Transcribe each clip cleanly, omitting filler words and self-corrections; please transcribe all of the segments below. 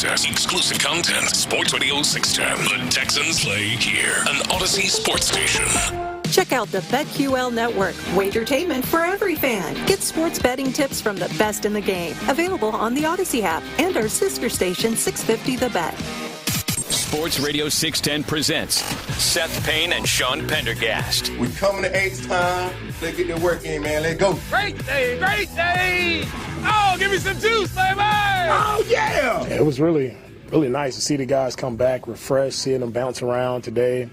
access, exclusive content. Sports Radio 610. The Texans play here. An Odyssey sports station. Check out the BetQL Network, wagertainment for every fan. Get sports betting tips from the best in the game. Available on the Odyssey app and our sister station, 650 The Bet. Sports Radio 610 presents Seth Payne and Sean Pendergast. We coming to H-time. Let's get the work in, man. Let's go. Great day, great day. Oh, give me some juice, baby. Oh, yeah. It was really nice to see the guys come back refreshed, seeing them bounce around today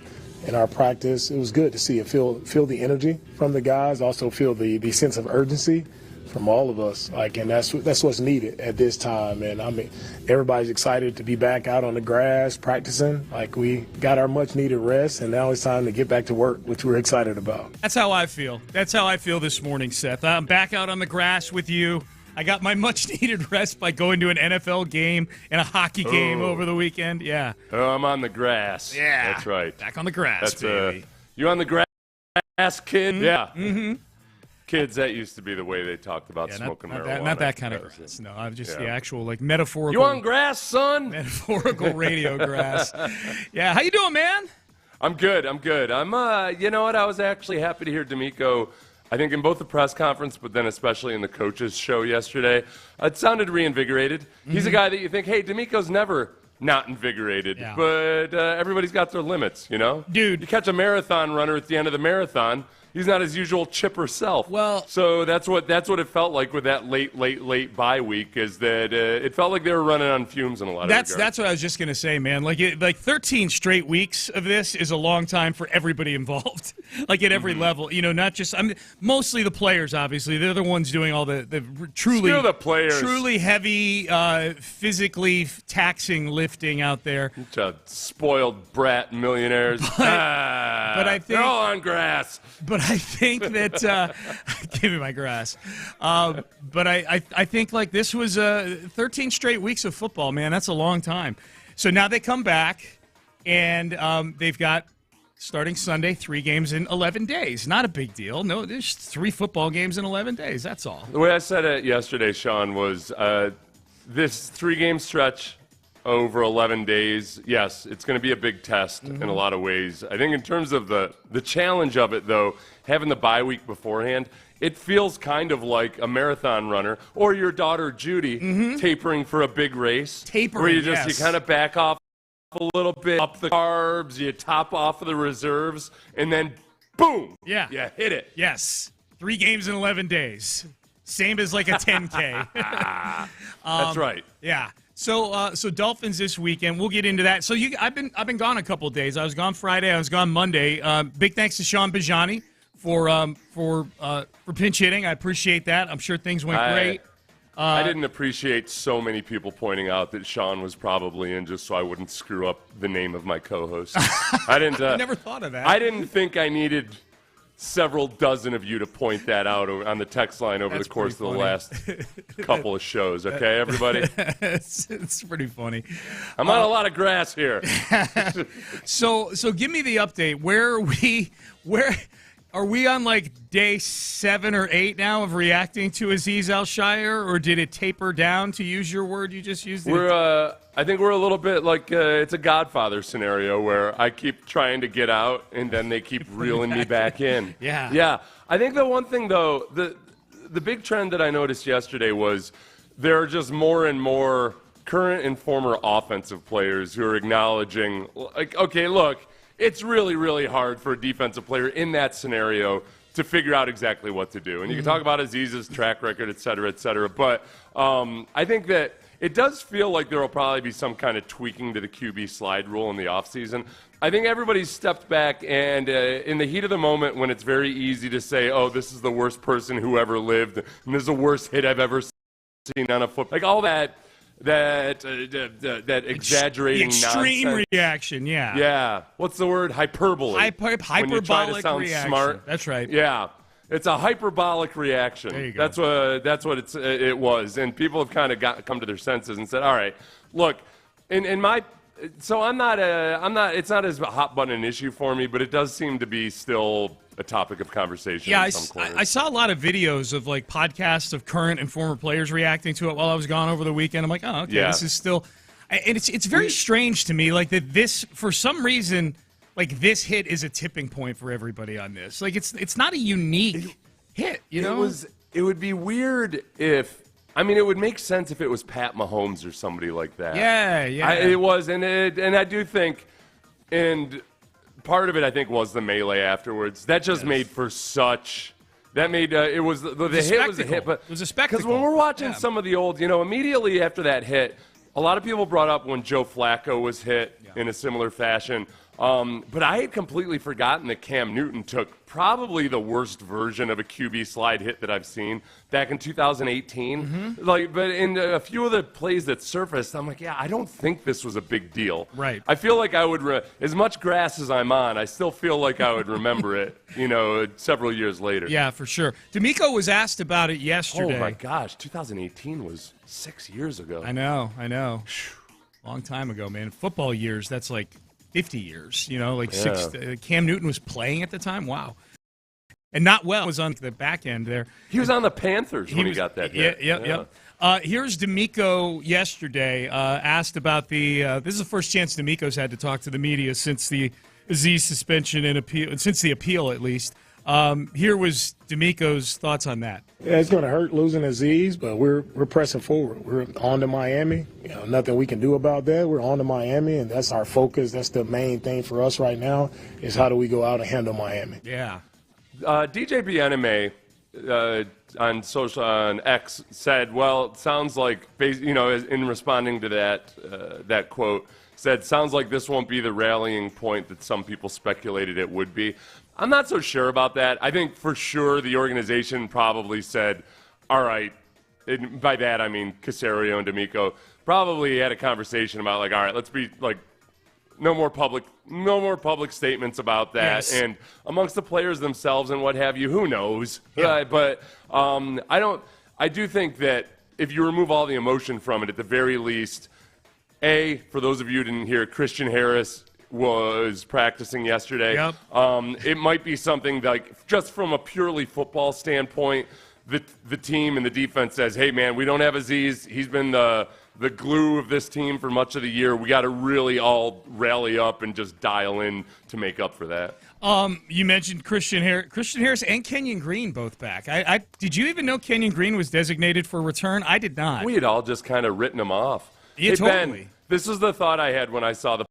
in our practice. It was good to see it, feel the energy from the guys, also feel the sense of urgency from all of us. And that's what's needed at this time. And I mean, everybody's excited to be back out on the grass practicing. We got our much needed rest, and now it's time to get back to work, which we're excited about. That's how I feel. That's how I feel this morning, Seth. I'm back out on the grass with you. I got my much-needed rest by going to an NFL game and a hockey game over the weekend. Yeah. Oh, I'm on the grass. Yeah. That's right. Back on the grass, baby. You on the grass, kid? Mm-hmm. Yeah. Mm-hmm. Kids, that used to be the way they talked about smoking marijuana. Not that kind of grass. No, I'm just the actual, metaphorical. You on grass, son? Metaphorical radio grass. Yeah. How you doing, man? I'm good. I'm, you know what? I was actually happy to hear D'Amico, I think in both the press conference, but then especially in the coaches' show yesterday. It sounded reinvigorated. Mm-hmm. He's a guy that you think, hey, D'Amico's never not invigorated, but everybody's got their limits, you know? Dude. You catch a marathon runner at the end of the marathon, he's not his usual chipper self. Well, so that's what it felt like with that late bye week, is that it felt like they were running on fumes in a lot of regards. That's what I was just going to say, man. 13 straight weeks of this is a long time for everybody involved. At every level, not just mostly the players. Obviously, they're the ones doing all the truly Screw the players. Truly heavy, physically taxing lifting out there. Bunch of spoiled brat millionaires. But I think they're all on grass. But I think that give me my grass. But I think this was 13 straight weeks of football, man. That's a long time. So now they come back, and they've got, starting Sunday, 3 games in 11 days. Not a big deal. No, there's 3 football games in 11 days. That's all. The way I said it yesterday, Sean, was this 3-game stretch over 11 days, yes, it's going to be a big test in a lot of ways. I think in terms of the challenge of it, though, having the bye week beforehand, it feels kind of like a marathon runner or your daughter Judy tapering for a big race. Where you kind of back off a little bit, up the carbs, you top off of the reserves, and then boom. Yeah. You hit it. Yes. 3 games in 11 days. Same as a 10K. That's right. Yeah. So Dolphins this weekend. We'll get into that. So I've been gone a couple of days. I was gone Friday. I was gone Monday. Big thanks to Sean Bijani for pinch hitting. I appreciate that. I'm sure things went great. I didn't appreciate so many people pointing out that Sean was probably in just so I wouldn't screw up the name of my co-host. I didn't. I never thought of that. I didn't think I needed several dozen of you to point that out on the text line over the course of the last couple of shows. Okay, everybody? it's pretty funny. I'm on a lot of grass here. So give me the update. Where are we on day 7 or 8 now of reacting to Azeez Al-Shaair, or did it taper down, to use your word you just used? I think we're a little bit like it's a Godfather scenario where I keep trying to get out and then they keep reeling me back in. Yeah. Yeah. I think the one thing, though, the big trend that I noticed yesterday was there are just more and more current and former offensive players who are acknowledging, okay, look, it's really, really hard for a defensive player in that scenario to figure out exactly what to do. And you can talk about Aziz's track record, et cetera, but I think that it does feel like there will probably be some kind of tweaking to the QB slide rule in the offseason. I think everybody's stepped back, and in the heat of the moment when it's very easy to say, oh, this is the worst person who ever lived, and this is the worst hit I've ever seen on a foot. All that exaggerating extreme nonsense. Reaction, yeah. Yeah. What's the word? Hyperbole. Hyperbolic when you try to sound reaction. Smart. That's right. Yeah. It's a hyperbolic reaction. There you go. That's what it was, and people have kind of come to their senses and said, "All right, look, in my." So I'm not. It's not as a hot button issue for me, but it does seem to be still a topic of conversation. Yeah, in some corners. I saw a lot of videos of podcasts of current and former players reacting to it while I was gone over the weekend. I'm like, oh, okay, This is still. And it's very strange to me, like that this, for some reason, like this hit is a tipping point for everybody on this. Like it's not a unique hit, you know? It would be weird if, I mean, it would make sense if it was Pat Mahomes or somebody like that. Yeah. It was, and I do think, and part of it I think was the melee afterwards. That just made for such. That made it was the hit was a hit, but it was a spectacle. Because when we're watching some of the old, immediately after that hit, a lot of people brought up when Joe Flacco was hit in a similar fashion. But I had completely forgotten that Cam Newton took probably the worst version of a QB slide hit that I've seen back in 2018. But in a few of the plays that surfaced, I'm like, I don't think this was a big deal. Right. I feel like I would, as much grass as I'm on, I still feel like I would remember it, several years later. Yeah, for sure. D'Amico was asked about it yesterday. Oh my gosh, 2018 was 6 years ago. I know. Long time ago, man. Football years, that's like 50 years, Cam Newton was playing at the time. Wow. And not well. Was on the back end there. He was on the Panthers when he got that hit. Yep. Here's D'Amico yesterday, asked about this is the first chance D'Amico's had to talk to the media since the Aziz suspension and appeal, since the appeal at least. Here was D'Amico's thoughts on that. Yeah, it's going to hurt losing Aziz, but we're pressing forward. We're on to Miami. Nothing we can do about that. We're on to Miami, and that's our focus. That's the main thing for us right now is how do we go out and handle Miami. Yeah. DJ Bijani on X said, well, it sounds like, in responding to that quote, said, sounds like this won't be the rallying point that some people speculated it would be. I'm not so sure about that. I think for sure the organization probably said, all right, and by that I mean Caserio and D'Amico probably had a conversation about all right, let's be no more public statements about that. Yes. And amongst the players themselves and what have you, who knows? Yeah. But I do think that if you remove all the emotion from it, at the very least, for those of you who didn't hear, Christian Harris was practicing yesterday. Yep. It might be something just from a purely football standpoint, the team and the defense says, hey, man, we don't have Aziz. He's been the glue of this team for much of the year. We got to really all rally up and just dial in to make up for that. You mentioned Christian Harris and Kenyon Green both back. Did you even know Kenyon Green was designated for return? I did not. We had all just kind of written him off. Yeah, hey, totally. Ben, this is the thought I had when I saw the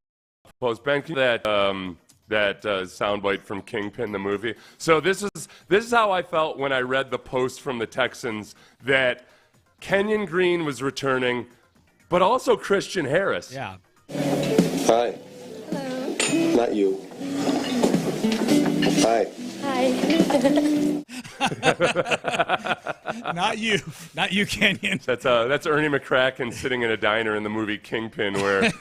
post. Ben, that soundbite from Kingpin, the movie. So this is how I felt when I read the post from the Texans that Kenyon Green was returning, but also Christian Harris. Yeah. Hi. Hello. Not you. Hi. Hi. Not you, Kenyon. That's Ernie McCracken sitting in a diner in the movie Kingpin, where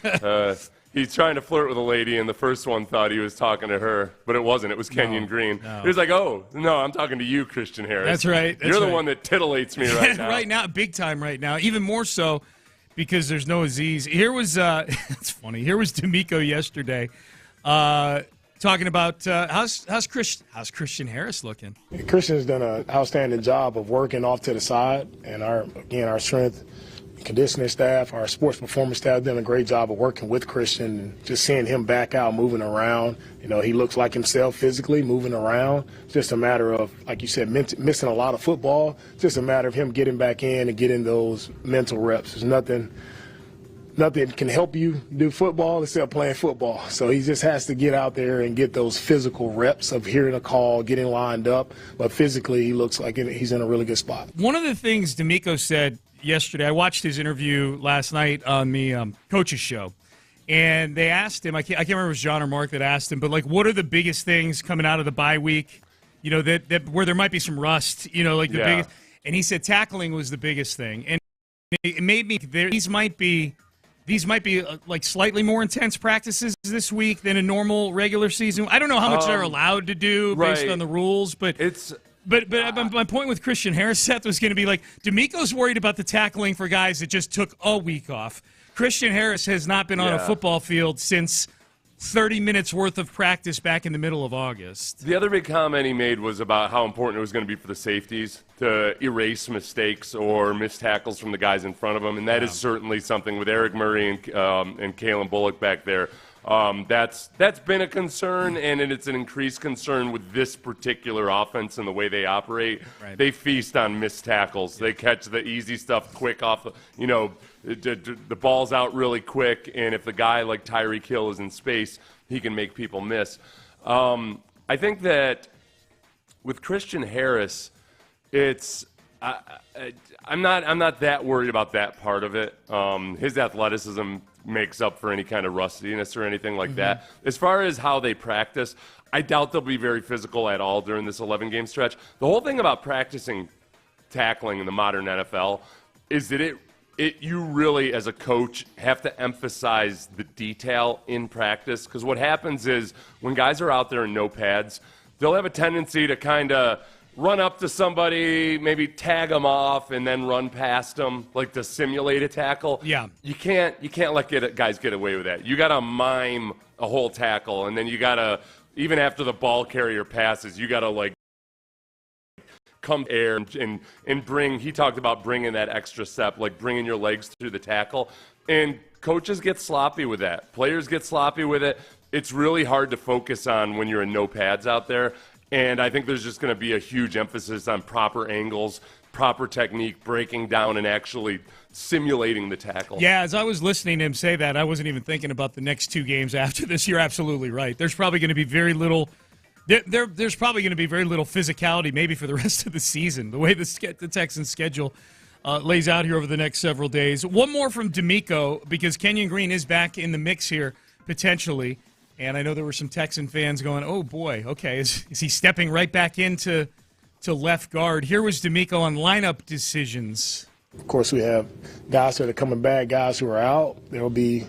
he's trying to flirt with a lady, and the first one thought he was talking to her, but it wasn't. It was Kenyon Green. No. He was like, "Oh no, I'm talking to you, Christian Harris." That's right. You're the one that titillates me right now. Right now, big time. Right now, even more so because there's no Aziz. Here was it's funny. Here was D'Amico yesterday. Talking about how's Christian Harris looking? Christian's done an outstanding job of working off to the side, and our strength and conditioning staff, our sports performance staff, done a great job of working with Christian and just seeing him back out, moving around. He looks like himself physically, moving around. It's just a matter of, like you said, missing a lot of football. It's just a matter of him getting back in and getting those mental reps. There's nothing can help you do football except playing football. So he just has to get out there and get those physical reps of hearing a call, getting lined up. But physically, he looks like he's in a really good spot. One of the things D'Amico said yesterday, I watched his interview last night on the coach's show, and they asked him, I can't remember if it was John or Mark that asked him, but what are the biggest things coming out of the bye week, that where there might be some rust, the biggest, and he said tackling was the biggest thing. And it made me, these might be slightly more intense practices this week than a normal regular season. I don't know how much they're allowed to do based on the rules, but But my point with Christian Harris, Seth, was going to be D'Amico's worried about the tackling for guys that just took a week off. Christian Harris has not been on a football field since 30 minutes worth of practice back in the middle of August. The other big comment he made was about how important it was going to be for the safeties to erase mistakes or missed tackles from the guys in front of them, and that is certainly something with Eric Murray and Kalen Bullock back there. That's been a concern, and it's an increased concern with this particular offense and the way they operate. Right. They feast on missed tackles. They catch the easy stuff quick off, the ball's out really quick, and if the guy like Tyreek Hill is in space, he can make people miss. I think that with Christian Harris, I'm not that worried about that part of it. His athleticism makes up for any kind of rustiness or anything like that. As far as how they practice, I doubt they'll be very physical at all during this 11-game stretch. The whole thing about practicing tackling in the modern NFL is that you really, as a coach, have to emphasize the detail in practice, because what happens is when guys are out there in no pads, they'll have a tendency to kind of run up to somebody, maybe tag them off, and then run past them, like to simulate a tackle. Yeah. You can't let guys get away with that. You got to mime a whole tackle, and then you got to, even after the ball carrier passes, you got to come air and bring. He talked about bringing that extra step, like bringing your legs through the tackle. And coaches get sloppy with that. Players get sloppy with it. It's really hard to focus on when you're in no pads out there. And I think there's just going to be a huge emphasis on proper angles, proper technique, breaking down and actually simulating the tackle. Yeah, as I was listening to him say that, I wasn't even thinking about the next 2 games after this. You're absolutely right. There's probably going to be very little there's probably going to be very little physicality maybe for the rest of the season, the way the Texans' schedule lays out here over the next several days. One more from D'Amico, because Kenyon Green is back in the mix here, potentially. And I know there were some Texan fans going, oh, boy, okay, is he stepping right back into left guard? Here was D'Amico on lineup decisions. Of course, we have guys that are coming back, guys who are out. There'll be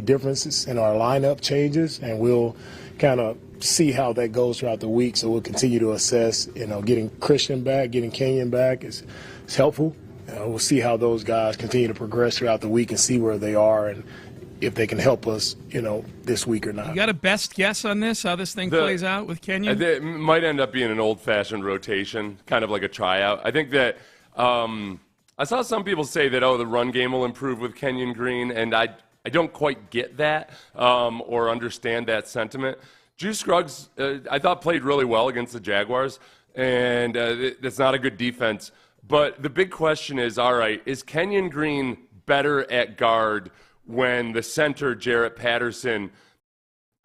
differences in our lineup changes, and we'll kind of see how that goes throughout the week. So we'll continue to assess, getting Christian back, getting Kenyon back is helpful. We'll see how those guys continue to progress throughout the week and see where they are and if they can help us, this week or not. You got a best guess on this, how this thing plays out with Kenyon? It might end up being an old-fashioned rotation, kind of like a tryout. I think that I saw some people say that, the run game will improve with Kenyon Green, and I don't quite get that or understand that sentiment. Juice Scruggs, I thought, played really well against the Jaguars, and it's not a good defense. But the big question is, all right, is Kenyon Green better at guard when the center, Jarrett Patterson,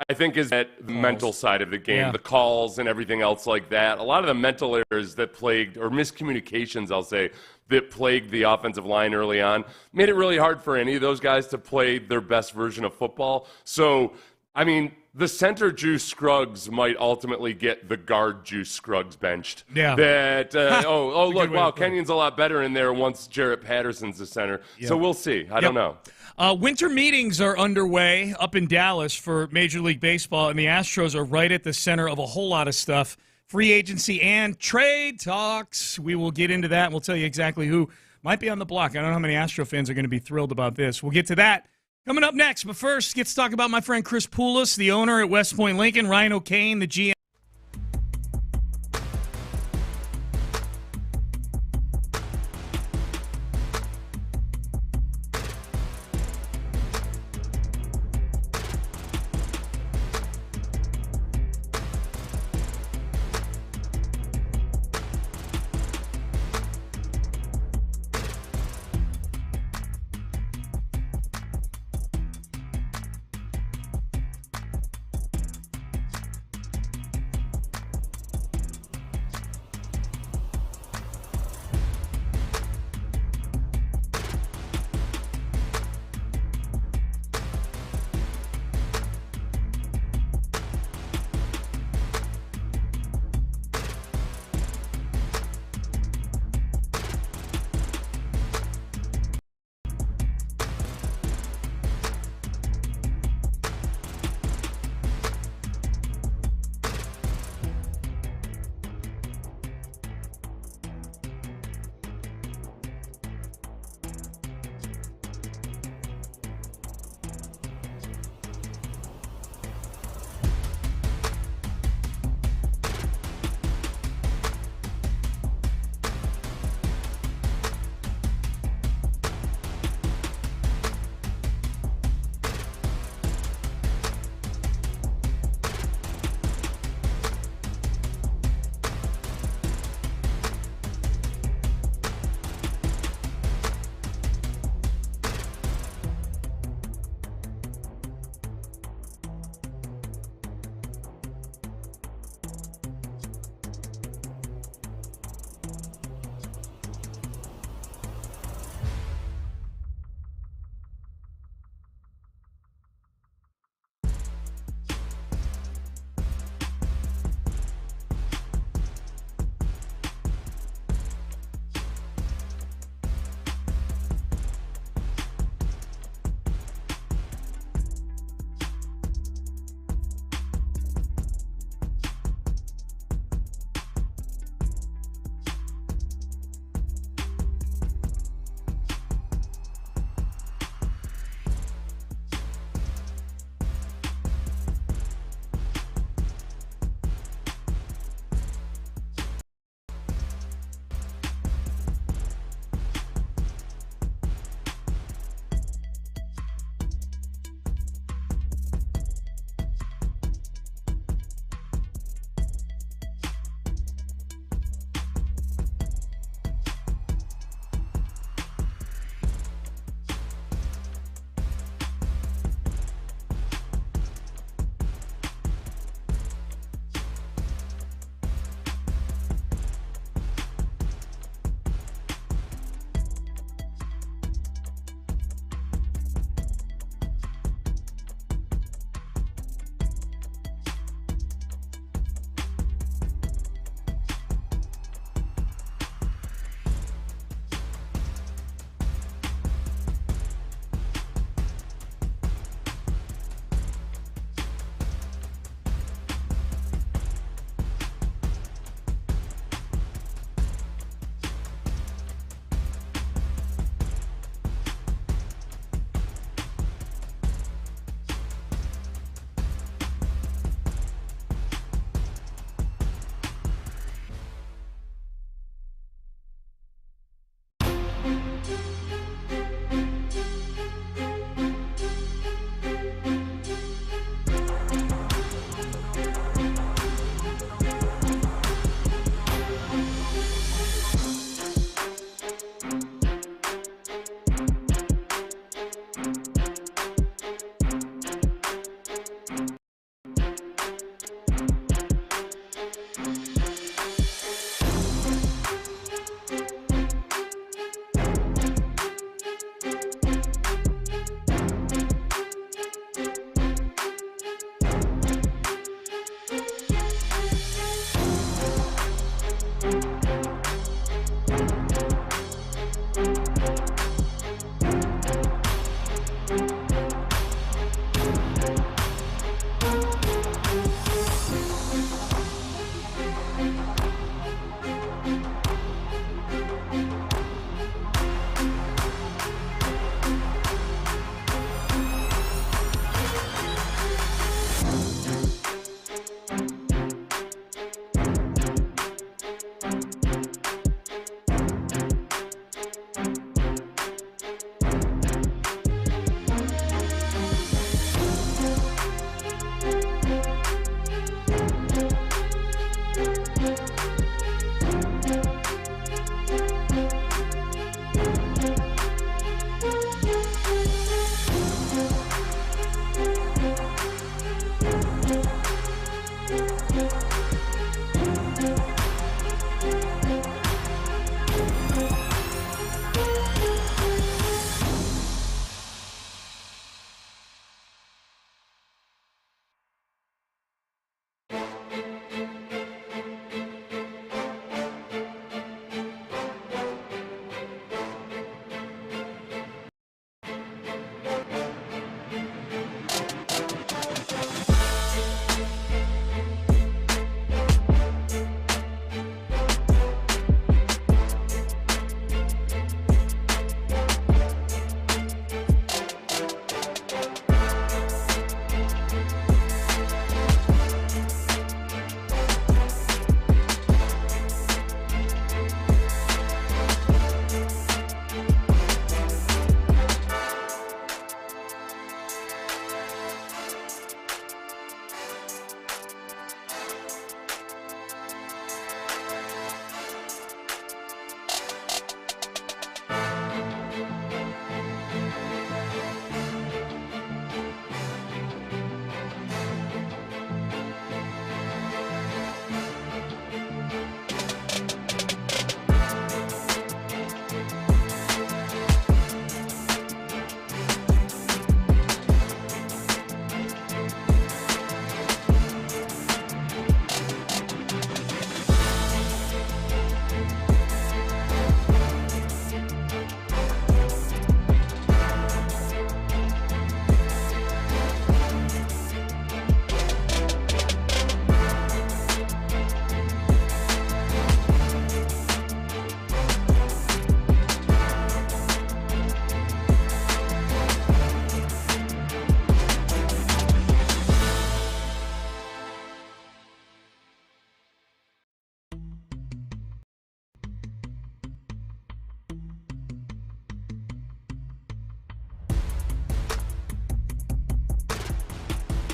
I think is at the mental side of the game, the calls and everything else like that. A lot of the mental errors that plagued, or miscommunications, I'll say, that plagued the offensive line early on, made it really hard for any of those guys to play their best version of football. So, I mean, the center Juice Scruggs might ultimately get the guard Juice Scruggs benched. Yeah. That, look, wow, Kenyon's a lot better in there once Jarrett Patterson's the center. Yep. So we'll see. I don't know. Winter meetings are underway up in Dallas for Major League Baseball, and the Astros are right at the center of a whole lot of stuff. Free agency and trade talks. We will get into that, and we'll tell you exactly who might be on the block. I don't know how many Astro fans are going to be thrilled about this. We'll get to that coming up next. But first, get to talk about my friend Chris Poulos, the owner at West Point Lincoln, Ryan O'Kane, the GM.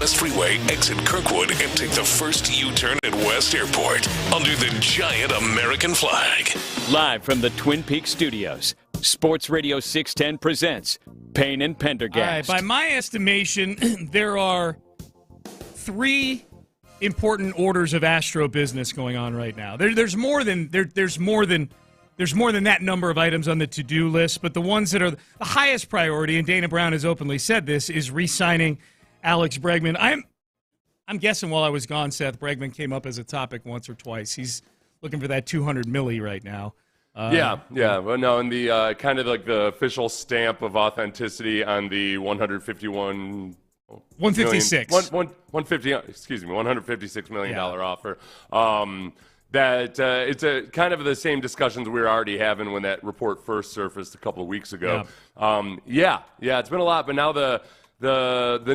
West Freeway, exit Kirkwood, and take the first U-turn at West Airport under the giant American flag. Live from the Twin Peaks studios, Sports Radio 610 presents Payne and Pendergast. All right, by my estimation, there are 3 important orders of Astro business going on right now. There's more than that number of items on the to-do list, but the ones that are the highest priority, and Dana Brown has openly said this, is re-signing Alex Bregman. I'm guessing while I was gone, Seth, Bregman came up as a topic once or twice. He's looking for that $200 million right now. Yeah. Well, no, and the kind of like the official stamp of authenticity on the 156 million dollar offer. That it's a kind of the same discussions we were already having when that report first surfaced a couple of weeks ago. Yeah. It's been a lot, but now the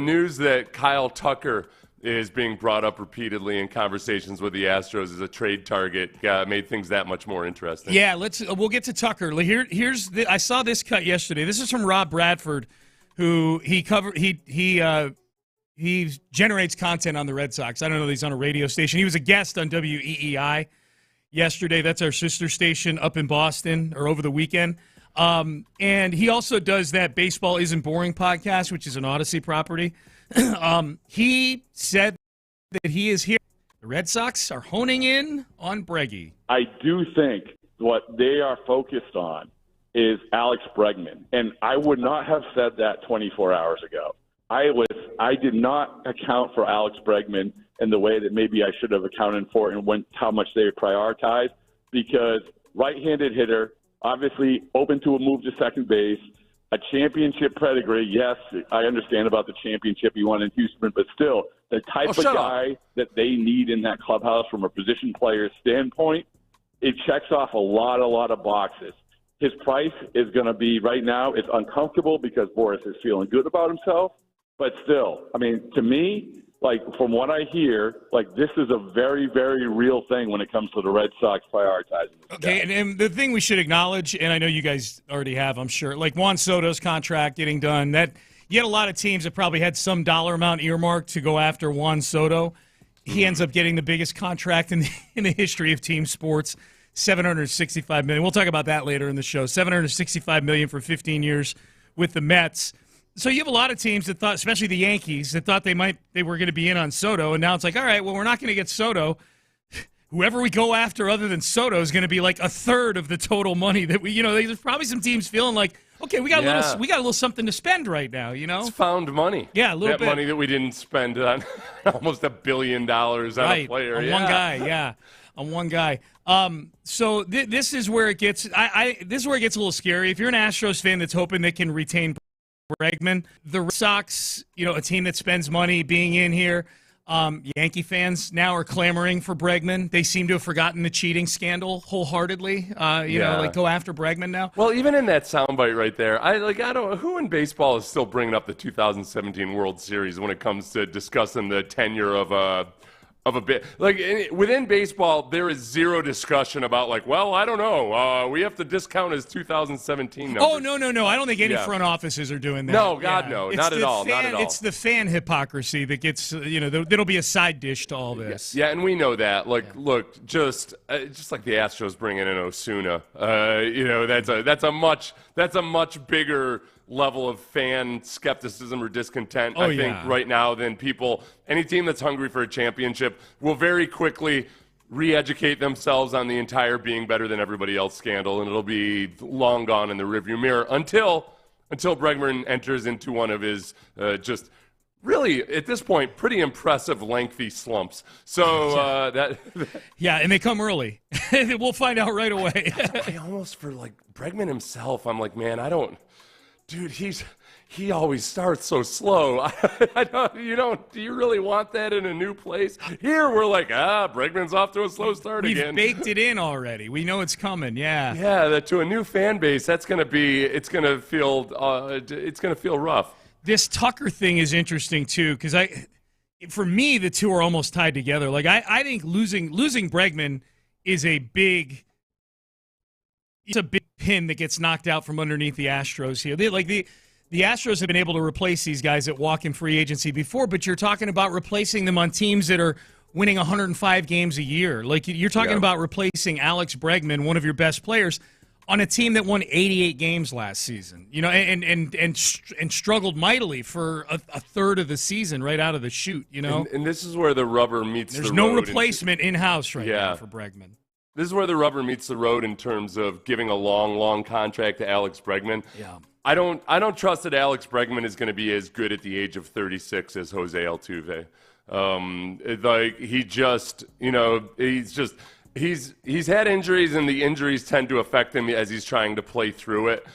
news that Kyle Tucker is being brought up repeatedly in conversations with the Astros as a trade target made things that much more interesting. Yeah, we'll get to Tucker. I saw this cut yesterday. This is from Rob Bradford, who he generates content on the Red Sox. I don't know that he's on a radio station. He was a guest on WEEI yesterday. That's our sister station up in Boston, or over the weekend. And he also does that Baseball Isn't Boring podcast, which is an Odyssey property. He said that he is here. The Red Sox are honing in on Breggy. I do think what they are focused on is Alex Bregman. And I would not have said that 24 hours ago. I did not account for Alex Bregman in the way that maybe I should have accounted for and how much they prioritize, because right-handed hitter, Obviously, open to a move to second base. A championship pedigree, yes, I understand about the championship he won in Houston, but still, the type of guy that they need in that clubhouse from a position player standpoint, it checks off a lot of boxes. His price is going to be, right now, it's uncomfortable because Boris is feeling good about himself, but still, I mean, to me, like, from what I hear, like, this is a very, very real thing when it comes to the Red Sox prioritizing this guy. And the thing we should acknowledge, and I know you guys already have, I'm sure, like Juan Soto's contract getting done, that you had a lot of teams that probably had some dollar amount earmarked to go after Juan Soto. He ends up getting the biggest contract in the history of team sports, $765 million. We'll talk about that later in the show. $765 million for 15 years with the Mets. So you have a lot of teams that thought, especially the Yankees, that thought they were going to be in on Soto, and now it's like, all right, well, we're not going to get Soto. Whoever we go after other than Soto is going to be like a third of the total money that we, there's probably some teams feeling like, okay, we got a little something to spend right now, It's found money. Yeah, a little bit. Money that we didn't spend on almost $1 billion on a player. On one guy, on one guy. So this is where it gets. This is where it gets a little scary. If you're an Astros fan that's hoping they can retain Bregman, the Red Sox, a team that spends money being in here. Yankee fans now are clamoring for Bregman. They seem to have forgotten the cheating scandal wholeheartedly. Go after Bregman now. Well, even in that soundbite right there, I don't. Who in baseball is still bringing up the 2017 World Series when it comes to discussing the tenure of a bit? Within baseball, there is zero discussion about I don't know. We have to discount his 2017 numbers. Oh, no. I don't think any front offices are doing that. No, God, no. Not at all. It's the fan hypocrisy that gets, that'll be a side dish to all this. Yeah, and we know that. Look, just like the Astros bringing in Osuna, that's a much bigger level of fan skepticism or discontent, I think, right now than people. Any team that's hungry for a championship will very quickly re-educate themselves on the entire being better than everybody else scandal, and it'll be long gone in the rearview mirror until Bregman enters into one of his just really, at this point, pretty impressive lengthy slumps. So and they come early. We'll find out right away. I almost, for Bregman himself, I'm like, man, I don't. Dude, he always starts so slow. Do you really want that in a new place? Here we're like, Bregman's off to a slow start again. We've baked it in already. We know it's coming. Yeah. Yeah, that to a new fan base, it's gonna feel rough. This Tucker thing is interesting too, because for me, the two are almost tied together. I think losing Bregman is a big pin that gets knocked out from underneath the Astros here. The Astros have been able to replace these guys that walk in free agency before, but you're talking about replacing them on teams that are winning 105 games a year. You're talking about replacing Alex Bregman, one of your best players, on a team that won 88 games last season, and struggled mightily for a third of the season right out of the chute, And this is where the rubber meets the road. There's no replacement in-house right now for Bregman. This is where the rubber meets the road in terms of giving a long contract to Alex Bregman. Yeah. I don't trust that Alex Bregman is going to be as good at the age of 36 as Jose Altuve. He's had injuries, and the injuries tend to affect him as he's trying to play through it.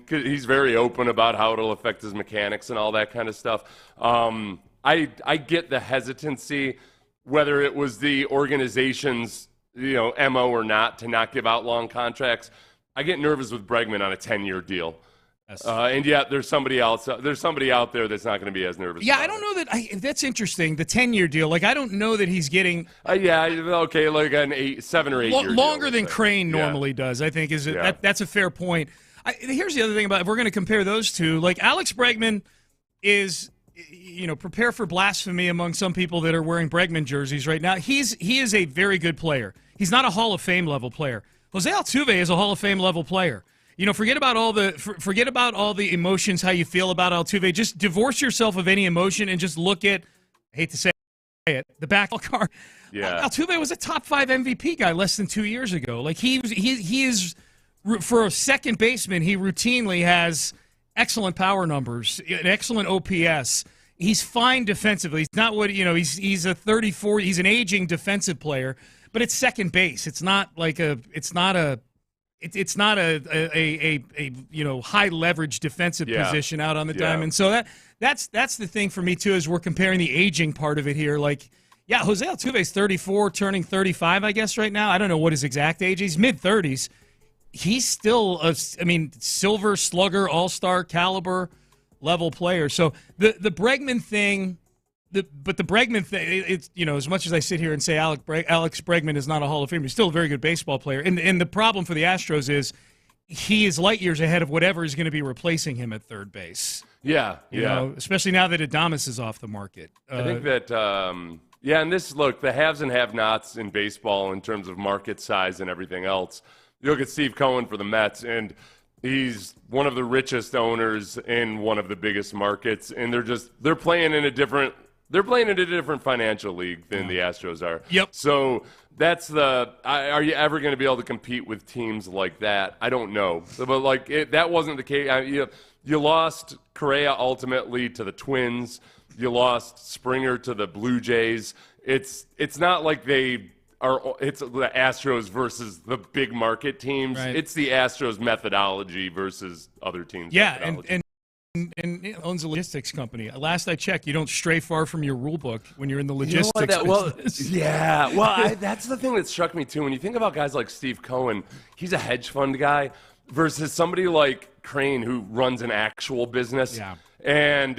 He's very open about how it'll affect his mechanics and all that kind of stuff. I get the hesitancy, whether it was the organization's MO or not, to not give out long contracts. I get nervous with Bregman on a 10-year deal. Yes. And yet there's somebody else. There's somebody out there that's not going to be as nervous. Yeah, I don't know that. That's interesting. The 10-year deal. I don't know that he's getting. An 7 or 8 year longer deal, than Crane normally does. I think that's a fair point. Here's the other thing about if we're going to compare those two. Alex Bregman is, prepare for blasphemy among some people that are wearing Bregman jerseys right now. He is a very good player. He's not a Hall of Fame level player. Jose Altuve is a Hall of Fame level player. Forget about all the emotions, how you feel about Altuve. Just divorce yourself of any emotion and just look at, I hate to say it, the back card. Yeah. Altuve was a top 5 MVP guy less than 2 years ago. He is, for a second baseman, he routinely has excellent power numbers, an excellent OPS. He's fine defensively. He's not he's a 34, he's an aging defensive player, but it's second base. It's not a it's not a high leverage defensive position out on the diamond. So that's the thing for me too, is we're comparing the aging part of it here. Like, Jose Altuve's 34, turning 35, I guess right now. I don't know what his exact age is. Mid-30s. He's still silver slugger, all-star caliber level player. So the Bregman thing. But the Bregman thing, it's, as much as I sit here and say Alex Bregman is not a Hall of Famer, he's still a very good baseball player. And the problem for the Astros is he is light years ahead of whatever is going to be replacing him at third base. Yeah, especially now that Adames is off the market. I think that, and the haves and have-nots in baseball in terms of market size and everything else. You look at Steve Cohen for the Mets, and he's one of the richest owners in one of the biggest markets, and they're playing in a different financial league than the Astros are. Yep. So that's are you ever going to be able to compete with teams like that? I don't know. But that wasn't the case. You lost Correa ultimately to the Twins. You lost Springer to the Blue Jays. It's not like it's the Astros versus the big market teams. Right. It's the Astros methodology versus other teams. Yeah, and it owns a logistics company. Last I checked, you don't stray far from your rule book when you're in the logistics business. That's the thing that struck me too. When you think about guys like Steve Cohen, he's a hedge fund guy versus somebody like Crane who runs an actual business. Yeah. And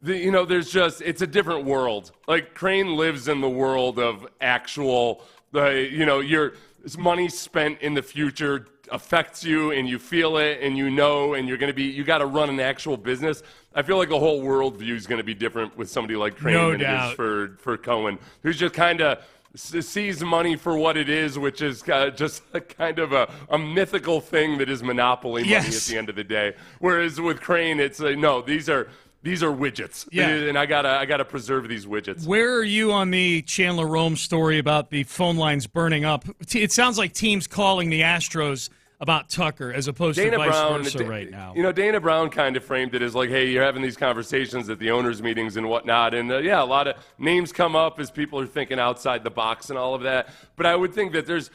there's just, it's a different world. Like Crane lives in the world of actual, your money spent in the future affects you and you feel it and and you got to run an actual business. I feel like the whole worldview is going to be different with somebody like Crane than it is for Cohen, who's just kind of sees money for what it is, which is just kind of a mythical thing that is monopoly money at the end of the day. Whereas with Crane, it's no, these are widgets, and I gotta preserve these widgets. Where are you on the Chandler Rome story about the phone lines burning up? It sounds like teams calling the Astros about Tucker as opposed to vice versa right now. Dana Brown kind of framed it as like, hey, you're having these conversations at the owners' meetings and whatnot, and a lot of names come up as people are thinking outside the box and all of that. But I would think that there's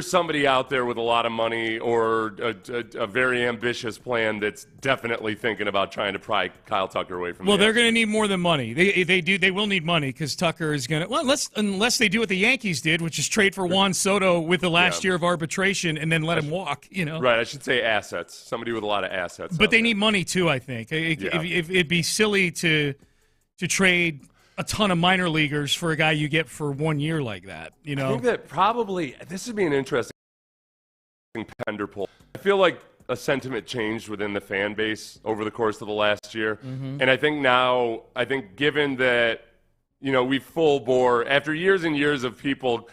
somebody out there with a lot of money or a very ambitious plan that's definitely thinking about trying to pry Kyle Tucker away from. Well, they're going to need more than money. They will need money because Tucker is going to. Well, unless they do what the Yankees did, which is trade for Juan Soto with the last year of arbitration and then let him walk. Right? I should say assets. Somebody with a lot of assets. But they need money too. I think it'd be silly to trade a ton of minor leaguers for a guy you get for 1 year like that. I think that probably this would be an interesting Pender poll. I feel like a sentiment changed within the fan base over the course of the last year. Mm-hmm. And I think given that, we full bore, after years and years of people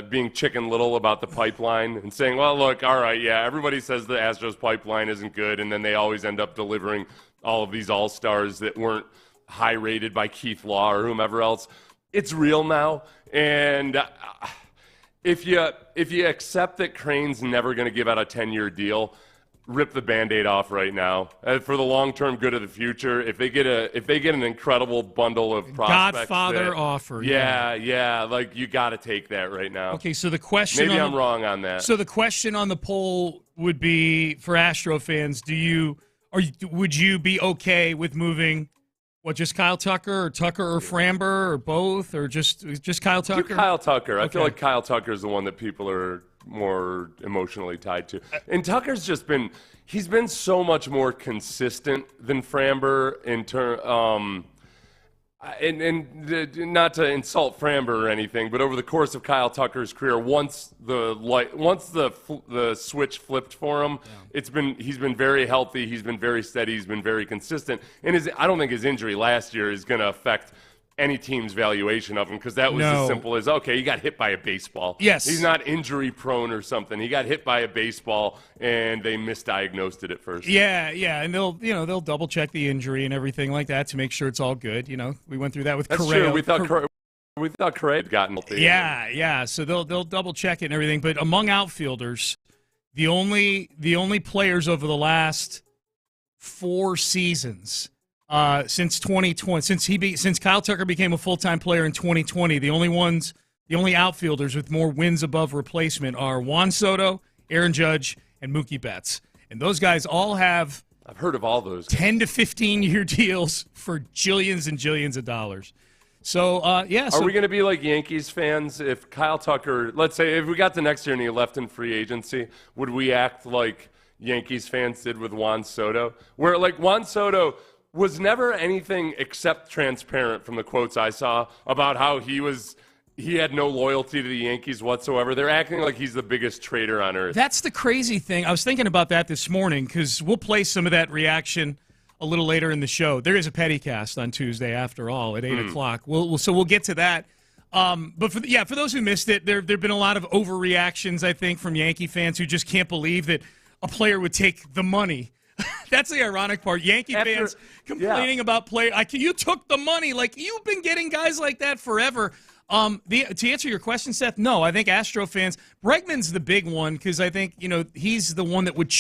being Chicken Little about the pipeline and saying, well, look, all right, everybody says the Astros pipeline isn't good, and then they always end up delivering all of these all-stars that weren't high rated by Keith Law or whomever else. It's real now, and if you accept that Crane's never going to give out a 10-year deal, rip the Band-Aid off right now for the long-term good of the future. If they get an incredible bundle of prospects, Godfather offer, like you got to take that right now. Okay, so the question, maybe I'm wrong on that. So the question on the poll would be for Astro fans: would you be okay with moving? What, just Kyle Tucker or Framber or both, or just Kyle Tucker? Do Kyle Tucker. I feel like Kyle Tucker is the one that people are more emotionally tied to. And Tucker's he's been so much more consistent than Framber in turn. And not to insult Framber or anything, but over the course of Kyle Tucker's career, once the switch flipped for him, he's been very healthy, he's been very steady, he's been very consistent. And I don't think his injury last year is going to affect any team's valuation of him, because that was as simple as, okay, he got hit by a baseball. Yes. He's not injury prone or something. He got hit by a baseball and they misdiagnosed it at first. Yeah, and they'll double check the injury and everything like that to make sure it's all good. We went through that with Correa. True. We thought Correa had gotten healthy. Yeah. So they'll double check it and everything. But among outfielders, the only players over the last 4 seasons since 2020, since Kyle Tucker became a full-time player in 2020, the only outfielders with more wins above replacement are Juan Soto Aaron Judge, and Mookie Betts. And those guys all have I've heard of all those 10 to 15-year deals for jillions and jillions of dollars. So, yeah. Are we going to be like Yankees fans if Kyle Tucker, let's say if we got to next year and he left in free agency, would we act like Yankees fans did with Juan Soto? Where, like, Juan Soto was never anything except transparent from the quotes I saw about how he had no loyalty to the Yankees whatsoever. They're acting like he's the biggest traitor on earth. That's the crazy thing. I was thinking about that this morning because we'll play some of that reaction a little later in the show. There is a Pettycast on Tuesday, after all, at 8 o'clock. So we'll get to that. But for those who missed it, there have been a lot of overreactions, I think, from Yankee fans who just can't believe that a player would take the money. That's the ironic part. Yankee fans complaining about you took the money. Like, you've been getting guys like that forever. To answer your question, Seth, no, I think Astro fans, Bregman's the big one because I think, he's the one that would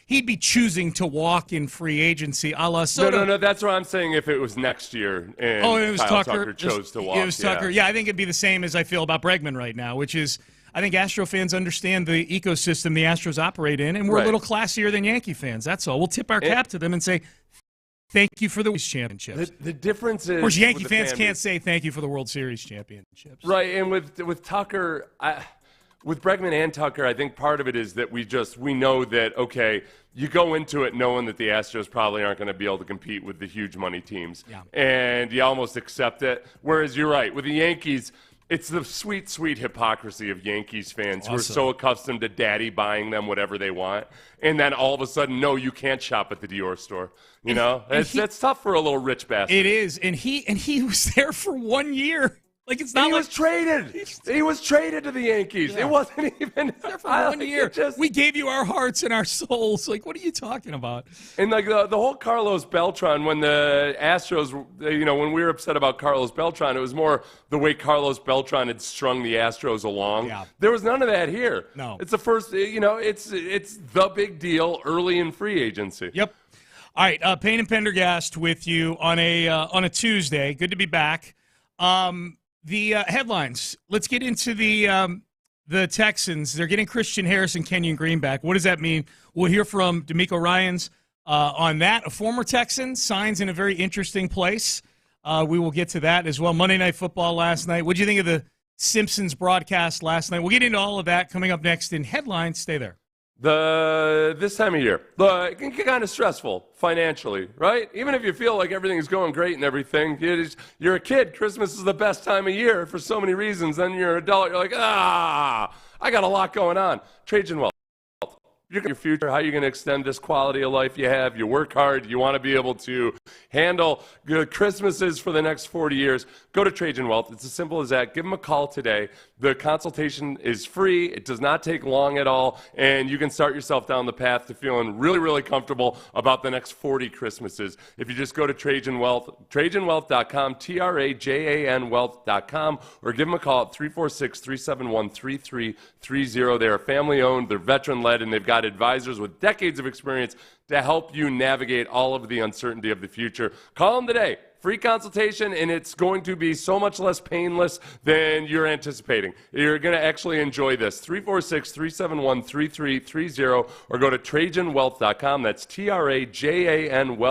he'd be choosing to walk in free agency a la Soto. No, that's what I'm saying if it was next year and it was Kyle Tucker chose to walk. It was Tucker. Yeah, I think it'd be the same as I feel about Bregman right now, which is I think Astro fans understand the ecosystem the Astros operate in, and we're a little classier than Yankee fans. That's all. We'll tip our cap to them and say, thank you for the championships. The difference is, of course, Yankee fans can't say thank you for the World Series championships. Right, and with Tucker, with Bregman and Tucker, I think part of it is that we know that, okay, you go into it knowing that the Astros probably aren't going to be able to compete with the huge money teams, and you almost accept it. Whereas you're right, with the Yankees, it's the sweet, sweet hypocrisy of Yankees fans who are so accustomed to daddy buying them whatever they want. And then all of a sudden, no, you can't shop at the Dior store. It's tough for a little rich bastard. It is. And he was there for 1 year. Like, it's not he was traded. He was traded to the Yankees. Yeah. It wasn't even there for 1 year. We gave you our hearts and our souls. Like, what are you talking about? And like the whole Carlos Beltran, when the Astros, when we were upset about Carlos Beltran, it was more the way Carlos Beltran had strung the Astros along. Yeah. There was none of that here. No. It's the first. It's the big deal early in free agency. Yep. All right, Payne and Pendergast with you on a Tuesday. Good to be back. The headlines. Let's get into the Texans. They're getting Christian Harris and Kenyon Green back. What does that mean? We'll hear from D'Amico Ryans on that. A former Texan signs in a very interesting place. We will get to that as well. Monday Night Football last night. What did you think of the Simpsons broadcast last night? We'll get into all of that coming up next in Headlines. Stay there. This time of year, it can get kind of stressful financially, right? Even if you feel like everything's going great and everything, you're a kid. Christmas is the best time of year for so many reasons. Then you're an adult. You're like, I got a lot going on. Trajan Wealth. Your future, how you're going to extend this quality of life you have. You work hard. You want to be able to handle good Christmases for the next 40 years. Go to Trajan Wealth. It's as simple as that. Give them a call today. The consultation is free. It does not take long at all. And you can start yourself down the path to feeling really, really comfortable about the next 40 Christmases. If you just go to Trajan Wealth, TrajanWealth.com, TRAJAN Wealth.com, or give them a call at 346-371-3330. They are family-owned. They're veteran-led, and they've got advisors with decades of experience to help you navigate all of the uncertainty of the future. Call them today. Free consultation, and it's going to be so much less painless than you're anticipating. You're going to actually enjoy this. 346-371-3330, or go to TrajanWealth.com. That's TRAJAN Wealth.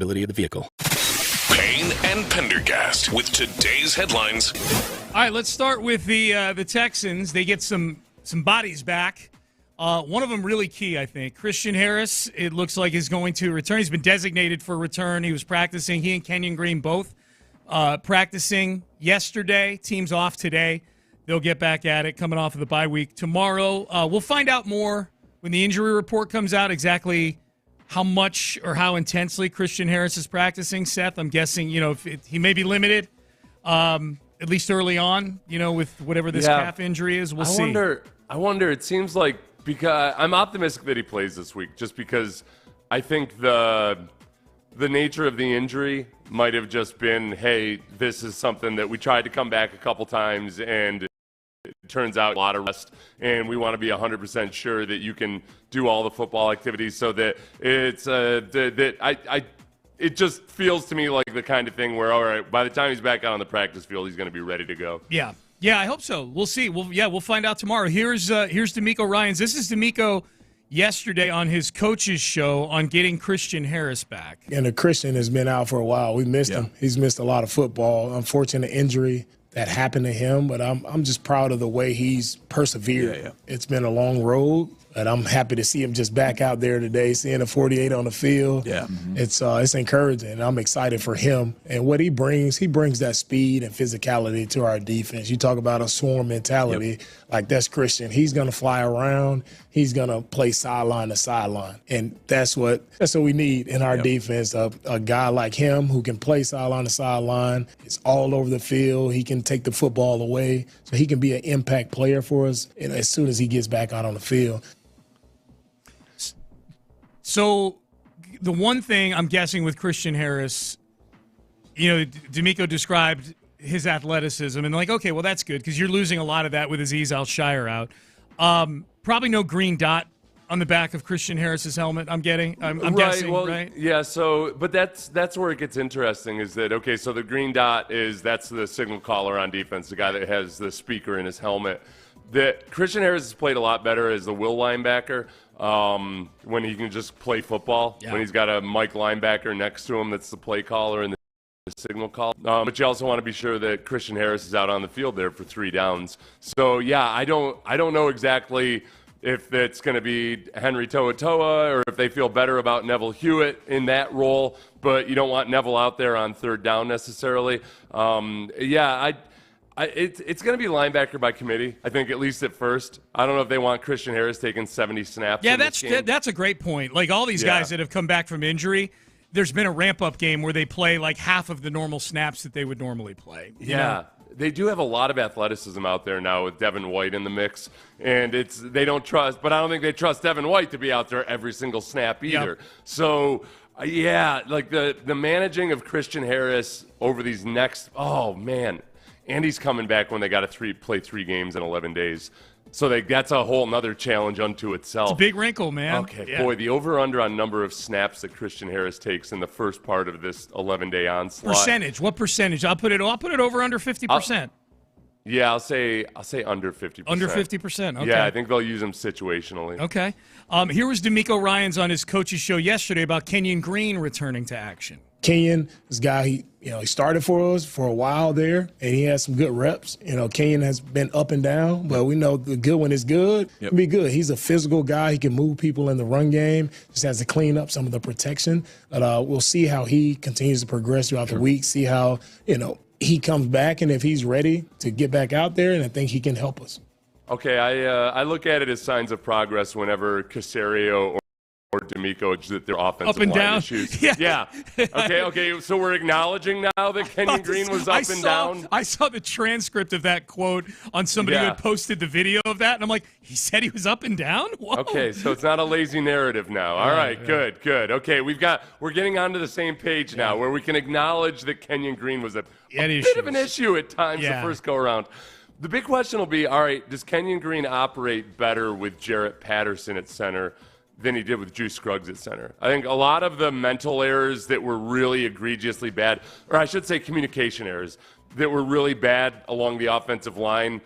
capability of the vehicle. Payne and Pendergast with today's headlines. All right, let's start with the Texans. They get some bodies back. One of them really key, I think. Christian Harris, it looks like, is going to return. He's been designated for return. He was practicing. He and Kenyon Green both practicing yesterday. Team's off today. They'll get back at it coming off of the bye week tomorrow. We'll find out more when the injury report comes out, exactly how much or how intensely Christian Harris is practicing. Seth, I'm guessing, he may be limited, at least early on, with whatever this calf injury is. We'll see. I wonder, it seems like, because I'm optimistic that he plays this week, just because I think the nature of the injury might have just been, hey, this is something that we tried to come back a couple times, and it turns out a lot of rest, and we want to be 100% sure that you can do all the football activities, so that it's it just feels to me like the kind of thing where, all right, by the time he's back out on the practice field, he's going to be ready to go. Yeah, I hope so. We'll see. We'll find out tomorrow. Here's D'Amico Ryans. This is D'Amico yesterday on his coach's show on getting Christian Harris back. And Christian has been out for a while. We missed him. He's missed a lot of football. Unfortunate injury that happened to him, but I'm just proud of the way he's persevered. It's been a long road, and I'm happy to see him just back out there today, seeing a 48 on the field. It's encouraging. I'm excited for him and what he brings that speed and physicality to our defense. You talk about a swarm mentality, like that's Christian. He's going to fly around. He's going to play sideline to sideline, and that's what we need in our defense. A guy like him who can play sideline to sideline. It's all over the field. He can take the football away, so he can be an impact player for us as soon as he gets back out on the field. So the one thing I'm guessing with Christian Harris, D'Amico described his athleticism, and like, okay, well, that's good because you're losing a lot of that with Azeez Al-Shire out. Probably no green dot on the back of Christian Harris's helmet, I'm guessing, right? Yeah, but that's where it gets interesting is that, okay, so the green dot that's the signal caller on defense, the guy that has the speaker in his helmet. That Christian Harris has played a lot better as the will linebacker when he can just play football, when he's got a Mike linebacker next to him that's the play caller and the signal call. But you also want to be sure that Christian Harris is out on the field there for 3 downs. So, I don't know exactly if it's going to be Henry To'oTo'o or if they feel better about Neville Hewitt in that role, but you don't want Neville out there on 3rd down necessarily. It's going to be linebacker by committee, I think, at least at first. I don't know if they want Christian Harris taking 70 snaps. Yeah, that's a great point. Like all these guys that have come back from injury, there's been a ramp-up game where they play like half of the normal snaps that they would normally play. You know? They do have a lot of athleticism out there now with Devin White in the mix, and they don't trust, but I don't think they trust Devin White to be out there every single snap either. Yep. So, like the managing of Christian Harris over these next, and he's coming back when they got to play 3 games in 11 days. So that's a whole nother challenge unto itself. It's a big wrinkle, man. Okay, boy, the over-under on number of snaps that Christian Harris takes in the first part of this 11-day onslaught. Percentage? What percentage? I'll put it over under 50%. I'll say under 50%. Under 50%. Okay. Yeah, I think they'll use him situationally. Okay. Here was D'Amico Ryans on his coach's show yesterday about Kenyon Green returning to action. Kenyon, this guy, he started for us for a while there, and he has some good reps. Kenyon has been up and down, but we know the good one is good. Yep. It'll be good. He's a physical guy. He can move people in the run game. Just has to clean up some of the protection. But we'll see how he continues to progress throughout the week, see how, he comes back, and if he's ready to get back out there, and I think he can help us. Okay, I look at it as signs of progress whenever Caserio or D'Amico that their offensive up and line down issues. Yeah. Okay. So we're acknowledging now that Kenyon Green was up and down. I saw the transcript of that quote on somebody who had posted the video of that, and I'm like, he said he was up and down? Whoa. Okay, so it's not a lazy narrative now. All right, good. Okay, we're getting onto the same page now where we can acknowledge that Kenyon Green was a bit of an issue at times the first go around. The big question will be, all right, does Kenyon Green operate better with Jarrett Patterson at center than he did with Juice Scruggs at center? I think a lot of the mental errors that were really egregiously bad, or I should say communication errors, that were really bad along the offensive line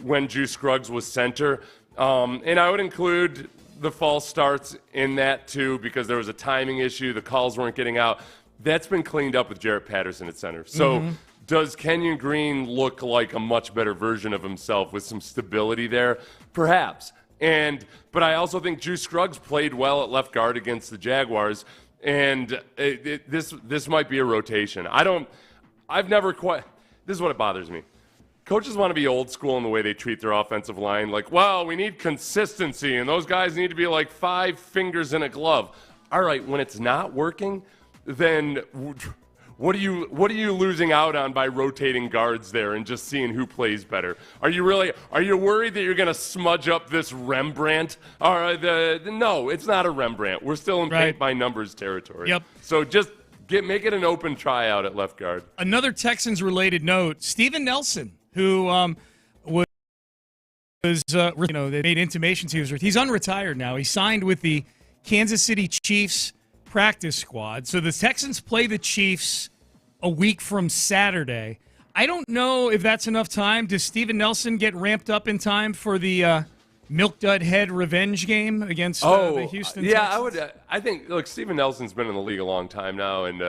when Juice Scruggs was center. And I would include the false starts in that too, because there was a timing issue. The calls weren't getting out. that's been cleaned up with Jarrett Patterson at center. So does Kenyon Green look like a much better version of himself with some stability there? Perhaps. But I also think Drew Scruggs played well at left guard against the Jaguars, and this might be a rotation. This is what it bothers me. Coaches want to be old school in the way they treat their offensive line. Like, well, we need consistency, and those guys need to be like 5 fingers in a glove. All right, when it's not working, then what are you losing out on by rotating guards there and just seeing who plays better? Are you worried that you're going to smudge up this Rembrandt? No, it's not a Rembrandt. We're still in paint by numbers territory. Yep. So just make it an open tryout at left guard. Another Texans-related note: Steven Nelson, who they made intimations he's unretired now. He signed with the Kansas City Chiefs practice squad. So the Texans play the Chiefs a week from Saturday. I don't know if that's enough time. Does Steven Nelson get ramped up in time for the Milk Dud Head revenge game against the Houston Texans? I think, look, Steven Nelson's been in the league a long time now, and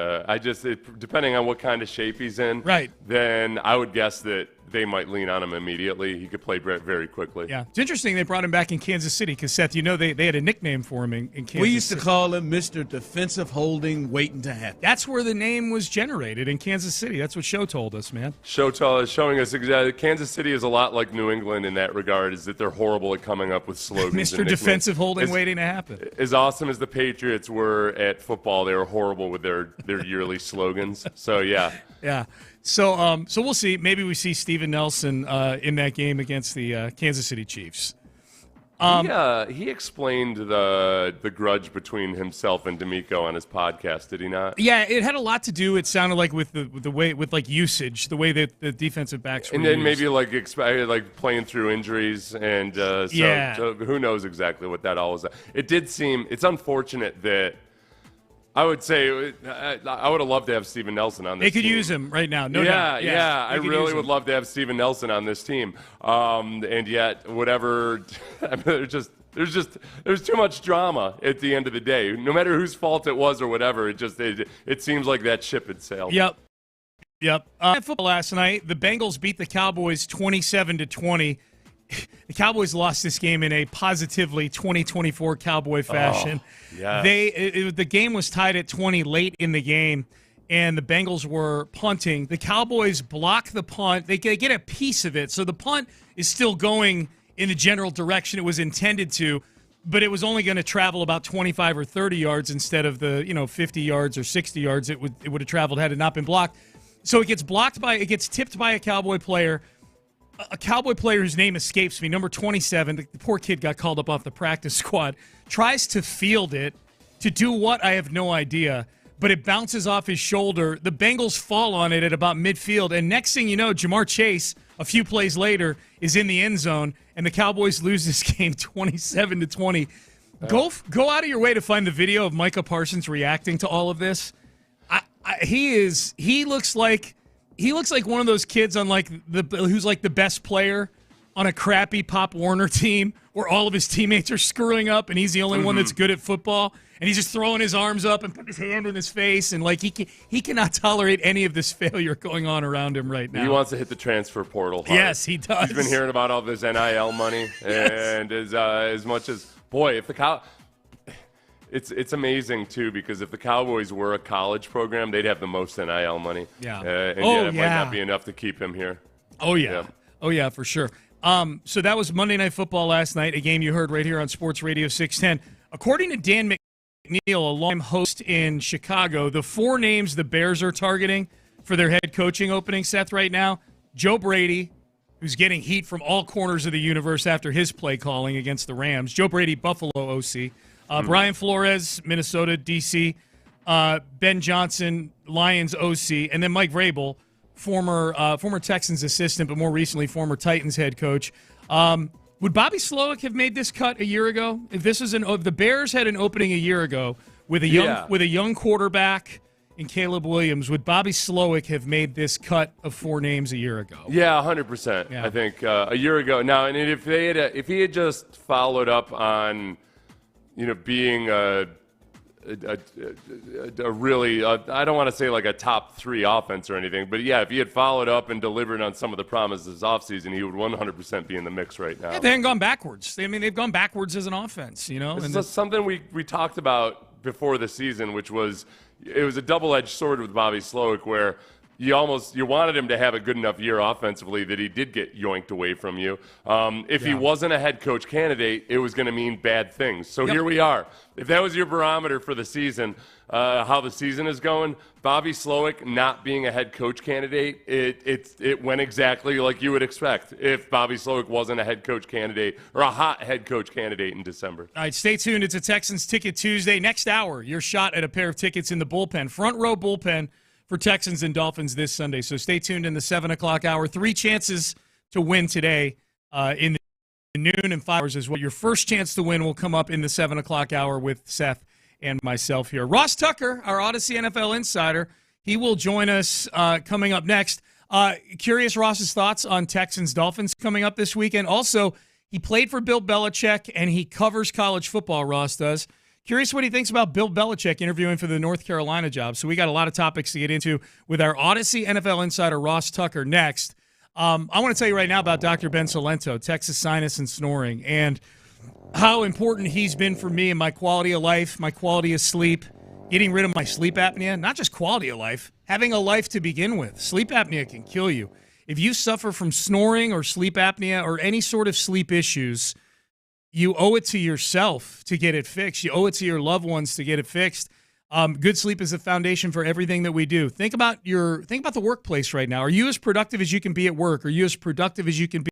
depending on what kind of shape he's in, then I would guess that they might lean on him immediately. He could play very quickly. Yeah. It's interesting they brought him back in Kansas City because, Seth, they had a nickname for him in Kansas City. We used to call him Mr. Defensive Holding waiting to happen. That's where the name was generated, in Kansas City. That's what Show told us, man. Show is showing us exactly. Kansas City is a lot like New England in that regard, is that they're horrible at coming up with slogans. Mr. Defensive Holding waiting to happen. As awesome as the Patriots were at football, they were horrible with their yearly slogans. So, yeah. Yeah. So we'll see. Maybe we see Steven Nelson in that game against the Kansas City Chiefs. He explained the grudge between himself and D'Amico on his podcast, did he not? Yeah, it had a lot to do. It sounded like with the way usage, the way that the defensive backs were and then used. maybe like playing through injuries, and so who knows exactly what that all was. It did seem it's unfortunate that. I would say I would have loved to have Steven Nelson on this team. They could use him right now. No doubt. Yeah. I really would love to have Steven Nelson on this team. And yet, whatever, I mean, there's too much drama at the end of the day. No matter whose fault it was or whatever, it seems like that ship had sailed. Yep. Football last night, the Bengals beat the Cowboys 27-20. The Cowboys lost this game in a positively 2024 Cowboy fashion. The game was tied at 20 late in the game, and the Bengals were punting. The Cowboys block the punt. They get a piece of it, so the punt is still going in the general direction it was intended to, but it was only going to travel about 25 or 30 yards instead of the 50 yards or 60 yards it would have traveled had it not been blocked. So it gets tipped by a Cowboy player. A Cowboy player whose name escapes me, number 27, the poor kid got called up off the practice squad, tries to field it. To do what? I have no idea. But it bounces off his shoulder. The Bengals fall on it at about midfield. And next thing you know, Jamar Chase, a few plays later, is in the end zone. And the Cowboys lose this game 27-20. Go out of your way to find the video of Micah Parsons reacting to all of this. He looks like one of those kids on who's like the best player on a crappy Pop Warner team where all of his teammates are screwing up and he's the only one that's good at football, and he's just throwing his arms up and putting his hand in his face, and he cannot tolerate any of this failure going on around him right now. He wants to hit the transfer portal hard. Yes, he does. He's been hearing about all this NIL money, and as much as if the It's amazing, too, because if the Cowboys were a college program, they'd have the most NIL money. Yeah. It might not be enough to keep him here. Oh, yeah. Oh, yeah, for sure. So that was Monday Night Football last night, a game you heard right here on Sports Radio 610. According to Dan McNeil, a long host in Chicago, the 4 names the Bears are targeting for their head coaching opening, Seth, right now, Joe Brady, who's getting heat from all corners of the universe after his play calling against the Rams. Joe Brady, Buffalo OC. Brian Flores, Minnesota, D.C., Ben Johnson, Lions OC, and then Mike Vrabel, former Texans assistant, but more recently former Titans head coach. Would Bobby Slowick have made this cut a year ago? If the Bears had an opening a year ago with a young quarterback and Caleb Williams, would Bobby Slowick have made this cut of 4 names a year ago? Yeah, 100%. Yeah. I think a year ago. Now, and if he had just followed up on being a a really, I don't want to say like a top 3 offense or anything, but yeah, if he had followed up and delivered on some of the promises offseason, he would 100% be in the mix right now. Yeah, they haven't gone backwards. They've gone backwards as an offense, you know. This is something we talked about before the season, which was it was a double-edged sword with Bobby Slowick, where you wanted him to have a good enough year offensively that he did get yoinked away from you. If he wasn't a head coach candidate, it was going to mean bad things. So here we are. If that was your barometer for the season, how the season is going, Bobby Slowick not being a head coach candidate, it went exactly like you would expect if Bobby Slowick wasn't a head coach candidate or a hot head coach candidate in December. All right, stay tuned. It's a Texans Ticket Tuesday. Next hour, your shot at a pair of tickets in the bullpen, front row bullpen, for Texans and Dolphins this Sunday. So stay tuned in the 7 o'clock hour. 3 chances to win today in the noon and 5 hours as well. Your first chance to win will come up in the 7 o'clock hour with Seth and myself here. Ross Tucker, our Odyssey NFL insider, he will join us coming up next. Curious Ross's thoughts on Texans-Dolphins coming up this weekend. Also, he played for Bill Belichick, and he covers college football, Ross does. Curious what he thinks about Bill Belichick interviewing for the North Carolina job. So we got a lot of topics to get into with our Odyssey NFL insider, Ross Tucker, next. I want to tell you right now about Dr. Ben Salento, Texas Sinus and Snoring, and how important he's been for me and my quality of life, my quality of sleep, getting rid of my sleep apnea, not just quality of life, having a life to begin with. Sleep apnea can kill you. If you suffer from snoring or sleep apnea or any sort of sleep issues, you owe it to yourself to get it fixed. You owe it to your loved ones to get it fixed. Good sleep is the foundation for everything that we do. Think about the workplace right now. Are you as productive as you can be at work? Are you as productive as you can be?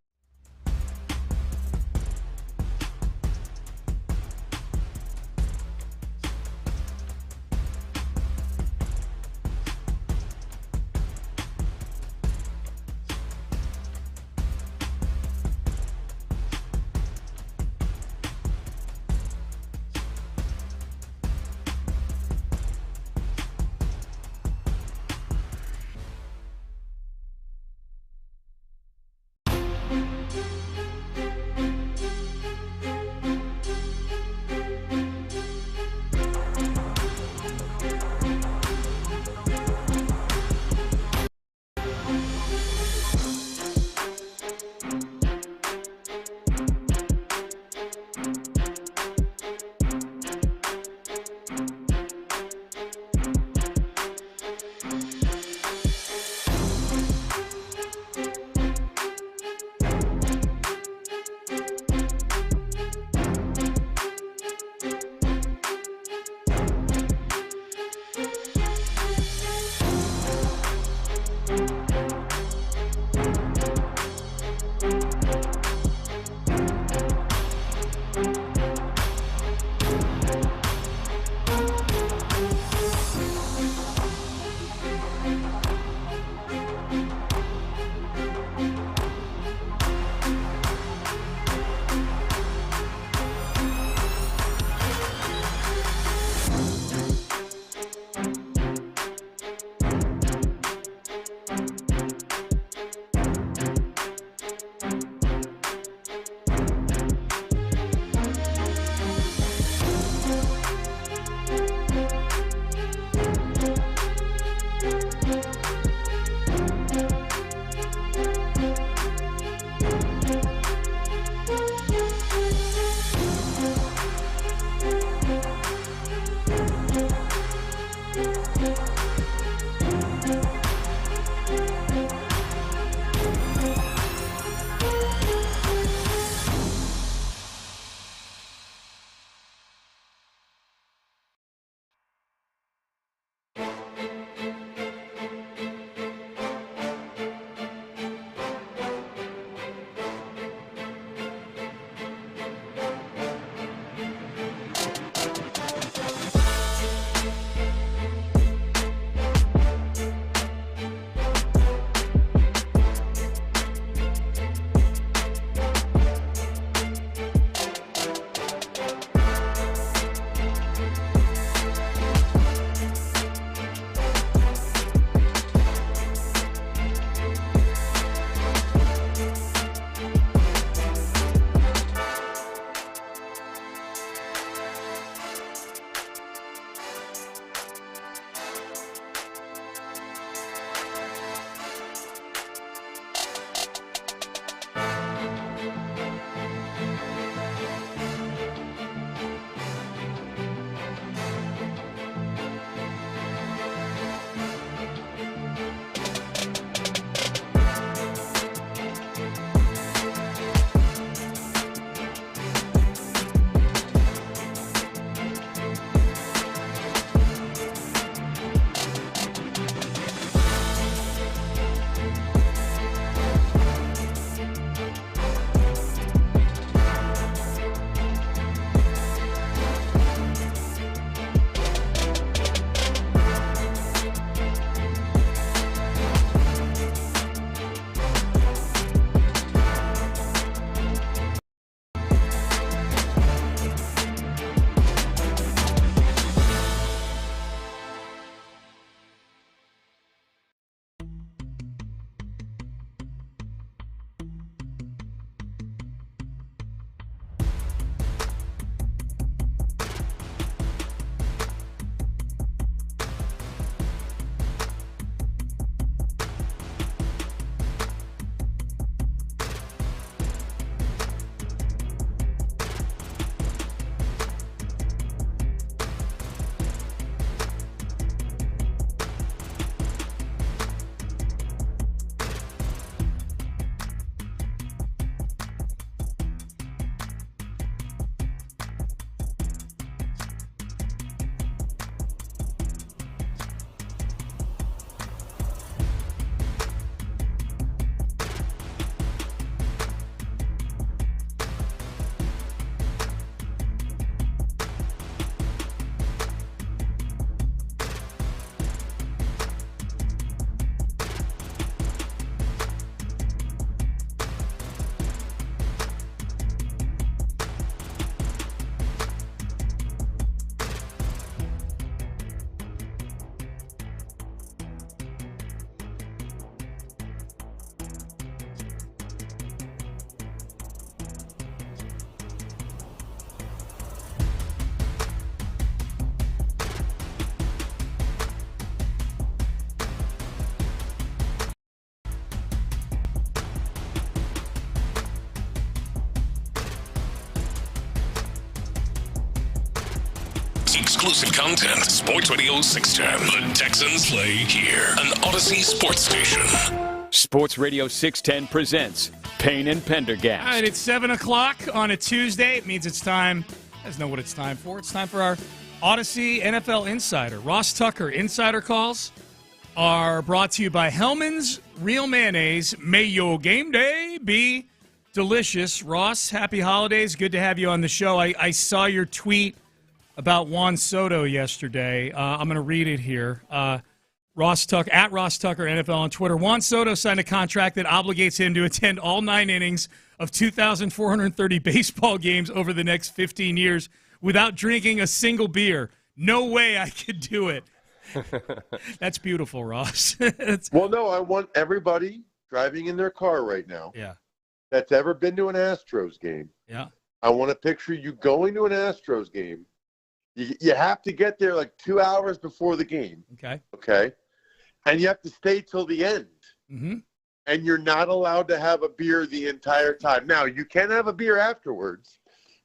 Exclusive content. Sports Radio 610. The Texans play here. An Odyssey sports station. Sports Radio 610 presents Payne and Pendergast. All right, it's 7 o'clock on a Tuesday. It means it's time. You guys know what it's time for. It's time for our Odyssey NFL Insider. Ross Tucker Insider Calls are brought to you by Hellman's Real Mayonnaise. May your game day be delicious. Ross, happy holidays. Good to have you on the show. I saw your tweet about Juan Soto yesterday. I'm going to read it here. Ross Tucker, at Ross Tucker NFL on Twitter. Juan Soto signed a contract that obligates him to attend all 9 innings of 2,430 baseball games over the next 15 years without drinking a single beer. No way I could do it. That's beautiful, Ross. Well, no, I want everybody driving in their car right now that's ever been to an Astros game. Yeah. I want to picture you going to an Astros game. You have to get there like 2 hours before the game. Okay. And you have to stay till the end. Mm-hmm. And you're not allowed to have a beer the entire time. Now, you can have a beer afterwards,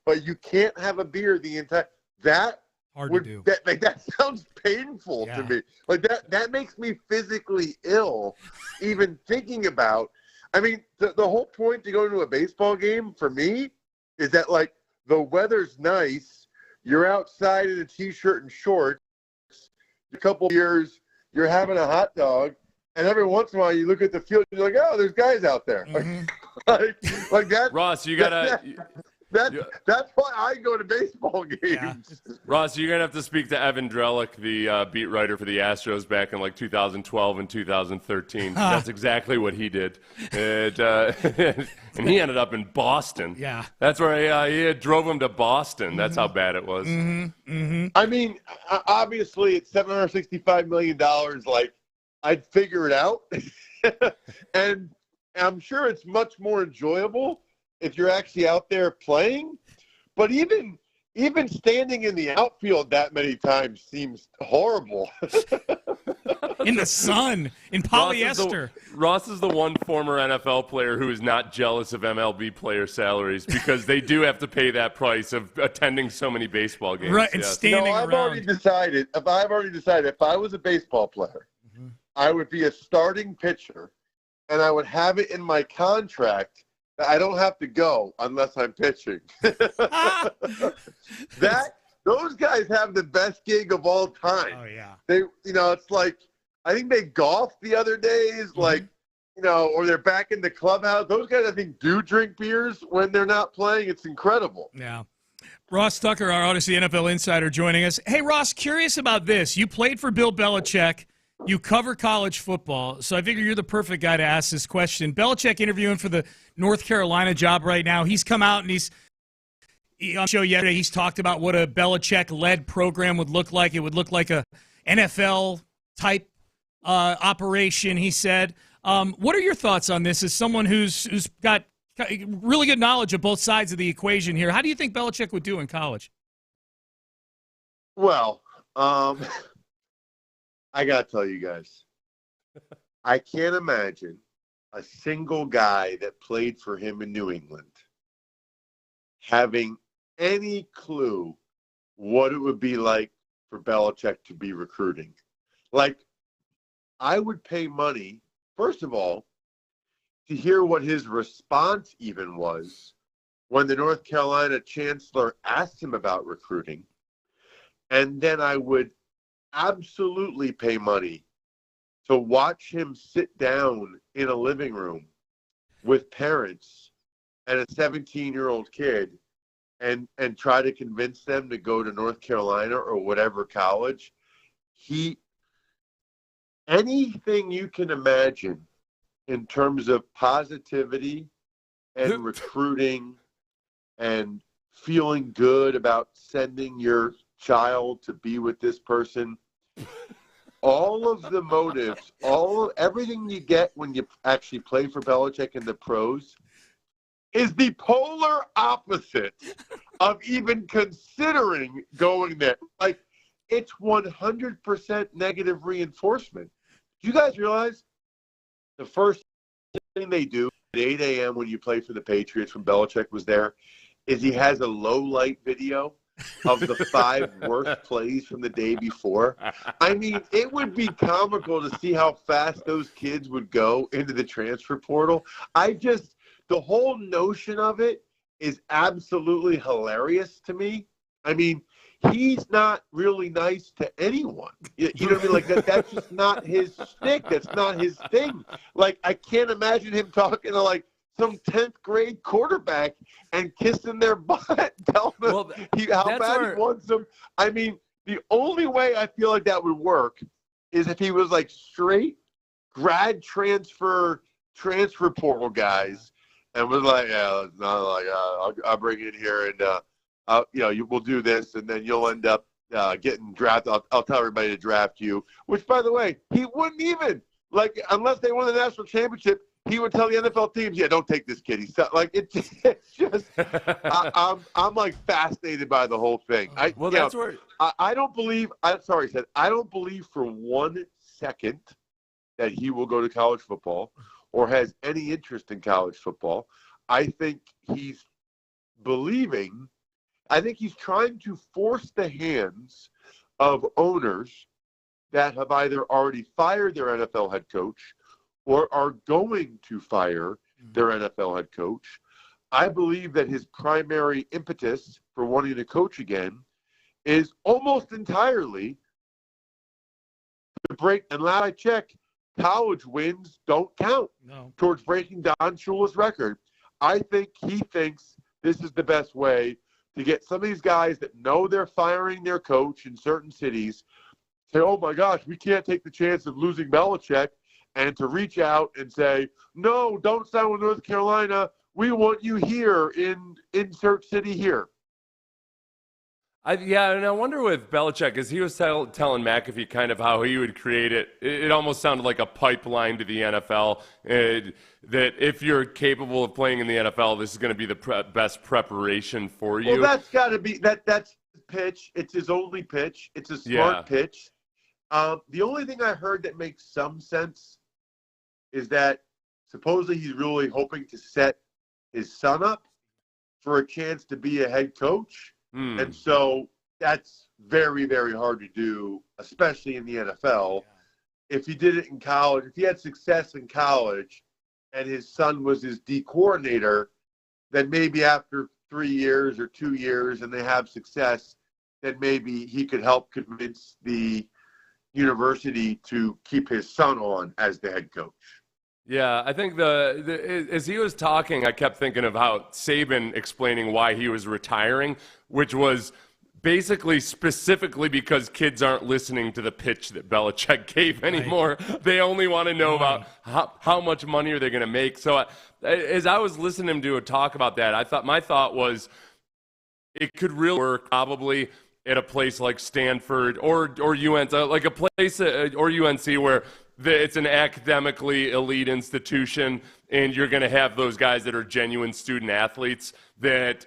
but you can't have a beer the entire – that hard to do. That sounds painful to me. Like that makes me physically ill even thinking about – I mean, the whole point to go to a baseball game for me is that, like, the weather's nice. You're outside in a T-shirt and shorts. A couple of years, you're having a hot dog, and every once in a while you look at the field and you're like, oh, there's guys out there. Mm-hmm. like that. Ross, you gotta. That's why I go to baseball games. Yeah. Ross, you're gonna have to speak to Evan Drellick, the beat writer for the Astros back in like 2012 and 2013. That's exactly what he did, and he ended up in Boston. Yeah, that's where he drove him to Boston. That's how bad it was. Mm-hmm. Mm-hmm. I mean, obviously, it's $765 million. Like, I'd figure it out, and I'm sure it's much more enjoyable if you're actually out there playing. But even standing in the outfield that many times seems horrible. In the sun, in polyester. Ross is the one former NFL player who is not jealous of MLB player salaries because they do have to pay that price of attending so many baseball games. Right, and standing I've around. already decided if I was a baseball player, I would be a starting pitcher, and I would have it in my contract that I don't have to go unless I'm pitching. Those guys have the best gig of all time. Oh yeah. It's like I think they golfed the other days, or they're back in the clubhouse. Those guys, I think, do drink beers when they're not playing. It's incredible. Yeah. Ross Tucker, our Odyssey NFL Insider, joining us. Hey, Ross, curious about this. You played for Bill Belichick. You cover college football, so I figure you're the perfect guy to ask this question. Belichick interviewing for the North Carolina job right now. He's come out and on the show yesterday, he's talked about what a Belichick-led program would look like. It would look like a NFL-type operation, he said. What are your thoughts on this as someone who's got really good knowledge of both sides of the equation here? How do you think Belichick would do in college? Well, I got to tell you guys, I can't imagine a single guy that played for him in New England having any clue what it would be like for Belichick to be recruiting. Like, I would pay money, first of all, to hear what his response even was when the North Carolina chancellor asked him about recruiting. And then I would absolutely pay money to watch him sit down in a living room with parents and a 17-year-old kid and try to convince them to go to North Carolina or whatever college. Anything you can imagine in terms of positivity and recruiting and feeling good about sending your child to be with this person, all of the motives, everything you get when you actually play for Belichick in the pros is the polar opposite of even considering going there. Like, it's 100% negative reinforcement. Do you guys realize the first thing they do at 8 a.m. when you play for the Patriots when Belichick was there is he has a low light video of the 5 worst plays from the day before. I mean, it would be comical to see how fast those kids would go into the transfer portal. The whole notion of it is absolutely hilarious to me. I mean, he's not really nice to anyone. You know what I mean? Like that's just not his shtick. That's not his thing. Like, I can't imagine him talking to like some 10th grade quarterback and kissing their butt, telling them how bad he wants them. I mean, the only way I feel like that would work is if he was like straight grad transfer portal guys and was like, yeah, it's not like I'll bring you in here and we'll do this, and then you'll end up getting drafted. I'll tell everybody to draft you. Which, by the way, he wouldn't even unless they won the national championship. He would tell the NFL teams, "Yeah, don't take this kid." He's like, it's just. I'm like fascinated by the whole thing. I don't believe. I don't believe for 1 second that he will go to college football or has any interest in college football. I think he's believing. I think he's trying to force the hands of owners that have either already fired their NFL head coach or are going to fire their NFL head coach. I believe that his primary impetus for wanting to coach again is almost entirely to break. And last I checked, college wins don't count towards breaking Don Shula's record. I think he thinks this is the best way to get some of these guys that know they're firing their coach in certain cities say, oh my gosh, we can't take the chance of losing Belichick, and to reach out and say, no, don't sign with North Carolina. We want you here in insert city here. And I wonder with Belichick, as he was telling McAfee kind of how he would create it, it almost sounded like a pipeline to the NFL, that if you're capable of playing in the NFL, this is going to be the best preparation for you. Well, that's got to be that's his pitch. It's his only pitch. It's a smart pitch. The only thing I heard that makes some sense is that supposedly he's really hoping to set his son up for a chance to be a head coach. And so that's very, very hard to do, especially in the NFL. If he did it in college, if he had success in college and his son was his D coordinator, then maybe after 3 years or 2 years and they have success, then maybe he could help convince the university to keep his son on as the head coach. Yeah, I think as he was talking, I kept thinking of how Saban explaining why he was retiring, which was basically specifically because kids aren't listening to the pitch that Belichick gave anymore. Right. They only want to know about how much money are they going to make. So as I was listening to him talk about that, my thought was it could really work probably at a place like Stanford or UNC, like a place or UNC where it's an academically elite institution, and you're going to have those guys that are genuine student athletes and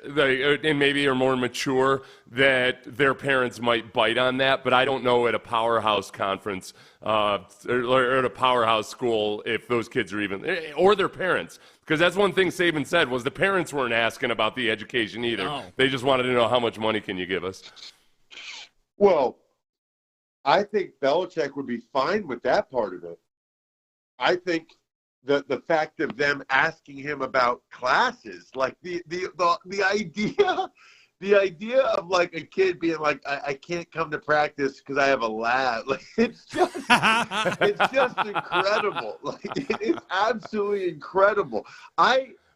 maybe are more mature, that their parents might bite on that. But I don't know at a powerhouse conference or at a powerhouse school if those kids are even, or their parents. Because that's one thing Saban said was the parents weren't asking about the education either. No. They just wanted to know how much money can you give us. Well, I think Belichick would be fine with that part of it. I think the fact of them asking him about classes, like the idea of like a kid being like, I can't come to practice because I have a lab. Like it's just incredible. Like it's absolutely incredible.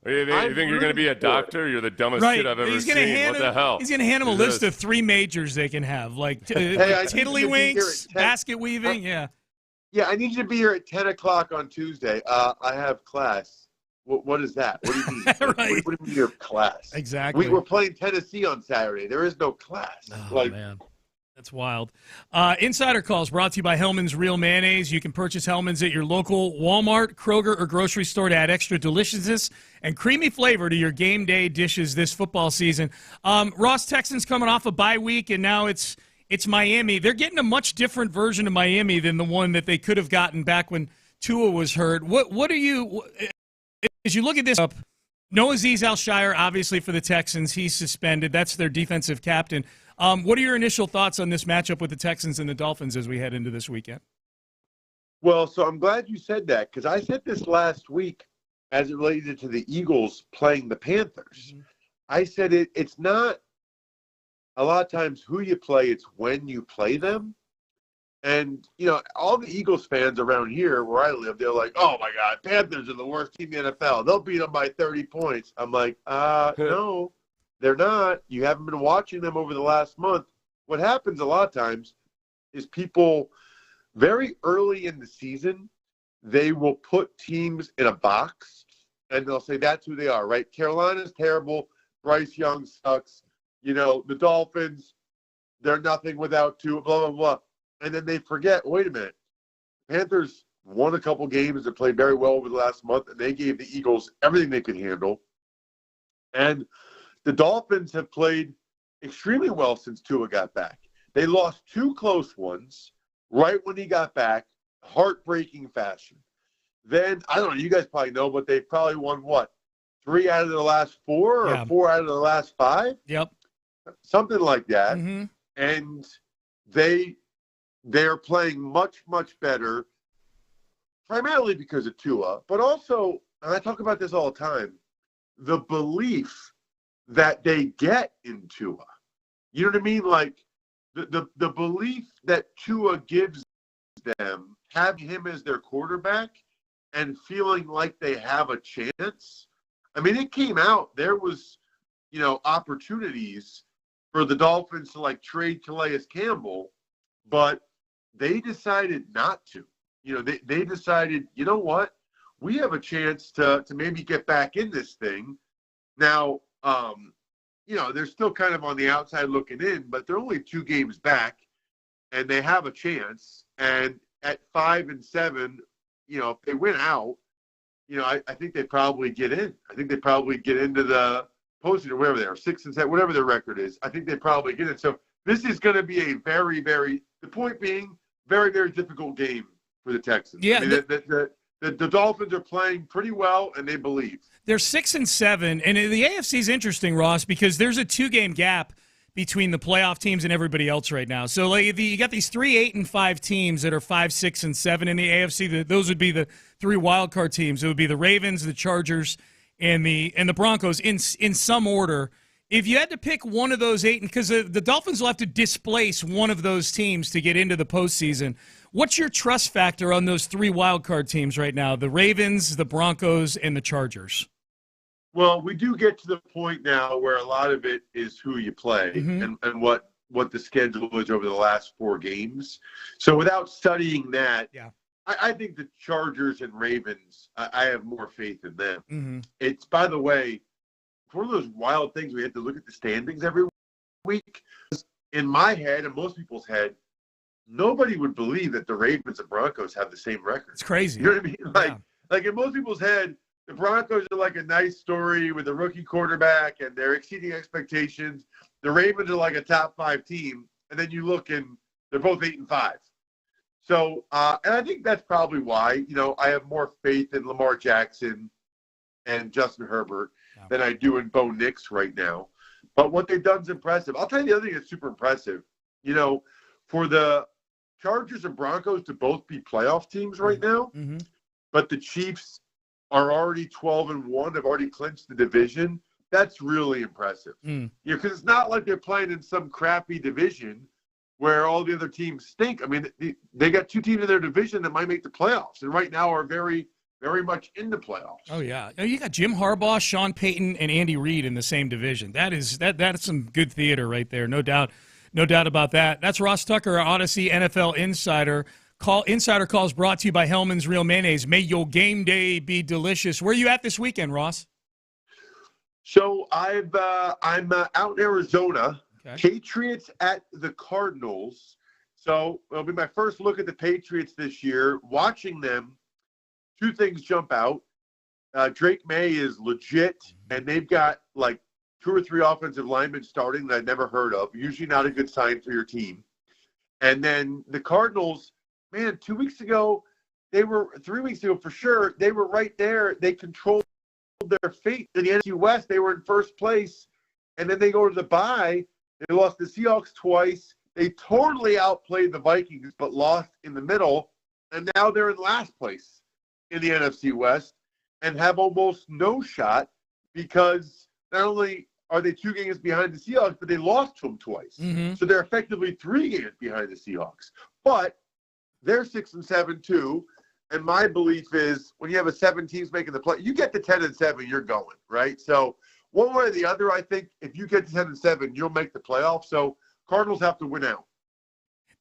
You think you're going to be a doctor? You're the dumbest kid I've ever seen. What the hell? He's going to hand him a list of 3 majors they can have, like tiddlywinks, basket weaving. Yeah, I need you to be here at 10 o'clock on Tuesday. I have class. What is that? What do you mean? What do you mean your class? Exactly. We're playing Tennessee on Saturday. There is no class. Oh, man. That's wild. Insider Calls brought to you by Hellman's Real Mayonnaise. You can purchase Hellman's at your local Walmart, Kroger, or grocery store to add extra deliciousness and creamy flavor to your game day dishes this football season. Ross, Texans coming off a bye week, and now it's Miami. They're getting a much different version of Miami than the one that they could have gotten back when Tua was hurt. What are you – as you look at this up, No Azeez Al-Shire, obviously, for the Texans. He's suspended. That's their defensive captain. What are your initial thoughts on this matchup with the Texans and the Dolphins as we head into this weekend? Well, so I'm glad you said that, because I said this last week as it related to the Eagles playing the Panthers. Mm-hmm. I said it's not a lot of times who you play, it's when you play them. And, all the Eagles fans around here where I live, they're like, oh, my God, Panthers are the worst team in the NFL. They'll beat them by 30 points. I'm like, no, they're not. You haven't been watching them over the last month. What happens a lot of times is people very early in the season, they will put teams in a box, and they'll say that's who they are, right? Carolina's terrible. Bryce Young sucks. The Dolphins, they're nothing without Tua, blah, blah, blah. And then they forget, wait a minute, Panthers won a couple games that played very well over the last month, and they gave the Eagles everything they could handle. And the Dolphins have played extremely well since Tua got back. They lost 2 close ones right when he got back, heartbreaking fashion. Then, I don't know, you guys probably know, but they've probably won, 3 out of the last 4 or 4 out of the last 5? Yep. Something like that. Mm-hmm. And they're playing much, much better, primarily because of Tua, but also, and I talk about this all the time, the belief that they get in Tua. You know what I mean? Like, the belief that Tua gives them, having him as their quarterback and feeling like they have a chance. I mean, it came out, there was, opportunities for the Dolphins to, trade Calais Campbell, but they decided not to. They decided, you know what? We have a chance to maybe get back in this thing. Now, they're still kind of on the outside looking in, but they're only 2 games back, and they have a chance. And at 5-7, if they win out, I think they probably get in. I think they probably get into the postseason or whatever they are, 6-7, whatever their record is. I think they probably get in. So this is going to be a very, very, the point being, very, very difficult game for the Texans. Yeah, I mean, the Dolphins are playing pretty well, and they believe. They're 6-7, and the AFC is interesting, Ross, because there's a 2-game gap between the playoff teams and everybody else right now. So you got these 3 8-5 teams that are 5, 6, and 7 in the AFC. Those would be the 3 wild card teams. It would be the Ravens, the Chargers, and the Broncos in some order. If you had to pick one of those 8, because the Dolphins will have to displace one of those teams to get into the postseason, what's your trust factor on those 3 wild card teams right now? The Ravens, the Broncos, and the Chargers. Well, we do get to the point now where a lot of it is who you play and what the schedule is over the last 4 games. So without studying that, I think the Chargers and Ravens, I have more faith in them. Mm-hmm. It's, by the way, one of those wild things we have to look at the standings every week. In my head and most people's head, nobody would believe that the Ravens and Broncos have the same record. It's crazy. You know what I mean? Like in most people's head, the Broncos are like a nice story with a rookie quarterback, and they're exceeding expectations. The Ravens are like a top 5 team, and then you look and they're both 8-5. So, and I think that's probably why, I have more faith in Lamar Jackson and Justin Herbert than I do in Bo Nix right now. But what they've done is impressive. I'll tell you the other thing that's super impressive. For the Chargers and Broncos to both be playoff teams right now, but the Chiefs are already 12-1, have already clinched the division. That's really impressive. Because it's not like they're playing in some crappy division where all the other teams stink. I mean, they got 2 teams in their division that might make the playoffs, and right now are very, very much in the playoffs. Oh yeah, you got Jim Harbaugh, Sean Payton, and Andy Reid in the same division. That's some good theater right there, no doubt about that. That's Ross Tucker, our Odyssey NFL Insider. Insider Calls brought to you by Hellman's Real Mayonnaise. May your game day be delicious. Where are you at this weekend, Ross? So I'm out in Arizona. Okay. Patriots at the Cardinals. So it'll be my first look at the Patriots this year. Watching them, 2 things jump out. Drake May is legit, and they've got like 2 or 3 offensive linemen starting that I'd never heard of. Usually not a good sign for your team. And then the Cardinals, man, 2 weeks ago, 3 weeks ago for sure, they were right there. They controlled their fate in the NFC West. They were in first place, and then they go to the bye. They lost the Seahawks twice. They totally outplayed the Vikings, but lost in the middle, and now they're in last place in the NFC West and have almost no shot because not only are they 2 games behind the Seahawks, but they lost to them twice. Mm-hmm. So they're effectively 3 games behind the Seahawks. But they're 6-7 too. And my belief is when you have 7 teams making the play, you get to 10-7, you're going, right? So one way or the other, I think if you get to 10-7, you'll make the playoffs. So Cardinals have to win out.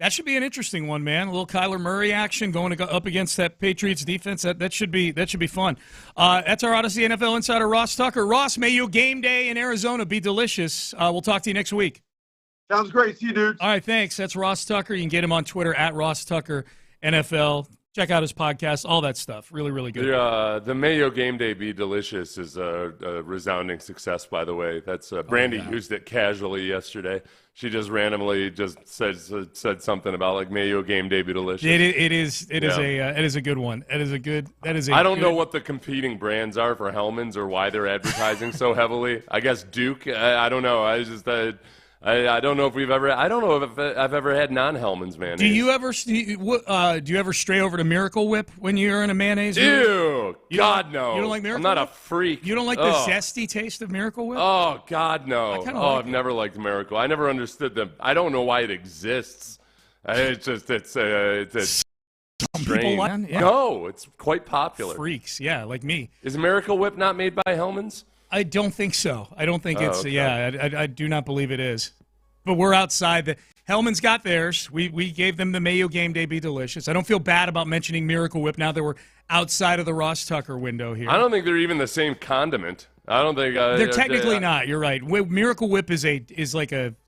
That should be an interesting one, man. A little Kyler Murray action going up against that Patriots defense. That should be fun. That's our Odyssey NFL insider, Ross Tucker. Ross, may your game day in Arizona be delicious. We'll talk to you next week. Sounds great. See you, dudes. All right, thanks. That's Ross Tucker. You can get him on Twitter at Ross Tucker NFL. Check out his podcast, all that stuff. Really, really good. The Mayo Game Day Be Delicious is a resounding success, by the way. That's Brandy used it casually yesterday. She just randomly said something about like Mayo Game Day Be Delicious. It is a good one. I don't know what the competing brands are for Hellman's or why they're advertising so heavily. I guess Duke. I don't know. I don't know if I've ever had non-Hellman's mayonnaise. Do you ever stray over to Miracle Whip when you're in a mayonnaise? Ew! God, no. You don't like Miracle I'm not Whip? a freak. You don't like the zesty taste of Miracle Whip? Oh, God, no. I've never liked Miracle. I never understood them. I don't know why it exists. It's strange. No, it's quite popular. Freaks, yeah, like me. Is Miracle Whip not made by Hellman's? I don't think so. I don't think it's. Okay. Yeah, I do not believe it is. But we're outside. Hellman's got theirs. We gave them the Mayo Game Day Be Delicious. I don't feel bad about mentioning Miracle Whip now that we're outside of the Ross Tucker window here. I don't think they're even the same condiment. I don't think they're technically not. You're right. Miracle Whip is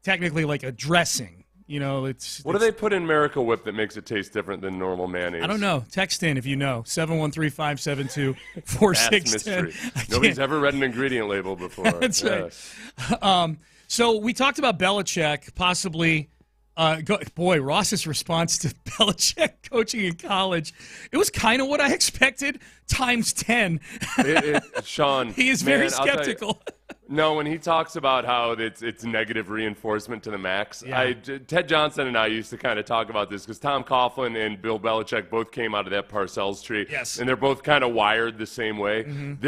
technically like a dressing. You know, What do they put in Miracle Whip that makes it taste different than normal mayonnaise? I don't know. Text in if you know. 713-572-4610. Nobody's ever read an ingredient label before. That's right. So we talked about Belichick possibly. Ross's response to Belichick coaching in college, it was kind of what I expected times 10. Sean, he is very skeptical. No, when he talks about how it's negative reinforcement to the max, yeah. Ted Johnson and I used to kind of talk about this because Tom Coughlin and Bill Belichick both came out of that Parcells tree. Yes. And they're both kind of wired the same way. Mm-hmm.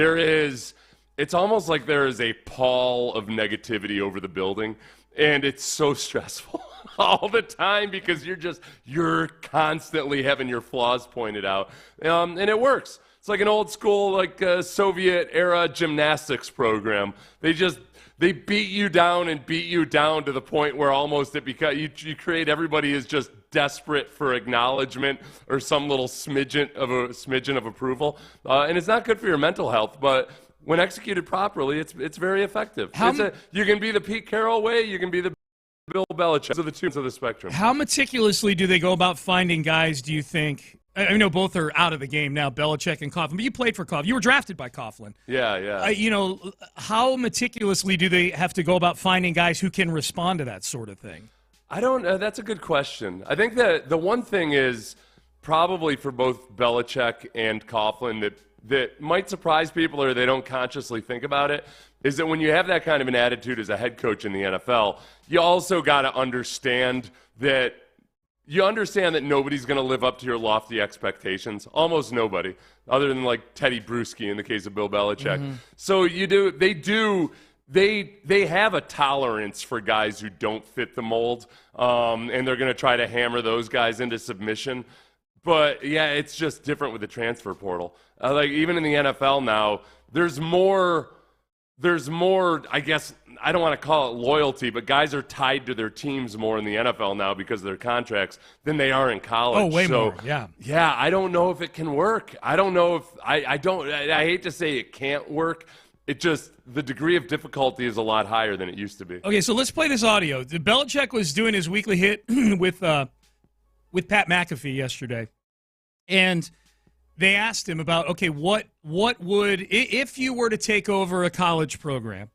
It's almost like there is a pall of negativity over the building, and it's so stressful all the time because you're constantly having your flaws pointed out, and it works. It's like an old school, Soviet era gymnastics program. They beat you down and beat you down to the point where almost it becomes you create everybody is just desperate for acknowledgement or some little smidgen of approval, and it's not good for your mental health, but. When executed properly, it's very effective. You can be the Pete Carroll way, you can be the Bill Belichick. Those are the two ends of the spectrum. How meticulously do they go about finding guys, do you think? I know both are out of the game now, Belichick and Coughlin, but you played for Coughlin. You were drafted by Coughlin. Yeah. How meticulously do they have to go about finding guys who can respond to that sort of thing? I don't know. That's a good question. I think that the one thing is probably for both Belichick and Coughlin that might surprise people or they don't consciously think about it is that when you have that kind of an attitude as a head coach in the NFL, you also got to understand that nobody's going to live up to your lofty expectations. Almost nobody, other than like Teddy Bruschi in the case of Bill Belichick. Mm-hmm. So they have a tolerance for guys who don't fit the mold, and they're going to try to hammer those guys into submission. But, yeah, it's just different with the transfer portal. Even in the NFL now, there's more, I guess, I don't want to call it loyalty, but guys are tied to their teams more in the NFL now because of their contracts than they are in college. Oh, way more, yeah. Yeah, I don't know if it can work. I don't know if – I hate to say it can't work. It just – the degree of difficulty is a lot higher than it used to be. Okay, so let's play this audio. Belichick was doing his weekly hit with Pat McAfee yesterday, and they asked him about, okay, what would, if you were to take over a college program,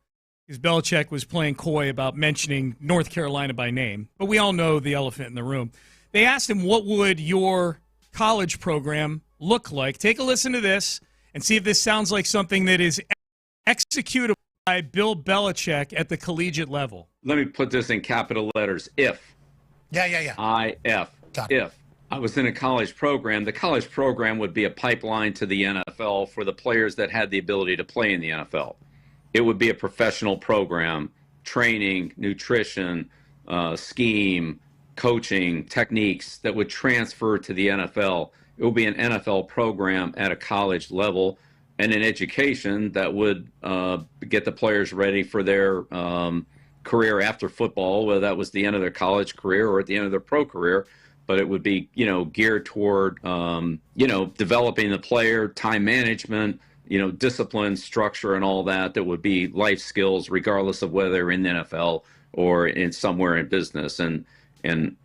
because Belichick was playing coy about mentioning North Carolina by name, but we all know the elephant in the room. They asked him, what would your college program look like? Take a listen to this and see if this sounds like something that is executed by Bill Belichick at the collegiate level? Let me put this in capital letters. If. Yeah. I-F. If I was in a college program, the college program would be a pipeline to the NFL for the players that had the ability to play in the NFL. It would be a professional program, training, nutrition, scheme, coaching, techniques that would transfer to the NFL. It would be an NFL program at a college level and an education that would get the players ready for their career after football, whether that was the end of their college career or at the end of their pro career. But it would be, geared toward, developing the player, time management, discipline, structure, and all that. That would be life skills, regardless of whether they're in the NFL or in somewhere in business. And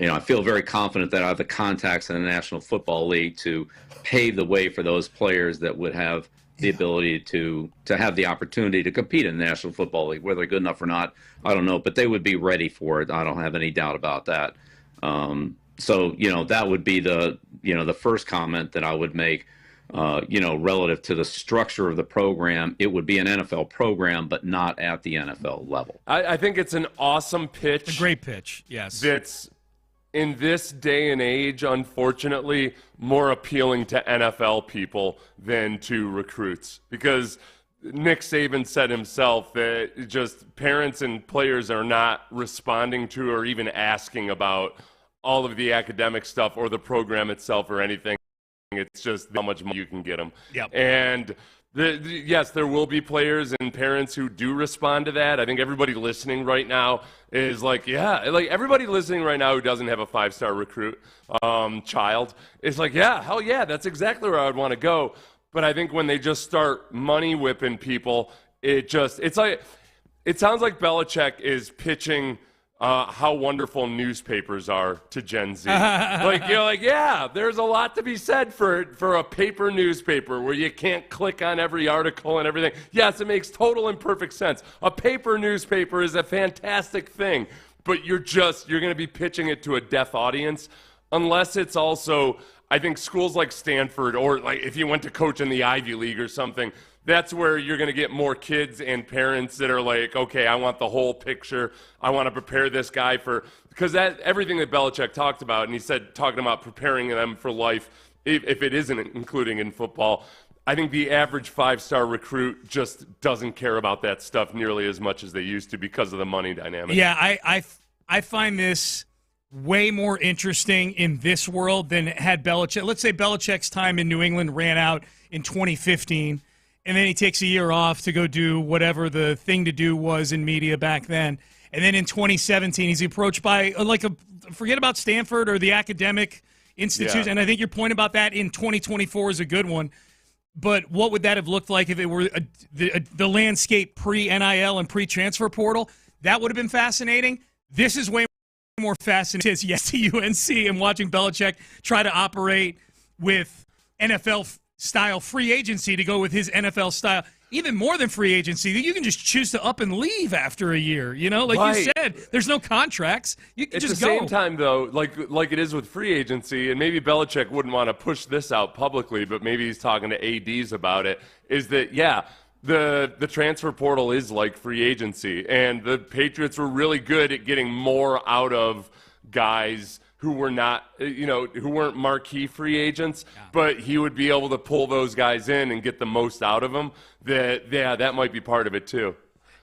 I feel very confident that I have the contacts in the National Football League to pave the way for those players that would have the ability to have the opportunity to compete in the National Football League. Whether they're good enough or not, I don't know, but they would be ready for it. I don't have any doubt about that. So, that would be the first comment that I would make, relative to the structure of the program. It would be an NFL program, but not at the NFL level. I think it's an awesome pitch. A great pitch, yes. That's, in this day and age, unfortunately, more appealing to NFL people than to recruits. Because Nick Saban said himself that just parents and players are not responding to or even asking about all of the academic stuff or the program itself or anything. It's just how much money you can get them. Yep. And yes, there will be players and parents who do respond to that. I think everybody listening right now is like, everybody listening right now who doesn't have a 5-star recruit child is like, yeah, hell yeah, that's exactly where I would want to go. But I think when they just start money whipping people, it sounds like Belichick is pitching how wonderful newspapers are to Gen Z. There's a lot to be said for a paper newspaper where you can't click on every article and everything. Yes, it makes total and perfect sense. A paper newspaper is a fantastic thing, but you're going to be pitching it to a deaf audience unless it's also, I think, schools like Stanford, or like if you went to coach in the Ivy League or something, that's where you're going to get more kids and parents that are like, okay, I want the whole picture. I want to prepare this guy because that everything that Belichick talked about, and he said talking about preparing them for life, if it isn't including in football, I think the average 5-star recruit just doesn't care about that stuff nearly as much as they used to because of the money dynamic. Yeah, I find this way more interesting in this world than had Belichick. Let's say Belichick's time in New England ran out in 2015. And then he takes a year off to go do whatever the thing to do was in media back then. And then in 2017, he's approached by forget about Stanford or the academic institute. Yeah. And I think your point about that in 2024 is a good one. But what would that have looked like if it were the landscape pre-NIL and pre-transfer portal? That would have been fascinating. This is way more fascinating. Yes, to UNC and watching Belichick try to operate with NFL style free agency to go with his NFL style. Even more than free agency, you can just choose to up and leave after a year. Right. You said, there's no contracts. You can just go. At the same time, though, like it is with free agency, and maybe Belichick wouldn't want to push this out publicly, but maybe he's talking to ADs about it, is that, the transfer portal is like free agency, and the Patriots were really good at getting more out of guys who were not, who weren't marquee free agents, but he would be able to pull those guys in and get the most out of them. That might be part of it too.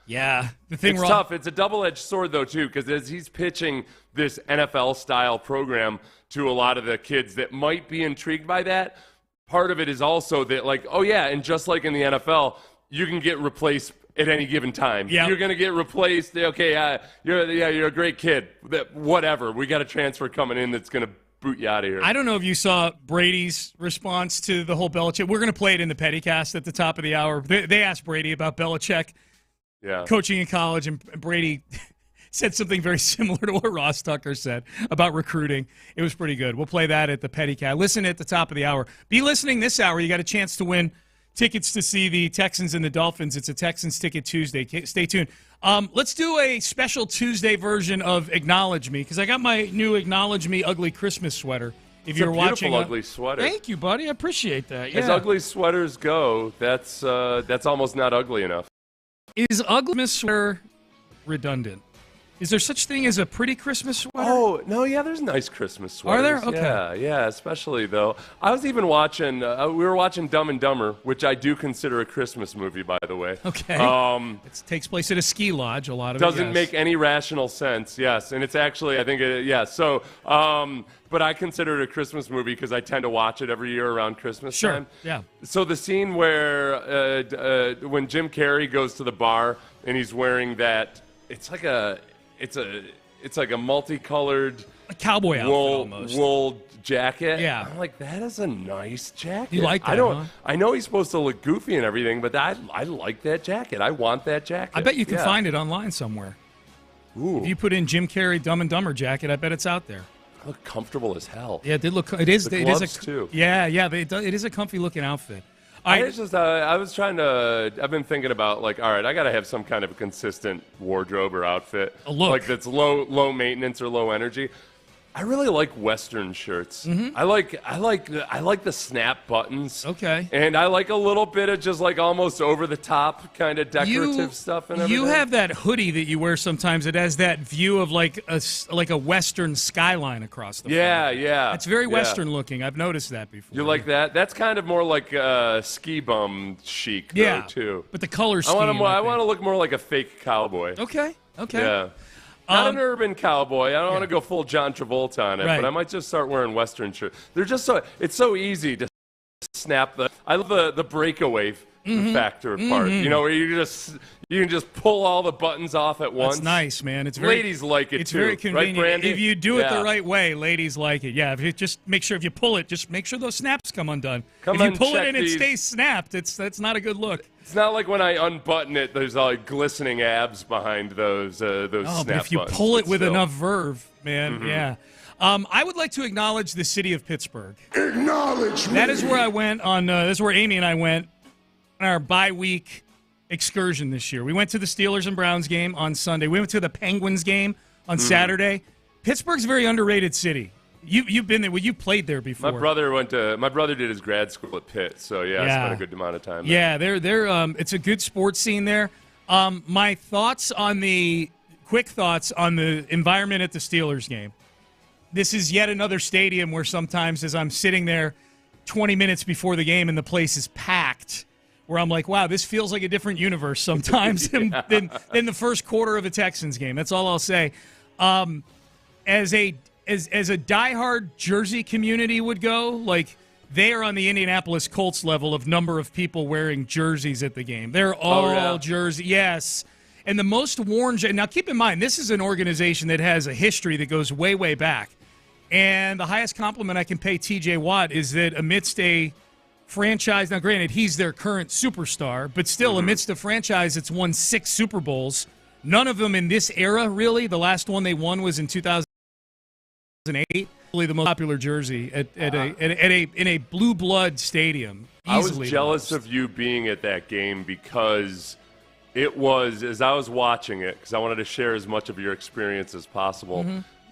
Yeah, it's tough. It's a double-edged sword though too, because as he's pitching this NFL-style program to a lot of the kids that might be intrigued by that, part of it is also that and just like in the NFL, you can get replaced at any given time. Yep. You're going to get replaced. Okay, you're a great kid. Whatever. We got a transfer coming in that's going to boot you out of here. I don't know if you saw Brady's response to the whole Belichick. We're going to play it in the Pettycast at the top of the hour. They asked Brady about Belichick coaching in college, and Brady said something very similar to what Ross Tucker said about recruiting. It was pretty good. We'll play that at the Pettycast. Listen at the top of the hour. Be listening this hour. You got a chance to win tickets to see the Texans and the Dolphins. It's a Texans Ticket Tuesday. Stay tuned. Let's do a special Tuesday version of Acknowledge Me, because I got my new Acknowledge Me ugly Christmas sweater. If you're watching, ugly sweater. Thank you, buddy. I appreciate that. Yeah. As ugly sweaters go, that's almost not ugly enough. Is ugly Christmas sweater redundant? Is there such thing as a pretty Christmas sweater? Oh, no, yeah, there's nice Christmas sweaters. Are there? Okay. Yeah, especially, though. I was even watching, we were watching Dumb and Dumber, which I do consider a Christmas movie, by the way. Okay. It takes place at a ski lodge, a lot of doesn't it, yes. make any rational sense, yes. And it's actually, I think, so, but I consider it a Christmas movie because I tend to watch it every year around Christmas time. Yeah. So the scene where when Jim Carrey goes to the bar and he's wearing that, it's like a multicolored cowboy outfit almost. Wool jacket. Yeah. I'm like, that is a nice jacket. You like that, huh? I know he's supposed to look goofy and everything, but I like that jacket. I want that jacket. I bet you can find it online somewhere. Ooh. If you put in Jim Carrey Dumb and Dumber jacket, I bet it's out there. I look comfortable as hell. Yeah, it did look. It is. The it gloves is too. Yeah. It is a comfy looking outfit. I was trying to. I've been thinking about like, all right, I got to have some kind of a consistent wardrobe or outfit, a look like that's low maintenance or low energy. I really like Western shirts. Mm-hmm. I like the snap buttons. Okay. And I like a little bit of just like almost over the top kind of decorative stuff and everything. You have that hoodie that you wear sometimes. It has that view of like a Western skyline across the front. Yeah. It's very Western looking. I've noticed that before. You like that? That's kind of more like ski bum chic, though, too. But the color scheme. I want to look more like a fake cowboy. Okay. Yeah. Not an urban cowboy. I don't want to go full John Travolta on it, Right. but I might just start wearing Western shirts. They're just it's so easy to snap I love the breakaway factor part. You know, where you can just pull all the buttons off at once. That's nice, man. It's very, ladies like it it's too. Very convenient. Right, Brandy? If you do it the right way, ladies like it. Yeah, if you just make sure if you pull it, just make sure those snaps come undone. If you pull it and it stays snapped, that's not a good look. It's not like when I unbutton it, there's like glistening abs behind those snap buttons. But if you pull it with enough verve, man, yeah. I would like to acknowledge the city of Pittsburgh. Acknowledge me. That is where I went on. This is where Amy and I went on our bye-week excursion this year. We went to the Steelers and Browns game on Sunday. We went to the Penguins game on Saturday. Pittsburgh's a very underrated city. You've been there. Well, you played there before. My brother did his grad school at Pitt, so I spent a good amount of time there. Yeah, they're it's a good sports scene there. My quick thoughts on the environment at the Steelers game. This is yet another stadium where sometimes as I'm sitting there 20 minutes before the game and the place is packed, where I'm like, wow, this feels like a different universe sometimes than the first quarter of a Texans game. That's all I'll say. As a diehard Jersey community would go, like they are on the Indianapolis Colts level of number of people wearing jerseys at the game. They're all jersey, yes. And the most worn. Now, keep in mind, this is an organization that has a history that goes way, way back. And the highest compliment I can pay T.J. Watt is that amidst a franchise, now granted, he's their current superstar, but still amidst a franchise that's won 6 Super Bowls, none of them in this era, really. The last one they won was in 2008. Really the most popular jersey in a blue blood stadium. I was jealous of you being at that game because it was, as I was watching it, because I wanted to share as much of your experience as possible.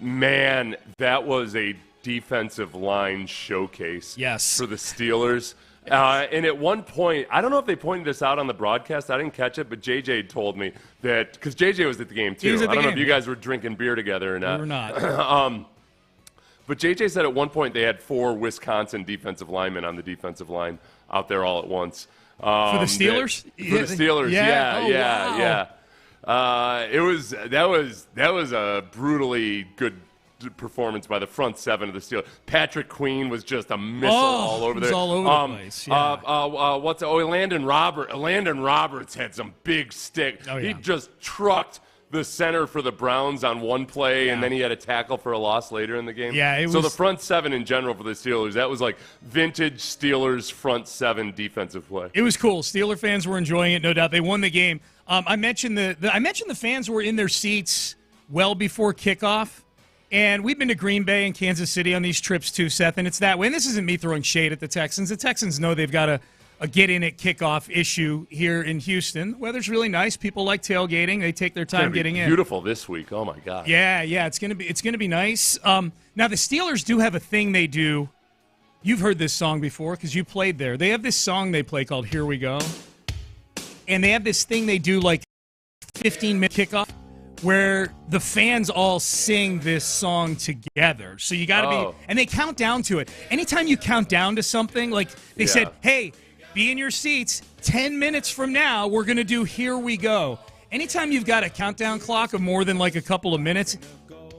Man, that was a defensive line showcase for the Steelers. And at one point, I don't know if they pointed this out on the broadcast. I didn't catch it, but JJ told me that, because JJ was at the game too. I don't know if you guys were drinking beer together or not. We were not. But JJ said at one point they had 4 Wisconsin defensive linemen on the defensive line out there all at once. For the Steelers? For the Steelers, yeah. That was a brutally good performance by the front 7 of the Steelers. Patrick Queen was just a missile all over there. All over the place. Landon Roberts had some big stick. He just trucked the center for the Browns on one play, and then he had a tackle for a loss later in the game. So the front 7 in general for the Steelers, that was like vintage Steelers front 7 defensive play. It was cool. Steeler fans were enjoying it, no doubt. They won the game. I mentioned the fans were in their seats well before kickoff. And we've been to Green Bay and Kansas City on these trips too, Seth, and it's that way. And this isn't me throwing shade at the Texans. The Texans know they've got a get-in at kickoff issue here in Houston. The weather's really nice. People like tailgating. They take their time getting in. Beautiful this week. Oh, my God. Yeah, it's gonna be nice. Now, the Steelers do have a thing they do. You've heard this song before because you played there. They have this song they play called Here We Go. And they have this thing they do like 15-minute kickoff where the fans all sing this song together. So you got to be – and they count down to it. Anytime you count down to something, like they said, hey, be in your seats. 10 minutes from now, we're going to do Here We Go. Anytime you've got a countdown clock of more than like a couple of minutes,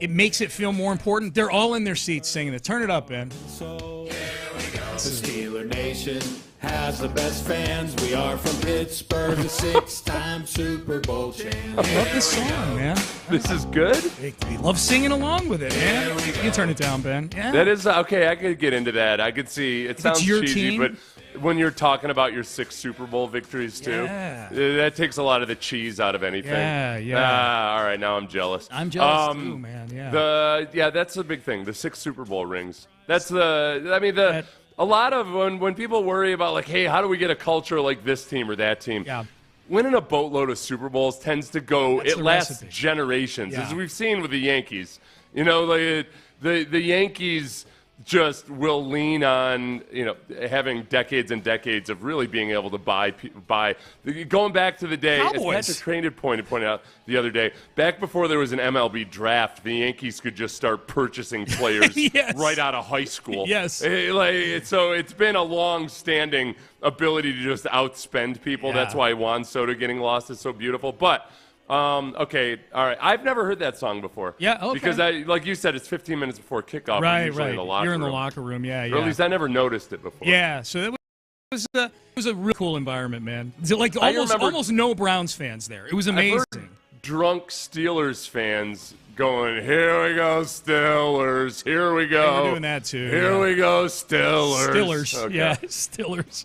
it makes it feel more important. They're all in their seats singing it. Turn it up, Ben. So here we go. The Steeler Nation has the best fans. We are from Pittsburgh, the 6-time Super Bowl champion. I love this song, man. This is good. They love singing along with it, man. You can turn it down, Ben. Yeah. That is okay. I could get into that. I could see it sounds cheesy, but when you're talking about your 6 Super Bowl victories too, that takes a lot of the cheese out of anything. Yeah. All right, now I'm jealous. I'm jealous too, man. Yeah. That's the big thing. The 6 Super Bowl rings. That's a lot of when people worry about like, hey, how do we get a culture like this team or that team? Yeah. Winning a boatload of Super Bowls tends to go. That's it lasts generations, as we've seen with the Yankees. You know, the Yankees just will lean on, you know, having decades and decades of really being able to buy. Going back to the day, Cowboys. as Patrick Crane had pointed out the other day, back before there was an MLB draft, the Yankees could just start purchasing players right out of high school. Yes. So it's been a long-standing ability to just outspend people. Yeah. That's why Juan Soto getting lost is so beautiful. But okay, all right. I've never heard that song before. Yeah, okay. Because like you said, it's 15 minutes before kickoff. Right. In the locker You're in the room. locker room, yeah. Or at least I never noticed it before. Yeah, so it was a real cool environment, man. Like almost no Browns fans there. It was amazing. I've heard drunk Steelers fans going, "Here we go, Steelers. Here we go." They were doing that too. Here we go, Steelers. Stillers. Okay. Yeah, Stillers.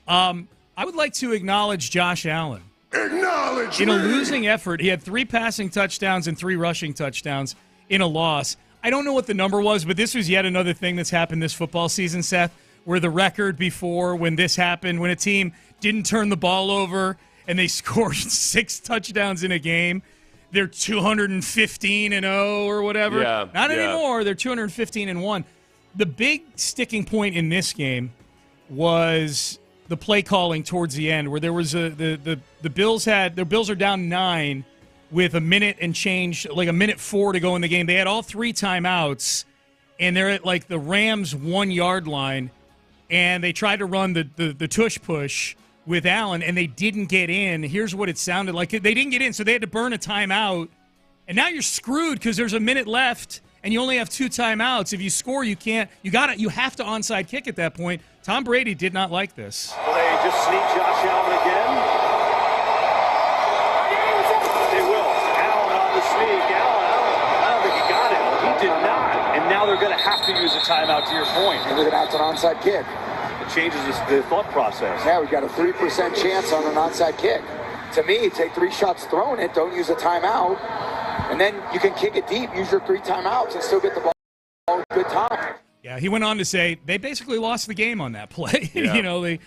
I would like to acknowledge Josh Allen. Acknowledge In a losing effort, he had 3 passing touchdowns and 3 rushing touchdowns in a loss. I don't know what the number was, but this was yet another thing that's happened this football season, Seth, where the record before when this happened, when a team didn't turn the ball over and they scored 6 touchdowns in a game, they're 215-0 or whatever. Yeah, Not anymore. They're 215-1. The big sticking point in this game was the play calling towards the end, where there was the Bills are down 9 with a minute and change, like a minute 4 to go in the game. They had all 3 timeouts, and they're at like the Rams' 1-yard line, and they tried to run the tush push with Allen, and they didn't get in. Here's what it sounded like. They didn't get in, so they had to burn a timeout, and now you're screwed because there's a minute left, and you only have 2 timeouts. If you score, you have to onside kick at that point. Tom Brady did not like this. Will they just sneak Josh Allen again? They will. Allen on the sneak. Allen, I don't think he got it. He did not. And now they're going to have to use a timeout, to your point. And they're going to have to an onside kick. It changes the thought process. Yeah, we've got a 3% chance on an onside kick. To me, take 3 shots throwing it, don't use a timeout, and then you can kick it deep, use your 3 timeouts, and still get the ball in good time. Yeah, he went on to say they basically lost the game on that play. Yeah. They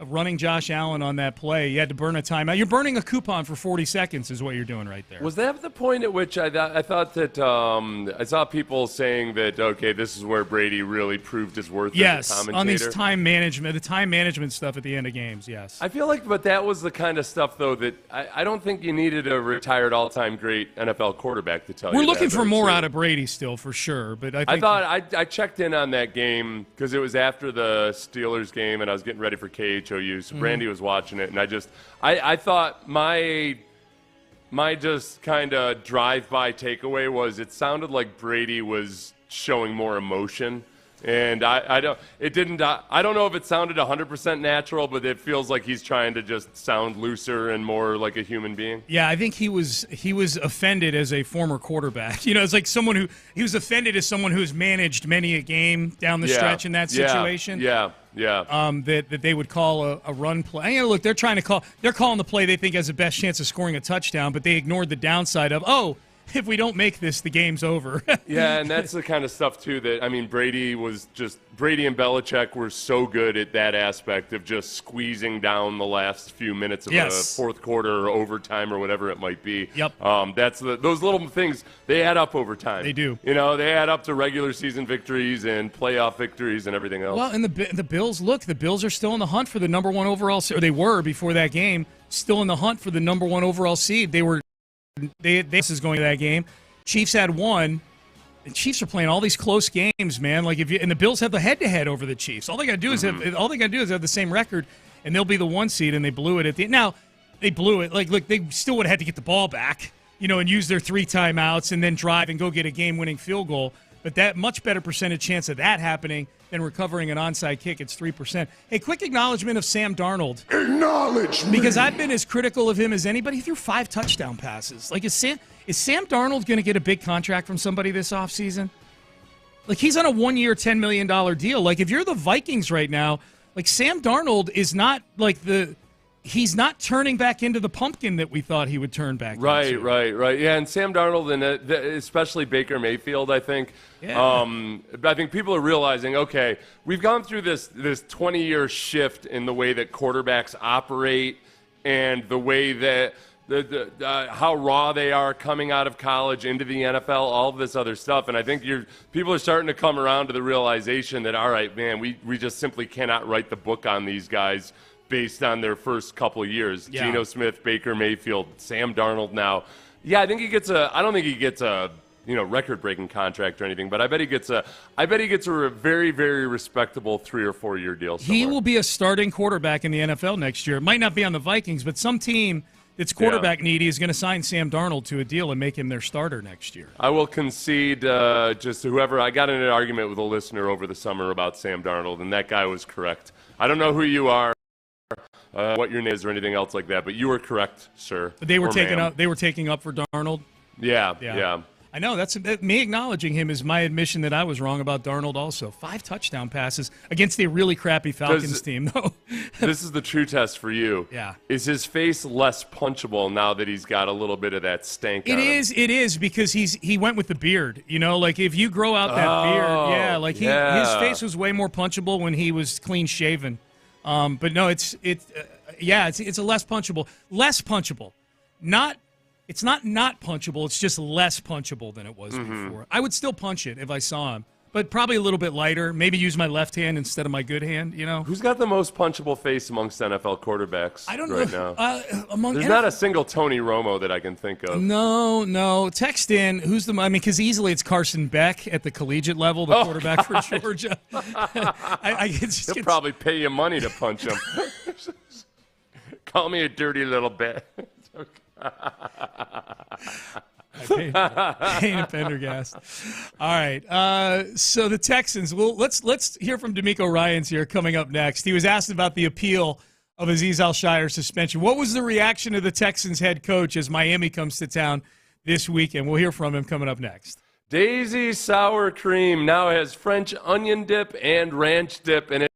running Josh Allen on that play. You had to burn a timeout. You're burning a coupon for 40 seconds is what you're doing right there. Was that the point at which I thought that I saw people saying that, okay, this is where Brady really proved his worth as a commentator? On these the time management stuff at the end of games, yes. I feel like, but that was the kind of stuff, though, that I don't think you needed a retired all-time great NFL quarterback to tell you. We're looking for more out of Brady still, for sure. But I checked in on that game because it was after the Steelers game, and I was getting ready for KHOU. So Brandy was watching it, and I thought my just kind of drive-by takeaway was it sounded like Brady was showing more emotion. And I don't know if it sounded 100% natural, but it feels like he's trying to just sound looser and more like a human being. Yeah, I think he was offended as a former quarterback. It's like he was offended as someone who's managed many a game down the stretch in that situation. Yeah. That they would call a run play. Look, they're calling the play they think has the best chance of scoring a touchdown, but they ignored the downside of, if we don't make this, the game's over. Yeah, and that's the kind of stuff, too, that, Brady and Belichick were so good at that aspect of just squeezing down the last few minutes of a fourth quarter or overtime or whatever it might be. Yep. Those little things, they add up over time. They do. They add up to regular season victories and playoff victories and everything else. Well, and the Bills, the Bills are still in the hunt for the number 1 overall seed. Or they were before that game, still in the hunt for the number 1 overall seed. They were this is going to that game. Chiefs had one. The Chiefs are playing all these close games, man. Like and the Bills have the head-to-head over the Chiefs. All they got to do is have the same record, and they'll be the 1 seed. And they blew it at the end. Now they blew it. Like, look, they still would have had to get the ball back, and use their 3 timeouts and then drive and go get a game-winning field goal. But that much better percentage chance of that happening than recovering an onside kick. It's 3%. Hey, quick acknowledgement of Sam Darnold. Acknowledge me. Because I've been as critical of him as anybody. He threw 5 touchdown passes. Like, is Sam Darnold going to get a big contract from somebody this offseason? Like, he's on a 1-year, $10 million deal. Like, if you're the Vikings right now, like, Sam Darnold is not like he's not turning back into the pumpkin that we thought he would turn back into. Right. Yeah, and Sam Darnold and especially Baker Mayfield, I think. Yeah. I think people are realizing, okay, we've gone through this 20-year shift in the way that quarterbacks operate and the way that how raw they are coming out of college into the NFL, all of this other stuff. And I think people are starting to come around to the realization that, all right, man, we just simply cannot write the book on these guys based on their first couple of years. Yeah. Geno Smith, Baker Mayfield, Sam Darnold now. Yeah, I don't think he gets a record-breaking contract or anything, but I bet he gets a very, very respectable 3 or 4 year deal somewhere. He will be a starting quarterback in the NFL next year. It might not be on the Vikings, but some team that's quarterback needy is going to sign Sam Darnold to a deal and make him their starter next year. I will concede just to whoever. I got in an argument with a listener over the summer about Sam Darnold, and that guy was correct. I don't know who you are, what your name is, or anything else like that, but you were correct, sir. They were taking up for Darnold. Yeah. I know that's me acknowledging him is my admission that I was wrong about Darnold. Also, 5 touchdown passes against a really crappy Falcons team, though. This is the true test for you. Yeah, is his face less punchable now that he's got a little bit of that stank? It is because he went with the beard. Like if you grow out that beard, his face was way more punchable when he was clean shaven. But no, it's a less punchable. It's not punchable. It's just less punchable than it was before. I would still punch it if I saw him, but probably a little bit lighter. Maybe use my left hand instead of my good hand. Who's got the most punchable face amongst NFL quarterbacks? I don't right know. Now? There's not a single Tony Romo that I can think of. No. Text in who's the. I mean, because easily it's Carson Beck at the collegiate level, the quarterback for Georgia. He'll probably pay you money to punch him. Call me a dirty little bit. Payne and Pendergast. All right. So the Texans. Well, let's hear from D'Amico Ryans here coming up next. He was asked about the appeal of Azeez Al-Shirer's suspension. What was the reaction of the Texans head coach as Miami comes to town this weekend? We'll hear from him coming up next. Daisy Sour Cream now has French onion dip and ranch dip in it.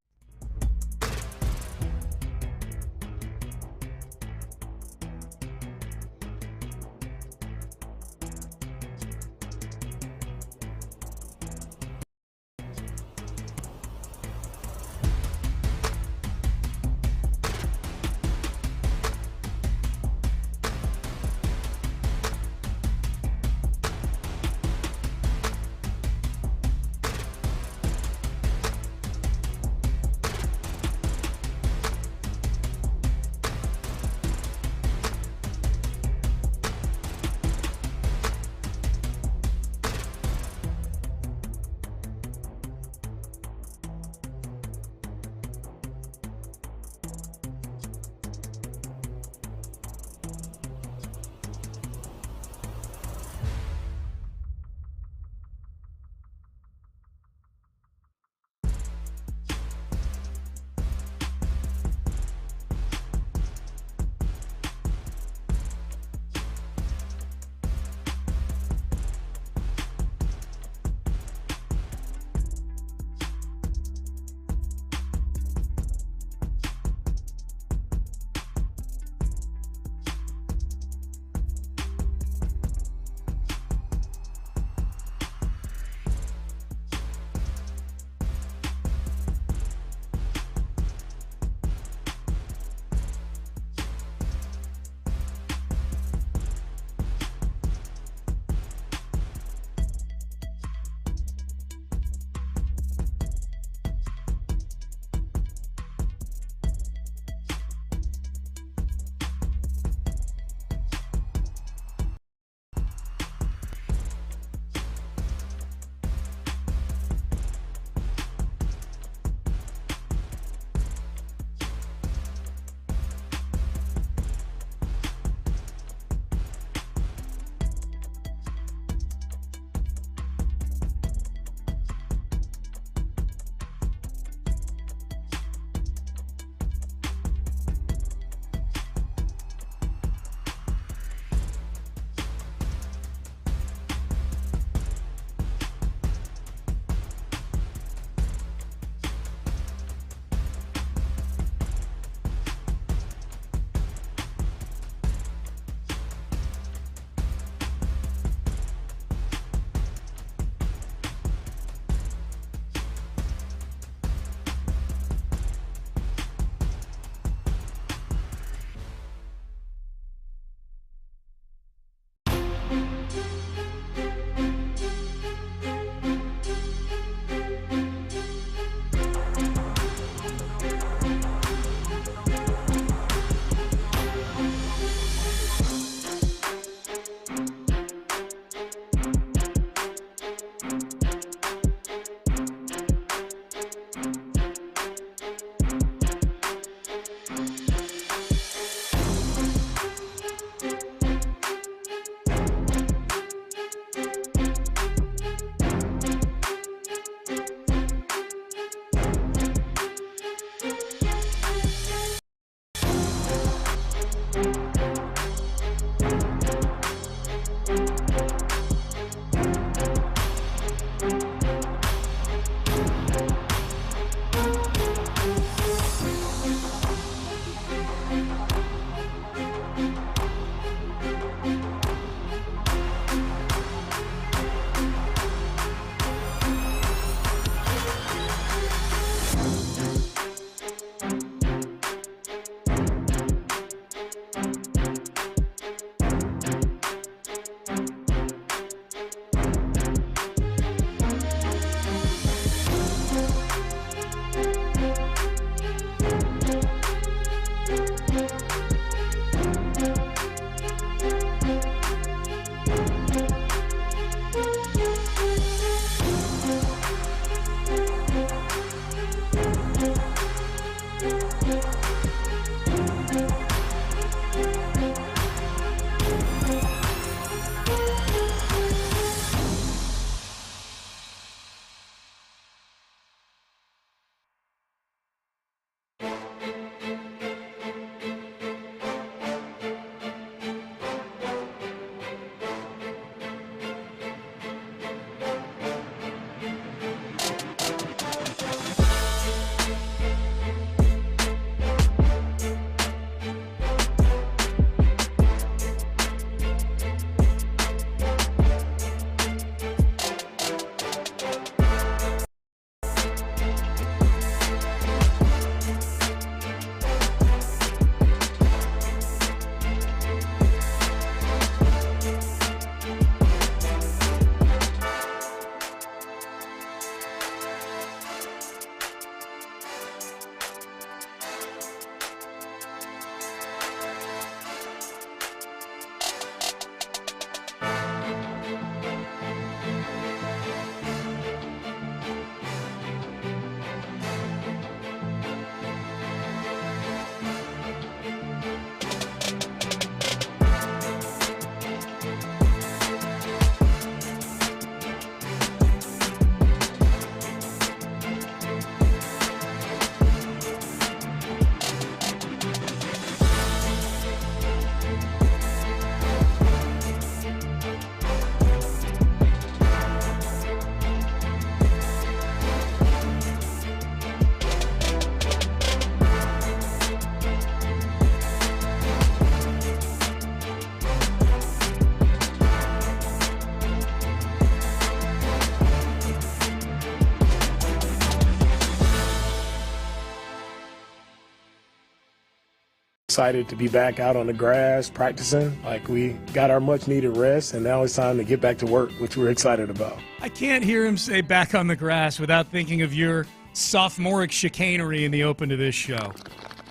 excited to be back out on the grass practicing. Like, we got our much-needed rest, and now it's time to get back to work, which we're excited about. I can't hear him say back on the grass without thinking of your sophomoric chicanery in the open to this show.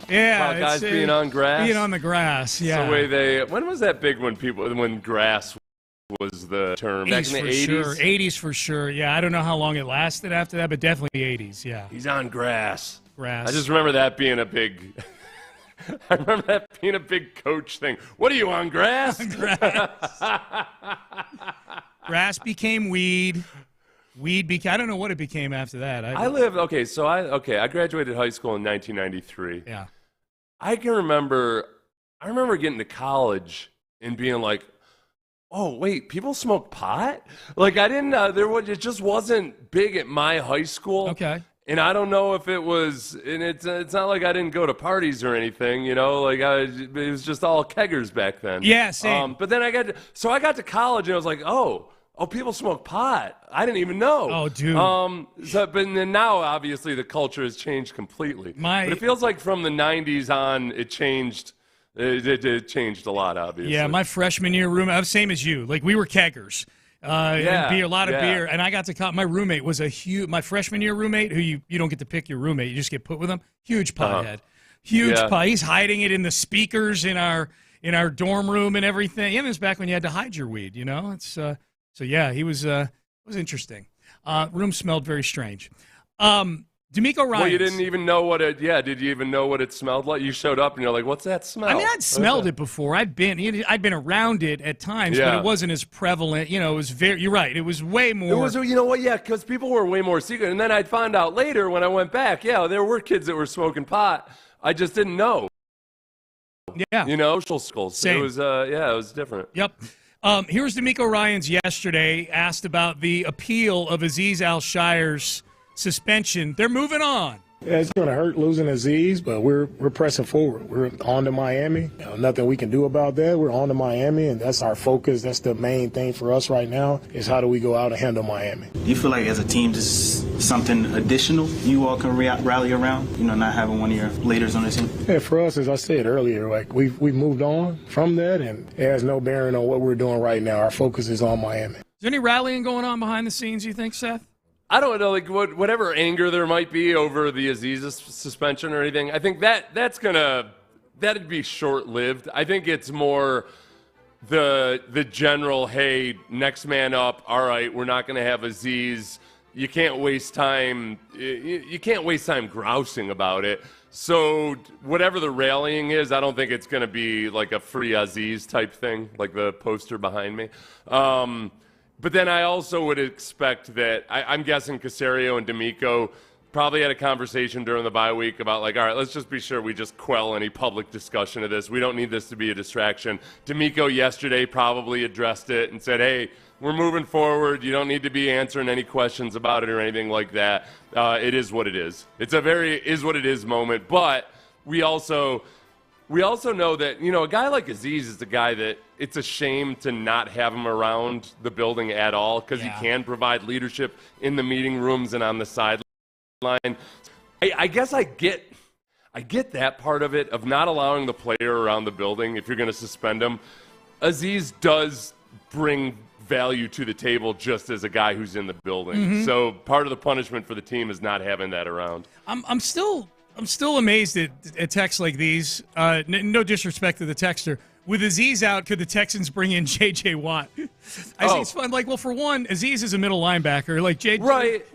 Yeah, about guys being on grass. Being on the grass, yeah. It's the way they. When was that big when grass was the term? Back in the 80s? Sure. 80s for sure. Yeah, I don't know how long it lasted after that, but definitely 80s. Yeah. He's on grass. Grass. I just remember that being a big. I remember that being a big coach thing. What are you on grass? Grass became weed. Weed became. I don't know what it became after that. I graduated high school in 1993. Yeah. I remember getting to college and being like, oh wait, people smoke pot? Like, I didn't. It just wasn't big at my high school. Okay. And I don't know if it was, and it's not like I didn't go to parties or anything, you know, like it was just all keggers back then. Yeah, same. But then I got to college and I was like, oh, people smoke pot. I didn't even know. Oh, dude. But then now obviously the culture has changed completely. But it feels like from the 90s on, it changed. It changed a lot, obviously. Yeah, my freshman year roommate, I was same as you. Like, we were keggers. And beer, a lot of beer. And I got to my roommate was my freshman year roommate, who you don't get to pick your roommate, you just get put with him. Huge pothead. Huge pot. He's hiding it in the speakers in our dorm room and everything. And it was back when you had to hide your weed, you know? It's so yeah, he was it was interesting. Room smelled very strange. D'Amico Ryans. Well, you didn't even know what it. Yeah, did you even know what it smelled like? You showed up and you're like, "What's that smell?" I mean, I'd smelled it before. I'd been around it at times, but it wasn't as prevalent. You know, it was very. You're right. It was way more. It was. You know what? Yeah, because people were way more secret. And then I'd find out later when I went back. Yeah, there were kids that were smoking pot. I just didn't know. Yeah. You know, social schools. Same. It was. It was different. Yep. Here's D'Amico Ryans yesterday asked about the appeal of Azeez Al-Shire's suspension. They're moving on. Yeah, it's going to hurt losing Azeez, but we're pressing forward. We're on to Miami. Nothing we can do about that. We're on to Miami, and that's our focus. That's the main thing for us right now is how do we go out and handle Miami. Do you feel like as a team this is something additional you all can rally around, not having one of your leaders on the team? Yeah, for us, as I said earlier, like we've moved on from that, and it has no bearing on what we're doing right now. Our focus is on Miami. Is there any rallying going on behind the scenes, you think, Seth? I don't know, like whatever anger there might be over the Azeez suspension or anything. I think that'd be short-lived. I think it's more the general, hey, next man up. All right, we're not going to have Azeez. You can't waste time. You can't waste time grousing about it. So whatever the rallying is, I don't think it's going to be like a free Azeez type thing, like the poster behind me. But then I also would expect that I'm guessing Caserio and D'Amico probably had a conversation during the bye week about like, all right, let's just be sure we just quell any public discussion of this. We don't need this to be a distraction. D'Amico yesterday probably addressed it and said, hey, we're moving forward. You don't need to be answering any questions about it or anything like that. It is what it is. It's a very is what it is moment. But we also know that, a guy like Azeez is the guy that it's a shame to not have him around the building at all because he can provide leadership in the meeting rooms and on the sideline. I guess I get that part of it, of not allowing the player around the building if you're going to suspend him. Azeez does bring value to the table just as a guy who's in the building. Mm-hmm. So part of the punishment for the team is not having that around. I'm still amazed at texts like these. No disrespect to the texter. With Azeez out, could the Texans bring in J.J. Watt? I think it's fun. Like, well, for one, Azeez is a middle linebacker. Like J.J. Right.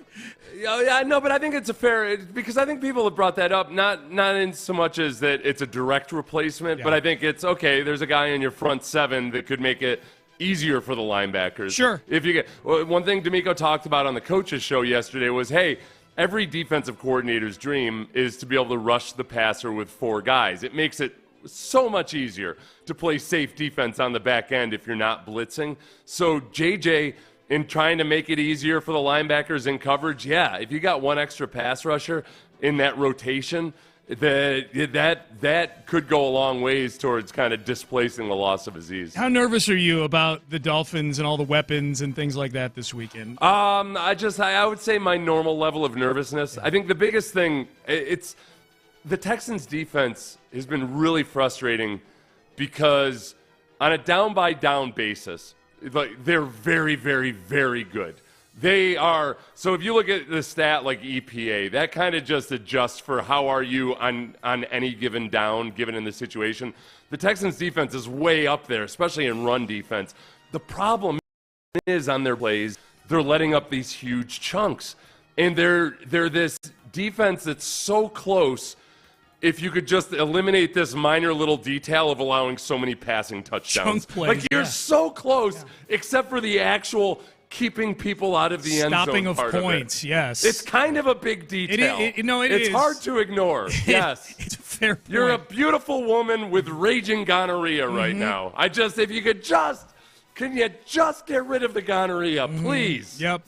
Yeah, no, but I think it's a fair because I think people have brought that up not in so much as that it's a direct replacement, but I think it's okay. There's a guy in your front seven that could make it easier for the linebackers. Sure. If you get one thing D'Amico talked about on the coaches show yesterday was, hey, every defensive coordinator's dream is to be able to rush the passer with four guys. It makes it so much easier to play safe defense on the back end if you're not blitzing. So JJ, in trying to make it easier for the linebackers in coverage, if you got one extra pass rusher in that rotation, that could go a long ways towards kind of displacing the loss of Azeez. How nervous are you about the Dolphins and all the weapons and things like that this weekend? I would say my normal level of nervousness. I think the biggest thing, the Texans defense has been really frustrating because on a down-by-down basis, they're very, very, very good. They are – so if you look at the stat like EPA, that kind of just adjusts for how are you on any given down, given in the situation. The Texans' defense is way up there, especially in run defense. The problem is on their plays, they're letting up these huge chunks. And they're this defense that's so close – if you could just eliminate this minor little detail of allowing so many passing touchdowns. Plays, like, you're so close, except for the actual keeping people out of the end zone stopping of part points, of it. yes. It's kind of a big detail. It's hard to ignore, yes. It's a fair point. You're a beautiful woman with raging gonorrhea right now. If you could can you just get rid of the gonorrhea, please? Yep.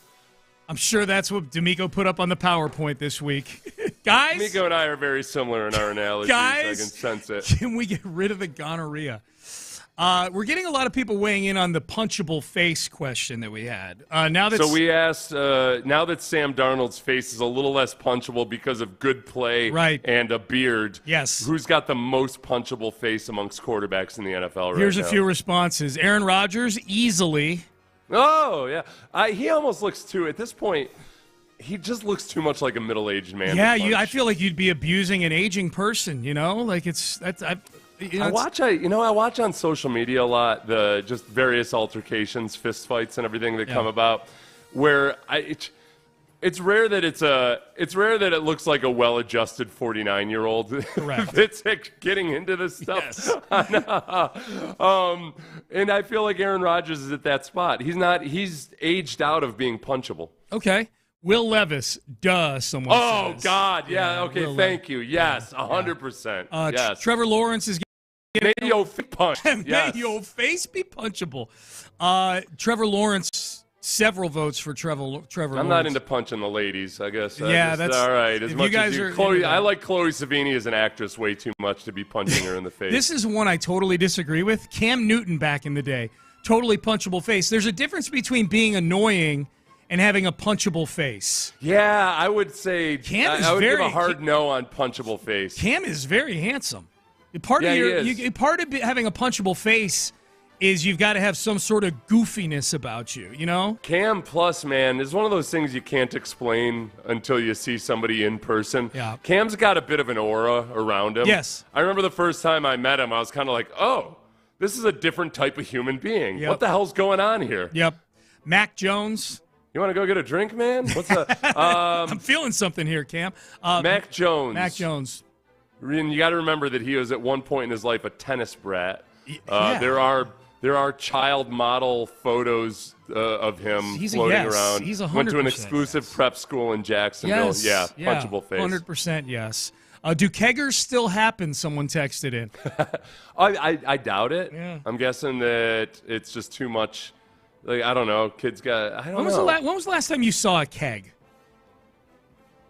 I'm sure that's what D'Amico put up on the PowerPoint this week. Guys? D'Amico and I are very similar in our analogies. Guys, I can sense it. Can we get rid of the gonorrhea? We're getting a lot of people weighing in on the punchable face question that we had. So we asked, now that Sam Darnold's face is a little less punchable because of good play and a beard, who's got the most punchable face amongst quarterbacks in the NFL right now? Here's a few responses. Aaron Rodgers, easily. Oh, yeah. He almost looks at this point, he just looks too much like a middle-aged man. Yeah, I feel like you'd be abusing an aging person, Like I watch on social media a lot the just various altercations, fist fights, and everything that come about. Where it's rare that it looks like a well-adjusted 49-year-old that's getting into this stuff. Yes. And I feel like Aaron Rodgers is at that spot. He's aged out of being punchable. Okay. Will Levis, someone says. God, yeah, okay, thank you. Yes, 100%. Yes. Trevor Lawrence is getting... May your face punch. May your face be punchable. Trevor Lawrence, several votes for Trevor Lawrence. I'm not into punching the ladies, I guess. That's... All right, as much as you... Chloe, I like Chloe Savini as an actress way too much to be punching her in the face. This is one I totally disagree with. Cam Newton back in the day, totally punchable face. There's a difference between being annoying and having a punchable face. Yeah, I would say I would give a hard no on punchable face. Cam is very handsome. Part of having a punchable face is you've got to have some sort of goofiness about you, Cam Plus, man, is one of those things you can't explain until you see somebody in person. Yeah. Cam's got a bit of an aura around him. Yes. I remember the first time I met him, I was kind of like, oh, this is a different type of human being. Yep. What the hell's going on here? Yep. Mac Jones. You want to go get a drink, man? What's up? I'm feeling something here, Cam. Mac Jones. Mac Jones. And you got to remember that he was at one point in his life a tennis brat. There are child model photos of him floating around. He's 100% went to an exclusive prep school in Jacksonville. Yes. Punchable face. 100% yes. Do keggers still happen? Someone texted in. I doubt it. Yeah. I'm guessing that it's just too much. Like, I don't know. Kids got. I don't know. When was the last time you saw a keg?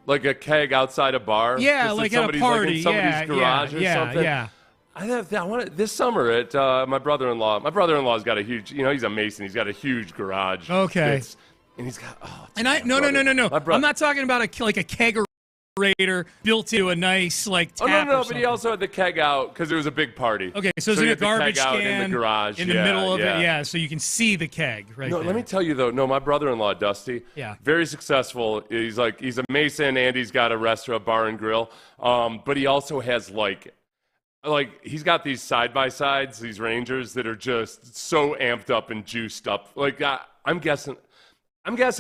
Like a keg outside a bar? Yeah, just like at a party. Like in somebody's garage or something? Yeah. I want it this summer at my brother-in-law. My brother-in-law's got a huge, he's a mason. He's got a huge garage. Okay. And he's got, No. I'm not talking about a kegerator built into a nice tap. But he also had the keg out because it was a big party. Okay, so it's in a garbage can in the garage, in the middle of it. Yeah, so you can see the keg right there. Let me tell you though. No, my brother-in-law Dusty. Yeah. Very successful. He's a mason and he's got a restaurant, bar and grill. But he also has he's got these side-by-sides, these Rangers that are just so amped up and juiced up. I'm guessing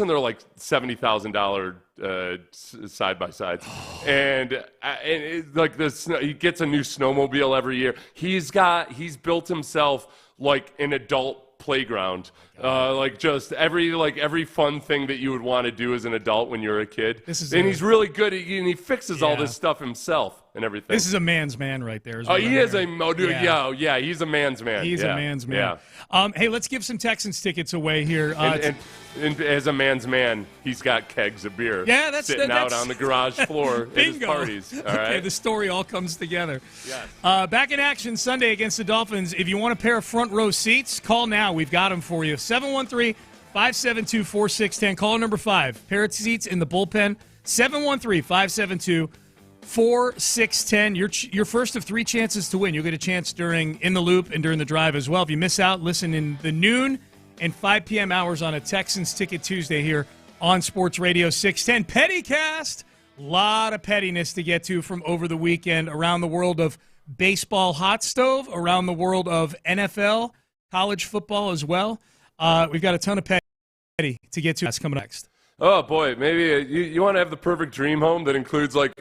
they're like $70,000 side-by-sides. And he gets a new snowmobile every year. He's built himself like an adult playground. Just every fun thing that you would want to do as an adult when you're a kid. He's really good and he fixes all this stuff himself and everything. This is a man's man right there. He is he's a man's man. He's a man's man. Yeah. Hey, let's give some Texans tickets away here. And as a man's man, he's got kegs of beer sitting out on the garage floor at his parties. All right? Okay, the story all comes together. Yes. Back in action Sunday against the Dolphins. If you want a pair of front row seats, call now. We've got them for you. 713-572-4610. Caller number 5. Pair of seats in the bullpen. 713-572-4610. 888-464-610. Your first of 3 chances to win. You'll get a chance during In the Loop and during the drive as well. If you miss out, listen in the noon and 5 p.m. hours on a Texans Ticket Tuesday here on Sports Radio 610. Pettycast. A lot of pettiness to get to from over the weekend around the world of baseball hot stove, around the world of NFL, college football as well. We've got a ton of petty to get to. That's coming next. Oh, boy. Maybe you want to have the perfect dream home that includes, like,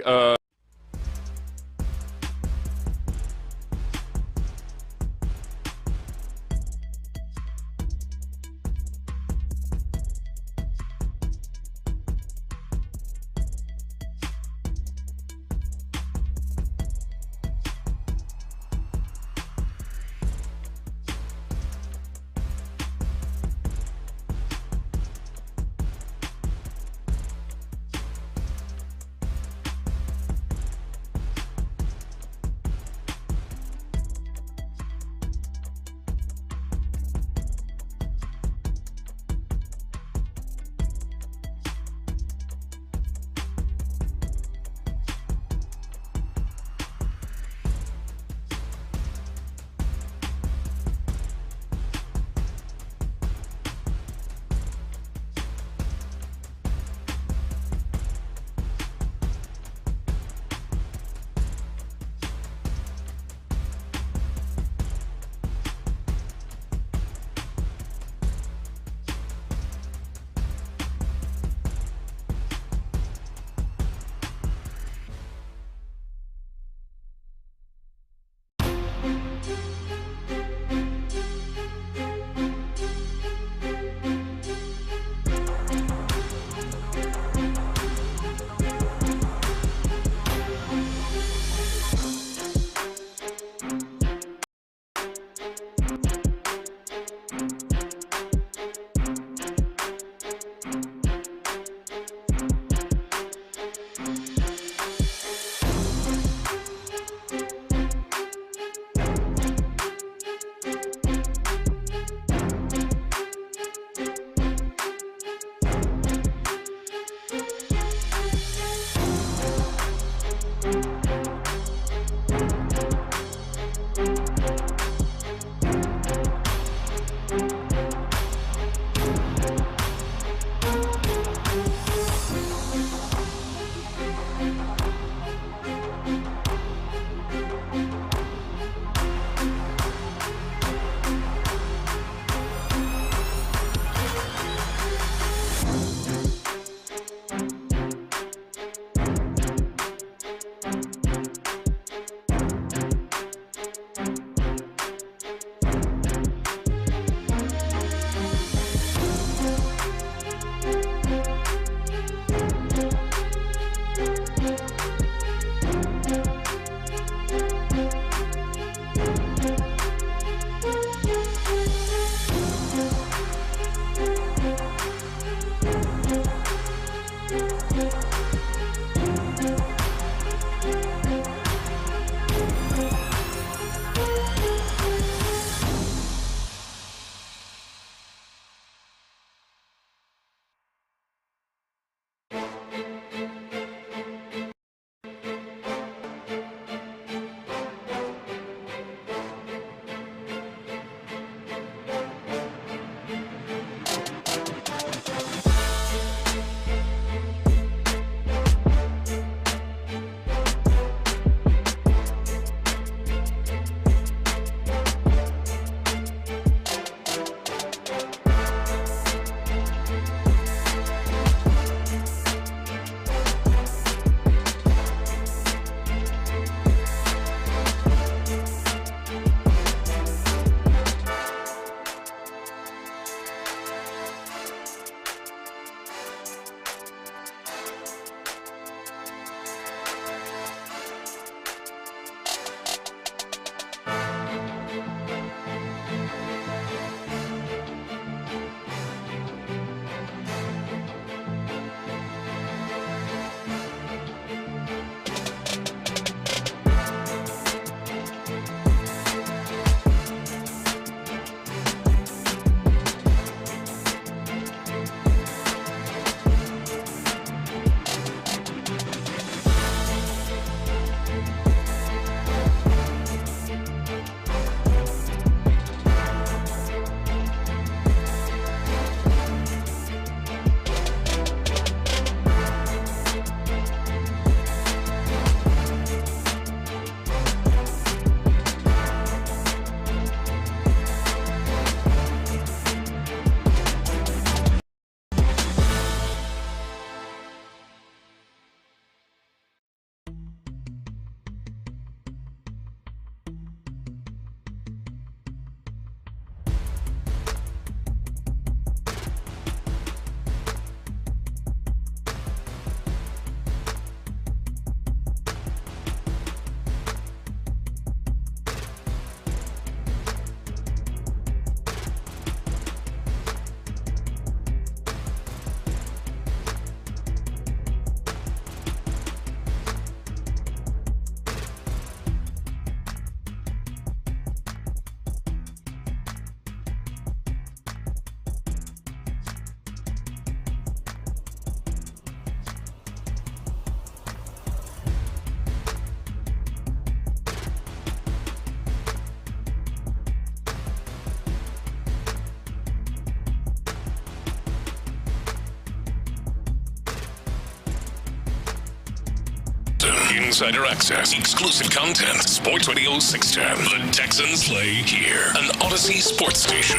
Insider access, exclusive content. Sports Radio 610. The Texans play here. An Odyssey sports station.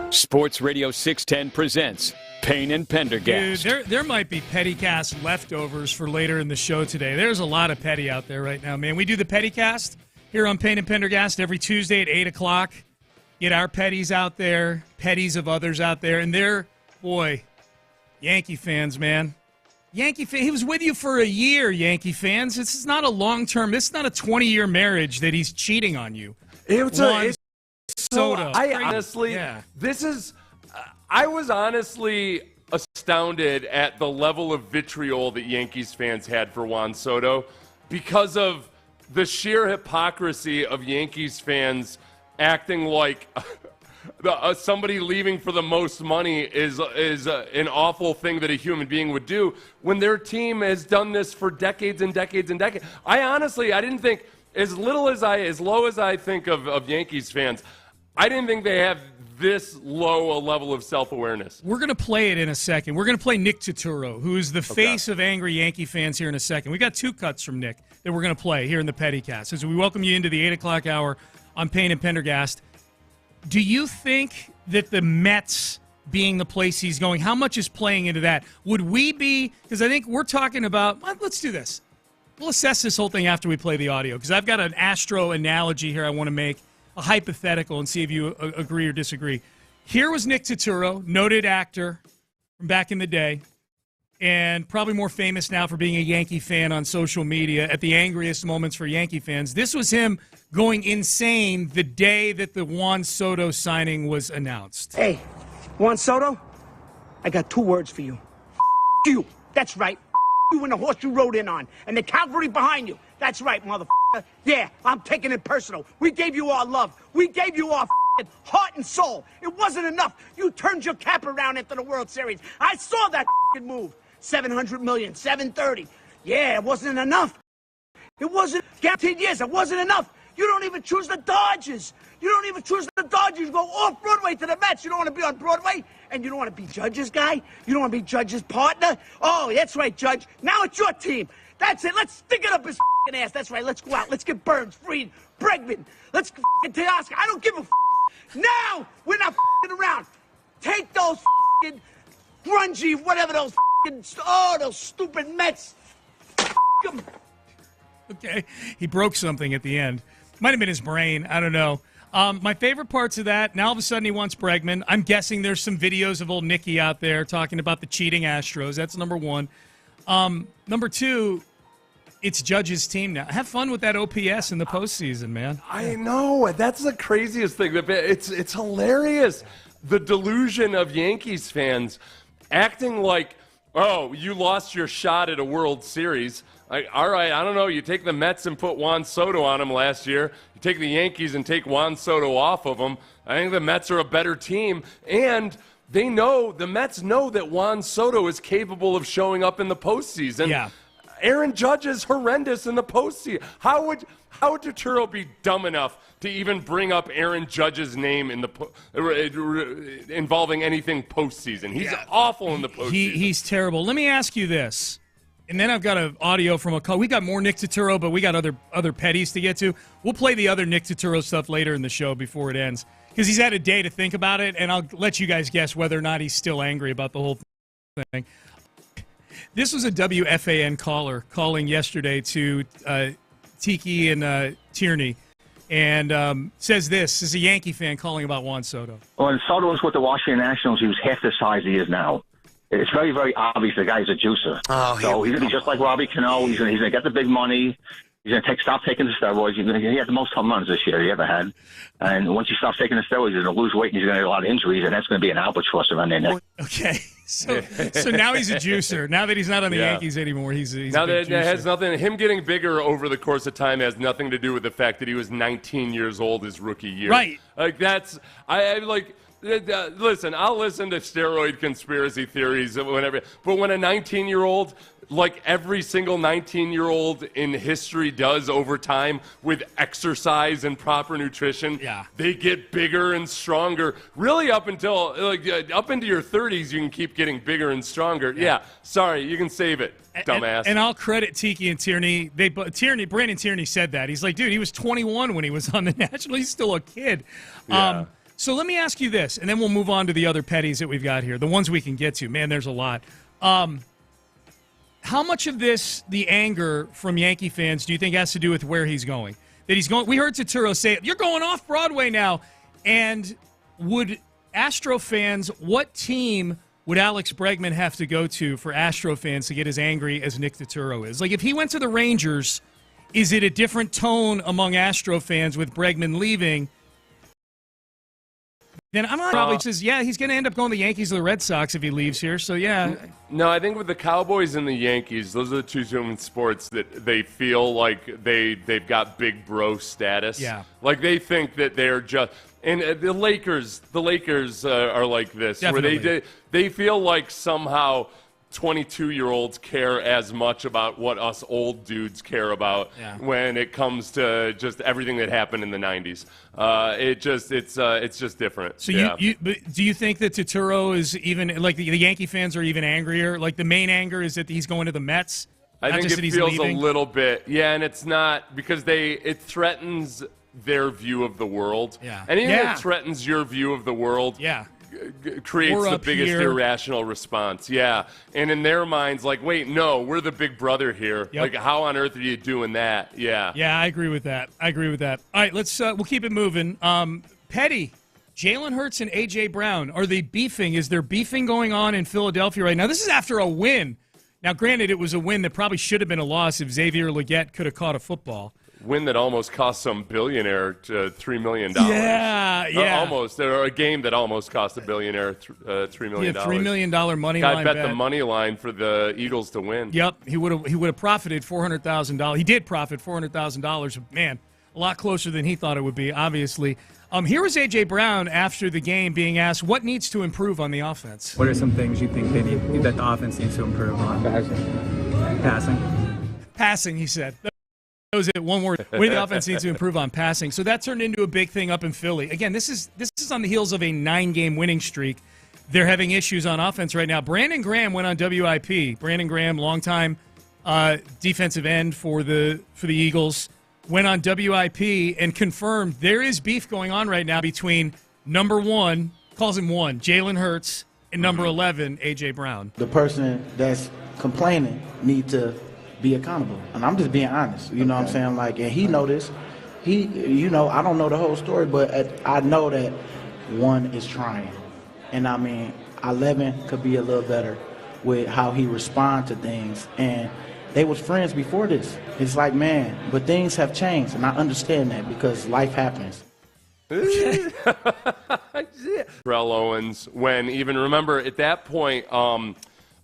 Sports Radio 610 presents Payne and Pendergast. Dude, there might be Pettycast leftovers for later in the show today. There's a lot of Petty out there right now, man. We do the Pettycast here on Payne and Pendergast every Tuesday at 8 o'clock. Get our Petties out there, Petties of others out there, and they're, boy, Yankee fans, man. Yankee fan. He was with you for a year, Yankee fans. This is not a long-term, this is not a 20-year marriage that he's cheating on you. I was honestly astounded at the level of vitriol that Yankees fans had for Juan Soto because of the sheer hypocrisy of Yankees fans acting like somebody leaving for the most money is an awful thing that a human being would do when their team has done this for decades and decades and decades. I didn't think, as low as I think of Yankees fans, I didn't think they have this low a level of self-awareness. We're going to play it in a second. We're going to play Nick Turturro, who is the face of angry Yankee fans, here in a second. We got two cuts from Nick that we're going to play here in the Pettycast. As we welcome you into the 8 o'clock hour on Payne and Pendergast. Do you think that the Mets being the place he's going, how much is playing into that? Would we be, because I think we're talking about, let's do this. We'll assess this whole thing after we play the audio, because I've got an Astro analogy here I want to make, a hypothetical, and see if you agree or disagree. Here was Nick Turturro, noted actor from back in the day, and probably more famous now for being a Yankee fan on social media at the angriest moments for Yankee fans. This was him going insane the day that the Juan Soto signing was announced. Hey, Juan Soto, I got two words for you. You. That's right. You and the horse you rode in on, and the cavalry behind you. That's right, motherfucker. Yeah, I'm taking it personal. We gave you our love. We gave you our heart and soul. It wasn't enough. You turned your cap around after the World Series. I saw that move. $700 million, $730. Yeah, it wasn't enough. It wasn't guaranteed years. It wasn't enough. You don't even choose the Dodgers. You don't even choose the Dodgers. You go off Broadway to the Mets. You don't want to be on Broadway, and you don't want to be Judge's guy. You don't want to be Judge's partner. Oh, that's right, Judge. Now it's your team. That's it. Let's stick it up his ass. That's right. Let's go out. Let's get Burns, Fried, Bregman. Let's get Teoscar. I don't give a Now we're not around. Take those grungy, whatever those those stupid Mets. Okay, he broke something at the end. Might have been his brain. I don't know. My favorite parts of that, now all of a sudden he wants Bregman. I'm guessing there's some videos of old Nicky out there talking about the cheating Astros. That's number one. Number two, it's Judge's team now. Have fun with that OPS in the postseason, man. I know. That's the craziest thing. It's hilarious. The delusion of Yankees fans acting like, oh, you lost your shot at a World Series. Like, all right, I don't know. You take the Mets and put Juan Soto on them last year. You take the Yankees and take Juan Soto off of them. I think the Mets are a better team. And the Mets know that Juan Soto is capable of showing up in the postseason. Yeah. Aaron Judge is horrendous in the postseason. How would Turturro be dumb enough to even bring up Aaron Judge's name in the involving anything postseason? He's awful in the postseason. He's terrible. Let me ask you this. And then I've got an audio from a call. We got more Nick Turturro, but we got other Petties to get to. We'll play the other Nick Turturro stuff later in the show before it ends, because he's had a day to think about it, and I'll let you guys guess whether or not he's still angry about the whole thing. This was a WFAN caller calling yesterday to Tiki and Tierney, and says this. This is a Yankee fan calling about Juan Soto. When Soto was with the Washington Nationals, he was half the size he is now. It's very, very obvious the guy's a juicer. So he's going to be just like Robbie Cano. He's going to get the big money. He's going to stop taking the steroids. He had the most home runs this year he ever had. And once he stops taking the steroids, he's going to lose weight and he's going to get a lot of injuries, and that's going to be an albatross around their neck. Okay. So now he's a juicer. Now that he's not on the Yankees anymore, he's now a big that juicer. has nothing. Him getting bigger over the course of time has nothing to do with the fact that he was 19 years old his rookie year. Right. Like that's I like. Listen, I'll listen to steroid conspiracy theories whenever, but when a 19-year-old, like every single 19-year-old in history does over time with exercise and proper nutrition, they get bigger and stronger. Really, up into your 30s, you can keep getting bigger and stronger. Yeah, sorry, you can save it, dumbass. And I'll credit Tiki and Tierney. Brandon Tierney said that. He's like, dude, he was 21 when he was on the National. He's still a kid. Yeah. So let me ask you this, and then we'll move on to the other petties that we've got here, the ones we can get to. Man, there's a lot. How much of this, the anger from Yankee fans, do you think has to do with where he's going? That he's going. We heard Turturro say, "You're going off Broadway now." And would Astro fans, what team would Alex Bregman have to go to for Astro fans to get as angry as Nick Turturro is? Like, if he went to the Rangers, is it a different tone among Astro fans with Bregman leaving? Then I'm probably says, yeah, he's going to end up going to the Yankees or the Red Sox if he leaves here. So, yeah. No, I think with the Cowboys and the Yankees, those are the two teams in sports that they feel like they've got big bro status. Yeah. Like they think that they're just – and the Lakers are like this. Definitely. Where they feel like somehow 22-year-olds care as much about what us old dudes care about when it comes to just everything that happened in the 90s. It's just different. So do you think that Turturro is even like the Yankee fans are even angrier? Like the main anger is that he's going to the Mets. I think it feels a little bit, and it's not because it threatens their view of the world. Yeah, and even if it threatens your view of the world. Yeah. Creates the biggest irrational response. Yeah. And in their minds, like, wait, no, we're the big brother here. Yep. Like, how on earth are you doing that? Yeah. Yeah, I agree with that. All right, we'll keep it moving. Petty, Jalen Hurts and A.J. Brown, are they beefing? Is there beefing going on in Philadelphia right now? This is after a win. Now, granted, it was a win that probably should have been a loss if Xavier Legette could have caught a football. Win that almost cost some billionaire $3 million. Yeah. Almost. Or a game that almost cost a billionaire $3 million. Yeah, $3 million money Guy line bet bet. the money line for the Eagles to win. Yep, he would have profited $400,000. He did profit $400,000. Man, a lot closer than he thought it would be, obviously. Here was A.J. Brown after the game being asked what needs to improve on the offense. What are some things you think that the offense needs to improve on? Passing, he said. That was it. One word. What do the offense needs to improve on? Passing. So that turned into a big thing up in Philly. Again, this is on the heels of a 9-game winning streak. They're having issues on offense right now. Brandon Graham went on WIP. Brandon Graham, longtime defensive end for the Eagles, went on WIP and confirmed there is beef going on right now between number 1, calls him 1, Jalen Hurts, and number 11, A.J. Brown. The person that's complaining need to be accountable. And I'm just being honest. You know what I'm saying? Like, and he know this. I don't know the whole story, but I know that 1 is trying. And I mean, 11 could be a little better with how he respond to things. And they was friends before this. It's like, man, but things have changed. And I understand that because life happens. Terrell Owens, remember at that point,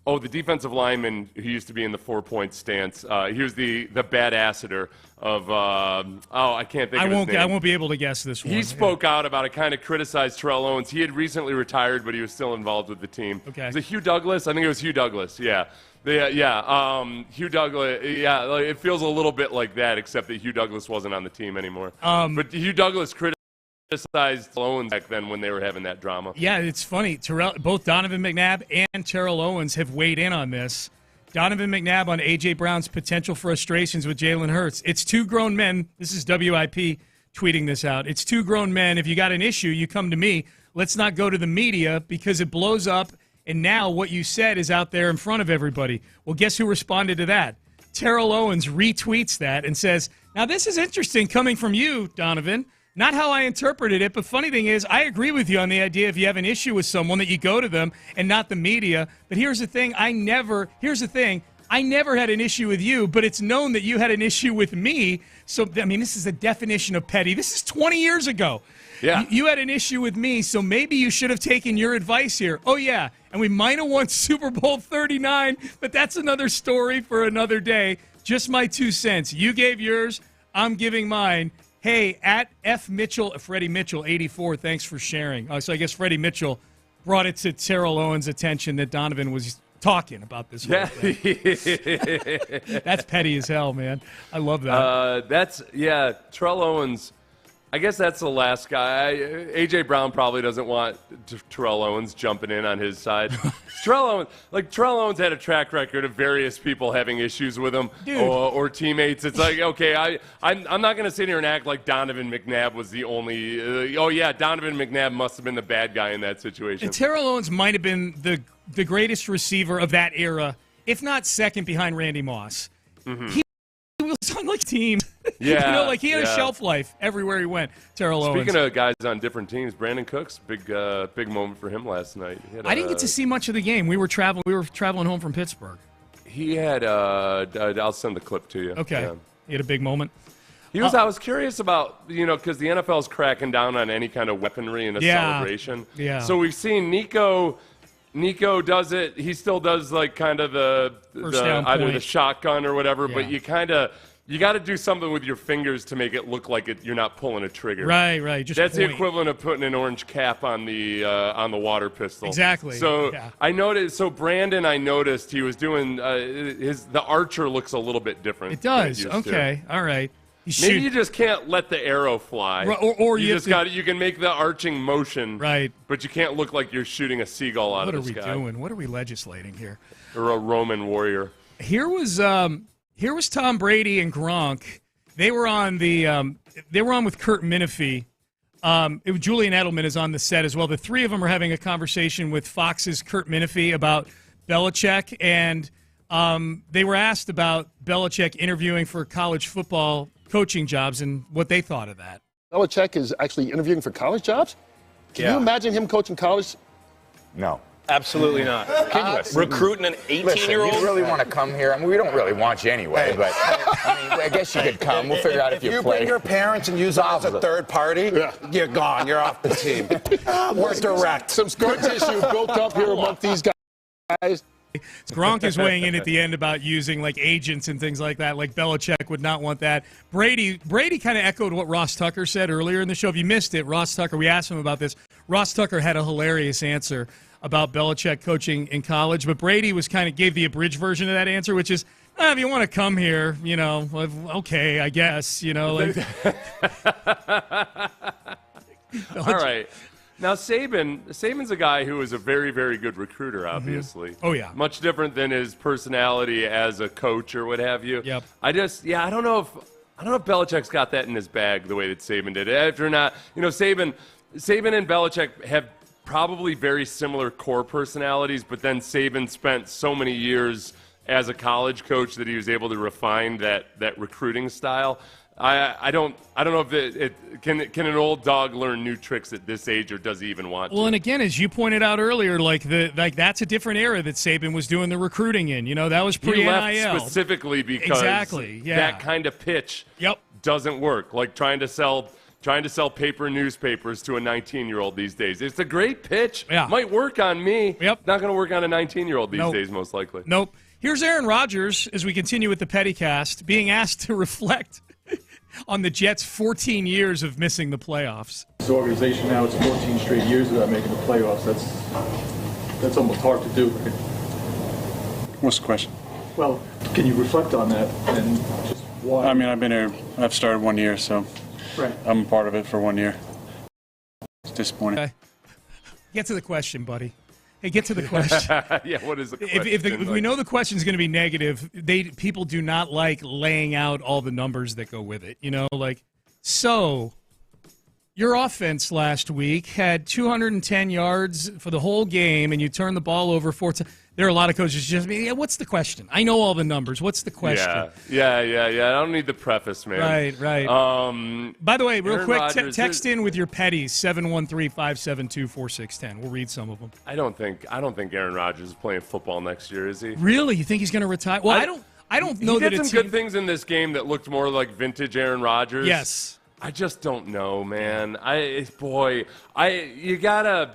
the defensive lineman who used to be in the 4-point stance. He was the badasseter of, I can't think of his name. I won't be able to guess this one. He spoke out about it, kind of criticized Terrell Owens. He had recently retired, but he was still involved with the team. Okay. Was it Hugh Douglas? I think it was Hugh Douglas, yeah. Hugh Douglas, it feels a little bit like that, except that Hugh Douglas wasn't on the team anymore. But Hugh Douglas criticized Owens back then when they were having that drama. Yeah, it's funny. Both Donovan McNabb and Terrell Owens have weighed in on this. Donovan McNabb on A.J. Brown's potential frustrations with Jalen Hurts. It's 2 grown men. This is WIP tweeting this out. It's 2 grown men. If you got an issue, you come to me. Let's not go to the media because it blows up, and now what you said is out there in front of everybody. Well, guess who responded to that? Terrell Owens retweets that and says, now this is interesting coming from you, Donovan. Not how I interpreted it, but funny thing is, I agree with you on the idea if you have an issue with someone that you go to them and not the media. But here's the thing, I never had an issue with you, but it's known that you had an issue with me. So, I mean, this is the definition of petty. This is 20 years ago. Yeah. You had an issue with me, so maybe you should have taken your advice here. Oh, yeah, and we might have won Super Bowl 39, but that's another story for another day. Just my 2 cents. You gave yours, I'm giving mine. Hey, at F. Mitchell, Freddie Mitchell, 84, thanks for sharing. So I guess Freddie Mitchell brought it to Terrell Owens' attention that Donovan was talking about this whole thing. That's petty as hell, man. I love that. Terrell Owens, I guess that's the last guy. A.J. Brown probably doesn't want Terrell Owens jumping in on his side. Terrell Owens had a track record of various people having issues with him or teammates. It's like, okay, I'm not going to sit here and act like Donovan McNabb was the only Donovan McNabb must have been the bad guy in that situation. And Terrell Owens might have been the greatest receiver of that era, if not second behind Randy Moss. Mm-hmm. He was on teams. Yeah, he had a shelf life everywhere he went. Terrell Owens. Speaking of guys on different teams, Brandon Cooks, big moment for him last night. I didn't get to see much of the game. We were traveling home from Pittsburgh. He had. I'll send the clip to you. Okay. Yeah. He had a big moment. I was curious about because the NFL is cracking down on any kind of weaponry in a celebration. Yeah. So we've seen Nico does it. He still does kind of the either the shotgun or whatever. Yeah. But you got to do something with your fingers to make it look like you're not pulling a trigger. Right. Just that's point. the equivalent of putting an orange cap on the water pistol. Exactly. So I noticed. So Brandon, I noticed he was doing the archer looks a little bit different. It does. Okay. All right. Maybe you just can't let the arrow fly. Or you can make the arching motion. Right. But you can't look like you're shooting a seagull out of the sky. What are we doing? What are we legislating here? Or a Roman warrior. Here was Tom Brady and Gronk. They were on with Kurt Menefee. Julian Edelman is on the set as well. The three of them are having a conversation with Fox's Kurt Menefee about Belichick, and they were asked about Belichick interviewing for college football coaching jobs and what they thought of that. Belichick is actually interviewing for college jobs? Can you imagine him coaching college? No. Absolutely not. Recruiting an 18-year-old? Listen, you really want to come here? I mean, we don't really want you anyway, but I guess you could come. We'll figure out if you play. Bring your parents and use them as a third party, you're gone. You're off the team. We're direct. Some scar tissue built up here among these guys. Gronk is weighing in at the end about using agents and things like that. Like Belichick would not want that. Brady kind of echoed what Ross Tucker said earlier in the show. If you missed it, Ross Tucker, we asked him about this. Ross Tucker had a hilarious answer about Belichick coaching in college, but Brady gave the abridged version of that answer, which is, if you want to come here, okay, I guess, All right. Now, Saban's a guy who is a very, very good recruiter, obviously. Mm-hmm. Oh, yeah. Much different than his personality as a coach or what have you. Yep. I don't know if Belichick's got that in his bag the way that Saban did. After not, Saban and Belichick have probably very similar core personalities, but then Saban spent so many years as a college coach that he was able to refine that recruiting style. I don't know if it can an old dog learn new tricks at this age, or does he even want to? Well, and again, as you pointed out earlier, that's a different era that Saban was doing the recruiting in. That was pre-NIL. He left specifically because that kind of pitch doesn't work. Like trying to sell paper newspapers to a 19-year-old these days. It's a great pitch. Yeah. Might work on me. Yep. Not going to work on a 19-year-old these days, most likely. Nope. Here's Aaron Rodgers, as we continue with the Pettycast, being asked to reflect on the Jets' 14 years of missing the playoffs. This organization now, it's 14 straight years without making the playoffs. That's almost hard to do. Right? What's the question? Well, can you reflect on that and just why? I mean, I've been here, I've started 1 year, so I'm a part of it for 1 year. It's disappointing. Okay. Get to the question, buddy. Hey, get to the question. Yeah, what is the question? If we know the question is going to be negative, people do not like laying out all the numbers that go with it. So your offense last week had 210 yards for the whole game, and you turned the ball over 4 times. There are a lot of coaches just what's the question? I know all the numbers. What's the question? Yeah. I don't need the preface, man. Right. By the way, real Aaron quick, Rodgers, text in with your petties, 713-572-4610. We'll read some of them. I don't think Aaron Rodgers is playing football next year, is he? Really? You think he's going to retire? Well, I don't know that he did some good things in this game that looked more like vintage Aaron Rodgers. Yes. I just don't know, man. You gotta.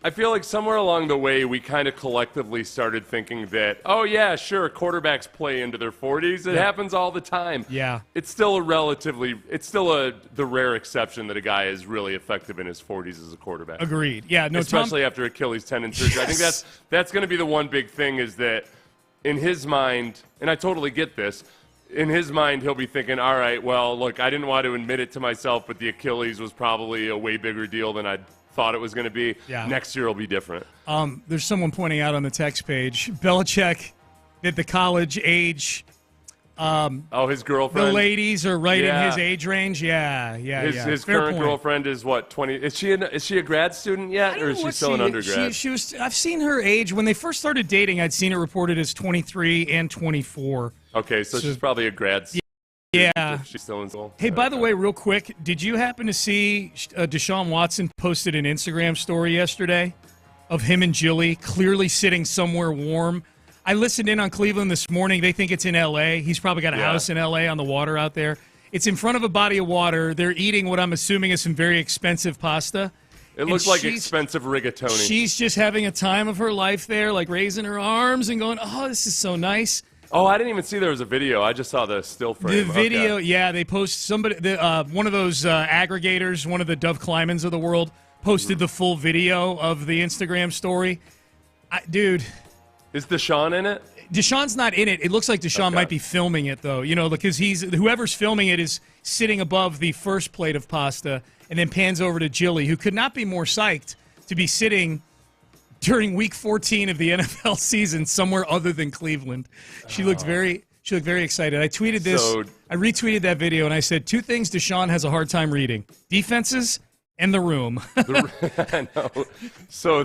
I feel like somewhere along the way we kind of collectively started thinking that, oh yeah, sure, quarterbacks play into their 40s. It happens all the time. Yeah. It's still the rare exception that a guy is really effective in his 40s as a quarterback. Agreed. Yeah, no, especially after Achilles tendon surgery. I think that's going to be the one big thing is that in his mind, and I totally get this, in his mind he'll be thinking, all right, well, look, I didn't want to admit it to myself, but the Achilles was probably a way bigger deal than I'd thought it was going to be. Yeah. Next year will be different. There's someone pointing out on the text page, Belichick at the college age. His girlfriend. The ladies are right in his age range. Yeah. His Fair current point. girlfriend is what, 20? Is she a grad student yet, or is she still an undergrad? She was. I've seen her age when they first started dating. I'd seen her reported as 23 and 24. Okay, so she's probably a grad student. Yeah. She's still in school. Hey, by the way, real quick, did you happen to see Deshaun Watson posted an Instagram story yesterday of him and Jilly clearly sitting somewhere warm? I listened in on Cleveland this morning. They think it's in L.A. He's probably got a house in L.A. on the water out there. It's in front of a body of water. They're eating what I'm assuming is some very expensive pasta. It looks like expensive rigatoni. She's just having a time of her life there, like raising her arms and going, oh, this is so nice. Oh, I didn't even see there was a video. I just saw the still frame. The video, yeah, they post somebody, one of those aggregators, one of the Dove Klymans of the world, posted the full video of the Instagram story. Dude. Is Deshaun in it? Deshaun's not in it. It looks like Deshaun might be filming it, though. You know, because whoever's filming it is sitting above the first plate of pasta and then pans over to Jilly, who could not be more psyched to be sitting during Week 14 of the NFL season somewhere other than Cleveland. She looked very excited. I tweeted this. I retweeted that video, and I said, 2 things Deshaun has a hard time reading: defenses and the room. I know. So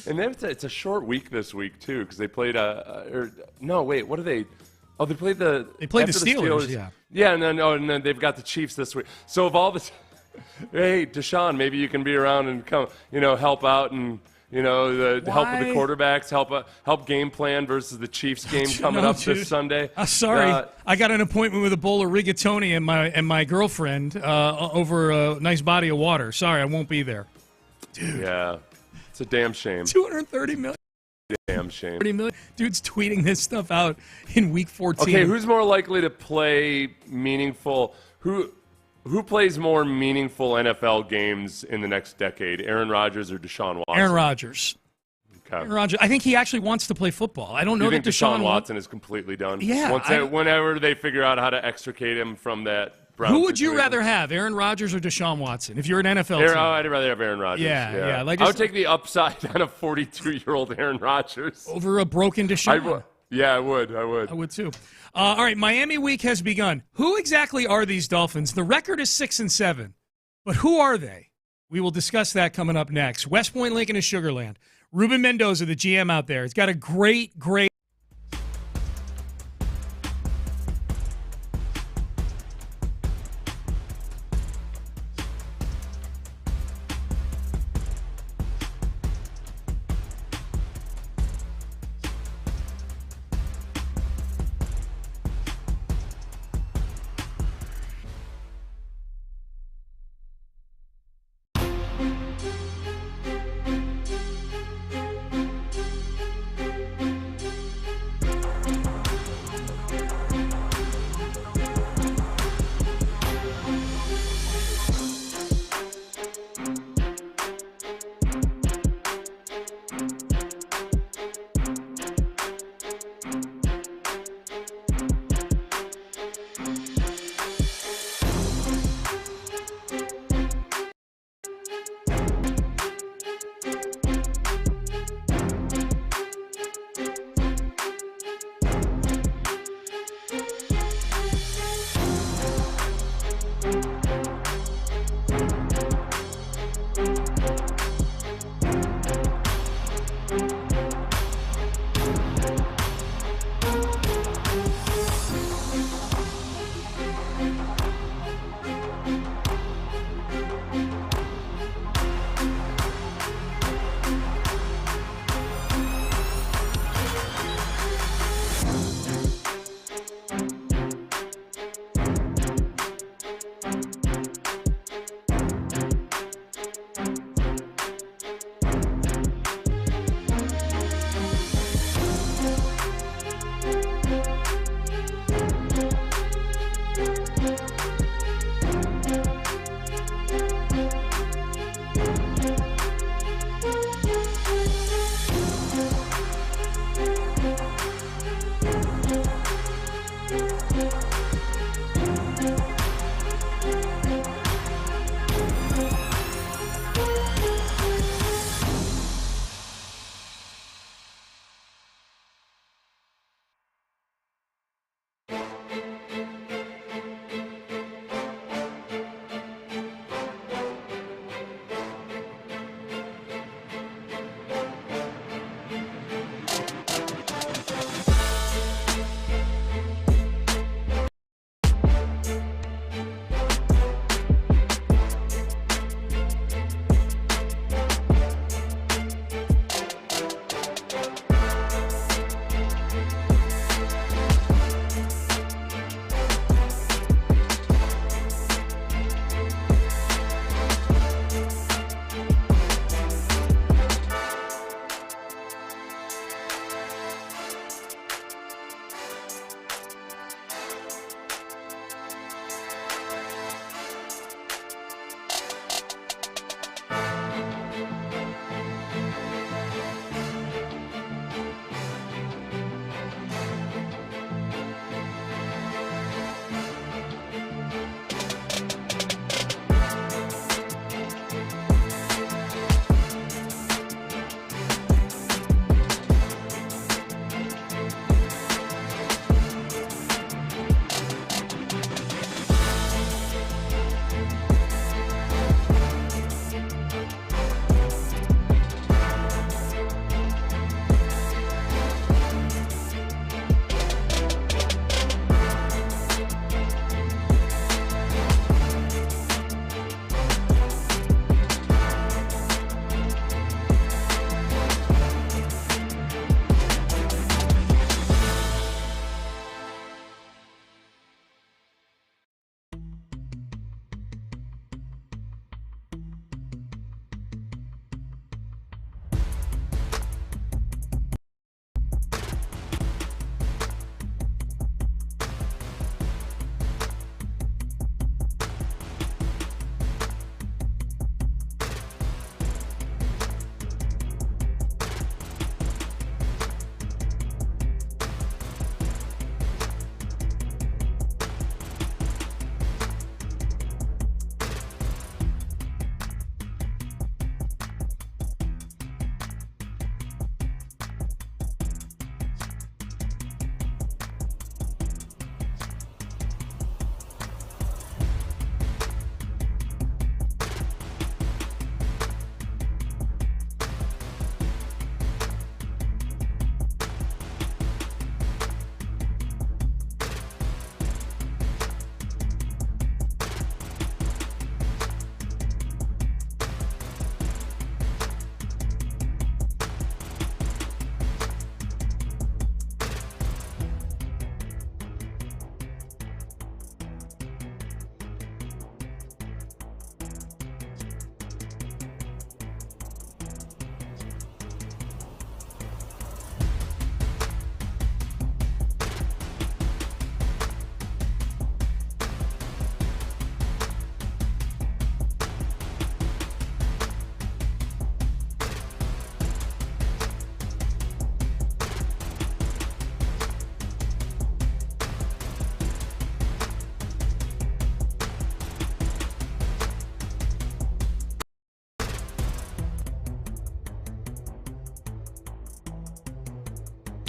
and then it's a short week this week too, because they played what do they? Oh, they played the Steelers. Yeah, and then they've got the Chiefs this week. So of all the hey, Deshaun, maybe you can be around and come, help out and, help with the quarterbacks, help game plan versus the Chiefs game coming up this Sunday. Sorry, I got an appointment with a bowl of rigatoni and my girlfriend over a nice body of water. Sorry, I won't be there. Dude. Yeah, it's a damn shame. $230 million. Damn shame. 30 million. Dude's tweeting this stuff out in Week 14. Okay, who's more likely to play meaningful? Who plays more meaningful NFL games in the next decade, Aaron Rodgers or Deshaun Watson? Aaron Rodgers. Okay. Aaron Rodgers. I think he actually wants to play football. I don't know that Deshaun Watson is completely done? Yeah. Whenever they figure out how to extricate him from that Brown Who would situation. you rather have, Aaron Rodgers or Deshaun Watson, if you're an NFL team? I'd rather have Aaron Rodgers. Yeah. I would take the upside on a 42-year-old Aaron Rodgers. Over a broken Deshaun. I would. I would too. All right, Miami week has begun. Who exactly are these Dolphins? The record is 6-7, but who are they? We will discuss that coming up next. West Point, Lincoln, and Sugar Land. Ruben Mendoza, the GM out there, has got a great.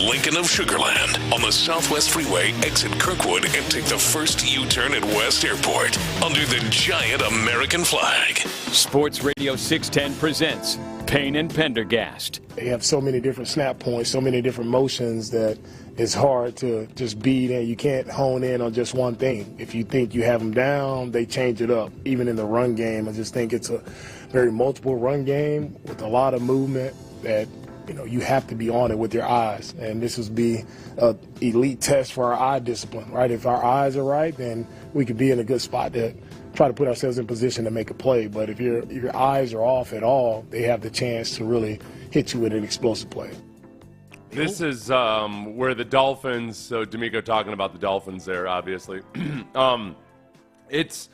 Lincoln of Sugarland on the Southwest Freeway, exit Kirkwood, and take the first U-turn at West Airport under the giant American flag. Sports Radio 610 presents Payne and Pendergast. They have so many different snap points, so many different motions that it's hard to just beat, and you can't hone in on just one thing. If you think you have them down, they change it up. Even in the run game, I just think it's a very multiple run game with a lot of movement that you have to be on it with your eyes. And this would be an elite test for our eye discipline, right? If our eyes are right, then we could be in a good spot to try to put ourselves in position to make a play. But if your eyes are off at all, they have the chance to really hit you with an explosive play. This is where the Dolphins, so D'Amico talking about the Dolphins there, obviously. This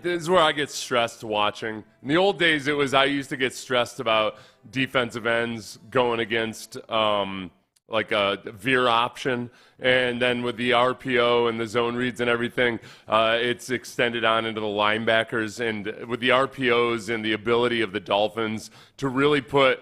is where I get stressed watching. In the old days, I used to get stressed about defensive ends going against like a veer option, and then with the RPO and the zone reads and everything, it's extended on into the linebackers. And with the RPOs and the ability of the Dolphins to really put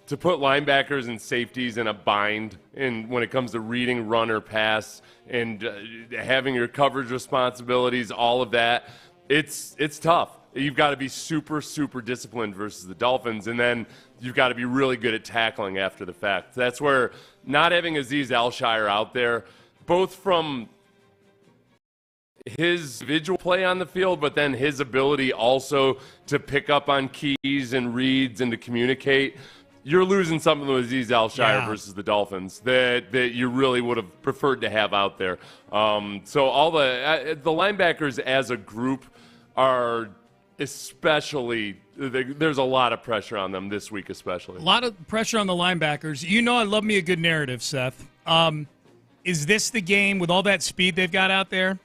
linebackers and safeties in a bind, and when it comes to reading run or pass and having your coverage responsibilities, all of that, it's tough. You've got to be super, super disciplined versus the Dolphins, and then you've got to be really good at tackling after the fact. That's where not having Azeez Al-Shire out there, both from his individual play on the field, but then his ability also to pick up on keys and reads and to communicate, you're losing something with Azeez Al-Shire versus the Dolphins that you really would have preferred to have out there. So all the linebackers as a group are especially, there's a lot of pressure on them this week especially. A lot of pressure on the linebackers. I love me a good narrative, Seth. Is this the game with all that speed they've got out there?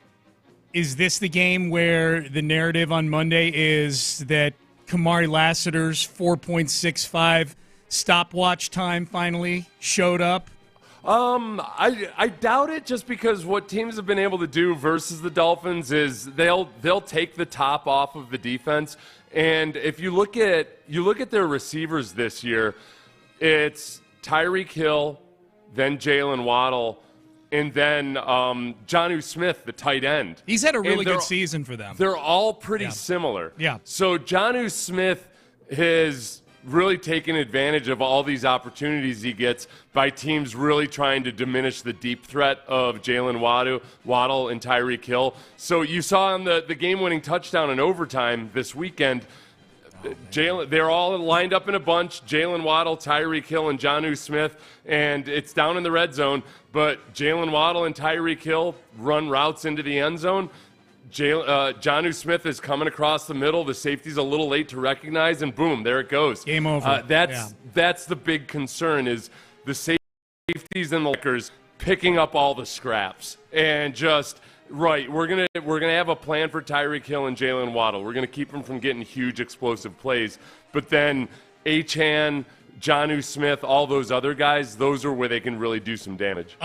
Is this the game where the narrative on Monday is that Kamari Lassiter's 4.65 stopwatch time finally showed up? I doubt it, just because what teams have been able to do versus the Dolphins is they'll take the top off of the defense. And if you look at their receivers this year, it's Tyreek Hill, then Jalen Waddle, and then Jonnu Smith, the tight end. He's had a really good season for them. They're all pretty similar. Yeah. So Jonnu Smith has really taking advantage of all these opportunities he gets by teams really trying to diminish the deep threat of Jalen Waddle and Tyreek Hill. So you saw on the game-winning touchdown in overtime this weekend, they're all lined up in a bunch, Jalen Waddle, Tyreek Hill, and Jonnu Smith, and it's down in the red zone, but Jalen Waddle and Tyreek Hill run routes into the end zone. Jonnu Smith is coming across the middle. The safety's a little late to recognize, and boom, there it goes. Game over. That's the big concern, is the safeties and the lickers picking up all the scraps. And just, right, we're gonna have a plan for Tyreek Hill and Jalen Waddle. We're going to keep them from getting huge explosive plays. But then Achane, Jonnu Smith, all those other guys, those are where they can really do some damage.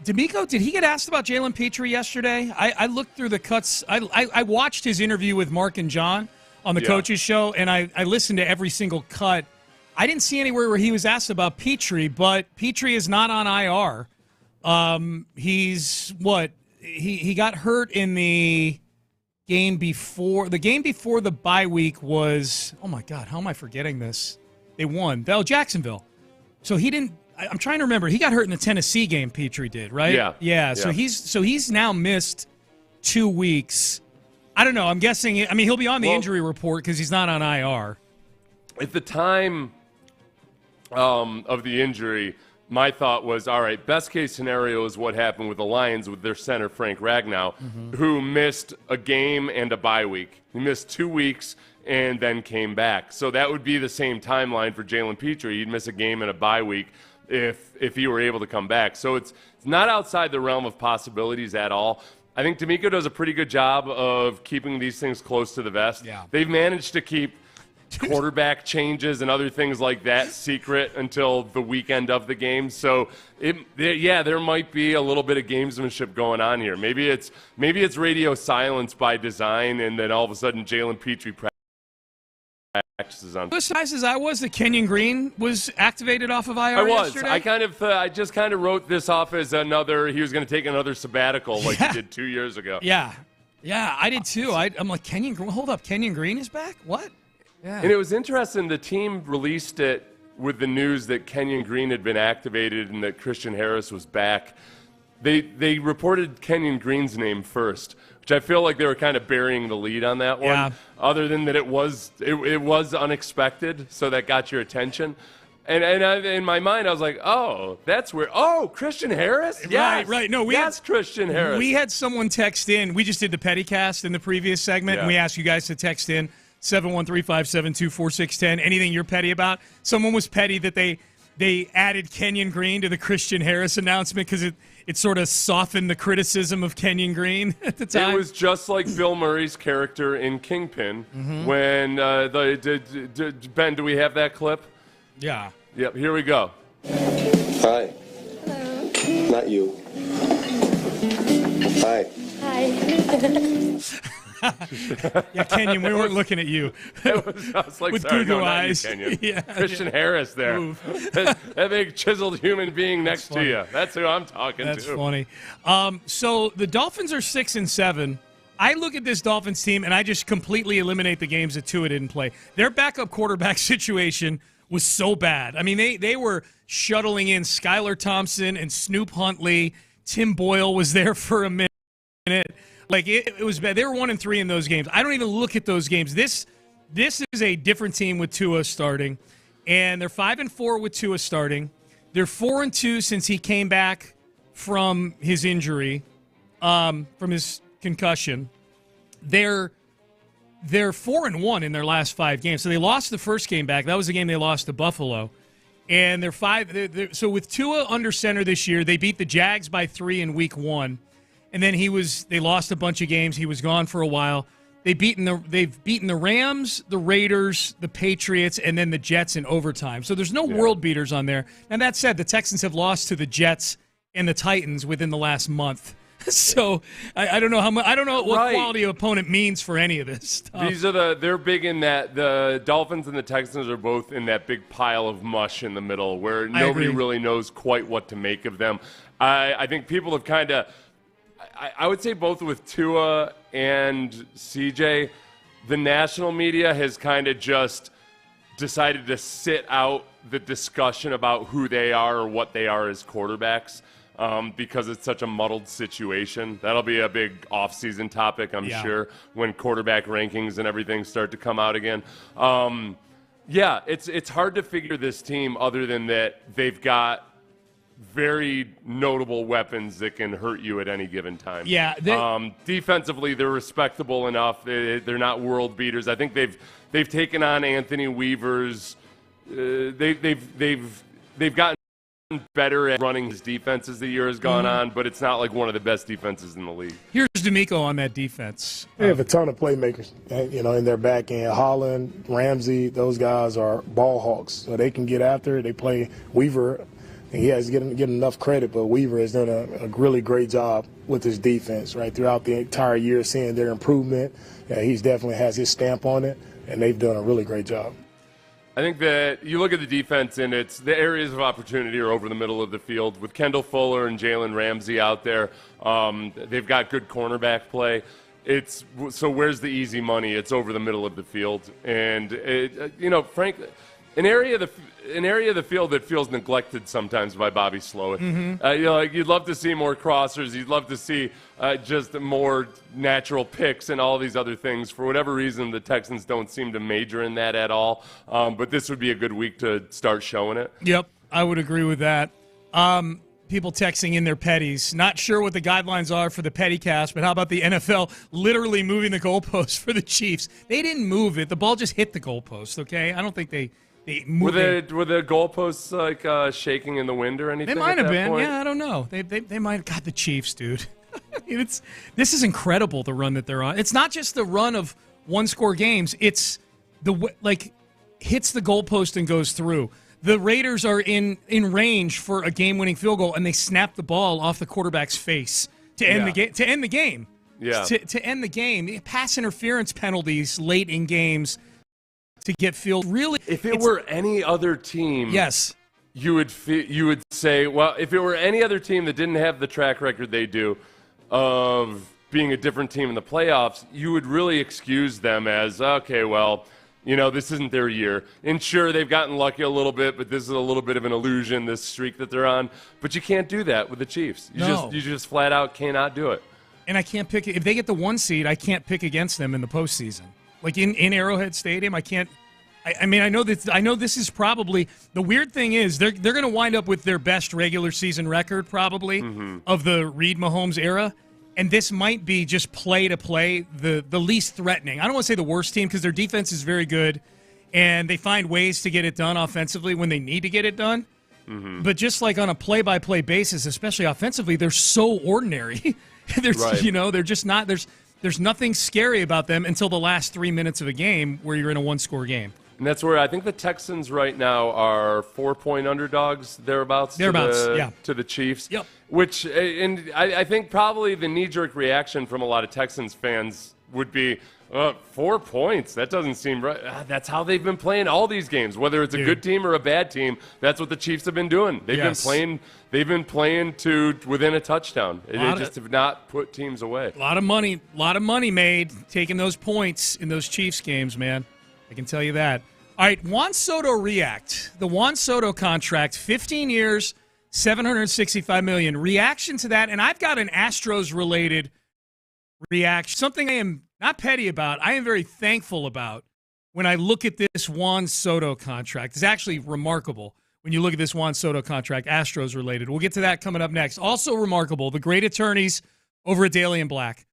D'Amico, did he get asked about Jalen Petrie yesterday? I looked through the cuts. I watched his interview with Mark and John on the coaches show, and I listened to every single cut. I didn't see anywhere where he was asked about Petrie, but Petrie is not on IR. He got hurt in the game before. The game before the bye week was, oh my God, how am I forgetting this? They won. Jacksonville. So he didn't. I'm trying to remember. He got hurt in the Tennessee game. Petrie did, right? Yeah. So he's now missed 2 weeks. I don't know. I'm guessing. I mean, he'll be on the injury report because he's not on IR. At the time of the injury, my thought was, all right, best case scenario is what happened with the Lions with their center Frank Ragnow, who missed a game and a bye week. He missed 2 weeks and then came back. So that would be the same timeline for Jalen Petrie. He'd miss a game and a bye week if he were able to come back. So it's not outside the realm of possibilities at all. I think D'Amico does a pretty good job of keeping these things close to the vest. Yeah. They've managed to keep quarterback changes and other things like that secret until the weekend of the game. So there might be a little bit of gamesmanship going on here. Maybe it's radio silence by design, and then all of a sudden Jalen Petrie on. As nice as I was, that Kenyon Green was activated off of IR yesterday. I just kind of wrote this off as he was going to take another sabbatical like he did 2 years ago. Yeah, I did too. I'm like, Kenyon Green, hold up, Kenyon Green is back? What? Yeah. And it was interesting, the team released it with the news that Kenyon Green had been activated and that Christian Harris was back. They reported Kenyon Green's name first, which I feel like they were kind of burying the lead on that one. Yeah. Other than that, it was unexpected, so that got your attention. And in my mind, I was like, oh, that's weird. Oh, Christian Harris? Yes. Right. No, Christian Harris. We had someone text in. We just did the Pettycast in the previous segment, and we asked you guys to text in 713-572-4610. Anything you're petty about? Someone was petty that they added Kenyon Green to the Christian Harris announcement because it sort of softened the criticism of Kenyon Green at the time. It was just like Bill Murray's character in Kingpin when Ben, do we have that clip? Yeah. Yep, here we go. Hi. Hello. Not you. Hi. Yeah, Kenyon, we weren't looking at you. I was like, with sorry, Google no, eyes. not you, Kenyon. Yeah, Christian Harris there. that big chiseled human being next to you. That's who I'm talking That's to. funny. So the Dolphins are 6-7. I look at this Dolphins team, and I just completely eliminate the games that Tua didn't play. Their backup quarterback situation was so bad. I mean, they were shuttling in Skylar Thompson and Snoop Huntley. Tim Boyle was there for a minute. Like, it was bad. They were 1-3 in those games. I don't even look at those games. This is a different team with Tua starting, and they're 5-4 with Tua starting. They're 4-2 since he came back from his injury, from his concussion. They're 4-1 in their last 5 games. So they lost the first game back. That was the game they lost to Buffalo. And so with Tua under center this year, they beat the Jags by 3 in week 1. And then they lost a bunch of games. He was gone for a while. They've beaten the Rams, the Raiders, the Patriots, and then the Jets in overtime. So there's no world beaters on there. And that said, the Texans have lost to the Jets and the Titans within the last month. So I don't know what quality of opponent means for any of this stuff. They're big in that the Dolphins and the Texans are both in that big pile of mush in the middle where nobody really knows quite what to make of them. I think people have kind of, I would say both with Tua and CJ, the national media has kind of just decided to sit out the discussion about who they are or what they are as quarterbacks. Because it's such a muddled situation. That'll be a big offseason topic, I'm sure, when quarterback rankings and everything start to come out again. It's hard to figure this team other than that they've got very notable weapons that can hurt you at any given time. Yeah. Defensively, they're respectable enough. They're not world beaters. I think they've taken on Anthony Weaver's. They've gotten better at running his defense as the year has gone on, but it's not like one of the best defenses in the league. Here's D'Amico on that defense. They have a ton of playmakers, in their back end. Holland, Ramsey, those guys are ball hawks, so they can get after it. They play Weaver. He has getting enough credit, but Weaver has done a really great job with his defense, right, throughout the entire year, seeing their improvement. Yeah, he's definitely has his stamp on it, and they've done a really great job. I think that you look at the defense, and it's the areas of opportunity are over the middle of the field. With Kendall Fuller and Jalen Ramsey out there, they've got good cornerback play. So where's the easy money? It's over the middle of the field. And, frankly, an area of the field that feels neglected sometimes by Bobby Slowick. You'd love to see more crossers. You'd love to see just more natural picks and all these other things. For whatever reason, the Texans don't seem to major in that at all. But this would be a good week to start showing it. Yep, I would agree with that. People texting in their petties. Not sure what the guidelines are for the Pettycast, but how about the NFL literally moving the goalpost for the Chiefs? They didn't move it. The ball just hit the goalpost, okay? I don't think they moved it. Were the goalposts shaking in the wind or anything? They might have been. Point? Yeah, I don't know. They might have got the Chiefs, dude. This is incredible, the run that they're on. It's not just the run of one-score games. It's hits the goalpost and goes through. The Raiders are in range for a game-winning field goal, and they snap the ball off the quarterback's face to end the game. To end the game. Yeah. To end the game. Pass interference penalties late in games to get filled. Really, if it were any other team, yes, you would say, well, if it were any other team that didn't have the track record they do of being a different team in the playoffs, you would really excuse them as, okay, well, this isn't their year. And sure, they've gotten lucky a little bit, but this is a little bit of an illusion, this streak that they're on. But you can't do that with the Chiefs. You just flat out cannot do it. And I can't pick, if they get the 1 seed, I can't pick against them in the postseason. Like in Arrowhead Stadium, I can't. I mean, I know this is probably the weird thing is they're going to wind up with their best regular season record probably of the Reid Mahomes era, and this might be just play to play the least threatening. I don't want to say the worst team because their defense is very good, and they find ways to get it done offensively when they need to get it done. But just like on a play by play basis, especially offensively, they're so ordinary. They're just not. There's nothing scary about them until the last 3 minutes of a game where you're in a 1-score game. And that's where I think the Texans right now are 4-point underdogs, thereabouts to the Chiefs. Yep. Which, and I think probably the knee-jerk reaction from a lot of Texans fans would be, 4 points? That doesn't seem right. That's how they've been playing all these games. Whether it's a good team or a bad team, that's what the Chiefs have been doing. They've been playing to within a touchdown. They just have not put teams away. A lot of money made taking those points in those Chiefs games, man. I can tell you that. All right, Juan Soto react. The Juan Soto contract, 15 years, $765 million. Reaction to that, and I've got an Astros-related reaction, something I am not petty about, I am very thankful about when I look at this Juan Soto contract. It's actually remarkable when you look at this Juan Soto contract, Astros-related. We'll get to that coming up next. Also remarkable, the great attorneys over at Daly & Black.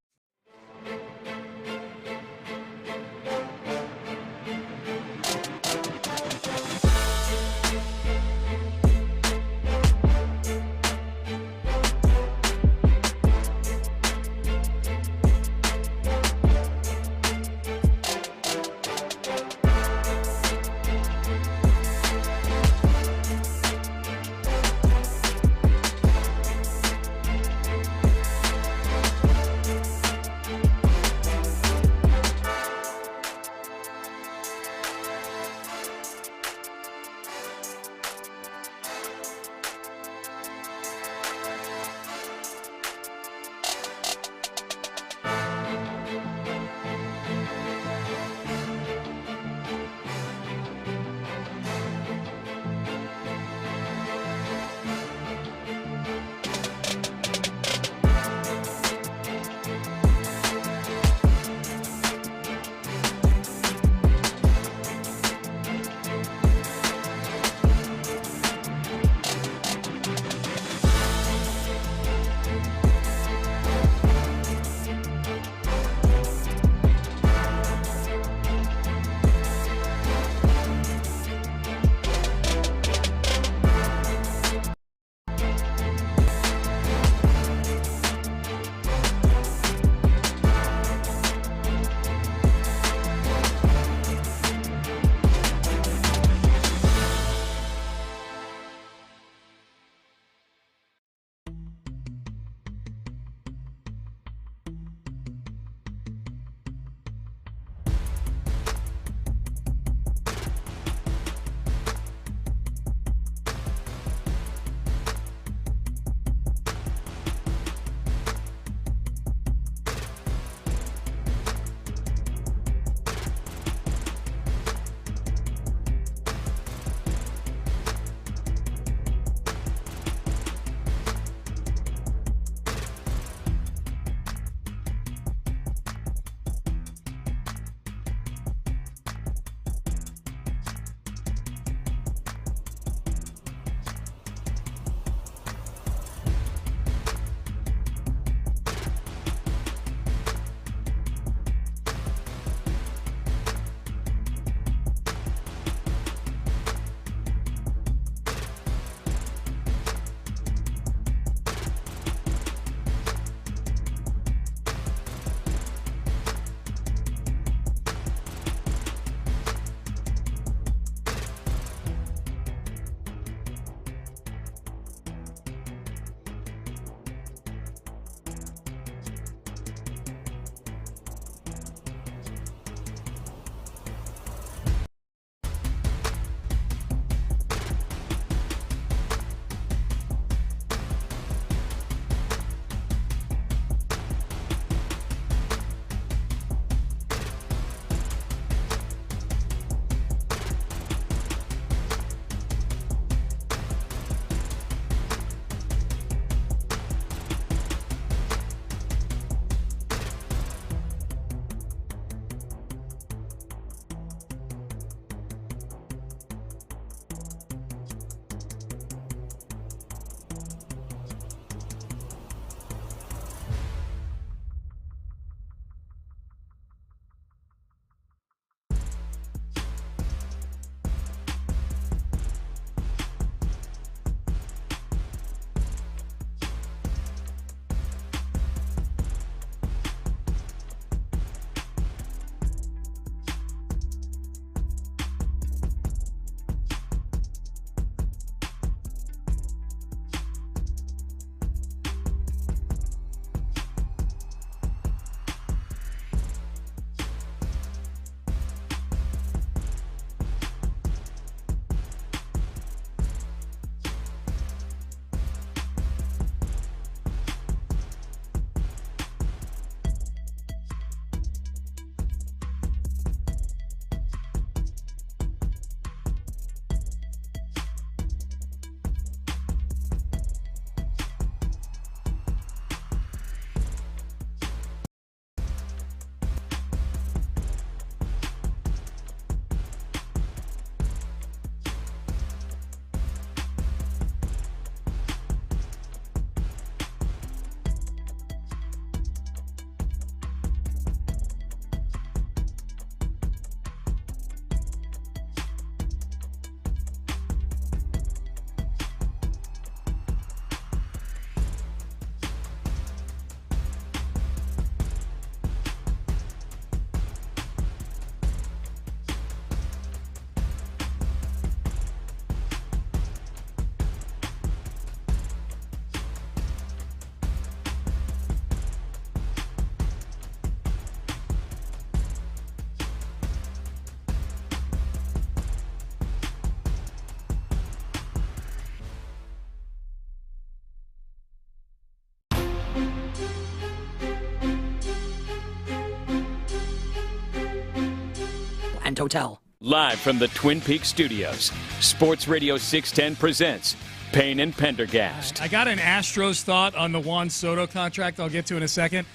Orient Hotel. Live from the Twin Peaks studios, Sports Radio 610 presents Payne and Pendergast. I got an Astros thought on the Juan Soto contract I'll get to in a second.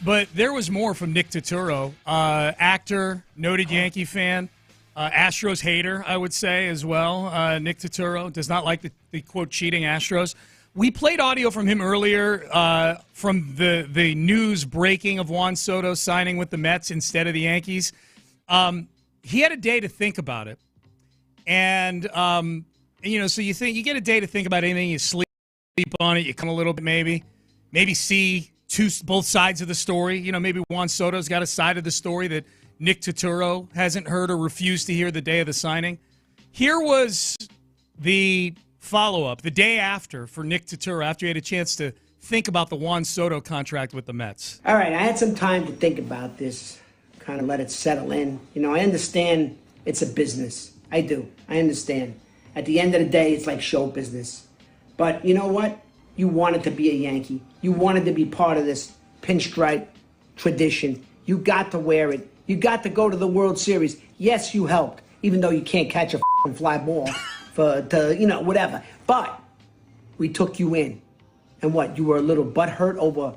But there was more from Nick Turturro, actor, noted Yankee fan, Astros hater, I would say, as well. Nick Turturro does not like the quote, cheating Astros. We played audio from him earlier from the news breaking of Juan Soto signing with the Mets instead of the Yankees. He had a day to think about it. And, so you get a day to think about anything, you sleep on it, you come a little bit maybe see both sides of the story. Maybe Juan Soto's got a side of the story that Nick Turturro hasn't heard or refused to hear the day of the signing. Here was the follow-up, the day after for Nick Turturro, after he had a chance to think about the Juan Soto contract with the Mets. All right, I had some time to think about this, kind of let it settle in. I understand it's a business. I do. I understand. At the end of the day, it's like show business. But you know what? You wanted to be a Yankee. You wanted to be part of this pinstripe tradition. You got to wear it. You got to go to the World Series. Yes, you helped, even though you can't catch a fly ball whatever. But we took you in. And what? You were a little butthurt over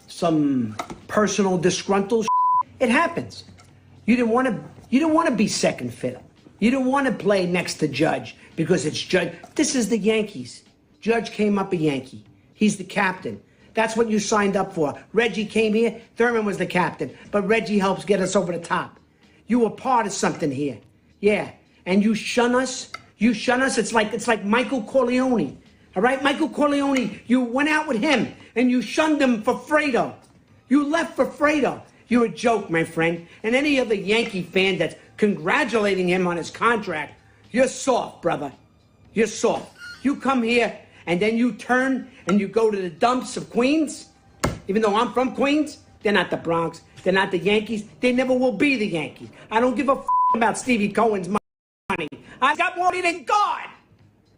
some personal disgruntled shit? It happens. You didn't want to be second fiddle. You didn't want to play next to Judge because it's Judge. This is the Yankees. Judge came up a Yankee. He's the captain. That's what you signed up for. Reggie came here. Thurman was the captain. But Reggie helps get us over the top. You were part of something here. Yeah. And you shun us. You shun us. It's like Michael Corleone. All right? Michael Corleone, you went out with him and you shunned him for Fredo. You left for Fredo. You're a joke, my friend. And any other Yankee fan that's congratulating him on his contract, you're soft, brother. You're soft. You come here and then you turn and you go to the dumps of Queens. Even though I'm from Queens, they're not the Bronx. They're not the Yankees. They never will be the Yankees. I don't give a about Stevie Cohen's money. I got more money than God.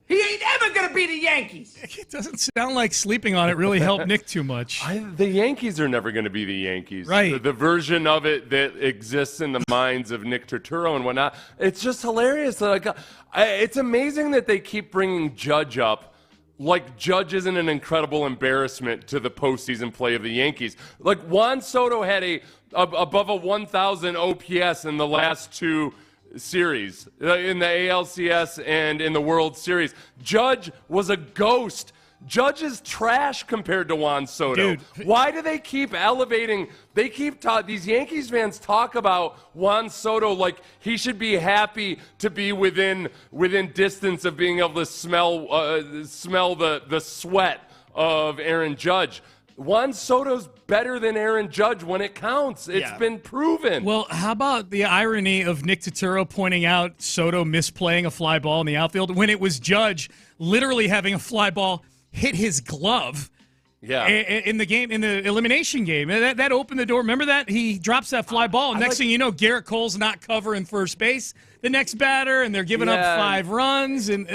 He ain't ever going to be the Yankees. It doesn't sound like sleeping on it really helped Nick too much. The Yankees are never going to be the Yankees. Right. The version of it that exists in the minds of Nick Turturro and whatnot. It's just hilarious. It's amazing that they keep bringing Judge up. Like Judge isn't an incredible embarrassment to the postseason play of the Yankees. Like Juan Soto had above a 1,000 OPS in the last two series, in the ALCS and in the World Series. Judge was a ghost. Judge is trash compared to Juan Soto. Dude. Why do they keep elevating? These Yankees fans talk about Juan Soto like he should be happy to be within distance of being able to smell the sweat of Aaron Judge. Juan Soto's better than Aaron Judge when it counts. It's been proven. Well, how about the irony of Nick Turturro pointing out Soto misplaying a fly ball in the outfield when it was Judge literally having a fly ball hit his glove in the game, in the elimination game. That opened the door. Remember that? He drops that fly ball, and next thing you know, Garrett Cole's not covering first base the next batter, and they're giving up 5 runs. And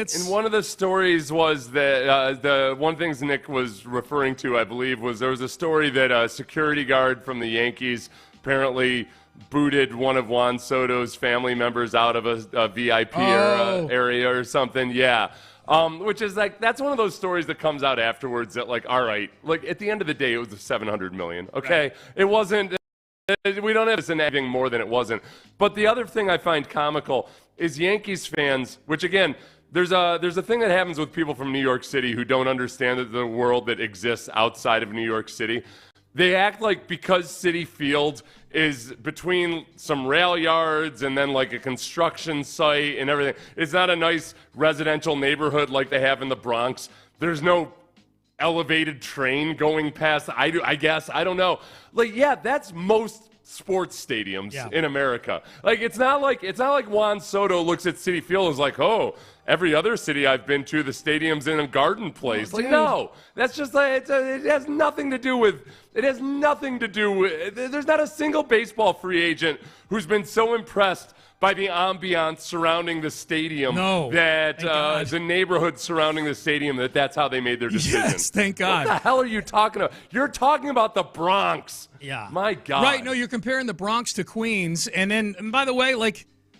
Yes, thank God. What the hell are you talking about? You're talking about the Bronx. Yeah. My God. Right, no, you're comparing the Bronx to Queens. And by the way,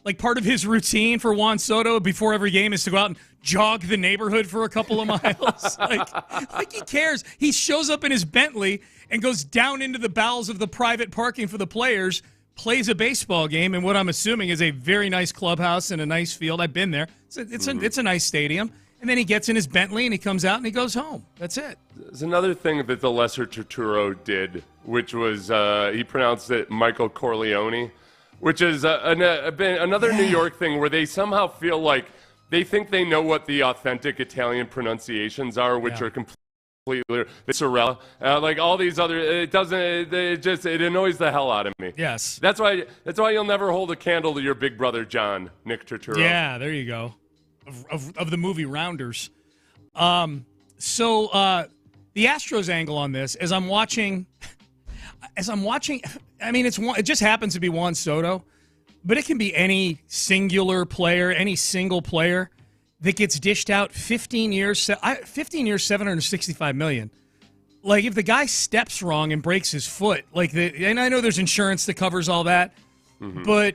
like part of his routine for Juan Soto before every game is to go out and jog the neighborhood for a couple of miles. like he cares. He shows up in his Bentley and goes down into the bowels of the private parking for the players, plays a baseball game in what I'm assuming is a very nice clubhouse and a nice field. I've been there. It's a nice stadium. And then he gets in his Bentley and he comes out and he goes home. That's it. There's another thing that the Lesser Turturro did, which was he pronounced it Michael Corleone, which is another New York thing where they somehow feel like they think they know what the authentic Italian pronunciations are, which are completely Sorella, like all these other. It annoys the hell out of me. Yes, that's why you'll never hold a candle to your big brother John, Nick Turturro. Yeah, there you go. Of the movie Rounders. So the Astros angle on this, as I'm watching, I mean, it just happens to be Juan Soto, but it can be any singular player, any single player that gets dished out 15 years, $765 million. Like, if the guy steps wrong and breaks his foot, and I know there's insurance that covers all that, but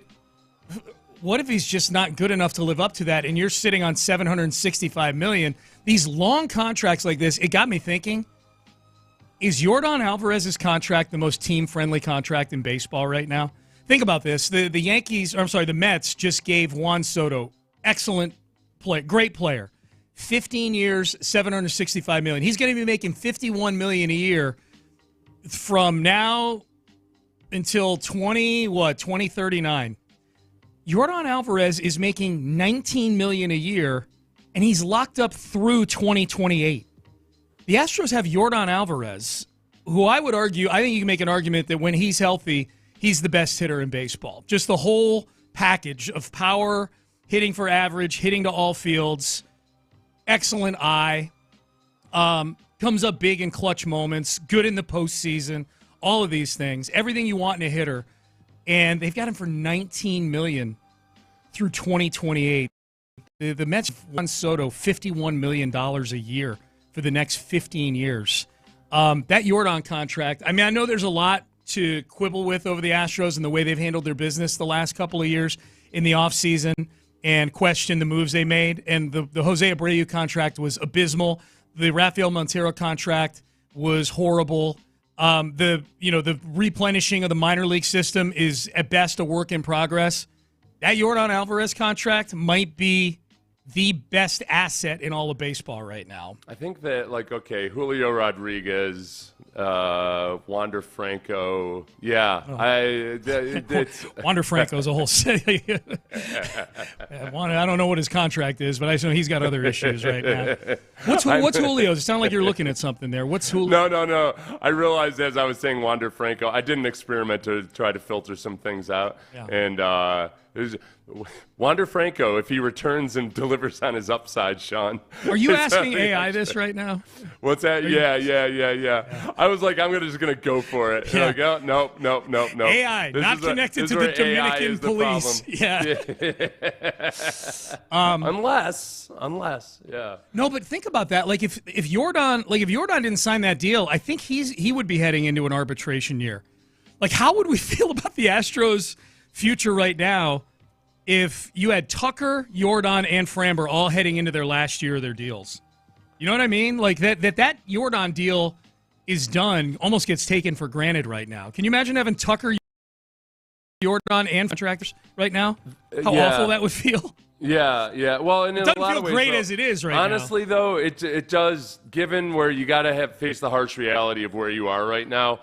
what if he's just not good enough to live up to that, and you're sitting on $765 million? These long contracts like this, it got me thinking, is Yordan Alvarez's contract the most team-friendly contract in baseball right now? Think about this. The Mets just gave Juan Soto, excellent play, great player, 15 years, $765 million. He's going to be making $51 million a year from now until 2039. Yordan Alvarez is making $19 million a year, and he's locked up through 2028. The Astros have Yordan Alvarez, who I would argue, I think you can make an argument that when he's healthy, he's the best hitter in baseball. Just the whole package of power, hitting for average, hitting to all fields, excellent eye, comes up big in clutch moments, good in the postseason, all of these things, everything you want in a hitter. And they've got him for $19 million through 2028. The Mets Juan Soto $51 million a year for the next 15 years. That Yordan contract, I mean, I know there's a lot to quibble with over the Astros and the way they've handled their business the last couple of years in the offseason and question the moves they made. And the Jose Abreu contract was abysmal. The Rafael Montero contract was horrible. The replenishing of the minor league system is at best a work in progress. That Yordan Alvarez contract might be the best asset in all of baseball right now. I think that, Julio Rodriguez, Wander Franco, Wander Franco's a whole city. I don't know what his contract is, but I know he's got other issues right now. What's Julio's? It sounded like you're looking at something there. What's Julio? No. I realized as I was saying Wander Franco, I did an experiment to try to filter some things out, and Wander Franco, if he returns and delivers on his upside, Sean. Are you asking AI this right now? What's that? Yeah. I was like, I'm just going to go for it. Yeah. Like, nope. AI, not connected to the Dominican police. Unless. No, but think about that. Like if Yordan didn't sign that deal, I think he would be heading into an arbitration year. Like, how would we feel about the Astros' future right now if you had Tucker, Yordan, and Framber all heading into their last year of their deals? You know what I mean? Like that Yordan deal is done, almost gets taken for granted right now. Can you imagine having Tucker, Yordan, and contractors right now? How awful that would feel. Yeah. Well, and it doesn't feel great as it is right now. Honestly, though, it does. Given where you got to face the harsh reality of where you are right now,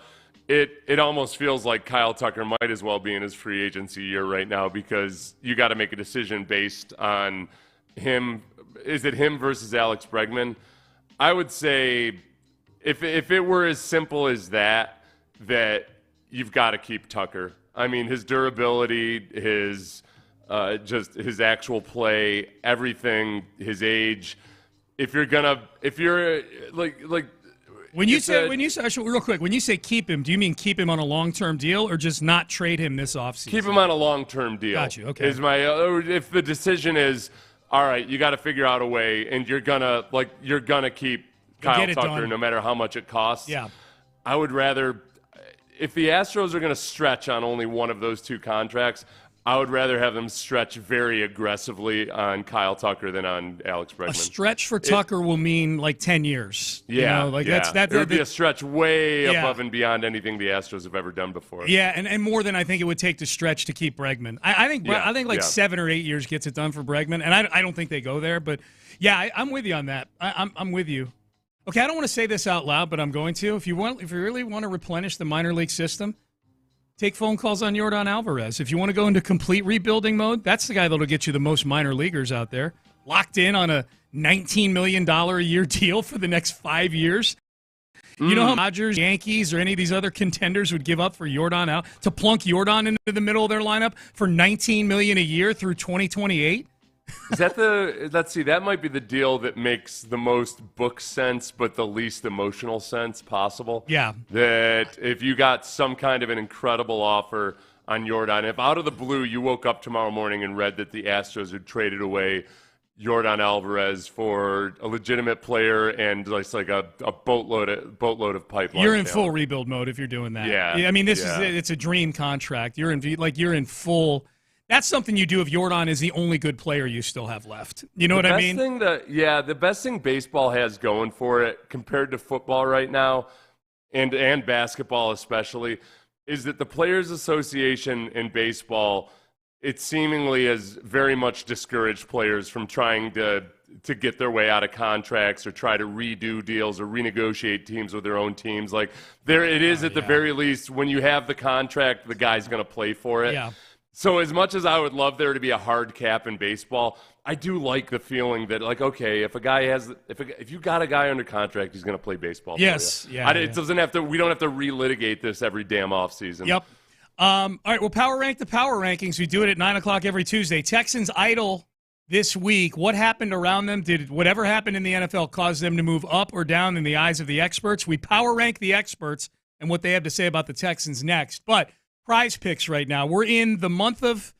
it almost feels like Kyle Tucker might as well be in his free agency year right now, because you got to make a decision based on him. Is it him versus Alex Bregman? I would say if it were as simple as that you've got to keep Tucker. I mean, his durability, his actual play, everything, his age. When you say real quick, when you say keep him, do you mean keep him on a long-term deal or just not trade him this offseason? Keep him on a long-term deal. Got you. Okay. If the decision is, all right, you got to figure out a way, and you're gonna keep Kyle Tucker no matter how much it costs. Yeah. I would rather, if the Astros are going to stretch on only one of those two contracts, I would rather have them stretch very aggressively on Kyle Tucker than on Alex Bregman. A stretch for Tucker will mean like 10 years. Yeah, you know, like yeah. That it would be a stretch way above and beyond anything the Astros have ever done before. Yeah, and more than I think it would take to stretch to keep Bregman. I think like 7 or 8 years gets it done for Bregman, and I don't think they go there. But yeah, I'm with you on that. I'm with you. Okay, I don't want to say this out loud, but I'm going to. If you really want to replenish the minor league system, take phone calls on Yordan Alvarez. If you want to go into complete rebuilding mode, that's the guy that'll get you the most minor leaguers out there. Locked in on a $19 million a year deal for the next 5 years. You know how Dodgers, Yankees, or any of these other contenders would give up for Yordan out to plunk Yordan into the middle of their lineup for $19 million a year through 2028? Is that that might be the deal that makes the most book sense but the least emotional sense possible. Yeah. That if you got some kind of an incredible offer on Yordan, if out of the blue you woke up tomorrow morning and read that the Astros had traded away Yordan Alvarez for a legitimate player and like a boatload of pipeline. You're in talent. Full rebuild mode if you're doing that. Yeah. I mean, it's a dream contract. You're in full. That's something you do if Yordan is the only good player you still have left. You know what I mean? The best thing baseball has going for it compared to football right now, and basketball especially, is that the Players Association in baseball, it seemingly has very much discouraged players from trying to get their way out of contracts or try to redo deals or renegotiate teams with their own teams. Like there it is at the very least, when you have the contract, the guy's going to play for it. Yeah. So as much as I would love there to be a hard cap in baseball, I do like the feeling that, like, okay, if you got a guy under contract, he's going to play baseball. Yes, for you. yeah. It doesn't have to. We don't have to relitigate this every damn offseason. Yep. All right, we'll power rank the power rankings. We do it at 9:00 every Tuesday. Texans idle this week. What happened around them? Did whatever happened in the NFL cause them to move up or down in the eyes of the experts? We power rank the experts and what they have to say about the Texans next. But Prize Picks right now. We're in the month of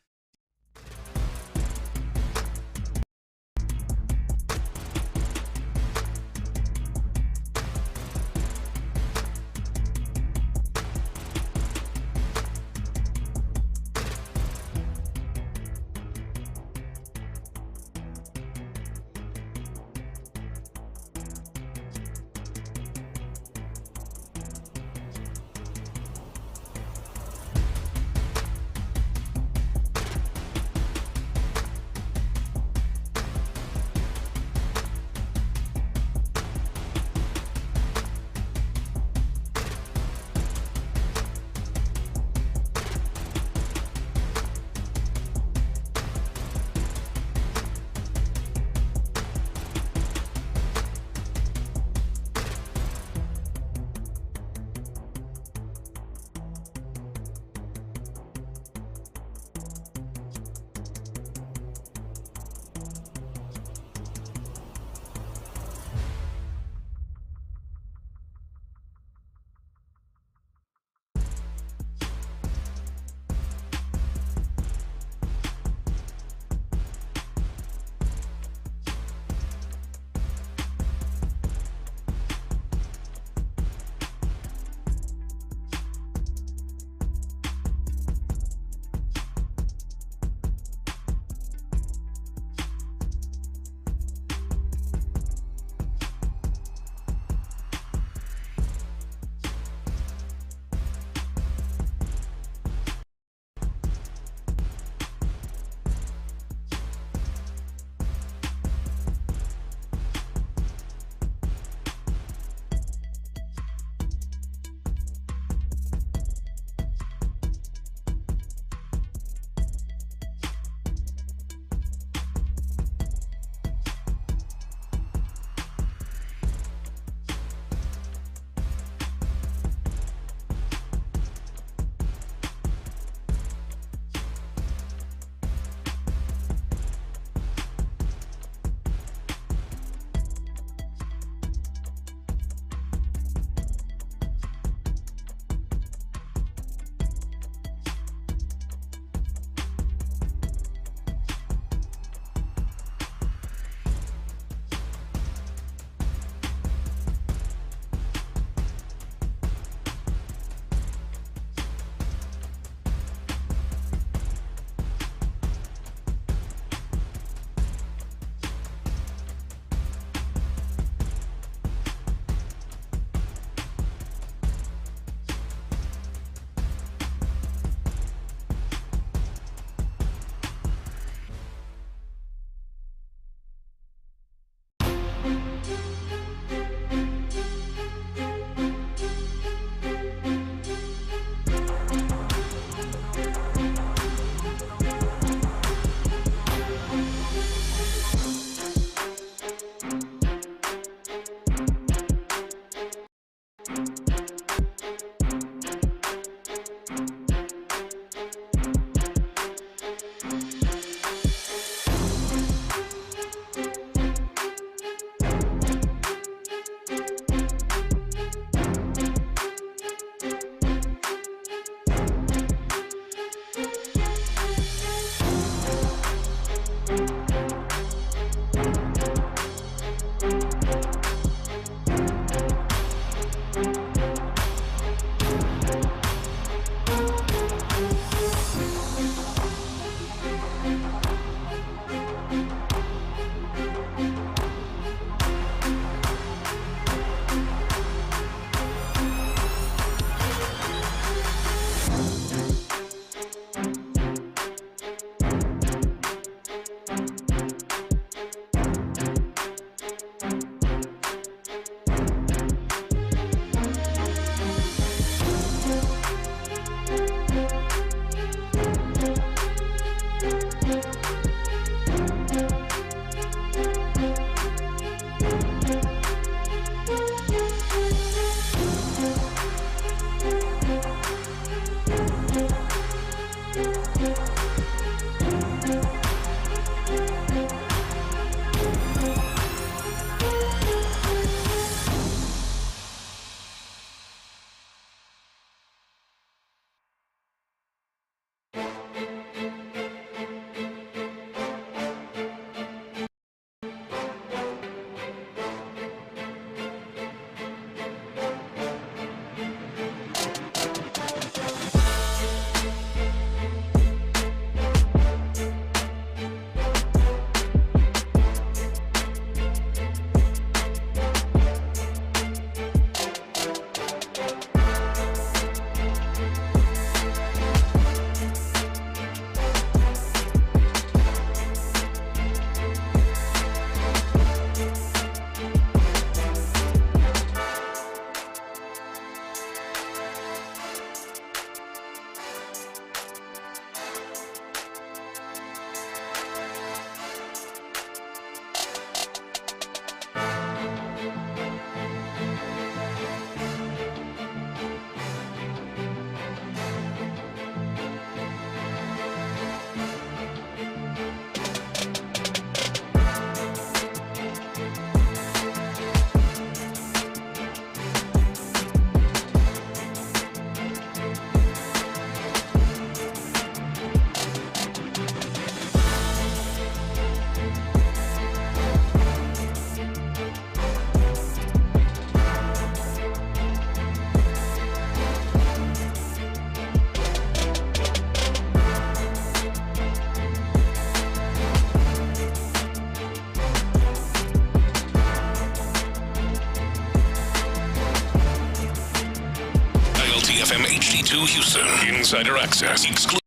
FM HD2 Houston. Insider access. Exclusive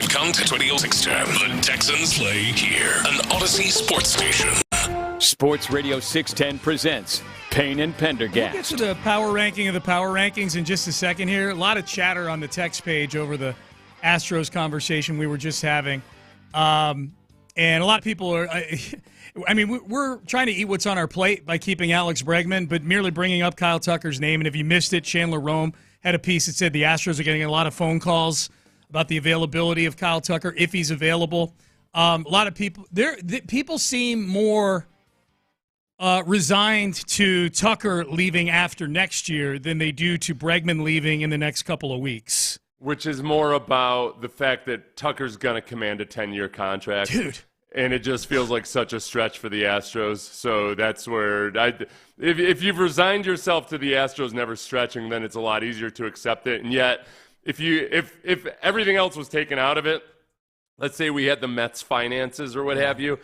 content. Radio 610. The Texans play here. An Odyssey sports station. Sports Radio 610 presents Payne and Pendergast. We'll get to the power ranking of the power rankings in just a second here. A lot of chatter on the text page over the Astros conversation we were just having. And a lot of people are, I mean, we're trying to eat what's on our plate by keeping Alex Bregman, but merely bringing up Kyle Tucker's name. And if you missed it, Chandler Rome had a piece that said the Astros are getting a lot of phone calls about the availability of Kyle Tucker, if he's available. A lot of people, people seem more resigned to Tucker leaving after next year than they do to Bregman leaving in the next couple of weeks. Which is more about the fact that Tucker's going to command a 10-year contract. Dude. And it just feels like such a stretch for the Astros. So that's where, if you've resigned yourself to the Astros never stretching, then it's a lot easier to accept it. And yet, if everything else was taken out of it, let's say we had the Mets finances or what have you,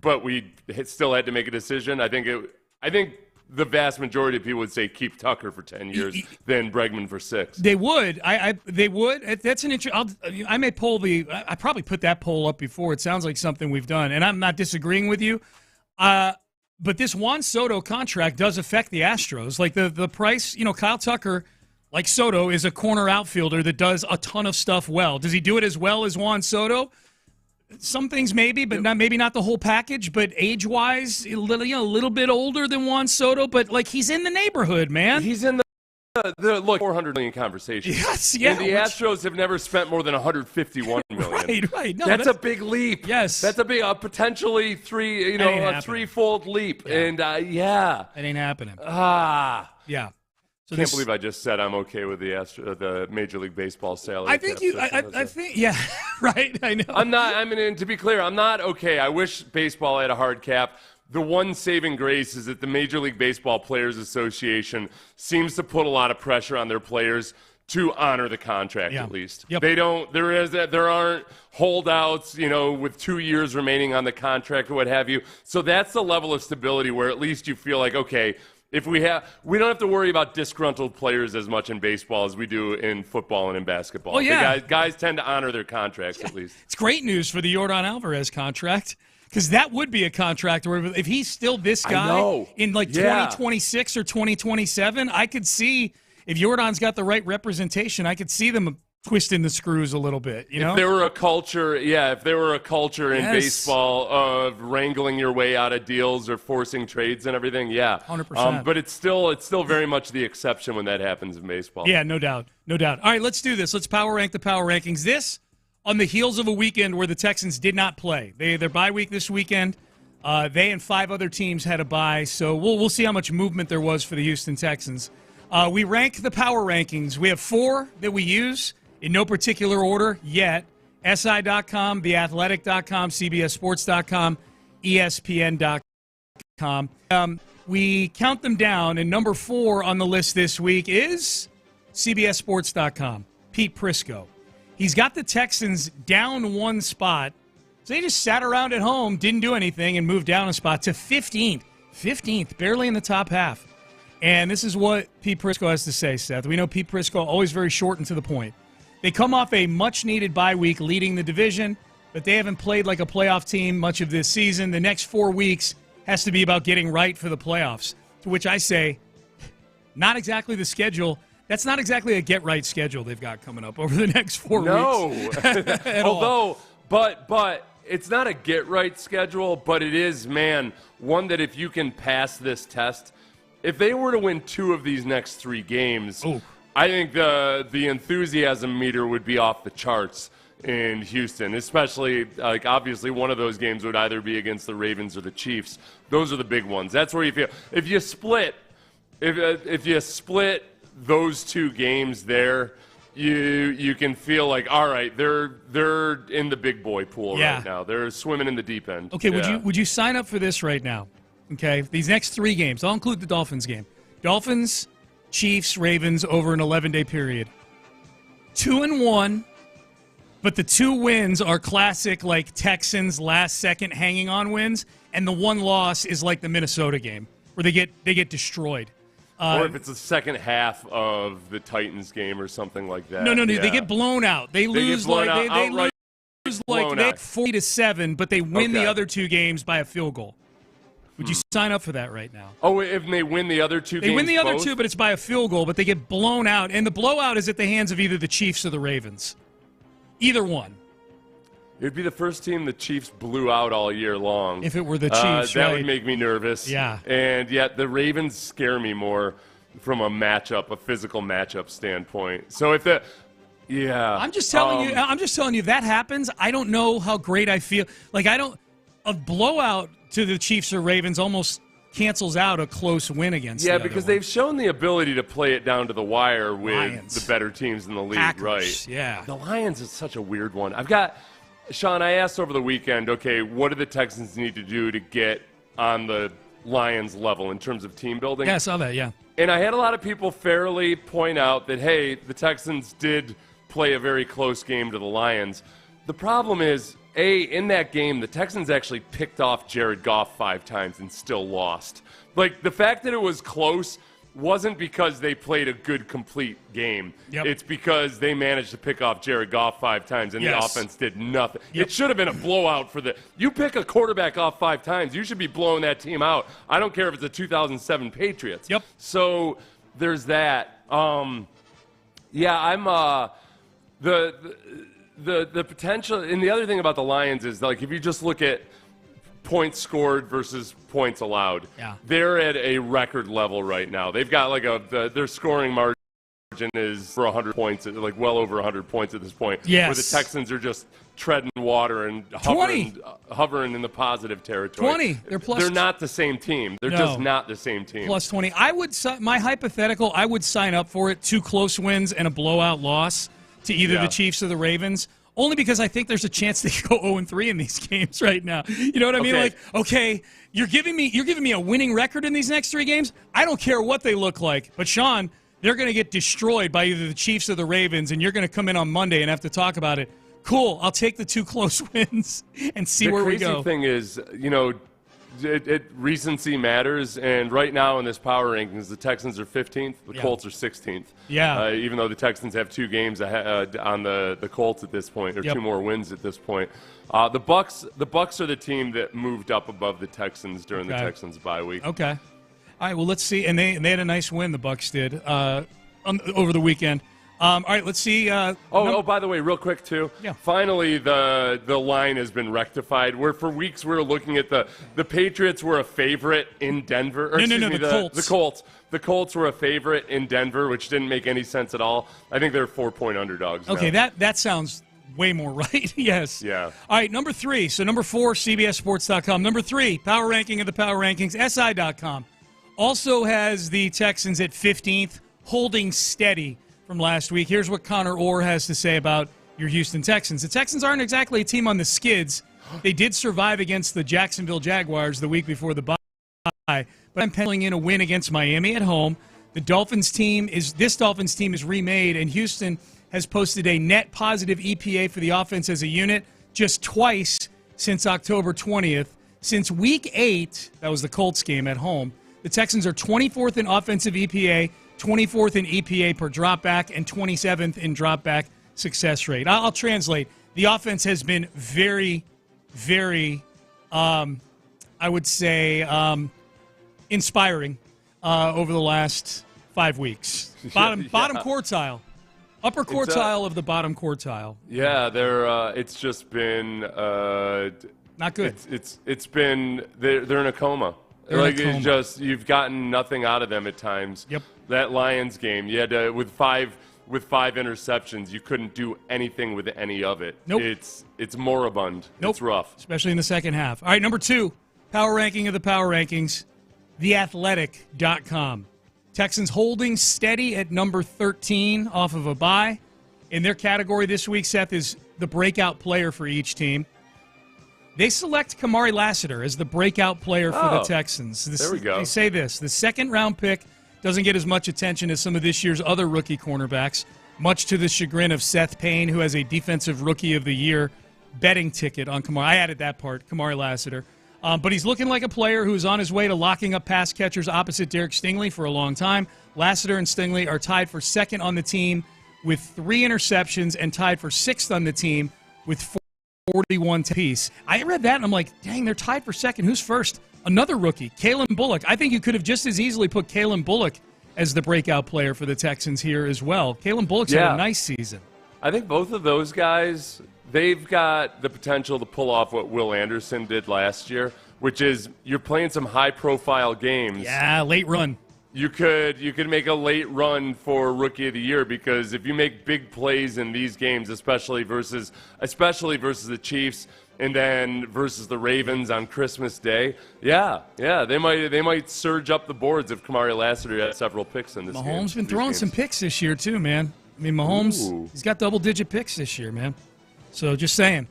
but we still had to make a decision, I think the vast majority of people would say keep Tucker for 10 years than Bregman for 6. They would. They would. That's an interesting. I may poll I probably put that poll up before. It sounds like something we've done, and I'm not disagreeing with you. But this Juan Soto contract does affect the Astros. Like the price, Kyle Tucker, like Soto, is a corner outfielder that does a ton of stuff well. Does he do it as well as Juan Soto? Some things maybe, but maybe not the whole package. But age-wise, a little bit older than Juan Soto, but like he's in the neighborhood, man. He's in the $400 million conversation. Yes, yeah. And the Astros have never spent more than $151 million. Right. No, that's a big leap. Yes, that's a big, potentially threefold leap. Yeah. And it ain't happening. Yeah. So can't believe I just said I'm okay with the Major League Baseball salary. I think yeah, right. I know. I'm not. I mean, to be clear, I'm not okay. I wish baseball had a hard cap. The one saving grace is that the Major League Baseball Players Association seems to put a lot of pressure on their players to honor the contract at least. Yep. They don't. There aren't holdouts, with 2 years remaining on the contract or what have you. So that's the level of stability where at least you feel like, okay, we don't have to worry about disgruntled players as much in baseball as we do in football and in basketball. Oh, yeah. Guys tend to honor their contracts at least. It's great news for the Yordan Alvarez contract, because that would be a contract where if he's still this guy in 2026 or 2027, I could see if Yordan's got the right representation, I could see them twisting the screws a little bit, If there were a culture in baseball of wrangling your way out of deals or forcing trades and everything, 100%. But it's still very much the exception when that happens in baseball. Yeah, no doubt. All right, let's do this. Let's power rank the power rankings. This on the heels of a weekend where the Texans did not play. Their bye week this weekend. They and 5 other teams had a bye, so we'll see how much movement there was for the Houston Texans. We rank the power rankings. We have 4 that we use in no particular order yet. SI.com, TheAthletic.com, CBSSports.com, ESPN.com. We count them down, and number 4 on the list this week is CBSSports.com, Pete Prisco. He's got the Texans down 1 spot, so they just sat around at home, didn't do anything, and moved down a spot to 15th. 15th, barely in the top half. And this is what Pete Prisco has to say, Seth. We know Pete Prisco, always very short and to the point. They come off a much-needed bye week leading the division, but they haven't played like a playoff team much of this season. The next 4 weeks has to be about getting right for the playoffs, to which I say, not exactly the schedule. That's not exactly a get-right schedule they've got coming up over the next 4 weeks. No. But it's not a get-right schedule, but it is, one that if you can pass this test, if they were to win 2 of these next 3 games, I think the enthusiasm meter would be off the charts in Houston, especially obviously one of those games would either be against the Ravens or the Chiefs. Those are the big ones. That's where you feel if you split those 2 games there, you can feel like, all right, they're in the big boy pool right now. They're swimming in the deep end. Okay, would you sign up for this right now? Okay, these next 3 games, I'll include the Dolphins game. Dolphins, Chiefs, Ravens over an 11-day period. 2-1, but the 2 wins are classic like Texans last-second hanging on wins, and the 1 loss is like the Minnesota game where they get destroyed. Or if it's the second half of the Titans game or something like that. No. Yeah. They get blown out. They lose they lose like 40-7, but they win the other two games by a field goal. Would you sign up for that right now? Oh, if they win the other two games? They win the other both? two, but it's by a field goal, but they get blown out. And the blowout is at the hands of either the Chiefs or the Ravens. Either one. It would be the first team the Chiefs blew out all year long. If it were the Chiefs, that right. would make me nervous. Yeah. And yet the Ravens scare me more from a physical matchup standpoint. So if I'm just telling you. I'm just telling you. If that happens, I don't know how great I feel. Like a blowout to the Chiefs or Ravens almost cancels out a close win against. Yeah, because they've shown the ability to play it down to the wire with Lions. the better teams in the league, Packers, right? yeah. The Lions is such a weird one. Sean, I asked over the weekend, okay, what do the Texans need to do to get on the Lions level in terms of team building? Yeah, I saw that, yeah. And I had a lot of people fairly point out that, hey, the Texans did play a very close game to the Lions. The problem is, in that game, the Texans actually picked off Jared Goff 5 times and still lost. Like, the fact that it was close wasn't because they played a good, complete game. Yep. It's because they managed to pick off Jared Goff 5 times, and the offense did nothing. Yep. It should have been a blowout for you pick a quarterback off 5 times, you should be blowing that team out. I don't care if it's the 2007 Patriots. Yep. So there's that. I'm the potential, and the other thing about the Lions is, like, if you just look at points scored versus points allowed, they're at a record level right now. They've got like their scoring margin is for 100 points, like well over 100 points at this point. Yes. Where the Texans are just treading water and hovering in the positive territory. 20. They're not the same team. They're just not the same team. Plus 20. My hypothetical, I would sign up for it. 2 close wins and a blowout loss to either the Chiefs or the Ravens, only because I think there's a chance they could go 0-3 in these games right now. You know what I mean? Like, okay, you're giving me a winning record in these next 3 games. I don't care what they look like, but Sean, they're going to get destroyed by either the Chiefs or the Ravens, and you're going to come in on Monday and have to talk about it. Cool, I'll take the 2 close wins and see where we go. The crazy thing is, recency matters, and right now in this power rankings, the Texans are 15th, the Colts are 16th. Yeah. Even though the Texans have 2 games ahead, on the Colts at this point, or 2 more wins at this point. The Bucs are the team that moved up above the Texans during the Texans bye week. Okay. All right, well, let's see. And they had a nice win, the Bucs did, over the weekend. All right, let's see. By the way, real quick, too. Yeah. Finally, the line has been rectified. Where for weeks we were looking at the Patriots were a favorite in Denver. The Colts. The Colts. The Colts were a favorite in Denver, which didn't make any sense at all. I think they're 4-point underdogs now. Okay, that sounds way more right. Yes. Yeah. All right, number 3. So number 4, CBSSports.com. Number 3, power ranking of the power rankings, SI.com. Also has the Texans at 15th, holding steady from last week. Here's what Connor Orr has to say about your Houston Texans. The Texans aren't exactly a team on the skids. They did survive against the Jacksonville Jaguars the week before the bye, but I'm penciling in a win against Miami at home. This Dolphins team is remade, and Houston has posted a net positive EPA for the offense as a unit just twice since October 20th. Since Week 8, that was the Colts game at home, the Texans are 24th in offensive EPA, 24th in EPA per dropback, and 27th in dropback success rate. I'll translate. The offense has been very, very, I would say, inspiring over the last 5 weeks. Bottom quartile. Upper quartile of the bottom quartile. Yeah, it's just been not good. It's been they're in a coma. It's just you've gotten nothing out of them at times. Yep. That Lions game, you had to, with five interceptions, you couldn't do anything with any of it. Nope. It's moribund. Nope. It's rough. Especially in the second half. All right, number 2, power ranking of the power rankings, theathletic.com. Texans holding steady at number 13 off of a bye. In their category this week, Seth, is the breakout player for each team. They select Kamari Lassiter as the breakout player for the Texans. There we go. They say this. The second-round pick doesn't get as much attention as some of this year's other rookie cornerbacks, much to the chagrin of Seth Payne, who has a Defensive Rookie of the Year betting ticket on Kamari. I added that part, Kamari Lassiter. But he's looking like a player who's on his way to locking up pass catchers opposite Derek Stingley for a long time. Lassiter and Stingley are tied for second on the team with 3 interceptions and tied for 6th on the team with 41 apiece. I read that, and I'm like, dang, they're tied for second. Who's first? Another rookie, Kalen Bullock. I think you could have just as easily put Kalen Bullock as the breakout player for the Texans here as well. Kalen Bullock's had a nice season. I think both of those guys, they've got the potential to pull off what Will Anderson did last year, which is you're playing some high-profile games. Yeah, late run. You could make a late run for Rookie of the Year, because if you make big plays in these games, especially versus the Chiefs and then versus the Ravens on Christmas Day, they might surge up the boards if Kamari Lassiter has several picks in this game. Mahomes been throwing some picks this year too, man. I mean, Mahomes, he's got double-digit picks this year, man. So just saying.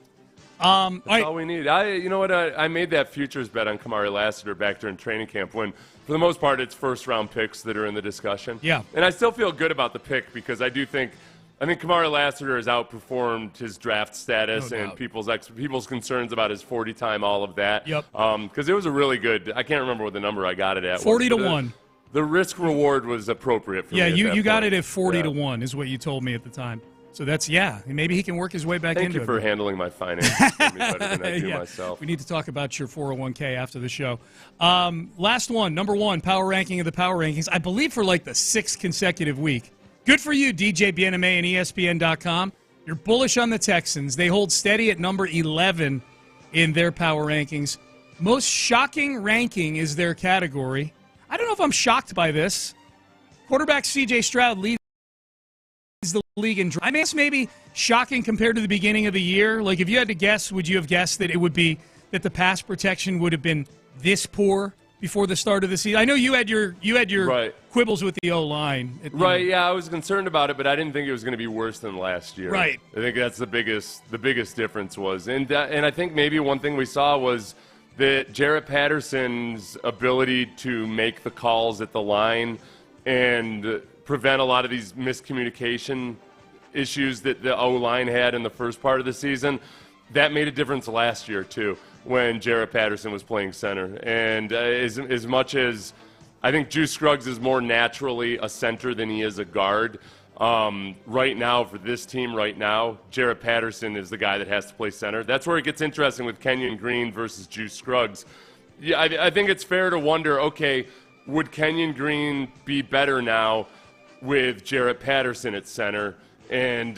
That's all we need. You know what? I made that futures bet on Kamari Lassiter back during training camp when, for the most part, it's first-round picks that are in the discussion. Yeah. And I still feel good about the pick because I think Kamari Lassiter has outperformed his draft status and people's concerns about his 40 time, all of that. Yep. Because it was a really good. I can't remember what the number I got it at. 40-1. The risk reward was appropriate for me. Yeah, you got it at 40-1 is what you told me at the time. So that's, maybe he can work his way back into it. Thank you for handling my finances for me better than I do myself. We need to talk about your 401k after the show. Last one, number 1, power ranking of the power rankings, I believe for like the 6th consecutive week. Good for you, DJ BNMA and ESPN.com. You're bullish on the Texans. They hold steady at number 11 in their power rankings. Most shocking ranking is their category. I don't know if I'm shocked by this. Quarterback C.J. Stroud leads the league in drives. I mean, it's maybe shocking compared to the beginning of the year. Like, if you had to guess, would you have guessed that it would be that the pass protection would have been this poor before the start of the season? I know you had your quibbles with the O-line. Right, yeah, I was concerned about it, but I didn't think it was going to be worse than last year. Right. I think that's the biggest difference was. And I think maybe one thing we saw was that Jarrett Patterson's ability to make the calls at the line and prevent a lot of these miscommunication issues that the O-line had in the first part of the season, that made a difference last year too when Jarrett Patterson was playing center. And as much as I think Juice Scruggs is more naturally a center than he is a guard, right now for this team Jarrett Patterson is the guy that has to play center. That's where it gets interesting with Kenyon Green versus Juice Scruggs. Yeah, I think it's fair to wonder, okay, would Kenyon Green be better now with Jarrett Patterson at center? And,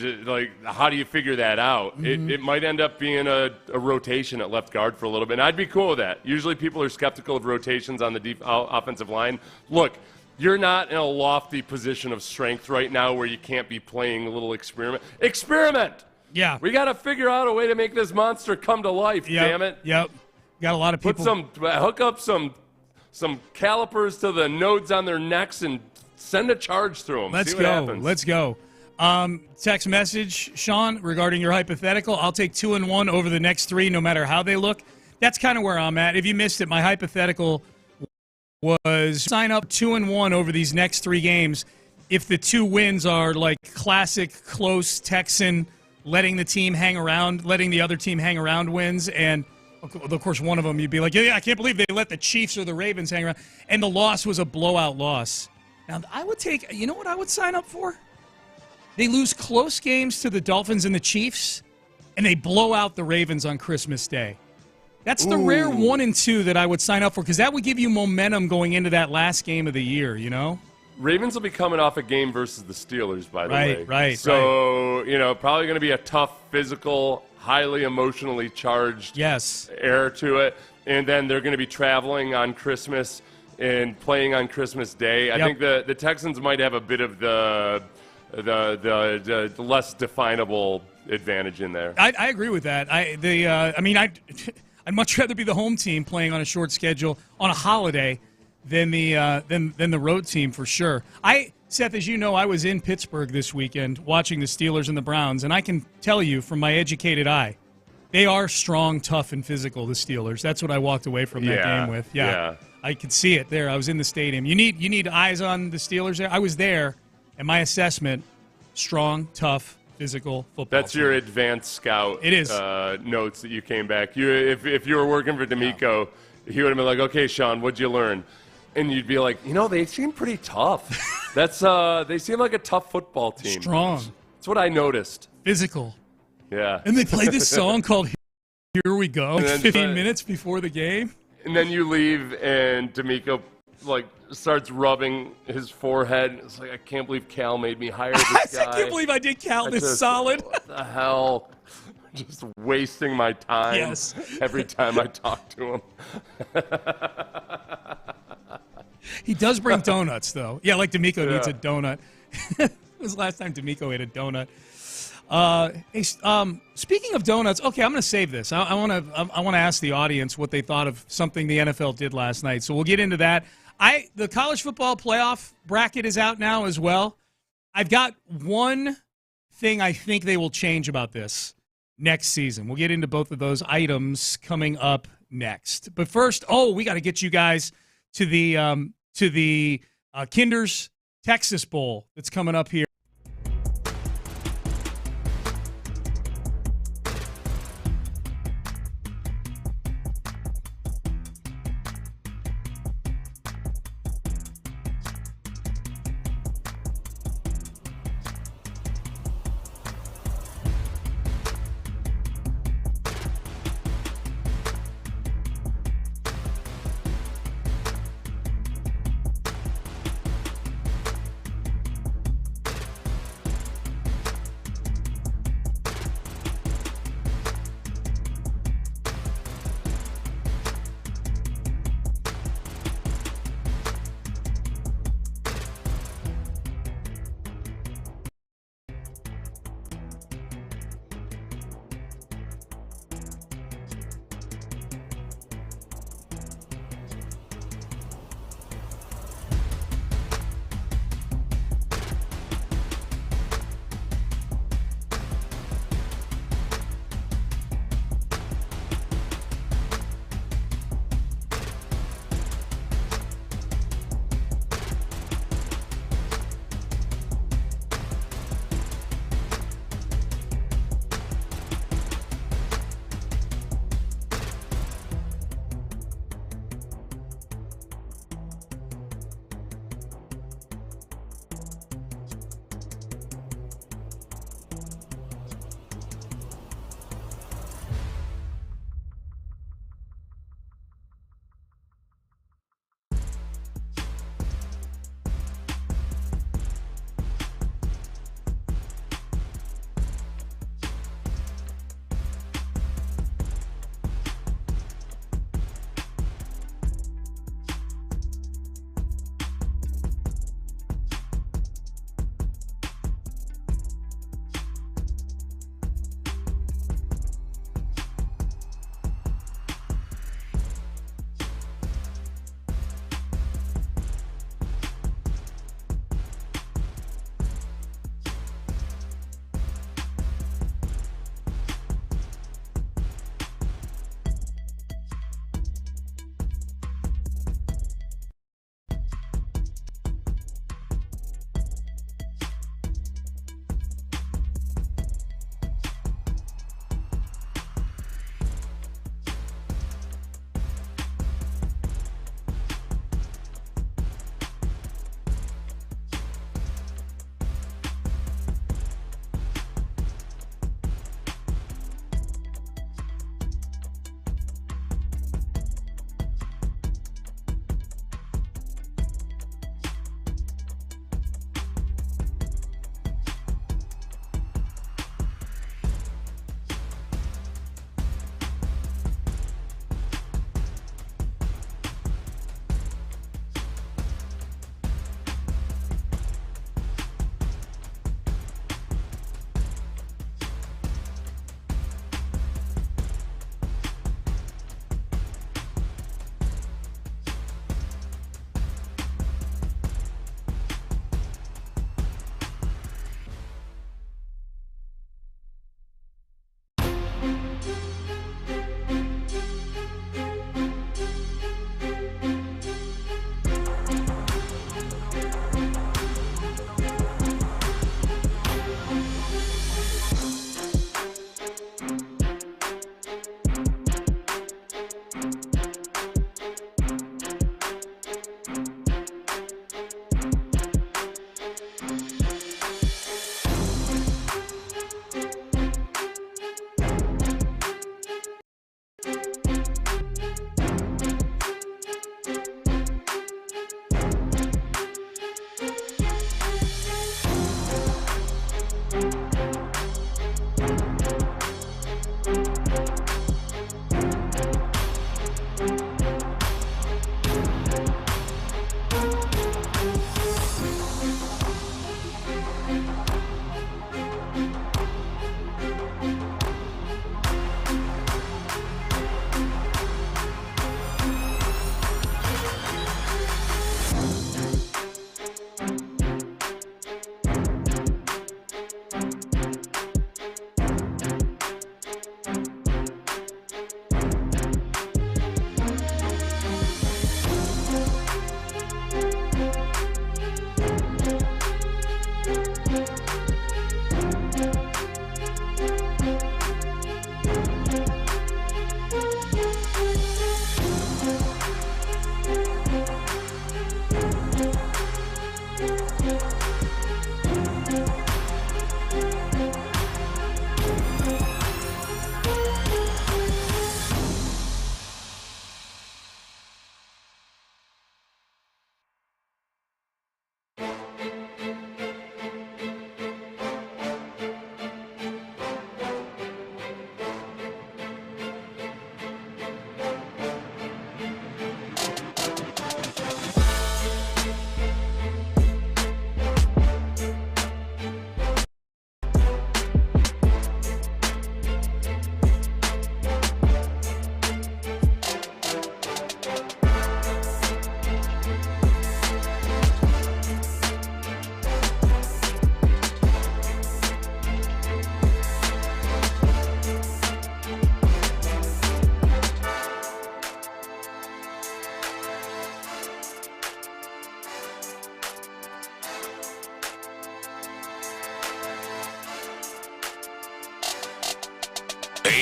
how do you figure that out? Mm-hmm. It might end up being a rotation at left guard for a little bit. And I'd be cool with that. Usually people are skeptical of rotations on the offensive line. Look, you're not in a lofty position of strength right now where you can't be playing a little experiment. Experiment! Yeah. We got to figure out a way to make this monster come to life, damn it. Yep. Got a lot of people. Hook up some calipers to the nodes on their necks and send a charge through them. Let's See what happens. Let's go. Text message, Sean, regarding your hypothetical. I'll take 2-1 over the next 3, no matter how they look. That's kind of where I'm at. If you missed it, my hypothetical was sign up 2-1 over these next 3 games if the 2 wins are like classic close Texan letting the other team hang around wins, and of course one of them you'd be like, yeah, I can't believe they let the Chiefs or the Ravens hang around, and the loss was a blowout loss. Now I would take, you know what I would sign up for? They lose close games to the Dolphins and the Chiefs, and they blow out the Ravens on Christmas Day. That's the rare 1 and 2 that I would sign up for, because that would give you momentum going into that last game of the year, you know? Ravens will be coming off a game versus the Steelers, by the way. Right. So, probably going to be a tough, physical, highly emotionally charged air to it. And then they're going to be traveling on Christmas and playing on Christmas Day. I think the Texans might have a bit of the less definable advantage in there. I agree with that. I'd much rather be the home team playing on a short schedule on a holiday than the road team for sure. Seth, as you know, I was in Pittsburgh this weekend watching the Steelers and the Browns, and I can tell you from my educated eye, they are strong, tough, and physical, the Steelers. That's what I walked away from that game with. Yeah. I could see it there. I was in the stadium. You need eyes on the Steelers there. I was there, and my assessment, strong, tough, physical football. That's your advanced scout. It is. Notes that you came back. If you were working for D'Amico, he would have been like, okay, Sean, what'd you learn? And you'd be like, they seem pretty tough. They seem like a tough football team. Strong. That's what I noticed. Physical. Yeah. And they play this song called Here We Go 15 but- minutes before the game. And then you leave, and D'Amico starts rubbing his forehead. It's like, I can't believe Cal made me hire this guy. I can't believe I did Cal this solid. What the hell? Just wasting my time every time I talk to him. He does bring donuts, though. Yeah, like D'Amico needs a donut. When was the last time D'Amico ate a donut? Speaking of donuts, okay, I'm going to save this. I want to ask the audience what they thought of something the NFL did last night. So we'll get into that. The college football playoff bracket is out now as well. I've got one thing I think they will change about this next season. We'll get into both of those items coming up next. But first, we got to get you guys to the Kinder's Texas Bowl that's coming up here.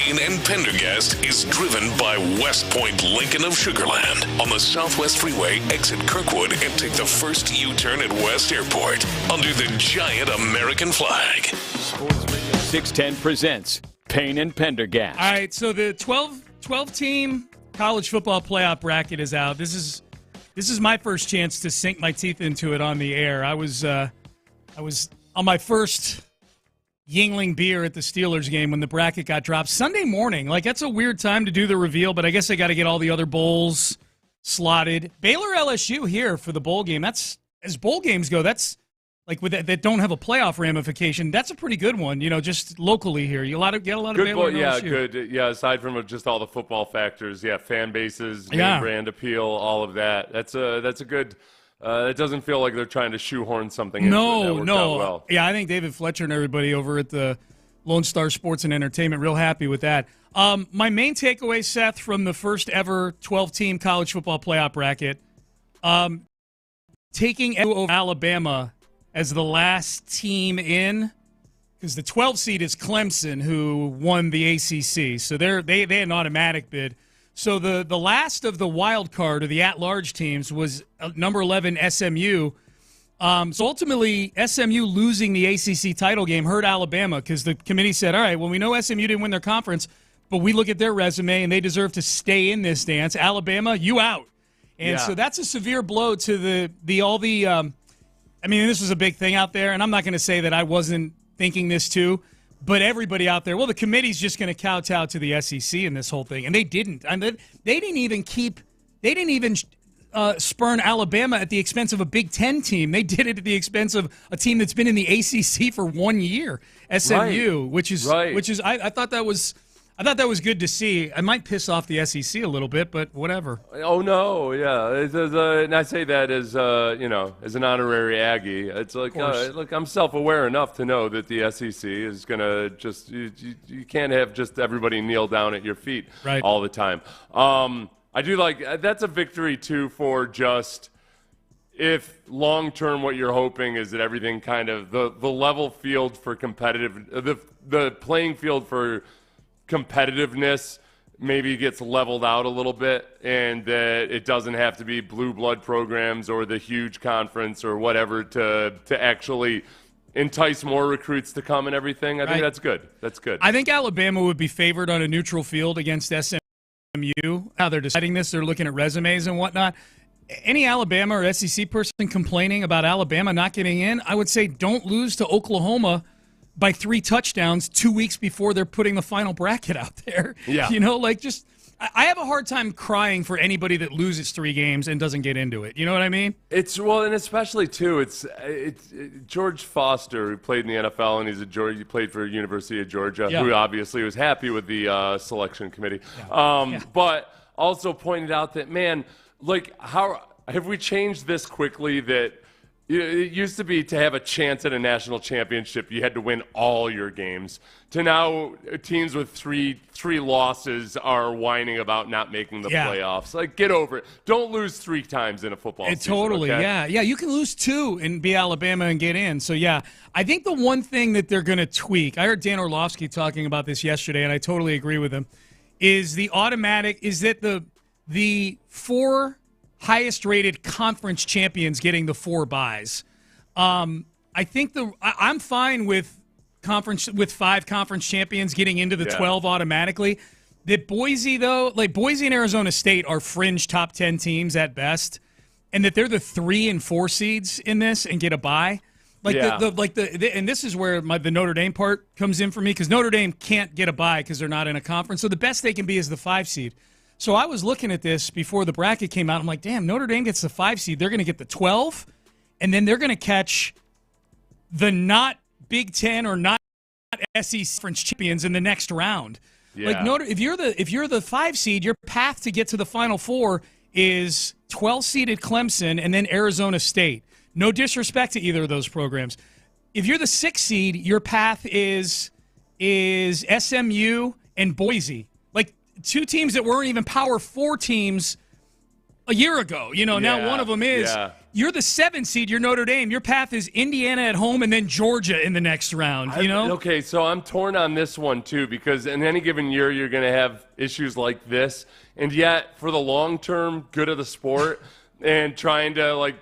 Payne and Pendergast is driven by West Point Lincoln of Sugar Land on the Southwest Freeway. Exit Kirkwood and take the first U-turn at West Airport under the giant American flag. Sports Radio 610 presents Payne and Pendergast. All right, so the 12-team college football playoff bracket is out. This is my first chance to sink my teeth into it on the air. I was on my first Yingling beer at the Steelers game when the bracket got dropped Sunday morning. Like, that's a weird time to do the reveal, but I guess I got to get all the other bowls slotted. Baylor LSU here for the bowl game. That's, as bowl games go, that's like with that don't have a playoff ramification. That's a pretty good one, just locally here. You get a lot of good Baylor and LSU. Good. Yeah, aside from just all the football factors, fan bases, Yeah. name brand appeal, all of that. That's a good. It doesn't feel like they're trying to shoehorn something into it. That worked out well. Yeah, I think David Fletcher and everybody over at the Lone Star Sports and Entertainment real happy with that. My main takeaway, Seth, from the first ever 12-team college football playoff bracket, taking over Alabama as the last team in, because the 12 seed is Clemson, who won the ACC, so they had an automatic bid. So the last of the wild card or the at-large teams was number 11 SMU. So ultimately, SMU losing the ACC title game hurt Alabama because the committee said, all right, well, we know SMU didn't win their conference, but we look at their resume and they deserve to stay in this dance. Alabama, you out. And so that's a severe blow to this was a big thing out there, and I'm not going to say that I wasn't thinking this too. But everybody out there, well, the committee's just going to kowtow to the SEC in this whole thing, and they didn't. I mean, they didn't even spurn Alabama at the expense of a Big Ten team. They did it at the expense of a team that's been in the ACC for 1 year, SMU, which is I thought that was good to see. I might piss off the SEC a little bit, but whatever. Oh no, yeah, and I say that as as an honorary Aggie. It's like, look, I'm self-aware enough to know that the SEC is gonna just you can't have just everybody kneel down at your feet all the time. I do like that's a victory too for just if long-term what you're hoping is that everything kind of the level field for competitive the playing field for competitiveness maybe gets leveled out a little bit, and that it doesn't have to be blue blood programs or the huge conference or whatever to actually entice more recruits to come and everything. I think that's good. That's good. I think Alabama would be favored on a neutral field against SMU. How they're deciding this, they're looking at resumes and whatnot. Any Alabama or SEC person complaining about Alabama not getting in, I would say don't lose to Oklahoma by 3 touchdowns 2 weeks before they're putting the final bracket out there. Yeah. I have a hard time crying for anybody that loses 3 games and doesn't get into it. You know what I mean? And especially too, it's George Foster, who played in the NFL, and he played for University of Georgia, who obviously was happy with the selection committee. But also pointed out that, man, like, how have we changed this quickly that it used to be to have a chance at a national championship, you had to win all your games. To now, teams with three losses are whining about not making the playoffs. Like, get over it. Don't lose 3 times in a football season. Totally, okay? yeah. You can lose 2 and be Alabama and get in. So, yeah, I think the one thing that they're going to tweak, I heard Dan Orlovsky talking about this yesterday, and I totally agree with him, is that the 4 highest-rated conference champions getting the 4 buys. I think I'm fine with 5 conference champions getting into the 12 automatically. That Boise, though, like Boise and Arizona State are fringe top 10 teams at best, and that they're the 3 and 4 seeds in this and get a bye. And this is where the Notre Dame part comes in for me, because Notre Dame can't get a bye because they're not in a conference. So the best they can be is the 5 seed. So I was looking at this before the bracket came out. I'm like, damn, Notre Dame gets the 5 seed. They're going to get the 12, and then they're going to catch the not Big Ten or not SEC conference champions in the next round. Yeah. Like if you're the 5 seed, your path to get to the Final Four is 12-seeded Clemson and then Arizona State. No disrespect to either of those programs. If you're the 6 seed, your path is SMU and Boise. 2 teams that weren't even Power 4 teams a year ago. Now one of them is. Yeah. You're the 7 seed. You're Notre Dame. Your path is Indiana at home and then Georgia in the next round. You know? Okay, so I'm torn on this one too, because in any given year you're going to have issues like this, and yet for the long-term good of the sport and trying to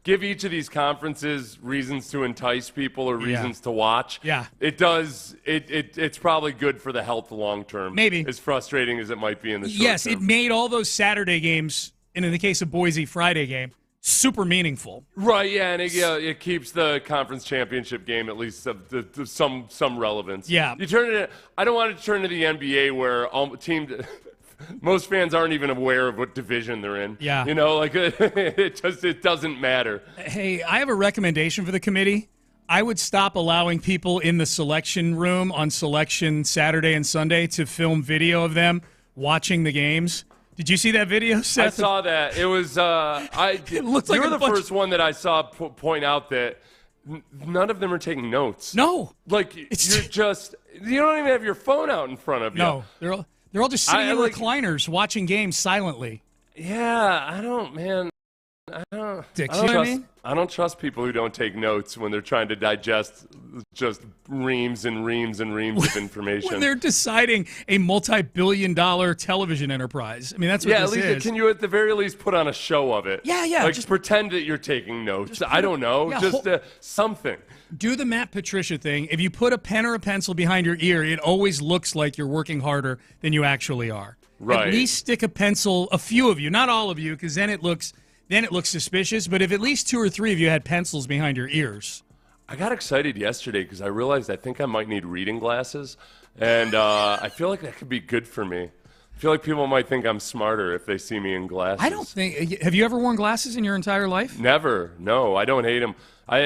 give each of these conferences reasons to entice people or reasons to watch. Yeah, it's probably good for the health long term. Maybe as frustrating as it might be in the short yes, term. it made all those Saturday games. And in the case of Boise, Friday game, super meaningful. Right, yeah, and it keeps the conference championship game at least some relevance. Yeah. I don't want it to turn to the NBA where most fans aren't even aware of what division they're in. Yeah. You know, like it doesn't matter. Hey, I have a recommendation for the committee. I would stop allowing people in the selection room on selection Saturday and Sunday to film video of them watching the games. Did you see that video, Seth? I saw that. It was it looked like you were the first one that I saw point out that none of them are taking notes. No. Like you don't even have your phone out in front of you. No. They're all just sitting in recliners watching games silently. Yeah, I don't trust people who don't take notes when they're trying to digest just reams and reams and reams of information. When they're deciding a multi-billion-dollar television enterprise. I mean, that's what this is. Can you at the very least put on a show of it? Yeah. Like, just pretend that you're taking notes. I don't know. Yeah, something. Do the Matt Patricia thing. If you put a pen or a pencil behind your ear, it always looks like you're working harder than you actually are. Right. At least stick a pencil, a few of you, not all of you, because then it looks suspicious. But if at least 2 or 3 of you had pencils behind your ears. I got excited yesterday because I realized I think I might need reading glasses, and I feel like that could be good for me. I feel like people might think I'm smarter if they see me in glasses. I don't think. Have you ever worn glasses in your entire life? Never. No, I don't hate them. I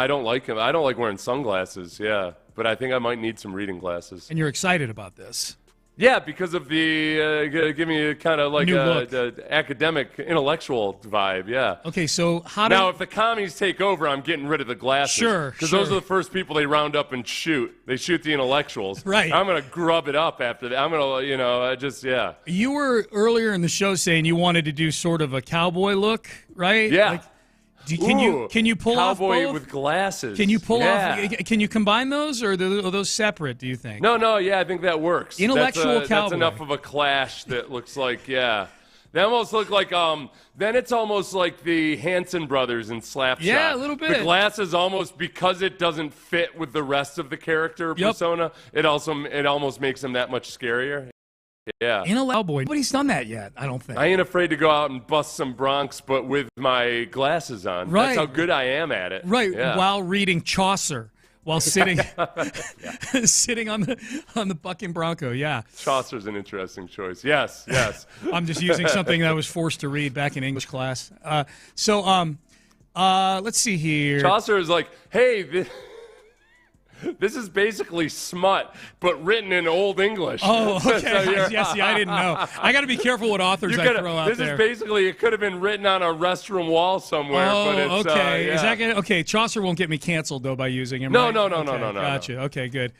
don't like them. I don't like wearing sunglasses. Yeah, but I think I might need some reading glasses. And you're excited about this? Yeah, because of the give me kind of like the academic, intellectual vibe. Yeah. Okay, so now if the commies take over, I'm getting rid of the glasses. Sure. Because those are the first people they round up and shoot. They shoot the intellectuals. Right. I'm gonna grub it up after that. I'm gonna, You were earlier in the show saying you wanted to do sort of a cowboy look, right? Yeah. Can you pull cowboy off both? with glasses? Can you pull off? Can you combine those, or are those separate? Do you think? No. Yeah, I think that works. Intellectual cowboy. That's enough of a clash that looks like They almost look like then it's almost like the Hanson brothers in Slapshot. Yeah, a little bit. The glasses almost, because it doesn't fit with the rest of the character persona, it almost makes them that much scarier. Yeah. In a cowboy. Nobody's done that yet, I don't think. I ain't afraid to go out and bust some Bronx, but with my glasses on. Right. That's how good I am at it. Right. Yeah. While reading Chaucer, while sitting sitting on the bucking bronco. Yeah. Chaucer's an interesting choice. Yes. I'm just using something that I was forced to read back in English class. Let's see here. Chaucer is like, hey, this is basically smut, but written in Old English. Oh, okay. Yes, I didn't know. I got to be careful what authors I throw out there. This is basically, it could have been written on a restroom wall somewhere. Oh, but it's, okay. Is that gonna, okay? Chaucer won't get me canceled though by using him. No, right? no. Gotcha. Okay, good.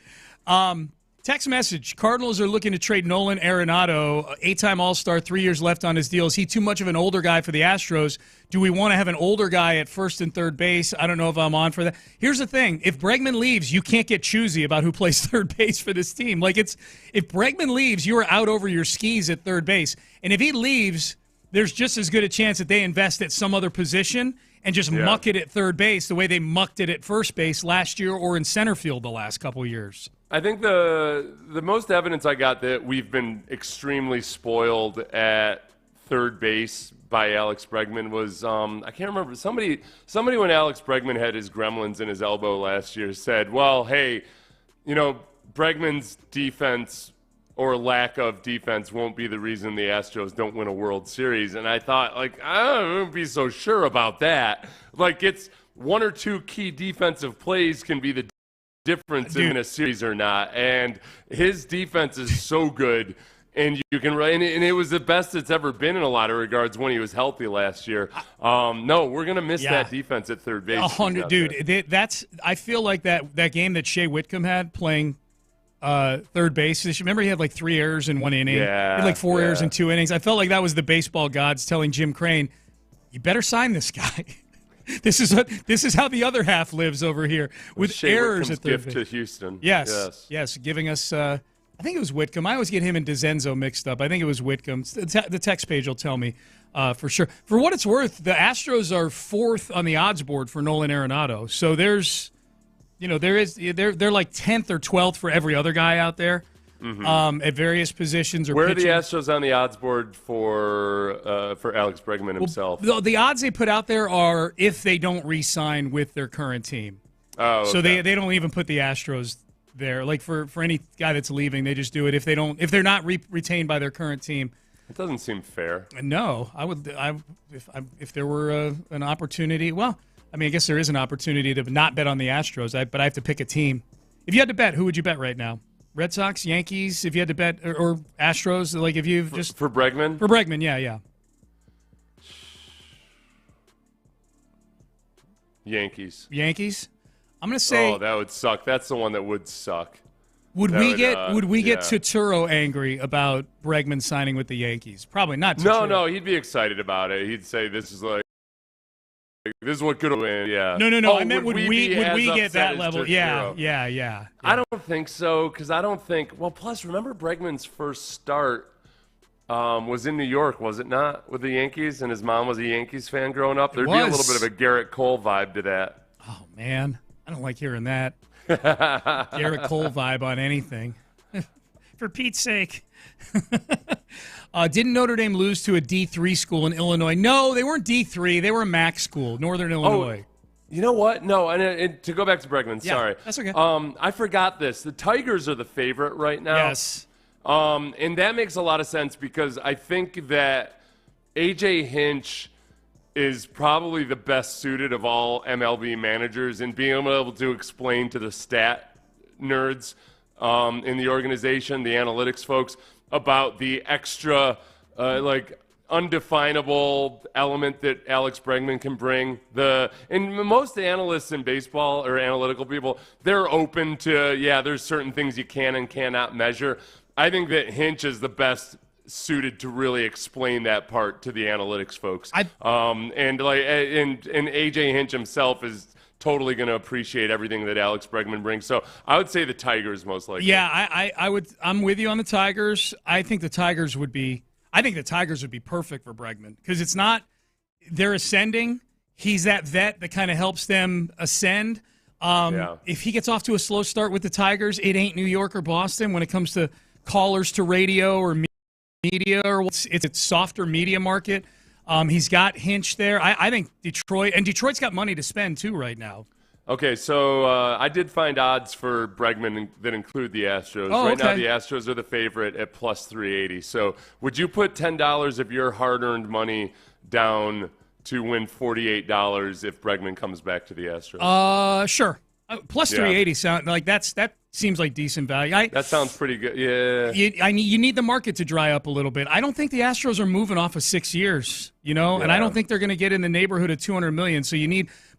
Text message: Cardinals are looking to trade Nolan Arenado, 8-time All-Star, 3 years left on his deal. Is he too much of an older guy for the Astros? Do we want to have an older guy at first and third base? I don't know if I'm on for that. Here's the thing: if Bregman leaves, you can't get choosy about who plays third base for this team. Like if Bregman leaves, you are out over your skis at third base, and if he leaves, there's just as good a chance that they invest at some other position and just muck it at third base the way they mucked it at first base last year or in center field the last couple years. I think the most evidence I got that we've been extremely spoiled at third base by Alex Bregman was I can't remember, somebody when Alex Bregman had his gremlins in his elbow last year said, well, hey, Bregman's defense or lack of defense won't be the reason the Astros don't win a World Series. And I thought, I don't be so sure about that. It's one or two key defensive plays can be the difference in a series or not. And his defense is so good. And you can and it was the best it's ever been in a lot of regards when he was healthy last year. No, we're gonna miss that defense at third base. 100, dude. I feel like that game that Shea Whitcomb had playing third base. Remember, he had 3 errors in 1 inning. Yeah, he had 4 errors in 2 innings. I felt like that was the baseball gods telling Jim Crane, you better sign this guy. This is how the other half lives over here with Shea errors Whitcomb's at third gift base. to Houston. Yes, giving us. I think it was Whitcomb. I always get him and DeZenzo mixed up. I think it was Whitcomb. The text page will tell me for sure. For what it's worth, the Astros are 4th on the odds board for Nolan Arenado. So they're like 10th or 12th for every other guy out there. At various positions or where pitching. are the Astros on the odds board for Alex Bregman himself? Well, the odds they put out there are if they don't re-sign with their current team. Oh, okay. So they don't even put the Astros there. Like for any guy that's leaving, they just do it if they're not retained by their current team. It doesn't seem fair. No, if there were an opportunity. Well, I mean, I guess there is an opportunity to not bet on the Astros. But I have to pick a team. If you had to bet, who would you bet right now? Red Sox, Yankees, if you had to bet, or Astros, like if you've just... For Bregman? For Bregman, yeah. Yankees. I'm going to say... Oh, that would suck. That's the one that would suck. Would we get Turturro angry about Bregman signing with the Yankees? Probably not Turturro. No, he'd be excited about it. He'd say this is what could have been. Yeah. No. Oh, I meant would we get that level? Turturro? Yeah. I don't think so because I don't think. Well, plus remember Bregman's first start was in New York, was it not, with the Yankees? And his mom was a Yankees fan growing up. There'd be a little bit of a Garrett Cole vibe to that. Oh man, I don't like hearing that. Garrett Cole vibe on anything. For Pete's sake. Didn't Notre Dame lose to a D3 school in Illinois? No, they weren't D3. They were a MAC school, Northern Illinois. You know what? No, and to go back to Bregman, sorry. That's okay. I forgot this. The Tigers are the favorite right now. Yes. And that makes a lot of sense because I think that A.J. Hinch is probably the best suited of all MLB managers in being able to explain to the stat nerds in the organization, the analytics folks, about the extra, undefinable element that Alex Bregman can bring. And most analysts in baseball or analytical people, they're open to, there's certain things you can and cannot measure. I think that Hinch is the best suited to really explain that part to the analytics folks. And AJ Hinch himself is totally going to appreciate everything that Alex Bregman brings. So I would say the Tigers most likely. Yeah, I'm with you on the Tigers. I think the Tigers would be perfect for Bregman because it's not they're ascending. He's that vet that kind of helps them ascend. If he gets off to a slow start with the Tigers, it ain't New York or Boston when it comes to callers to radio or media, or it's a softer media market. He's got Hinch there. I think Detroit's got money to spend too right now. Okay, so I did find odds for Bregman that include the Astros. Now the Astros are the favorite at plus 380. So would you put $10 of your hard-earned money down to win $48 if Bregman comes back to the Astros? Sure. Plus 380 sound like that seems like decent value. That sounds pretty good. Yeah. You need the market to dry up a little bit. I don't think the Astros are moving off of 6 years, and I don't think they're going to get in the neighborhood of $200 million. So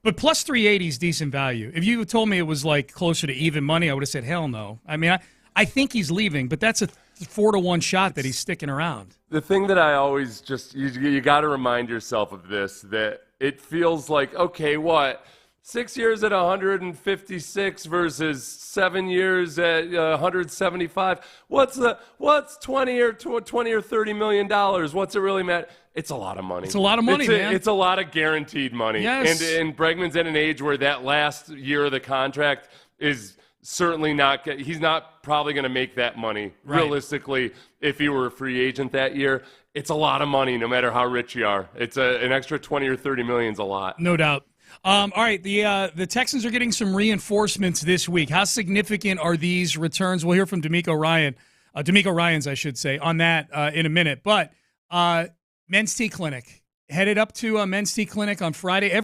but plus 380 is decent value. If you told me it was like closer to even money, I would have said hell no. I mean, I think he's leaving, but that's a 4-to-1 shot that he's sticking around. The thing that I always you got to remind yourself of this, that it feels like, okay, what? 6 years at 156 versus 7 years at 175. What's 20 or $30 million? What's it really matter? It's a lot of money. It's a lot of money, man. It's a lot of guaranteed money. Yes. And Bregman's at an age where that last year of the contract is certainly not. He's not probably going to make that money realistically if he were a free agent that year. It's a lot of money, no matter how rich you are. It's an extra 20 or 30 million is a lot. No doubt. All right, the Texans are getting some reinforcements this week. How significant are these returns? We'll hear from D'Amico Ryans, I should say, on that in a minute. But Men's Tea Clinic, headed up to Men's Tea Clinic on Friday.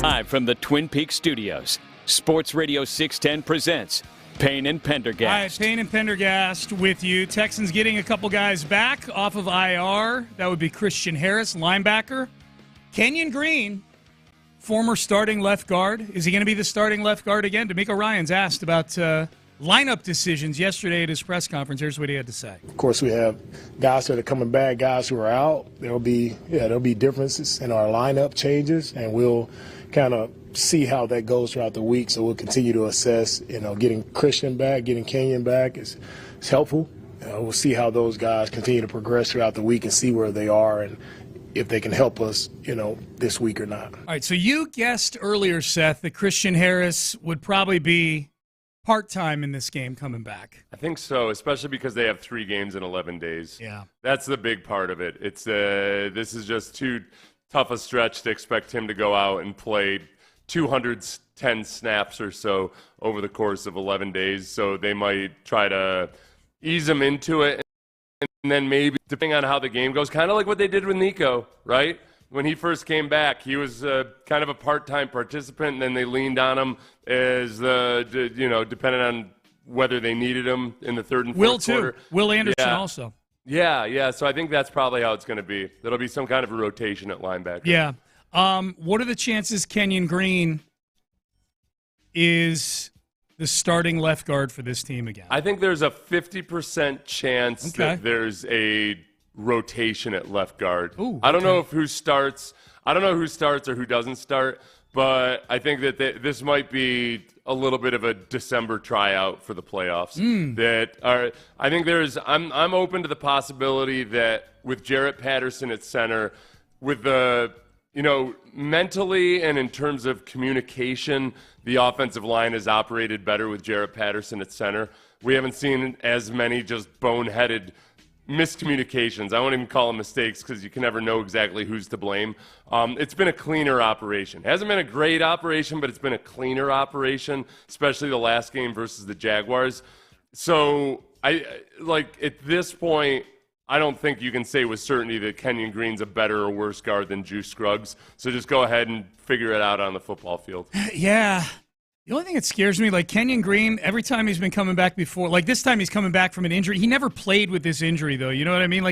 Live from the Twin Peaks studios, Sports Radio 610 presents Payne and Pendergast. All right, Payne and Pendergast with you. Texans getting a couple guys back off of IR. That would be Christian Harris, linebacker. Kenyon Green, former starting left guard. Is he going to be the starting left guard again? D'Amico Ryans asked about lineup decisions yesterday at his press conference. Here's what he had to say. Of course, we have guys that are coming back, guys who are out. There'll be differences in our lineup changes, and we'll kind of see how that goes throughout the week. So we'll continue to assess. Getting Christian back, getting Kenyon back is helpful. We'll see how those guys continue to progress throughout the week and see where they are and if they can help us, this week or not. All right. So you guessed earlier, Seth, that Christian Harris would probably be part-time in this game coming back. I think so, especially because they have 3 games in 11 days. Yeah. That's the big part of it. It's this is just too tough a stretch to expect him to go out and play 210 snaps or so over the course of 11 days. So they might try to ease him into it. And then maybe, depending on how the game goes, kind of like what they did with Nico, right? When he first came back, he was kind of a part-time participant, and then they leaned on him as depending on whether they needed him in the third and fourth quarter. Will Anderson also. Yeah. So I think that's probably how it's going to be. There'll be some kind of a rotation at linebacker. Yeah. What are the chances Kenyon Green is the starting left guard for this team again? I think there's a 50% chance that there's a rotation at left guard. Ooh, I don't know who starts. I don't know who starts or who doesn't start, but I think that this might be a little bit of a December tryout for the playoffs. I think I'm open to the possibility that with Jarrett Patterson at center, with the mentally and in terms of communication, the offensive line has operated better with Jarrett Patterson at center. We haven't seen as many just boneheaded miscommunications. I won't even call them mistakes because you can never know exactly who's to blame. It's been a cleaner operation. It hasn't been a great operation, but it's been a cleaner operation, especially the last game versus the Jaguars. So at this point, I don't think you can say with certainty that Kenyon Green's a better or worse guard than Juice Scruggs. So just go ahead and figure it out on the football field. Yeah. The only thing that scares me, Kenyon Green, every time he's been coming back before, this time he's coming back from an injury. He never played with this injury, though. You know what I mean?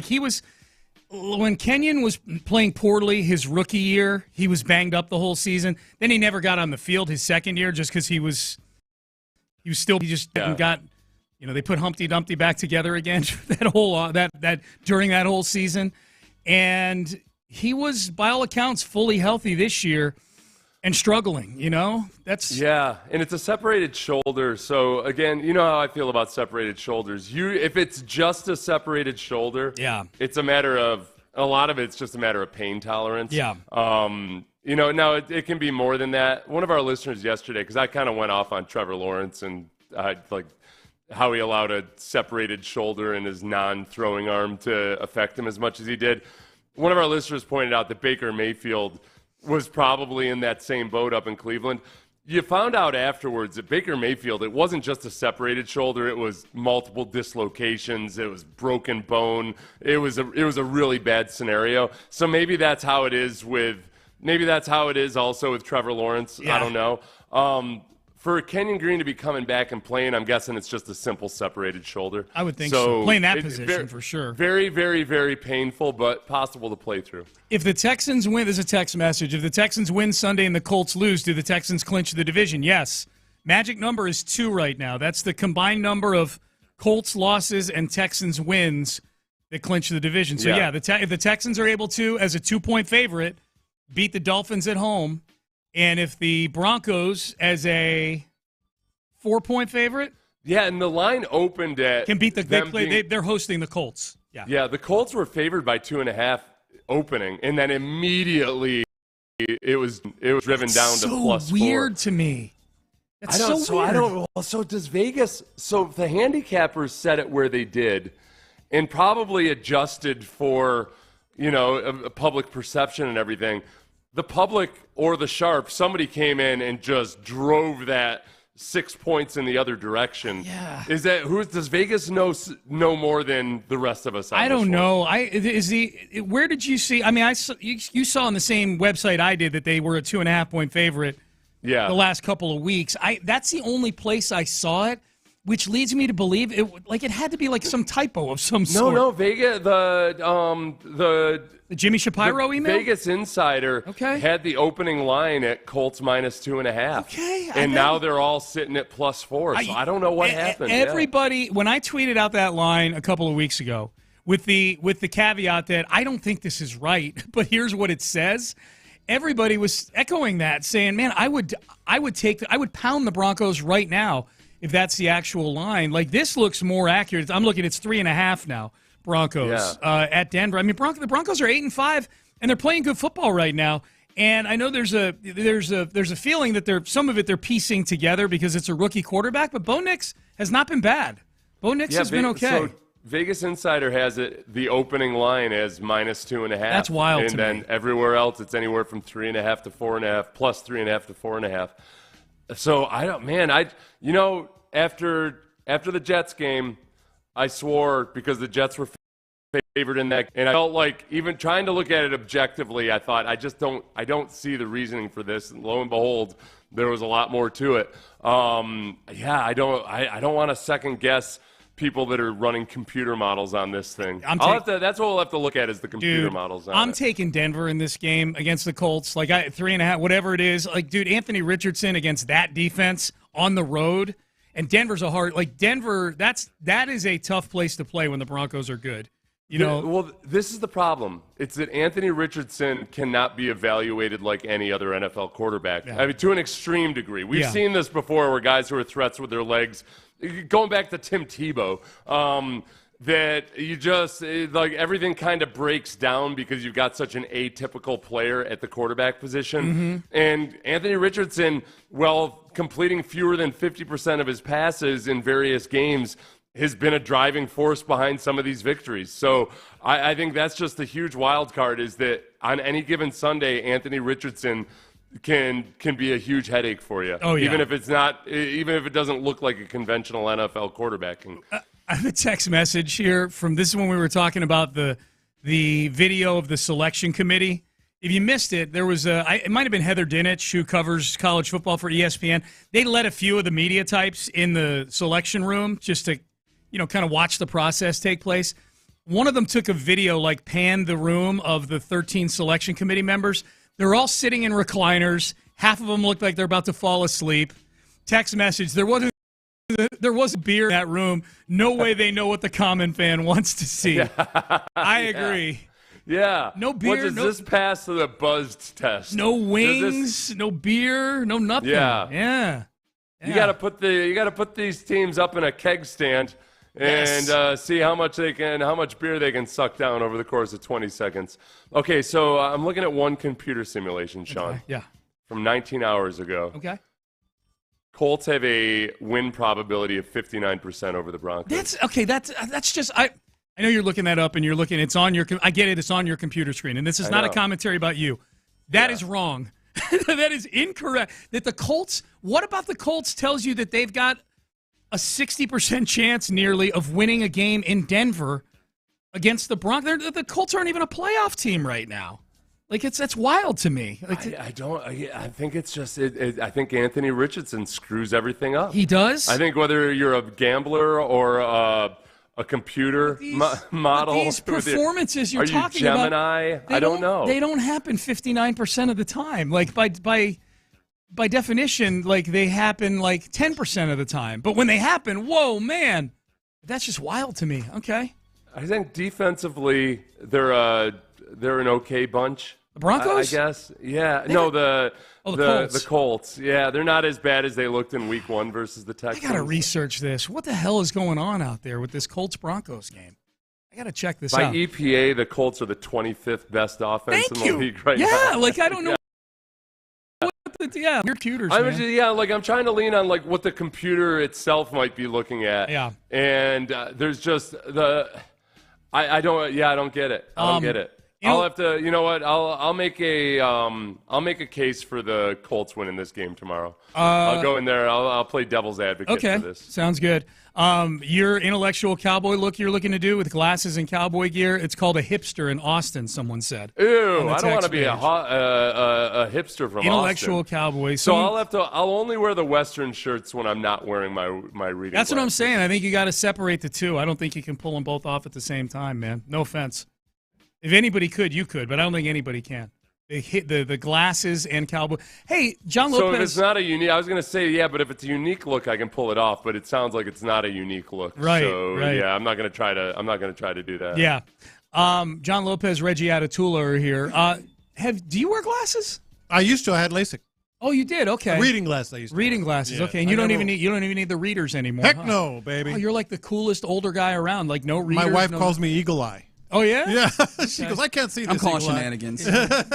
When Kenyon was playing poorly his rookie year, he was banged up the whole season. Then he never got on the field his second year just because he got, they put Humpty Dumpty back together again during that whole season. And he was, by all accounts, fully healthy this year. And struggling, and it's a separated shoulder. So again, you know how I feel about separated shoulders. If it's just a separated shoulder, it's a lot of it's just a matter of pain tolerance. Yeah. Now it can be more than that. One of our listeners yesterday, because I kind of went off on Trevor Lawrence and how he allowed a separated shoulder in his non-throwing arm to affect him as much as he did. One of our listeners pointed out that Baker Mayfield was probably in that same boat up in Cleveland. You found out afterwards that Baker Mayfield, it wasn't just a separated shoulder, it was multiple dislocations, it was broken bone. It was a really bad scenario. So maybe that's how it is also with Trevor Lawrence. Yeah. I don't know. For Kenyon Green to be coming back and playing, I'm guessing it's just a simple separated shoulder. I would think so. Playing that position for sure. Very, very, very painful, but possible to play through. If the Texans win, there's a text message. If the Texans win Sunday and the Colts lose, do the Texans clinch the division? Yes. Magic number is 2 right now. That's the combined number of Colts losses and Texans wins that clinch the division. So, if the Texans are able to, as a 2-point favorite, beat the Dolphins at home, and if the Broncos, as a 4-point favorite, and the line opened at can beat they're hosting the Colts. Yeah, the Colts were favored by 2.5 opening, and then immediately it was driven down to +4. Weird to me. That's so weird. So does Vegas? So the handicappers set it where they did, and probably adjusted for a public perception and everything. The public or the sharp, somebody came in and just drove that 6 points in the other direction. Yeah. Does Vegas know more than the rest of us? I don't know. Where did you see? I mean, you saw on the same website I did that they were a 2.5-point favorite. Yeah. The last couple of weeks. That's the only place I saw it, which leads me to believe it had to be like some typo of some sort. No, Vegas. The Jimmy Shapiro email? Vegas Insider had the opening line at Colts -2.5. Okay. And now they're all sitting at +4. So I don't know what happened. Everybody, when I tweeted out that line a couple of weeks ago, with the caveat that I don't think this is right, but here's what it says. Everybody was echoing that, saying, "Man, I would pound the Broncos right now if that's the actual line." Like, this looks more accurate. I'm looking; it's 3.5 now. Broncos at Denver. I mean, the Broncos are 8-5, and they're playing good football right now. And I know there's a feeling that some of it they're piecing together because it's a rookie quarterback. But Bo Nix has not been bad. Bo Nix has been okay. So Vegas Insider has the opening line as -2.5. That's wild to me. And then everywhere else, it's anywhere from 3.5 to 4.5, plus 3.5 to 4.5. So after the Jets game, I swore because the Jets were favored in that, and I felt like even trying to look at it objectively, I thought I don't see the reasoning for this. And lo and behold, there was a lot more to it. I don't want to second guess people that are running computer models on this thing. That's what we'll have to look at is the computer models. I'm taking Denver in this game against the Colts. Like 3.5, whatever it is. Like, dude, Anthony Richardson against that defense on the road. And Denver's Denver, that is a tough place to play when the Broncos are good. Well, this is the problem. It's that Anthony Richardson cannot be evaluated like any other NFL quarterback. Yeah. I mean, to an extreme degree. We've seen this before where guys who are threats with their legs, going back to Tim Tebow, that you just, everything kind of breaks down because you've got such an atypical player at the quarterback position. Mm-hmm. And Anthony Richardson, completing fewer than 50% of his passes in various games, has been a driving force behind some of these victories. So I think that's just a huge wild card, is that on any given Sunday, Anthony Richardson can be a huge headache for you. Oh, yeah. Even if it doesn't look like a conventional NFL quarterbacking. I have a text message here this is when we were talking about the video of the selection committee. If you missed it, there was it might have been Heather Dinich, who covers college football for ESPN. They let a few of the media types in the selection room just to, kind of watch the process take place. One of them took a video, panned the room of the 13 selection committee members. They're all sitting in recliners. Half of them look like they're about to fall asleep. Text message, there was beer in that room. No way they know what the common fan wants to see. I agree. Yeah. No beer. Does this pass the buzzed test? No wings, no beer, no nothing. Yeah. You got to put these teams up in a keg stand and see how much beer they can suck down over the course of 20 seconds. Okay, so I'm looking at one computer simulation, Sean. Okay, yeah. From 19 hours ago. Okay. Colts have a win probability of 59% over the Broncos. That's just I know you're looking that up and you're looking. It's on your. I get it. It's on your computer screen, and this is not a commentary about you. That is wrong. That is incorrect. That the Colts. What about the Colts tells you that they've got a 60% chance nearly of winning a game in Denver against the Broncos? The Colts aren't even a playoff team right now. That's wild to me. I think it's just. I think Anthony Richardson screws everything up. He does. I think whether you're a gambler or a computer model, these performances you're talking about, Gemini? I don't know. They don't happen 59% of the time. By definition, they happen 10% of the time. But when they happen, whoa, man, that's just wild to me. Okay. I think defensively, they're an okay bunch. The Broncos? I guess. Yeah. The Colts. The Colts. Yeah, they're not as bad as they looked in week 1 versus the Texans. I got to research this. What the hell is going on out there with this Colts-Broncos game? I got to check this out. By EPA, the Colts are the 25th best offense in the league right now. Yeah, I don't know. Your computers, I'm trying to lean on what the computer itself might be looking at. Yeah. And there's just I don't get it. I don't get it. I'll have to. You know what? I'll make a case for the Colts winning this game tomorrow. I'll go in there. I'll play devil's advocate for this. Sounds good. Your intellectual cowboy look you're looking to do with glasses and cowboy gear. It's called a hipster in Austin. Someone said. Ew! I don't want to be a hipster from intellectual Austin. Cowboy. So I'll only wear the Western shirts when I'm not wearing my reading. That's glasses. what I'm saying. I think you got to separate the two. I don't think you can pull them both off at the same time, man. No offense. If anybody could, you could, but I don't think anybody can. They hit the glasses and cowboy. Hey, John Lopez. So if it's not a unique, I was going to say, yeah, but if it's a unique look, I can pull it off. But it sounds like it's not a unique look. Right. So yeah, I'm not going to try to do that. Yeah. John Lopez, Reggie Atatula are here. Do you wear glasses? I used to. I had LASIK. Oh, you did? Okay. Reading glasses. I used to. Reading glasses. Yeah. Okay, and you don't even need the readers anymore. Heck no, baby. Oh, you're like the coolest older guy around. Like no readers. My wife calls me Eagle Eye. Oh, yeah? Yeah. She goes, I can't see this. I'm calling Eagle shenanigans.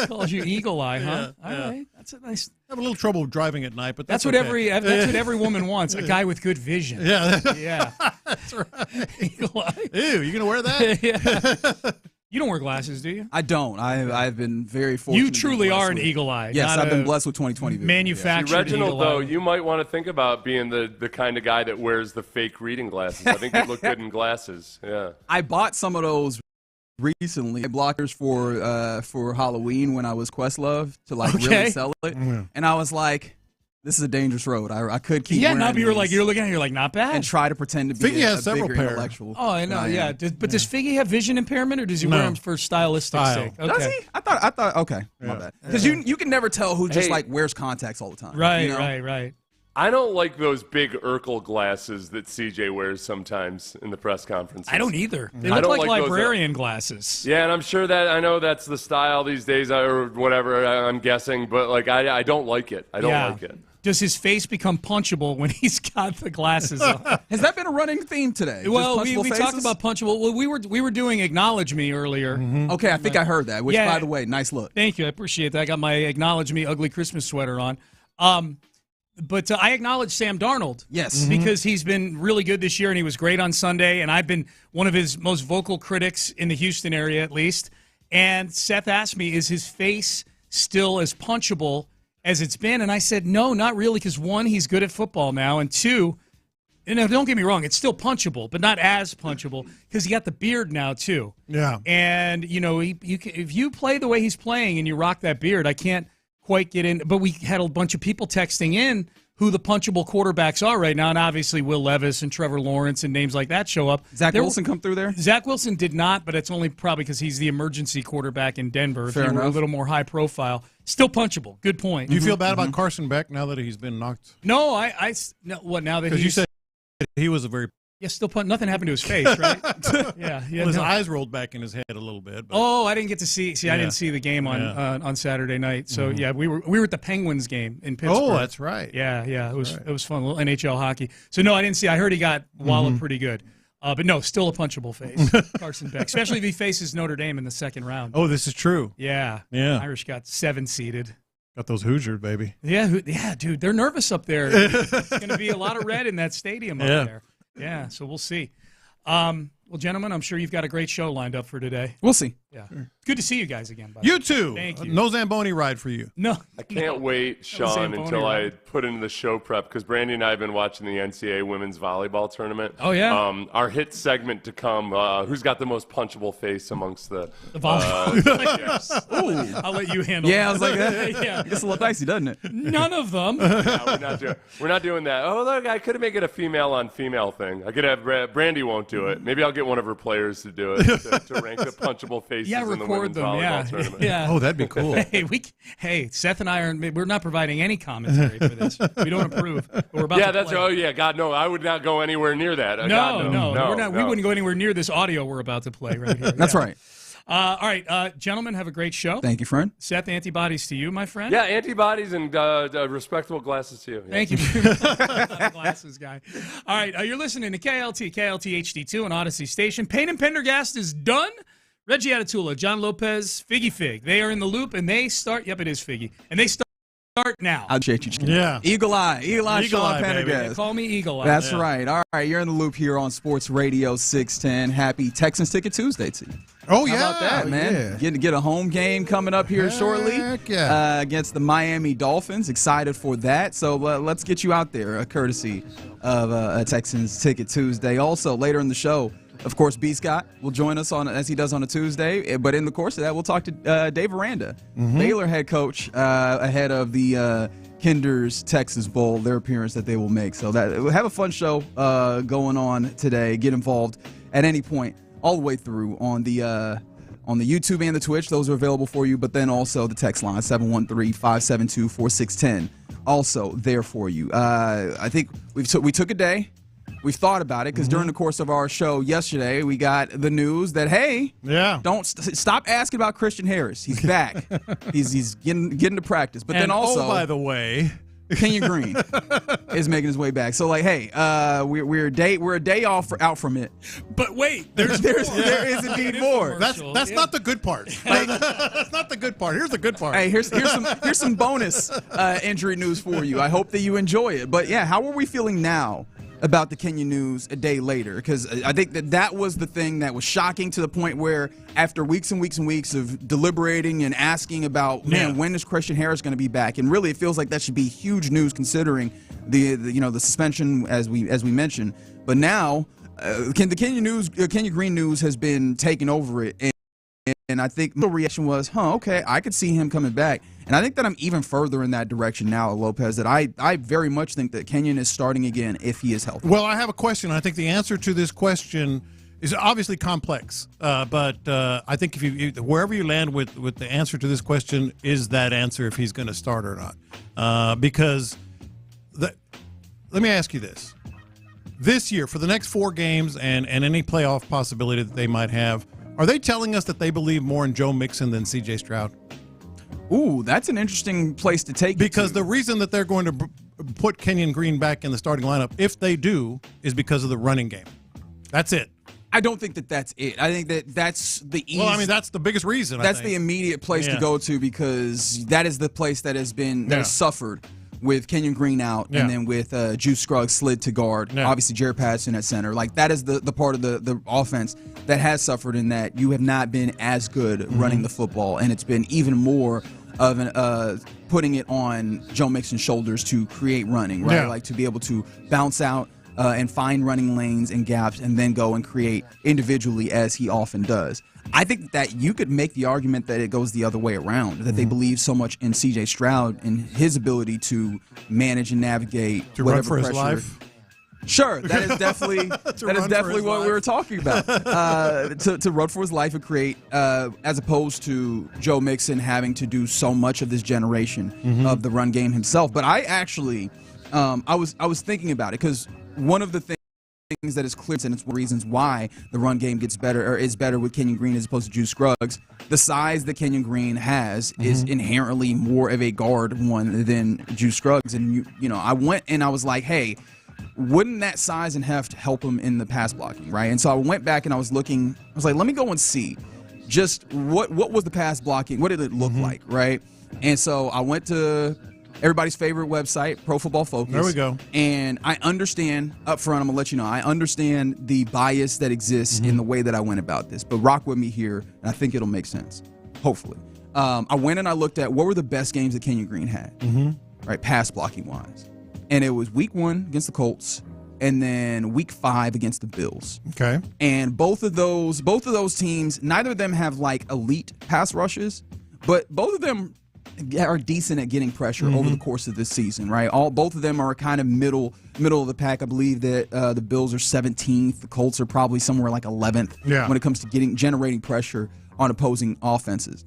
Calls you Eagle Eye, huh? Yeah, All right. That's a nice. I have a little trouble driving at night, but that's what okay. that's what every woman wants, a guy with good vision. Yeah. Yeah. That's right. Eagle Eye. Ew, you going to wear that? Yeah. You don't wear glasses, do you? I don't. I've been very fortunate. You truly are an eagle eye. Yes, I've been blessed with 20/20 vision. Manufactured Reginald, eagle though, eye. you might want to think about being the kind of guy that wears the fake reading glasses. I think they look good in glasses. Yeah. I bought some of those recently, blockers for Halloween when I was Questlove to really sell it, and I was like, "This is a dangerous road. I could keep." Yeah, wearing you're looking at it, you're like, not bad. And try to pretend to be Figgy has a several bigger pair. intellectual. Oh, I know. Yeah, but does Figgy have vision impairment, or does he wear them for stylistic sake? Okay. Does he? I thought. Okay, my bad. Because you can never tell who just wears contacts all the time. Right, you know? right. I don't like those big Urkel glasses that CJ wears sometimes in the press conferences. I don't either. They look like librarian glasses. Yeah, and I'm sure I know that's the style these days or whatever, I'm guessing, but like I don't like it. I don't like it. Does his face become punchable when he's got the glasses on? Has that been a running theme today? Well, we talked about punchable. Well, we were doing Acknowledge Me earlier. Mm-hmm. Okay, I think I heard that, which, by the way, nice look. Thank you. I appreciate that. I got my Acknowledge Me ugly Christmas sweater on. But I acknowledge Sam Darnold. Yes. Because he's been really good this year, and he was great on Sunday, and I've been one of his most vocal critics in the Houston area, at least. And Seth asked me, is his face still as punchable as it's been? And I said, no, not really, because one, he's good at football now, and two, don't get me wrong, it's still punchable, but not as punchable, because he got the beard now, too. Yeah. And, if you play the way he's playing and you rock that beard, I can't quite get in, but we had a bunch of people texting in who the punchable quarterbacks are right now, and obviously Will Levis and Trevor Lawrence and names like that show up. Zach Wilson come through there? Zach Wilson did not, but it's only probably because he's the emergency quarterback in Denver. Fair if he were a enough. little more high profile. Still punchable. Good point. Do you feel bad about Carson Beck now that he's been knocked? No, what now that Because you said he was a very... Yeah, still nothing happened to his face, right? Yeah. Well, his eyes rolled back in his head a little bit. But. Oh, I didn't get to see. I didn't see the game on Saturday night. So yeah, we were at the Penguins game in Pittsburgh. Oh, that's right. Yeah. It was fun. A little NHL hockey. So no, I didn't see. I heard he got walloped pretty good. But no, still a punchable face, Carson Beck, especially if he faces Notre Dame in the second round. Oh, this is true. Yeah. Irish got 7-seeded. Got those Hoosiers, baby. Yeah, dude, they're nervous up there. It's going to be a lot of red in that stadium up there. Yeah, so we'll see. Well, gentlemen, I'm sure you've got a great show lined up for today. We'll see. Yeah. Good to see you guys again, by the way. You too. Thank you. No Zamboni ride for you. No. I can't wait, Sean, until I put into the show prep, because Brandy and I have been watching the NCAA women's volleyball tournament. Oh, yeah? Our hit segment to come, who's got the most punchable face amongst the volleyball players. Ooh, I'll let you handle I that. was like, it's a little dicey, doesn't it? None of them. Yeah, we're not doing that. Oh, look, I could make it a female-on-female thing. I could have Brandy won't do it. Maybe I'll get one of her players to do it, to rank the punchable faces in the women's volleyball tournament. Yeah. Oh, that'd be cool. Hey, Seth and I we're not providing any commentary for this. We don't approve. But we're about to play. Oh yeah, God no, I would not go anywhere near that. No, we're not. We wouldn't go anywhere near this audio we're about to play right here. That's right. All right, gentlemen, have a great show. Thank you, friend. Seth, antibodies to you, my friend. Yeah, antibodies and respectable glasses to you. Yeah. Thank you. Glasses guy. All right, you're listening to KLT HD2 and Odyssey Station. Payne and Pendergast is done. Reggie Atatula, John Lopez, Figgy Fig. They are in the loop, and they start. Yep, it is Figgy. And they start. Start now. I appreciate you. Yeah. Eagle Eye, Sean Eye, baby. Pendergast. Call me Eagle Eye. That's right. All right, you're in the loop here on Sports Radio 610. Happy Texans Ticket Tuesday to you. Oh, How about that, man? Yeah. Getting to get a home game coming up here shortly against the Miami Dolphins. Excited for that. So let's get you out there, courtesy of a Texans Ticket Tuesday. Also, later in the show, of course, B. Scott will join us on as he does on a Tuesday. But in the course of that, we'll talk to Dave Aranda, Baylor head coach, ahead of the Kinder's Texas Bowl, their appearance that they will make. So we'll have a fun show going on today. Get involved at any point, all the way through on the YouTube and the Twitch. Those are available for you. But then also the text line 713-572-4610, also there for you. I think we took a day. We've thought about it because during the course of our show yesterday, we got the news that, hey, don't stop asking about Christian Harris. He's back. he's getting to practice. But then also, by the way, Kenyon Green is making his way back. So like, hey, we're a day out from it. But wait, there is indeed more. That's not the good part. That's not the good part. Here's the good part. Hey, here's some bonus injury news for you. I hope that you enjoy it. But yeah, how are we feeling now about the Kenyon news a day later? Because I think that was the thing that was shocking, to the point where after weeks and weeks and weeks of deliberating and asking about, when is Christian Harris going to be back? And really, it feels like that should be huge news considering the suspension as we mentioned. But now, the Kenyon Green news has been taking over it. And I think the reaction was, okay, I could see him coming back. And I think that I'm even further in that direction now, Lopez, that I very much think that Kenyon is starting again if he is healthy. Well, I have a question. I think the answer to this question is obviously complex. But I think if you wherever you land with the answer to this question is that answer, if he's going to start or not. Because let me ask you this. This year, for the next 4 games and any playoff possibility that they might have, are they telling us that they believe more in Joe Mixon than C.J. Stroud? Ooh, that's an interesting place to take it. Because the reason that they're going to put Kenyon Green back in the starting lineup, if they do, is because of the running game. That's it. I don't think that that's it. I think that that's the easy. Well, I mean, that's the biggest reason. That's the immediate place to go to, because that is the place that has suffered with Kenyon Green out, and then with Juice Scruggs slid to guard. Obviously, Jared Patterson at center. Like, that is the part of the offense that has suffered in that you have not been as good running the football, and it's been even more of an putting it on Joe Mixon's shoulders to create running, right? Like, to be able to bounce out and find running lanes and gaps and then go and create individually, as he often does. I think that you could make the argument that it goes the other way around, that they believe so much in C.J. Stroud and his ability to manage and navigate to whatever run for pressure. His life. Sure, that is definitely what we were talking about. To run for his life and create, as opposed to Joe Mixon having to do so much of this generation of the run game himself. But I actually, I was thinking about it, because one of the things that is clear, and it's one of the reasons why the run game gets better, or is better with Kenyon Green as opposed to Juice Scruggs. The size that Kenyon Green has is inherently more of a guard one than Juice Scruggs. And I went and I was like, hey, wouldn't that size and heft help him in the pass blocking, right? And so I went back and I was looking. I was like, let me go and see just what was the pass blocking, what did it look like, right? And so I went to everybody's favorite website, Pro Football Focus. There we go. And I understand up front, I'm going to let you know, I understand the bias that exists in the way that I went about this. But rock with me here, and I think it'll make sense, hopefully. I went and I looked at what were the best games that Kenyon Green had, right, pass blocking wise. And it was week 1 against the Colts, and then week 5 against the Bills. Okay. And both of those teams, neither of them have like elite pass rushes, but both of them are decent at getting pressure over the course of this season, right? Both of them are kind of middle of the pack. I believe that the Bills are 17th. The Colts are probably somewhere like 11th when it comes to generating pressure on opposing offenses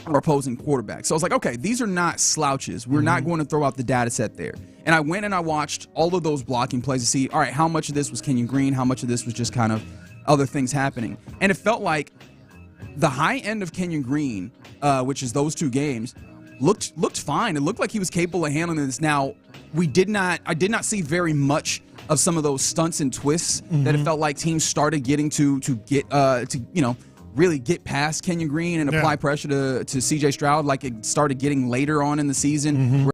or opposing quarterbacks. So I was like, okay, these are not slouches. We're not going to throw out the data set there. And I went and I watched all of those blocking plays to see, all right, how much of this was Kenyon Green? How much of this was just kind of other things happening? And it felt like the high end of Kenyon Green, which is those 2 games, looked fine. It looked like he was capable of handling this. Now, I did not see very much of some of those stunts and twists that it felt like teams started getting to get really get past Kenyon Green and apply pressure to C.J. Stroud, like it started getting later on in the season, where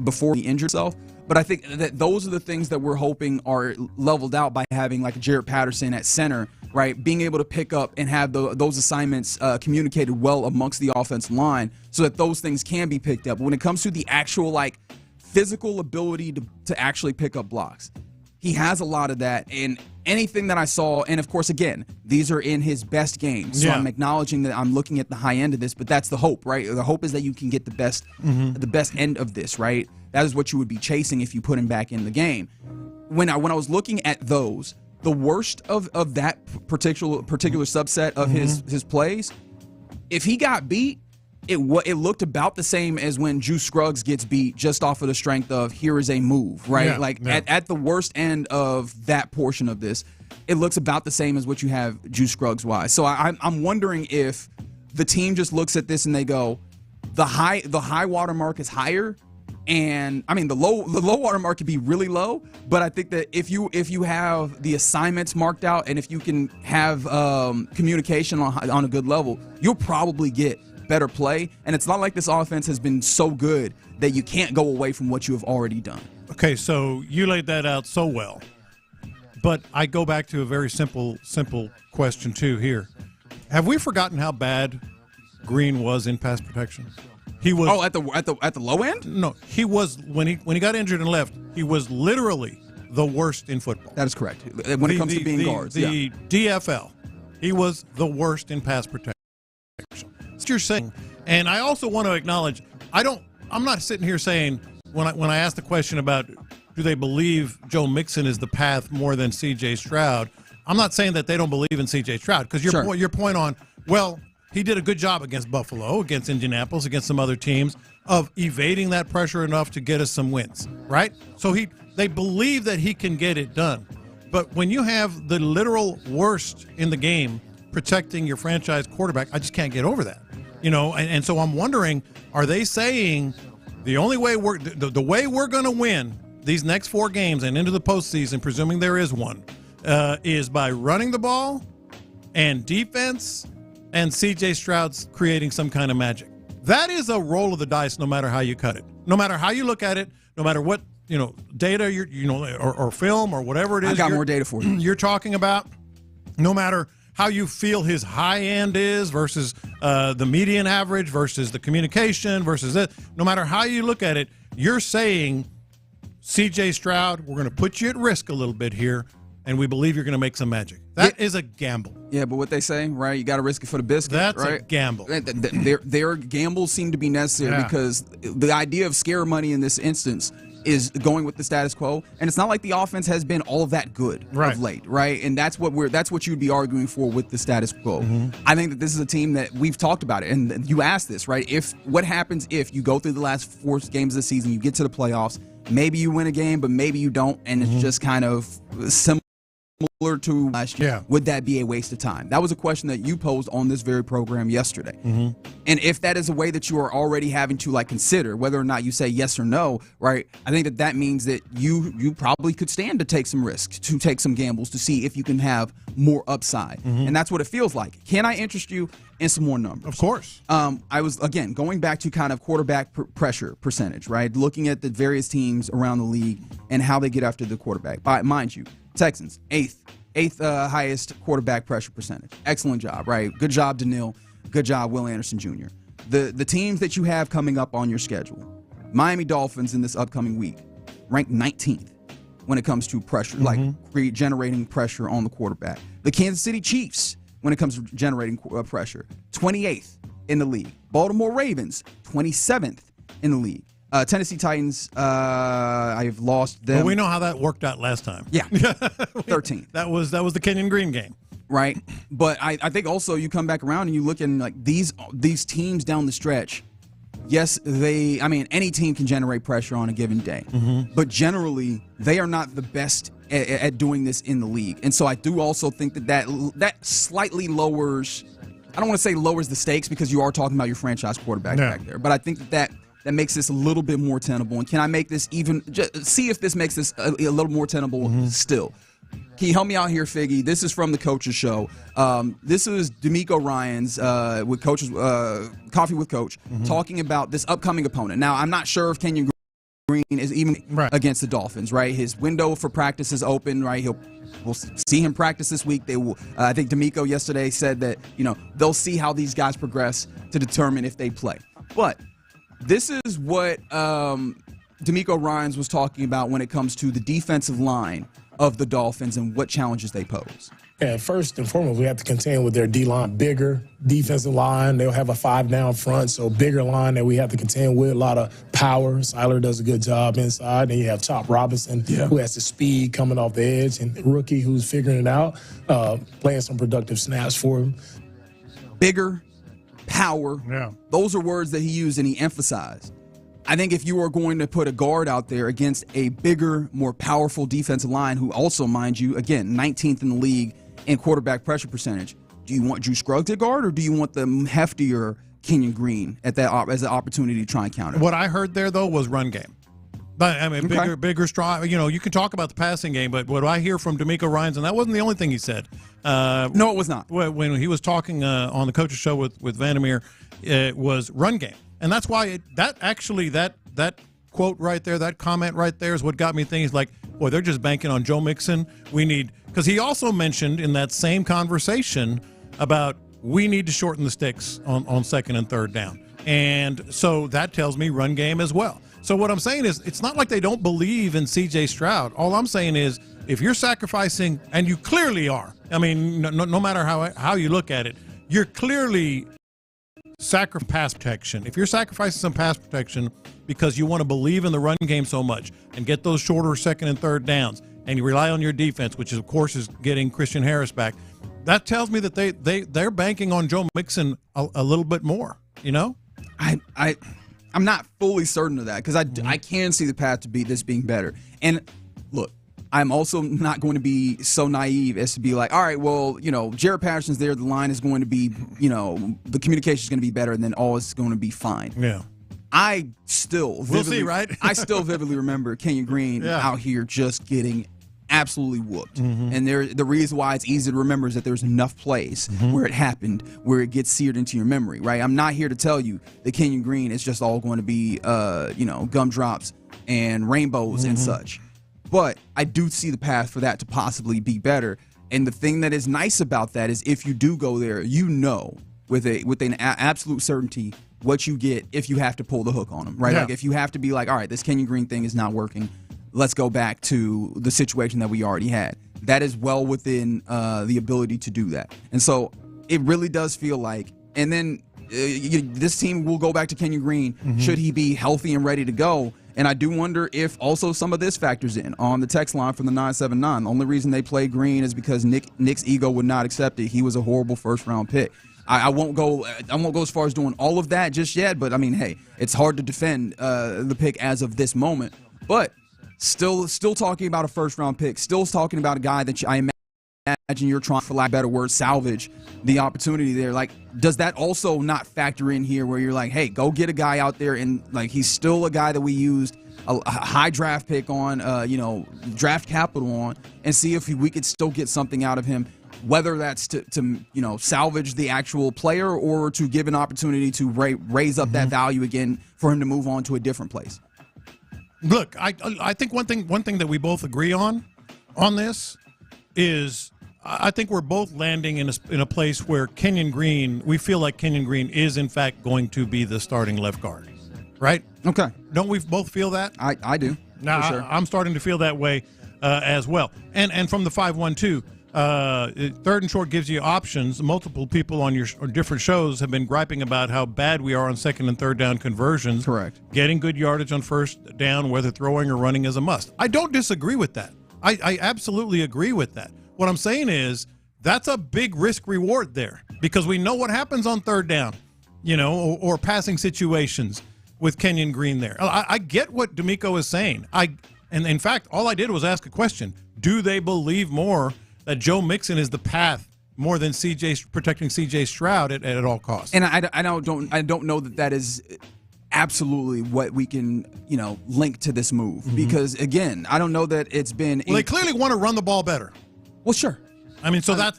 before he injured himself. But I think that those are the things that we're hoping are leveled out by having like Jared Patterson at center, right? Being able to pick up and have those assignments communicated well amongst the offensive line so that those things can be picked up. But when it comes to the actual like physical ability to actually pick up blocks, he has a lot of that. And anything that I saw, and of course, again, these are in his best games. So I'm acknowledging that I'm looking at the high end of this, but that's the hope, right? The hope is that you can get the best end of this, right? That is what you would be chasing if you put him back in the game. When I was looking at those, the worst of that particular subset of his plays, if he got beat, it looked about the same as when Juice Scruggs gets beat just off of the strength of here is a move, right? At the worst end of that portion of this, it looks about the same as what you have Juice Scruggs wise. So I'm wondering if the team just looks at this and they go, the high water mark is higher. And I mean the low water mark could be really low, but I think that if you have the assignments marked out and if you can have communication on a good level, you'll probably get better play. And it's not like this offense has been so good that you can't go away from what you have already done. Okay, so you laid that out so well, but I go back to a very simple question too here. Have we forgotten how bad Green was in pass protection? He was at the low end? No, he was when he got injured and left. He was literally the worst in football. That is correct. When it comes to being guards, the DFL, he was the worst in pass protection. That's what you're saying, and I also want to acknowledge I'm not sitting here saying when I ask the question about do they believe Joe Mixon is the path more than C.J. Stroud. I'm not saying that they don't believe in C.J. Stroud because your point on he did a good job against Buffalo, against Indianapolis, against some other teams of evading that pressure enough to get us some wins, right? So they believe that he can get it done. But when you have the literal worst in the game protecting your franchise quarterback, I just can't get over that. And so I'm wondering, are they saying the only way the way we're going to win these next 4 games and into the postseason, presuming there is one, is by running the ball and defense and C.J. Stroud's creating some kind of magic? That is a roll of the dice no matter how you cut it. No matter how you look at it, no matter what, data or film or whatever it is. I got more data for you. You're talking about, no matter how you feel his high end is versus the median average versus the communication versus it, no matter how you look at it, you're saying, C.J. Stroud, we're going to put you at risk a little bit here, and we believe you're going to make some magic. That is a gamble. Yeah, but what they say, right? You got to risk it for the biscuit. That's right? a gamble. Their gambles seem to be necessary because the idea of scare money in this instance is going with the status quo, and it's not like the offense has been all that good of late, right? And that's what you'd be arguing for with the status quo. I think that this is a team that we've talked about it, and you asked this, right? What happens if you go through the last 4 games of the season, you get to the playoffs, maybe you win a game, but maybe you don't, and it's just kind of similar to last year. Would that be a waste of time? That was a question that you posed on this very program yesterday. And if that is a way that you are already having to consider whether or not you say yes or no, right? I think that means that you probably could stand to take some risks, to take some gambles, to see if you can have more upside. And that's what it feels like. Can I interest you in some more numbers? Of course. I was, again, going back to kind of quarterback pressure percentage, right? Looking at the various teams around the league and how they get after the quarterback. Mind you, Texans, eighth highest quarterback pressure percentage. Excellent job, right? Good job, Daniil. Good job, Will Anderson Jr. The teams that you have coming up on your schedule, Miami Dolphins in this upcoming week, ranked 19th when it comes to pressure, generating pressure on the quarterback. The Kansas City Chiefs, when it comes to generating pressure, 28th in the league. Baltimore Ravens, 27th in the league. Tennessee Titans, I've lost them. Well, we know how that worked out last time. Yeah, 13th. That was the Kenyon Green game, right? But I think also you come back around and you look in these teams down the stretch. Yes, any team can generate pressure on a given day, but generally they are not the best at doing this in the league. And so I do also think that slightly lowers. I don't want to say lowers the stakes because you are talking about your franchise quarterback back there, but I think that makes this a little bit more tenable. And can I make this see if this makes this a little more tenable still? Can you help me out here, Figgy? This is from the Coach's Show. This is D'Amico Ryans with Coach's Coffee with Coach talking about this upcoming opponent. Now, I'm not sure if Kenyon Green is even against the Dolphins, right? His window for practice is open, right? We'll see him practice this week. They will. I think D'Amico yesterday said that they'll see how these guys progress to determine if they play. But this is what D'Amico Ryans was talking about when it comes to the defensive line of the Dolphins and what challenges they pose. Yeah, first and foremost, we have to contend with their D-line. Bigger defensive line. They'll have a 5 down front, so bigger line that we have to contend with. A lot of power. Seiler does a good job inside. Then you have Chop Robinson, who has the speed coming off the edge, and the rookie who's figuring it out, playing some productive snaps for him. Bigger, power. Yeah. Those are words that he used and he emphasized. I think if you are going to put a guard out there against a bigger, more powerful defensive line, who also, mind you, again, 19th in the league in quarterback pressure percentage, do you want Drew Scruggs to guard, or do you want the heftier Kenyon Green at that as an opportunity to try and counter? What I heard there, though, was run game. But I mean, bigger, strong. You can talk about the passing game, but what I hear from D'Amico Ryans, and that wasn't the only thing he said. No, it was not. When he was talking on the coach's show with Vandermeer, it was run game. And that's why that quote right there, that comment right there is what got me thinking. Like, boy, they're just banking on Joe Mixon. Because he also mentioned in that same conversation about we need to shorten the sticks on second and third down. And so that tells me run game as well. So what I'm saying is it's not like they don't believe in C.J. Stroud. All I'm saying is if you're sacrificing, and you clearly are, I mean, no matter how you look at it, you're clearly pass protection. If you're sacrificing some pass protection because you want to believe in the run game so much and get those shorter second and third downs, and you rely on your defense, which of course is getting Christian Harris back, that tells me that they're banking on Joe Mixon a little bit more. I'm not fully certain of that because I can see the path to this being better. And look, I'm also not going to be so naive as to be like, all right, well, Jared Patterson's there. The line is going to be, the communication is going to be better, and then all is going to be fine. Yeah. I still vividly remember Kenyon Green out here just getting absolutely whooped. Mm-hmm. And the reason why it's easy to remember is that there's enough plays where it happened, where it gets seared into your memory, right? I'm not here to tell you that Kenyon Green is just all going to be, gumdrops and rainbows and such. But I do see the path for that to possibly be better. And the thing that is nice about that is if you do go there, with an absolute certainty what you get if you have to pull the hook on them, right? Yeah. Like if you have to be like, all right, this Kenyon Green thing is not working. Let's go back to the situation that we already had. That is well within the ability to do that. And so it really does feel like, and then this team will go back to Kenyon Green should he be healthy and ready to go. And I do wonder if also some of this factors in on the text line from the 979. The only reason they play Green is because Nick's ego would not accept it. He was a horrible first-round pick. I won't go as far as doing all of that just yet, but I mean, hey, it's hard to defend the pick as of this moment. But still talking about a first-round pick, still talking about a guy that I imagine you're trying, for lack of a better word, salvage the opportunity there. Like, does that also not factor in here where you're like, hey, go get a guy out there and, like, he's still a guy that we used a high draft pick on, draft capital on, and see if we could still get something out of him, whether that's to salvage the actual player or to give an opportunity to raise up that value again for him to move on to a different place. Look, I think one thing that we both agree on this is I think we're both landing in a place where Kenyon Green, we feel like Kenyon Green is in fact going to be the starting left guard, right? Okay. Don't we both feel that? I do. Now, sure. I'm starting to feel that way as well. And from the 512, third and short gives you options. Multiple people on your different shows have been griping about how bad we are on second and third down conversions. Correct. Getting good yardage on first down, whether throwing or running, is a must. I don't disagree with that. I absolutely agree with that. What I'm saying is that's a big risk reward there because we know what happens on third down, or passing situations with Kenyon Green there. I get what D'Amico is saying. And in fact, all I did was ask a question. Do they believe more that Joe Mixon is the path more than protecting C.J. Stroud at all costs? And I don't know that is absolutely what we can link to this move because again, I don't know that it's been. Well, they clearly want to run the ball better. Well, sure. I mean, so that's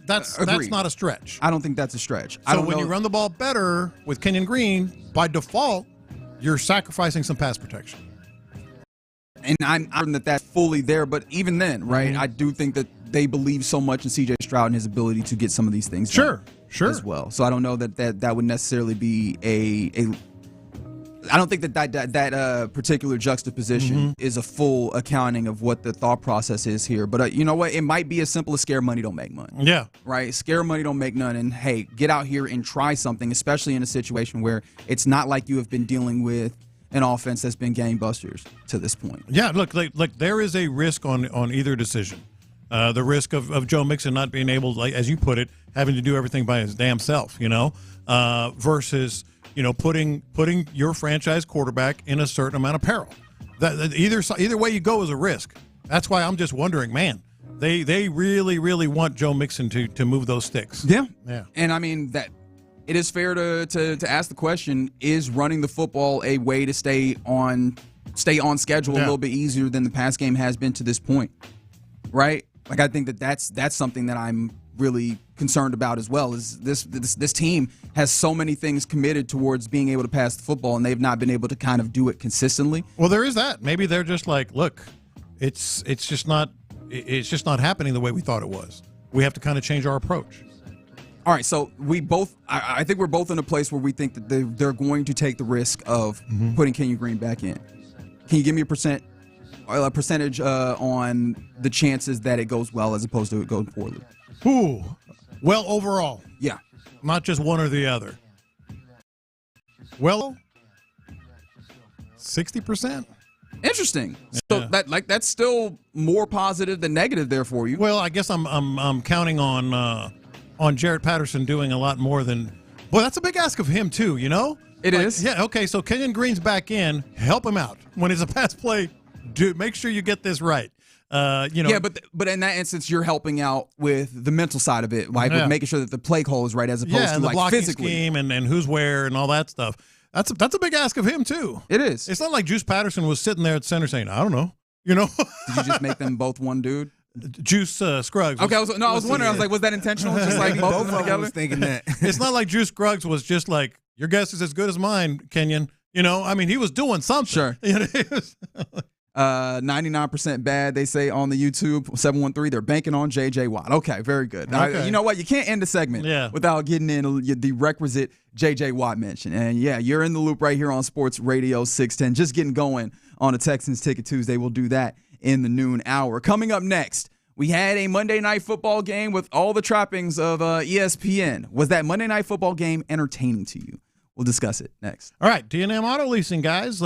not a stretch. I don't think that's a stretch. So when you run the ball better with Kenyon Green, by default, you're sacrificing some pass protection. And I'm certain that that's fully there. But even then, right, I do think that they believe so much in C.J. Stroud and his ability to get some of these things done as well. So I don't know that would necessarily be I don't think that particular juxtaposition is a full accounting of what the thought process is here. But you know what? It might be as simple as scare money don't make money. Yeah. Right? Scare money don't make none. And, hey, get out here and try something, especially in a situation where it's not like you have been dealing with an offense that's been gangbusters to this point. Yeah, look, there is a risk on either decision. The risk of Joe Mixon not being able, like as you put it, having to do everything by his damn self, versus – putting your franchise quarterback in a certain amount of peril. That either way you go is a risk. That's why I'm just wondering, man, they really, really want Joe Mixon to move those sticks. Yeah. Yeah. And I mean that it is fair to ask the question, is running the football a way to stay on schedule a little bit easier than the pass game has been to this point? Right? Like I think that's something that I'm really concerned about as well. Is this team has so many things committed towards being able to pass the football, and they've not been able to kind of do it consistently. Well, there is that. Maybe they're just like, look, it's just not happening the way we thought it was. We have to kind of change our approach. All right, so I think we're both in a place where we think that they're going to take the risk of putting Kenyon Green back in. Can you give me a percentage on the chances that it goes well as opposed to it going poorly? Ooh, well, overall. Yeah. Not just one or the other. Well, 60%. Interesting. So that's still more positive than negative there for you. Well, I guess I'm counting on Jarrett Patterson doing a lot more than. Well, that's a big ask of him too. It is. Yeah. Okay. So Kenyon Green's back in. Help him out when it's a pass play. Make sure you get this right. Yeah, but in that instance, you're helping out with the mental side of it, like with making sure that the play call is right as opposed to and the like blocking physically scheme and who's where and all that stuff. That's a big ask of him too. It is. It's not like Juice Patterson was sitting there at center saying, "I don't know." Did you just make them both one dude? Juice Scruggs. Okay, I was wondering. I was like, was that intentional? Just like both of them together? I was thinking that. It's not like Juice Scruggs was just like, your guess is as good as mine, Kenyon. I mean, he was doing something. Sure. 99% bad, they say on the YouTube 713. They're banking on J.J. Watt. Okay, very good. Okay. You know what? You can't end the segment without getting in the requisite J.J. Watt mention. And yeah, you're in the loop right here on Sports Radio 610. Just getting going on a Texans Ticket Tuesday. We'll do that in the noon hour. Coming up next, we had a Monday Night Football game with all the trappings of ESPN. Was that Monday Night Football game entertaining to you? We'll discuss it next. All right, D&M Auto Leasing, guys.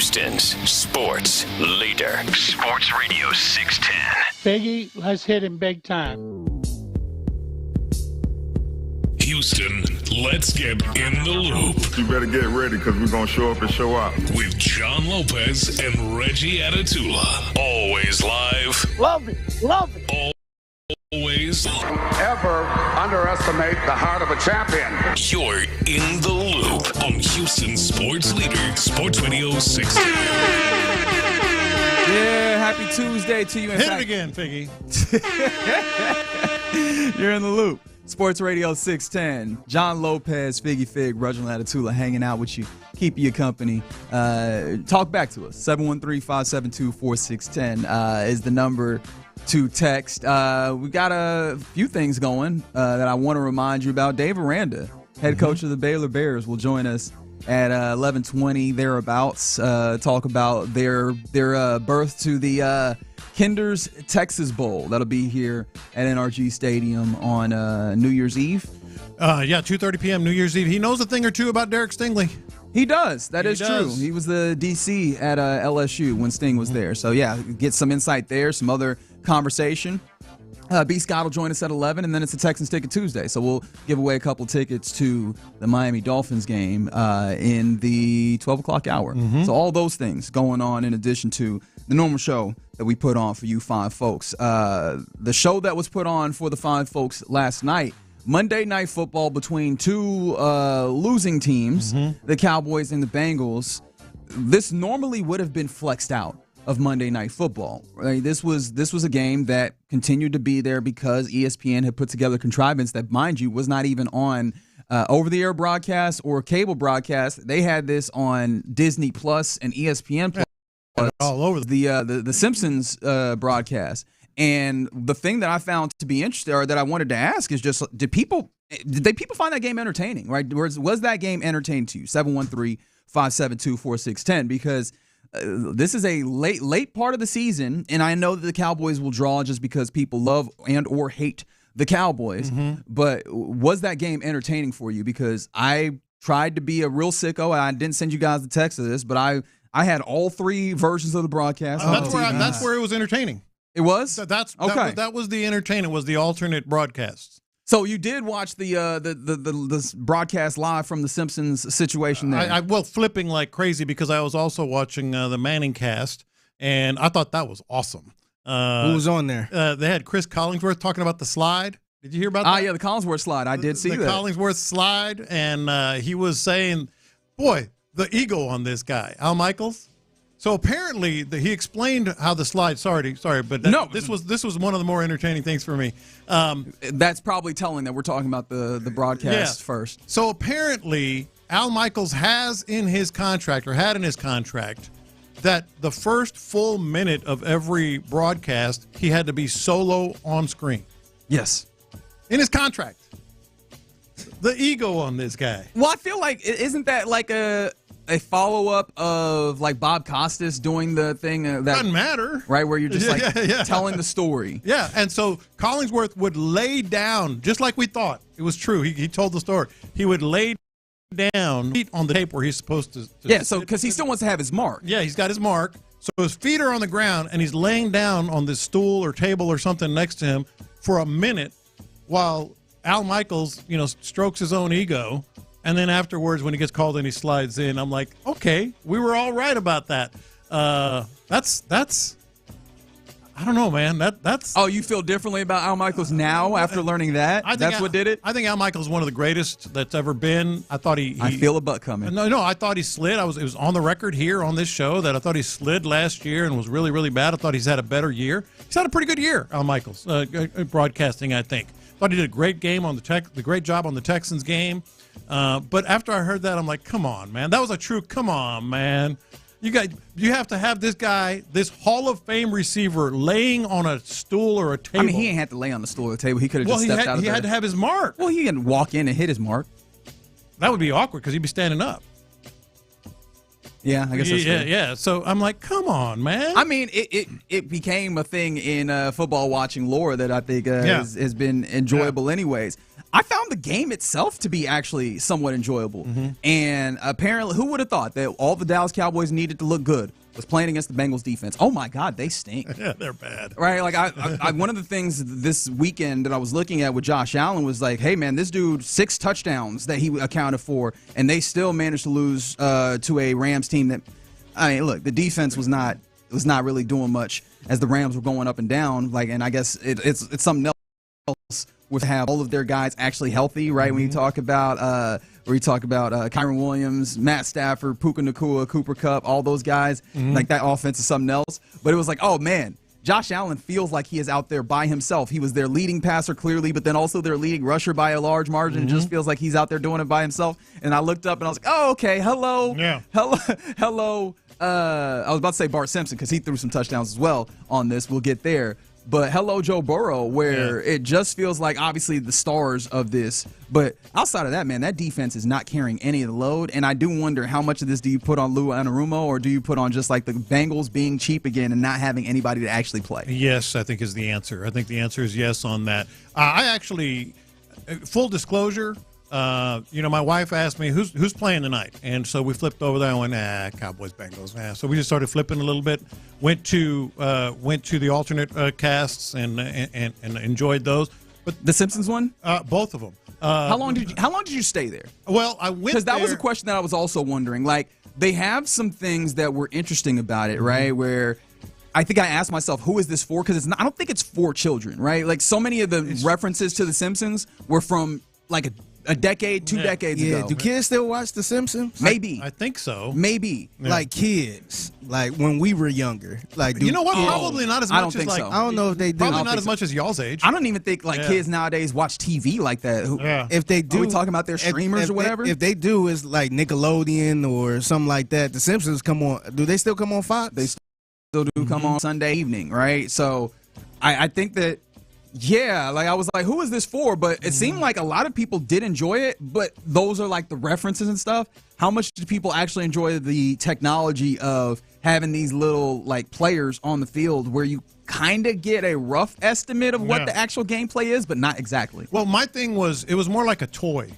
Houston's sports leader. Sports Radio 610. Biggie, let's hit him big time. Houston, let's get in the loop. You better get ready because we're going to show up and show out. With John Lopez and Reggie Atatula. Always live. Love it. Love it. Always. Ever underestimate the heart of a champion. You're in the loop on Houston Sports Leader, Sports Radio 610. Yeah, happy Tuesday to you. Hit it again, Figgy. You're in the loop. Sports Radio 610. John Lopez, Figgy Fig, Reginald Atatula hanging out with you, keep you company. Talk back to us. 713-572-4610 is the number to text. We got a few things going that I want to remind you about. Dave Aranda, head coach of the Baylor Bears, will join us at 11:20 thereabouts. Talk about their birth to the Kinder's Texas Bowl. That'll be here at NRG Stadium on New Year's Eve. 2:30 p.m. New Year's Eve. He knows a thing or two about Derek Stingley. He does. That is true. He was the DC at LSU when Sting was there. So, yeah, get some insight there, some other conversation. B. Scott will join us at 11, and then it's a Texans Ticket Tuesday. So we'll give away a couple tickets to the Miami Dolphins game in the 12 o'clock hour. So all those things going on in addition to the normal show that we put on for you fine folks. The show that was put on for the fine folks last night, Monday Night Football between two losing teams, the Cowboys and the Bengals. This normally would have been flexed out of Monday Night Football. Right? This was a game that continued to be there because ESPN had put together contrivance that, mind you, was not even on over-the-air broadcast or cable broadcast. They had this on Disney Plus and ESPN Plus, all over the Simpsons broadcast. And the thing that I found to be interesting, or that I wanted to ask, is just did people find that game entertaining? Right? Was that game entertaining to you? 713-572-4610, because this is a late part of the season, and I know that the Cowboys will draw just because people love and or hate the Cowboys. But was that game entertaining for you? Because I tried to be a real sicko. I didn't send you guys the text of this, but I had all three versions of the broadcast. That's where it was entertaining. It was? That was the entertainment, was the alternate broadcasts. So you did watch the broadcast live from the Simpsons situation there. Flipping like crazy because I was also watching the Manning cast, and I thought that was awesome. Who was on there? They had Chris Collinsworth talking about the slide. Did you hear about that? Yeah, the Collinsworth slide. I did see that. The Collinsworth slide, and he was saying, boy, the ego on this guy, Al Michaels. So apparently, he explained how the slide. Sorry, but this was one of the more entertaining things for me. That's probably telling that we're talking about the broadcast first. So apparently, Al Michaels had in his contract that the first full minute of every broadcast he had to be solo on screen. Yes, in his contract. The ego on this guy. Well, I feel like isn't that like a follow-up of like Bob Costas doing the thing that doesn't matter, right? Where you're just telling the story. Yeah, and so Collinsworth would lay down, just like we thought it was true. He told the story. He would lay down on the tape where he's supposed to so because he still wants to have his mark. Yeah, he's got his mark. So his feet are on the ground, and he's laying down on this stool or table or something next to him for a minute while Al Michaels, strokes his own ego. And then afterwards, when he gets called in, he slides in. I'm like, okay, we were all right about that. That's I don't know, man. That's. Oh, you feel differently about Al Michaels now after learning that? That's what did it? I think Al Michaels is one of the greatest that's ever been. I thought I feel a butt coming. No, I thought he slid. It was on the record here on this show that I thought he slid last year and was really, really bad. I thought he's had a better year. He's had a pretty good year, Al Michaels, broadcasting, I think. Thought he did a great game on the great job on the Texans game. But after I heard that, I'm like, come on, man. That was a true come on, man. You have to have this guy, this Hall of Fame receiver, laying on a stool or a table. I mean, he ain't had to lay on the stool or the table. He could have just stepped out of there. He had to have his mark. Well, he can walk in and hit his mark. That would be awkward because he'd be standing up. Yeah, I guess that's true. Yeah. So I'm like, come on, man. I mean, it became a thing in football watching lore that I think has been enjoyable anyways. I found the game itself to be actually somewhat enjoyable. And apparently, who would have thought that all the Dallas Cowboys needed to look good was playing against the Bengals defense? Oh my God, they stink. Yeah, they're bad. Right? Like I one of the things this weekend that I was looking at with Josh Allen was like, hey man, this dude 6 touchdowns that he accounted for, and they still managed to lose to a Rams team that, I mean, look, the defense was not really doing much as the Rams were going up and down. Like, and I guess it's something else with have all of their guys actually healthy, right? When you talk about Kyron Williams, Matt Stafford, Puka Nacua, Cooper Kupp, all those guys, like that offense is something else. But it was like, oh man, Josh Allen feels like he is out there by himself. He was their leading passer clearly, but then also their leading rusher by a large margin. It just feels like he's out there doing it by himself. And I looked up and I was like, oh, okay, hello. I was about to say Bart Simpson because he threw some touchdowns as well on this. We'll get there. But hello, Joe Burrow, where it just feels like obviously the stars of this. But outside of that, man, that defense is not carrying any of the load. And I do wonder how much of this do you put on Lou Anarumo, or do you put on just like the Bengals being cheap again and not having anybody to actually play? Yes, I think is the answer. I think the answer is yes on that. I actually, full disclosure, my wife asked me who's playing tonight, and so we flipped over there and went, Cowboys, Bengals. So we just started flipping a little bit. Went to the alternate casts and enjoyed those. But the Simpsons one, both of them. How long did you stay there? Well, I went because that was a question that I was also wondering. Like, they have some things that were interesting about it, right? Where I think I asked myself, who is this for? Because I don't think it's for children, right? Like, so many of the references to The Simpsons were from like a decade, 2 decades ago. Do kids still watch The Simpsons? Maybe. I think so. Maybe. Yeah. Like kids, like when we were younger. Like, you know what? Probably not as much I don't think as so. I don't know if they do. Probably not as much as y'all's age. I don't even think kids nowadays watch TV like that. If they do, are we talking about their streamers or whatever? If they do, it's like Nickelodeon or something like that. The Simpsons come on. Do they still come on Fox? They still do come on Sunday evening, right? So I think that. Yeah, like I was like, who is this for? But it seemed like a lot of people did enjoy it, but those are like the references and stuff. How much do people actually enjoy the technology of having these little like players on the field where you kind of get a rough estimate of what the actual gameplay is, but not exactly? Well, my thing was it was more like a toy.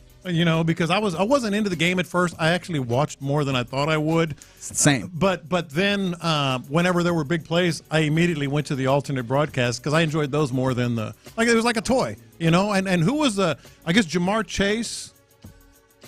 Because I wasn't into the game at first. I actually watched more than I thought I would. Same. But then whenever there were big plays, I immediately went to the alternate broadcast because I enjoyed those more than it was like a toy, And who was I guess Jamar Chase?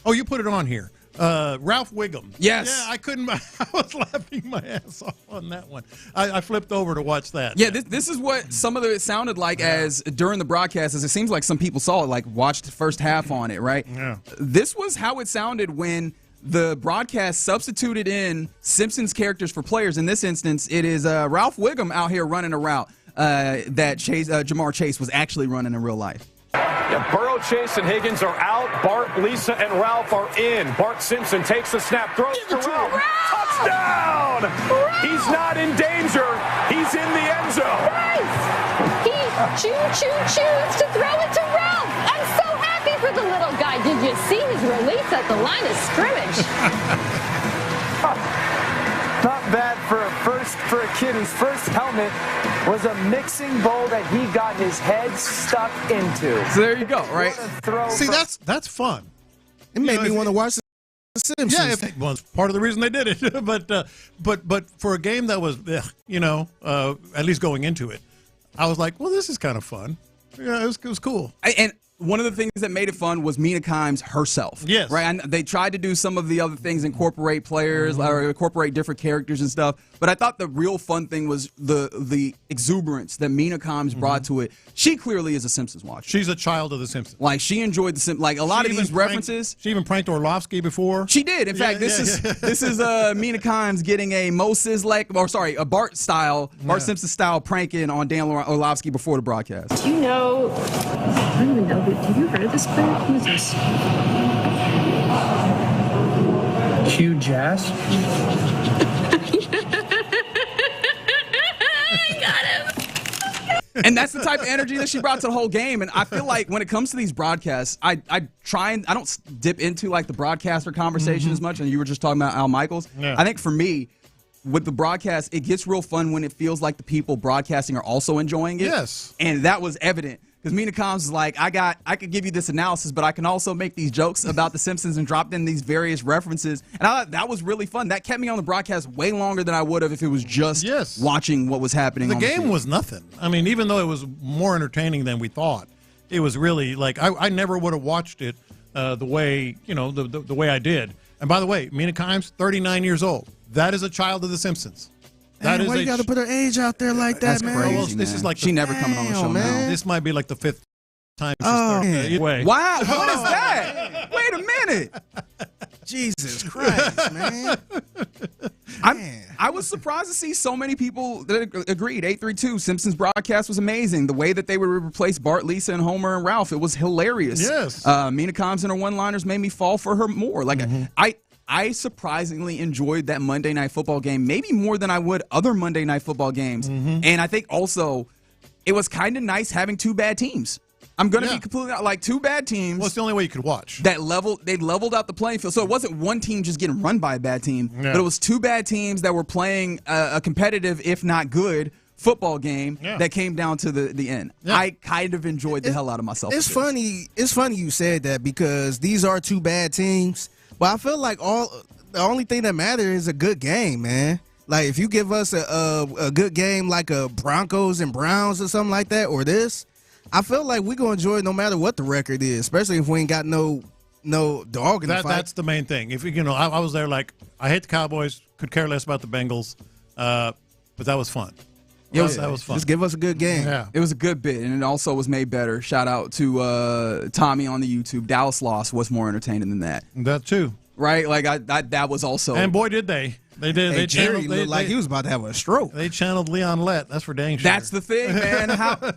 Oh, you put it on here. Ralph Wiggum. Yes. Yeah, I couldn't. I was laughing my ass off on that one. I flipped over to watch that. Yeah, this is what some of it sounded like as during the broadcast, as it seems like some people saw it, like watched the first half on it, right? Yeah. This was how it sounded when the broadcast substituted in Simpsons characters for players. In this instance, it is Ralph Wiggum out here running a route that Jamar Chase was actually running in real life. Yeah, Burrow, Chase, and Higgins are out. Bart, Lisa, and Ralph are in. Bart Simpson takes the snap, throws to Ralph. Touchdown! He's not in danger. He's in the end zone. Nice! He choose to throw it to Ralph. I'm so happy for the little guy. Did you see his release at the line of scrimmage? Not bad for a kid whose first helmet was a mixing bowl that he got his head stuck into. So there you go, right? See, that's fun. It made me want to watch The Simpsons. Yeah, it's part of the reason they did it. but for a game that was, at least going into it, I was like, well, this is kind of fun. Yeah, it was cool. And one of the things that made it fun was Mina Kimes herself. Yes. Right? And they tried to do some of the other things, incorporate players or incorporate different characters and stuff. But I thought the real fun thing was the exuberance that Mina Kimes brought to it. She clearly is a Simpsons watcher. She's a child of the Simpsons. Like, she enjoyed the Simpsons. Like, a lot of these references. She even pranked Orlovsky before. She did. In fact, this is Mina Kimes getting a a Bart Simpson style pranking on Dan Orlovsky before the broadcast. Do you know, I don't even know, have you heard of this player? Who is this? Q Jazz. And that's the type of energy that she brought to the whole game. And I feel like when it comes to these broadcasts, I don't dip into like the broadcaster conversation as much. And you were just talking about Al Michaels. Yeah. I think for me, with the broadcast, it gets real fun when it feels like the people broadcasting are also enjoying it. Yes. And that was evident because Mina Kimes is like, I could give you this analysis, but I can also make these jokes about The Simpsons and drop in these various references. And I thought that was really fun. That kept me on the broadcast way longer than I would have if it was just watching what was happening. The game was nothing. I mean, even though it was more entertaining than we thought, it was really like I never would have watched it the way the way I did. And by the way, Mina Kimes, 39 years old. That is a child of The Simpsons. That is why you got to put her age out there like that, man? Crazy, well, this is like she never coming on the show now. This might be like the 5th time she's Oh, way. Wow, what is that? Wait a minute. Jesus Christ, man. I was surprised to see so many people that agreed. 832, Simpsons broadcast was amazing. The way that they would replace Bart, Lisa, and Homer and Ralph, it was hilarious. Yes. Mina Kimes and her one-liners made me fall for her more. Like I surprisingly enjoyed that Monday Night Football game, maybe more than I would other Monday Night Football games. And I think also it was kind of nice having two bad teams. I'm going to be completely like two bad teams. Well, it's the only way you could watch. They leveled out the playing field. So it wasn't one team just getting run by a bad team, but it was two bad teams that were playing a competitive, if not good, football game that came down to the end. I kind of enjoyed the hell out of myself. It's funny you said that because these are two bad teams. But I feel like the only thing that matters is a good game, man. Like if you give us a good game like a Broncos and Browns or something like that, or this, I feel like we're going to enjoy it no matter what the record is, especially if we ain't got no dog in the fight. That's the main thing. If I was there like, I hate the Cowboys, could care less about the Bengals, but that was fun. That was fun. Just give us a good game. Yeah. It was a good bit, and it also was made better. Shout out to Tommy on the YouTube. Dallas lost was more entertaining than that. That too. Right? Like that was also. And boy, did they. They did. Hey, Jerry looked like he was about to have a stroke. They channeled Leon Lett. That's for dang sure. That's the thing, man.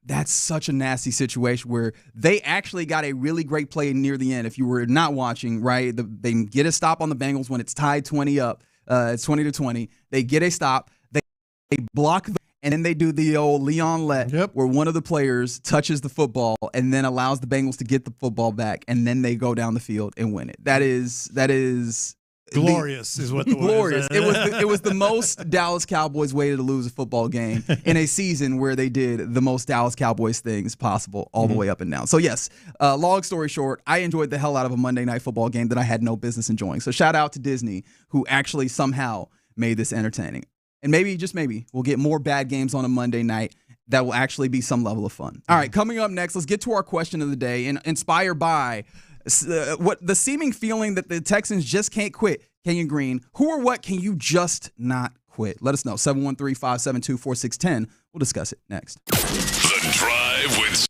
That's such a nasty situation where they actually got a really great play near the end. If you were not watching, right, they get a stop on the Bengals when it's tied 20 up. It's 20-20. They get a stop. They block and then they do the old Leon Lett where one of the players touches the football and then allows the Bengals to get the football back, and then they go down the field and win it. That is glorious is what the glorious. It was the most Dallas Cowboys way to lose a football game in a season where they did the most Dallas Cowboys things possible all the way up and down. So yes, long story short, I enjoyed the hell out of a Monday Night Football game that I had no business enjoying. So shout out to Disney who actually somehow made this entertaining. And maybe, just maybe, we'll get more bad games on a Monday night that will actually be some level of fun. All right, coming up next, let's get to our question of the day, and inspired by what the seeming feeling that the Texans just can't quit. Kenyon Green, who or what can you just not quit? Let us know. 713-572-4610. We'll discuss it next. The Drive with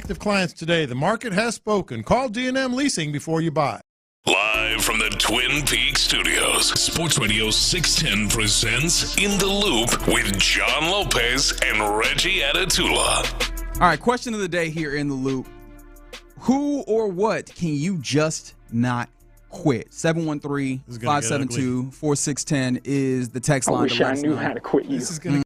Active clients today. The market has spoken. Call D&M Leasing before you buy. Live from the Twin Peaks studios, Sports Radio 610 presents In the Loop with John Lopez and Reggie Atatula. All right, question of the day here in the loop. Who or what can you just not quit? 713-572-4610 is the text line. I wish I knew how to quit you. This is going to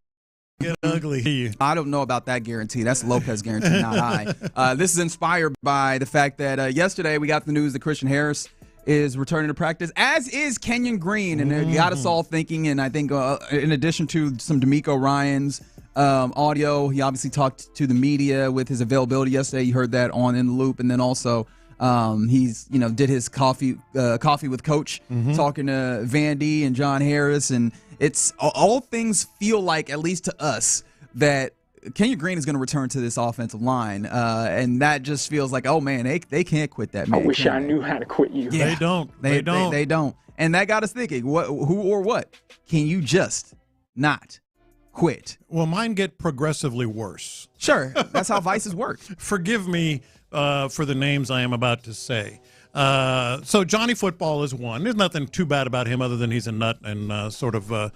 get ugly. I don't know about that guarantee. That's Lopez guarantee, not I. This is inspired by the fact that yesterday we got the news that Christian Harris is returning to practice, as is Kenyon Green, and it got us all thinking. And I think in addition to some D'Amico Ryans audio, he obviously talked to the media with his availability yesterday. You heard that on In the Loop, and then also he's did his coffee with Coach, talking to Vandy and John Harris, and it's all things feel like, at least to us, that Kenyon Green is going to return to this offensive line, and that just feels like, oh man, they can't quit that man. I wish I knew how to quit you. Yeah, they don't. They don't. And that got us thinking, who or what can you just not quit? Well, mine get progressively worse. Sure, that's how vices work. Forgive me for the names I am about to say. So Johnny Football is one. There's nothing too bad about him other than he's a nut and sort of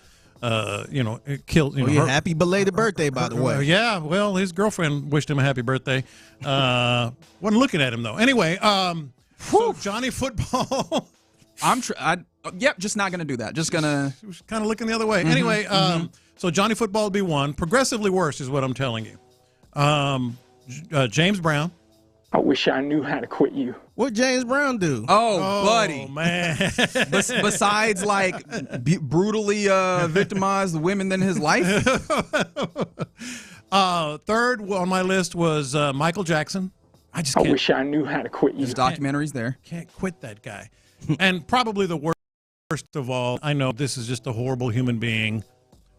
killed. Happy belated birthday, by the way. Yeah, well, his girlfriend wished him a happy birthday. Wasn't looking at him though. Anyway, so Johnny Football. Just not gonna do that. Just gonna kind of looking the other way. Anyway, so Johnny Football will be one. Progressively worse is what I'm telling you. James Brown. I wish I knew how to quit you. What James Brown do? Oh buddy, man. Besides, like, brutally victimize the women in his life. Third on my list was Michael Jackson. I wish I knew how to quit you. There's documentaries there. Can't quit that guy. And probably the worst of all, I know this is just a horrible human being,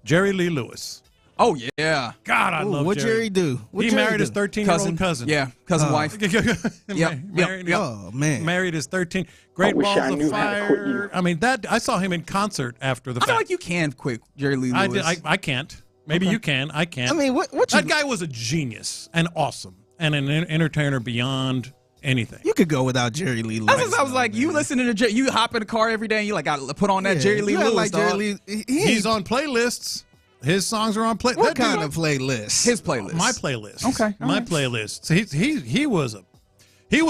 Jerry Lee Lewis. Oh, yeah. God, I love what Jerry. Do? He married his 13-year-old cousin. Yeah, cousin wife. Oh, man. Married his 13. Great Balls of Fire. I mean, I saw him in concert after the fact. I feel like you can quit Jerry Lee Lewis. I can't. Maybe you can. I can't. I mean, that guy was a genius and awesome and an entertainer beyond anything. You could go without Jerry Lee Lewis. I was like, you listening to you hop in the car every day and you like, got to put on that Jerry Lee Lewis. Like Jerry Lee, he's on playlists. His songs are on playlist. What kind of playlist? His playlist. My playlist. Okay. My playlist. So he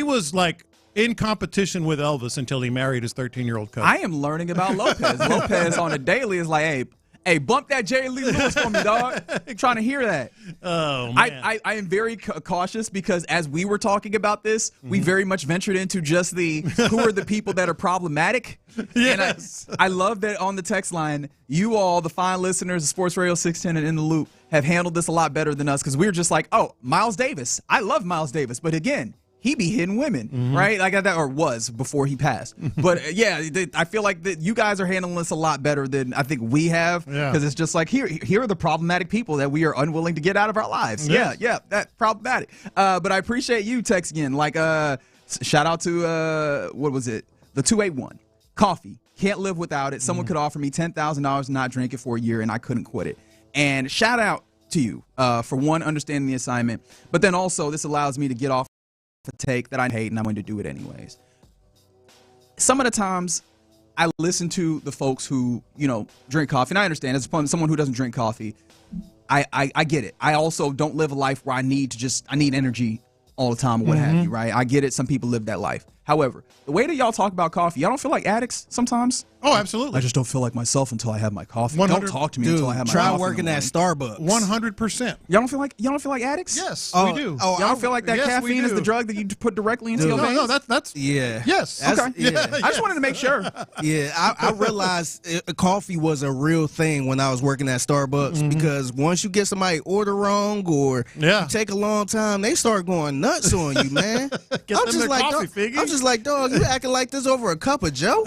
was like in competition with Elvis until he married his 13-year-old cousin. I am learning about Lopez. Lopez on a daily is like, hey, bump that Jerry Lee Lewis for me, dog. I'm trying to hear that. Oh, man. I am very cautious because as we were talking about this, we very much ventured into just who are the people that are problematic. Yes. And I love that on the text line, you all, the fine listeners of Sports Radio 610 and In the Loop, have handled this a lot better than us because we were just like, oh, Miles Davis. I love Miles Davis. But again, he be hitting women, right? Like that, or was before he passed. But I feel like that you guys are handling this a lot better than I think we have, because it's just like here are the problematic people that we are unwilling to get out of our lives. Yes. Yeah, that's problematic. But I appreciate you texting in. Like, shout out to what was it? The 281 coffee. Can't live without it. Someone could offer me $10,000 to not drink it for a year, and I couldn't quit it. And shout out to you for one, understanding the assignment, but then also this allows me to get off a take that I hate, and I'm going to do it anyways. Some of the times I listen to the folks who, drink coffee, and I understand as someone who doesn't drink coffee, I get it. I also don't live a life where I need energy all the time or what have you, right? I get it. Some people live that life. However, the way that y'all talk about coffee, y'all don't feel like addicts sometimes? Oh, absolutely. I just don't feel like myself until I have my coffee. Don't talk to me until I have my coffee. Try working at Starbucks. 100%. Y'all don't feel like addicts? Yes, we do. Y'all don't feel like that caffeine is the drug that you put directly into your veins? No, that's Yes. Okay. I just wanted to make sure. Yeah, I realized coffee was a real thing when I was working at Starbucks because once you get somebody order wrong or you take a long time, they start going nuts on you, man. I'm just like, dog, you acting like this over a cup of Joe?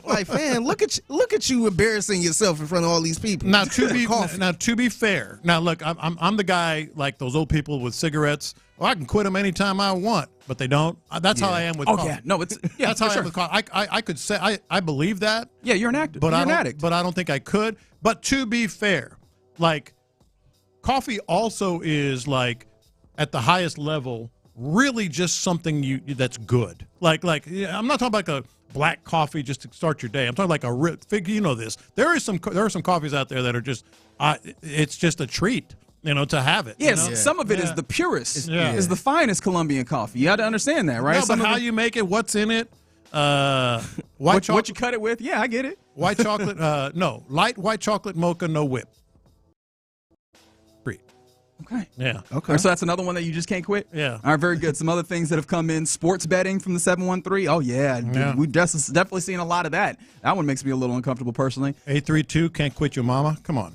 Like, man, look at you embarrassing yourself in front of all these people. Now to be fair, look, I'm the guy like those old people with cigarettes. Well, I can quit them anytime I want, but they don't. That's how I am with coffee. Yeah, no, that's how I am with coffee. I could say I believe that. Yeah, you're an addict. But I don't think I could. But to be fair, like coffee also is like at the highest level really just something that's good. Like I'm not talking about like a black coffee just to start your day. I'm talking like you know this. There are some coffees out there that are just it's just a treat. To have it. Yes, some of it is the purest. Is the finest Colombian coffee. You got to understand that, right? No, but how you make it, what's in it, what you cut it with? Yeah, I get it. White chocolate, no, light white chocolate mocha, no whip. Free. Okay. Yeah. Okay. Right, so that's another one that you just can't quit? Yeah. All right, very good. Some other things that have come in. Sports betting from the 713. Oh, yeah. We've definitely seen a lot of that. That one makes me a little uncomfortable personally. 832, can't quit your mama. Come on.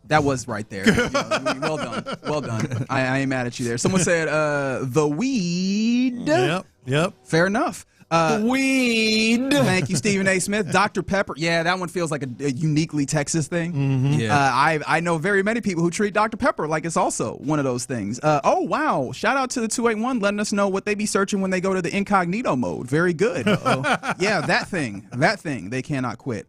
That was right there. Well done. Well done. I ain't mad at you there. Someone said the weed. Yep. Fair enough. The weed. Thank you, Stephen A. Smith. Dr. Pepper. Yeah, that one feels like a uniquely Texas thing. Mm-hmm. Yeah. I know very many people who treat Dr. Pepper like it's also one of those things. Oh, wow. Shout out to the 281 letting us know what they be searching when they go to the incognito mode. Very good. Yeah, that thing. They cannot quit.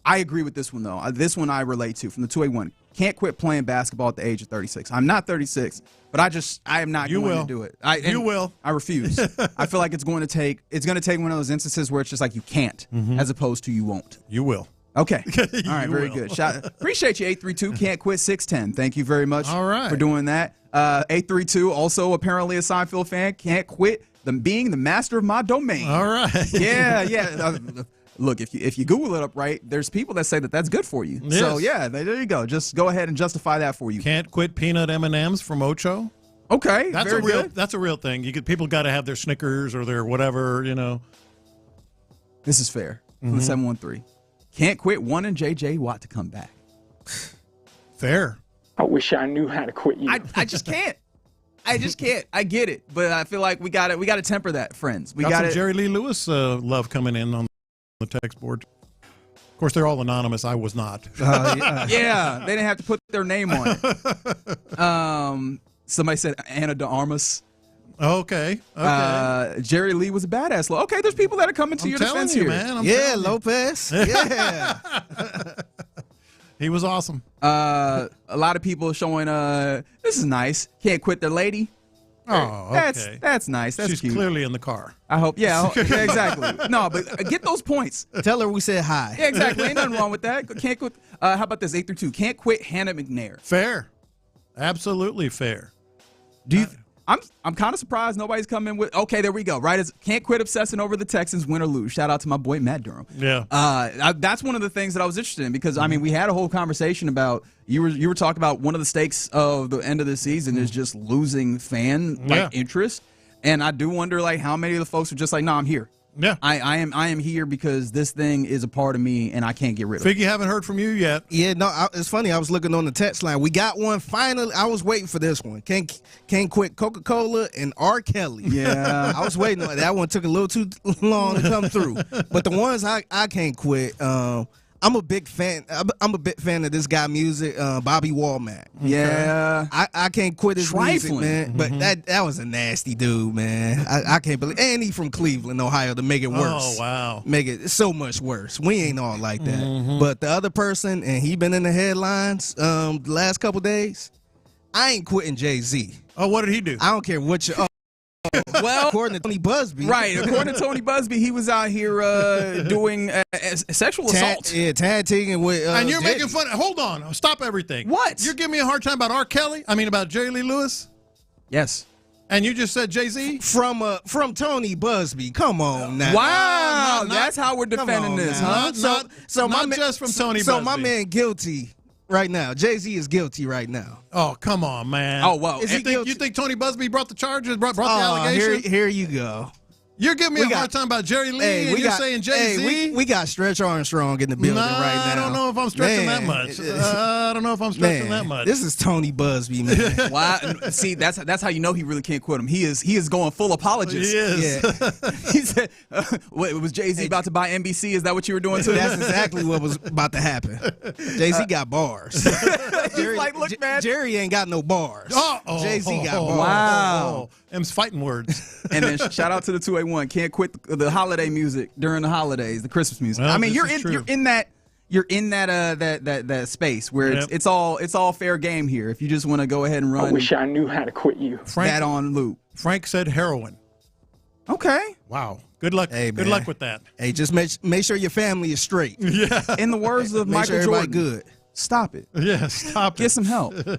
I agree with this one, though. This one I relate to from the 281. Can't quit playing basketball at the age of 36. I'm not 36, but I am not going to do it. You will. I refuse. I feel like it's going to take one of those instances where it's just like you can't, as opposed to you won't. You will. Okay. All right, very good. Appreciate you, 832. Can't quit 610. Thank you very much for doing that. 832, also apparently a Seinfeld fan. Can't quit being the master of my domain. All right. Yeah. Look, if you Google it up right, there's people that say that that's good for you. Yes. So, yeah, there you go. Just go ahead and justify that for you. Can't quit peanut M&Ms from Ocho. Okay, that's a real thing. People got to have their Snickers or their whatever, This is fair. From the 713. Can't quit wanting J.J. Watt to come back. Fair. I wish I knew how to quit you. I just can't. I just can't. I get it, but I feel like we got to temper that, friends. We got some Jerry Lee Lewis love coming in on the text board. Of course, they're all anonymous. I was not. Yeah, they didn't have to put their name on it. Somebody said Anna de Armas. Okay. Jerry Lee was a badass. Okay, there's people that are coming to your defense here. Man, Lopez. Yeah. He was awesome. A lot of people showing this is nice. Can't quit their lady. Oh, okay. That's nice. That's She's cute. Clearly in the car. I hope. Yeah, exactly. No, but get those points. Tell her we said hi. Yeah, exactly. Ain't nothing wrong with that. Can't quit. How about this? 832. Can't quit Hannah McNair. Fair. Absolutely fair. Do you? I'm kind of surprised nobody's coming with. Okay, there we go. Right, can't quit obsessing over the Texans, win or lose. Shout out to my boy Matt Durham. Yeah. That's one of the things that I was interested in because I mean we had a whole conversation about you were talking about one of the stakes of the end of the season is just losing fan interest, and I do wonder like how many of the folks are just like, no, I'm here. Yeah, I am here because this thing is a part of me and I can't get rid of it. Figgy, haven't heard from you yet. Yeah, no, it's funny. I was looking on the text line. We got one finally. I was waiting for this one. Can't quit Coca-Cola and R. Kelly. Yeah, I was waiting. That one took a little too long to come through. But the ones I can't quit. I'm a big fan. I'm a big fan of this guy music, Bobby Womack. Yeah, I can't quit his music, man. But that was a nasty dude, man. I can't believe, and he from Cleveland, Ohio, to make it worse. Oh wow, make it so much worse. We ain't all like that. But the other person, and he been in the headlines the last couple days. I ain't quitting Jay-Z. Oh, what did he do? I don't care what you. Well, according to Tony Busby. Right, according to Tony Busby, he was out here doing sexual assault. Yeah, tag teaming with and you're making fun. Hold on. Stop everything. What? You're giving me a hard time about R. Kelly? I mean, about Jerry Lee Lewis? Yes. And you just said Jay-Z? From Tony Busby. Come on now. Wow, that's how we're defending this, huh? Not just from Tony Busby. So my man guilty right now. Jay-Z is guilty right now. Oh, come on, man. Oh, well. You think Tony Busby brought the charges, brought the allegation? Here you go. You're giving me a hard time about Jerry Lee, and you're saying Jay-Z? Hey, we got Stretch Armstrong in the building right now. I don't know if I'm stretching that much. I don't know if I'm stretching that much. This is Tony Busby, man. Wow. See, that's how you know he really can't quit him. He is going full apologist. He is. Yeah. He said, was Jay-Z about to buy NBC? Is that what you were doing too? That's exactly what was about to happen. Jay-Z got bars. He's like, look, man. Jerry ain't got no bars. Jay-Z got bars. Wow. Them's fighting words. And then shout out to the 281. Can't quit the holiday music during the holidays, the Christmas music. Well, I mean, you're in you're in that space where it's all fair game here. If you just want to go ahead and run, I wish I knew how to quit you. That on loop. Frank said heroin. Okay. Wow. Good luck. Hey, good luck with that. Hey, just make sure your family is straight. Yeah. In the words of Michael Jordan, good. Stop it. Yeah, stop it. Get some help. You're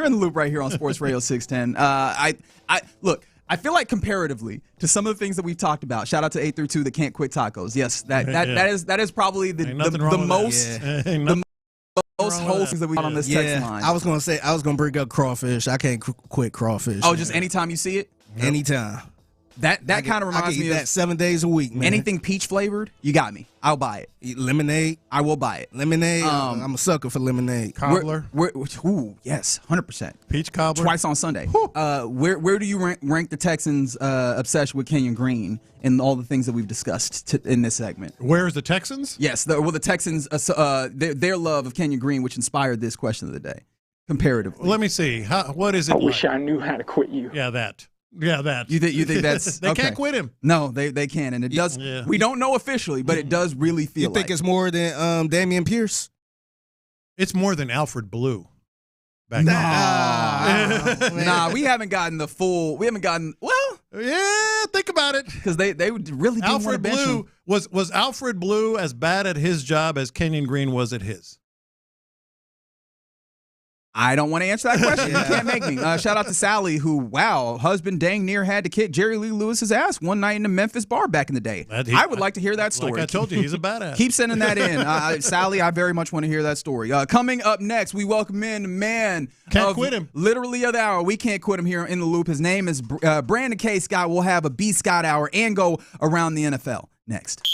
in the loop right here on Sports Radio 610. Look. I feel like comparatively to some of the things that we've talked about, shout out to 832 that can't quit tacos. Yes, that is probably the most wholesome that we got on this text line. I was gonna bring up crawfish. I can't quit crawfish. Oh, just anytime you see it? Anytime. That kind of reminds me of that 7 days a week, man. Anything peach flavored, you got me. I'll buy it. Lemonade, I will buy it. Lemonade, I'm a sucker for lemonade. Cobbler, ooh, yes, 100%. Peach cobbler, twice on Sunday. Where do you rank the Texans' obsession with Kenyon Green and all the things that we've discussed in this segment? Where's the Texans? Yes, the Texans, their love of Kenyon Green, which inspired this question of the day, comparatively. Let me see. What is it? I wish I knew how to quit you. Yeah, that. Yeah, that. You think that's they can't quit him? No, they can, and it does. Yeah. We don't know officially, but it does really feel. You think it's more than Damian Pierce? It's more than Alfred Blue. Nah, we haven't gotten the full. We haven't gotten. Well, yeah, think about it, because they really didn't Alfred want to bench Blue him. was Alfred Blue as bad at his job as Kenyon Green was at his? I don't want to answer that question. You can't make me. Shout out to Sally, who, husband dang near had to kick Jerry Lee Lewis's ass one night in the Memphis bar back in the day. I would like to hear that story. Like I told you, he's a badass. Keep sending that in. Sally, I very much want to hear that story. Coming up next, we welcome in the man. Can't quit him. Literally of the hour. We can't quit him here in the loop. His name is Brandon K. Scott. We'll have a B. Scott hour and go around the NFL next.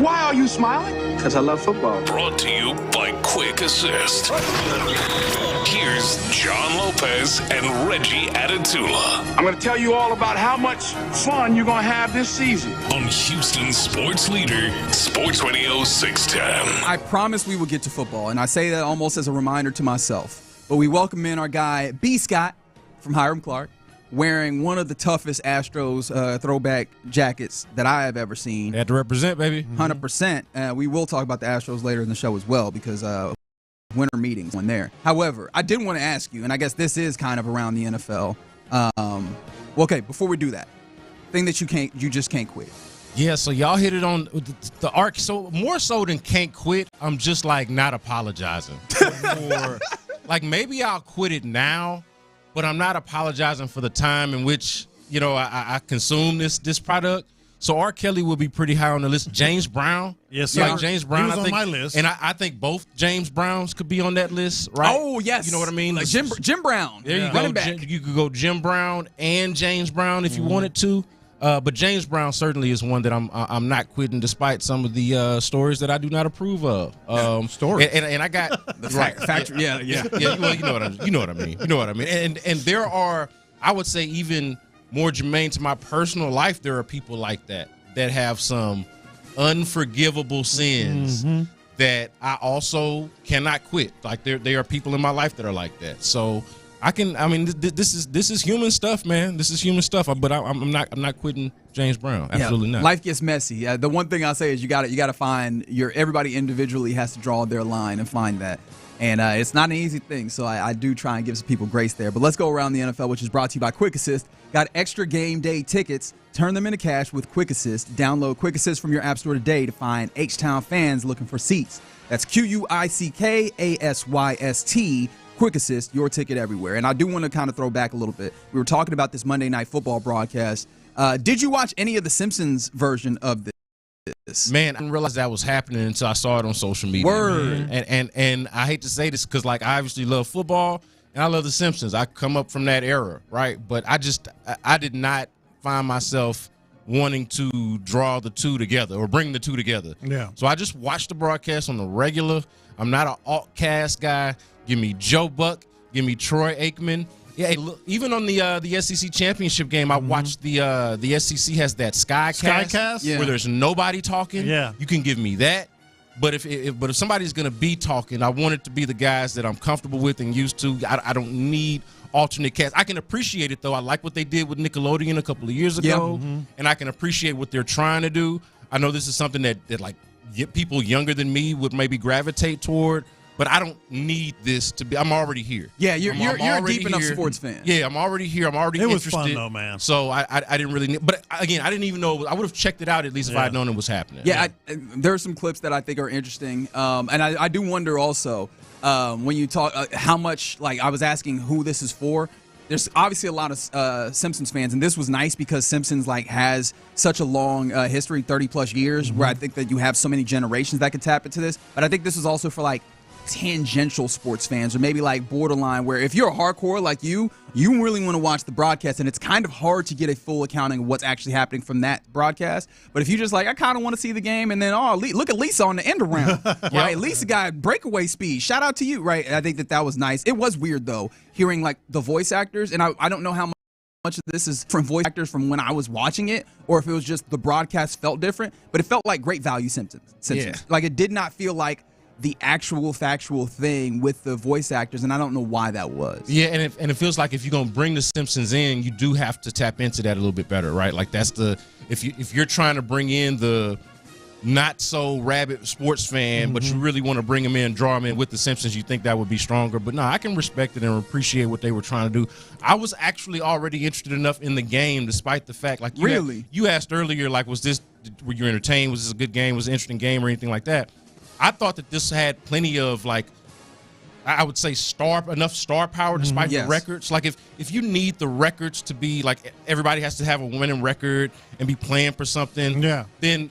Why are you smiling? Because I love football. Brought to you by Quick Assist. Here's John Lopez and Reggie Atatula. I'm going to tell you all about how much fun you're going to have this season. On Houston sports leader, Sports Radio 610. I promised we would get to football, and I say that almost as a reminder to myself. But we welcome in our guy, B. Scott from Hiram Clark, wearing one of the toughest Astros throwback jackets that I have ever seen. Had to represent, baby. 100%. We will talk about the Astros later in the show as well because winter meetings went there. However, I did want to ask you, and I guess this is kind of around the NFL. Okay, before we do that, thing that you just can't quit. Yeah, so y'all hit it on the arc. So more so than can't quit, I'm just like not apologizing. Like maybe I'll quit it now, but I'm not apologizing for the time in which, I consume this product. So R. Kelly will be pretty high on the list. James Brown. Yes, sir. Like James Brown, he was I think, on my list. And I think both James Browns could be on that list, right? Oh, yes. You know what I mean? Like Jim Brown. There you go. Running back. You could go Jim Brown and James Brown if you wanted to. But James Brown certainly is one that I'm not quitting, despite some of the stories that I do not approve of. Stories, and I got the factory. Yeah. Well, you know what I mean. And there are, I would say, even more germane to my personal life, there are people like that have some unforgivable sins that I also cannot quit. Like there are people in my life that are like that. So this is human stuff, man. This is human stuff. But I'm not quitting James Brown. Absolutely not. Life gets messy. The one thing I say is you got to find everybody individually has to draw their line and find that. And it's not an easy thing, so I do try and give some people grace there. But let's go around the NFL, which is brought to you by Quick Assist. Got extra game day tickets. Turn them into cash with Quick Assist. Download Quick Assist from your app store today to find H-Town fans looking for seats. That's QUICKASYST. Quick Assist, your ticket everywhere. And I do want to kind of throw back a little bit. We were talking about this Monday Night Football broadcast. Did you watch any of the Simpsons version of this? Man, I didn't realize that was happening until I saw it on social media. Word. And I hate to say this because, like, I obviously love football and I love The Simpsons. I come up from that era, right? But I did not find myself wanting to draw the two together or bring the two together. Yeah. So I just watched the broadcast on the regular. I'm not an alt-cast guy. Give me Joe Buck. Give me Troy Aikman. Yeah, hey, look, even on the SEC championship game, I watched the SEC has that Skycast where there's nobody talking. Yeah, you can give me that. But if somebody's gonna be talking, I want it to be the guys that I'm comfortable with and used to. I don't need alternate cast. I can appreciate it though. I like what they did with Nickelodeon a couple of years ago, and I can appreciate what they're trying to do. I know this is something that like people younger than me would maybe gravitate toward. But I don't need this to be. I'm already here. Yeah, you're a deep enough sports fan. Yeah, I'm already here. I'm already interested. It was fun though, man. So I didn't really need. But again, I didn't even know. I would have checked it out at least if I had known it was happening. Yeah, there are some clips that I think are interesting, and I do wonder also when you talk how much. Like I was asking who this is for. There's obviously a lot of Simpsons fans, and this was nice because Simpsons has such a long history, 30+ years, where I think that you have so many generations that could tap into this. But I think this is also for tangential sports fans, or maybe borderline, where if you're a hardcore like you really want to watch the broadcast, and it's kind of hard to get a full accounting of what's actually happening from that broadcast. But if you just I kind of want to see the game, and then look at Lisa on the end around, right? Lisa got breakaway speed. Shout out to you, right? I think that was nice. It was weird though, hearing the voice actors, and I don't know how much of this is from voice actors from when I was watching it, or if it was just the broadcast felt different, but it felt like great value Simpsons. Yeah. It did not feel like the actual factual thing with the voice actors, and I don't know why that was. Yeah, and it feels like if you're gonna bring the Simpsons in, you do have to tap into that a little bit better, right? Like that's if you're trying to bring in the not so rabid sports fan, but you really want to bring them in, draw them in with the Simpsons, you think that would be stronger. But no, I can respect it and appreciate what they were trying to do. I was actually already interested enough in the game, despite the fact, you asked earlier, were you entertained? Was this a good game? Was it an interesting game or anything like that? I thought that this had plenty of I would say enough star power despite the records. If you need the records to be everybody has to have a winning record and be playing for something, then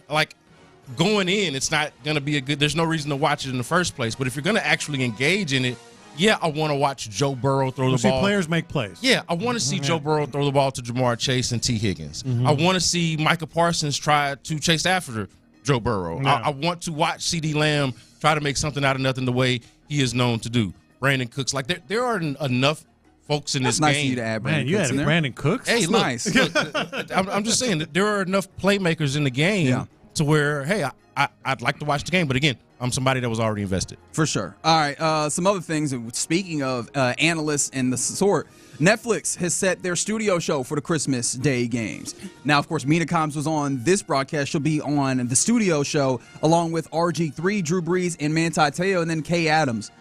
going in, it's not going to be a good. There's no reason to watch it in the first place. But if you're going to actually engage in it, I want to watch Joe Burrow throw the ball. See players make plays. Yeah, I want to see Joe Burrow throw the ball to Jamar Chase and T. Higgins. I want to see Micah Parsons try to chase after Joe Burrow. No. I want to watch CeeDee Lamb try to make something out of nothing the way he is known to do. Brandon Cooks, like there are enough folks in this nice game. of you to add Brandon Man, you Cooks had in there. Brandon Cooks? Hey, That's look, nice. look, I'm just saying that there are enough playmakers in the game to where, hey, I'd like to watch the game. But again, I'm somebody that was already invested. For sure. All right, some other things. Speaking of analysts and the sort, Netflix has set their studio show for the Christmas Day games. Now, of course, Mina Kimes was on this broadcast. She'll be on the studio show along with RG3, Drew Brees, and Manti Te'o, and then Kay Adams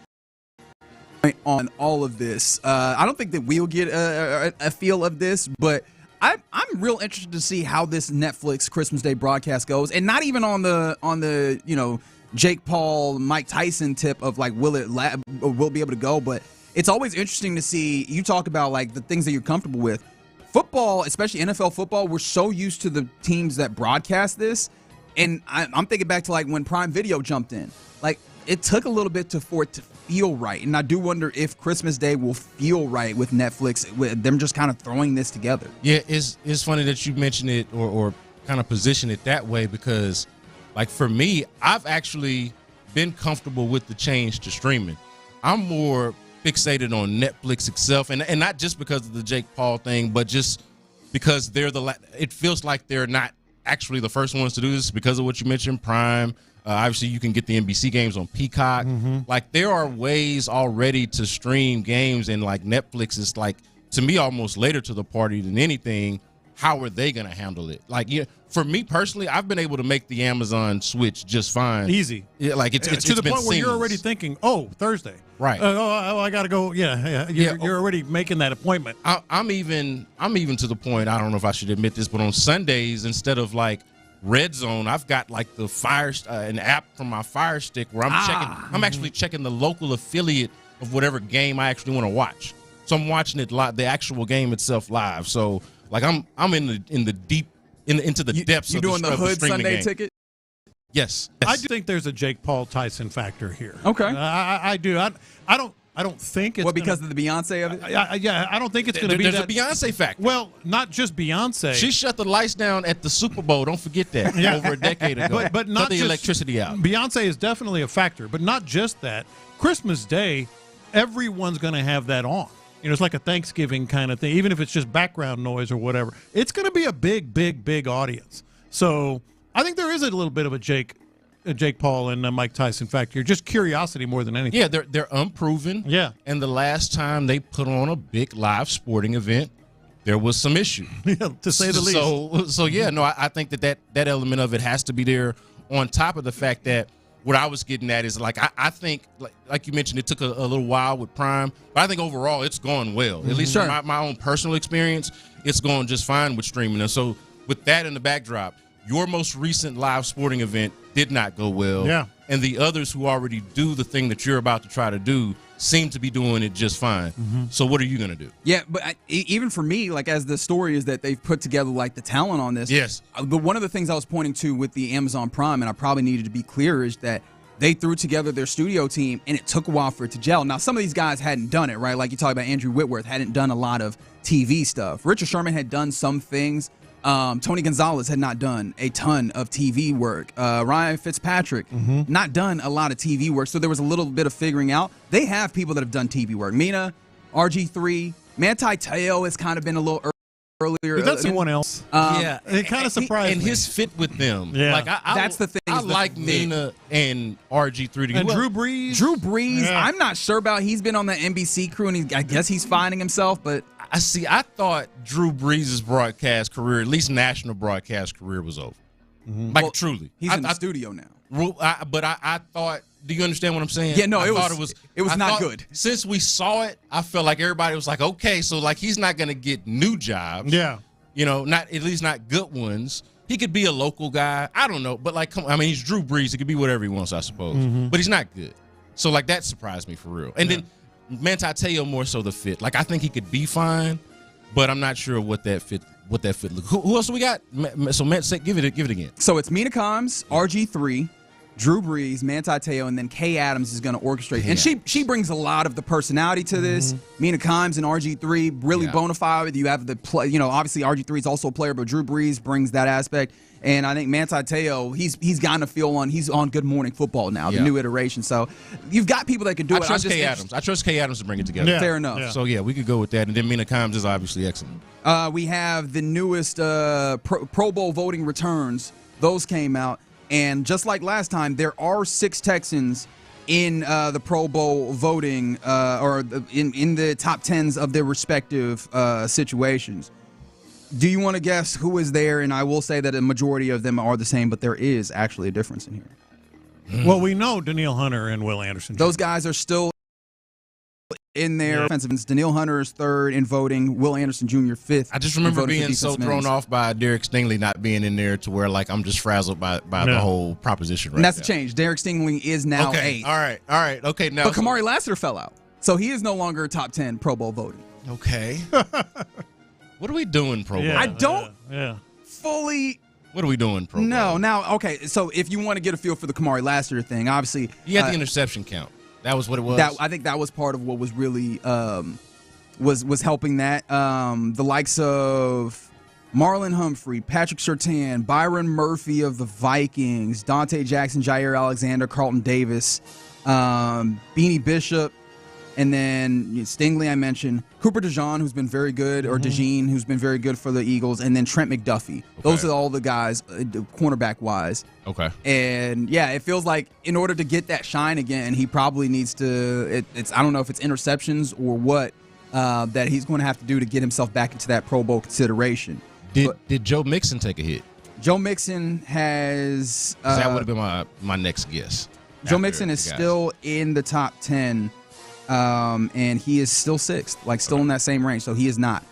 on all of this. I don't think that we'll get a feel of this, but I'm real interested to see how this Netflix Christmas Day broadcast goes, and not even on the Jake Paul, Mike Tyson tip of like will be able to go, but it's always interesting to see. You talk about like the things that you're comfortable with. Football, especially NFL football, we're so used to the teams that broadcast this, and I'm thinking back to like when Prime Video jumped in. Like it took a little bit for it to feel right, and I do wonder if Christmas Day will feel right with Netflix, with them just kind of throwing this together. Yeah, it's funny that you mention it or kind of position it that way because, like for me, I've actually been comfortable with the change to streaming. I'm more fixated on Netflix itself, and not just because of the Jake Paul thing, but just because it feels like they're not actually the first ones to do this because of what you mentioned, Prime. Obviously, you can get the NBC games on Peacock. Like there are ways already to stream games, and like Netflix is like, to me, almost later to the party than anything. How are they going to handle it? Like, yeah, for me personally, I've been able to make the Amazon switch just fine. Easy. Yeah, like it's to the been point where you're seamless. already thinking, oh, Thursday. Right. I got to go. Yeah. You're already making that appointment. I'm even to the point, I don't know if I should admit this, but on Sundays, instead of like Red Zone, I've got like the an app from my Fire Stick where I'm actually checking the local affiliate of whatever game I actually want to watch. So I'm watching it live, the actual game itself live. So like I'm into the depths. You of doing the Hood Sunday game. ticket? Yes. I do think there's a Jake Paul Tyson factor here. Okay. I do. I don't think it's because of the Beyonce of it. I don't think it's going to be There's that. a Beyonce factor. Well, not just Beyonce. She shut the lights down at the Super Bowl. Don't forget that. Over a decade ago. But not cut the just electricity out. Beyonce is definitely a factor, but not just that. Christmas Day, everyone's going to have that on. It's like a Thanksgiving kind of thing, even if it's just background noise or whatever. It's going to be a big audience. So I think there is a little bit of a Jake Paul and Mike Tyson factor. Just curiosity more than anything. Yeah, they're unproven. Yeah. And the last time they put on a big live sporting event, there was some issue. Yeah, to say the least. So yeah, no, I think that element of it has to be there on top of the fact that what I was getting at is like I think like you mentioned, it took a little while with Prime, but I think overall it's gone well. At least from my own personal experience, it's going just fine with streaming. And so with that in the backdrop, your most recent live sporting event did not go well. Yeah. And the others who already do the thing that you're about to try to do seem to be doing it just fine. So what are you going to do? Yeah, but even for me, like as the story is that they've put together like the talent on this. Yes. But one of the things I was pointing to with the Amazon Prime, and I probably needed to be clear, is that they threw together their studio team, and it took a while for it to gel. Now, some of these guys hadn't done it, right? Like you talk about Andrew Whitworth hadn't done a lot of TV stuff. Richard Sherman had done some things. Tony Gonzalez had not done a ton of TV work. Ryan Fitzpatrick, not done a lot of TV work. So there was a little bit of figuring out. They have people that have done TV work. Mina, RG3, Manti Te'o has kind of been a little earlier. Is that someone else? Yeah. It kind of surprised and me. his fit with them. Yeah. Like that's the thing. I like Mina and RG3 together. And Drew Brees. Yeah. I'm not sure about. He's been on the NBC crew, and I guess he's finding himself, but I thought Drew Brees' broadcast career, at least national broadcast career, was over. Like, truly. He's in the studio now. But I thought, do you understand what I'm saying? Yeah, no, it was not good. Since we saw it, I felt like everybody was like, okay, so like he's not going to get new jobs. Yeah. Not at least not good ones. He could be a local guy. I don't know. But like, he's Drew Brees. He could be whatever he wants, I suppose. But he's not good. So like that surprised me for real. And then Manti Te'o more so the fit. Like I think he could be fine, but I'm not sure what that fit look. Who else do we got? So Matt, give it again. So it's Mina Kimes, RG3, Drew Brees, Manti Te'o, and then Kay Adams is going to orchestrate. And she brings a lot of the personality to this. Mina Kimes and RG3 really bona fide. You have the play. Obviously RG3 is also a player, but Drew Brees brings that aspect. And I think Manti Te'o, he's gotten a feel on. He's on Good Morning Football now, the new iteration. So you've got people that can do it. I trust Kay Adams. I trust Kay Adams to bring it together. Fair enough. Yeah. So we could go with that. And then Mina Kimes is obviously excellent. We have the newest Pro Bowl voting returns. Those came out. And just like last time, there are 6 Texans in the Pro Bowl voting or in the top 10s of their respective situations. Do you want to guess who is there? And I will say that a majority of them are the same, but there is actually a difference in here. Well, we know Danielle Hunter and Will Anderson. Those guys are still in their offensive. Danielle Hunter is 3rd in voting. Will Anderson Jr. 5th. I just remember being so thrown off by Derek Stingley not being in there to where I'm just frazzled by the whole proposition. And that's the change. Derek Stingley is now 8th. All right. Okay, now. But Kamari Lassiter fell out, so he is no longer top 10 Pro Bowl voting. Okay. What are we doing, Pro Bowl? I don't fully. What are we doing, Pro Bowl? No, now, okay. So if you want to get a feel for the Kamari Lassiter thing, obviously, he had the interception count. That was what it was. I think that was part of what was really was helping that. The likes of Marlon Humphrey, Patrick Surtain, Byron Murphy of the Vikings, Dante Jackson, Jair Alexander, Carlton Davis, Beanie Bishop, and then Stingley I mentioned, Cooper DeJean, who's been very good, or DeJean, who's been very good for the Eagles, and then Trent McDuffie. Okay. Those are all the guys, cornerback-wise. Okay. And, it feels like in order to get that shine again, he probably needs to I don't know if it's interceptions or what that he's going to have to do to get himself back into that Pro Bowl consideration. Did Joe Mixon take a hit? Joe Mixon has... that would have been my next guess. Joe Mixon is still in the top 10. And he is still 6th, still in that same range. So he is not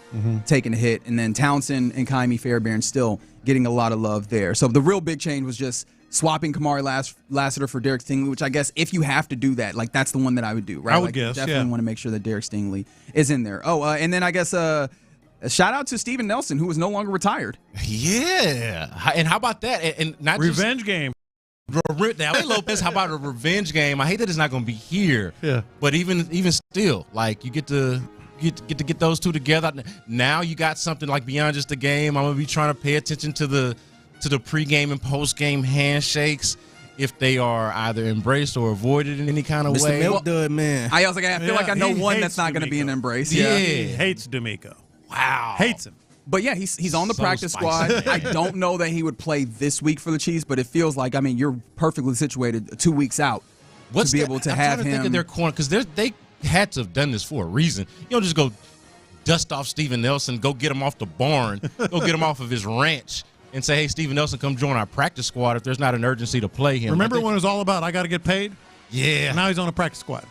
taking a hit. And then Townsend and Kaimi Fairbairn still getting a lot of love there. So the real big change was just swapping Kamari Lassiter for Derek Stingley, which I guess if you have to do that, that's the one that I would do, right? I would guess, definitely want to make sure that Derek Stingley is in there. Oh, and then I guess a shout out to Steven Nelson, who is no longer retired. Yeah. And how about that? And not revenge game. Now, Lopez, how about a revenge game? I hate that it's not going to be here. Yeah. But even still, you get to get those two together. Now you got something beyond just the game. I'm going to be trying to pay attention to the pregame and postgame handshakes, if they are either embraced or avoided in any kind of Mr. way. Mr. Milk man. I feel like I know one that's not going to be an embrace. Yeah. He hates D'Amico. Wow. Hates him. But he's on the practice squad. I don't know that he would play this week for the Chiefs, but it feels like you're perfectly situated 2 weeks out to be able to have him. Think of their corner because they had to have done this for a reason. You don't just go dust off Steven Nelson, go get him off the barn, go get him off of his ranch, and say, "Hey, Steven Nelson, come join our practice squad." If there's not an urgency to play him, remember when it was all about I got to get paid? Yeah. Now he's on a practice squad.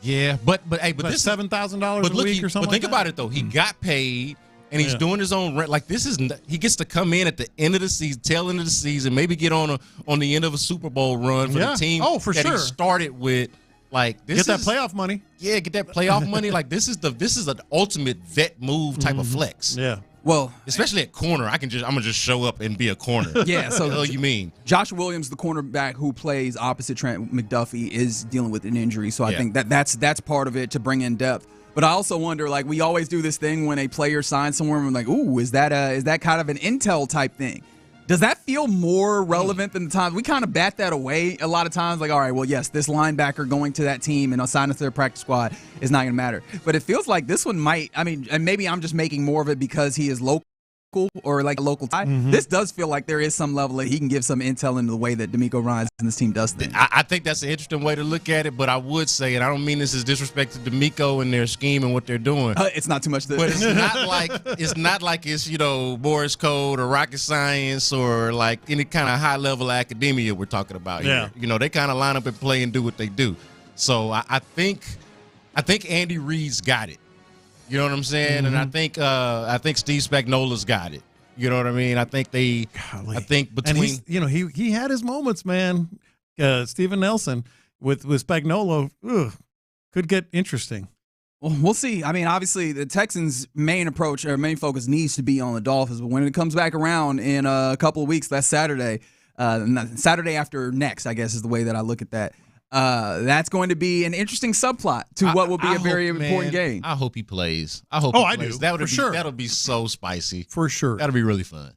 Yeah, but this $7,000 a week or something. But think about it though. He got paid. And he's doing his own rent. He gets to come in at the end of the season, tail end of the season, maybe get on the end of a Super Bowl run for the team he started with. Get that playoff money. Yeah, get that playoff money. This is an ultimate vet move type of flex. Yeah. Well, especially at corner, I'm gonna just show up and be a corner. Yeah. So what the hell you mean? Josh Williams, the cornerback who plays opposite Trent McDuffie, is dealing with an injury. So I think that's part of it to bring in depth. But I also wonder, we always do this thing when a player signs somewhere, and we're like, ooh, is that kind of an intel type thing? Does that feel more relevant than the times? We kind of bat that away a lot of times. All right, well, yes, this linebacker going to that team and assigned to their practice squad is not going to matter. But it feels like this one might, and maybe I'm just making more of it because he is local or a local tie. This does feel like there is some level that he can give some intel into the way that D'Amico Ryans and this team does things. I think that's an interesting way to look at it, but I would say, and I don't mean this as disrespect to D'Amico and their scheme and what they're doing. It's not too much. But it's not like it's Morse code or rocket science or any kind of high level academia we're talking about here. They kind of line up and play and do what they do. So I think Andy Reid's got it. You know what I'm saying? And I think Steve Spagnuolo's got it. You know what I mean? I think between he had his moments, man. Steven Nelson with Spagnuolo could get interesting. Well, we'll see. Obviously, the Texans' main approach or main focus needs to be on the Dolphins, but when it comes back around in a couple of weeks, that's Saturday. Saturday after next, I guess is the way that I look at that. That's going to be an interesting subplot to what will be a very important game. I hope he plays. I hope. I do. That'll be so spicy for sure. That'll be really fun.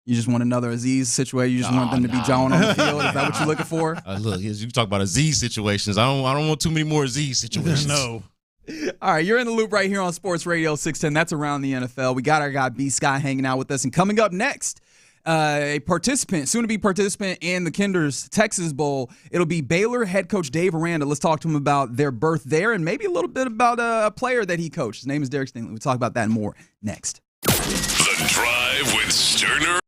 You just want another Aziz situation. You just want them to be jawing on the field. Is that what you're looking for? Look, you talk about Aziz situations. I don't want too many more Aziz situations. No. All right, you're in the loop right here on Sports Radio 610. That's Around the NFL. We got our guy B Sky hanging out with us, and coming up next, a participant, soon-to-be participant in the Kinder's Texas Bowl. It'll be Baylor head coach Dave Aranda. Let's talk to him about their birth there, and maybe a little bit about a player that he coached. His name is Derek Stingley. We'll talk about that and more next. The Drive with Stoerner.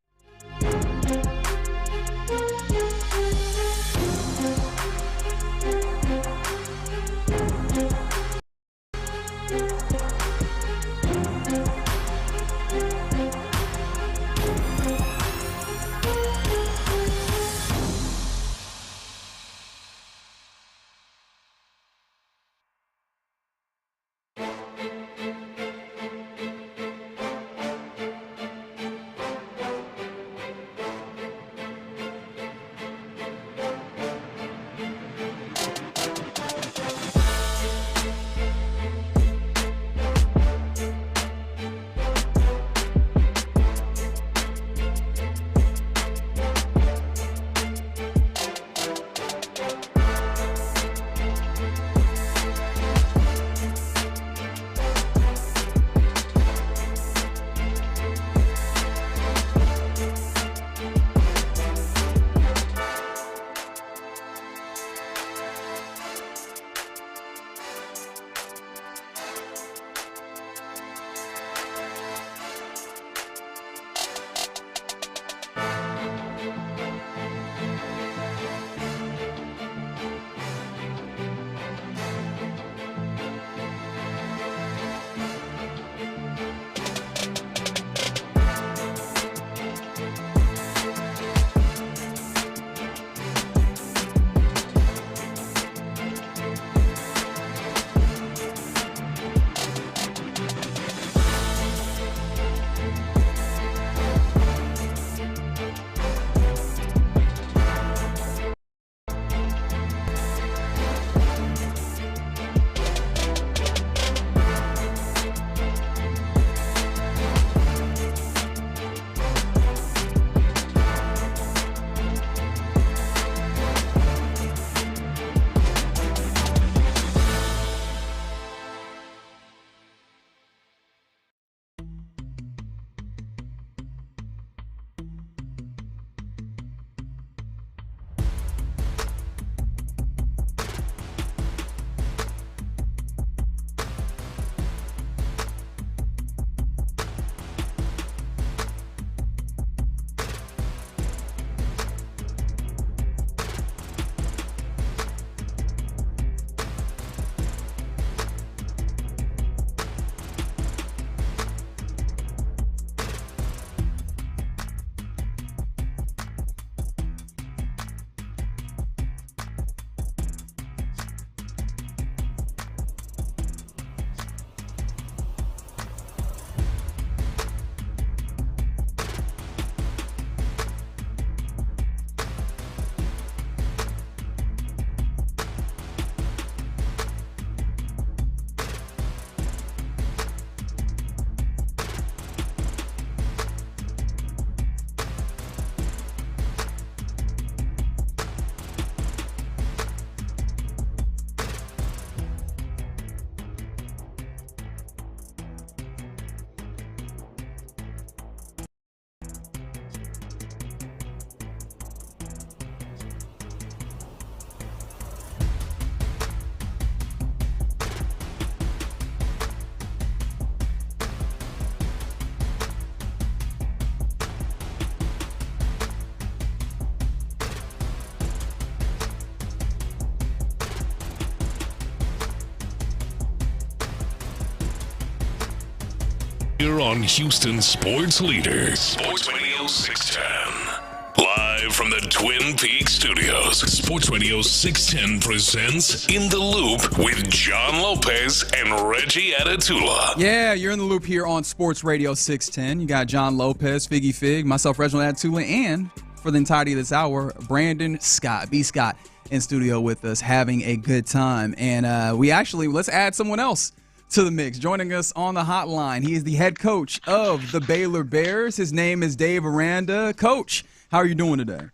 Here on Houston Sports Leader, Sports Radio 610. Live from the Twin Peaks Studios, Sports Radio 610 presents In the Loop with John Lopez and Reggie Atatula. Yeah, you're in the loop here on Sports Radio 610. You got John Lopez, Figgy Fig, myself, Reginald Atatula, and for the entirety of this hour. Brandon Scott, B. Scott, in studio with us, having a good time. And let's add someone else to the mix. Joining us on the hotline, he is the head coach of the Baylor Bears. His name is Dave Aranda. Coach, how are you doing today?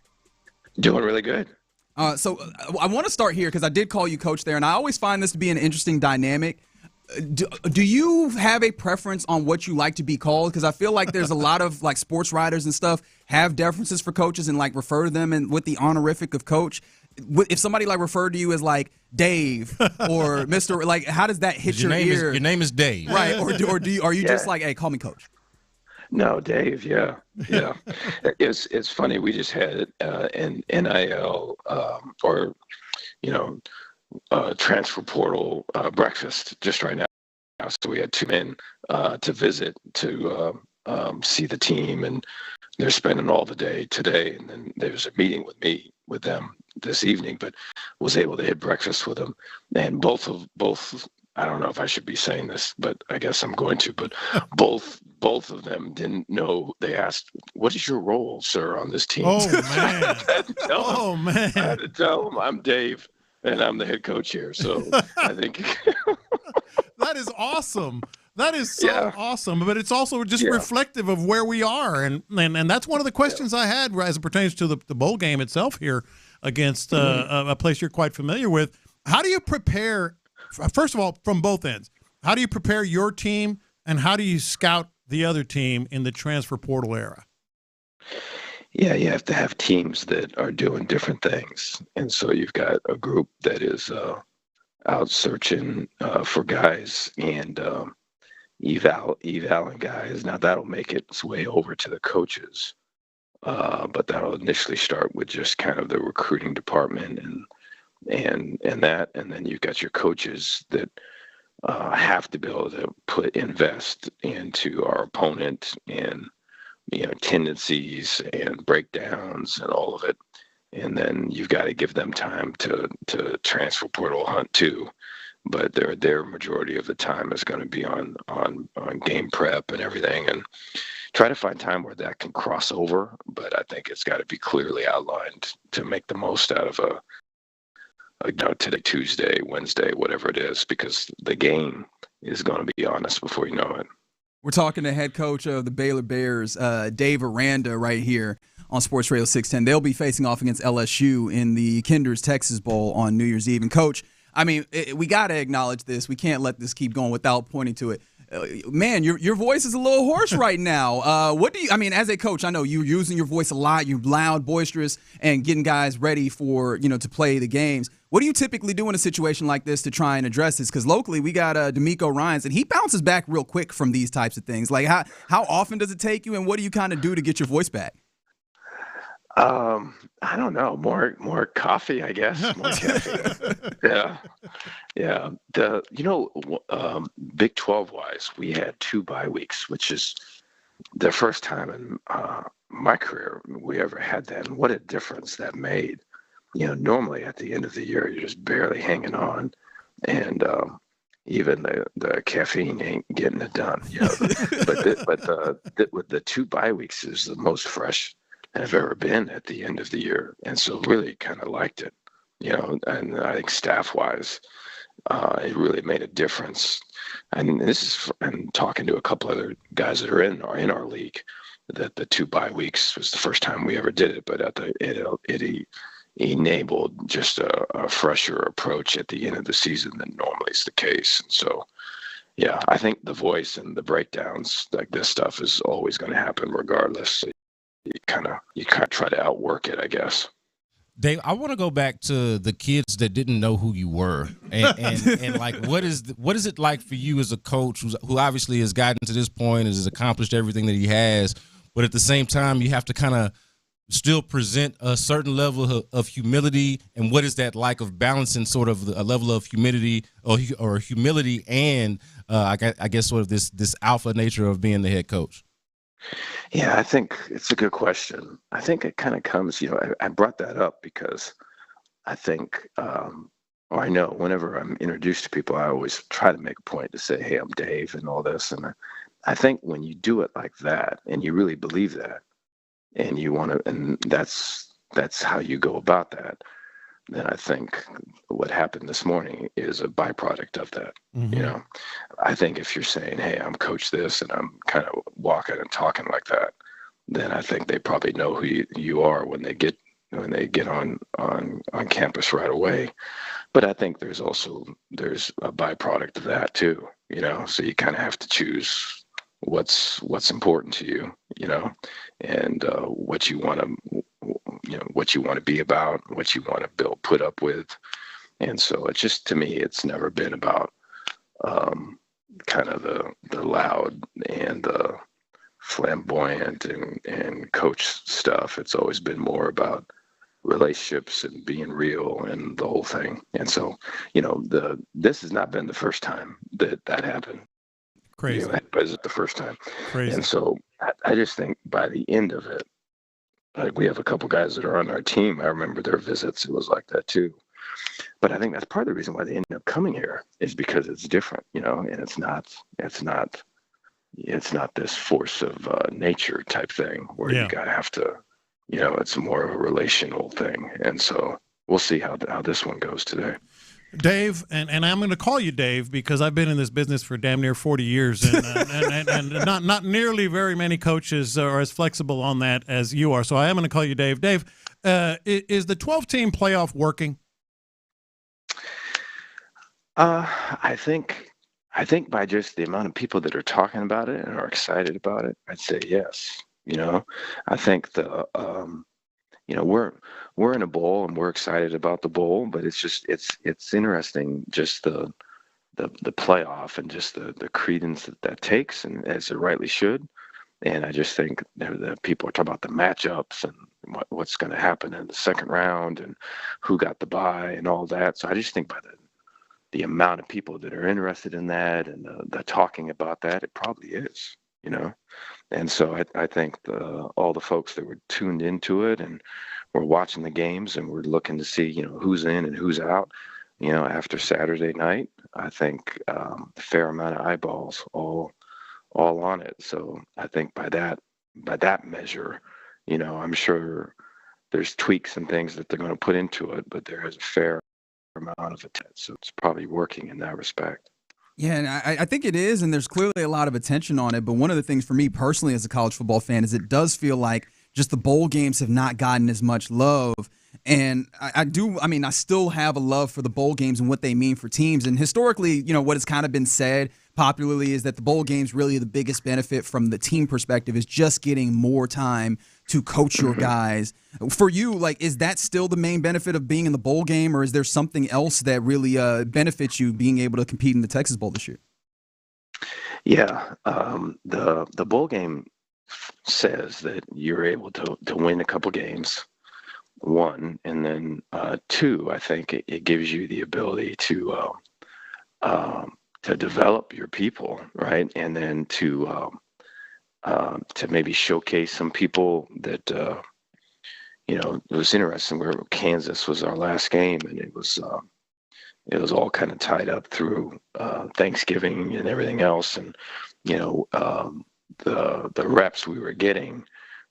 Doing really good. So I want to start here because I did call you coach there, and I always find this to be an interesting dynamic. Do you have a preference on what you like to be called? Because I feel like there's a lot of like sports writers and stuff have deferences for coaches and like refer to them and with the honorific of coach. If somebody like referred to you as like Dave or Mr. like, how does that hit your ear? Your name is Dave, right? Are you just like, hey, call me coach? No, Dave. Yeah. It's funny. We just had an NIL transfer portal breakfast just right now. So we had two men to visit to see the team, and they're spending all the day today. And then there's a meeting with them this evening, but was able to hit breakfast with them. And both. I don't know if I should be saying this, but I guess I'm going to. But both of them didn't know. They asked, "What is your role, sir, on this team?" Oh man! I had to tell them I'm Dave, and I'm the head coach here. So I think that is awesome. That is so awesome. But it's also just reflective of where we are, and that's one of the questions I had as it pertains to the bowl game itself here against a place you're quite familiar with. How do you prepare? First of all, from both ends, how do you prepare your team and how do you scout the other team in the transfer portal era? Yeah, you have to have teams that are doing different things. And so you've got a group that is out searching for guys and evaling guys. Now that'll make its way over to the coaches, but that'll initially start with just kind of the recruiting department and that, and then you've got your coaches that have to be able to invest into our opponent and tendencies and breakdowns and all of it, and then you've got to give them time to transfer portal hunt too. But their majority of the time is going to be on game prep and everything, and try to find time where that can cross over. But I think it's got to be clearly outlined to make the most out of today, Tuesday, Wednesday, whatever it is, because the game is going to be on us before you know it. We're talking to head coach of the Baylor Bears, Dave Aranda, right here on Sports Radio 610. They'll be facing off against LSU in the Kinder's Texas Bowl on New Year's Eve. And, Coach, I mean, we got to acknowledge this. We can't let this keep going without pointing to it. Man, your voice is a little hoarse right now. As a coach, I know you're using your voice a lot. You're loud, boisterous, and getting guys ready for, to play the games. What do you typically do in a situation like this to try and address this? Because locally, we got D'Amico Ryans, and he bounces back real quick from these types of things. Like, how often does it take you, and what do you kind of do to get your voice back? I don't know. More coffee, I guess. More caffeine. Yeah. Big 12 wise, we had 2 bye weeks, which is the first time in my career we ever had that. And what a difference that made. Normally at the end of the year, you're just barely hanging on, and even the caffeine ain't getting it done. But with the 2 bye weeks is the most fresh I've ever been at the end of the year, and so really kind of liked it, and I think staff-wise, it really made a difference. And I'm talking to a couple other guys that are in our league, that the 2 bye weeks was the first time we ever did it, but it enabled just a fresher approach at the end of the season than normally is the case. And so, yeah, I think the voice and the breakdowns, like this stuff, is always going to happen regardless. You kind of try to outwork it, I guess. Dave, I want to go back to the kids that didn't know who you were, and like, what is it like for you as a coach who obviously has gotten to this point and has accomplished everything that he has, but at the same time you have to kind of still present a certain level of humility, and what is that like of balancing sort of a level of humility or humility and I guess sort of this alpha nature of being the head coach? Yeah, I think it's a good question. I think it kind of comes, I brought that up because I think, I know whenever I'm introduced to people, I always try to make a point to say, hey, I'm Dave and all this. And I think when you do it like that and you really believe that, and you want to, and that's how you go about that, then I think what happened this morning is a byproduct of that. You know, I think if you're saying, hey, I'm coach this, and I'm kind of walking and talking like that, then I think they probably know who you are when they get on campus right away. But I think there's a byproduct of that too, you know, so you kind of have to choose what's important to you, you know, and what you want to be about, what you want to put up with. And so it's just, to me, it's never been about kind of the loud and the flamboyant and coach stuff. It's always been more about relationships and being real and the whole thing. And so, you know, this has not been the first time that happened. Crazy. You know, but it's the first time. Crazy. And so I just think by the end of it, like, we have a couple guys that are on our team. I remember their visits. It was like that too. But I think that's part of the reason why they ended up coming here, is because it's different, you know, and it's not this force of nature type thing where you gotta have to, you know, it's more of a relational thing. And so we'll see how this one goes today. Dave, and I'm going to call you Dave because I've been in this business for damn near 40 years, and not nearly very many coaches are as flexible on that as you are. So I am going to call you Dave. Dave, is the 12-team playoff working? I think by just the amount of people that are talking about it and are excited about it, I'd say yes. You know, I think you know, we're in a bowl and we're excited about the bowl, but it's interesting, just the playoff and just the credence that takes, and as it rightly should. And I just think that people are talking about the matchups and what's going to happen in the second round and who got the bye and all that. So I just think by the amount of people that are interested in that and the talking about that, it probably is, you know. And so I think all the folks that were tuned into it and were watching the games and were looking to see, you know, who's in and who's out, you know, after Saturday night, I think a fair amount of eyeballs all on it. So I think by that measure, you know, I'm sure there's tweaks and things that they're going to put into it, but there is a fair amount of it. So it's probably working in that respect. Yeah, and I think it is, and there's clearly a lot of attention on it. But one of the things for me personally as a college football fan is it does feel like just the bowl games have not gotten as much love. And I still have a love for the bowl games and what they mean for teams. And historically, you know, what has kind of been said popularly is that the bowl games really the biggest benefit from the team perspective is just getting more time to coach your guys. For you, like, is that still the main benefit of being in the bowl game, or is there something else that really benefits you being able to compete in the Texas Bowl this year? Yeah, the bowl game says that you're able to win a couple games, one, and then two, I think it gives you the ability to develop your people, right, and then to maybe showcase some people that you know. It was interesting where Kansas was our last game, and it was all kind of tied up through Thanksgiving and everything else, and you know, the reps we were getting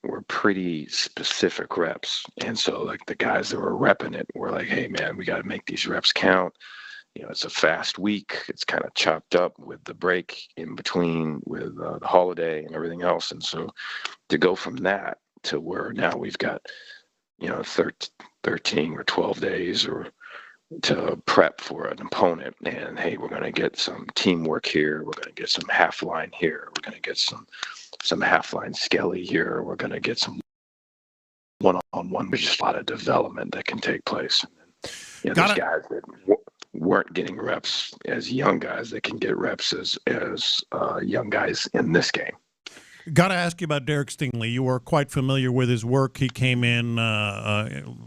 were pretty specific reps, and so like the guys that were repping it were like, hey man, we got to make these reps count. You know, it's a fast week. It's kind of chopped up with the break in between with the holiday and everything else. And so to go from that to where now we've got, you know, 13 or 12 days or to prep for an opponent. And, hey, we're going to get some teamwork here. We're going to get some half line here. We're going to get some half line skelly here. We're going to get some one-on-one. There's just a lot of development that can take place. And then, you know, there's guys that weren't getting reps as young guys that can get reps as young guys in this game. Got to ask you about Derek Stingley. You are quite familiar with his work. He came in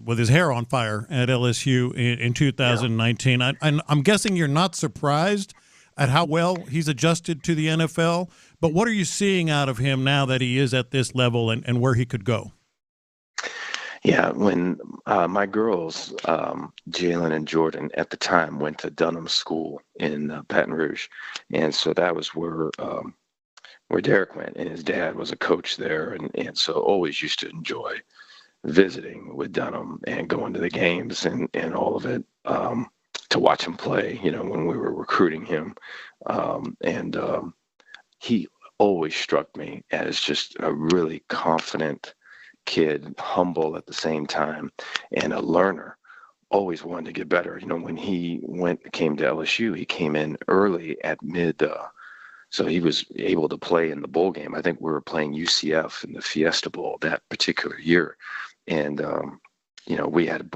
with his hair on fire at LSU in 2019. Yeah. I'm guessing you're not surprised at how well he's adjusted to the NFL, but what are you seeing out of him now that he is at this level and where he could go? Yeah, when my girls, Jalen and Jordan, at the time went to Dunham School in Baton Rouge, and so that was where where Derek went, and his dad was a coach there, and so always used to enjoy visiting with Dunham and going to the games and all of it, to watch him play, when we were recruiting him. He always struck me as just a really confident kid, humble at the same time, and a learner. Always wanted to get better. When he came to LSU, he came in early at mid, so he was able to play in the bowl game. I think we were playing UCF in the Fiesta Bowl that particular year. And,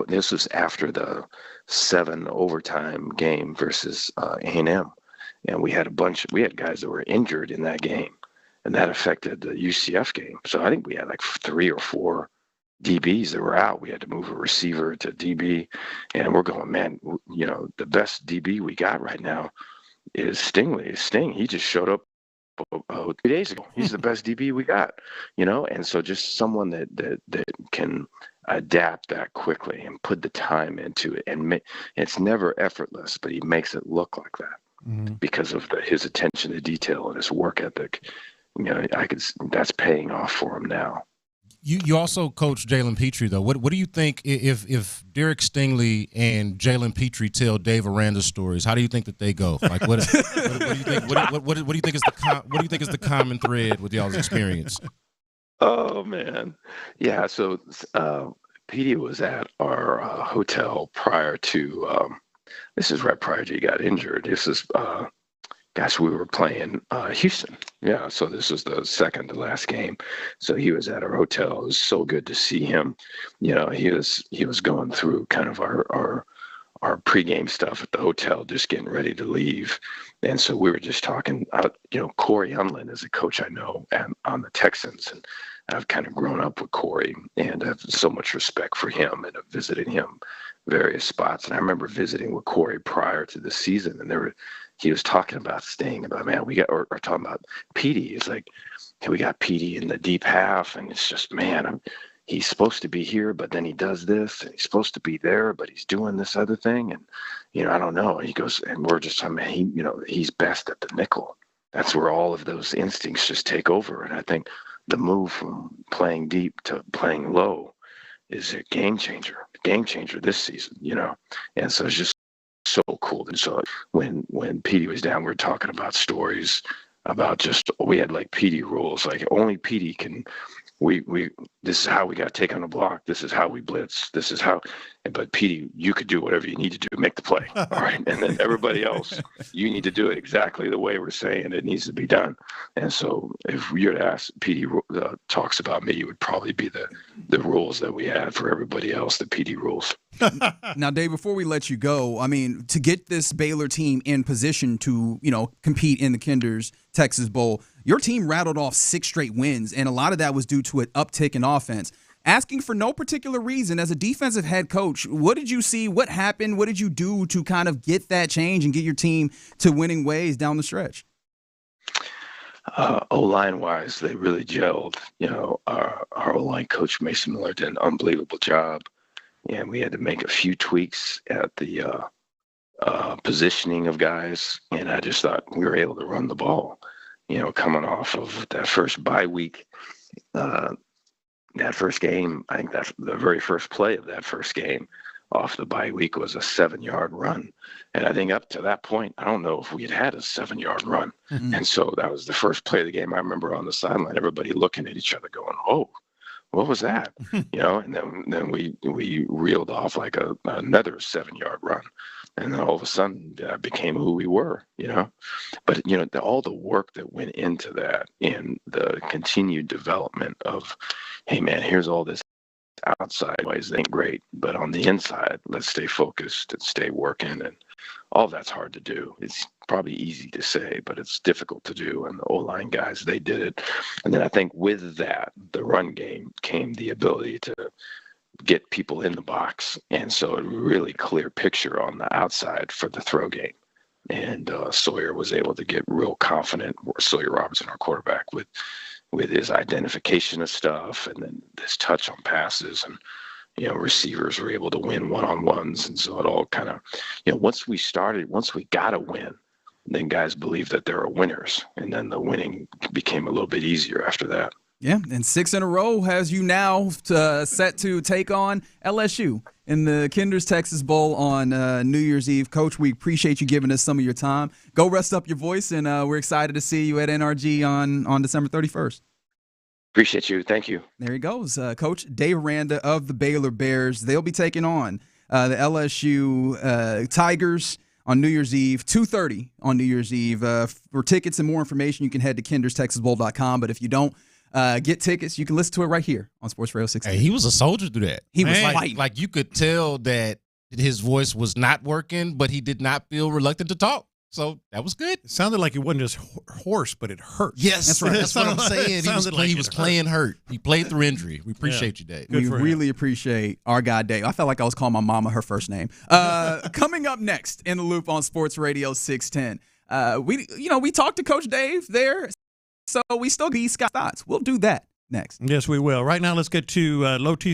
this was after the 7 overtime game versus A&M. And we had guys that were injured in that game, and that affected the UCF game. So I think we had like 3 or 4 DBs that were out. We had to move a receiver to DB, and we're going, man, the best DB we got right now is Sting. He just showed up 2 days ago. He's the best DB we got, and so just someone that can adapt that quickly and put the time into it, and it's never effortless, but he makes it look like that because of his attention to detail and his work ethic. That's paying off for him now. You also coach Jalen Petrie, though. What do you think if Derek Stingley and Jalen Petrie tell Dave Aranda stories? How do you think that they go? Like, what do you think? What do you think is the common thread with y'all's experience? Oh man, yeah. So Petey was at our hotel prior to. This is right prior to he got injured. This is. We were playing Houston. Yeah, so this was the second to last game. So he was at our hotel. It was so good to see him. He was going through kind of our pregame stuff at the hotel, just getting ready to leave. And so we were just talking. Corey Unlin is a coach I know on the Texans, and I've kind of grown up with Corey, and I have so much respect for him, and I've visited him various spots. And I remember visiting with Corey prior to the season, and he was talking about Sting, about, man, or talking about Petey. It's like, hey, we got Petey in the deep half, and it's just, man, he's supposed to be here, but then he does this, and he's supposed to be there, but he's doing this other thing, and I don't know. And he goes, and we're just, he's best at the nickel. That's where all of those instincts just take over. And I think the move from playing deep to playing low is a game changer this season, and so it's just so cool. And so when Petey was down, we were talking about stories about we had like Petey rules, like only Petey can, this is how we got to take on the block. This is how we blitz. This is how, but Petey, you could do whatever you need to do to make the play. All right. And then everybody else, you need to do it exactly the way we're saying it needs to be done. And so if you're to ask, Petey talks about me, it would probably be the rules that we had for everybody else, the Petey rules. Now, Dave, before we let you go, to get this Baylor team in position to, compete in the Kinder's Texas Bowl, your team rattled off 6 straight wins, and a lot of that was due to an uptick in offense. Asking for no particular reason, as a defensive head coach, what did you see? What happened? What did you do to kind of get that change and get your team to winning ways down the stretch? O-line wise, they really gelled. Our O-line coach, Mason Miller, did an unbelievable job. And we had to make a few tweaks at the positioning of guys. And I just thought we were able to run the ball, coming off of that first bye week. That first game, I think that's the very first play of that first game off the bye week was a 7-yard run. And I think up to that point, I don't know if we had a 7-yard run. Mm-hmm. And so that was the first play of the game. I remember on the sideline, everybody looking at each other going, oh, what was that? And then we reeled off like another 7-yard run. And then all of a sudden that became who we were, But, all the work that went into that and the continued development of, hey, man, here's all this outside ways ain't great, but on the inside, let's stay focused and stay working. And all that's hard to do. It's probably easy to say, but it's difficult to do. And the O-line guys, they did it. And then I think with that, the run game came the ability to get people in the box. And so a really clear picture on the outside for the throw game. And Sawyer was able to get real confident, Sawyer Robertson, our quarterback, with his identification of stuff and then this touch on passes, and receivers were able to win one-on-ones. And so it all kind of, once we got a win, then guys believe that there are winners, and then the winning became a little bit easier after that. Yeah, and 6 in a row has you now set to take on LSU in the Kinder's Texas Bowl on New Year's Eve. Coach, we appreciate you giving us some of your time. Go rest up your voice, and we're excited to see you at NRG on December 31st. Appreciate you. Thank you. There he goes. Coach Dave Aranda of the Baylor Bears. They'll be taking on the LSU Tigers on New Year's Eve, 2:30 on New Year's Eve. For tickets and more information, you can head to kinderstexasbowl.com. But if you don't get tickets, you can listen to it right here on Sports Radio 16. Hey, he was a soldier through that. He was fighting. Like you could tell that his voice was not working, but he did not feel reluctant to talk. So that was good. It sounded like it wasn't just hoarse, but it hurt. Yes, that's right. That's what I'm saying. He was playing hurt. He played through injury. We appreciate you, Dave. We really appreciate our guy, Dave. I felt like I was calling my mama her first name. Coming up next in the loop on Sports Radio 610. We talked to Coach Dave there, so we still be Scott thoughts. We'll do that next. Yes, we will. Right now, let's get to Low T.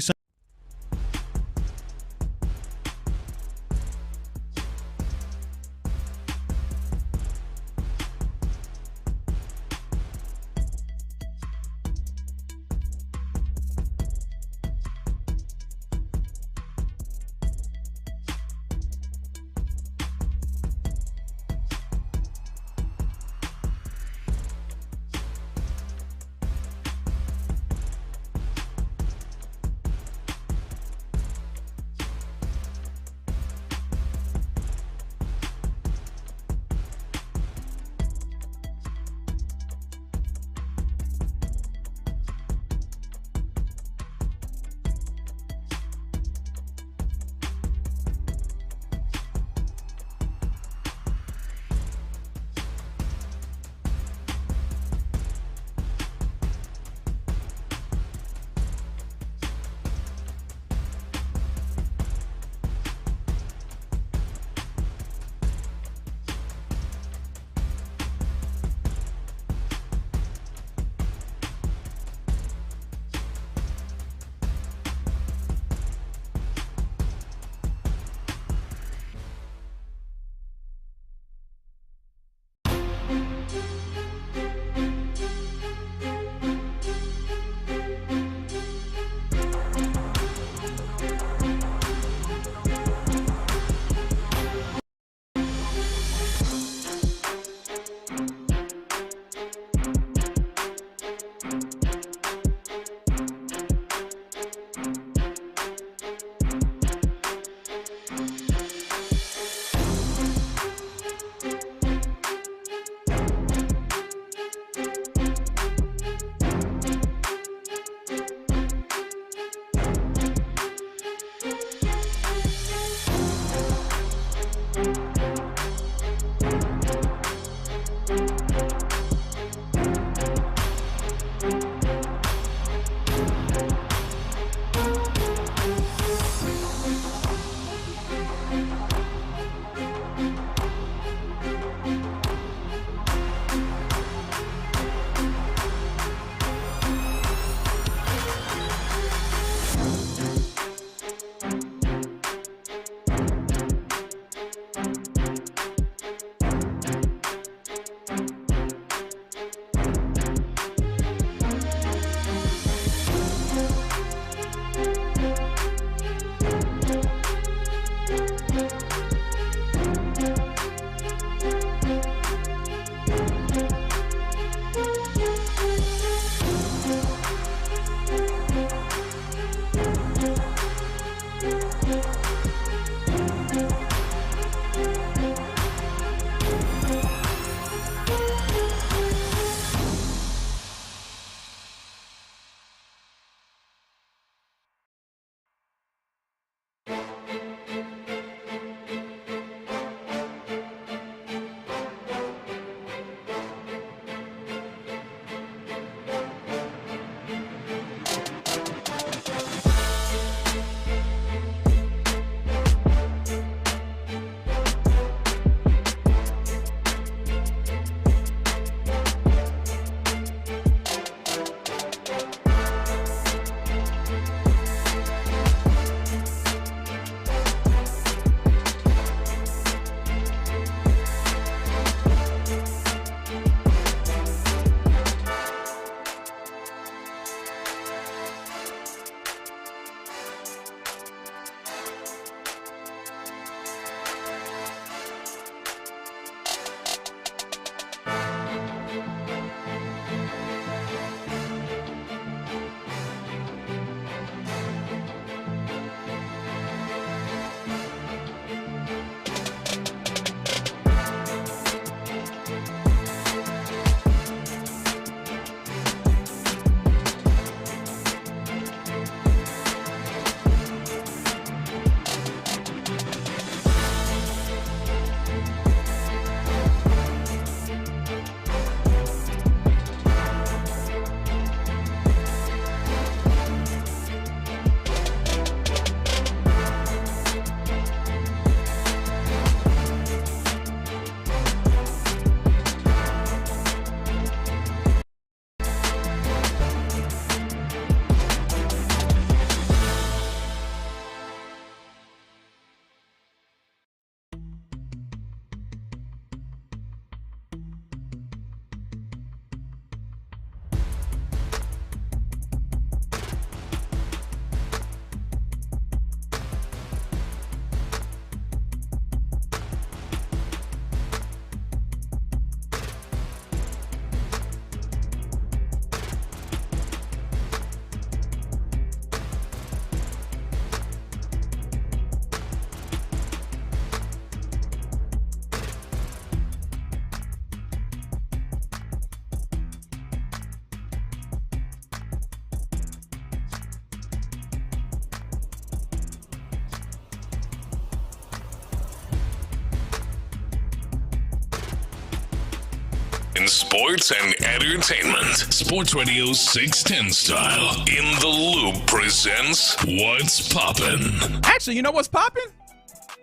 sports and entertainment. Sports Radio 610 style. In the Loop presents What's Poppin'. Actually, you know what's poppin'?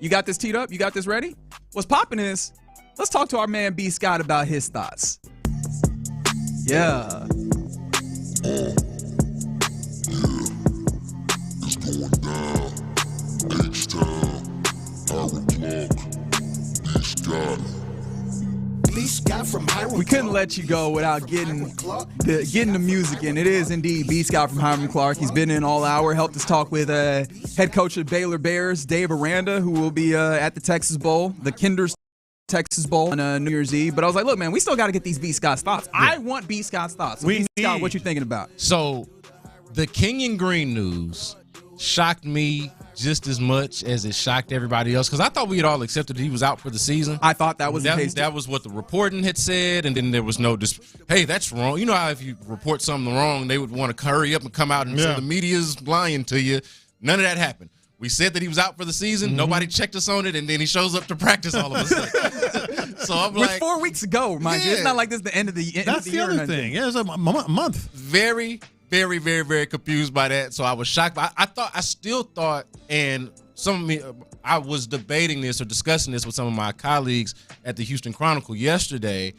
You got this teed up? You got this ready? What's poppin' is, let's talk to our man B. Scott about his thoughts. Yeah. It's going down. H-Town, Hiram Clark, B. Scott from Hiram. We couldn't let you go without getting the music in. It is indeed B. Scott from Hiram Clark. He's been in all hour, helped us talk with head coach of Baylor Bears, Dave Aranda, who will be at the Texas Bowl, the Kinder's Texas Bowl on New Year's Eve. But I was like, look, man, we still got to get these B. Scott's thoughts. Yeah. I want B. Scott's thoughts. So B. Scott, what you thinking about? So the Kenyon Green news shocked me just as much as it shocked everybody else, because I thought we had all accepted that he was out for the season. I thought that was the case. That was what the reporting had said, and then there was no hey, that's wrong. You know how if you report something wrong, they would want to hurry up and come out and say the media's lying to you. None of that happened. We said that he was out for the season. Mm-hmm. Nobody checked us on it, and then he shows up to practice all of a sudden. So I'm like, 4 weeks ago, mind you. It's not like this is the end of the year. That's the other thing. Yeah, it's a month. Very, very, very, very confused by that. So I was shocked. I still thought, and some of me, I was debating this or discussing this with some of my colleagues at the Houston Chronicle yesterday.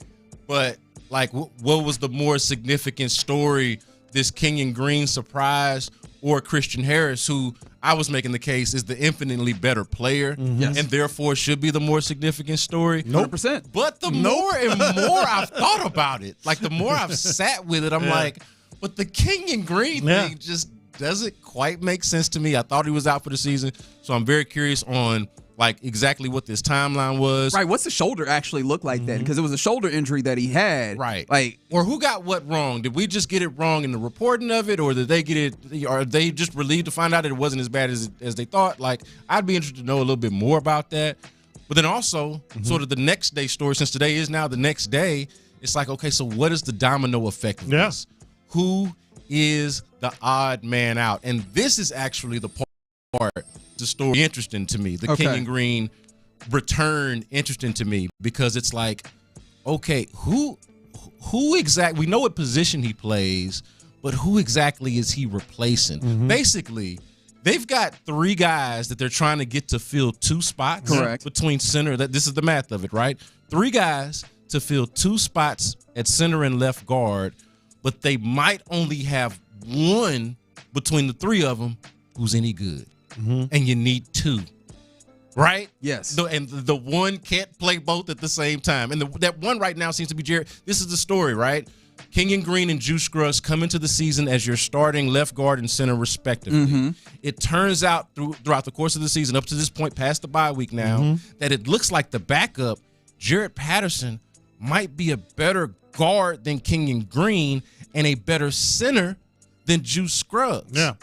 But like, what was the more significant story? This Kenyon Green surprise or Christian Harris, who I was making the case is the infinitely better player, and therefore should be the more significant story. 100%. But the more and more I've thought about it, like the more I've sat with it, I'm like, but the Kenyon Green thing just doesn't quite make sense to me. I thought he was out for the season, so I'm very curious on like exactly what this timeline was. Right, what's the shoulder actually look like then? Because it was a shoulder injury that he had. Right. Like, or who got what wrong? Did we just get it wrong in the reporting of it, or did they get it? Are they just relieved to find out that it wasn't as bad as they thought? Like, I'd be interested to know a little bit more about that. But then also, sort of the next day story, since today is now the next day, it's like, okay, so what is the domino effect of this? Who is the odd man out? And this is actually the part, the story interesting to me. The Kenyon Green return interesting to me, because it's like, okay, who exactly, we know what position he plays, but who exactly is he replacing? Basically, they've got 3 guys that they're trying to get to fill 2 spots between center. This is the math of it, right? 3 guys to fill 2 spots at center and left guard, but they might only have 1 between the 3 of them who's any good. And you need 2, right? Yes. And the 1 can't play both at the same time. And that 1 right now seems to be Jared. This is the story, right? Kenyon Green and Juice Scruggs come into the season as your starting left guard and center respectively. It turns out throughout the course of the season, up to this point, past the bye week now, that it looks like the backup, Jared Patterson, might be a better guard than Kenyon Green and a better center than Juice Scruggs. Yeah.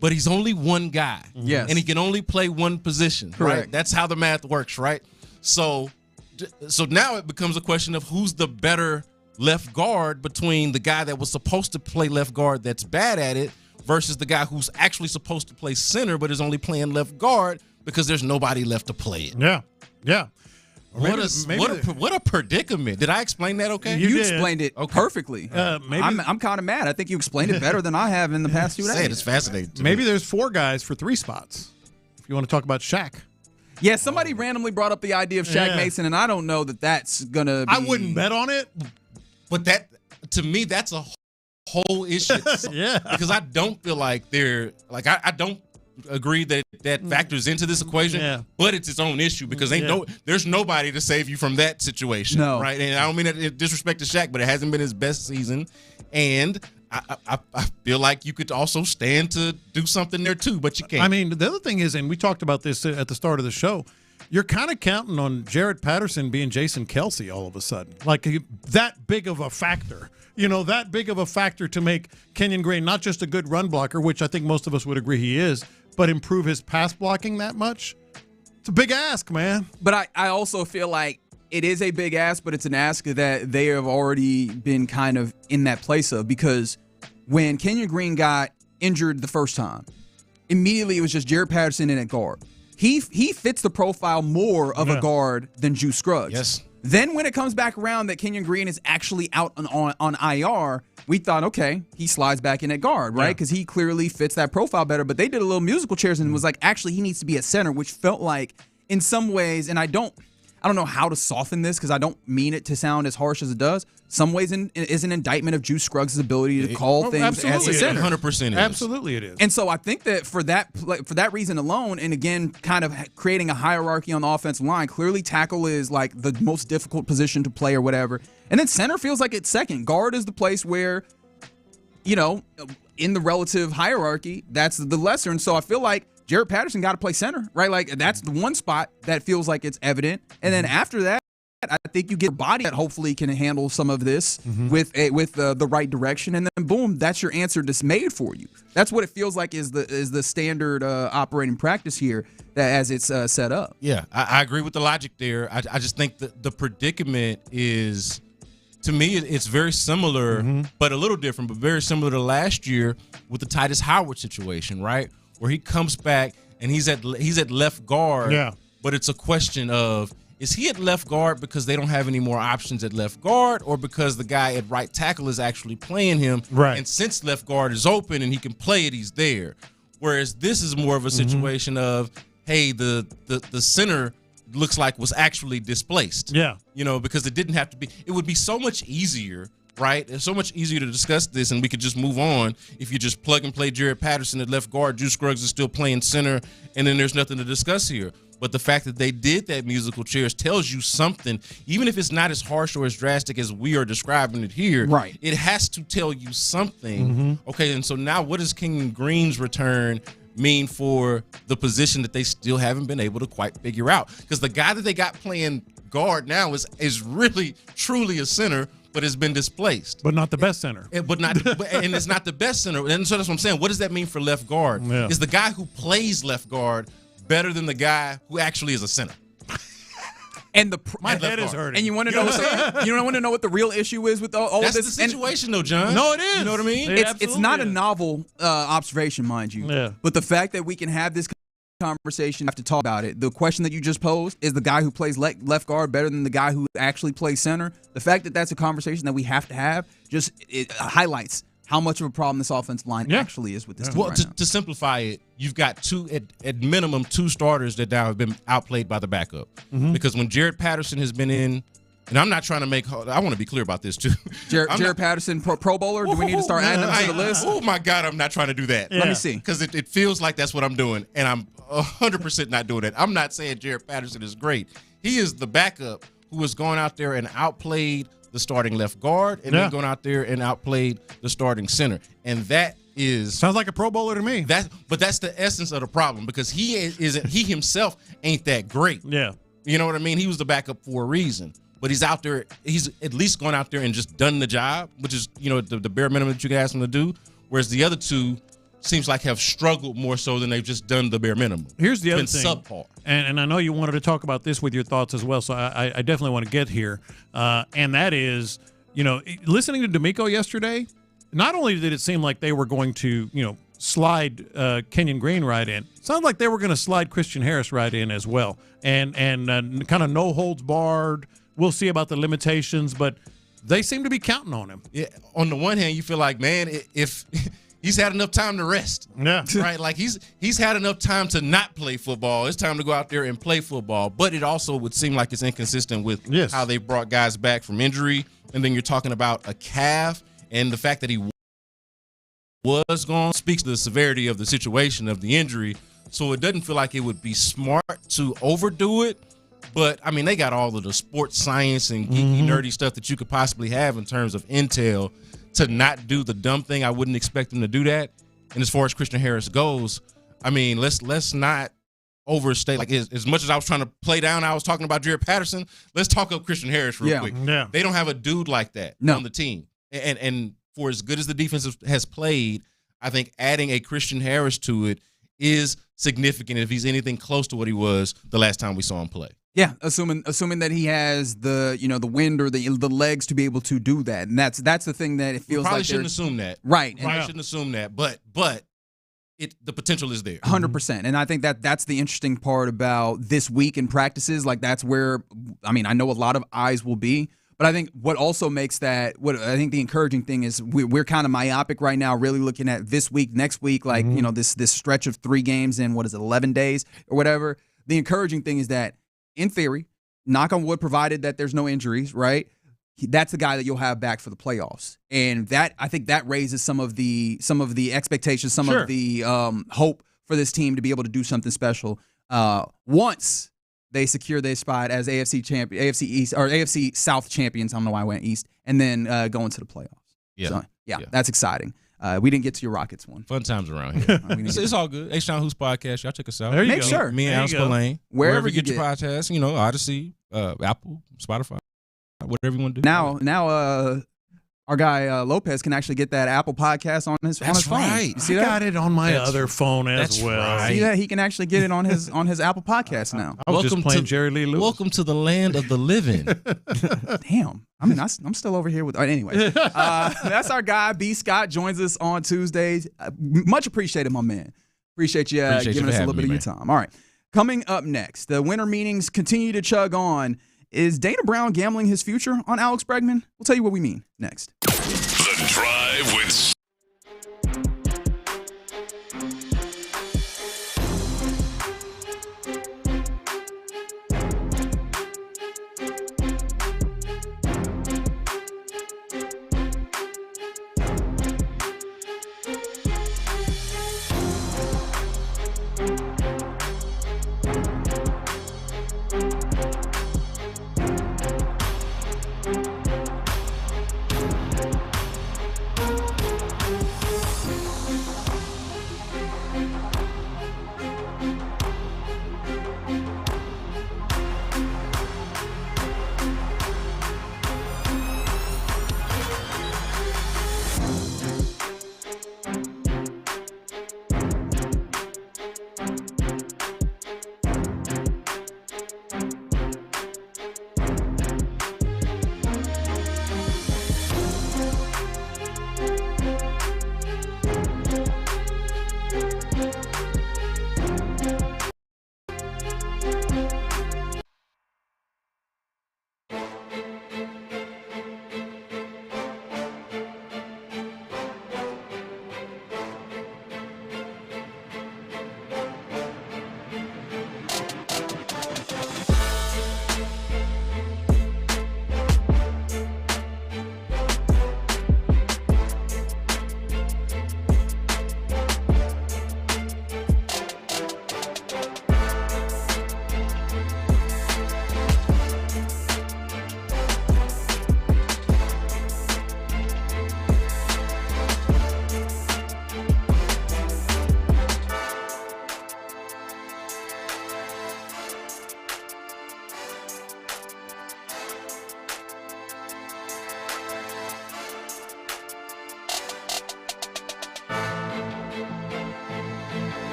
But he's only 1 guy. Yes. And he can only play 1 position. Correct. Right? That's how the math works, right? So now it becomes a question of who's the better left guard between the guy that was supposed to play left guard that's bad at it versus the guy who's actually supposed to play center but is only playing left guard because there's nobody left to play it. Yeah. Yeah. What a predicament. Did I explain that okay? You explained it perfectly. I'm kind of mad. I think you explained it better than I have in the past 2 days. It's fascinating. Maybe there's 4 guys for 3 spots. If you want to talk about Shaq. Yeah, somebody randomly brought up the idea of Shaq Mason, and I don't know that that's going to be... I wouldn't bet on it. But that, to me, that's a whole issue. Because I don't feel like they're... Like, I don't agree that factors into this equation, but it's its own issue because there's nobody to save you from that situation, right? And I don't mean that in disrespect to Shaq, but it hasn't been his best season, and I feel like you could also stand to do something there too, but you can't. I mean, the other thing is, and we talked about this at the start of the show, you're kind of counting on Jared Patterson being Jason Kelce all of a sudden, like that big of a factor. You know, that big of a factor to make Kenyon Green not just a good run blocker, which I think most of us would agree he is, but improve his pass blocking that much. It's a big ask, man. But I also feel like it is a big ask, but it's an ask that they have already been kind of in that place of, because when Kenyon Green got injured the first time, immediately it was just Jared Patterson in at guard. He fits the profile more of a guard than Juice Scruggs. Yes. Then when it comes back around that Kenyon Green is actually out on IR, we thought, okay, he slides back in at guard, right? Because he clearly fits that profile better. But they did a little musical chairs and was like, actually, he needs to be at center, which felt like in some ways, and I don't know how to soften this because I don't mean it to sound as harsh as it does. Some ways is an indictment of Juice Scruggs' ability to call things as a center. 100% is. Absolutely it is. And so I think that for that reason alone, and again, kind of creating a hierarchy on the offensive line, clearly tackle is like the most difficult position to play or whatever. And then center feels like it's second. Guard is the place where, in the relative hierarchy, that's the lesser. And so I feel like Jaret Patterson got to play center, right? Like that's the one spot that feels like it's evident. And then after that, I think you get a body that hopefully can handle some of this with the right direction, and then boom, that's your answer that's made for you. That's what it feels like is the standard operating practice here as it's set up. Yeah, I agree with the logic there. I just think the predicament is, to me, it's very similar, but a little different, but very similar to last year with the Titus Howard situation, right? Where he comes back and he's at left guard, but it's a question of, is he at left guard because they don't have any more options at left guard, or because the guy at right tackle is actually playing him? Right. And since left guard is open and he can play it, he's there. Whereas this is more of a situation of, hey, the center looks like was actually displaced. Yeah. Because it didn't have to be. It would be so much easier, right? It's so much easier to discuss this, and we could just move on if you just plug and play Jaret Patterson at left guard. Juice Scruggs is still playing center, and then there's nothing to discuss here. But the fact that they did that musical chairs tells you something, even if it's not as harsh or as drastic as we are describing it here. Right. It has to tell you something. Okay, and so now what does Kenyon Green's return mean for the position that they still haven't been able to quite figure out? Because the guy that they got playing guard now is really, truly a center, but has been displaced. But not the best center. And it's not the best center. And so that's what I'm saying. What does that mean for left guard? Yeah. Is the guy who plays left guard better than the guy who actually is a center? And my head is hurting. And you want to know what the real issue is with all That's of this? the situation, though, John. No, it is. You know what I mean? It's not a novel observation, mind you. Yeah. But the fact that we can have this conversation, have to talk about it. The question that you just posed, is the guy who plays left guard better than the guy who actually plays center? The fact that that's a conversation that we have to have just it highlights how much of a problem this offensive line actually is with this team. Well, right now. to simplify it, you've got at minimum two starters that now have been outplayed by the backup. Because when Jaret Patterson has been in, and I'm not trying to I want to be clear about this too. Jaret Patterson, Pro Bowler, do we need to start adding them to the list? Oh my God, I'm not trying to do that. Let me see. Because it feels like that's what I'm doing, and I'm 100% not doing it. I'm not saying Jaret Patterson is great. He is the backup who has gone out there and outplayed the starting left guard, and then gone out there and outplayed the starting center. And that sounds like a Pro Bowler to me. But that's the essence of the problem, because he himself ain't that great. Yeah. You know what I mean? He was the backup for a reason. But he's out there, he's at least gone out there and just done the job, which is, the bare minimum that you can ask him to do. Whereas the other two seems like have struggled more so than they've just done the bare minimum. Here's the other thing. Subpar. And I know you wanted to talk about this with your thoughts as well, so I definitely want to get here. And that is, listening to D'Amico yesterday, not only did it seem like they were going to, slide Kenyon Green right in, it sounds like they were going to slide Christian Harris right in as well. And kind of no holds barred. We'll see about the limitations, but they seem to be counting on him. Yeah. On the one hand, you feel like, man, if he's had enough time to rest. Yeah. Right? Like he's had enough time to not play football. It's time to go out there and play football. But it also would seem like it's inconsistent with how they brought guys back from injury. And then you're talking about a calf, and the fact that he was gone speaks to the severity of the situation of the injury. So it doesn't feel like it would be smart to overdo it. But, I mean, they got all of the sports science and geeky, nerdy stuff that you could possibly have in terms of intel to not do the dumb thing. I wouldn't expect them to do that. And as far as Christian Harris goes, I mean, let's not overstate. Like, as much as I was trying to play down, I was talking about Jaret Patterson, let's talk up Christian Harris real quick. Yeah. They don't have a dude like that on the team. And for as good as the defense has played, I think adding a Christian Harris to it is significant if he's anything close to what he was the last time we saw him play. Yeah, assuming that he has the wind or the legs to be able to do that, and that's the thing that it feels probably like shouldn't assume that, right? Probably shouldn't assume that, but the potential is there. 100%. And I think that's the interesting part about this week in practices. Like, that's where, I mean, I know a lot of eyes will be, but I think what also makes what I think the encouraging thing is we're kind of myopic right now, really looking at this week, next week, like, this stretch of 3 games in, 11 days or whatever. The encouraging thing is that, in theory, knock on wood, provided that there's no injuries, right? That's the guy that you'll have back for the playoffs. And that, I think that raises some of the expectations, some of the hope for this team to be able to do something special once they secure their spot as AFC East or AFC South champions. I don't know why I went East, and then go into the playoffs. Yeah. So, that's exciting. We didn't get to your Rockets one. Fun times around here. It's all good. H-Town Hoops Podcast. Y'all check us out. There you Make go. sure. Me and Alex Spillane. Wherever you get your podcast, Odyssey, Apple, Spotify, whatever you want to do. Now, our guy Lopez can actually get that Apple podcast on his phone. Right. You see I that? got it on my other phone as well. Right. See that? He can actually get it on his Apple podcast now. I was just playing Jerry Lee Lewis. Welcome to the land of the living. Damn. I mean, I'm still over here with. Anyway, that's our guy. B. Scott joins us on Tuesdays. Much appreciated, my man. Appreciate you giving us a little bit of your time. All right. Coming up next, the winter meetings continue to chug on. Is Dana Brown gambling his future on Alex Bregman? We'll tell you what we mean next. The Drive with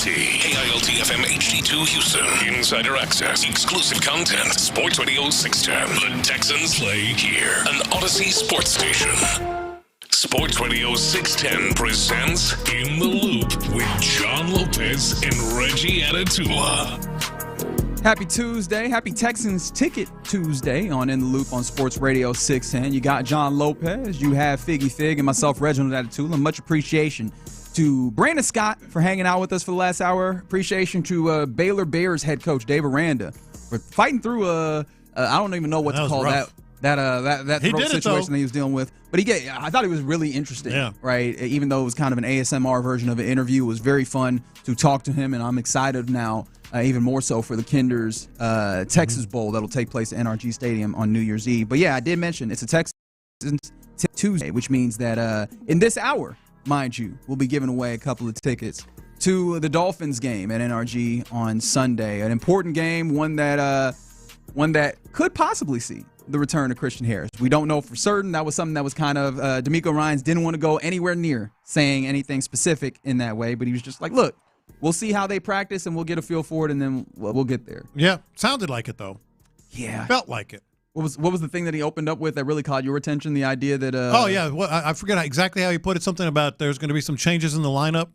KILT FM HD2 Houston. Insider access, exclusive content. Sports Radio 610. The Texans play here. An Odyssey sports station. Sports Radio 610 presents In the Loop with John Lopez and Reggie Atatula. Happy Tuesday. Happy Texans Ticket Tuesday on In the Loop on Sports Radio 610. You got John Lopez, you have Figgy Fig, and myself, Reginald Atatula. Much appreciation to Brandon Scott for hanging out with us for the last hour. Appreciation to Baylor Bears head coach Dave Aranda for fighting through I don't even know what to call rough. that throat situation that he was dealing with. But I thought it was really interesting, right? Even though it was kind of an ASMR version of an interview, it was very fun to talk to him, and I'm excited now, even more so for the Kinders Texas Bowl that'll take place at NRG Stadium on New Year's Eve. But yeah, I did mention it's a Texans Tuesday, which means that in this hour, mind you, we'll be giving away a couple of tickets to the Dolphins game at NRG on Sunday. An important game, one that could possibly see the return of Christian Harris. We don't know for certain. That was something that was kind of D'Amico Ryans didn't want to go anywhere near saying anything specific in that way, but he was just like, look, we'll see how they practice and we'll get a feel for it, and then we'll get there. Yeah, sounded like it though. Yeah, felt like it. What was the thing that he opened up with that really caught your attention? The idea that well, I forget exactly how he put it. Something about there's going to be some changes in the lineup,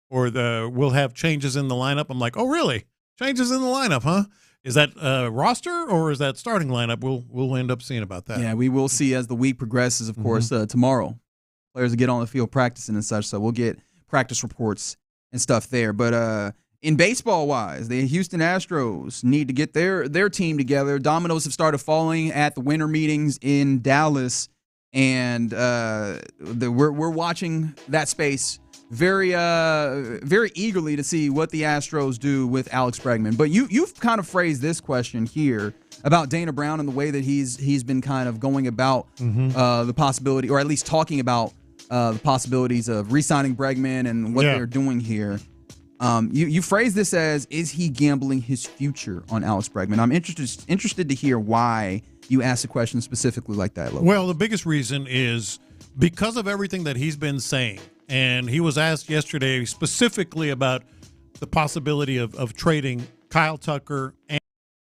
or we'll have changes in the lineup. I'm like, oh really? Changes in the lineup, huh? Is that roster or is that starting lineup? We'll end up seeing about that. Yeah, we will see as the week progresses. Of course, tomorrow players will get on the field practicing and such, so we'll get practice reports and stuff there. But in baseball-wise, the Houston Astros need to get their team together. Dominoes have started falling at the winter meetings in Dallas, and we're watching that space very eagerly to see what the Astros do with Alex Bregman. But you've kind of phrased this question here about Dana Brown and the way that he's been kind of going about the possibility, or at least talking about the possibilities of re-signing Bregman and what they're doing here. You phrase this as, is he gambling his future on Alex Bregman? I'm interested to hear why you asked a question specifically like that. Logan. Well, the biggest reason is because of everything that he's been saying. And he was asked yesterday specifically about the possibility of trading Kyle Tucker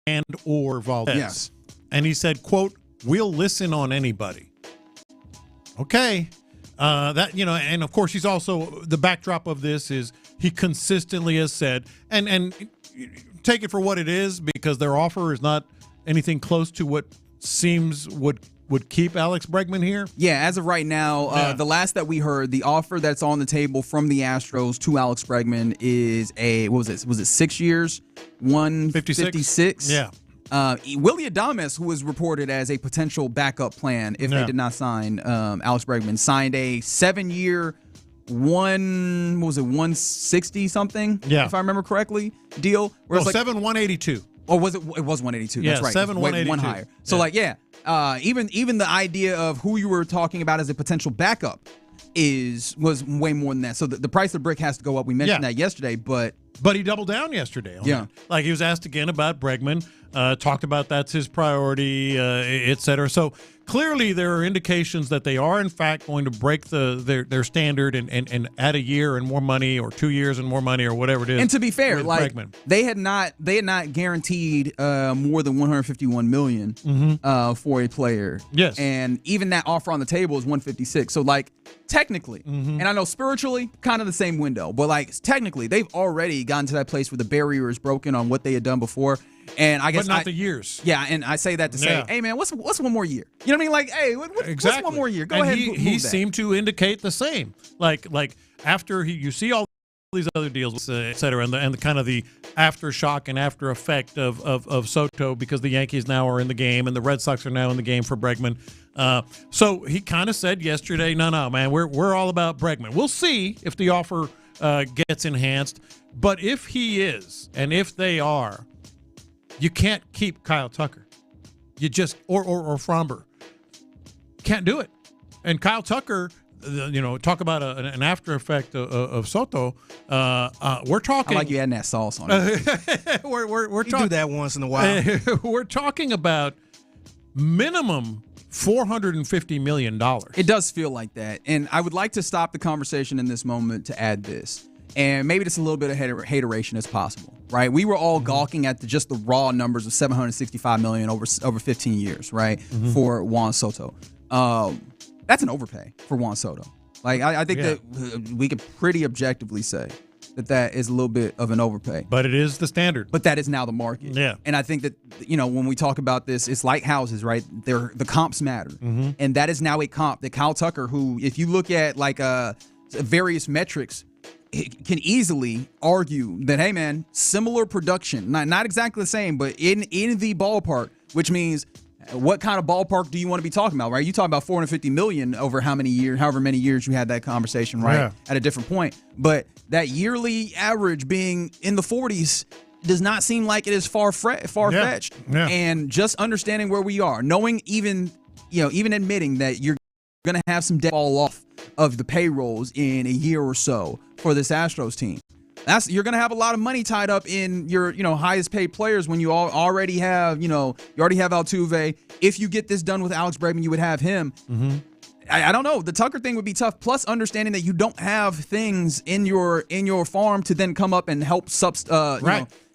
and or Valdez. Yes. And he said, quote, we'll listen on anybody. Okay. And of course, he's also, the backdrop of this is he consistently has said, and take it for what it is, because their offer is not anything close to what seems would keep Alex Bregman here. Yeah, as of right now, the last that we heard, the offer that's on the table from the Astros to Alex Bregman is what was it 6 years, 156? Yeah. Willie Adames, who was reported as a potential backup plan if they did not sign Alex Bregman, signed a 7-year, 160 something, if I remember correctly, deal. Well, 182. Or was it? It was 182. Yeah, that's right. 182. One higher. So even the idea of who you were talking about as a potential backup was way more than that. So the price of the brick has to go up. We mentioned that yesterday, but he doubled down yesterday on that. Like he was asked again about Bregman, talked about that's his priority, et cetera. So clearly there are indications that they are in fact going to break their standard and add a year and more money, or 2 years and more money, or whatever it is. And to be fair, like Bregman. they had not guaranteed more than $151 million for a player. Yes. And even that offer on the table is $156. So like technically, and I know spiritually kind of the same window, but like technically they've already gotten to that place where the barrier is broken on what they had done before. And I guess but not the years. Yeah, and I say that to say, hey man, what's one more year? You know what I mean? Like, hey, what's one more year? Go ahead. He seemed to indicate the same. Like after you see all these other deals, et cetera, and the kind of the aftershock and after effect of Soto, because the Yankees now are in the game and the Red Sox are now in the game for Bregman. So he kind of said yesterday, no, man, we're all about Bregman. We'll see if the offer gets enhanced, but if he is, and if they are, you can't keep Kyle Tucker. You just or Fromber. Can't do it. And Kyle Tucker, talk about an after effect of Soto. We're talking. I like you adding that sauce on it. we're do that once in a while. We're talking about minimum $450 million. It does feel like that. And I would like to stop the conversation in this moment to add this. and maybe just a little bit of hateration as possible, right? We were all gawking at just the raw numbers of $765 million over 15 years, right, for Juan Soto. That's an overpay for Juan Soto. Like, I think that we could pretty objectively say that is a little bit of an overpay. But it is the standard. But that is now the market. Yeah. And I think that, when we talk about this, it's like houses, right? The comps matter. And that is now a comp that Kyle Tucker, who, if you look at various metrics, can easily argue that, hey, man, similar production, not exactly the same, but in the ballpark, which means what kind of ballpark do you want to be talking about, right? You talk about $450 million over however many years you had that conversation, right? Yeah. At a different point. But that yearly average being in the 40s does not seem like it is far-fetched. Yeah. And just understanding where we are, knowing even admitting that you're going to have some debt fall off of the payrolls in a year or so for this Astros team. You're going to have a lot of money tied up in your, highest paid players when you already have Altuve. If you get this done with Alex Bregman, you would have him. I don't know. The Tucker thing would be tough. Plus, understanding that you don't have things in your farm to then come up and help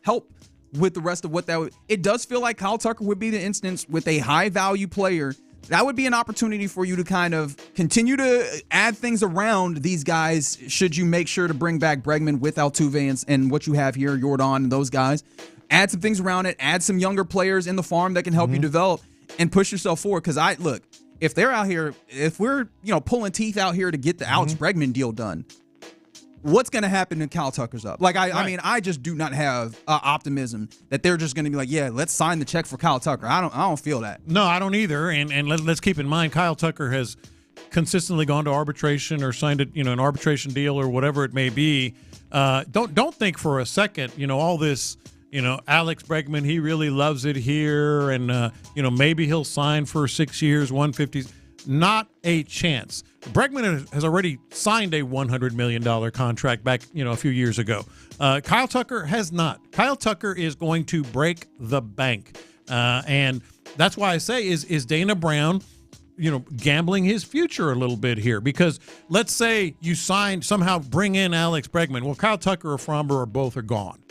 help with the rest of what that would. It does feel like Kyle Tucker would be the instance with a high value player. That would be an opportunity for you to kind of continue to add things around these guys should you make sure to bring back Bregman with Altuve and what you have here, Yordan and those guys. Add some things around it. Add some younger players in the farm that can help you develop and push yourself forward. Because if they're out here, if we're pulling teeth out here to get the Alex Bregman deal done, what's going to happen when Kyle Tucker's up? I mean, I just do not have optimism that they're just going to be like, yeah, let's sign the check for Kyle Tucker. I don't feel that. No, I don't either. And let's keep in mind, Kyle Tucker has consistently gone to arbitration or signed an arbitration deal or whatever it may be. Don't think for a second, all this, Alex Bregman, he really loves it here, and maybe he'll sign for 6 years, 150. Not a chance. Bregman has already signed a $100 million contract back, a few years ago. Kyle Tucker has not. Kyle Tucker is going to break the bank. And that's why I say is Dana Brown, gambling his future a little bit here. Because let's say you somehow bring in Alex Bregman. Well, Kyle Tucker or Fromber or both are gone.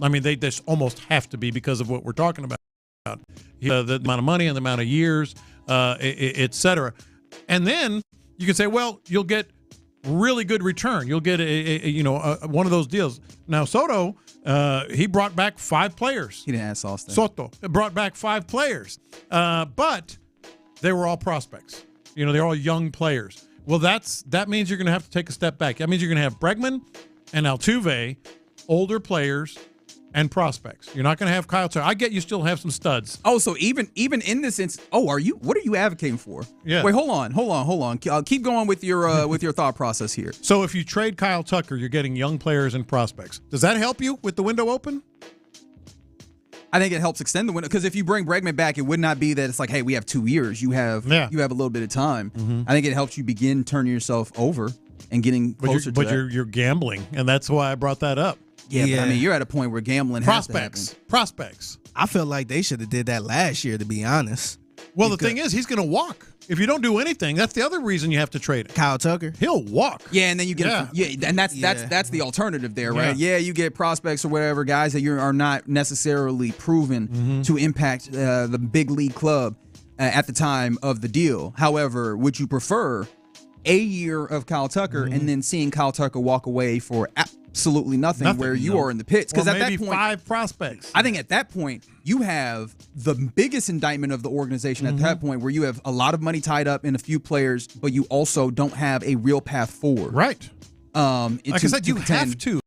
I mean, they just almost have to be because of what we're talking about. The amount of money and the amount of years, et cetera. And then you can say, well, you'll get really good return. You'll get one of those deals. Now, Soto, he brought back 5 players. He didn't ask Sauce then. Soto brought back 5 players, but they were all prospects. They're all young players. Well, that means you're going to have to take a step back. That means you're going to have Bregman and Altuve, older players, and prospects. You're not going to have Kyle Tucker. I get you still have some studs. Oh, so even in this instance, what are you advocating for? Yeah. Wait, hold on. Keep going with your thought process here. So if you trade Kyle Tucker, you're getting young players and prospects. Does that help you with the window open? I think it helps extend the window because if you bring Bregman back, it would not be that it's like, hey, we have 2 years. You have a little bit of time. I think it helps you begin turning yourself over and getting closer to that. But you're gambling, and that's why I brought that up. Yeah, but I mean, you're at a point where gambling has to happen. Prospects. I feel like they should have did that last year, to be honest. Well, the thing is, he's going to walk. If you don't do anything, that's the other reason you have to trade him. Kyle Tucker. He'll walk. Yeah, and then you get and that's the alternative there, right? Yeah, you get prospects or whatever, guys that are not necessarily proven to impact the big league club at the time of the deal. However, would you prefer a year of Kyle Tucker and then seeing Kyle Tucker walk away for absolutely nothing where you are in the pits? Because at that point, 5 prospects. I think at that point, you have the biggest indictment of the organization at that point where you have a lot of money tied up in a few players, but you also don't have a real path forward. Right. Like I said, you have to.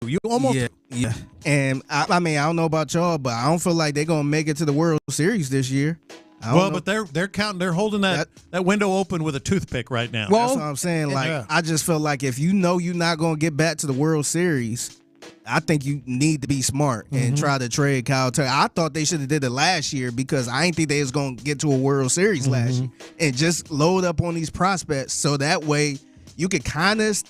You almost. Yeah. And I mean, I don't know about y'all, but I don't feel like they're going to make it to the World Series this year. Well, but they're counting. They're holding that window open with a toothpick right now. Well, that's what I'm saying. I just feel like if you're not going to get back to the World Series, I think you need to be smart and try to trade Kyle Tucker. I thought they should have did it last year because I didn't think they was going to get to a World Series last year and just load up on these prospects so that way you could kind of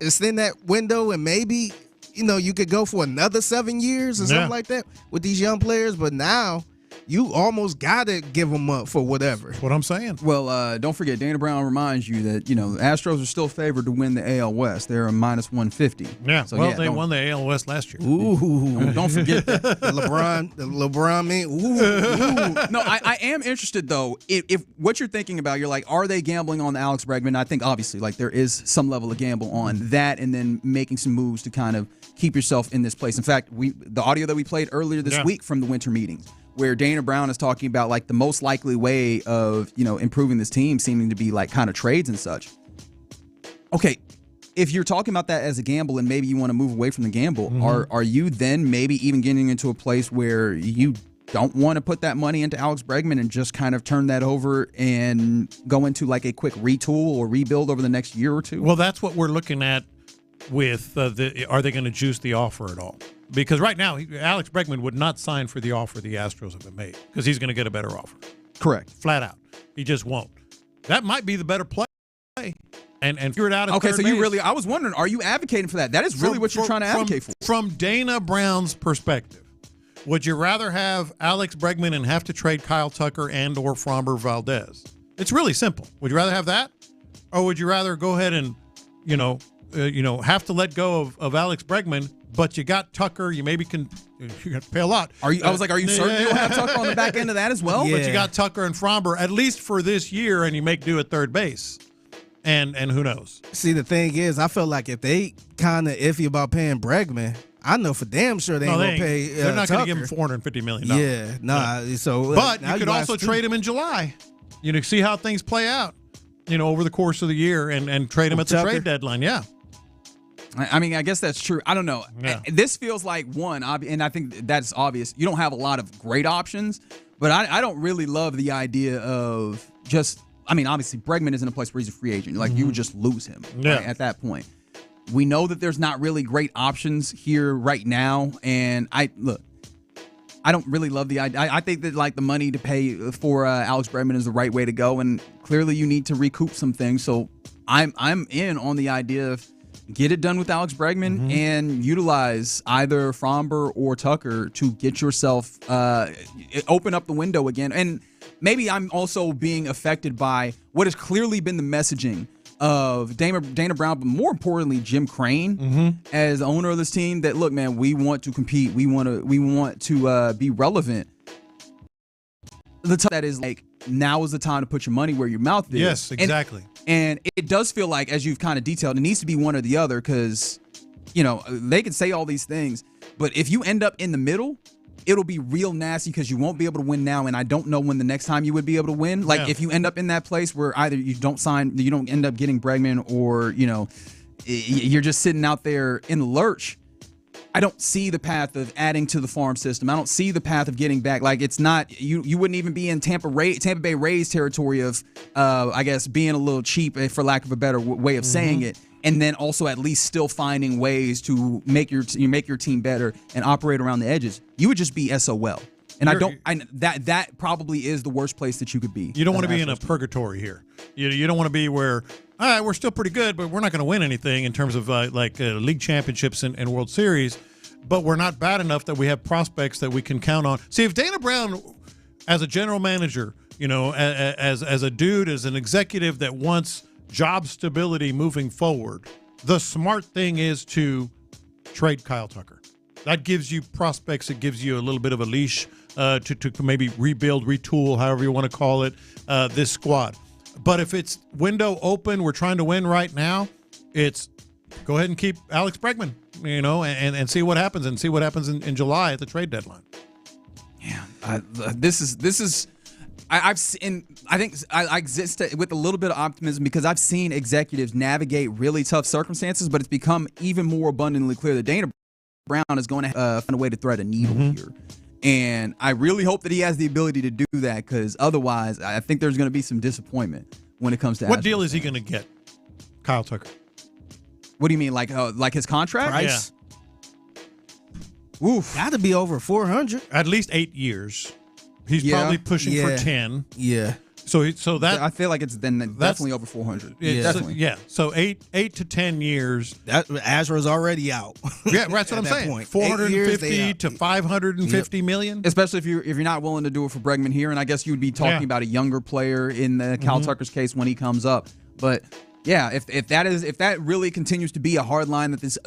extend that window and maybe you could go for another 7 years or something like that with these young players. But now you almost gotta give them up for whatever. That's what I'm saying. Well, don't forget, Dana Brown reminds you that the Astros are still favored to win the AL West. They're a minus 150. Yeah. So they won the AL West last year. Ooh, don't forget that. the LeBron man. Ooh. No, I am interested though. If what you're thinking about, you're like, are they gambling on the Alex Bregman? I think obviously, like there is some level of gamble on that, and then making some moves to kind of keep yourself in this place. In fact, the audio that we played earlier this week from the winter meetings, where Dana Brown is talking about like the most likely way of improving this team seeming to be like kind of trades and such. Okay, if you're talking about that as a gamble and maybe you want to move away from the gamble, are you then maybe even getting into a place where you don't want to put that money into Alex Bregman and just kind of turn that over and go into like a quick retool or rebuild over the next year or two? Well, that's what we're looking at with are they going to juice the offer at all? Because right now, Alex Bregman would not sign for the offer the Astros have been made because he's going to get a better offer. Correct. Flat out. He just won't. That might be the better play. And figure it out at okay, third so base. I was wondering, are you advocating for that? That is really what you're trying to advocate for. From Dana Brown's perspective, would you rather have Alex Bregman and have to trade Kyle Tucker and or Framber Valdez? It's really simple. Would you rather have that? Or would you rather go ahead and, have to let go of Alex Bregman, but you got Tucker, you maybe can pay a lot. I was like, are you certain you'll have Tucker on the back end of that as well? Yeah. But you got Tucker and Framber, at least for this year, and you make do at third base. And who knows? See, the thing is, I feel like if they kind of iffy about paying Bregman, I know for damn sure they ain't going to pay They're not going to give him $450 million. Yeah, nah. So, but you could also trade him in July. See how things play out, over the course of the year and trade him at the trade deadline. Yeah. I mean, I guess that's true. I don't know. Yeah. This feels like and I think that's obvious. You don't have a lot of great options, but I don't really love the idea of just, obviously Bregman isn't a place where he's a free agent. Like you would just lose him right, at that point. We know that there's not really great options here right now. And I don't really love the idea. I think that like the money to pay for Alex Bregman is the right way to go. And clearly you need to recoup some things. So I'm in on the idea of get it done with Alex Bregman and utilize either Framber or Tucker to get yourself open up the window again. And maybe I'm also being affected by what has clearly been the messaging of Dana Brown, but more importantly, Jim Crane as the owner of this team. That look, man, we want to compete. We want to be relevant. That is like now is the time to put your money where your mouth is. Yes, exactly. And it does feel like, as you've kind of detailed, it needs to be one or the other because, they can say all these things, but if you end up in the middle, it'll be real nasty because you won't be able to win now, and I don't know when the next time you would be able to win. Like if you end up in that place where either you don't end up getting Bregman, or you're just sitting out there in the lurch. I don't see the path of adding to the farm system. I don't see the path of getting back. Like it's not you wouldn't even be in Tampa Bay Rays territory of I guess being a little cheap, for lack of a better way of saying it. And then also at least still finding ways to make your team better and operate around the edges. You would just be SOL. And that probably is the worst place that you could be. You don't want to be in a purgatory here. You don't want to be where, all right, we're still pretty good, but we're not going to win anything in terms of league championships and World Series. But we're not bad enough that we have prospects that we can count on. See, if Dana Brown, as a general manager, as a dude, as an executive that wants job stability moving forward, the smart thing is to trade Kyle Tucker. That gives you prospects. It gives you a little bit of a leash to maybe rebuild, retool, however you want to call it, this squad. But if it's window open, we're trying to win right now, it's go ahead and keep Alex Bregman, and see what happens, and see what happens in July at the trade deadline. Yeah, I've seen. I think I exist with a little bit of optimism because I've seen executives navigate really tough circumstances, but it's become even more abundantly clear that Dana Brown is going to find a way to thread a needle here. And I really hope that he has the ability to do that, because otherwise I think there's going to be some disappointment when it comes to what deal is he going to get, Kyle Tucker? What do you mean, like his contract? Price? Yeah. Oof. Got to be over $400. At least 8 years. He's probably pushing for 10. Yeah. So that I feel like it's then definitely over 400. Definitely. So 8 to 10 years. Astros already out. Yeah, that's what I'm saying. Point. 450 to 550 million. Especially if you're not willing to do it for Bregman here, and I guess you would be talking about a younger player in the Cal Tucker's case when he comes up. But yeah, if that really continues to be a hard line that this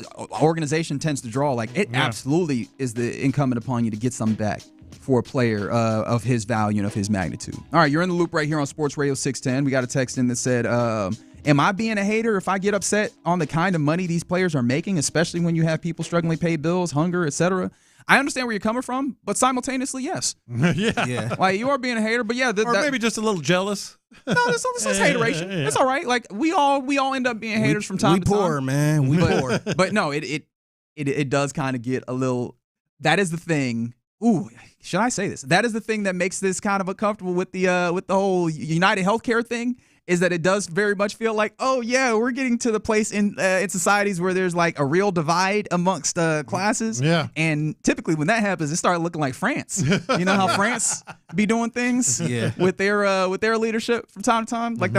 organization tends to draw, like it absolutely is the incumbent upon you to get some back for a player of his value and of his magnitude. All right, you're in the loop right here on Sports Radio 610. We got a text in that said, am I being a hater if I get upset on the kind of money these players are making, especially when you have people struggling to pay bills, hunger, etc.? I understand where you're coming from, but simultaneously, yes. Yeah. Like, you are being a hater, but yeah. Or maybe just a little jealous. No, this is hateration. It's all right. Like, we all end up being haters from time to time. We poor, man. We poor. But no, it does kind of get a little. That is the thing. Ooh, should I say this? That is the thing that makes this kind of uncomfortable with the whole United Healthcare thing. Is that it does very much feel like, oh yeah, we're getting to the place in societies where there's like a real divide amongst classes. Yeah. And typically when that happens, it started looking like France. You know how France be doing things with their leadership from time to time. Like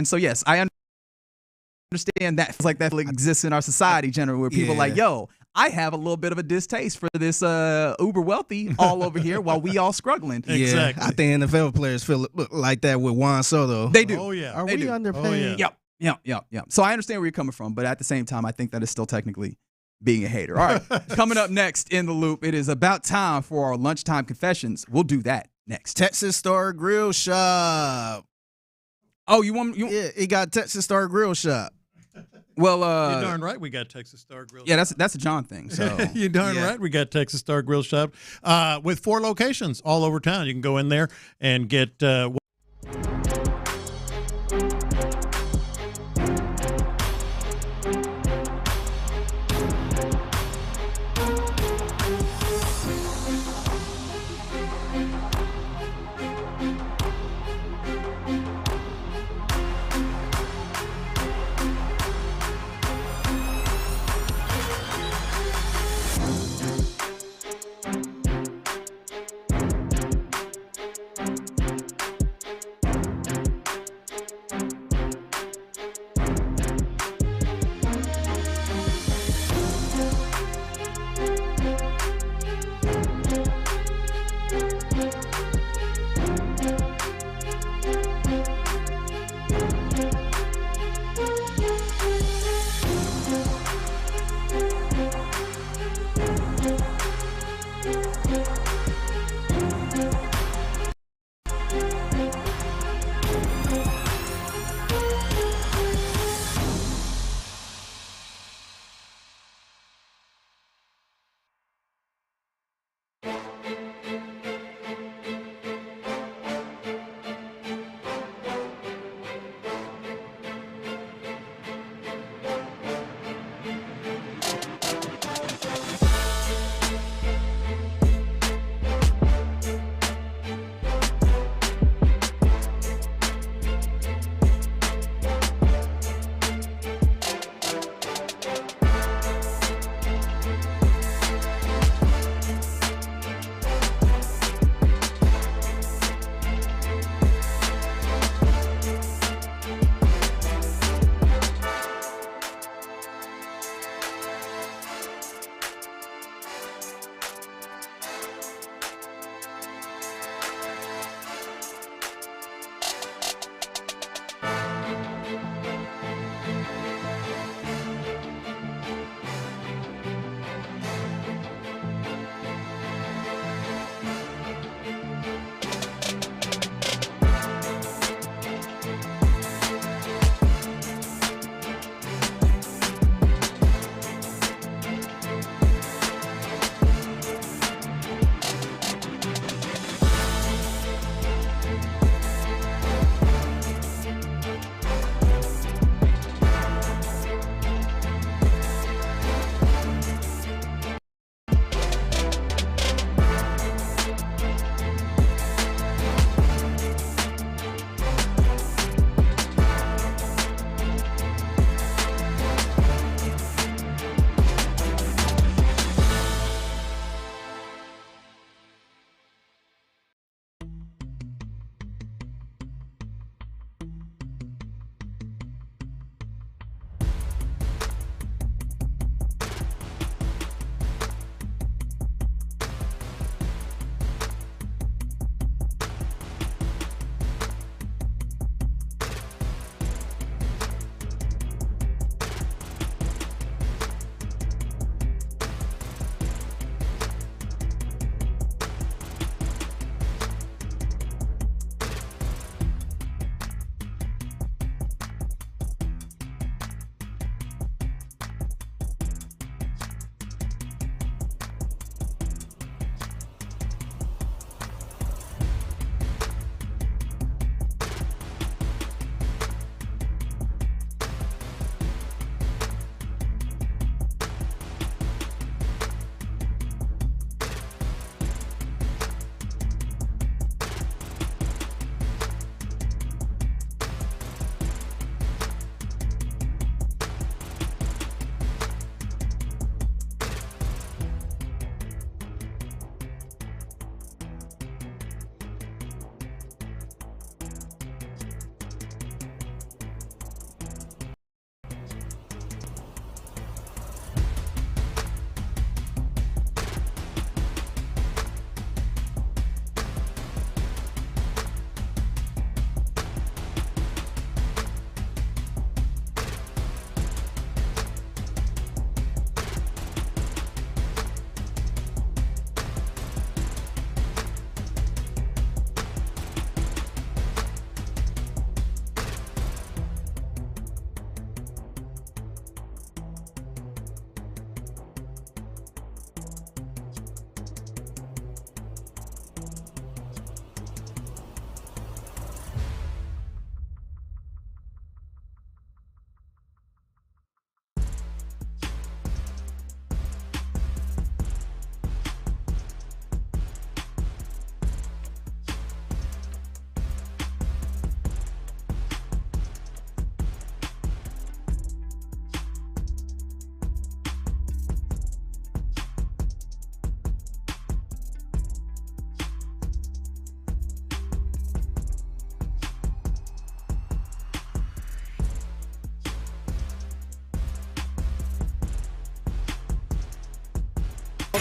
so yes, I understand that feels like that exists in our society generally, where people are like, yo, I have a little bit of a distaste for this uber wealthy all over here while we all struggling. Yeah, Exactly. I think NFL players feel like that with Juan Soto. They do. Oh yeah. Are They we do. underpaid? Yep. So I understand where you're coming from, but at the same time, I think that is still technically being a hater. All right, coming up next in the loop, it is about time for our lunchtime confessions. We'll do that next. Texas Star Grill Shop. Oh, you want? Yeah, it got Texas Star Grill Shop. Well, You're darn right we got Texas Star Grill. Yeah, that's a John thing. So You're darn right we got Texas Star Grill Shop with 4 locations all over town. You can go in there and get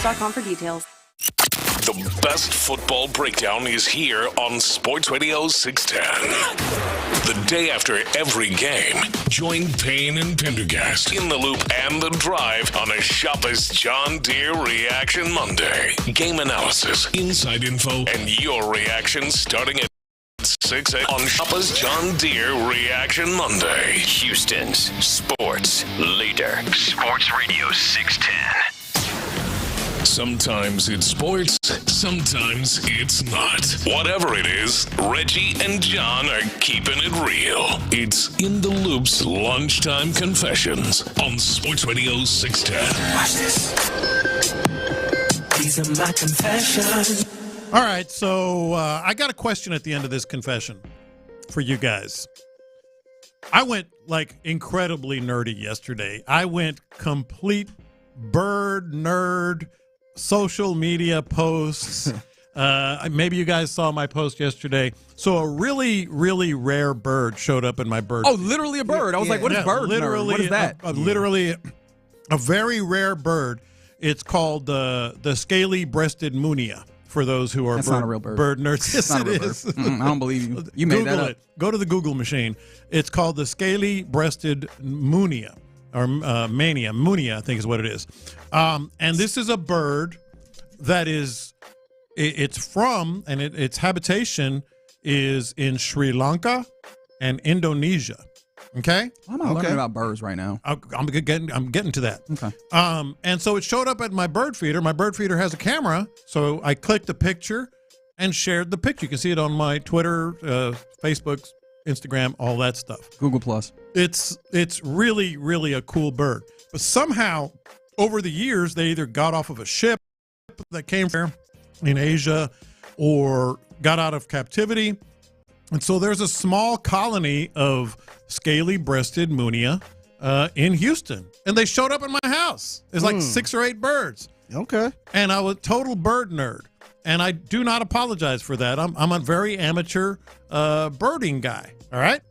SportsRadio.com for details. The best football breakdown is here on Sports Radio 610. The day after every game, join Payne and Pendergast in the Loop and the Drive on a Shoppers John Deere Reaction Monday. Game analysis, inside info, and your reaction starting at 6 a.m. on Shoppers John Deere Reaction Monday. Houston's sports leader. Sports Radio 610. Sometimes it's sports, sometimes it's not. Whatever it is, Reggie and John are keeping it real. It's In the Loop's Lunchtime Confessions on Sports Radio 610. Watch this. These are my confessions. All right, so I got a question at the end of this confession for you guys. I went incredibly nerdy yesterday. I went complete bird nerd. Social media posts. Maybe you guys saw my post yesterday. So a really, really rare bird showed up in my bird. Oh, literally a bird. I was like, what is bird? Literally, what is that? Literally a very rare bird. It's called the scaly-breasted munia. For those who are That's not a real bird. Bird nerds. Yes, not a it real is. bird. I don't believe you. You made Google that up. it. Go to the Google machine. It's called the scaly-breasted munia. Or munia, I think is what it is. And this is a bird that is, it's from, and its habitation is in Sri Lanka and Indonesia. Okay? I'm not learning about birds right now. I'm getting to that. Okay. And so it showed up at my bird feeder. My bird feeder has a camera, so I clicked the picture and shared the picture. You can see it on my Twitter, Facebook, Instagram, all that stuff. Google Plus. It's really, really a cool bird. But somehow, over the years, they either got off of a ship that came from in Asia or got out of captivity. And so there's a small colony of scaly-breasted munia in Houston. And they showed up in my house. There's like 6 or 8 birds. Okay. And I was a total bird nerd. And I do not apologize for that. I'm a very amateur birding guy. All right.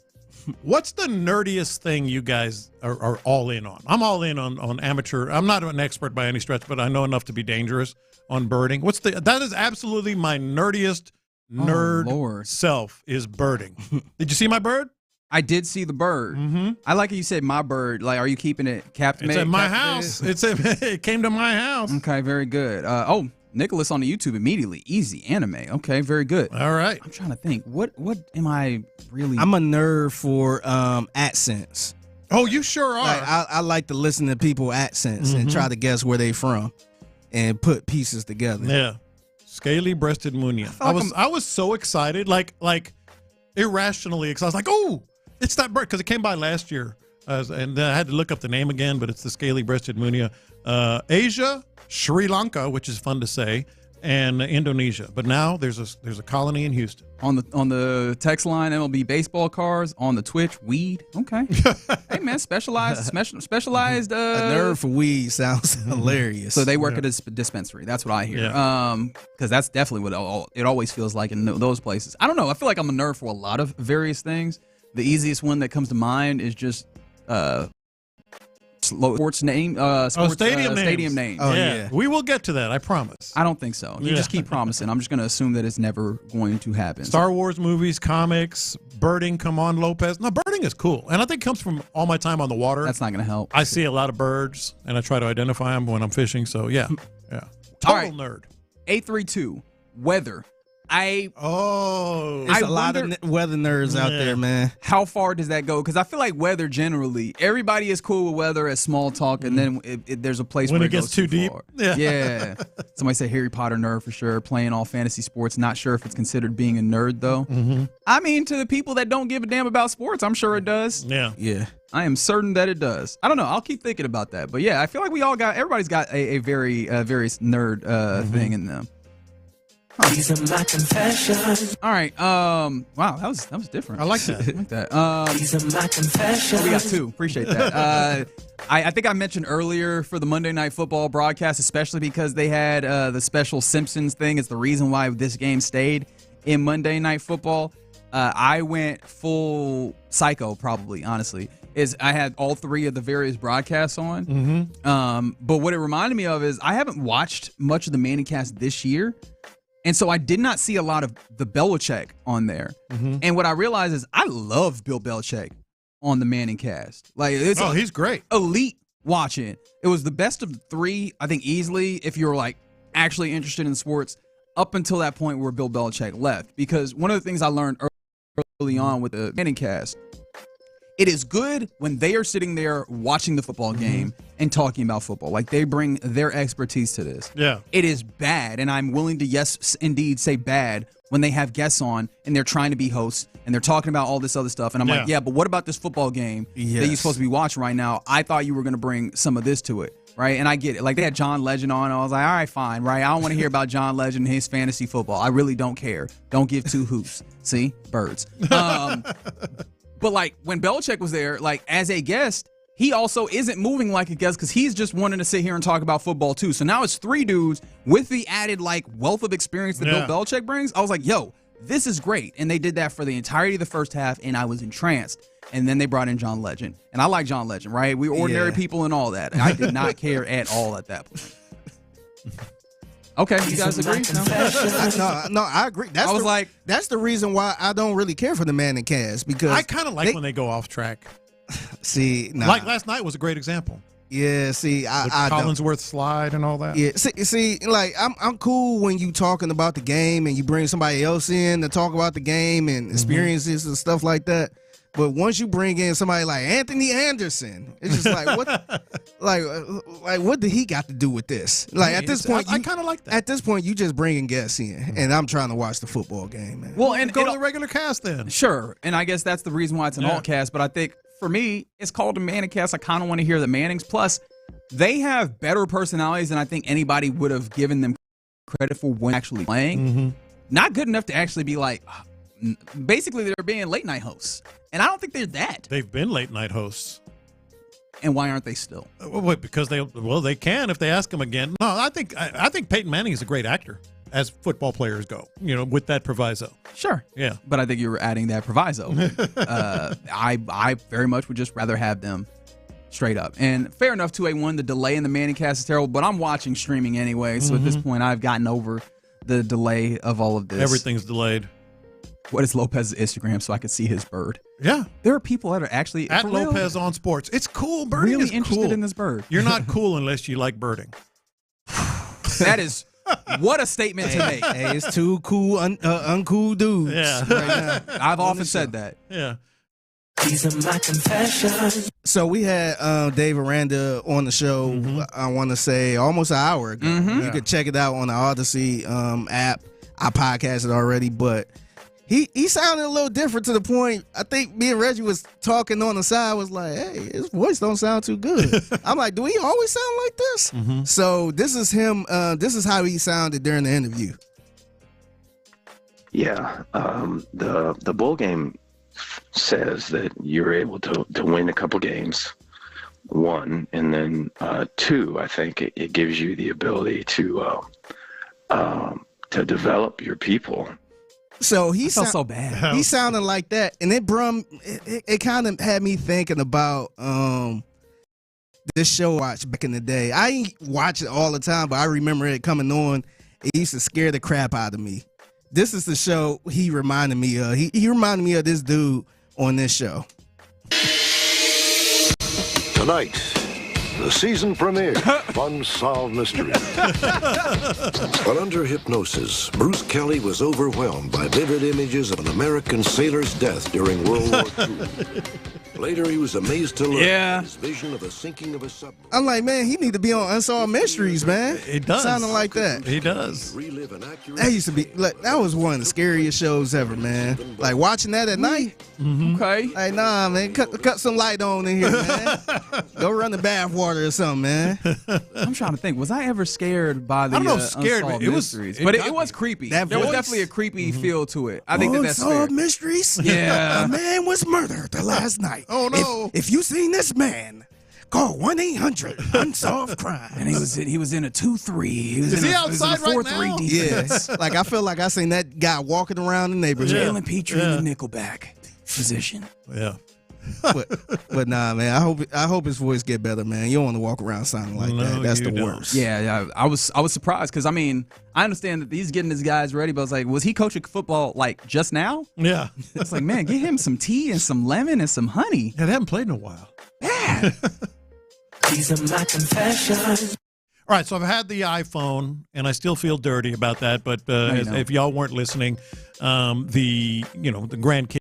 What's the nerdiest thing you guys are all in on? I'm all in on amateur. I'm not an expert by any stretch, but I know enough to be dangerous on birding. That is absolutely my nerdiest nerd self is birding. Did you see my bird? I did see the bird. Mm-hmm. I like how you said my bird. Like, are you keeping it captivated? It's at my house. It came to my house. Okay, very good. Nicholas on the YouTube immediately. Easy anime. Okay, very good. All right. I'm trying to think. What am I really? I'm a nerd for accents. Oh, you sure are. Like, I like to listen to people accents and try to guess where they from and put pieces together. Yeah. Scaly-breasted munia. I was so excited, like irrationally excited. I was like, oh, it's that bird, because it came by last year. And then I had to look up the name again, but it's the scaly-breasted munia. Asia, Sri Lanka, which is fun to say, and Indonesia. But now there's a colony in Houston. On the text line, MLB baseball cards. On the Twitch, weed. Okay. Hey man, specialized. A nerd for weed sounds hilarious. So they work at a dispensary. That's what I hear. Because that's definitely what it always feels like in those places. I don't know. I feel like I'm a nerd for a lot of various things. The easiest one that comes to mind is just sports name. Stadium names. Oh yeah. We will get to that. I promise. I don't think so. You just keep promising. I'm just going to assume that it's never going to happen. Star Wars movies, comics, birding. Come on, Lopez. No, birding is cool, and I think it comes from all my time on the water. That's not going to help. I see a lot of birds, and I try to identify them when I'm fishing. So yeah. Total nerd. 832 weather. There's a lot of weather nerds out there, man. How far does that go? Because I feel like weather generally, everybody is cool with weather as small talk, and then there's a place when where it gets goes too deep. Far. Yeah. Somebody said Harry Potter nerd for sure. Playing all fantasy sports. Not sure if it's considered being a nerd though. Mm-hmm. I mean, to the people that don't give a damn about sports, I'm sure it does. Yeah. I am certain that it does. I don't know. I'll keep thinking about that. But yeah, I feel like everybody's got a very nerd thing in them. These are my confessions. All right. Wow, that was different. I like that. I like that. These are my confessions. We got 2. Appreciate that. I think I mentioned earlier for the Monday Night Football broadcast, especially because they had the special Simpsons thing. It's the reason why this game stayed in Monday Night Football. I went full psycho, probably, honestly. I had all three of the various broadcasts on. Mm-hmm. But what it reminded me of is I haven't watched much of the Manningcast this year. And so I did not see a lot of the Belichick on there. Mm-hmm. And what I realized is I love Bill Belichick on the Manningcast. Like, he's great. Elite watching. It was the best of three, I think, easily, if you're like actually interested in sports, up until that point where Bill Belichick left. Because one of the things I learned early on with the Manningcast, it is good when they are sitting there watching the football game and talking about football. Like, they bring their expertise to this. Yeah. It is bad, and I'm willing to, yes, indeed, say bad when they have guests on and they're trying to be hosts and they're talking about all this other stuff. And I'm like, yeah, but what about this football game that you're supposed to be watching right now? I thought you were going to bring some of this to it, right? And I get it. Like, they had John Legend on. I was like, all right, fine, right? I don't want to hear about John Legend and his fantasy football. I really don't care. Don't give two hoots. See? Birds. But, like, when Belichick was there, like, as a guest, he also isn't moving like a guest because he's just wanting to sit here and talk about football, too. So now it's three dudes with the added, like, wealth of experience that Bill Belichick brings. I was like, yo, this is great. And they did that for the entirety of the first half, and I was entranced. And then they brought in John Legend. And I like John Legend, right? We're ordinary people and all that. I did not care at all at that point. Okay, you guys agree? No, I agree. That's the reason why I don't really care for the Manningcast, because I kind of like when they go off track. See, like last night was a great example. Yeah, see, I Collinsworth slide and all that. Yeah, see, like I'm cool when you talking about the game and you bring somebody else in to talk about the game and experiences and stuff like that. But once you bring in somebody like Anthony Anderson, it's just like what, like what did he got to do with this? Like at this point, I kind of like that. At this point, you just bringing guests in, and I'm trying to watch the football game, man. Well, and go to the regular cast then. Sure, and I guess that's the reason why it's an alt cast. But I think for me, it's called a Manningcast. I kind of want to hear the Mannings. Plus, they have better personalities than I think anybody would have given them credit for when actually playing. Not good enough to actually be like, basically they're being late night hosts. And I don't think they're that. They've been late night hosts. And why aren't they still? Well, because they can if they ask them again. No, I think Peyton Manning is a great actor as football players go, with that proviso. Sure. Yeah. But I think you're adding that proviso. I very much would just rather have them straight up. And fair enough, 2A1, the delay in the Manningcast is terrible, but I'm watching streaming anyway. So at this point, I've gotten over the delay of all of this. Everything's delayed. What is Lopez's Instagram so I could see his bird? Yeah. There are people that are actually at Lopez on sports. It's cool. Birding really is interested cool. in this bird. You're not cool unless you like birding. That is what a statement to make. Hey, it's two cool, uncool dudes. Yeah. Right now. I've often said that. Yeah. These are my confessions. So we had Dave Aranda on the show, I want to say almost an hour ago. You could check it out on the Odyssey app. I podcasted already, but he sounded a little different to the point. I think me and Reggie was talking on the side, was like, hey, his voice don't sound too good. I'm like, do he always sound like this? So this is him. This is how he sounded during the interview. Yeah. The bowl game says that you're able to win a couple games, one, and then two, I think it gives you the ability to develop your people. So he felt so bad. He sounded like that, and it kind of had me thinking about this show I watched back in the day. I ain't watch it all the time, but I remember it coming on. It used to scare the crap out of me. This is the show he reminded me of. He reminded me of this dude on this show. Tonight, the season premiere of Unsolved Mysteries. But under hypnosis, Bruce Kelly was overwhelmed by vivid images of an American sailor's death during World War II. Later, he was amazed to learn his vision of the sinking of a submarine. I'm like, man, he need to be on Unsolved Mysteries, man. It does. Sounding like that. He does. That used to be, that was one of the scariest shows ever, man. Like watching that at night. Okay. Like, nah, man, cut some light on in here, man. Go run the bath water or something, man. I'm trying to think. Was I ever scared by the I don't know if scared me. Unsolved Mysteries? But it was creepy. There was definitely a creepy feel to it. I think that's fair. Unsolved Mysteries? Yeah. A man was murdered the last night. Oh, no. If you seen this man, Call 1-800-Unsolved Crime. And he was in a 2-3. Is he outside right now? 4-3 defense. Yeah. Like, I feel like I seen that guy walking around the neighborhood. Jalen Petrie in the nickelback position. Yeah. but nah, man. I hope his voice get better, man. You don't want to walk around sounding like that. That's the worst. Yeah. I was surprised because I understand that he's getting his guys ready, but I was like, was he coaching football like just now? Yeah. It's like, man, get him some tea and some lemon and some honey. Yeah, they haven't played in a while. Yeah. These are my confessions. All right, so I've had the iPhone, and I still feel dirty about that. But if y'all weren't listening, the grandkids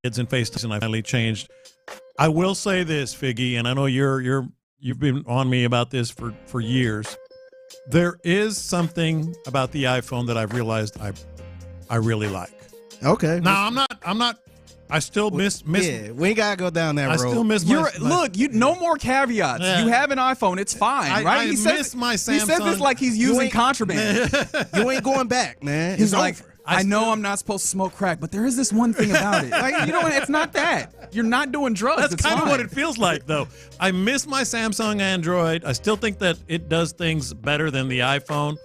and FaceTime, and I finally changed. I will say this, Figgy, and I know you've been on me about this for years. There is something about the iPhone that I've realized I really like. Okay. Now I'm not. I still miss. Yeah, we ain't gotta go down that road. I still miss. No more caveats. Yeah. You have an iPhone, it's fine, right? I miss my Samsung. He says this like he's using contraband. You ain't going back, man. He's like, I know I'm not supposed to smoke crack, but there is this one thing about it. Like, it's not that. You're not doing drugs. That's kind of what it feels like, though. I miss my Samsung Android. I still think that it does things better than the iPhone.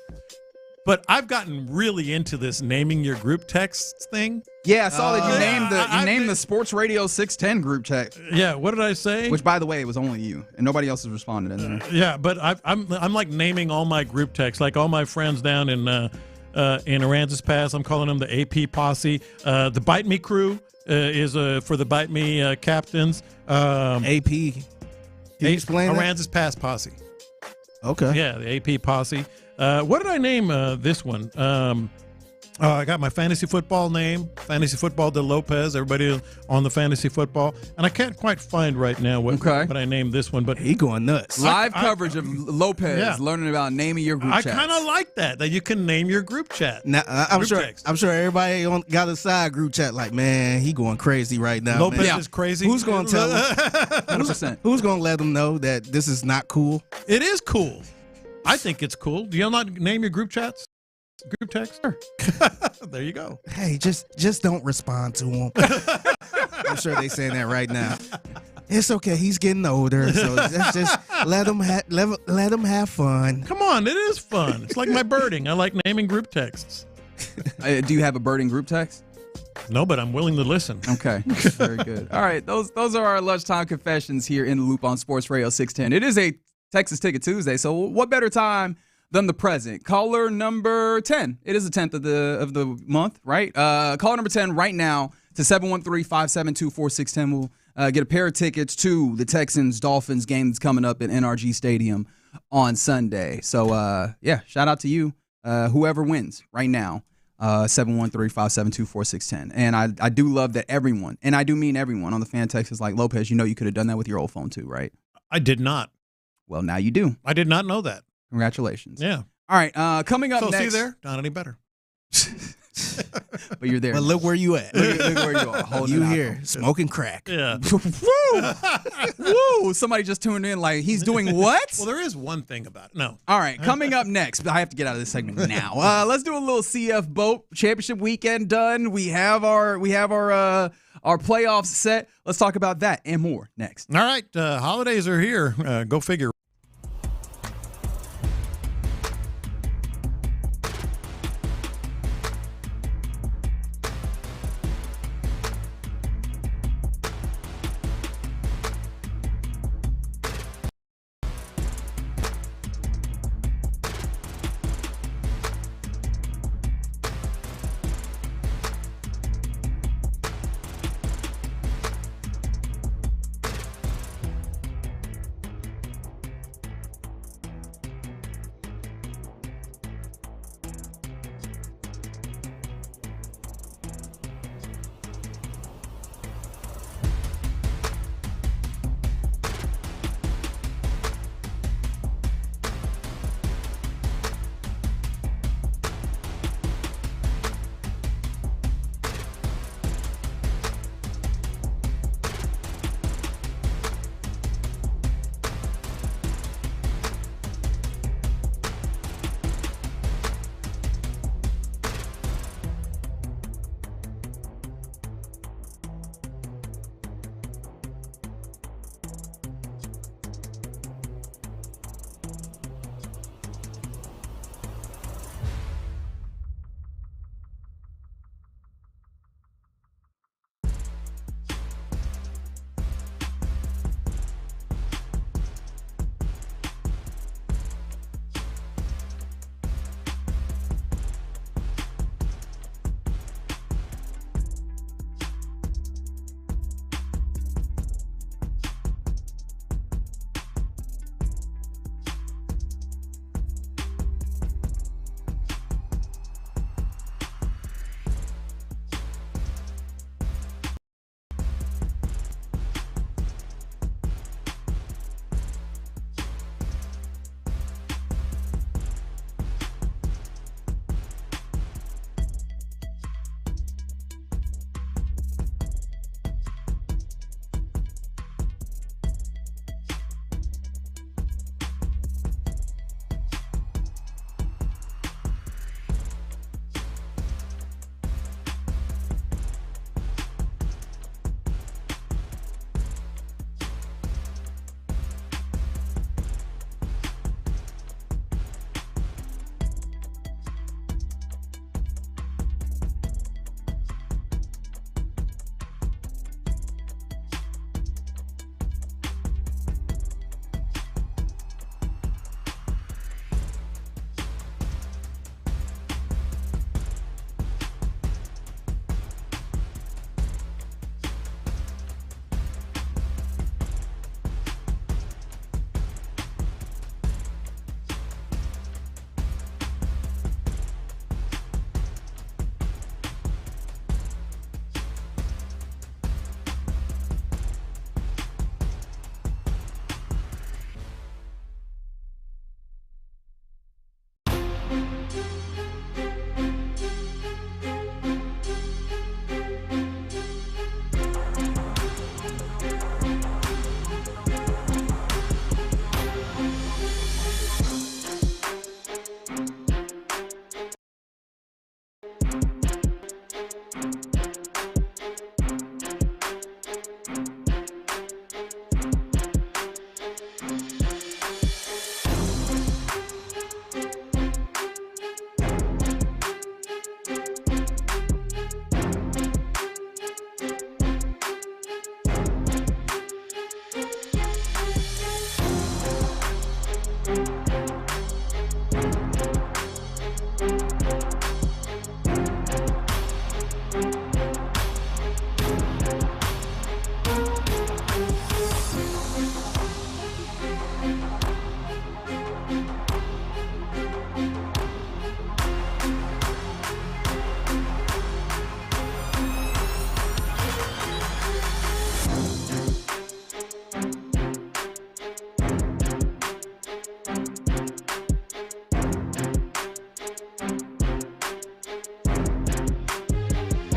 But I've gotten really into this naming your group texts thing. Yeah, I saw that you named the Sports Radio 610 group text. Yeah, what did I say? Which, by the way, it was only you, and nobody else has responded in there. Yeah, but I'm like naming all my group texts, like all my friends down in Aransas Pass. I'm calling them the AP posse. The Bite Me crew is for the Bite Me captains. AP. Can you explain that? Aransas Pass posse. Okay. Yeah, the AP posse. What did I name this one? I got my fantasy football name, Fantasy Football de Lopez. Everybody on the fantasy football, and I can't quite find right now what I named this one. But he going nuts. Live coverage of Lopez learning about naming your group chat. I kind of like that you can name your group chat. Now I'm sure everybody got a side group chat. Like, man, he going crazy right now. Lopez is crazy. Who's going to tell him? 100%. Who's going to let them know that this is not cool? It is cool. I think it's cool. Do you not name your group chats? Group text? Sure. There you go. Hey, just don't respond to him. I'm sure they saying that right now. It's okay. He's getting older, so let's just let him have fun. Come on, it is fun. It's like my birding. I like naming group texts. Do you have a birding group text? No, but I'm willing to listen. Okay, very good. All right, those are our lunchtime confessions here in the Loop on Sports Radio 610. It is a Texas Ticket Tuesday, so what better time than the present? Caller number 10. It is the 10th of the month, right? Caller number 10 right now to 713-572-4610 will get a pair of tickets to the Texans Dolphins game that's coming up at NRG Stadium on Sunday. So shout out to you, whoever wins right now. 713-572-4610. And I do love that everyone, and I do mean everyone on the fan text is like, Lopez, you could have done that with your old phone too, right? I did not. Well, now you do. I did not know that. Congratulations. Yeah. All right. Coming up next. See there? Not any better. But you're there. But look where you at. Look where you are. You here smoking crack. Yeah. Woo! Somebody just tuned in like, he's doing what? Well, there is one thing about it. No. All right. Coming up next. I have to get out of this segment now. Let's do a little CF Boat Championship weekend done. We have our playoffs set. Let's talk about that and more next. All right. Holidays are here. Go figure.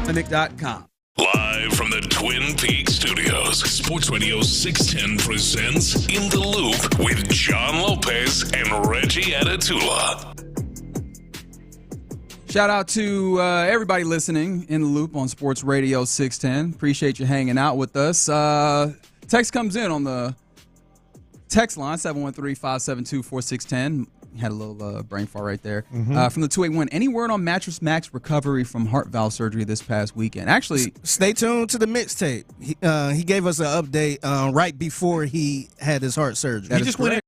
Clinic.com. Live from the Twin Peaks studios, Sports Radio 610 presents In the Loop with John Lopez and Reggie Atatula. Shout out to everybody listening in the loop on Sports Radio 610. Appreciate you hanging out with us. Text comes in on the text line, 713-572-4610. Had a little brain fart right there. From the 281, any word on Mattress Mack's recovery from heart valve surgery this past weekend? Actually, stay tuned to the mixtape. He gave us an update right before he had his heart surgery. He just went in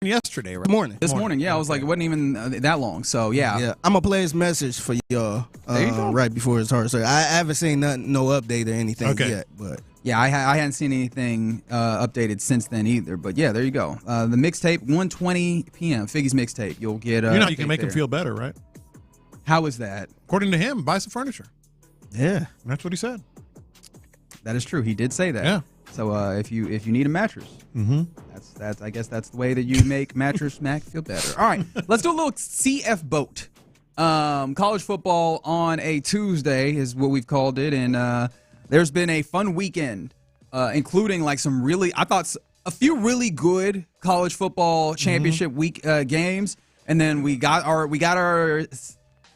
yesterday, right? This morning, yeah. I was like, it wasn't even that long. So, yeah. I'm going to play his message for y'all right before his heart surgery. I haven't seen no update or anything yet. But yeah, I hadn't seen anything updated since then either. But, yeah, there you go. The mixtape, 1:20 p.m., Figgy's mixtape. You'll get you can make him feel better, right? How is that? According to him, buy some furniture. Yeah. That's what he said. That is true. He did say that. Yeah. So if you need a mattress, that's I guess that's the way that you make Mattress Mack feel better. All right, let's do a little CF boat. College football on a Tuesday is what we've called it, and there's been a fun weekend, including like a few really good college football championship week games, and then we got our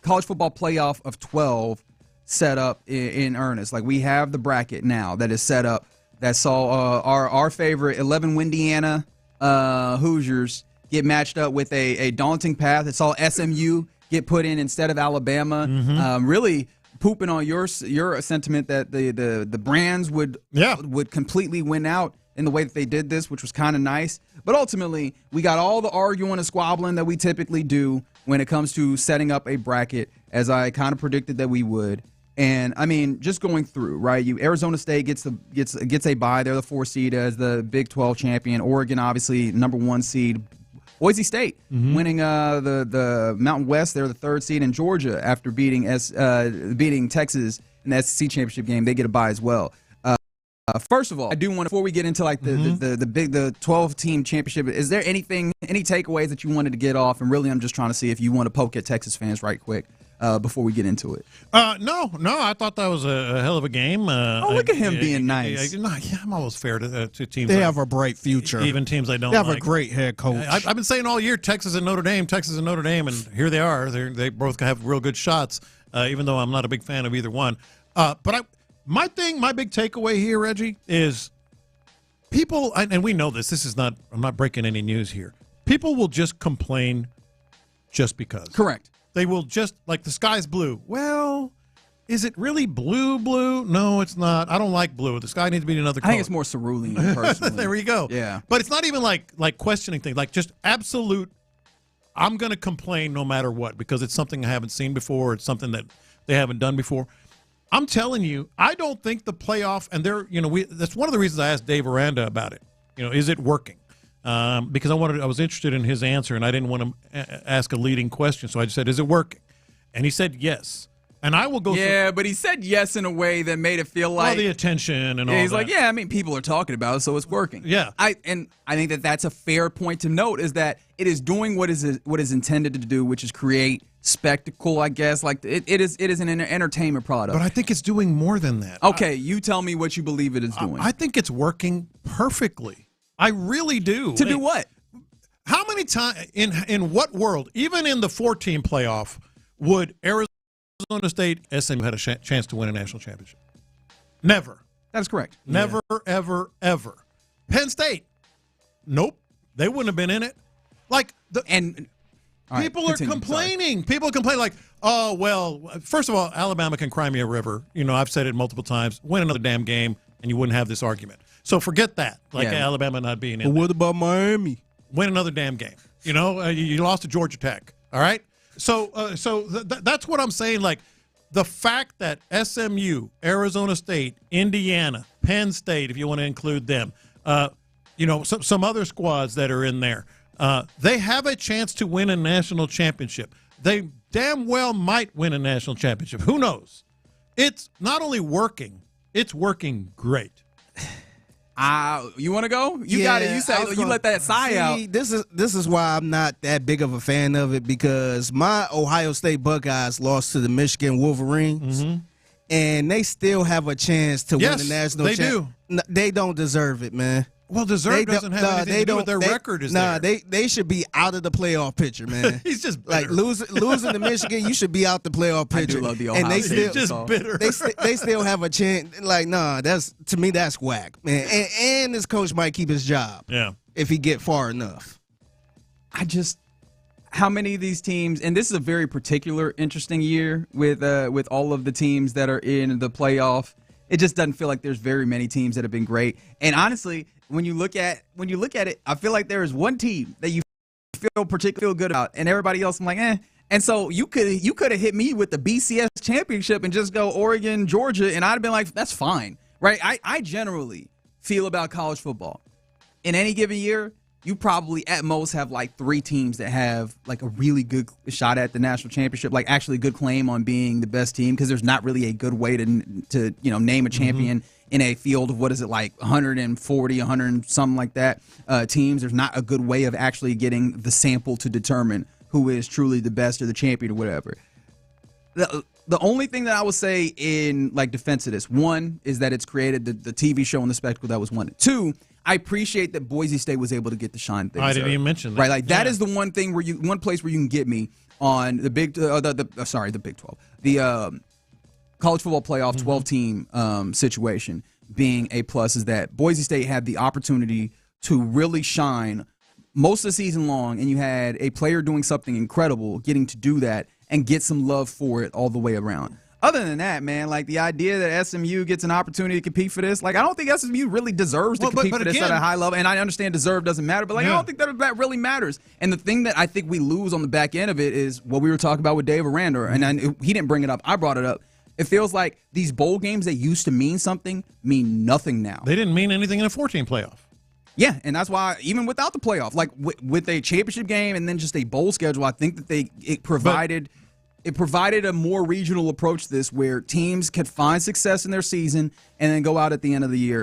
college football playoff of 12 set up in earnest. Like we have the bracket now that is set up. That saw our favorite 11 Windiana Hoosiers get matched up with a daunting path. It saw SMU get put in instead of Alabama. Really pooping on your sentiment that the Brands would completely win out in the way that they did this, which was kind of nice. But ultimately, we got all the arguing and squabbling that we typically do when it comes to setting up a bracket, as I kind of predicted that we would. And I mean, just going through, right? Arizona State gets a bye. They're the 4 seed as the Big 12 champion. Oregon, obviously, number 1 seed. Boise State winning the Mountain West. They're the 3rd seed. And Georgia, after beating Texas in the SEC championship game, they get a bye as well. First of all, I do want to, before we get into like the 12-team championship, is there any takeaways that you wanted to get off? And really, I'm just trying to see if you want to poke at Texas fans right quick. Before we get into it. No, I thought that was a hell of a game. Look at him being nice. I'm always fair to teams. They have a bright future. Even teams I don't like. They have a great head coach. I've been saying all year, Texas and Notre Dame, and here they are. They both have real good shots, even though I'm not a big fan of either one. But my big takeaway here, Reggie, is people, and we know this. I'm not breaking any news here. People will just complain just because. Correct. They will just, like, the sky's blue. Well, is it really blue? No, it's not. I don't like blue. The sky needs to be another color. I think it's more cerulean, personally. There we go. Yeah. But it's not even like questioning things. Like, just absolute, I'm going to complain no matter what because it's something I haven't seen before. It's something that they haven't done before. I'm telling you, I don't think the playoff, and that's one of the reasons I asked Dave Aranda about it. Is it working? Because I was interested in his answer, and I didn't want to ask a leading question, so I just said, "Is it working?" And he said yes. And I will go. Yeah, but he said yes in a way that made it feel like the attention and all. He's that. like, yeah, I mean, people are talking about it, so it's working. Yeah, I think that's a fair point to note is that it is doing what is intended to do, which is create spectacle. I guess like it is an entertainment product. But I think it's doing more than that. Okay, you tell me what you believe it is doing. I think it's working perfectly. I really do. To do what? How many times in what world, even in the 4-team playoff, would Arizona State, SMU had a chance to win a national championship? Never. That's correct. Never, ever, ever. Penn State, nope. They wouldn't have been in it. Like people are complaining. Sorry. People complain like, oh well. First of all, Alabama can cry me a river. I've said it multiple times. Win another damn game, and you wouldn't have this argument. So forget that, Alabama not being in But there. what about Miami? Win another damn game. You lost to Georgia Tech, all right? So that's what I'm saying. Like, the fact that SMU, Arizona State, Indiana, Penn State, if you want to include them, some other squads that are in there, they have a chance to win a national championship. They damn well might win a national championship. Who knows? It's not only working, it's working great. You want to go? You got it. You say you let that sigh out. This is why I'm not that big of a fan of it because my Ohio State Buckeyes lost to the Michigan Wolverines, and they still have a chance to win the national championship. They do. They don't deserve it, man. Well, doesn't have anything to do with their record. They should be out of the playoff picture, man. He's just bitter. Like losing to Michigan, you should be out the playoff picture. I do love the Ohio State. He's just bitter. They still have a chance. Like, that's to me that's whack, man. And this coach might keep his job. Yeah, if he get far enough. How many of these teams, and this is a very particular, interesting year with all of the teams that are in the playoff. It just doesn't feel like there's very many teams that have been great. And honestly, when you look at it, I feel like there is one team that you feel particularly good about, and everybody else I'm like, eh. And so you could have hit me with the BCS championship and just go Oregon, Georgia, and I'd have been like, that's fine, right? I generally feel about college football. In any given year, you probably at most have like 3 teams that have like a really good shot at the national championship, like actually a good claim on being the best team, because there's not really a good way to name a champion in a field of, what is it, like 140, 100, something like that teams. There's not a good way of actually getting the sample to determine who is truly the best or the champion or whatever. The only thing that I would say in like defense of this, one, is that it's created the TV show and the spectacle that was one. 2, I appreciate that Boise State was able to get the shine things. I didn't even mention that. Right, like that is the one thing one place where you can get me on the Big 12, the college football playoff 12-team situation being a plus, is that Boise State had the opportunity to really shine most of the season long, and you had a player doing something incredible, getting to do that and get some love for it all the way around. Other than that, man, like the idea that SMU gets an opportunity to compete for this, like I don't think SMU really deserves to compete for this at a high level. And I understand deserve doesn't matter, but I don't think that really matters. And the thing that I think we lose on the back end of it is what we were talking about with Dave Aranda, and he didn't bring it up. I brought it up. It feels like these bowl games that used to mean something mean nothing now. They didn't mean anything in a 14 playoff. Yeah, and that's why even without the playoff, like with a championship game and then just a bowl schedule, I think that it provided a more regional approach to this, where teams could find success in their season and then go out at the end of the year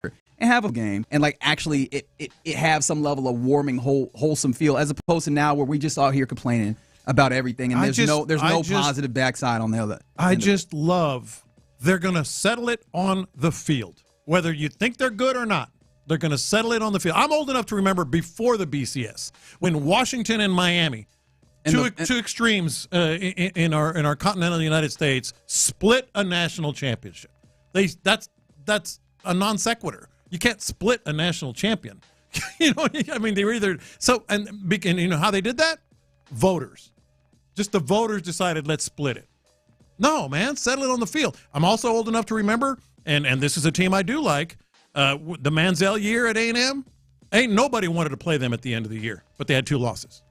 and have a game and like actually it have some level of warming, wholesome feel, as opposed to now where we just out here complaining about everything and there's no positive backside on the other. I just love they're going to settle it on the field, whether you think they're good or not. They're going to settle it on the field. I'm old enough to remember before the BCS when Washington and Miami, two extremes in our continental United States, split a national championship. That's a non sequitur. You can't split a national champion. I mean, they were either and you know how they did that? Voters. Just the voters decided, let's split it. No, man, settle it on the field. I'm also old enough to remember, and this is a team I do like, the Manziel year at A&M. Ain't nobody wanted to play them at the end of the year, but they had 2 losses.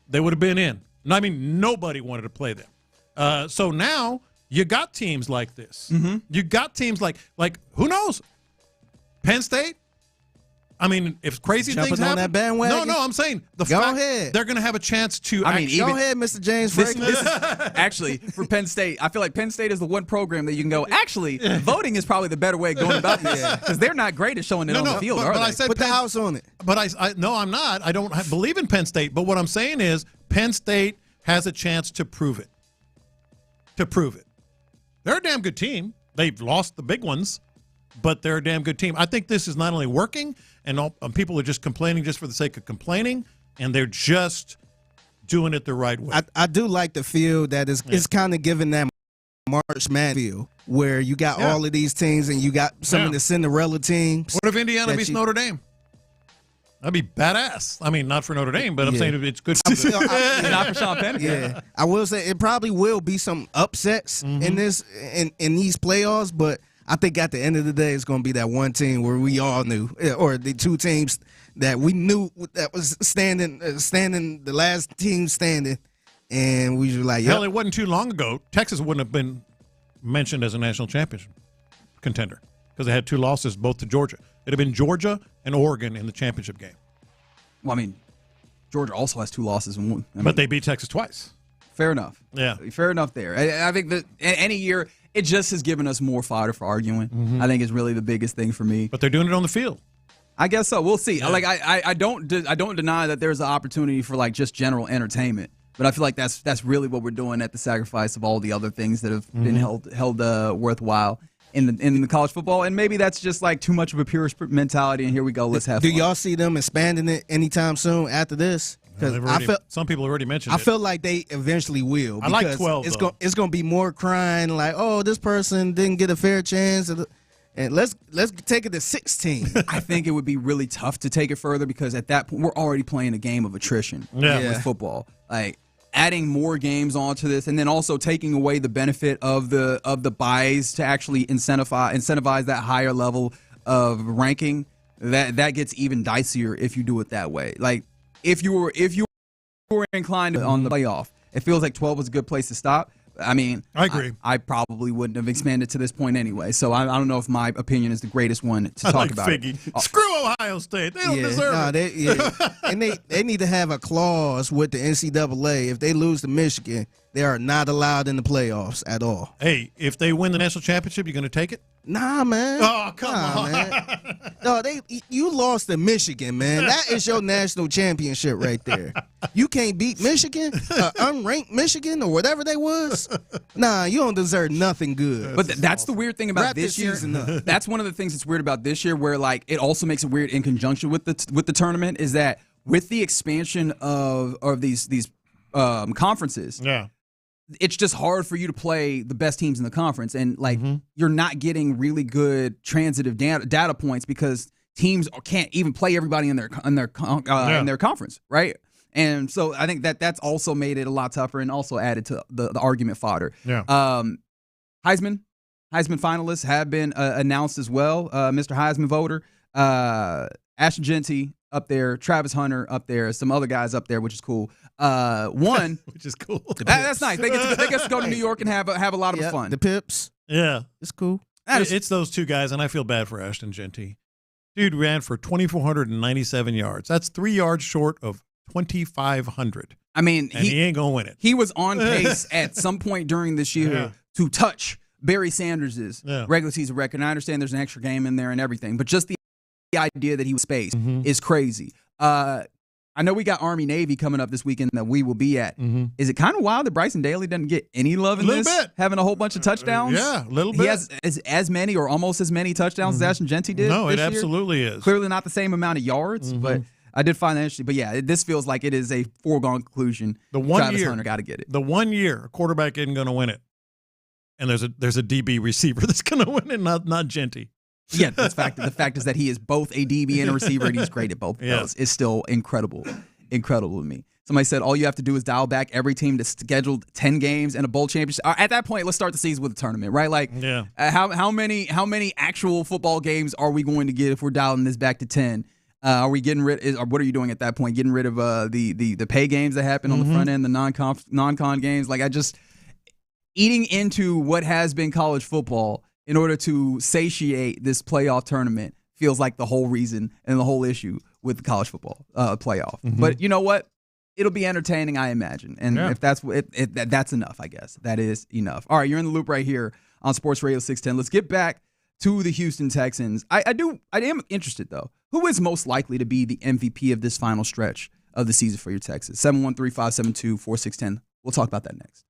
They would have been in. I mean, nobody wanted to play them. So now you got teams like this. Mm-hmm. You got teams like who knows? Penn State. I mean, if crazy things happen, that bandwagon? No, I'm saying go ahead. They're going to have a chance to. Go ahead, Mr. James Franklin. Actually, for Penn State, I feel like Penn State is the one program that you can go. Actually, voting is probably the better way of going about this, because they're not great at showing it on the field. But I said put the house on it. But no, I'm not. I don't believe in Penn State. But what I'm saying is, Penn State has a chance to prove it. They're a damn good team. They've lost the big ones, but they're a damn good team. I think this is not only working, and people are just complaining just for the sake of complaining, and they're just doing it the right way. I do like the feel that it's kind of giving that March Madness feel, where you got all of these teams and you got some of the Cinderella teams. What if Indiana beats Notre Dame? That'd be badass. I mean, not for Notre Dame, but I'm saying it's good. Not for Sean Penn. Yeah, I will say it probably will be some upsets in these playoffs, but I think at the end of the day, it's going to be that one team where we all knew, or the 2 teams that we knew that was standing, the last team standing, and we were like, hell, it wasn't too long ago. Texas wouldn't have been mentioned as a national championship contender because they had 2 losses, both to Georgia. It'd have been Georgia and Oregon in the championship game. Well, I mean, Georgia also has 2 losses in one. But they beat Texas twice. Fair enough. Yeah. Fair enough there. I think that any year, it just has given us more fodder for arguing. Mm-hmm. I think it's really the biggest thing for me. But they're doing it on the field. I guess so. We'll see. Yeah. Like I don't deny that there's an opportunity for like just general entertainment But I feel like that's really what we're doing at the sacrifice of all the other things that have been held worthwhile in the college football. And maybe that's just like too much of a purist mentality. And here we go. Let's have fun. Do y'all see them expanding it anytime soon after this? Because some people already mentioned it. I feel like they eventually will. I like 12. It's going to be more crying like, oh, this person didn't get a fair chance. And let's take it to 16. I think it would be really tough to take it further because at that point we're already playing a game of attrition with football. Like adding more games onto this, and then also taking away the benefit of the buys to actually incentivize that higher level of ranking. That gets even dicier if you do it that way. Like if you were inclined on the playoff, it feels like 12 was a good place to stop. I mean, I agree. I probably wouldn't have expanded to this point anyway, so I don't know if my opinion is the greatest one to talk about. Screw Ohio State. They don't deserve it. And they need to have a clause with the NCAA. If they lose to Michigan, they are not allowed in the playoffs at all. Hey, if they win the national championship, you going to take it? Nah, man. Oh, come on. Man. No, you lost to Michigan, man. That is your national championship right there. You can't beat Michigan, unranked Michigan, or whatever they was. Nah, you don't deserve nothing good. But that's the weird thing about this year. That's one of the things that's weird about this year, where like it also makes it weird in conjunction with the tournament, is that with the expansion of these conferences. Yeah. It's just hard for you to play the best teams in the conference, and like you're not getting really good transitive data points because teams can't even play everybody in their conference, right? And so I think that's also made it a lot tougher, and also added to the argument fodder. Yeah. Heisman finalists have been announced as well. Mr. Heisman voter, Ashton Genty up there, Travis Hunter up there, some other guys up there, which is cool. Which is cool. That's nice. They get to go to New York and have a lot of fun. The Pips. Yeah. It's cool. It's those two guys, and I feel bad for Ashton Genty. Dude ran for 2,497 yards. That's 3 yards short of 2,500. I mean, he ain't going to win it. He was on pace at some point during this year to touch Barry Sanders' regular season record. And I understand there's an extra game in there and everything, but just the idea that he was spaced is crazy. I know we got Army-Navy coming up this weekend that we will be at. Is it kind of wild that Bryson Daly doesn't get any love in this? Bit. Having a whole bunch of touchdowns? Yeah, a little bit. He has as many or almost as many touchdowns as Ashton Genty did. No, it this absolutely year. is. Clearly not the same amount of yards, but I did find that interesting. But yeah, this feels like it is a foregone conclusion. Travis Hunter got to get it. The 1 year a quarterback isn't going to win it, and there's a DB receiver that's going to win it, not Genty. Yeah, the fact is that he is both a DB and a receiver, and he's great at both of those. It's still incredible to me. Somebody said all you have to do is dial back every team to schedule 10 games and a bowl championship. At that point, let's start the season with a tournament, right? Like, how many actual football games are we going to get if we're dialing this back to 10? Are we getting rid? Or what are you doing at that point? Getting rid of the pay games that happen on the front end, the non-con games? Like, eating into what has been college football in order to satiate this playoff tournament feels like the whole reason and the whole issue with the college football playoff. But you know what? It'll be entertaining, I imagine. And if that's that's enough, I guess. That is enough. All right, you're in the loop right here on Sports Radio 610. Let's get back to the Houston Texans. I am interested, though. Who is most likely to be the MVP of this final stretch of the season for your Texans? 713-572-4610. We'll talk about that next.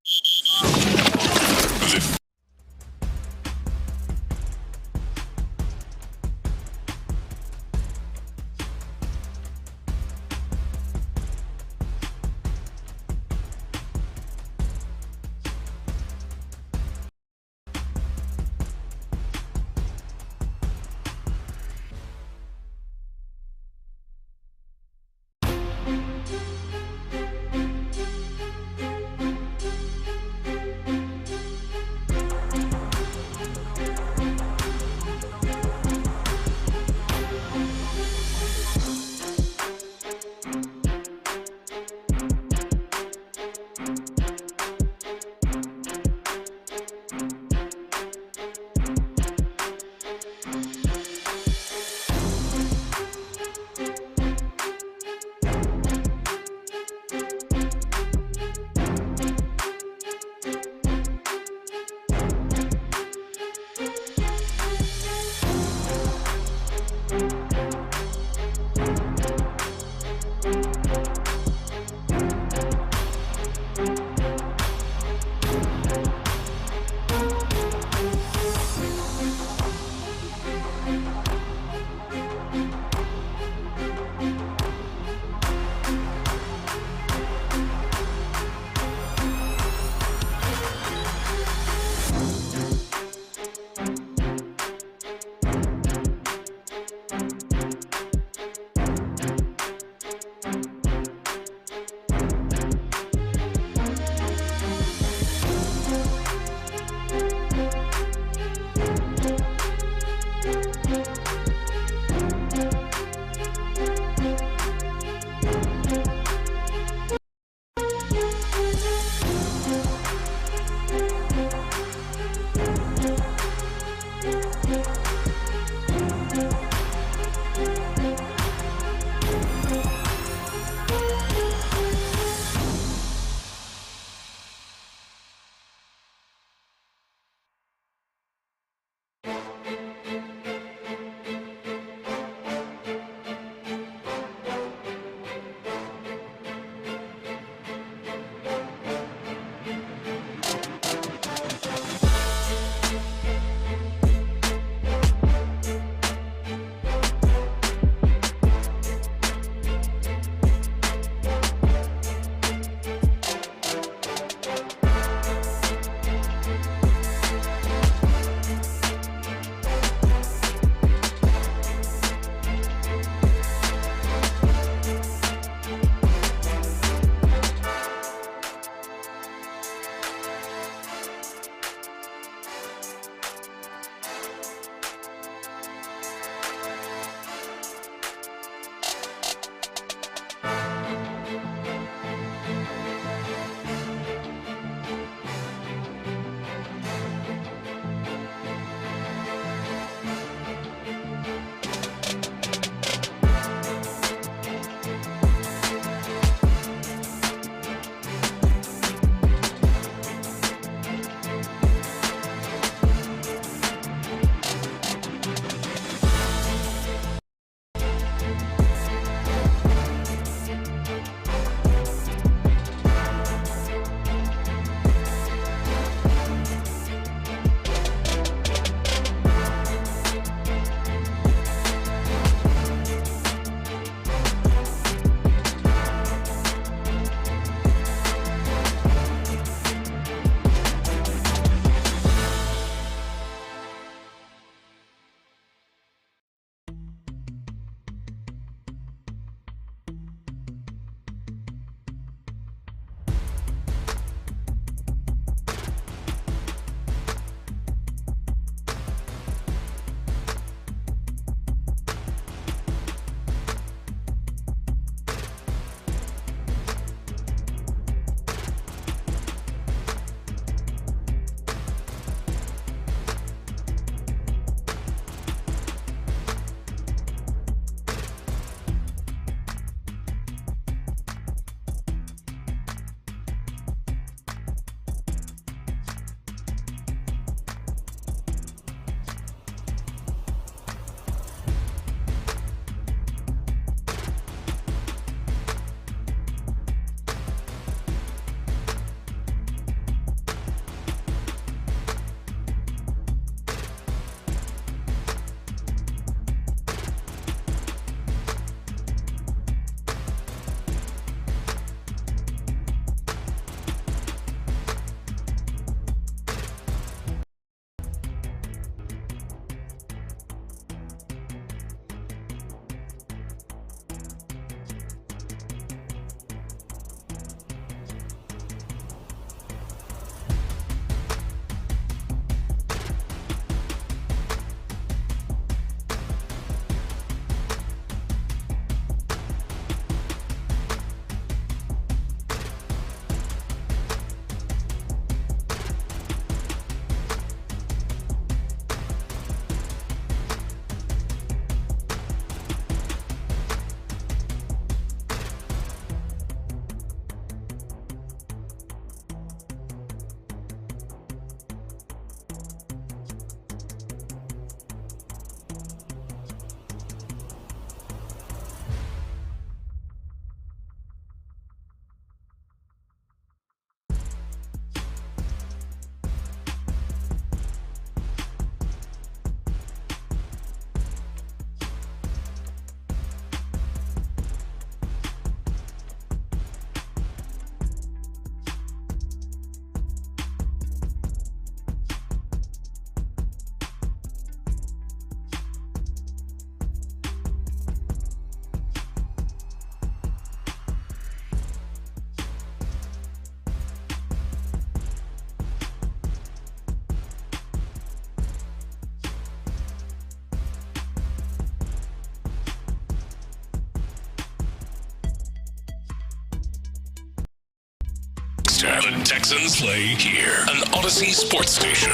The Texans play here, an Odyssey sports station.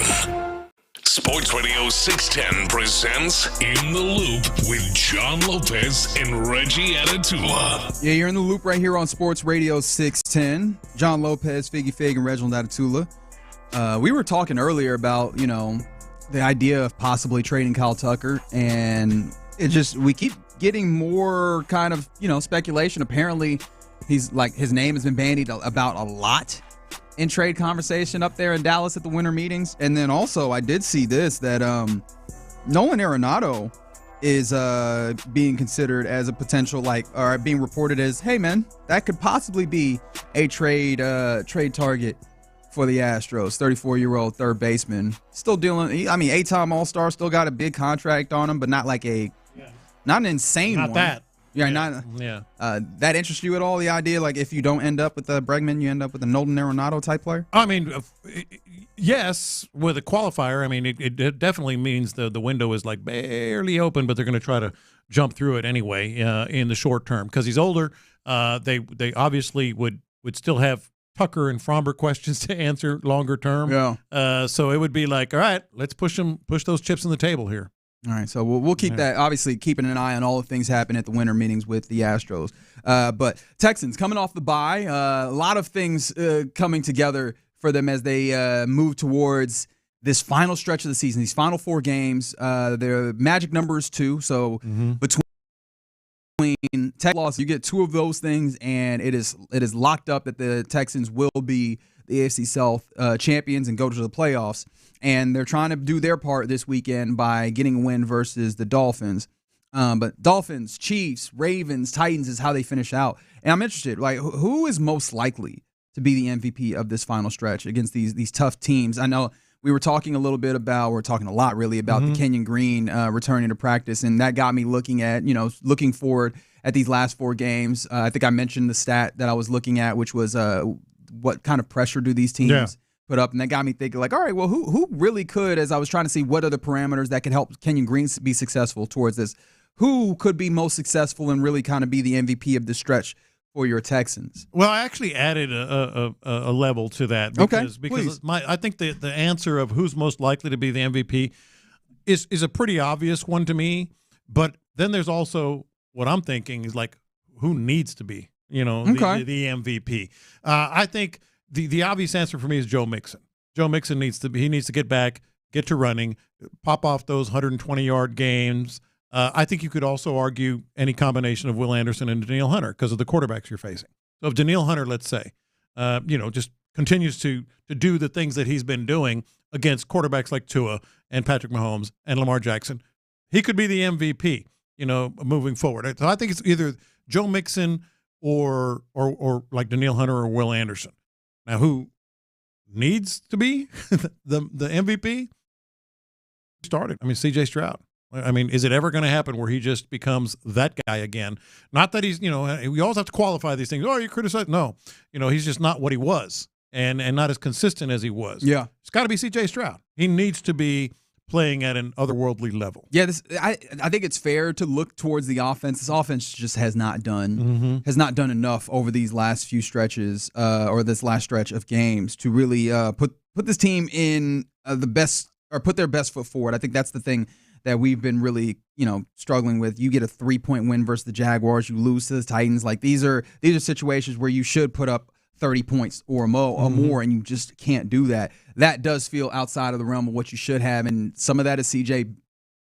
Sports Radio 610 presents In the Loop with John Lopez and Reggie Atatula. Yeah, you're in the loop right here on Sports Radio 610. John Lopez, Figgy Fig, and Reginald Atatula. We were talking earlier about, the idea of possibly trading Kyle Tucker, and we keep getting more kind of, speculation. Apparently, his name has been bandied about a lot in trade conversation up there in Dallas at the winter meetings. And then also I did see this, that Nolan Arenado is being considered as a potential, or being reported as, hey man, that could possibly be a trade target for the Astros. 34-year-old third baseman, still dealing, 8-time All-Star, still got a big contract on him, but not like not an insane Not one. that. Yeah, that interests you at all, the idea, if you don't end up with a Bregman, you end up with a Nolan Arenado type player? Yes, with a qualifier. It definitely means the window is barely open, but they're going to try to jump through it anyway in the short term because he's older. They obviously would still have Tucker and Fromber questions to answer longer term. Yeah. So it would be all right, let's push those chips on the table here. All right, so we'll keep that, obviously keeping an eye on all the things happening at the winter meetings with the Astros. But Texans coming off the bye, a lot of things coming together for them as they move towards this final stretch of the season, these final 4 games. Their magic number is 2, so between Tech loss, you get 2 of those things, and it is locked up that the Texans will be the AFC South champions and go to the playoffs. And they're trying to do their part this weekend by getting a win versus the Dolphins. But Dolphins, Chiefs, Ravens, Titans is how they finish out. And I'm interested, who is most likely to be the MVP of this final stretch against these tough teams? I know we were talking a lot really about the Kenyon Green returning to practice, and that got me looking forward at these last 4 games. I think I mentioned the stat that I was looking at, which was what kind of pressure do these teams put up, and that got me thinking, all right, well, who really could, as I was trying to see what are the parameters that could help Kenyon Green be successful towards this, who could be most successful and really kind of be the MVP of the stretch for your Texans? Well, I actually added a level to that because I think the answer of who's most likely to be the MVP is a pretty obvious one to me, but then there's also what I'm thinking is who needs to be the MVP. I think the obvious answer for me is Joe Mixon. Joe Mixon needs to get back, get to running, pop off those 120-yard games. I think you could also argue any combination of Will Anderson and Danielle Hunter because of the quarterbacks you're facing. So if Danielle Hunter, let's say, just continues to do the things that he's been doing against quarterbacks like Tua and Patrick Mahomes and Lamar Jackson, he could be the MVP, moving forward. So I think it's either Joe Mixon or like Danielle Hunter or Will Anderson. Now, who needs to be the MVP? Started. C.J. Stroud. Is it ever going to happen where he just becomes that guy again? Not that he's, we always have to qualify these things. Oh, you criticize? No. He's just not what he was and not as consistent as he was. Yeah. It's got to be C.J. Stroud. He needs to be playing at an otherworldly level. Yeah, I think it's fair to look towards the offense. This offense just has not done enough over these last few stretches or this last stretch of games to really put this team in the best or put their best foot forward. I think that's the thing that we've been really, struggling with. You get a 3-point win versus the Jaguars, you lose to the Titans. These are situations where you should put up 30 points or more, and you just can't do that. That does feel outside of the realm of what you should have, and some of that is CJ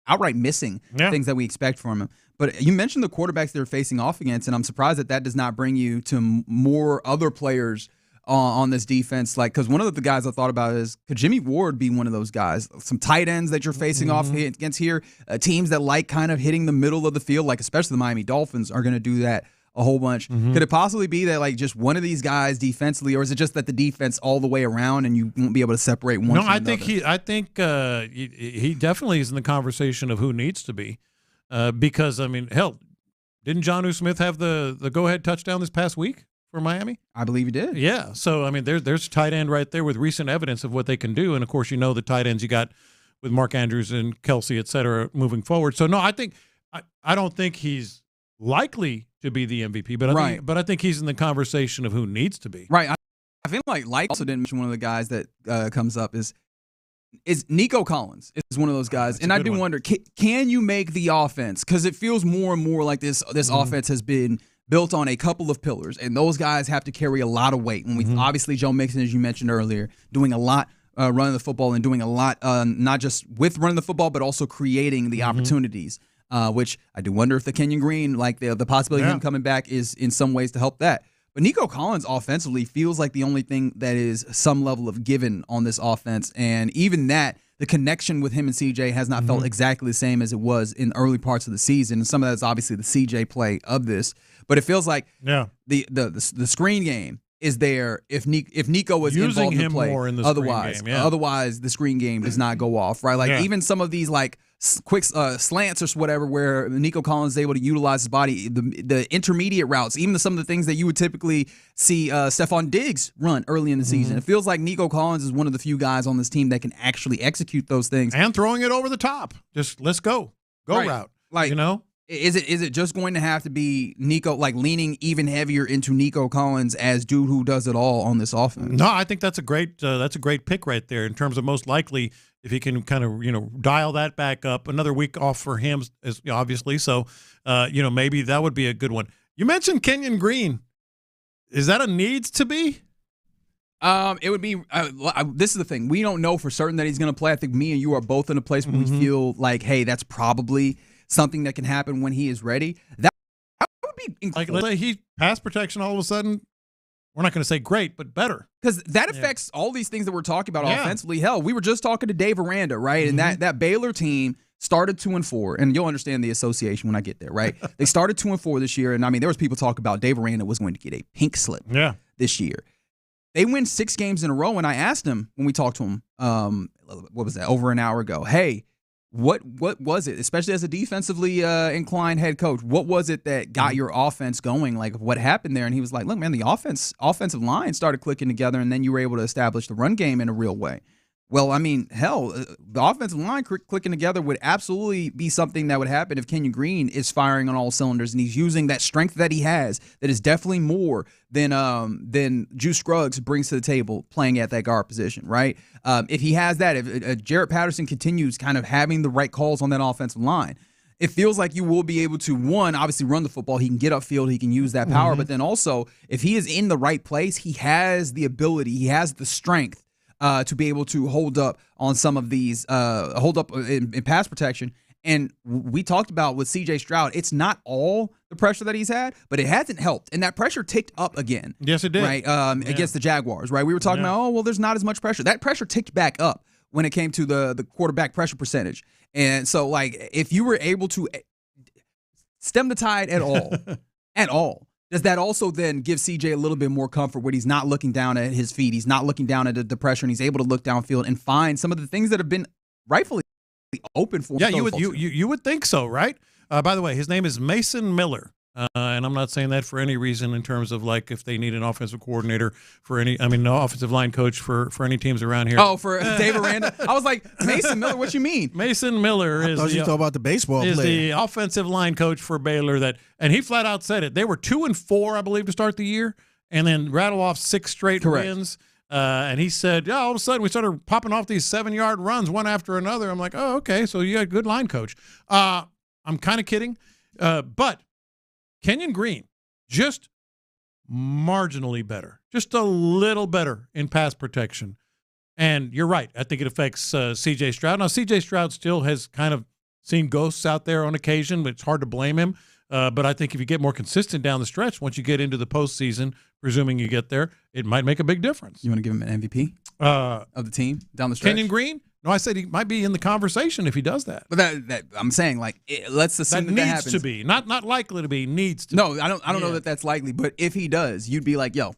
outright missing things that we expect from him. But you mentioned the quarterbacks they're facing off against, and I'm surprised that does not bring you to more other players on this defense. Because one of the guys I thought about is, could Jimmy Ward be one of those guys? Some tight ends that you're facing off against here, teams that like kind of hitting the middle of the field, especially the Miami Dolphins are going to do that a whole bunch. Could it possibly be that just one of these guys defensively, or is it just that the defense all the way around and you won't be able to separate one? No, I think he definitely is in the conversation of who needs to be, because hell, didn't Jonnu Smith have the go ahead touchdown this past week for Miami? I believe he did. Yeah, so there's a tight end right there with recent evidence of what they can do, and of course the tight ends you got with Mark Andrews and Kelsey, et cetera, moving forward. So no, I don't think he's likely to be the MVP, but I think he's in the conversation of who needs to be. Right. feel like also didn't mention one of the guys that comes up is Nico Collins is one of those guys. And I do wonder, can you make the offense? Because it feels more and more like this offense has been built on a couple of pillars, and those guys have to carry a lot of weight. And we obviously, Joe Mixon, as you mentioned earlier, doing a lot running the football and doing a lot not just with running the football, but also creating the opportunities, which I do wonder if the Kenyon Green, like the possibility of him coming back is in some ways to help that. But Nico Collins offensively feels like the only thing that is some level of given on this offense. And even that, the connection with him and CJ has not felt exactly the same as it was in early parts of the season. And some of that's obviously the CJ play of this. But it feels like the screen game is there if Nico was using involved in him play. More in the otherwise, screen game, otherwise the screen game does not go off, right? Like even some of these like quick slants or whatever, where Nico Collins is able to utilize his body, the intermediate routes, even some of the things that you would typically see Stephon Diggs run early in the season. It feels like Nico Collins is one of the few guys on this team that can actually execute those things and throwing it over the top. Just let's go route, like Is it just going to have to be Nico, like leaning even heavier into Nico Collins as dude who does it all on this offense? No, I think that's a great pick right there in terms of most likely if he can kind of dial that back up. Another week off for him, is obviously. So maybe that would be a good one. You mentioned Kenyon Green. Is that a needs to be? It would be. This is the thing. We don't know for certain that he's going to play. I think me and you are both in a place where we feel like, hey, that's probably something that can happen when he is ready. That would be incredible. Like, let's say he pass protection all of a sudden. We're not going to say great, but better. Because that affects all these things that we're talking about offensively. Hell, we were just talking to Dave Aranda, right? And that Baylor team started 2-4, and you'll understand the association when I get there, right? They started 2-4 this year, and I mean, there was people talking about Dave Aranda was going to get a pink slip this year. They win 6 games in a row, and I asked him when we talked to him, what was that, over an hour ago, hey, what was it, especially as a defensively inclined head coach, what was it that got your offense going? Like, what happened there? And he was like, look, man, the offensive line started clicking together, and then you were able to establish the run game in a real way. Well, I mean, hell, the offensive line clicking together would absolutely be something that would happen if Kenyon Green is firing on all cylinders and he's using that strength that he has that is definitely more than Juice Scruggs brings to the table playing at that guard position, right? If he has that, if Jarrett Patterson continues kind of having the right calls on that offensive line, it feels like you will be able to, one, obviously run the football. He can get upfield. He can use that power. But then also, if he is in the right place, he has the ability, he has the strength to be able to hold up on some of these, hold up in pass protection. And we talked about with C.J. Stroud, it's not all the pressure that he's had, but it hasn't helped. And that pressure ticked up again. Yes, it did. Right, against the Jaguars, right? We were talking about, well, there's not as much pressure. That pressure ticked back up when it came to the quarterback pressure percentage. And so, like, if you were able to stem the tide at all, does that also then give CJ a little bit more comfort where he's not looking down at his feet, he's not looking down at the pressure, and he's able to look downfield and find some of the things that have been rightfully open for him? Yeah, you would think so, right? By the way, his name is Mason Miller. And I'm not saying that for any reason in terms of like if they need an offensive coordinator for no offensive line coach for any teams around here. Oh, for Dave Aranda? I was like, Mason Miller, what you mean? Mason Miller is you talking about the baseball is player. the offensive line coach for Baylor and he flat out said it. They were 2-4, I believe, to start the year and then rattle off 6 straight wins. And he said, all of a sudden we started popping off these 7-yard runs one after another. I'm like, oh, okay, so you got a good line coach. I'm kind of kidding. But Kenyon Green, just marginally better, just a little better in pass protection. And you're right. I think it affects C.J. Stroud. Now, C.J. Stroud still has kind of seen ghosts out there on occasion, but it's hard to blame him. But I think if you get more consistent down the stretch, once you get into the postseason, presuming you get there, it might make a big difference. You want to give him an MVP of the team down the stretch? Kenyon Green? No, I said he might be in the conversation if he does that. But that I'm saying, like, let's assume that happens. Needs to be, not likely to be, needs to. No, I don't know that that's likely. But if he does, you'd be like, yo,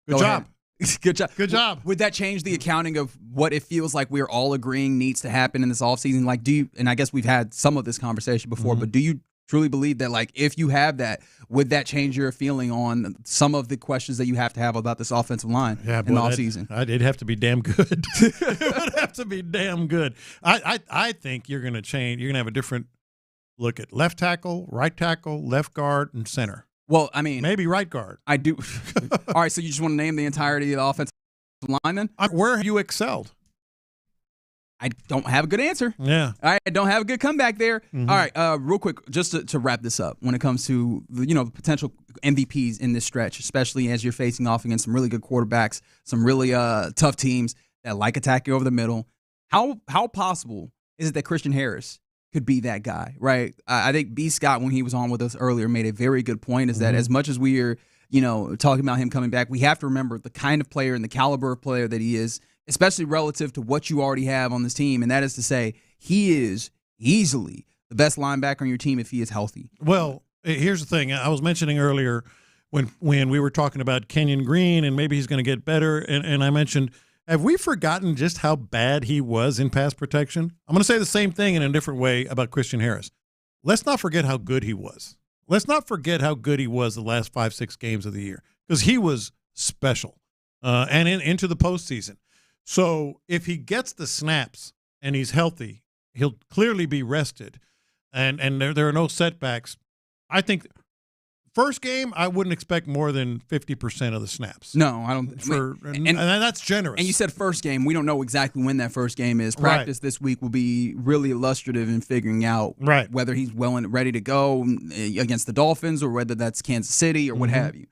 good job. Good job. Good job. Would that change the accounting of what it feels like we're all agreeing needs to happen in this offseason? Like, and I guess we've had some of this conversation before, but do you truly believe that, like, if you have that, would that change your feeling on some of the questions that you have to have about this offensive line in the offseason? It'd have to be damn good. It would have to be damn good. I think you're going to change. You're going to have a different look at left tackle, right tackle, left guard, and center. Well, I mean, maybe right guard. I do. All right, so you just want to name the entirety of the offensive line then? Where have you excelled? I don't have a good answer. Yeah. I don't have a good comeback there. Mm-hmm. All right, real quick, just to wrap this up, when it comes to the potential MVPs in this stretch, especially as you're facing off against some really good quarterbacks, some really tough teams that like attacking over the middle, how possible is it that Christian Harris could be that guy, right? I think B. Scott, when he was on with us earlier, made a very good point, is that as much as we are, talking about him coming back, we have to remember the kind of player and the caliber of player that he is, especially relative to what you already have on this team, and that is to say he is easily the best linebacker on your team if he is healthy. Well, here's the thing. I was mentioning earlier when we were talking about Kenyon Green and maybe he's going to get better, and I mentioned, have we forgotten just how bad he was in pass protection? I'm going to say the same thing in a different way about Christian Harris. Let's not forget how good he was. Let's not forget how good he was the last 5-6 games of the year, because he was special and into the postseason. So if he gets the snaps and he's healthy, he'll clearly be rested, and there are no setbacks. I think first game, I wouldn't expect more than 50% of the snaps. No, I don't. And that's generous. And you said first game. We don't know exactly when that first game is. Practice this week will be really illustrative in figuring out whether he's well and ready to go against the Dolphins or whether that's Kansas City or what have you.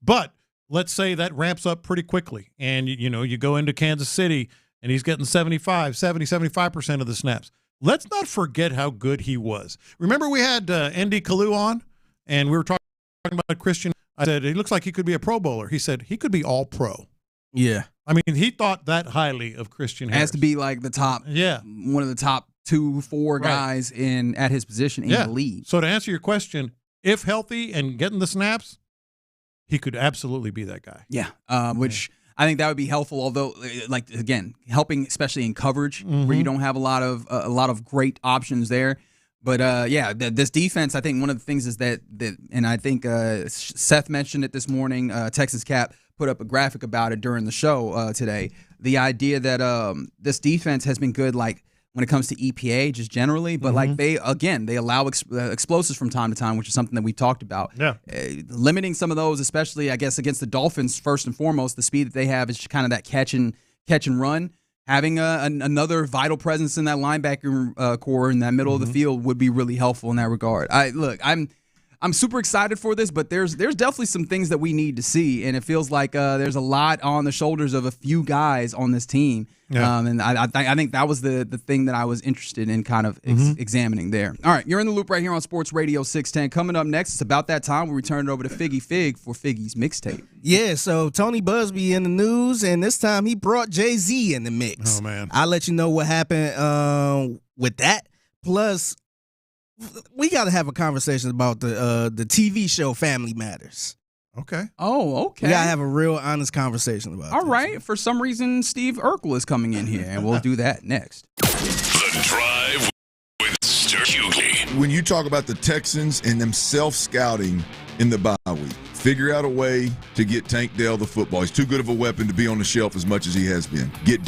But let's say that ramps up pretty quickly, and you go into Kansas City and he's getting 75% of the snaps. Let's not forget how good he was. Remember we had Andy Kalu on, and we were talking about Christian. I said, he looks like he could be a Pro Bowler. He said he could be all pro. Yeah. I mean, he thought that highly of Christian Harris. Has to be like the top, one of the top 2-4 guys at his position in the league. So to answer your question, if healthy and getting the snaps, he could absolutely be that guy. Yeah, which I think that would be helpful. Although, again, helping especially in coverage where you don't have a lot of great options there. But this defense, I think one of the things is that and I think Seth mentioned it this morning. Texas Cap put up a graphic about it during the show today. The idea that this defense has been good, like when it comes to EPA, just generally, but they allow explosives from time to time, which is something that we talked about. Yeah, limiting some of those, especially I guess against the Dolphins. First and foremost, the speed that they have is kind of that catch and run. Having another vital presence in that linebacker core in that middle of the field would be really helpful in that regard. I'm super excited for this, but there's definitely some things that we need to see, and it feels like there's a lot on the shoulders of a few guys on this team. Yeah. And I think that was the thing that I was interested in kind of examining there. All right, you're in the loop right here on Sports Radio 610. Coming up next, it's about that time we return it over to Figgy Fig for Figgy's mixtape. Yeah, so Tony Busby in the news, and this time he brought Jay-Z in the mix. Oh, man. I'll let you know what happened with that. Plus, we got to have a conversation about the TV show Family Matters. Okay. Oh, okay. We got to have a real honest conversation about it. All right. For some reason, Steve Urkel is coming in here, and we'll do that next. The Drive with Stoerner and Hughley. When you talk about the Texans and them self-scouting in the bye week, figure out a way to get Tank Dell the football. He's too good of a weapon to be on the shelf as much as he has been. Get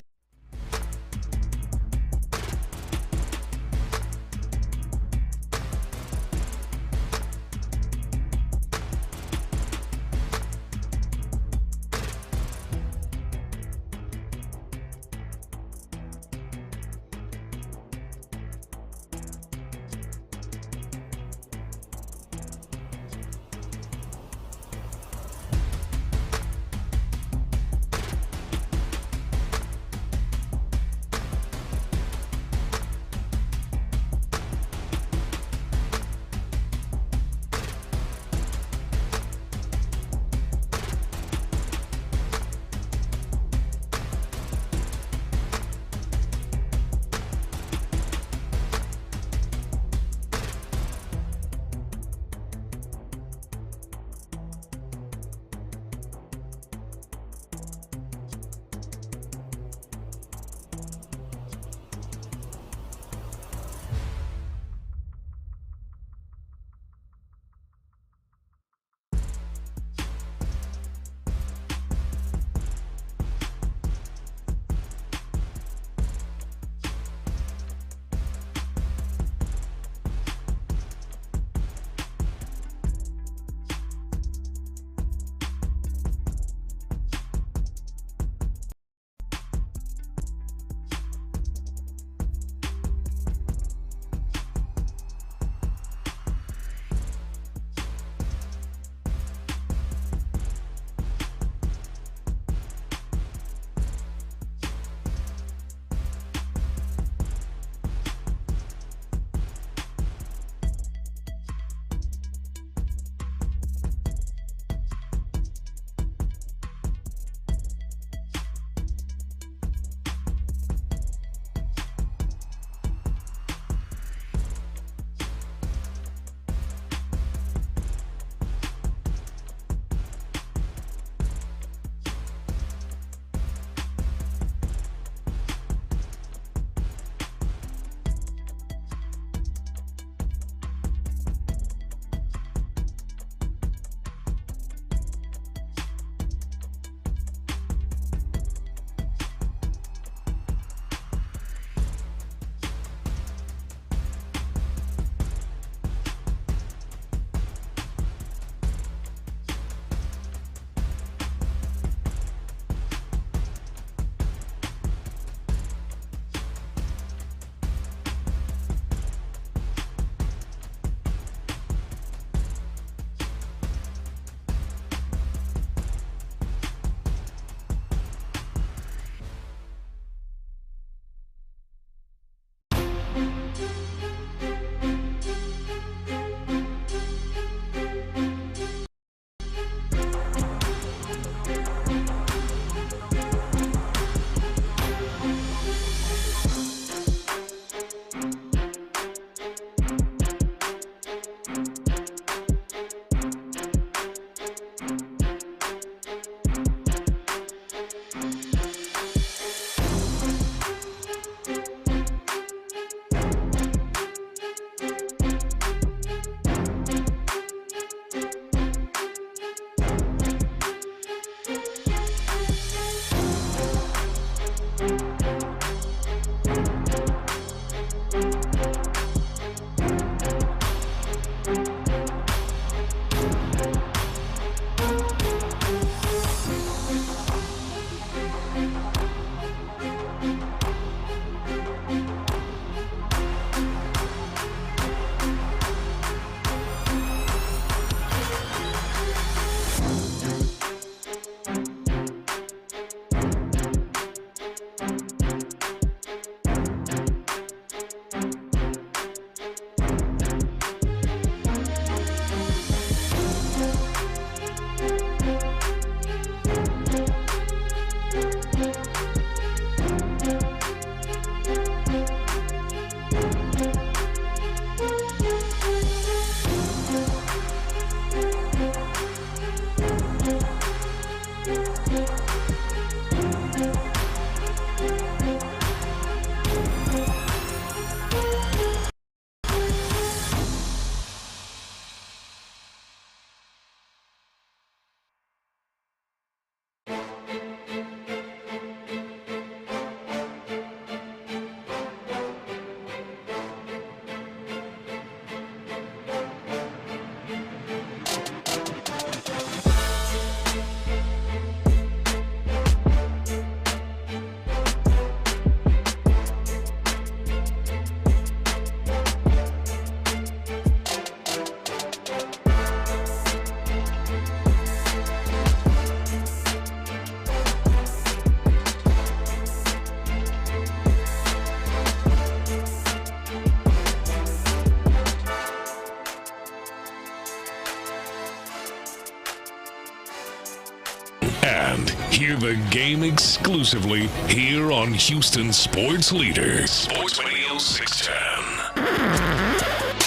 Hear the game exclusively here on Houston Sports Leader, Sports Radio 610.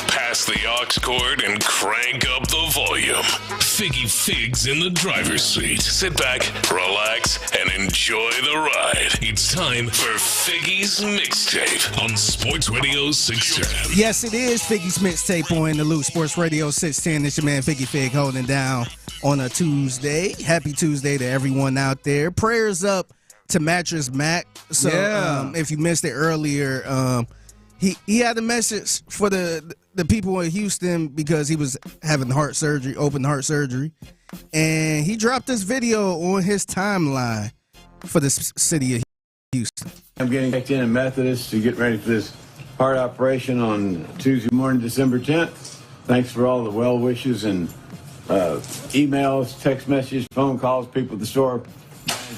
Pass the aux cord and crank up the volume. Figgy Figs in the driver's seat. Sit back, relax, and enjoy the ride. It's time for Figgy's Mixtape on Sports Radio 610. Yes, it is Figgy's Mixtape on the Loop Sports Radio 610. It's your man Figgy Fig holding down on a Tuesday. Happy Tuesday to everyone out there. Prayers up to Mattress Mack. So if you missed it earlier, he had a message for the people in Houston because he was having heart surgery, open heart surgery. And he dropped this video on his timeline for the city of Houston. I'm getting checked in at Methodist to get ready for this heart operation on Tuesday morning, December 10th. Thanks for all the well wishes and emails, text messages, phone calls, people at the store,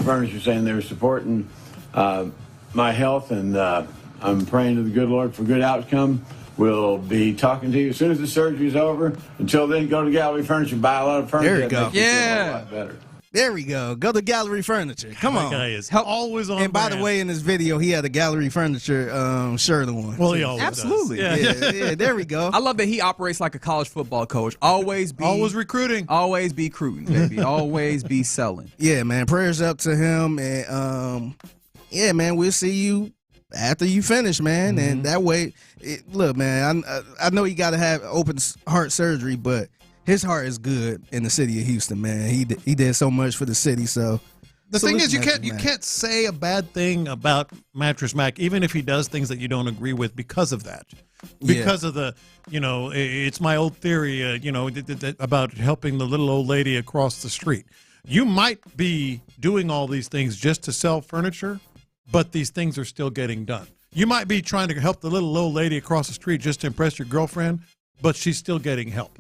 furniture saying they were supporting my health, and I'm praying to the good Lord for good outcome. We'll be talking to you as soon as the surgery is over. Until then, go to Gallery Furniture, buy a lot of furniture. There you go. Yeah. A lot better. There we go. Go to Gallery Furniture. Come on. That guy is always on. And by the way, in this video, he had a Gallery Furniture shirt on. Well, he always Absolutely. does. Yeah, there we go. I love that he operates like a college football coach. Always recruiting. Always be recruiting, baby. Always be selling. Yeah, man. Prayers up to him. And, yeah, man, we'll see you after you finish, man. And that way, look, man, I know you got to have open heart surgery, but his heart is good in the city of Houston, man. He did so much for the city. So the thing is, you can't say a bad thing about Mattress Mack, even if he does things that you don't agree with, because of that. Because of the, it's my old theory, about helping the little old lady across the street. You might be doing all these things just to sell furniture, but these things are still getting done. You might be trying to help the little old lady across the street just to impress your girlfriend, but she's still getting help.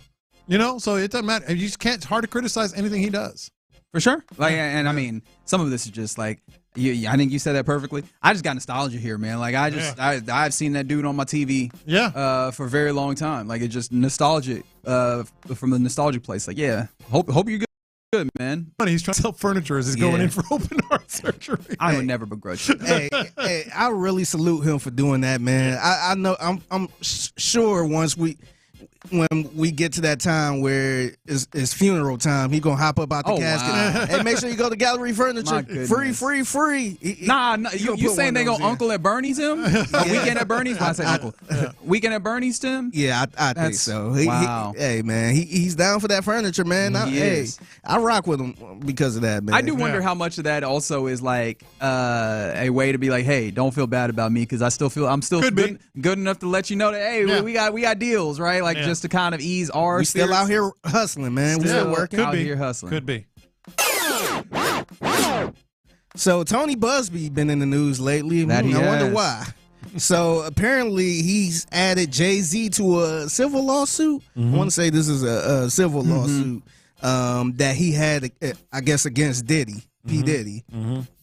So it doesn't matter. You just can't. It's hard to criticize anything he does. For sure. And I mean, some of this is just like, I think you said that perfectly. I just got nostalgia here, man. Like I've seen that dude on my TV. For a very long time. Like it's just nostalgic. From the nostalgic place. Like hope you're good, man. But he's trying to sell furniture as he's going in for open heart surgery. I would never begrudge it. hey, I really salute him for doing that, man. I know. I'm sure when we get to that time where it's funeral time, he gonna hop up out the casket. Wow. Hey, make sure you go to Gallery Furniture. Free. You saying they go Uncle at Bernie's him? Weekend at Bernie's? I say Uncle. Weekend at Bernie's, Tim? Yeah, I think so. Wow. Hey, man, he's down for that furniture, man. I rock with him because of that, man. I do wonder how much of that also is like a way to be like, hey, don't feel bad about me because I'm still good enough to let you know that hey, we got deals, right? Like just to kind of ease our. We still out here hustling, man. We still working. Out here hustling. Could be. So Tony Busby been in the news lately. I wonder why. So apparently he's added Jay-Z to a civil lawsuit. I want to say this is a civil lawsuit that he had, I guess, against Diddy, P. Diddy.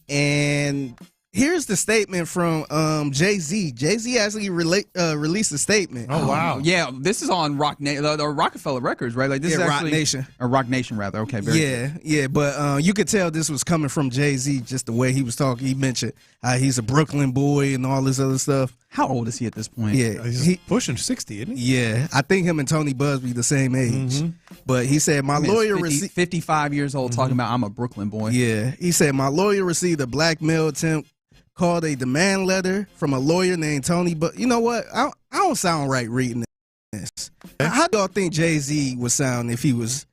And here's the statement from Jay-Z. Jay-Z actually released a statement. Oh, wow. Yeah, this is on Rockefeller Records, right? Like this is actually Rock Nation. Or Rock Nation, rather. Okay, very good. Yeah, but you could tell this was coming from Jay-Z, just the way he was talking. He mentioned he's a Brooklyn boy and all this other stuff. How old is he at this point? Yeah, he's pushing 60, isn't he? Yeah, I think him and Tony Busby the same age. But he said, my lawyer received 55 years old talking about I'm a Brooklyn boy. Yeah, he said, my lawyer received a blackmail attempt called a demand letter from a lawyer named Tony. But you know what? I don't sound right reading this. How do y'all think Jay-Z would sound if he was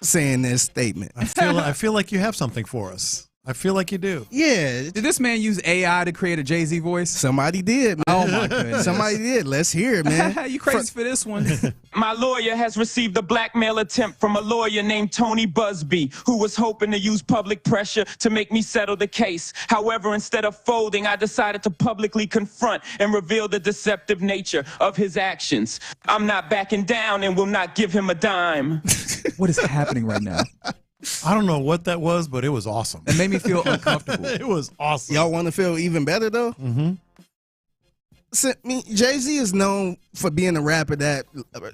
saying this statement? I feel like you have something for us. I feel like you do. Yeah. Did this man use AI to create a Jay-Z voice? Somebody did, man. Oh, my goodness. Somebody did. Let's hear it, man. You crazy for this one. My lawyer has received a blackmail attempt from a lawyer named Tony Busby, who was hoping to use public pressure to make me settle the case. However, instead of folding, I decided to publicly confront and reveal the deceptive nature of his actions. I'm not backing down and will not give him a dime. What is happening right now? I don't know what that was, but it was awesome. It made me feel uncomfortable. It was awesome. Y'all want to feel even better, though? So, Jay-Z is known for being a rapper that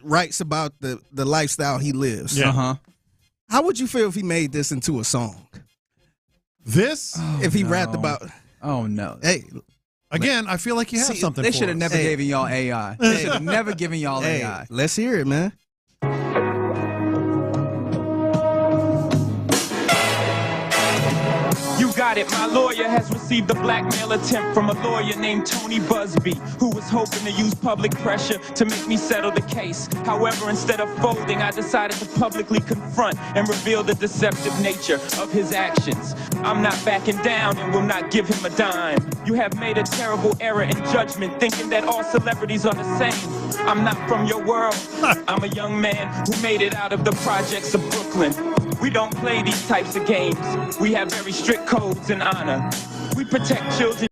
writes about the lifestyle he lives. Yeah. How would you feel if he made this into a song? This? If he rapped about. Oh, no. Hey. Again, I feel like you have something They for should have us. never given y'all AI. They should have never given y'all AI. Let's hear it, man. You got it. My lawyer has received a blackmail attempt from a lawyer named Tony Busby, who was hoping to use public pressure to make me settle the case. However, instead of folding, I decided to publicly confront and reveal the deceptive nature of his actions. I'm not backing down and will not give him a dime. You have made a terrible error in judgment, thinking that all celebrities are the same. I'm not from your world. I'm a young man who made it out of the projects of Brooklyn. We don't play these types of games. We have very strict codes and honor. We protect children.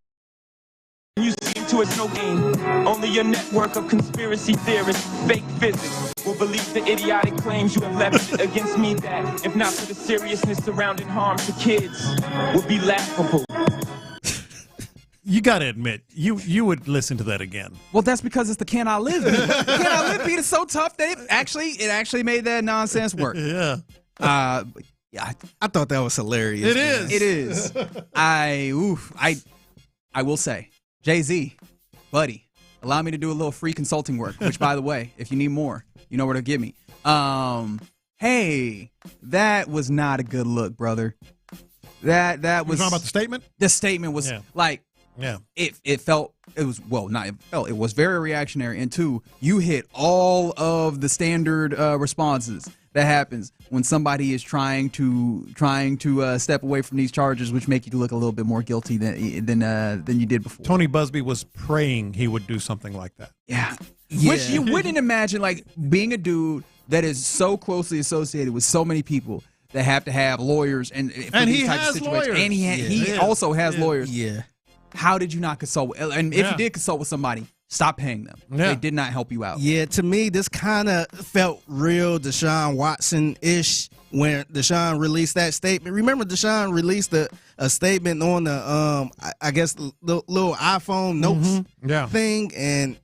You seem to us no game. Only your network of conspiracy theorists, fake physics, will believe the idiotic claims you have levied against me that, if not for the seriousness surrounding harm to kids, would be laughable. You got to admit, you would listen to that again. Well, that's because it's the Can I Live beat. The Can I Live beat is so tough that it actually made that nonsense work. Yeah. Yeah, I thought that was hilarious. It is. It is. I will say, Jay-Z, buddy, allow me to do a little free consulting work, which, by the way, if you need more, you know where to get me. Hey, that was not a good look, brother. That was. You talking about the statement? The statement was it was very reactionary. And two, you hit all of the standard responses that happens when somebody is trying to step away from these charges, which make you look a little bit more guilty than you did before. Tony Busby was praying he would do something like that. Yeah. Which you wouldn't imagine, like being a dude that is so closely associated with so many people that have to have lawyers and he has lawyers. And he also has lawyers. Yeah. How did you not consult? And if you did consult with somebody, stop paying them. Yeah. They did not help you out. Yeah, to me, this kind of felt real Deshaun Watson-ish when Deshaun released that statement. Remember, Deshaun released a statement on the, I guess, the little iPhone notes thing, and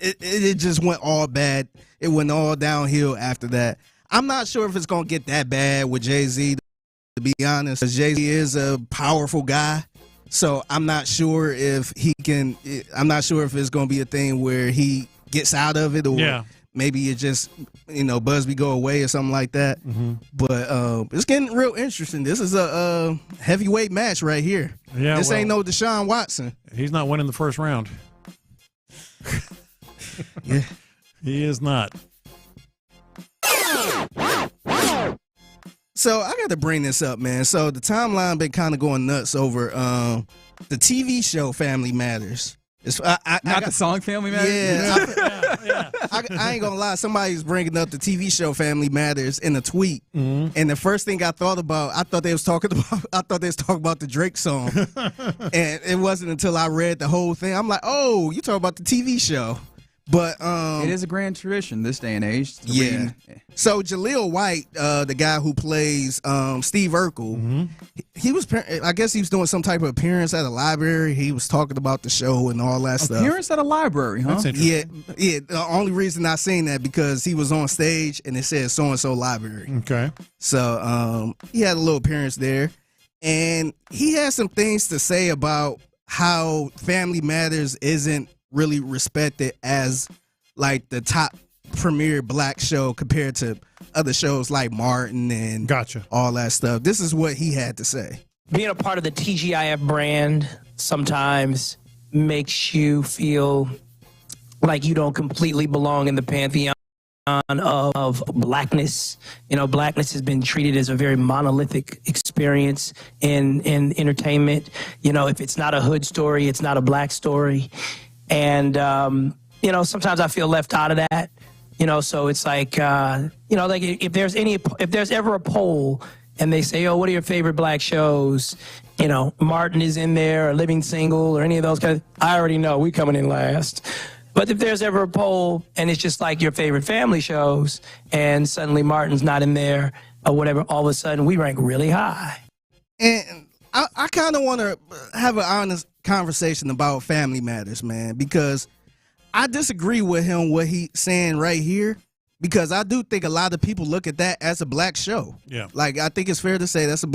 it just went all bad. It went all downhill after that. I'm not sure if it's going to get that bad with Jay-Z, to be honest, because Jay-Z is a powerful guy. So I'm not sure if I'm not sure if it's going to be a thing where he gets out of it or maybe it just, Busby go away or something like that. Mm-hmm. But it's getting real interesting. This is a heavyweight match right here. Yeah, this ain't no Deshaun Watson. He's not winning the first round. Yeah. He is not. So I got to bring this up, man. So the timeline been kind of going nuts over the TV show Family Matters. Not the song Family Matters? Yeah. I ain't going to lie. Somebody's bringing up the TV show Family Matters in a tweet. Mm-hmm. And the first thing I thought they was talking about the Drake song. And it wasn't until I read the whole thing. I'm like, oh, you talking about the TV show. But it is a grand tradition this day and age. Yeah. So Jaleel White, the guy who plays Steve Urkel, he was, I guess he was doing some type of appearance at a library. He was talking about the show and all that stuff. Appearance at a library, huh? That's interesting. Yeah. The only reason I seen that because he was on stage and it said so and so library. Okay. So he had a little appearance there, and he had some things to say about how Family Matters isn't really respected as like the top premier black show compared to other shows like Martin and all that stuff. This is what he had to say. Being a part of the TGIF brand sometimes makes you feel like you don't completely belong in the pantheon of blackness. Blackness has been treated as a very monolithic experience in entertainment. If it's not a hood story, it's not a black story. And, sometimes I feel left out of that, so it's like, like if there's ever a poll and they say, oh, what are your favorite black shows? Martin is in there or Living Single or any of those guys. I already know we coming in last. But if there's ever a poll and it's just like your favorite family shows and suddenly Martin's not in there or whatever, all of a sudden we rank really high. And I kind of want to have an honest conversation about Family Matters, man, because I disagree with him what he's saying right here, because I do think a lot of people look at that as a black show. Yeah. Like, I think it's fair to say that's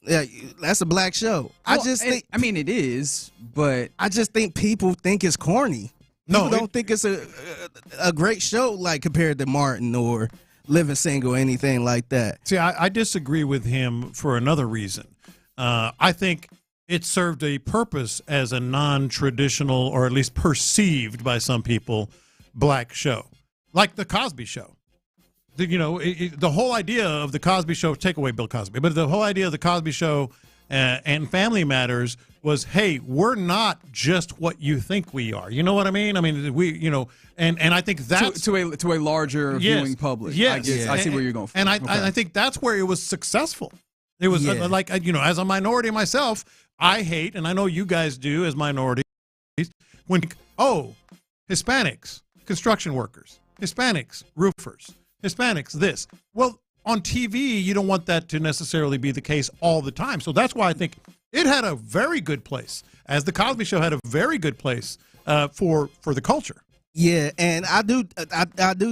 Yeah, that's a black show. Well, I mean, it is, but I just think people think it's corny. No, People don't think it's a great show like compared to Martin or Living Single or anything like that. See, I disagree with him for another reason. I think it served a purpose as a non-traditional, or at least perceived by some people, black show, like the Cosby Show. The whole idea of the Cosby Show, take away Bill Cosby, but the whole idea of the Cosby Show and Family Matters was, hey, we're not just what you think we are. You know what I mean? I mean, and I think that's to a larger viewing public. Yes, I see where you're going from. And I think that's where it was successful. It was like, as a minority myself, I hate, and I know you guys do as minorities, when, Hispanics, construction workers, Hispanics, roofers, Hispanics, this. Well, on TV, you don't want that to necessarily be the case all the time. So that's why I think it had a very good place, as the Cosby Show had a very good place for the culture. Yeah, and I do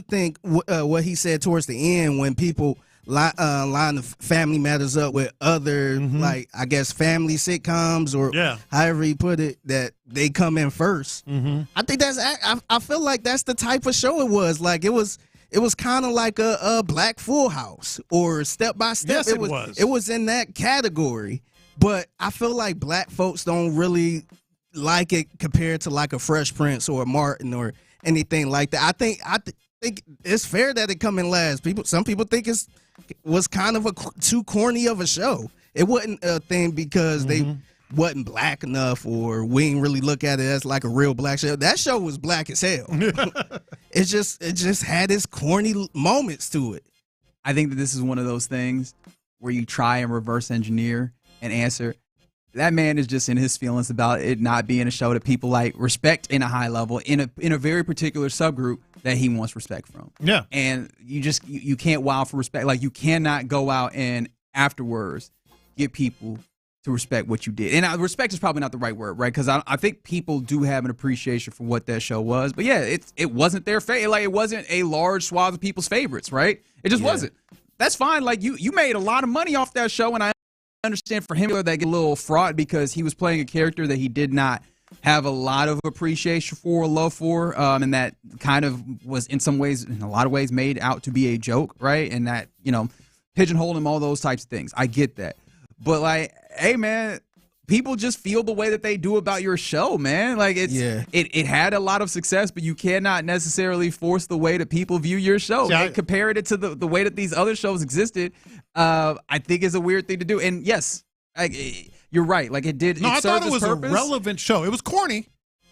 think what he said towards the end, when people line the Family Matters up with other, like, I guess, family sitcoms or however you put it, that they come in first. I think I feel like that's the type of show it was. Like, it was kind of like a Black Full House or Step by Step. Yes, it was. It was in that category. But I feel like black folks don't really like it compared to like a Fresh Prince or a Martin or anything like that. I think it's fair that it come in last. Some people think it was kind of too corny of a show. It wasn't a thing because they wasn't black enough, or we didn't really look at it as like a real black show. That show was black as hell. It just had its corny moments to it. I think that this is one of those things where you try and reverse engineer an answer. That man is just in his feelings about it not being a show that people like respect in a high level in a very particular subgroup that he wants respect from. Yeah. And you can't wow for respect. Like, you cannot go out and afterwards get people to respect what you did. And respect is probably not the right word, right? Because I think people do have an appreciation for what that show was. But yeah, it wasn't their favorite. Like, it wasn't a large swath of people's favorites, right? It just wasn't. That's fine. Like, you made a lot of money off that show, and I understand for him that get a little fraught because he was playing a character that he did not have a lot of appreciation for or love for, and that kind of was in a lot of ways made out to be a joke, right? And that, pigeonholed him, all those types of things. I get that. But like, hey man, people just feel the way that they do about your show, man. Like, it had a lot of success, but you cannot necessarily force the way that people view your show. Comparing it to the way that these other shows existed, I think is a weird thing to do. And yes, you're right. Like, it did. No, I thought it was purpose. A relevant show. It was corny.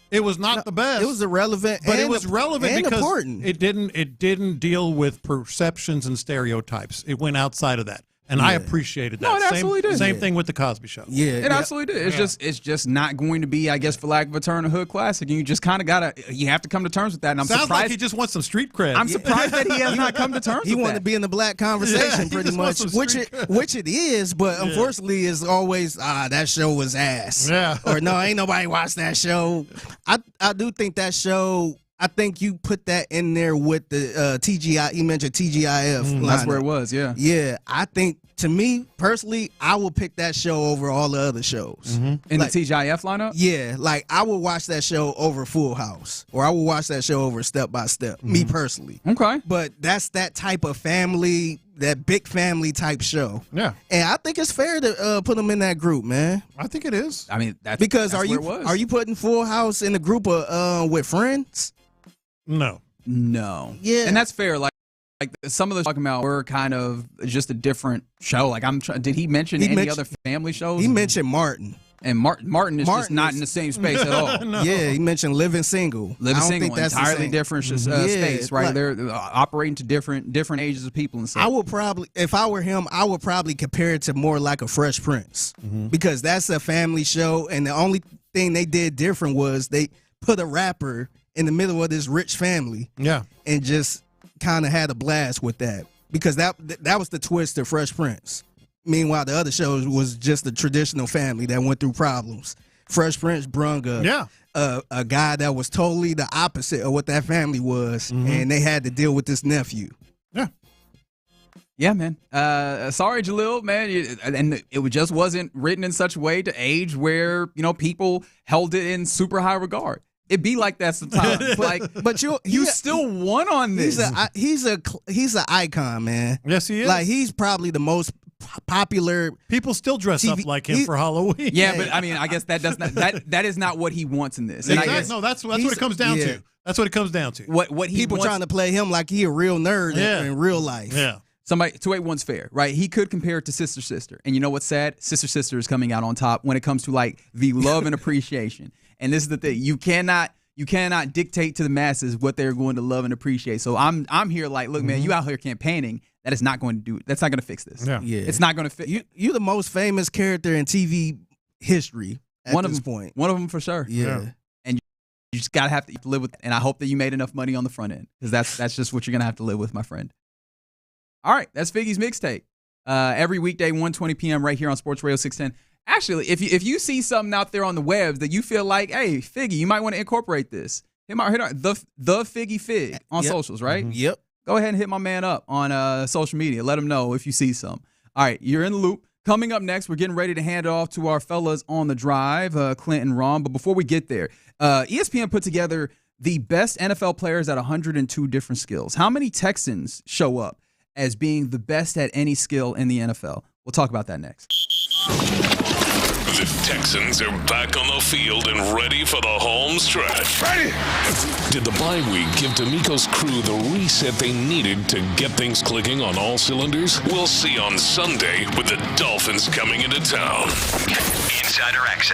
It was not the best. It was irrelevant, but it was relevant because important. It didn't deal with perceptions and stereotypes. It went outside of that. And I apprecited that. No, it absolutely did. Same thing with the Cosby Show. It absolutely did. It's just not going to be, I guess, for lack of a term, a hood classic. And you just kind of you have to come to terms with that. And I'm Sounds surprised like he just wants some street cred. I'm surprised that he has not come to terms with that. He wanted to be in the black conversation pretty much, which it is, but unfortunately is always, that show was ass. Yeah. Or no, ain't nobody watched that show. I do think that show, I think you put that in there with the TGI. You mentioned TGIF. That's where it was, yeah. Yeah, I think, to me, personally, I will pick that show over all the other shows. In the TGIF lineup? Yeah, like, I would watch that show over Full House, or I would watch that show over Step by Step, me personally. Okay. But that's that type of family, that big family type show. Yeah. And I think it's fair to put them in that group, man. I think it is. I mean, that's are you putting Full House in the group of with Friends? No. Yeah. And that's fair. Like some of those talking about were kind of just a different show. Like, did he mention any other family shows? He mentioned Martin. And Martin is just not in the same space at all. No. Yeah, he mentioned Living Single. That's entirely different space, right? They're operating to different ages of people and stuff. I would probably, if I were him, I would probably compare it to more like a Fresh Prince, because that's a family show, and the only thing they did different was they put a rapper in the middle of this rich family, and just kind of had a blast with that, because that was the twist to Fresh Prince. Meanwhile, the other shows was just a traditional family that went through problems. Fresh Prince brung a guy that was totally the opposite of what that family was, and they had to deal with this nephew. Yeah. Yeah, man. Sorry, Jalil, man. And it just wasn't written in such a way to age where, people held it in super high regard. It be like that sometimes. But you still won on this. He's an icon, man. Yes, he is. Like, he's probably the most popular. People still dress up like him for Halloween. Yeah, but I mean, I guess that does not that is not what he wants in this. Exactly. No, that's what it comes down to. That's what it comes down to. What people trying to play him like he a real nerd in real life. Yeah. Somebody 281's fair, right? He could compare it to Sister Sister. And you know what's sad? Sister Sister is coming out on top when it comes to like the love and appreciation. And this is the thing. You cannot dictate to the masses what they're going to love and appreciate. So I'm here like, look, man, you out here campaigning. That is not going to do it. That's not going to fix this. Yeah. It's not going to fix. You the most famous character in TV history at this point. One of them for sure. Yeah. And you just gotta have to live with it. And I hope that you made enough money on the front end, because that's just what you're gonna have to live with, my friend. All right, that's Figgy's mixtape. Every weekday, 1:20 p.m. right here on Sports Radio 610. Actually, if you see something out there on the webs that you feel like, hey, Figgy, you might want to incorporate this. Hit the Figgy Fig on socials, right? Mm-hmm. Yep. Go ahead and hit my man up on social media. Let him know if you see some. All right, you're in the loop. Coming up next, we're getting ready to hand it off to our fellas on the drive, Clint and Ron. But before we get there, ESPN put together the best NFL players at 102 different skills. How many Texans show up as being the best at any skill in the NFL? We'll talk about that next. The Texans are back on the field and ready for the home stretch. Ready! Did the bye week give D'Amico's crew the reset they needed to get things clicking on all cylinders? We'll see on Sunday with the Dolphins coming into town. Insider access.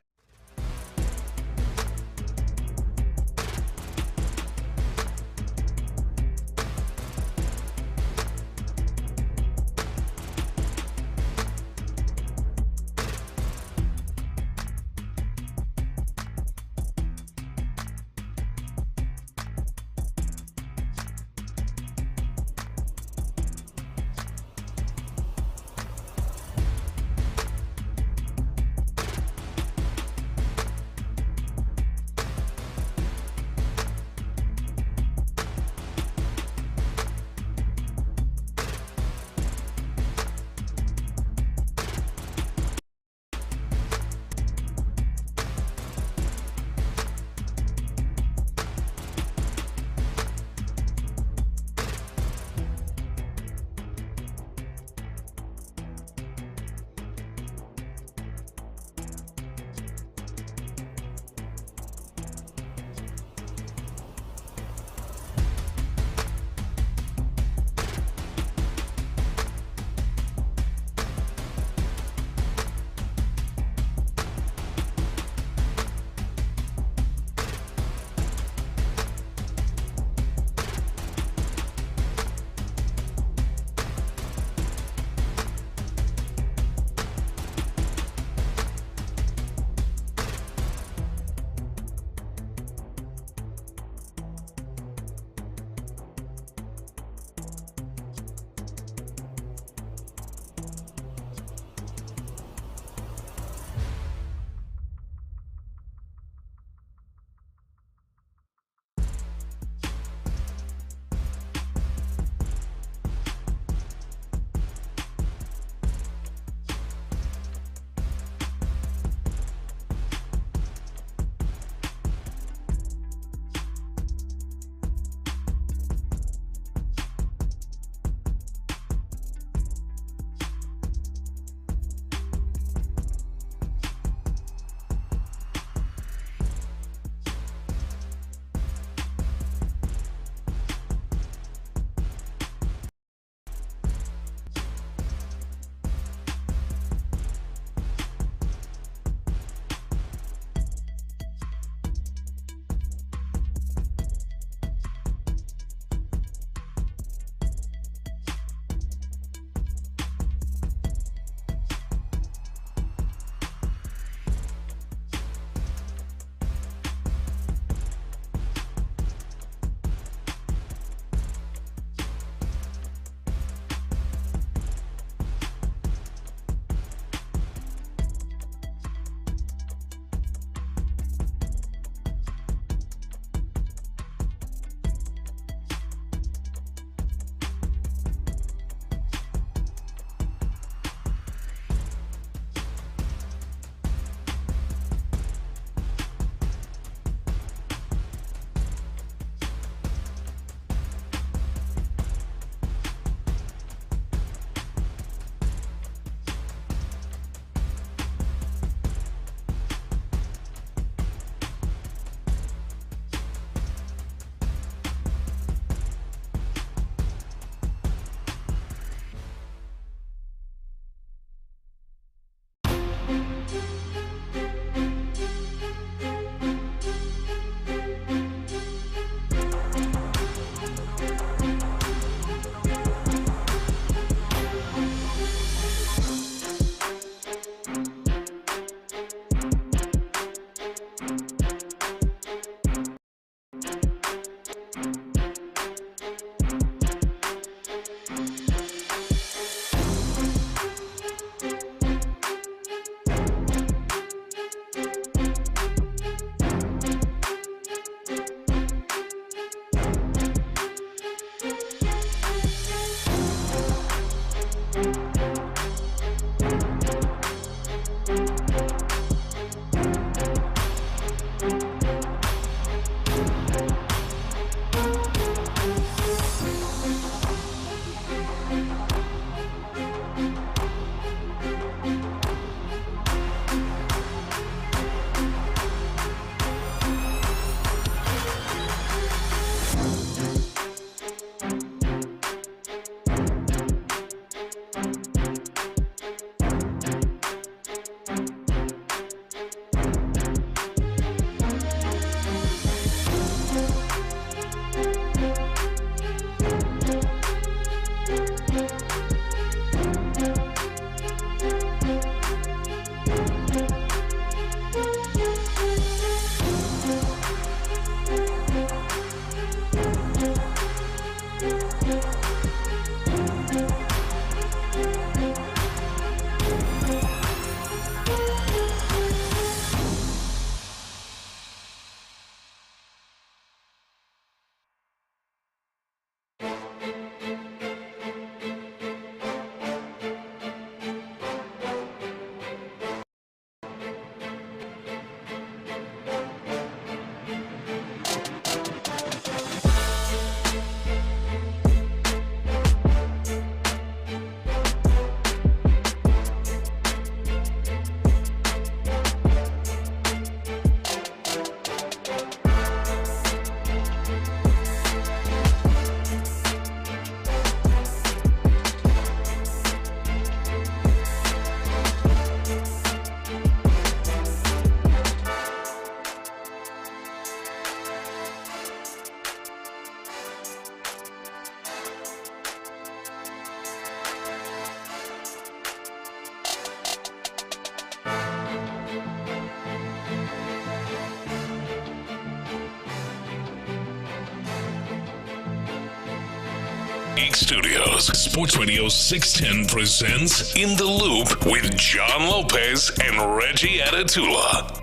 WeekDay Studios. Sports Radio 610 presents In the Loop with John Lopez and Reggie Atatula.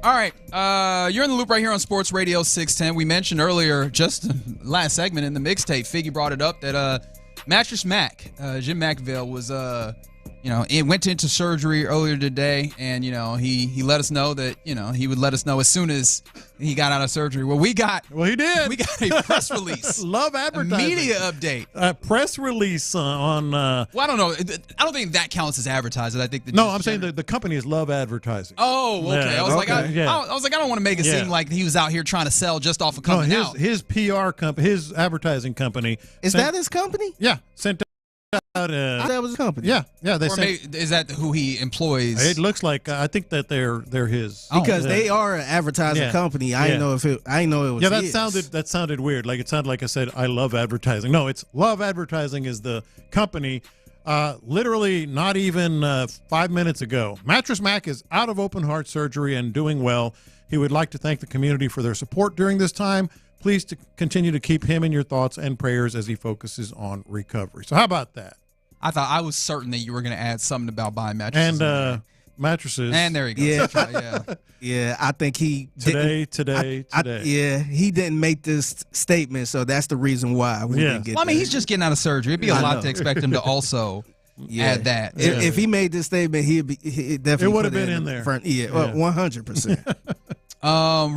All right, you're in the loop right here on Sports Radio 610. We mentioned earlier, just last segment in the mixtape, Figgy brought it up that Mattress Mack, Jim McVale, was it went into surgery earlier today, and he let us know that he would let us know as soon as he got out of surgery. Well, he did. We got a press release. Love advertising. A media update. A press release on. Well, I don't know. I don't think that counts as advertising. I think I'm saying the company is Love Advertising. Oh, okay. Yeah, I was like, I don't want to make it seem like he was out here trying to sell just off of coming out. His PR company, his advertising company. Is that his company? Yeah, sent out. That was his company. Yeah. They is that who he employs? It looks like I think that they're his because they are an advertising company. I didn't know it was. Yeah, that sounded weird. Like it sounded like I said I love advertising. No, it's Love Advertising is the company. Literally not even 5 minutes ago, Mattress Mack is out of open heart surgery and doing well. He would like to thank the community for their support during this time. Please continue to keep him in your thoughts and prayers as he focuses on recovery. So how about that? I was certain that you were going to add something about buying mattresses. And mattresses. And there you go. Yeah. Right, yeah. I think he today. He didn't make this statement, so that's the reason why we didn't get. Well, I mean, he's just getting out of surgery. It'd be a lot to expect him to also add that. If he made this statement, he definitely would have been in there. 100%.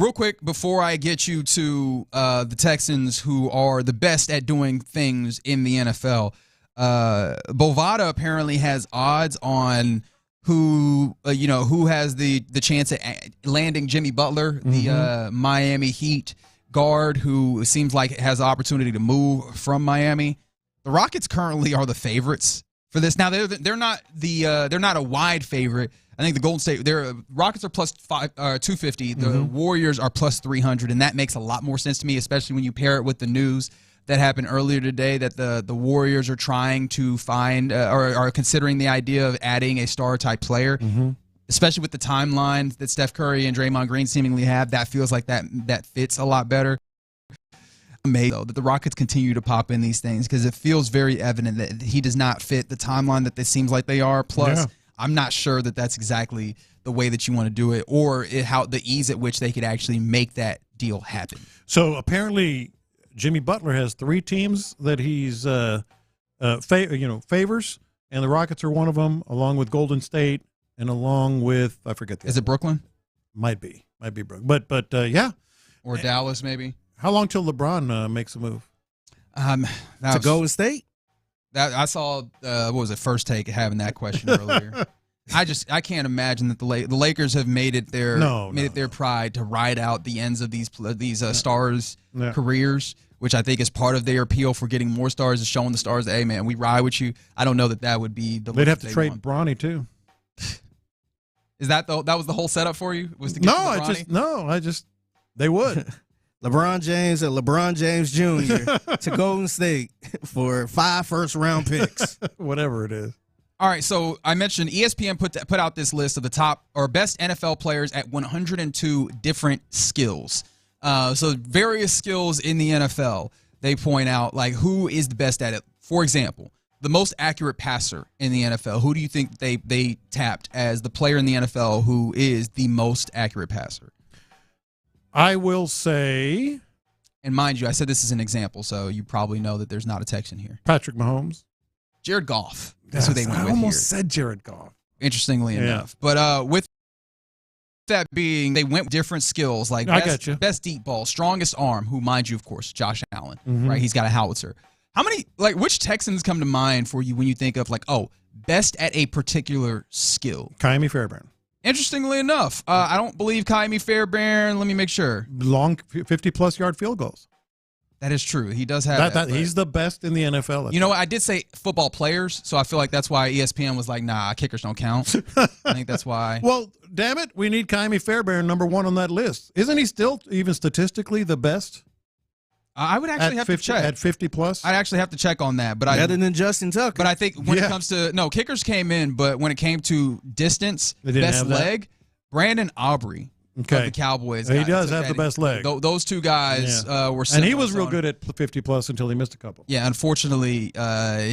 Real quick, before I get you to the Texans, who are the best at doing things in the NFL, Bovada apparently has odds on who has the chance at landing Jimmy Butler, the Miami Heat guard, who seems like has the opportunity to move from Miami. The Rockets currently are the favorites for this. Now they're not a wide favorite. I think the Golden State, their Rockets are plus 250. The Warriors are plus 300, and that makes a lot more sense to me, especially when you pair it with the news that happened earlier today that the Warriors are trying to find or are considering the idea of adding a star-type player, especially with the timeline that Steph Curry and Draymond Green seemingly have. That feels like that fits a lot better. Amazing, though, that the Rockets continue to pop in these things because it feels very evident that he does not fit the timeline that it seems like they are. Plus, I'm not sure that that's exactly the way that you want to do it or how the ease at which they could actually make that deal happen. So apparently Jimmy Butler has 3 teams that he's favors, and the Rockets are one of them, along with Golden State and along with I forget the Is it Brooklyn? Might be Brooklyn. But yeah. Or Dallas maybe. How long till LeBron makes a move? To Golden State? I saw what was it, First Take having that question earlier. I can't imagine that the Lakers have made it their pride to ride out the ends of these stars' careers, which I think is part of their appeal for getting more stars, is showing the stars that, hey man, we ride with you. I don't know that would be the. They'd have to trade Bronny too. Is that was the whole setup for you? Was to get they would. LeBron James and LeBron James Jr. to Golden State for 5 first-round picks. Whatever it is. All right, so I mentioned ESPN put out this list of the top or best NFL players at 102 different skills. So various skills in the NFL. They point out like who is the best at it. For example, the most accurate passer in the NFL. Who do you think they tapped as the player in the NFL who is the most accurate passer? I will say, and mind you, I said this is an example, so you probably know that there's not a Texan here. Patrick Mahomes. Jared Goff. That's who they went with. I almost said Jared Goff. Interestingly enough. But with that being, they went with different skills, like best deep ball, strongest arm, who, mind you, of course, Josh Allen, right? He's got a howitzer. Which Texans come to mind for you when you think of best at a particular skill? Kaimi Fairbairn. Interestingly enough, I don't believe Kaimi Fairbairn. Let me make sure. Long 50-plus yard field goals. That is true. He does have that. He's the best in the NFL. You know what? I did say football players, so I feel like that's why ESPN was like, nah, kickers don't count. I think that's why. Well, damn it, we need Kaimi Fairbairn number 1 on that list. Isn't he still, even statistically, the best? I would actually have to check. At 50-plus? I'd actually have to check on that. Better than Justin Tucker. But I think when it comes to – no, kickers came in, but when it came to distance, best leg, Brandon Aubrey Okay. of the Cowboys. He does have the best leg. Those two guys were similar. And he was real good at the 50-plus until he missed a couple. Yeah, unfortunately,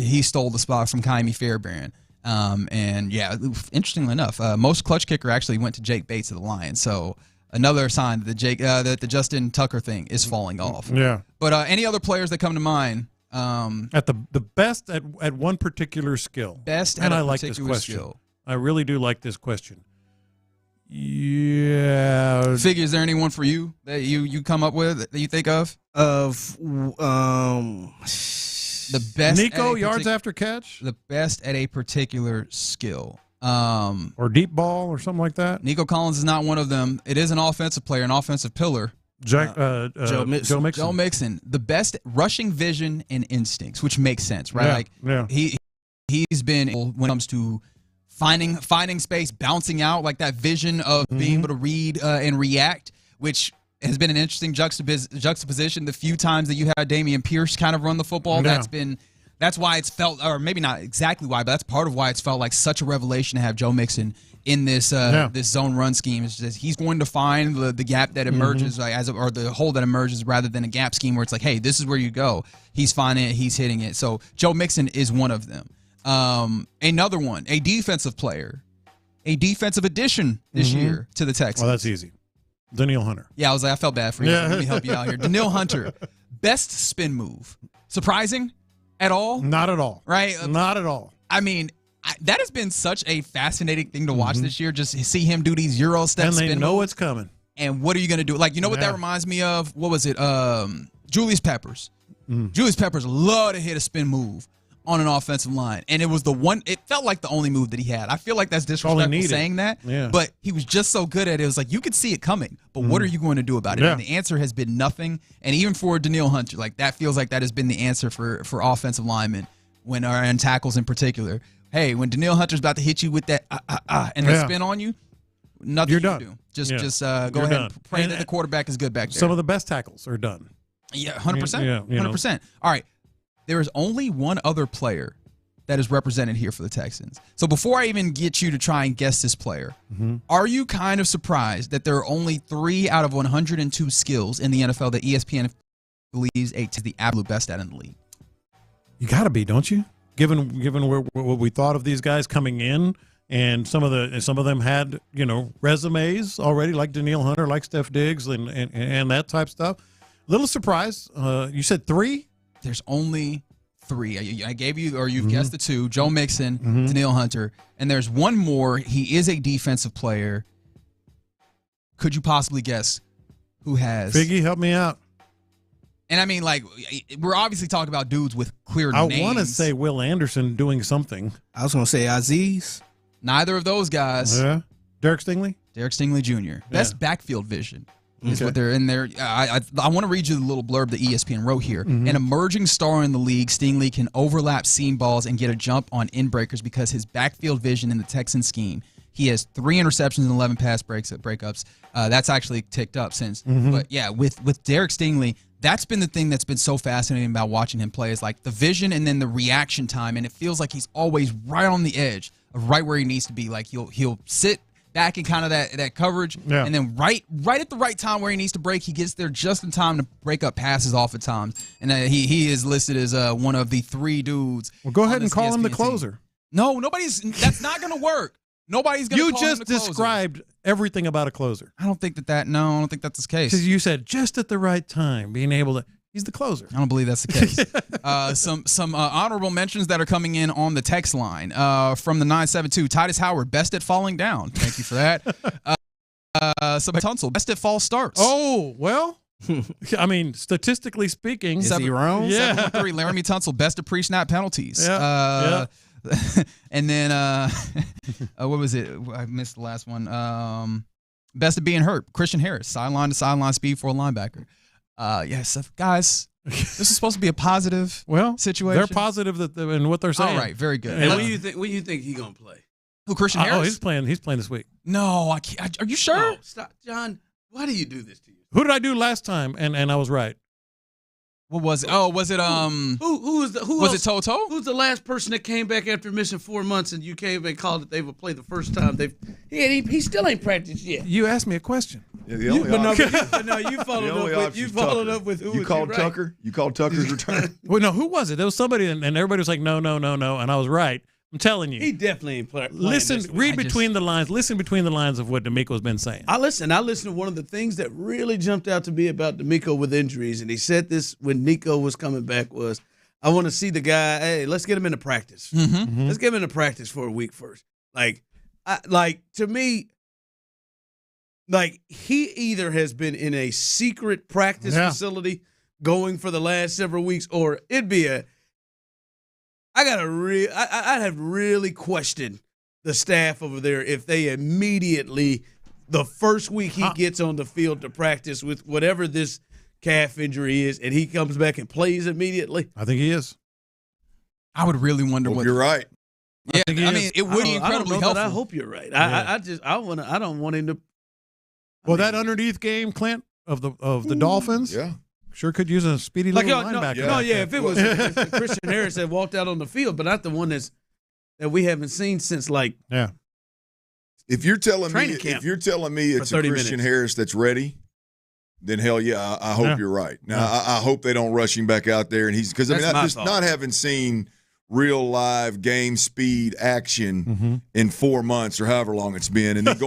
he stole the spot from Kaimi Fairbairn. And yeah, interestingly enough, most clutch kicker actually went to Jake Bates of the Lions. So another sign that the Justin Tucker thing is falling off. Yeah. But any other players that come to mind? At the best at one particular skill. Best and at I a like this particular question. skill. I really do like this question. Yeah. Figure, is there anyone for you that you come up with that you think of? The best Nico yards after catch? The best at a particular skill. Or deep ball or something like that? Nico Collins is not one of them. It is an offensive player, an offensive pillar. Joe Mixon. Joe Mixon. The best rushing vision and instincts, which makes sense, right? He's been, when it comes to finding space, bouncing out, like that vision of being able to read and react, which has been an interesting juxtaposition. The few times that you had Dameon Pierce kind of run the football, that's why it's felt, or maybe not exactly why, but that's part of why it's felt like such a revelation to have Joe Mixon in this this zone run scheme. Is just he's going to find the gap that emerges, or the hole that emerges, rather than a gap scheme where it's like, hey, this is where you go. He's finding it, he's hitting it. So Joe Mixon is one of them. Another one, a defensive player, a defensive addition this year to the Texans. Well, that's easy. Danielle Hunter. Yeah, I felt bad for you. Let me help you out here. Danielle Hunter, best spin move. Surprising at all? Not at all. Right? Not at all. I mean, that has been such a fascinating thing to watch this year. Just see him do these Euro steps. And they know it's coming. And what are you going to do? Like, you know what that reminds me of? What was it? Julius Peppers. Julius Peppers loved to hit a spin move on an offensive line. And it was it felt like the only move that he had. I feel like that's disrespectful saying that. Yeah. But he was just so good at it. It was like, you could see it coming, but what are you going to do about it? Yeah. And the answer has been nothing. And even for Danielle Hunter, like that feels like that has been the answer for offensive linemen and tackles in particular. Hey, when Danielle Hunter's about to hit you with that and the spin on you, nothing You're you done. can do. Just go You're ahead done. and pray that the quarterback is good back there. Some of the best tackles are done. Yeah, 100%. Yeah, 100%. All right. There is only one other player that is represented here for the Texans. So before I even get you to try and guess this player, are you kind of surprised that there are only 3 out of 102 skills in the NFL that ESPN believes is the absolute best at in the league? You got to be, don't you? Given what we thought of these guys coming in, and some of them had resumes already, like Danielle Hunter, like Steph Diggs, and that type stuff. Little surprise. You said 3? There's only 3. I gave you, or you've guessed the 2, Joe Mixon, Danielle Hunter, and there's one more. He is a defensive player. Could you possibly guess who has? Figgy, help me out. And I mean, like, we're obviously talking about dudes with clear names. I want to say Will Anderson doing something. I was going to say Aziz. Neither of those guys. Yeah. Derek Stingley? Derek Stingley Jr. Best backfield vision is what they're in there. I want to read you the little blurb that ESPN wrote here. An emerging star in the league, Stingley can overlap seam balls and get a jump on in breakers because his backfield vision in the Texan scheme. He has 3 interceptions and 11 pass breakups. That's actually ticked up since. But yeah, with Derek Stingley, that's been the thing that's been so fascinating about watching him play, is like the vision and then the reaction time, and it feels like he's always right on the edge of right where he needs to be. Like he'll sit back in kind of that coverage, and then right at the right time where he needs to break, he gets there just in time to break up passes off at times. And he is listed as one of the 3 dudes. Well, go ahead and call him the closer. Team. No, that's not going to work. Nobody's going to call him the closer. You just described everything about a closer. I don't think I don't think that's the case. Because you said just at the right time, being able to. He's the closer. I don't believe that's the case. Some honorable mentions that are coming in on the text line from the 972. Titus Howard, best at falling down. Thank you for that. Some Tunsil, best at false starts. Oh, well. I mean, statistically speaking. Is he wrong? Yeah. 713, Laramie Tunsil, best at pre-snap penalties. Yeah. And then, what was it? I missed the last one. Best at being hurt. Christian Harris, sideline to sideline speed for a linebacker. Yes, guys, this is supposed to be a positive situation. They're positive in what they're saying. All right, very good. And when you think he's gonna play? Who, Christian Harris? Oh, he's playing this week. No, I can't. Are you sure? No, stop, John. Why do you do this to you? Who did I do last time? And I was right. What was it? Oh, was it Who was was else? it Toto? Who's the last person that came back after missing 4 months and you came and called it they would play the first time? He still ain't practiced yet. You asked me a question. Yeah, the only You followed up with who you was called right. Tucker. You called Tucker's return. Well, no, who was it? There was somebody, and everybody was like, no, and I was right. I'm telling you. He definitely ain't playing. Listen, read between the lines. Listen between the lines of what D'Amico's been saying. I listened to one of the things that really jumped out to me about D'Amico with injuries, and he said this when Nico was coming back was, I want to see the guy, hey, let's get him into practice. Mm-hmm. Let's get him into practice for a week first. To me, he either has been in a secret practice facility going for the last several weeks, or it'd be I'd have really questioned the staff over there if they immediately, the first week he gets on the field to practice with whatever this calf injury is, and he comes back and plays immediately. I think he is. I would really wonder what you're right. Yeah, I mean, it would be incredibly helpful. I hope you're right. Yeah. I don't want him to. Well, that underneath game, Clint, of the Dolphins, sure could use a speedy little linebacker. If it was if Christian Harris had walked out on the field, but not the one that we haven't seen since If you're telling me it's a Christian minutes. Harris that's ready, then hell yeah, I hope you're right. Now I hope they don't rush him back out there, and not having seen real live game speed action in 4 months or however long it's been, and then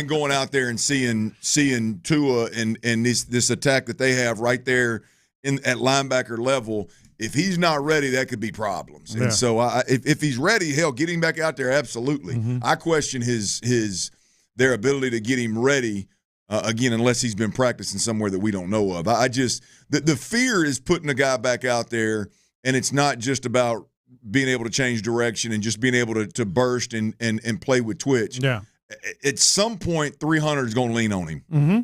going out there and seeing Tua and this attack that they have right there at linebacker level. If he's not ready, that could be problems. And so if he's ready, hell, get him back out there. Absolutely. I question their ability to get him ready again, unless he's been practicing somewhere that we don't know of. The fear is putting a guy back out there, and it's not just about being able to change direction and just being able to burst and play with twitch. Yeah. At some point, 300 is going to lean on him. Mm-hmm.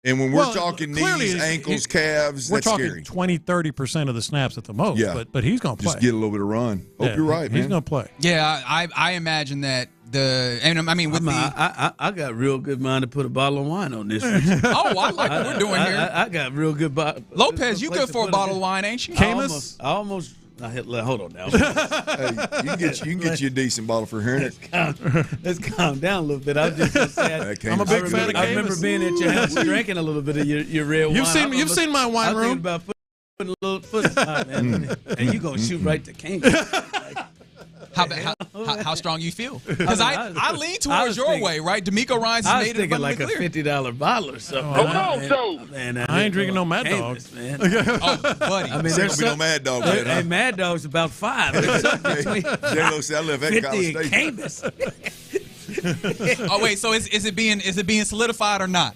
And when we're talking knees, ankles, calves, we're that's talking scary. 20-30% of the snaps at the most. Yeah. But he's going to play. Just get a little bit of run. Hope you're right, man. He's going to play. Yeah, I imagine that I got real good mind to put a bottle of wine on this. I like what we're doing here. I got real good. Lopez, you good for a bottle of wine, ain't you? Camus? I almost hold on now. Hey, you can get you a decent bottle for hearing it. Let's calm down a little bit. I was just gonna say, I'm a big fan of Camus. I remember being at your house drinking a little bit of your red wine. You've seen my wine room. I was thinking about putting a little foot man. And you gonna shoot right to Camus. How strong you feel? Because I lean towards your way, right? D'Amico Ryans has made it abundantly clear. I was thinking like a $50 bottle or something. I ain't drinking no Mad Dog. Man. Oh, buddy. I mean, there's no Mad Dog. Hey, Mad Dog's about 5. J-Lo said I live at College Station. Camus. Oh wait, so is it being solidified or not?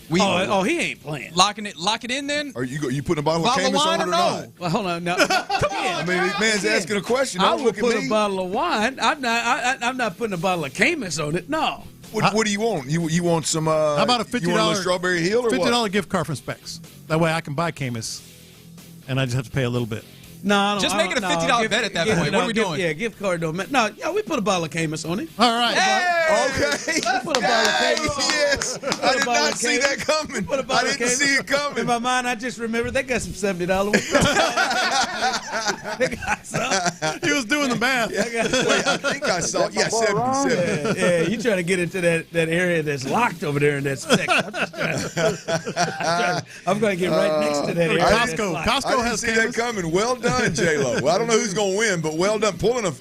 He ain't playing. Lock it in then? Are you putting a bottle of Camus on it or not? Well, hold on. Now, come on. I mean, the man's asking a question. I will put a bottle of wine. I'm not putting a bottle of Camus on it. No. What do you want? You want some? How about a $50 Strawberry Hill or $50 gift card from Specs? That way I can buy Camus, and I just have to pay a little bit. No, just make it a $50 bet at that point. What are we doing? Gift card don't matter. No, we put a bottle of Camus on it. All right. Hey! Okay. Put a bottle of Camus on it. Yes. I did not see that coming. I didn't see it coming. In my mind, I just remember they got some $70. They got some. He was doing the math. Wait, I think I saw. Yeah, 77. Yeah, you trying to get into that area that's locked over there in that section. I'm going to get right next to that area. Costco has see that coming. Well done, J-Lo. Well, I don't know who's going to win, but well done. Pulling a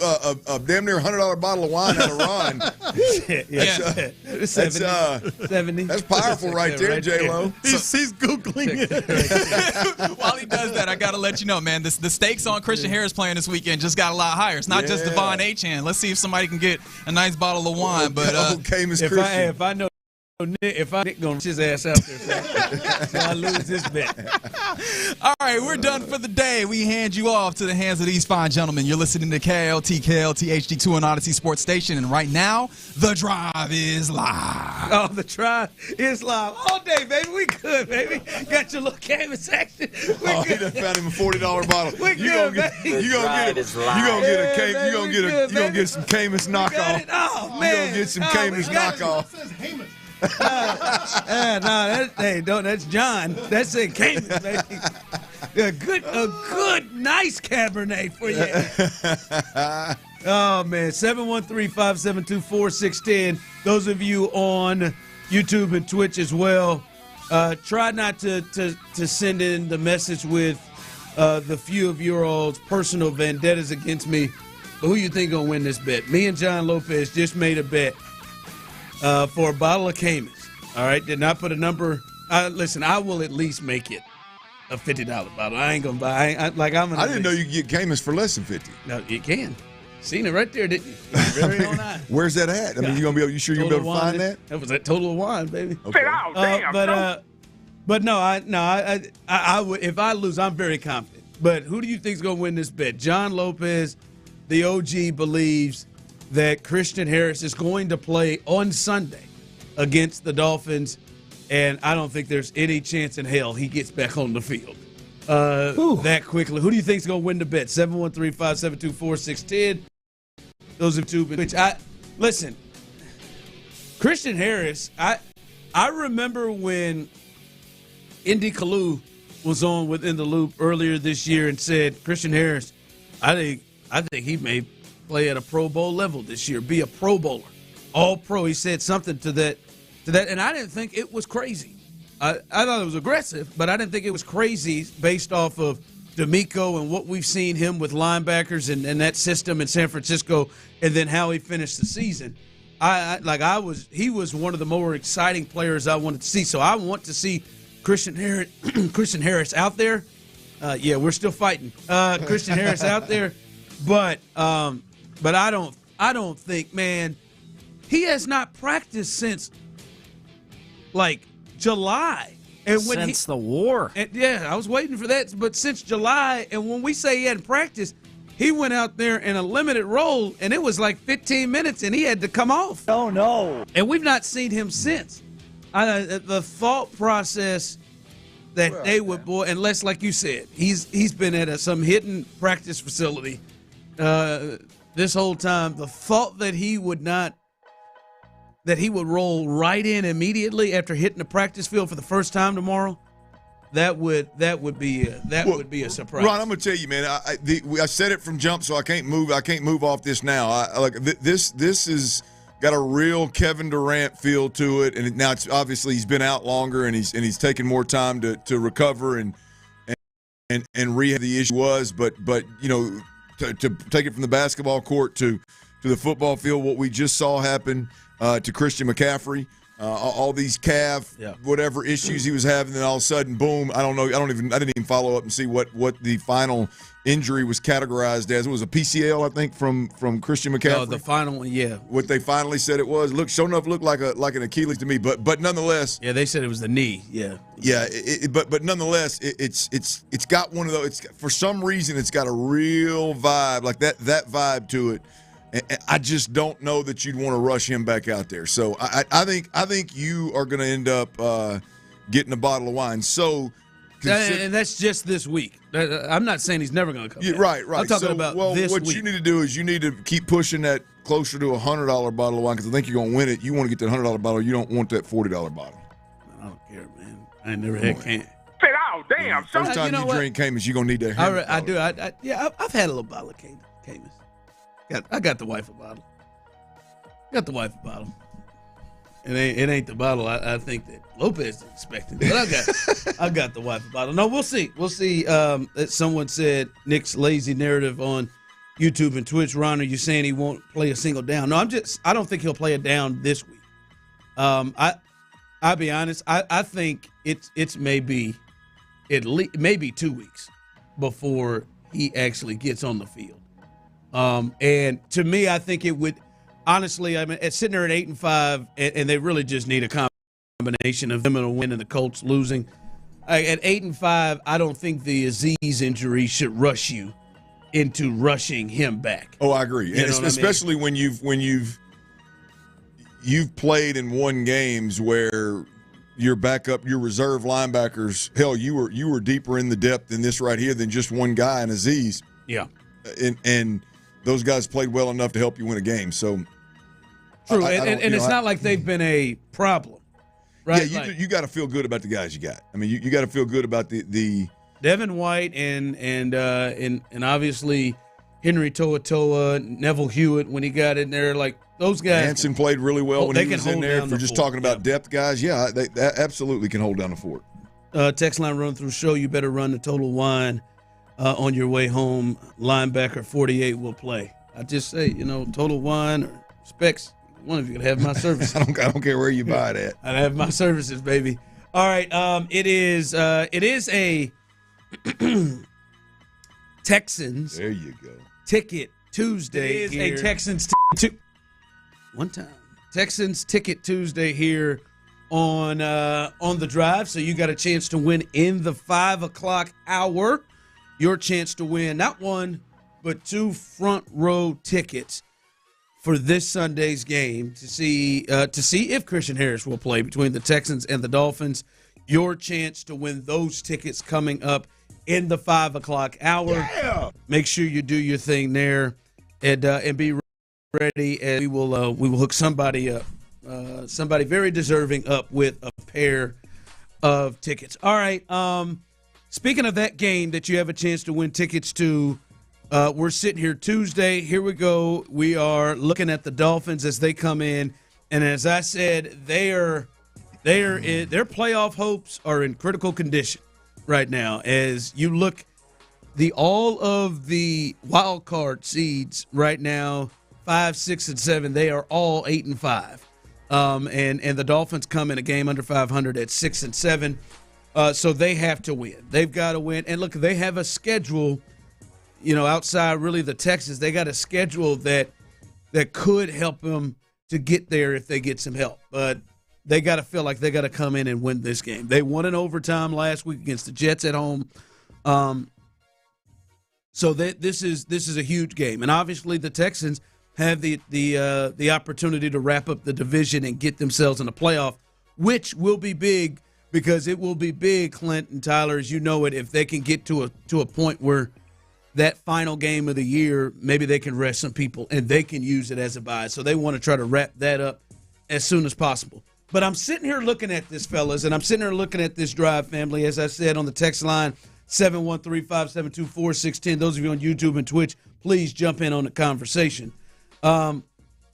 damn near $100 bottle of wine out of Ron. That's 70. That's powerful right there, J-Lo. He's Googling it. While he does that, I got to let you know, man, the stakes on Christian Harris playing this weekend just got a lot higher. It's not just Devon Achane. Let's see if somebody can get a nice bottle of wine. But if I gonna his ass out there, so I lose this bet. All right, we're done for the day. We hand you off to the hands of these fine gentlemen. You're listening to KLT HD2 on Odyssey Sports Station, and right now, The Drive is live. Oh, The Drive is live all day, baby. We good, baby. Got your little Camus action. He done found him a $40 bottle. We good, baby. You gonna get some Camus knockoff. Oh man, you gonna get some Camus knockoff. That's John. That's it, Camus, baby. A good, nice Cabernet for you. Oh, man. 713-572-4610. Those of you on YouTube and Twitch as well, try not to send in the message with the few of your all's personal vendettas against me. But who you think going to win this bet? Me and John Lopez just made a bet for a bottle of Cayman's. All right? Did not put a number. Listen, I will at least make it a $50 bottle. I ain't going to buy. I didn't know you could get Cayman's for less than 50. No, you can. Seen it right there, didn't you? Very own eye. Where's that at? I mean, you sure you'll be able to find that? That was at Total Wine, baby. Okay. But no, I would, if I lose, I'm very confident. But who do you think is going to win this bet? John Lopez, the OG, believes that Christian Harris is going to play on Sunday against the Dolphins, and I don't think there's any chance in hell he gets back on the field that quickly. Who do you think is going to win the bet? 713-572-4610. Those are two. Which listen, Christian Harris. I remember when Indy Kalu was on Within the Loop earlier this year and said, Christian Harris, I think he may play at a Pro Bowl level this year, be a Pro Bowler, all pro. He said something to that, and I didn't think it was crazy. I thought it was aggressive, but I didn't think it was crazy based off of D'Amico and what we've seen him with linebackers and that system in San Francisco, and then how he finished the season. He was one of the more exciting players I wanted to see. So I want to see Christian Harris out there. Yeah, we're still fighting. Christian Harris out there, but I don't think, man, he has not practiced since like July. And since the war. Yeah, I was waiting for that. But since July, and when we say he hadn't practiced, he went out there in a limited role, and it was like 15 minutes, and he had to come off. Oh, no. And we've not seen him since. The thought process that they would, unless, like you said, he's been at some hidden practice facility this whole time. The thought that he would roll right in immediately after hitting the practice field for the first time tomorrow, that would be a surprise. Ron, I'm gonna tell you, man. I said it from jump, so I can't move off this now. This is got a real Kevin Durant feel to it, and now it's obviously he's been out longer and he's taken more time to recover and rehab the issue was, but you know, to take it from the basketball court to the football field, what we just saw happen to Christian McCaffrey, all these calf whatever issues he was having, then all of a sudden, boom! I didn't even follow up and see what the final injury was categorized as. It was a PCL, I think, from Christian McCaffrey. No, the final one, yeah. What they finally said it was. Sure enough, looked like an Achilles to me, but nonetheless. Yeah, they said it was the knee. Yeah. Yeah, but nonetheless, it's got one of those. For some reason, it's got a real vibe, like that vibe to it. I just don't know that you'd want to rush him back out there. So I think you are going to end up getting a bottle of wine. So, and that's just this week. I'm not saying he's never going to come back. Right. I'm talking about this week. What you need to do is you need to keep pushing that closer to a $100 bottle of wine, because I think you're going to win it. You want to get that $100 bottle. You don't want that $40 bottle. I don't care, man. I ain't never had can. Sit out, damn. First time you drink Cayman's, you're going to need that. I do. I've had a little bottle of Cayman's. I got the wife a bottle. It ain't the bottle I think that Lopez is expecting, but I got the wife a bottle. No, we'll see. Someone said Nick's lazy narrative on YouTube and Twitch. Ron, are you saying he won't play a single down? No, I don't think he'll play a down this week. I'll be honest. I think it's maybe 2 weeks before he actually gets on the field. And to me, I think it would, honestly, I mean, it's sitting there at 8-5, and they really just need a combination of them and a win and the Colts losing. At 8-5, I don't think the Aziz injury should rush you into rushing him back. Oh, I agree, and especially when you've played and won games where your backup, your reserve linebackers, hell, you were deeper in the depth in this right here than just one guy and Aziz. Yeah, and those guys played well enough to help you win a game. So true, and it's not like they've been a problem, right? Yeah, you got to feel good about the guys you got. I mean, you got to feel good about the Devin White and obviously Henry To'oTo'o, Neville Hewitt when he got in there, like those guys. Hanson played really well when he was in there. If we're just talking about Yep. depth guys, yeah, they absolutely can hold down the fort. Text line run through show. You better run the total wine on your way home. Linebacker 48 will play. I just say, total wine or specs. One of you could have my services. I don't care where you buy it at. I'd have my services, baby. All right. It is a Texans. There you go. Ticket Tuesday. It is a Texans one time. Texans Ticket Tuesday here on the drive. So you got a chance to win in the 5 o'clock hour. Your chance to win not one, but 2 front row tickets for this Sunday's game to see if Christian Harris will play between the Texans and the Dolphins. Your chance to win those tickets coming up in the 5 o'clock hour. Yeah! Make sure you do your thing there and be ready, and we will hook somebody up, somebody very deserving up with a pair of tickets. All right. Speaking of that game that you have a chance to win tickets to, we're sitting here Tuesday. Here we go. We are looking at the Dolphins as they come in, and as I said, their playoff hopes are in critical condition right now. As you look, all of the wild card seeds right now, 5, 6, and 7, they are all 8-5, and the Dolphins come in a game under 500 at 6 and 7. So they have to win. They've got to win. And look, they have a schedule, outside really the Texans. They got a schedule that could help them to get there if they get some help. But they got to feel like they got to come in and win this game. They won in overtime last week against the Jets at home. So this is a huge game. And obviously the Texans have the opportunity to wrap up the division and get themselves in the playoff, which will be big. Because it will be big, Clint and Tyler, as you know it, if they can get to a point where that final game of the year, maybe they can rest some people and they can use it as a bye. So they want to try to wrap that up as soon as possible. But I'm sitting here looking at this, fellas, and I'm sitting here looking at this drive, family. As I said on the text line, 713-572-4610. Those of you on YouTube and Twitch, please jump in on the conversation. I'm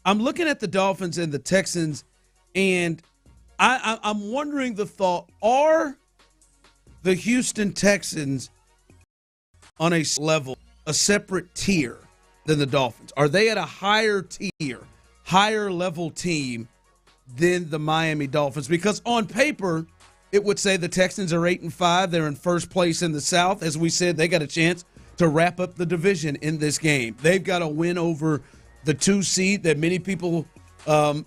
looking at the Dolphins and the Texans, and I'm wondering the thought, are the Houston Texans on a level, a separate tier than the Dolphins? Are they at a higher tier, higher level team than the Miami Dolphins? Because on paper, it would say the Texans are 8-5. They're in first place in the South. As we said, they got a chance to wrap up the division in this game. They've got a win over the 2 seed that many people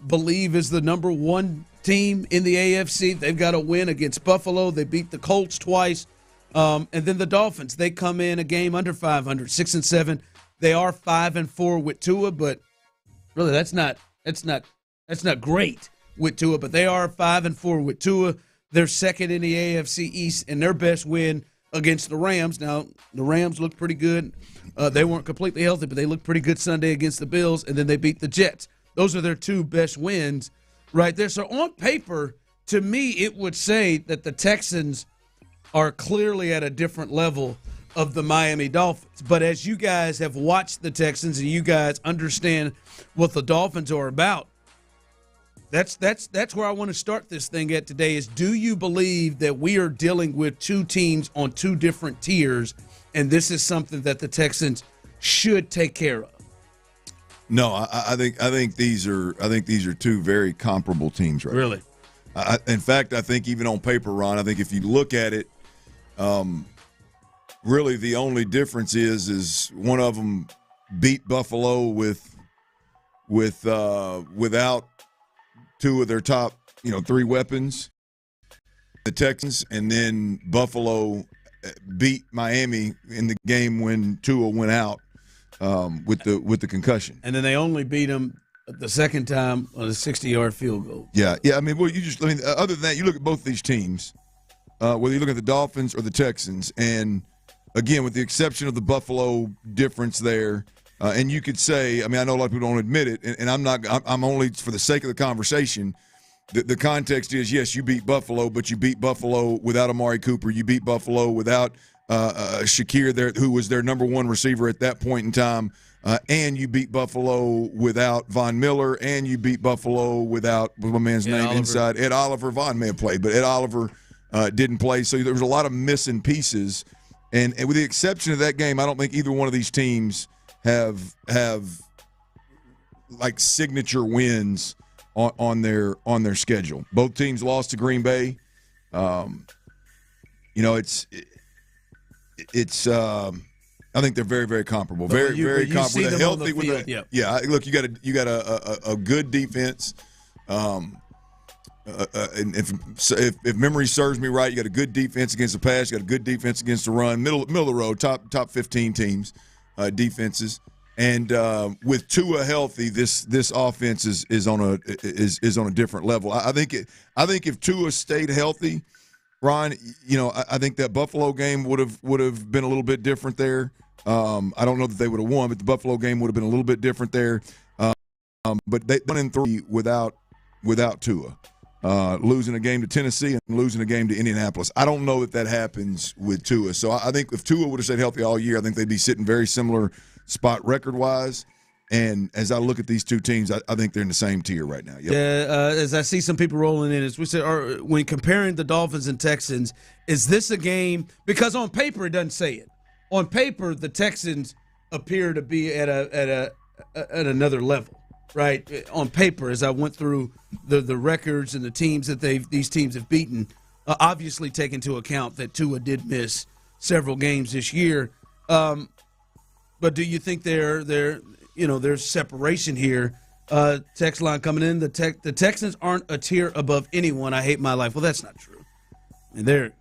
believe is the number 1 team in the AFC. They've got a win against Buffalo. They beat the Colts twice. And then the Dolphins, they come in a game under 500, 6 and 7. They are 5-4 with Tua, but really that's not great with Tua, but they are 5-4 with Tua. They're second in the AFC East, and their best win against the Rams. Now, the Rams look pretty good. They weren't completely healthy, but they looked pretty good Sunday against the Bills, and then they beat the Jets. Those are their 2 best wins right there. So on paper, to me, it would say that the Texans are clearly at a different level of the Miami Dolphins. But as you guys have watched the Texans and you guys understand what the Dolphins are about, that's where I want to start this thing at today is, do you believe that we are dealing with 2 teams on 2 different tiers, and this is something that the Texans should take care of? No, I think these are 2 very comparable teams right now. Really? In fact, I think even on paper, Ron, I think if you look at it, really the only difference is one of them beat Buffalo without 2 of their top 3 weapons, the Texans, and then Buffalo beat Miami in the game when Tua went out with the concussion. And then they only beat them the second time on a 60-yard field goal. Yeah. I mean, other than that, you look at both these teams, whether you look at the Dolphins or the Texans, and again, with the exception of the Buffalo difference there, and you could say, I mean, I know a lot of people don't admit it, and I'm only for the sake of the conversation. The context is, yes, you beat Buffalo, but you beat Buffalo without Amari Cooper. You beat Buffalo without Shakir, who was their number one receiver at that point in time, and you beat Buffalo without Von Miller, and you beat Buffalo without my man's name Oliver. Inside Ed Oliver. Von may have played, but Ed Oliver didn't play. So there was a lot of missing pieces. And with the exception of that game, I don't think either one of these teams have like signature wins on their schedule. Both teams lost to Green Bay. I think they're very, very comparable. Very comparable. With a healthy, Look, you got a good defense. And if memory serves me right, you got a good defense against the pass. You got a good defense against the run. Middle of the road, top 15 teams, defenses. And with Tua healthy, this offense is on a different level. I think if Tua stayed healthy, Ron, I think that Buffalo game would have been a little bit different there. I don't know that they would have won, but the Buffalo game would have been a little bit different there. But they won in 3 without Tua, losing a game to Tennessee and losing a game to Indianapolis. I don't know that happens with Tua. So I think if Tua would have stayed healthy all year, I think they'd be sitting very similar spot record-wise. And as I look at these two teams, I think they're in the same tier right now. Yep. Yeah, as I see some people rolling in, as we said, when comparing the Dolphins and Texans, is this a game? Because on paper, it doesn't say it. On paper, the Texans appear to be at another level, right? On paper, as I went through the records and the teams that these teams have beaten, obviously take into account that Tua did miss several games this year. But do you think there's separation here? Text line coming in. The Texans aren't a tier above anyone. I hate my life. Well, that's not true. And they're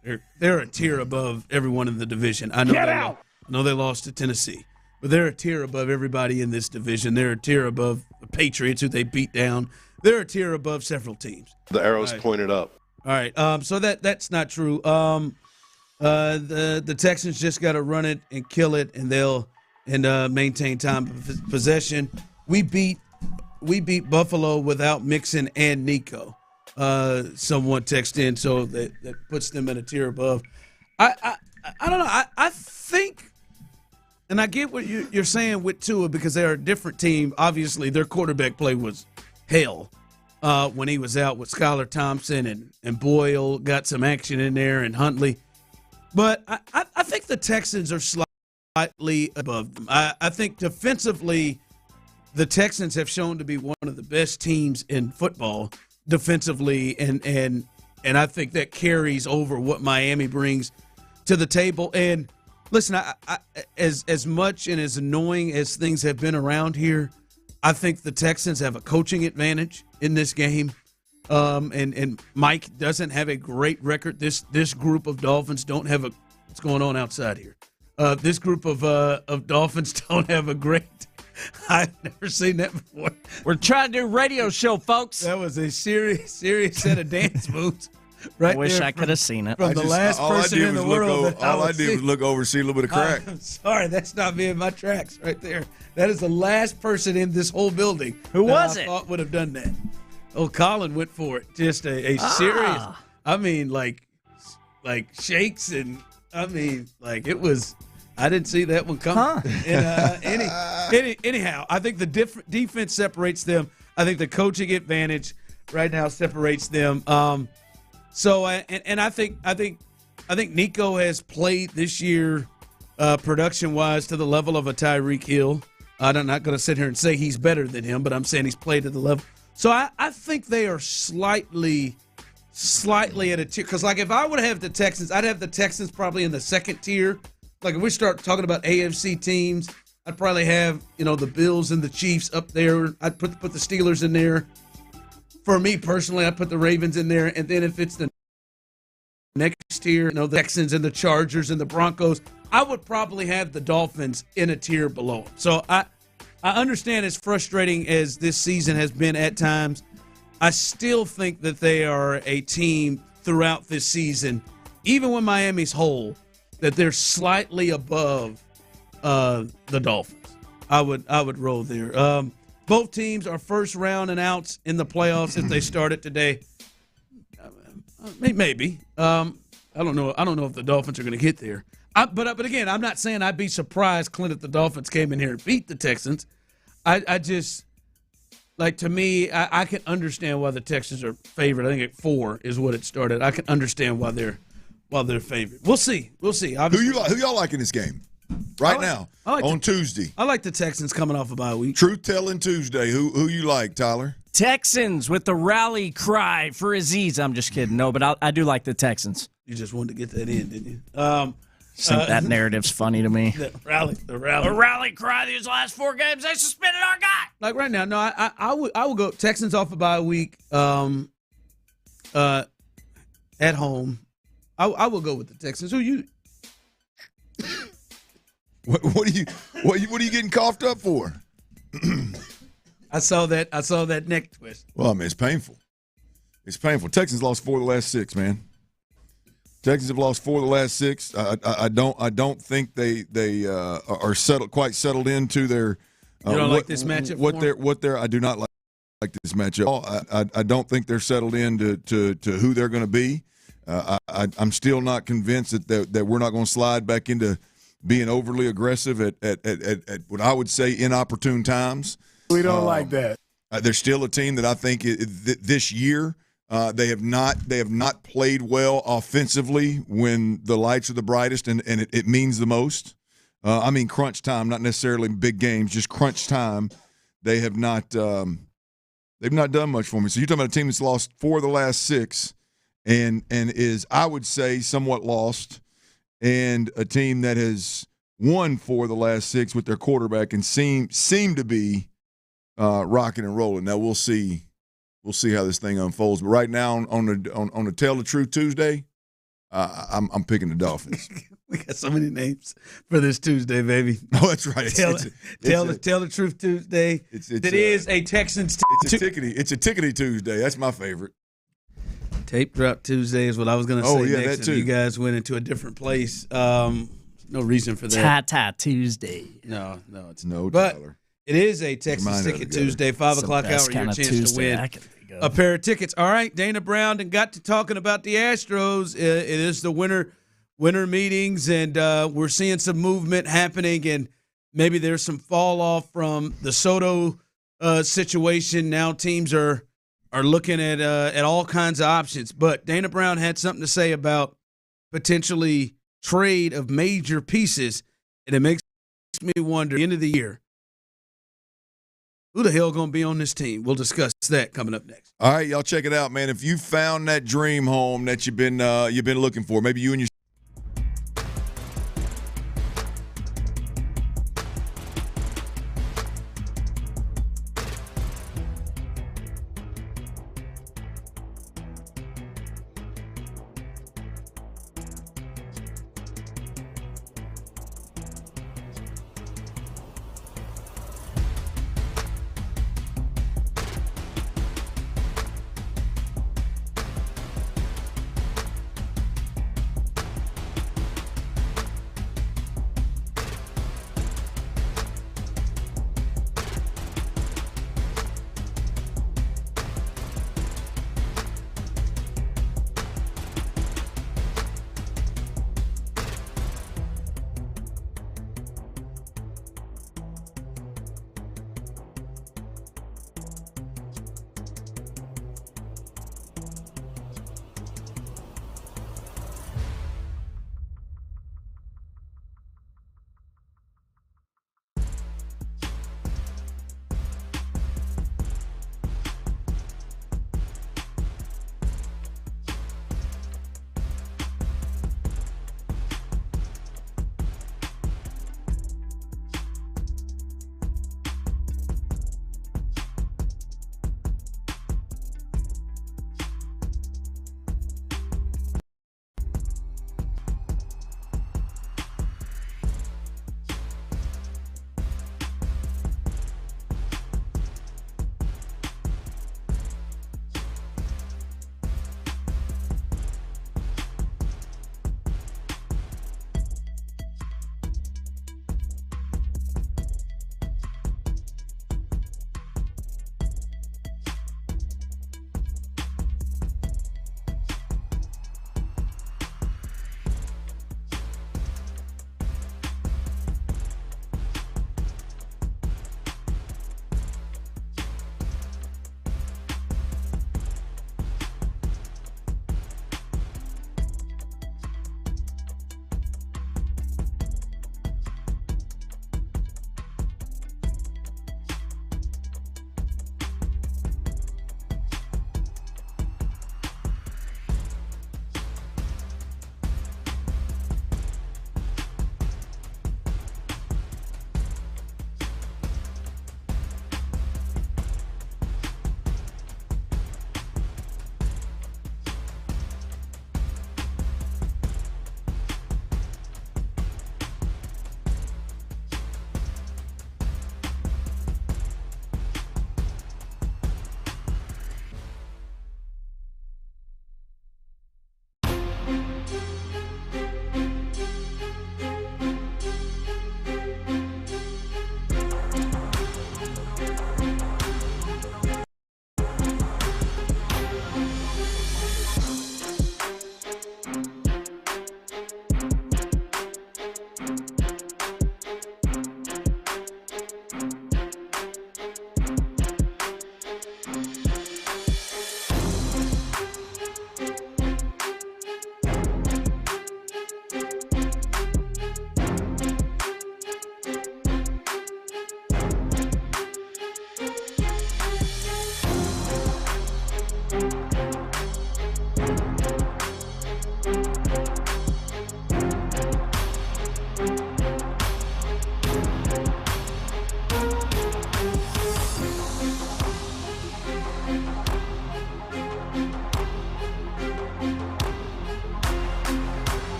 a tier above everyone in the division. I know they lost to Tennessee, but they're a tier above everybody in this division. They're a tier above the Patriots, who they beat down. They're a tier above several teams. The arrow's pointed up. All right. So that's not true. The Texans just got to run it and kill it, and they'll maintain time of possession. We beat Buffalo without Mixon and Nico. Someone texted in, so that puts them in a tier above. I don't know. I think, and I get what you're saying with Tua, because they're a different team. Obviously, their quarterback play was hell when he was out with Skylar Thompson and Boyle got some action in there, and Huntley. But I think the Texans are slightly above them. I think defensively, the Texans have shown to be one of the best teams in football defensively, and I think that carries over what Miami brings to the table. And listen, I as much and as annoying as things have been around here, I think the Texans have a coaching advantage in this game. And Mike doesn't have a great record. This group of Dolphins don't have what's going on outside here. This group of Dolphins don't have a great. I've never seen that before. We're trying to do a radio show, folks. That was a serious set of dance moves. Right. I wish I could have seen it. From the last person in the world. All I did was look over, see a little bit of crack. I'm sorry, that's not me in my tracks right there. That is the last person in this whole building. Who was I it? thought would have done that. Oh, Colin went for it. Just a serious. I mean, like shakes, and I mean, like it was. I didn't see that one coming. And, anyhow, I think the defense separates them. I think the coaching advantage right now separates them. So I think Nico has played this year, production wise, to the level of a Tyreek Hill. I'm not going to sit here and say he's better than him, but I'm saying he's played at the level. So I think they are slightly at a tier. Because, like, if I would have the Texans, I'd have the Texans probably in the second tier. Like, if we start talking about AFC teams, I'd probably have, the Bills and the Chiefs up there. I'd put the Steelers in there. For me personally, I'd put the Ravens in there. And then if it's the next tier, the Texans and the Chargers and the Broncos, I would probably have the Dolphins in a tier below them. So I understand as frustrating as this season has been at times, I still think that they are a team throughout this season, even when Miami's whole, that they're slightly above the Dolphins. I would roll there. Both teams are first round and outs in the playoffs if they started today. Maybe. I don't know if the Dolphins are going to get there. But again, I'm not saying I'd be surprised, Clint, if the Dolphins came in here and beat the Texans. I just, like, to me, I can understand why the Texans are favored. I think at 4 is what it started. I can understand why they're favored. We'll see. Obviously, Who y'all like in this game now on Tuesday? I like the Texans coming off a bye week. Truth telling Tuesday. Who you like, Tyler? Texans with the rally cry for Aziz. I'm just kidding. No, but I do like the Texans. You just wanted to get that in, didn't you? I think that narrative's funny to me. The rally. The rally cry these last 4 games. They suspended our guy. Like right now, no, I would go Texans off a bye week. At home, I will go with the Texans. Who you? What are you getting coughed up for? I saw that neck twist. Well, I mean, it's painful. It's painful. Texans lost 4 of the last 6, man. Texans have lost 4 of the last 6. I don't think they are quite settled into their. You don't like this matchup? I do not like this matchup. I don't think they're settled into to who they're going to be. I'm still not convinced that we're not going to slide back into being overly aggressive at what I would say inopportune times. We don't like that. They're still a team that I think this year. They have not played well offensively when the lights are the brightest and it means the most. I mean crunch time, not necessarily big games, just crunch time. They have not they've not done much for me. So you're talking about a team that's lost 4 of the last 6 and is, I would say, somewhat lost, and a team that has won 4 of the last 6 with their quarterback and seem to be rocking and rolling. Now we'll see. We'll see how this thing unfolds. But right now, on the Tell the Truth Tuesday, I'm picking the Dolphins. We got so many names for this Tuesday, baby. Oh, that's right. Tell the Truth Tuesday. It is a Texans. It's a tickety Tuesday. That's my favorite. Tape drop Tuesday is what I was going to say. Oh yeah, next, that too. You guys went into a different place. No reason for that. Ta Tuesday. No, it's no. But Tyler. It is a Texas Ticket Tuesday, 5 o'clock hour. Your chance to win a pair of tickets. All right, Dana Brown and got to talking about the Astros. It is the winter meetings, and we're seeing some movement happening, and maybe there's some fall off from the Soto situation. Now teams are looking at all kinds of options. But Dana Brown had something to say about potentially trade of major pieces, and it makes me wonder, at the end of the year, who the hell going to be on this team? We'll discuss that coming up next. All right, y'all check it out, man. If you found that dream home that you've been looking for, maybe you and your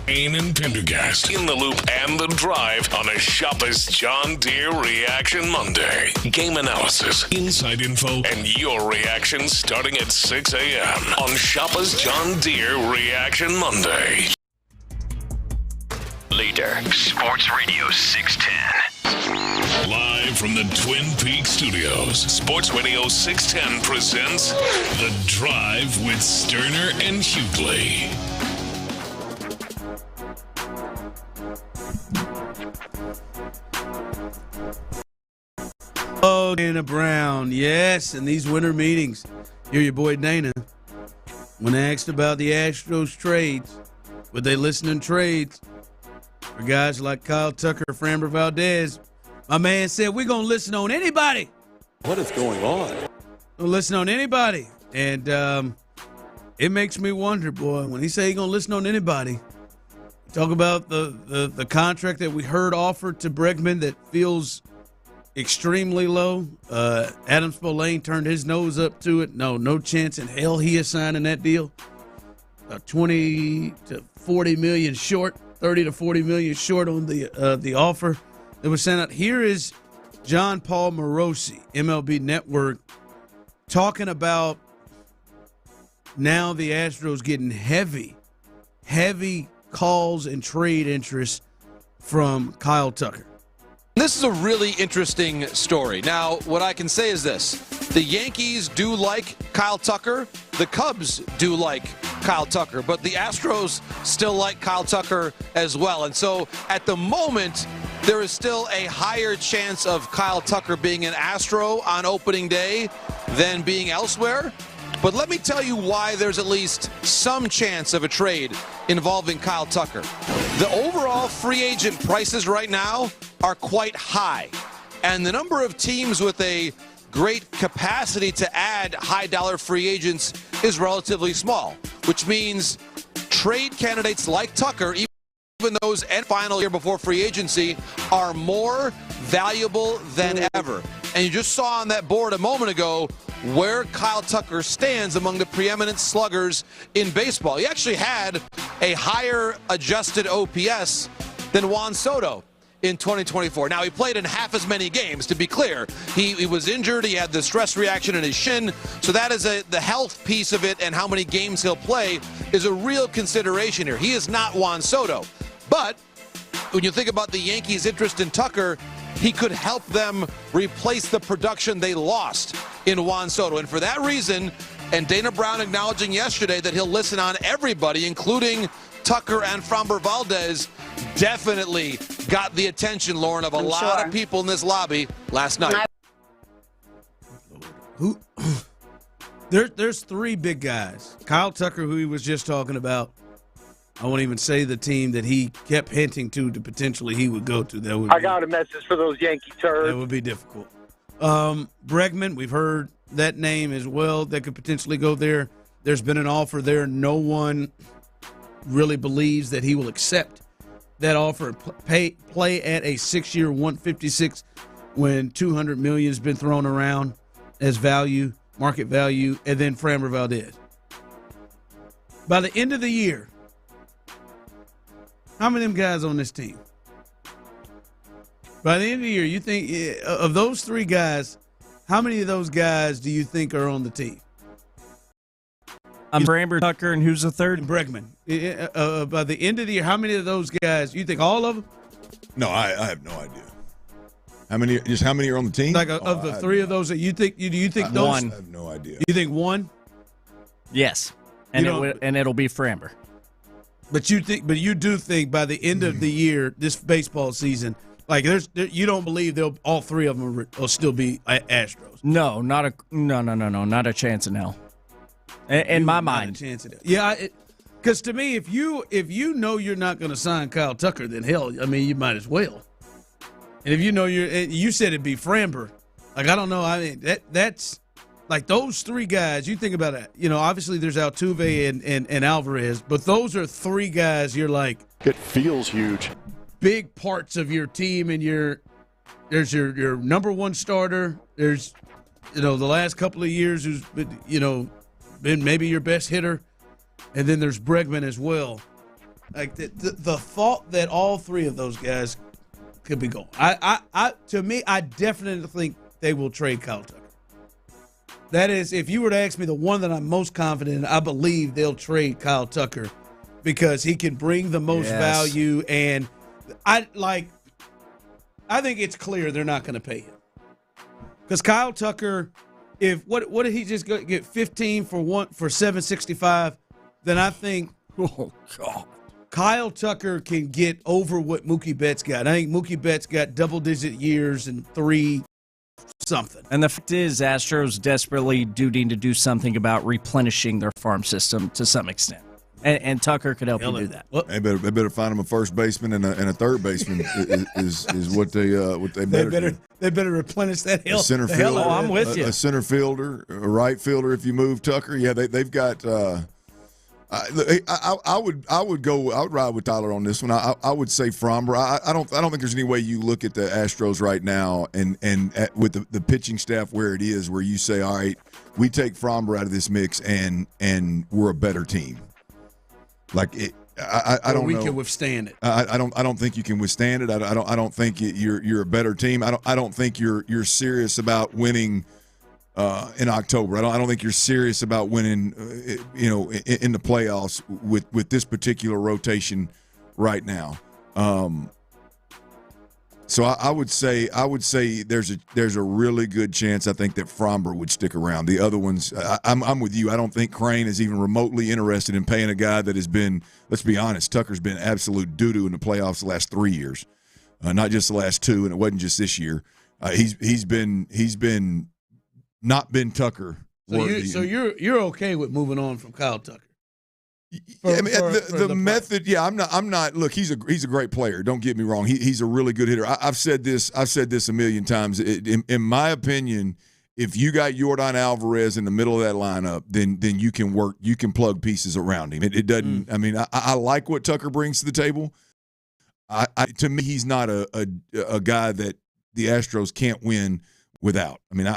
Payne and Pendergast, In the Loop and The Drive on a Shoppers John Deere Reaction Monday. Game analysis, inside info, and your reaction starting at 6 a.m. on Shoppers John Deere Reaction Monday. Leader, Sports Radio 610. Live from the Twin Peaks studios, Sports Radio 610 presents The Drive with Stoerner and Hughley. Oh, Dana Brown, yes, in these winter meetings. Hear your boy Dana. When asked about the Astros trades, would they listen in trades for guys like Kyle Tucker, Framber Valdez? My man said, we're going to listen on anybody. What is going on? Gonna listen on anybody. And it makes me wonder, boy, when he say he's going to listen on anybody, talk about the contract that we heard offered to Bregman that feels extremely low. Adam Spillane turned his nose up to it. No chance in hell he is signing that deal. 20 to 40 million short, 30 to 40 million short on the offer that was sent out. Here is John Paul Morosi, MLB Network, talking about now the Astros getting heavy calls and trade interest from Kyle Tucker. This is a really interesting story. Now, what I can say is this. The Yankees do like Kyle Tucker. The Cubs do like Kyle Tucker. But the Astros still like Kyle Tucker as well. And so, at the moment, there is still a higher chance of Kyle Tucker being an Astro on opening day than being elsewhere. But let me tell you why there's at least some chance of a trade involving Kyle Tucker. The overall free agent prices right now are quite high. And the number of teams with a great capacity to add high-dollar free agents is relatively small, which means trade candidates like Tucker, even those in final year before free agency, are more valuable than ever. And you just saw on that board a moment ago where Kyle Tucker stands among the preeminent sluggers in baseball. He actually had a higher adjusted OPS than Juan Soto in 2024. Now, he played in half as many games, to be clear. He was injured. He had the stress reaction in his shin. So that is the health piece of it, and how many games he'll play is a real consideration here. He is not Juan Soto. But when you think about the Yankees' interest in Tucker, he could help them replace the production they lost in Juan Soto. And for that reason, and Dana Brown acknowledging yesterday that he'll listen on everybody, including Tucker and Framber Valdez, definitely got the attention, Lauren, of a lot of people in this lobby last night. There's three big guys. Kyle Tucker, who he was just talking about. I won't even say the team that he kept hinting to potentially he would go to. I got a message for those Yankee turds. That would be difficult. Bregman, we've heard that name as well. That could potentially go there. There's been an offer there. No one really believes that he will accept that offer and play at a 6-year $156 when $200 million has been thrown around as value, market value, and then Framber Valdez. By the end of the year, how many of them guys on this team? By the end of the year, you think of those three guys, how many of those guys do you think are on the team? Framber, Tucker, and who's the third? Bregman. By the end of the year, how many of those guys? You think all of them? No, I have no idea. How many are on the team? Like of the three of those that you think? Do you think those? One. I have no idea. You think one? Yes, and it'll be Framber. But you do think by the end of the year, this baseball season, like you don't believe all three of them will still be Astros? No, not a chance in hell. In my mind, not a chance in hell. Yeah, because to me, if you know you're not going to sign Kyle Tucker, then hell, I mean, you might as well. And if you know you said it'd be Framber, like I don't know, I mean that's. Like those three guys, you think about it, obviously there's Altuve and Alvarez, but those are three guys you're like. It feels huge. Big parts of your team, and there's your number one starter. There's, the last couple of years who's been maybe your best hitter. And then there's Bregman as well. Like the thought that all three of those guys could be gone. To me, I definitely think they will trade Kyle Tucker. That is, if you were to ask me the one that I'm most confident in, I believe they'll trade Kyle Tucker because he can bring the most value. And I think it's clear they're not going to pay him. Because Kyle Tucker, what did he just get 15 for $765? Then I think Kyle Tucker can get over what Mookie Betts got. I think Mookie Betts got double-digit years and 3 something. And the fact is, Astros desperately do need to do something about replenishing their farm system to some extent. And Tucker could help you do that. They better find him a first baseman and a third baseman is what they better do. They better replenish that hell. A center fielder. Oh, I'm with you. A center fielder, a right fielder. If you move Tucker, they've got. I would ride with Tyler on this one. I would say Fromber. I don't think there's any way you look at the Astros right now and with the pitching staff where it is, where you say, all right, we take Fromber out of this mix and we're a better team. Like it, I don't know. We can withstand it. I don't think you can withstand it. I don't think you're a better team. I don't think you're serious about winning in October. I don't think you're serious about winning. In the playoffs with this particular rotation right now. So I would say there's a really good chance I think that Fromber would stick around. The other ones, I'm with you. I don't think Crane is even remotely interested in paying a guy that has been, let's be honest, Tucker's been absolute doo-doo in the playoffs the last 3 years, not just the last 2, and it wasn't just this year. He's been not been Tucker. So you're okay with moving on from Kyle Tucker? The method, I'm not. Look, he's a great player. Don't get me wrong. He's a really good hitter. I've said this a million times. In my opinion, if you got Yordan Alvarez in the middle of that lineup, then you can plug pieces around him. It doesn't. I mean, I like what Tucker brings to the table. To me, he's not a guy that the Astros can't win without. I mean,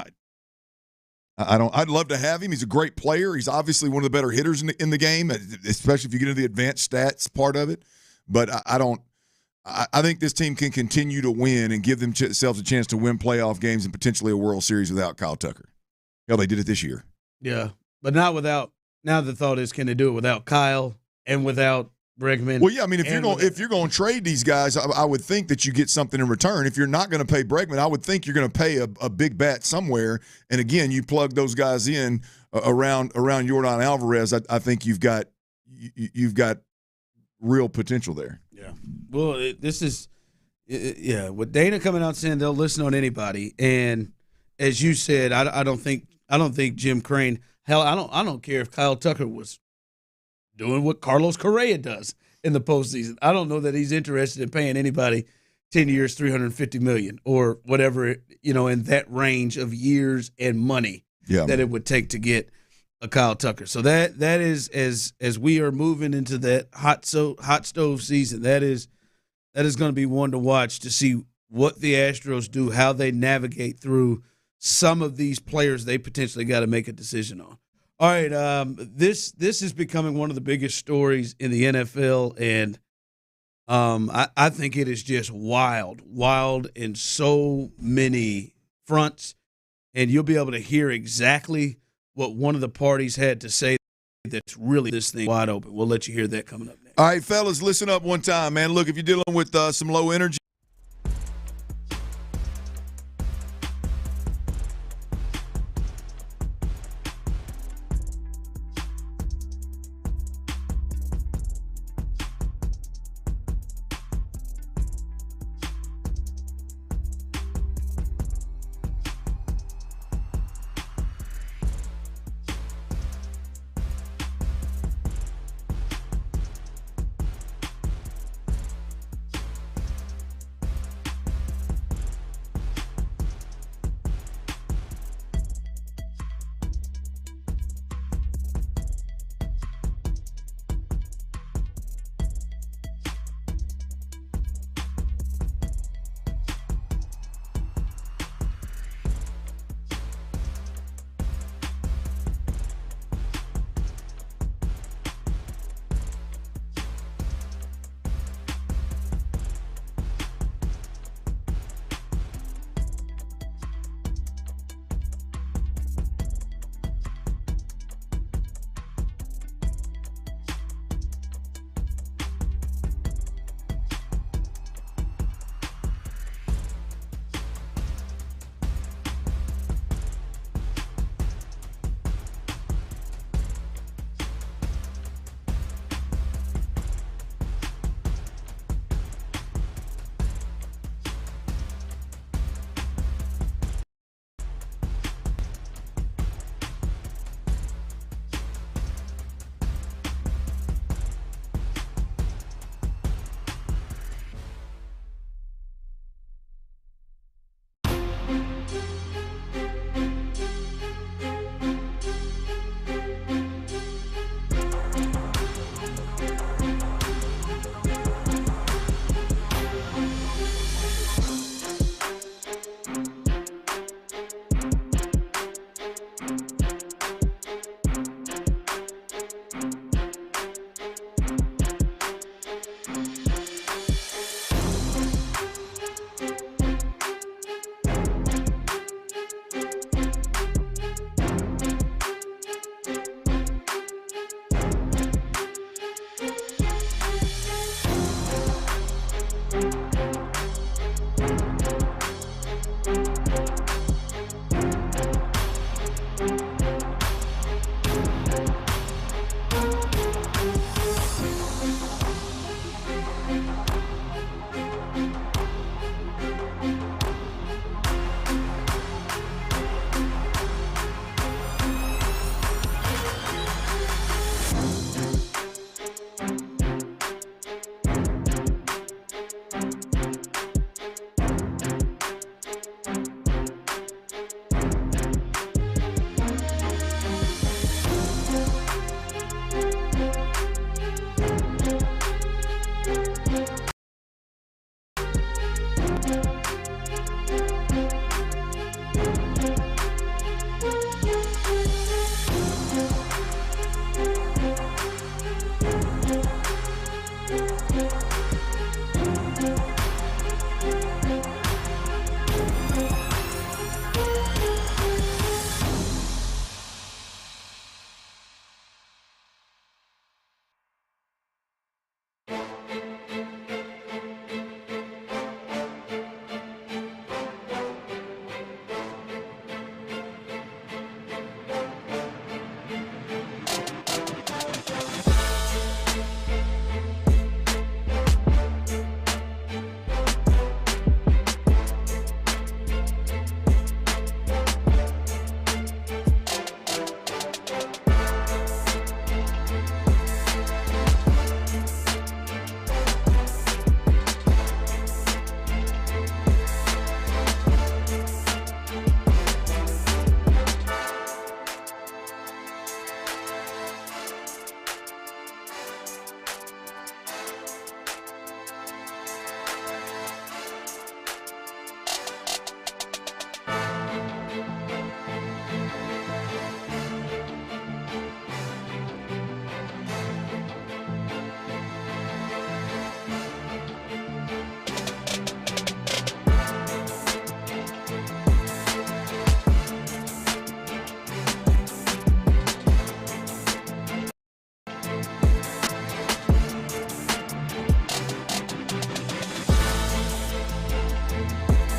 I'd love to have him. He's a great player. He's obviously one of the better hitters in the game, especially if you get into the advanced stats part of it. But I think this team can continue to win and give themselves a chance to win playoff games and potentially a World Series without Kyle Tucker. Hell, they did it this year. Yeah, but not without. Now the thought is, can they do it without Kyle and without Bregman? Well, yeah. I mean, if you're going to trade these guys, I would think that you get something in return. If you're not going to pay Bregman, I would think you're going to pay a big bat somewhere. And again, you plug those guys in around Yordan Alvarez. I think you've got real potential there. Yeah. Well, with Dana coming out saying they'll listen on anybody, and as you said, I don't think Jim Crane. Hell, I don't care if Kyle Tucker was doing what Carlos Correa does in the postseason. I don't know that he's interested in paying anybody 10 years, $350 million or whatever, in that range of years and money that it would take to get a Kyle Tucker. So that is as we are moving into that hot stove season, that is going to be one to watch to see what the Astros do, how they navigate through some of these players they potentially got to make a decision on. All right, this is becoming one of the biggest stories in the NFL, and I think it is just wild in so many fronts, and you'll be able to hear exactly what one of the parties had to say that's really this thing wide open. We'll let you hear that coming up next. All right, fellas, listen up one time, man. Look, if you're dealing with some low energy,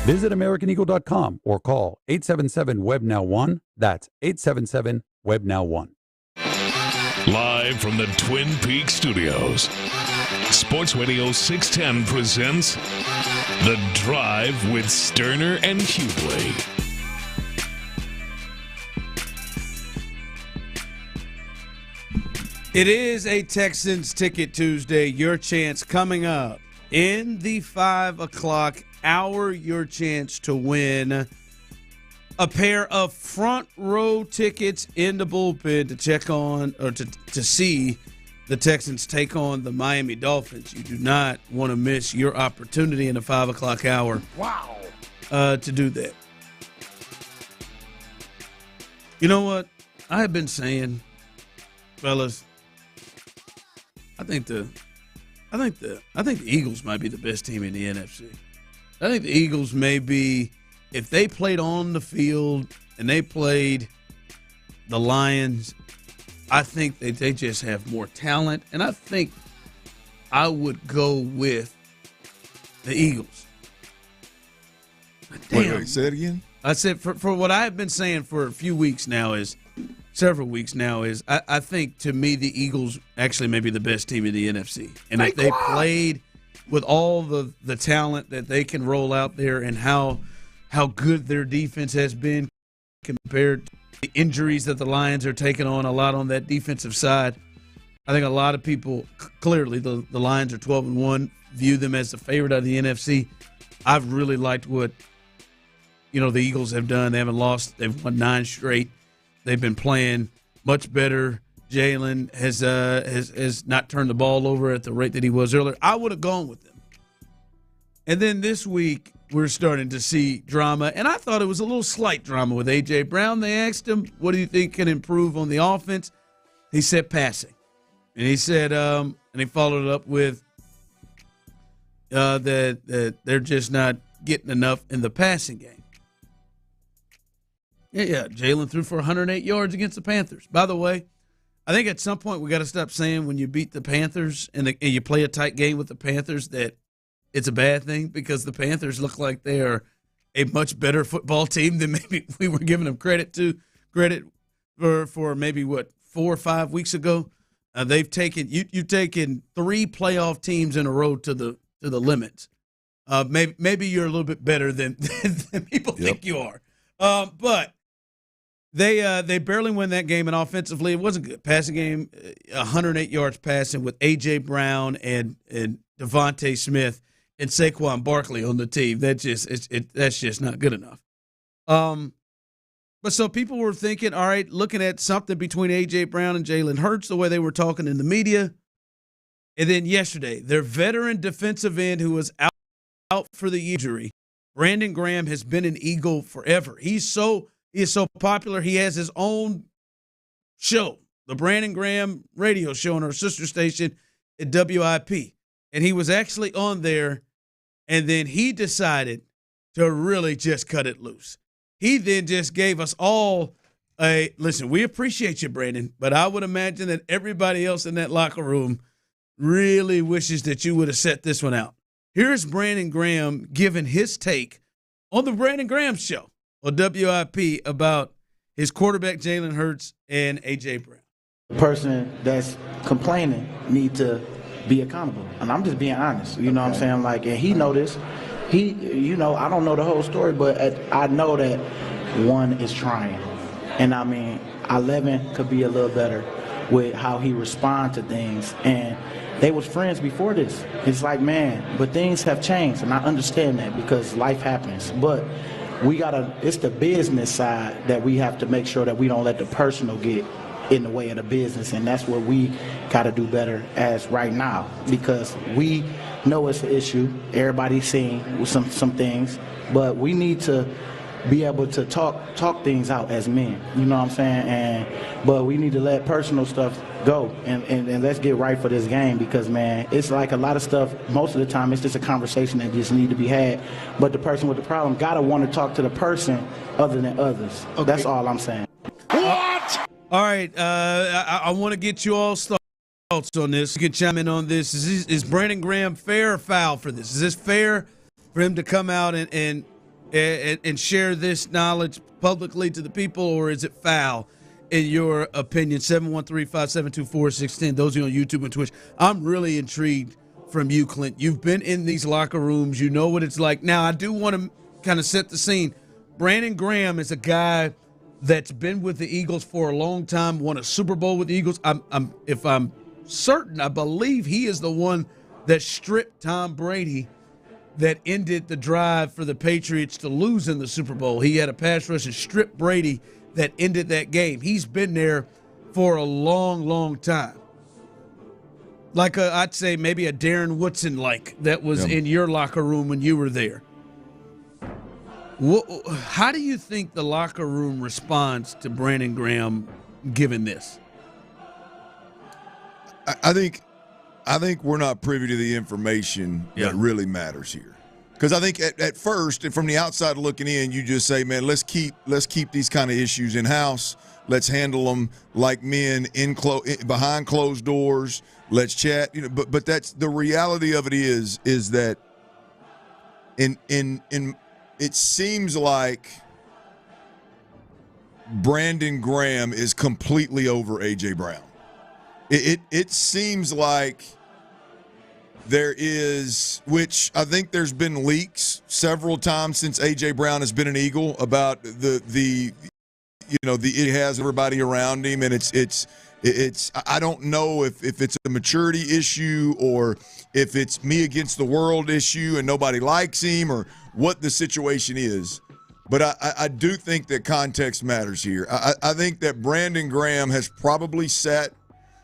Visit AmericanEagle.com or call 877-WEB-NOW1. That's 877-WEB-NOW1. Live from the Twin Peaks studios, Sports Radio 610 presents The Drive with Stoerner and Hughley. It is a Texans Ticket Tuesday. Your chance coming up in the 5 o'clock hour. Your chance to win a pair of front row tickets in the bullpen to check on or to see the Texans take on the Miami Dolphins. You do not want to miss your opportunity in the 5 o'clock hour. Wow. To do that. You know what? I have been saying, fellas, I think the Eagles might be the best team in the NFC. I think the Eagles may be, if they played on the field and they played the Lions, I think that they just have more talent. And I think I would go with the Eagles. Wait, say it again? I said for what I have been saying for a few weeks now is, several weeks now is, I think to me the Eagles actually may be the best team in the NFC. And if they played with all the talent that they can roll out there and how good their defense has been compared to the injuries that the Lions are taking on a lot on that defensive side, I think a lot of people, clearly the Lions are 12-1, view them as the favorite out of the NFC. I've really liked what the Eagles have done. They haven't lost. They've won 9 straight. They've been playing much better. Jalen has not turned the ball over at the rate that he was earlier. I would have gone with them. And then this week, we're starting to see drama. And I thought it was a little slight drama with A.J. Brown. They asked him, what do you think can improve on the offense? He said passing. And he said, and he followed it up with that they're just not getting enough in the passing game. Yeah, Jalen threw for 108 yards against the Panthers. By the way, I think at some point we got to stop saying when you beat the Panthers and you play a tight game with the Panthers that it's a bad thing, because the Panthers look like they are a much better football team than maybe we were giving them credit for maybe 4 or 5 weeks ago. They've taken you've taken 3 playoff teams in a row to the limits. Maybe you're a little bit better than people think you are. But they barely win that game, and offensively it wasn't good. Passing game, 108 yards passing with A.J. Brown and Devontae Smith and Saquon Barkley on the team. That's just not good enough. But so people were thinking, all right, looking at something between A.J. Brown and Jalen Hurts, the way they were talking in the media. And then yesterday, their veteran defensive end who was out for the injury, Brandon Graham, has been an Eagle forever. He is so popular. He has his own show, the Brandon Graham radio show on our sister station at WIP. And he was actually on there, and then he decided to really just cut it loose. He then just gave us all listen, we appreciate you, Brandon, but I would imagine that everybody else in that locker room really wishes that you would have set this one out. Here's Brandon Graham giving his take on the Brandon Graham show on WIP about his quarterback Jalen Hurts and A.J. Brown. The person that's complaining need to be accountable. And I'm just being honest. You know what I'm saying? Like, and he know this. I don't know the whole story, but I know that one is trying. And, 11 could be a little better with how he responds to things. And they was friends before this. It's like, man, but things have changed, and I understand that because life happens. But it's the business side that we have to make sure that we don't let the personal get in the way of the business, and that's what we got to do better as right now, because we know it's an issue. Everybody's seeing with some things, but we need to be able to talk things out as men. You know what I'm saying? But we need to let personal stuff go and let's get right for this game, because, man, it's like a lot of stuff, most of the time it's just a conversation that just need to be had. But the person with the problem got to want to talk to the person other than others. Okay. That's all I'm saying. What? All right. I want to get you all thoughts on this. You can chime in on this. Is Brandon Graham fair or foul for this? Is this fair for him to come out and and share this knowledge publicly to the people, or is it foul in your opinion? 713-572-4610. Those of you on YouTube and Twitch. I'm really intrigued from you, Clint. You've been in these locker rooms. You know what it's like. Now, I do want to kind of set the scene. Brandon Graham is a guy that's been with the Eagles for a long time, won a Super Bowl with the Eagles. If I'm certain, I believe he is the one that stripped Tom Brady that ended the drive for the Patriots to lose in the Super Bowl. He had a pass rush and stripped Brady that ended that game. He's been there for a long, long time. Like I'd say maybe a Darren Woodson that was in your locker room when you were there. How do you think the locker room responds to Brandon Graham given this? I think we're not privy to the information that really matters here. Because I think at first, and from the outside looking in, you just say, man, let's keep these kind of issues in-house. Let's handle them like men behind closed doors. Let's chat. But that's the reality of it is that in it seems like Brandon Graham is completely over A.J. Brown. It seems like there is, which I think there's been leaks several times since A.J. Brown has been an Eagle about it has everybody around him, and it's I don't know if it's a maturity issue or if it's me against the world issue and nobody likes him or what the situation is. But I do think that context matters here. I think that Brandon Graham has probably sat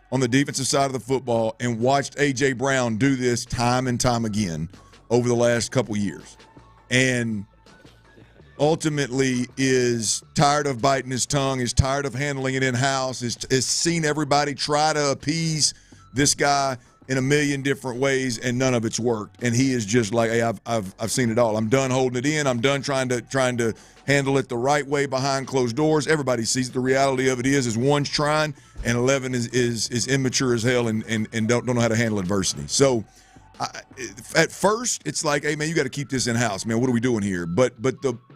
on the defensive side of the football and watched A.J. Brown do this time and time again over the last couple years. And ultimately is tired of biting his tongue, is tired of handling it in-house, is seen everybody try to appease this guy in a million different ways, and none of it's worked. And he is just like, hey, I've seen it all. I'm done holding it in. I'm done trying to handle it the right way behind closed doors. Everybody sees the reality of it is one's trying, and 11 is immature as hell and don't know how to handle adversity. So at first, it's like, hey, man, you got to keep this in-house, man. What are we doing here? But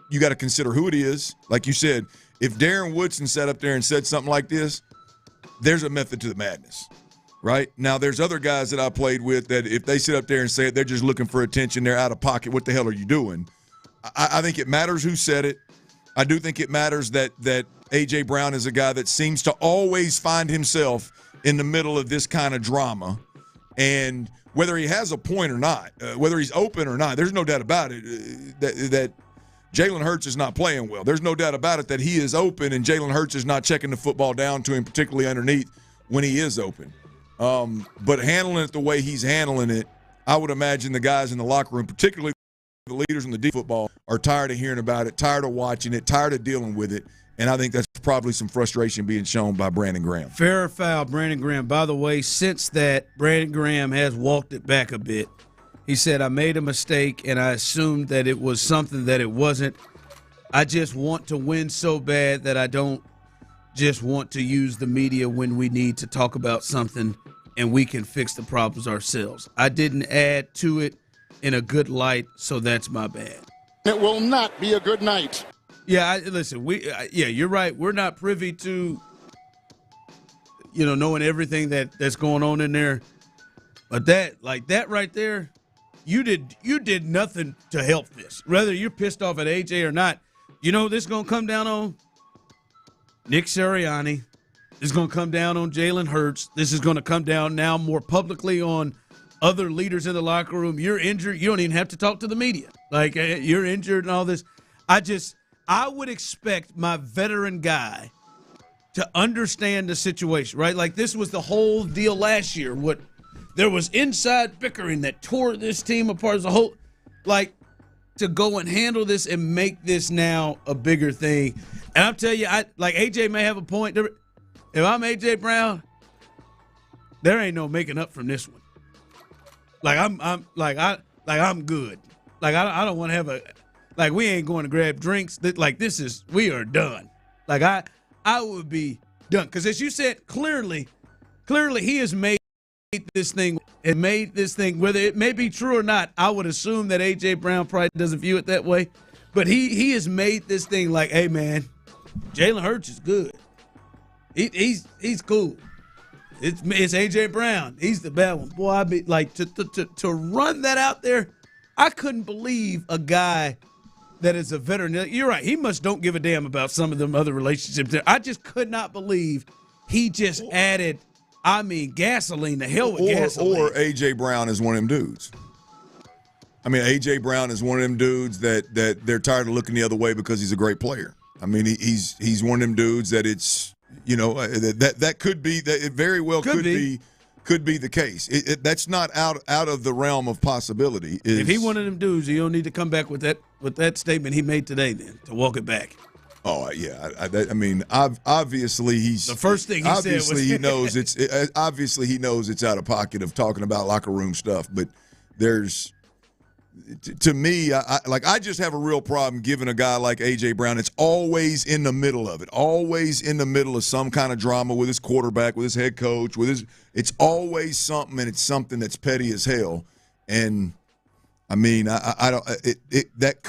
you got to consider who it is. Like you said, if Darren Woodson sat up there and said something like this, there's a method to the madness, right? Now, there's other guys that I played with that if they sit up there and say it, they're just looking for attention, they're out of pocket. What the hell are you doing? I think it matters who said it. I do think it matters that A.J. Brown is a guy that seems to always find himself in the middle of this kind of drama. And whether he has a point or not, whether he's open or not, there's no doubt about it that Jalen Hurts is not playing well. There's no doubt about it that he is open and Jalen Hurts is not checking the football down to him, particularly underneath when he is open. But handling it the way he's handling it, I would imagine the guys in the locker room, particularly the leaders in the deep football, are tired of hearing about it, tired of watching it, tired of dealing with it. And I think that's probably some frustration being shown by Brandon Graham. Fair or foul, Brandon Graham. By the way, since that, Brandon Graham has walked it back a bit. He said, I made a mistake, and I assumed that it was something that it wasn't. I just want to win so bad that I don't just want to use the media when we need to talk about something and we can fix the problems ourselves. I didn't add to it in a good light, so that's my bad. It will not be a good night. Yeah, listen, you're right. We're not privy to, knowing everything that's going on in there. But that right there, you did nothing to help this. Whether you're pissed off at AJ or not, this is going to come down on Nick Sirianni. This is going to come down on Jalen Hurts. This is going to come down now more publicly on other leaders in the locker room. You're injured. You don't even have to talk to the media. Like, you're injured and all this. I would expect my veteran guy to understand the situation, right? Like, this was the whole deal last year. There was inside bickering that tore this team apart as a whole. Like, to go and handle this and make this now a bigger thing. And I'll tell you, AJ may have a point. If I'm AJ Brown, there ain't no making up from this one. Like, I'm good. Like, I don't want to have we ain't going to grab drinks. We are done. Like, I would be done. Because as you said, clearly he has made this thing, whether it may be true or not. I would assume that A.J. Brown probably doesn't view it that way. But he has made this thing like, hey, man, Jalen Hurts is good. He's cool. It's A.J. Brown. He's the bad one. Boy, I mean, like, to run that out there, I couldn't believe a guy that is a veteran. You're right. He must don't give a damn about some of them other relationships there. I just could not believe he just added, gasoline. The hell with gasoline. Or A.J. Brown is one of them dudes. I mean, A.J. Brown is one of them dudes that they're tired of looking the other way because he's a great player. I mean, he's one of them dudes that it's, that could be, that it very well could be the case. That's not out of the realm of possibility. If he one of them dudes, you don't need to come back with that statement he made today then to walk it back. Oh yeah, obviously he's the first thing he said was he knows obviously he knows it's out of pocket of talking about locker room stuff. But there's, to me, I just have a real problem giving a guy like A.J. Brown. It's always in the middle of it, always in the middle of some kind of drama with his quarterback, with his head coach, it's always something, and it's something that's petty as hell. And I mean, I don't. That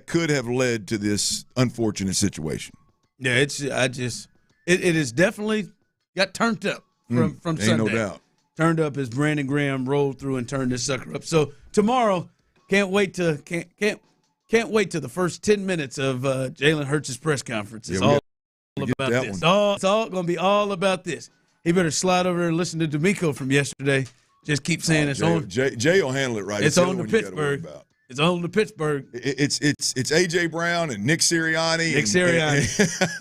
could have led to this unfortunate situation. Yeah, it is definitely got turned up from Sunday. Ain't no doubt. Turned up as Brandon Graham rolled through and turned this sucker up. So tomorrow, can't wait to the first 10 minutes of Jalen Hurts' press conference. It's all about this. It's all going to be all about this. He better slide over and listen to D'Amico from yesterday. Just keep saying it's on. Jay will handle it right. It's on to Pittsburgh. It's on to Pittsburgh. It's A.J. Brown and Nick Sirianni.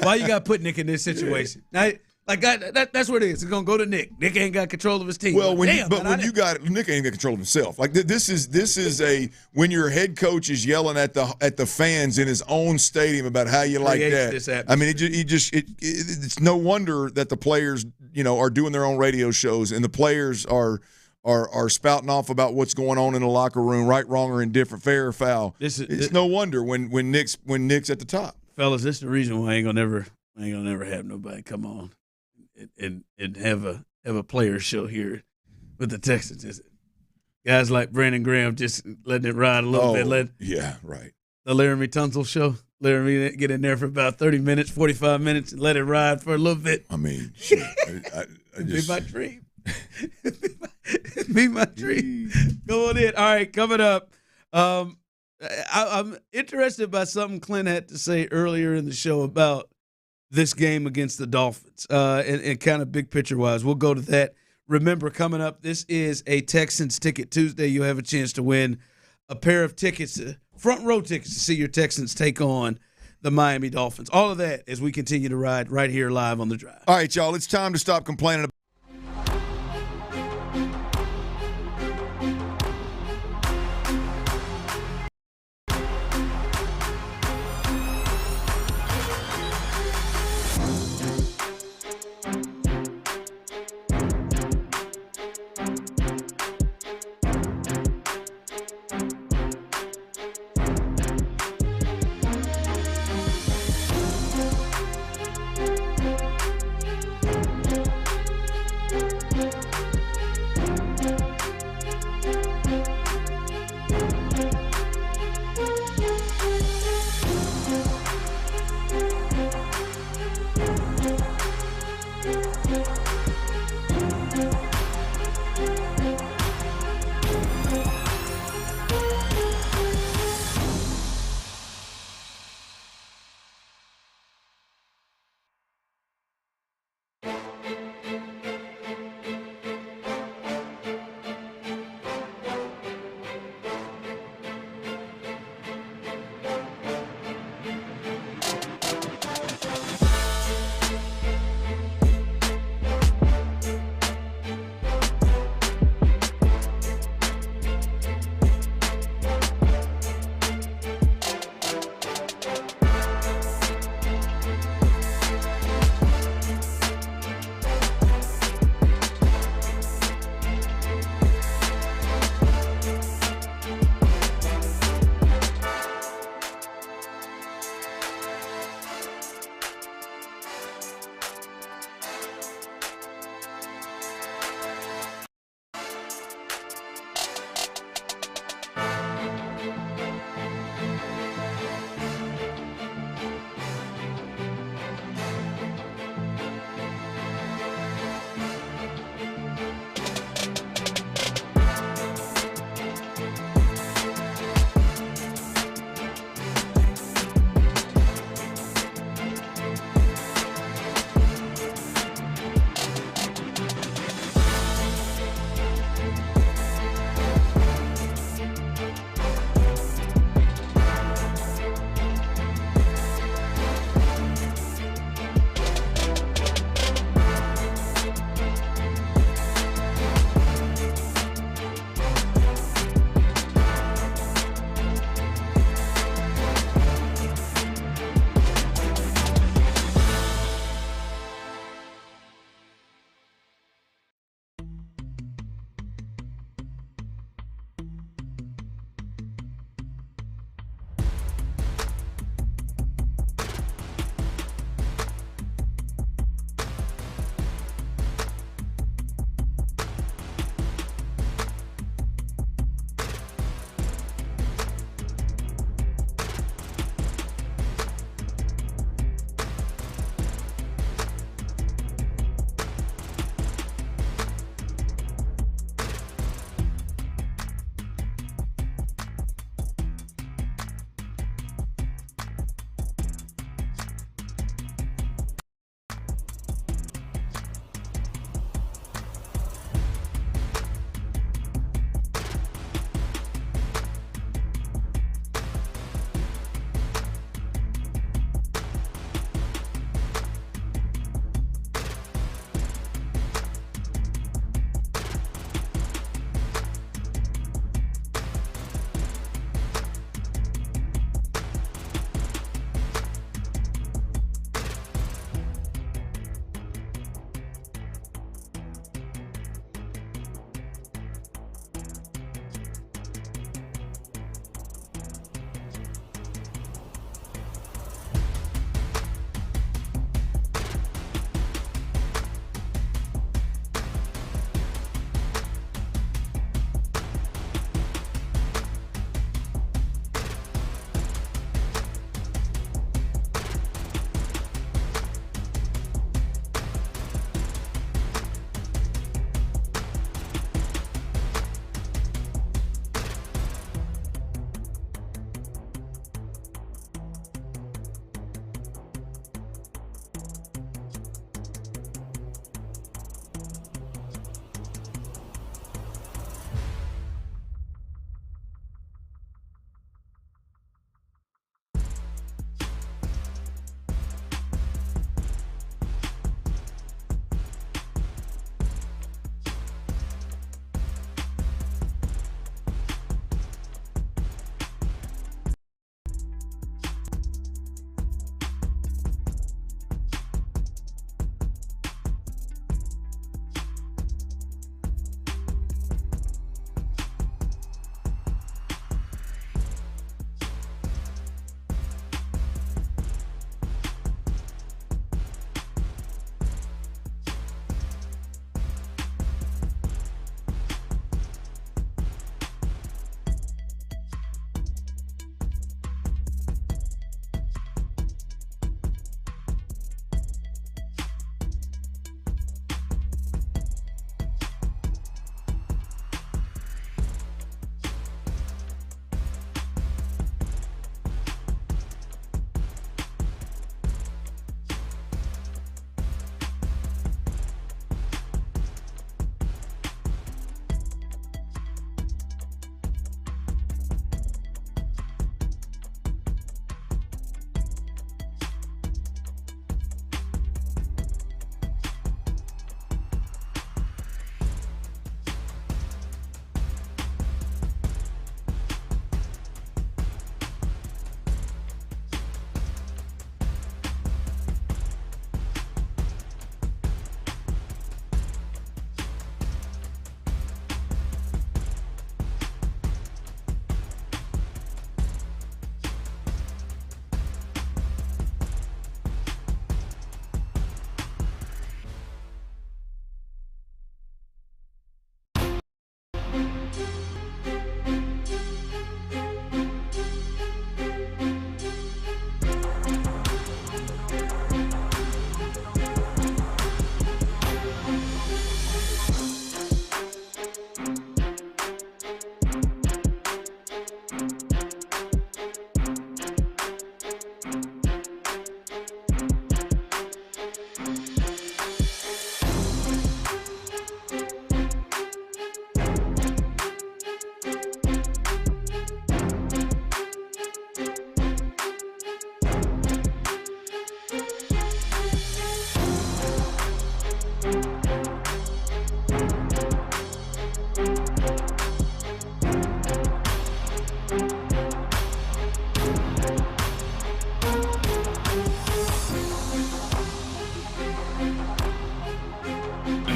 Why you got to put Nick in this situation? Now, like that's what it is. It's gonna go to Nick. Nick ain't got control of his team. Well, Nick ain't got control of himself. Like this is when your head coach is yelling at the fans in his own stadium about how you like that. I mean, it's no wonder that the players are doing their own radio shows and the players are spouting off about what's going on in the locker room, right, wrong, or indifferent, fair or foul. It's no wonder when Nick's at the top. Fellas, this is the reason why I ain't gonna never have nobody come on and have a player show here with the Texans. Is it? Guys like Brandon Graham just letting it ride a little bit. Yeah, right. The Laramie Tunsil show. Laramie get in there for about 30 minutes, 45 minutes, and let it ride for a little bit. I mean, shit, be my dream. Be my dream. Go on in. All right, coming up. I'm interested by something Clint had to say earlier in the show about this game against the Dolphins and kind of big picture wise. We'll go to that. Remember, coming up, this is a Texans Ticket Tuesday. You'll have a chance to win a pair of tickets, front row tickets to see your Texans take on the Miami Dolphins. All of that as we continue to ride right here live on The Drive. All right, y'all, it's time to stop complaining about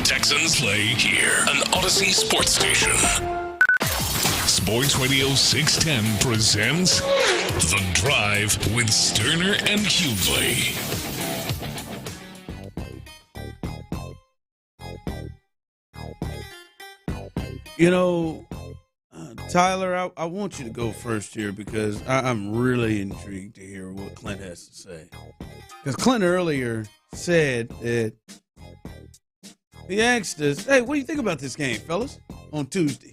Texans play here, an Odyssey sports station. Sports Radio 610 presents The Drive with Stoerner and Hughley. You know, Tyler, I want you to go first here because I'm really intrigued to hear what Clint has to say. Because Clint earlier said that he asked us, "Hey, what do you think about this game, fellas?" on Tuesday.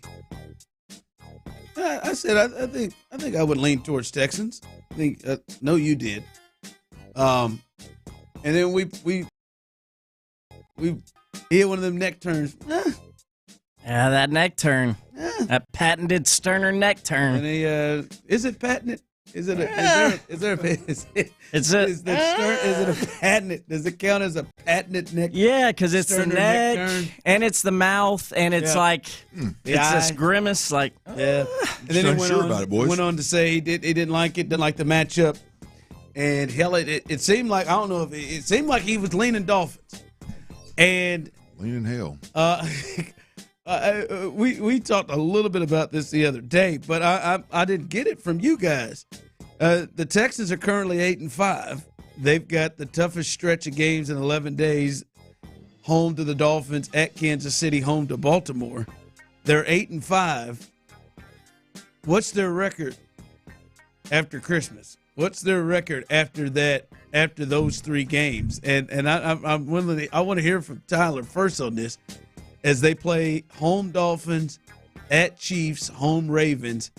I said, I think I would lean towards Texans. I think, no, you did. And then we hit one of them neck turns. Yeah, that neck turn. That patented Stoerner neck turn. And is it patented? Is it a patented? Does it count as a patented neck? Yeah, because it's the neck and it's the mouth and it's like it's this grimace. Like and then he went on to say he didn't like it, didn't like the matchup, and hell, it seemed like, I don't know if it seemed like he was leaning Dolphins, and leaning hell. We talked a little bit about this the other day, but I didn't get it from you guys. The Texans are currently 8-5. They've got the toughest stretch of games in 11 days. Home to the Dolphins, at Kansas City, home to Baltimore. They're 8-5. What's their record after Christmas? What's their record after that? After those three games? And I want to hear from Tyler first on this. As they play home Dolphins, at Chiefs, home Ravens,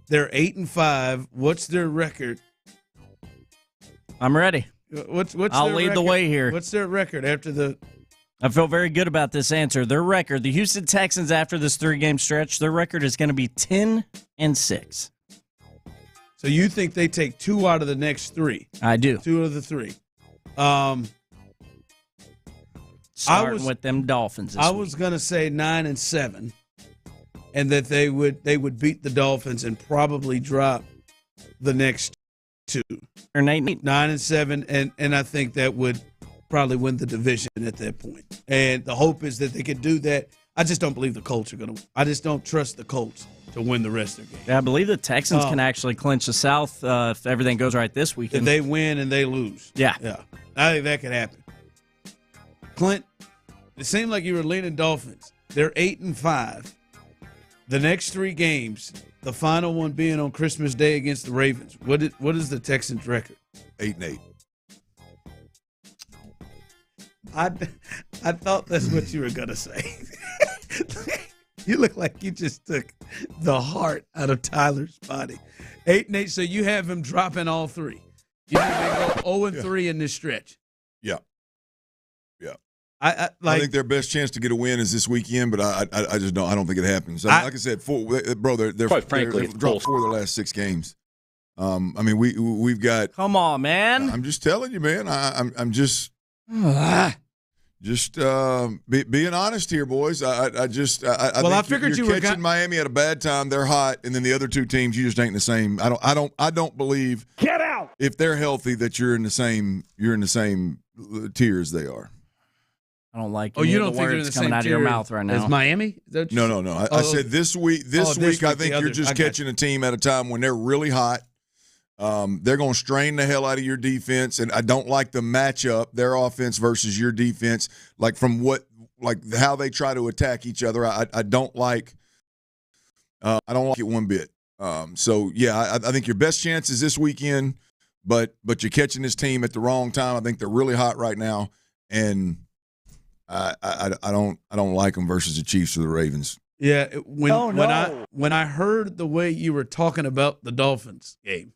they're 8-5. What's their record? I'm ready. I'll lead the way here. What's their record after the? I feel very good about this answer. Their record, the Houston Texans, after this 3-game stretch, their record is going to be 10-6. So you think they take 2 out of the next 3? I do. 2 of the 3. Starting with them Dolphins. I was going to say 9-7, and that they would beat the Dolphins and probably drop the next 2. Or 9-7, and I think that would probably win the division at that point. And the hope is that they could do that. I just don't believe the Colts are going to. I just don't trust the Colts to win the rest of the game. Yeah, I believe the Texans can actually clinch the South if everything goes right this weekend. If they win and they lose. Yeah. I think that could happen. Clint, it seemed like you were leaning Dolphins. They're 8-5. The next 3 games, the final one being on Christmas Day against the Ravens. What is the Texans' record? 8-8. I thought that's what you were gonna say. You look like you just took the heart out of Tyler's body. 8-8. So you have him dropping all 3. You think they go 0-3 in this stretch? Yeah. I think their best chance to get a win is this weekend, but I just don't. I don't think it happens. Like I said, they're quite frankly, they've dropped 4 of their last 6 games. I mean, we've got. Come on, man! I'm just telling you, man. I'm just being honest here, boys. I figured you were catching Miami at a bad time. They're hot, and then the other 2 teams, you just ain't in the same. I don't believe. Get out! If they're healthy, that you're in the same tier as they are. I don't like you don't think words coming out of your mouth right now. As Miami? No. I said this week. This week, I think you're just catching a team at a time when they're really hot. They're going to strain the hell out of your defense, and I don't like the matchup, their offense versus your defense, like from how they try to attack each other. I don't like. I don't like it one bit. So yeah, I think your best chance is this weekend, but you're catching this team at the wrong time. I think they're really hot right now, and I don't like them versus the Chiefs or the Ravens. Yeah, when I heard the way you were talking about the Dolphins game,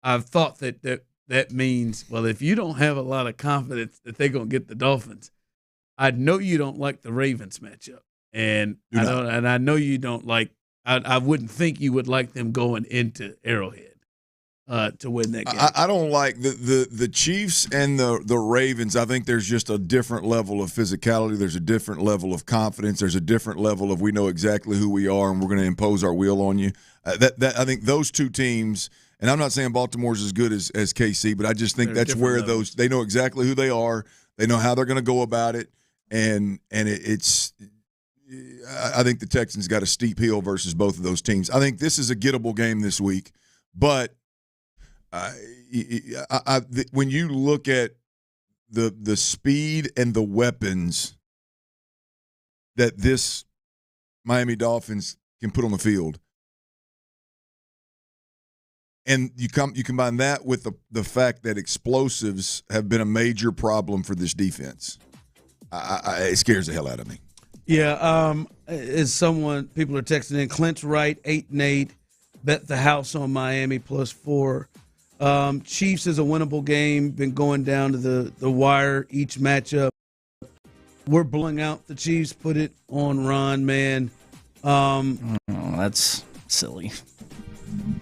I've thought that means, well, if you don't have a lot of confidence that they're going to get the Dolphins, I know you don't like the Ravens matchup. And I know you don't like I wouldn't think you would like them going into Arrowhead to win that game. I don't like the Chiefs and the Ravens. I think there's just a different level of physicality. There's a different level of confidence. There's a different level of we know exactly who we are and we're going to impose our will on you. That I think those two teams, and I'm not saying Baltimore's as good as KC, but I just think that's where levels. They know exactly who they are. They know how they're going to go about it, and it's. I think the Texans got a steep hill versus both of those teams. I think this is a gettable game this week, but when you look at the speed and the weapons that this Miami Dolphins can put on the field, and you combine that with the fact that explosives have been a major problem for this defense, it scares the hell out of me. Yeah, people are texting in, Clint's right, 8-8, bet the house on Miami +4. Chiefs is a winnable game, been going down to the wire each matchup. We're blowing out the Chiefs, put it on Ron, man. That's silly.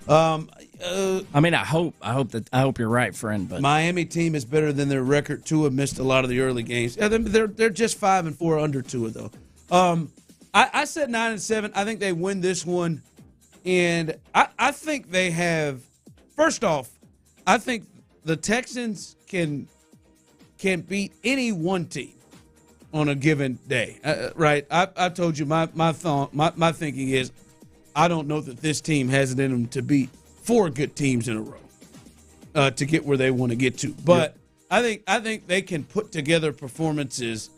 I mean, I hope you're right, friend. But Miami team is better than their record. Tua missed a lot of the early games. Yeah, they're just 5-4 under Tua though. I said 9-7. I think they win this one, and I think they have. First off, I think the Texans can beat any one team on a given day. Right? I told you my thinking is I don't know that this team has it in them to beat 4 good teams in a row to get where they want to get to. But yeah. I think they can put together performances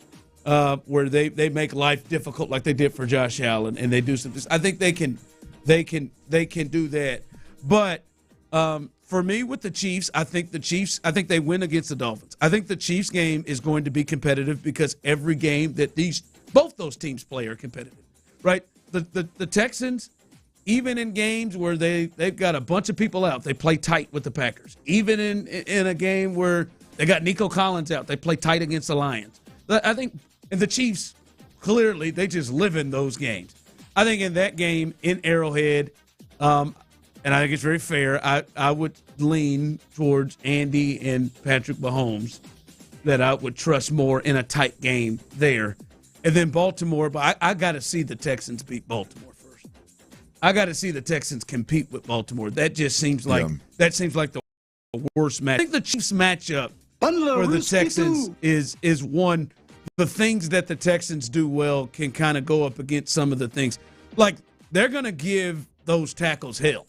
where they make life difficult, like they did for Josh Allen, and they do something. I think they can do that. But for me, with the Chiefs, I think they win against the Dolphins. I think the Chiefs game is going to be competitive because every game that both those teams play are competitive, right? The Texans, even in games where they've got a bunch of people out, they play tight with the Packers. Even in a game where they got Nico Collins out, they play tight against the Lions. I think, and the Chiefs, clearly, they just live in those games. I think in that game in Arrowhead, and I think it's very fair, I would lean towards Andy and Patrick Mahomes, that I would trust more in a tight game there. And then Baltimore, but I got to see the Texans beat Baltimore first. I got to see the Texans compete with Baltimore. That just seems like the worst match. I think the Chiefs matchup for the Texans is one. The things that the Texans do well can kind of go up against some of the things. Like, they're going to give those tackles hell.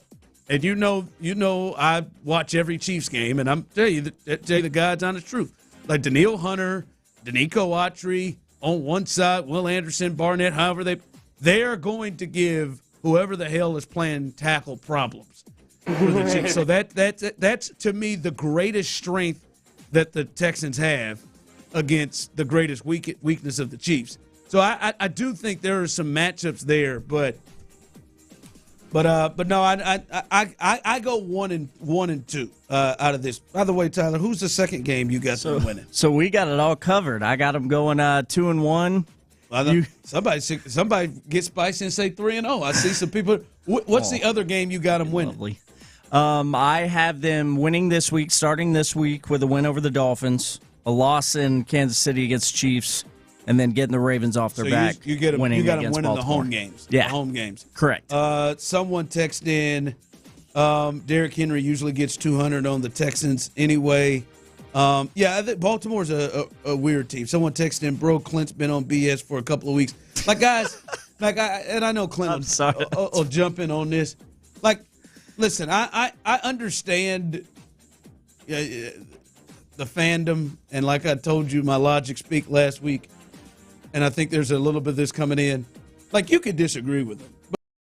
And you know, I watch every Chiefs game, and I'm tell you the God's honest truth. Like Danielle Hunter, Danico Autry on one side, Will Anderson, Barnett, however they are going to give whoever the hell is playing tackle problems for the Chiefs. So that's to me the greatest strength that the Texans have against the greatest weakness of the Chiefs. So I do think there are some matchups there, but no, I go 1-2 out of this. By the way, Tyler, who's the second game you got them winning? So we got it all covered. I got them going 2-1. Somebody get spicy and say 3-0. I see some people. What's the other game you got them winning? Lovely. I have them winning this week, starting this week with a win over the Dolphins, a loss in Kansas City against Chiefs, and then getting the Ravens off their back. You get them winning Baltimore. the home games. Yeah. The home games. Correct. Someone texted in, Derrick Henry usually gets 200 on the Texans anyway. I think Baltimore's a weird team. Someone texted in, bro, Clint's been on BS for a couple of weeks. Like, guys, and I know Clint will jump in on this. Like, listen, I understand the fandom, and like I told you, my logic speak last week, and I think there's a little bit of this coming in. Like, you could disagree with him,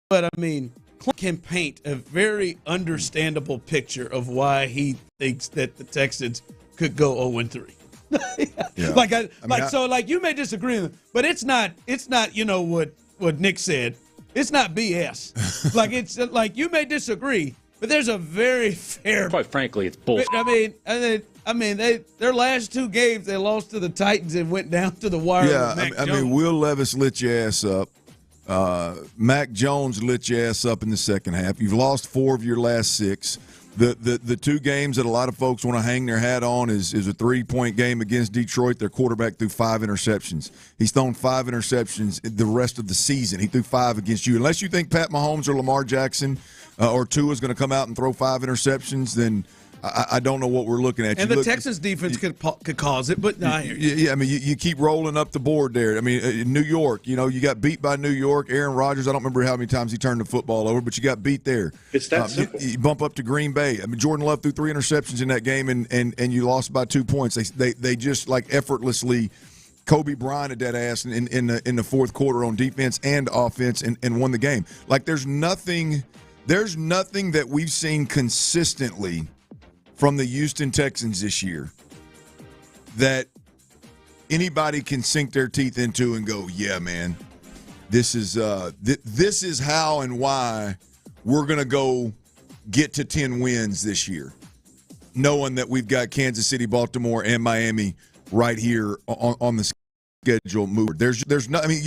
but I mean, Clint can paint a very understandable picture of why he thinks that the Texans could go 0-3. Yeah. So you may disagree with him, but it's not, you know, what what Nick said. It's not BS. Like it's like you may disagree, but there's a very fair. Quite frankly, it's bullshit. I mean, their last 2 games they lost to the Titans and went down to the wire. Yeah, with Mac I Jones. mean, Will Levis lit your ass up. Mac Jones lit your ass up in the second half. You've lost 4 of your last 6. The 2 games that a lot of folks want to hang their hat on is a 3-point game against Detroit. Their quarterback threw 5 interceptions. He's thrown 5 interceptions the rest of the season. He threw 5 against you. Unless you think Pat Mahomes or Lamar Jackson or Tua is going to come out and throw 5 interceptions, then I don't know what we're looking at. And the Texans defense could cause it, but no, I hear you. Yeah, I mean, you keep rolling up the board there. I mean, in New York, you got beat by New York. Aaron Rodgers, I don't remember how many times he turned the football over, but you got beat there. It's that simple. You bump up to Green Bay. I mean, Jordan Love threw 3 interceptions in that game, and you lost by 2 points. They just like effortlessly Kobe Bryant that ass in the fourth quarter on defense and offense and won the game. Like there's nothing that we've seen consistently from the Houston Texans this year that anybody can sink their teeth into and go, yeah, man, this is how and why we're going to go get to 10 wins this year, knowing that we've got Kansas City, Baltimore, and Miami right here on the schedule move. There's no. I mean,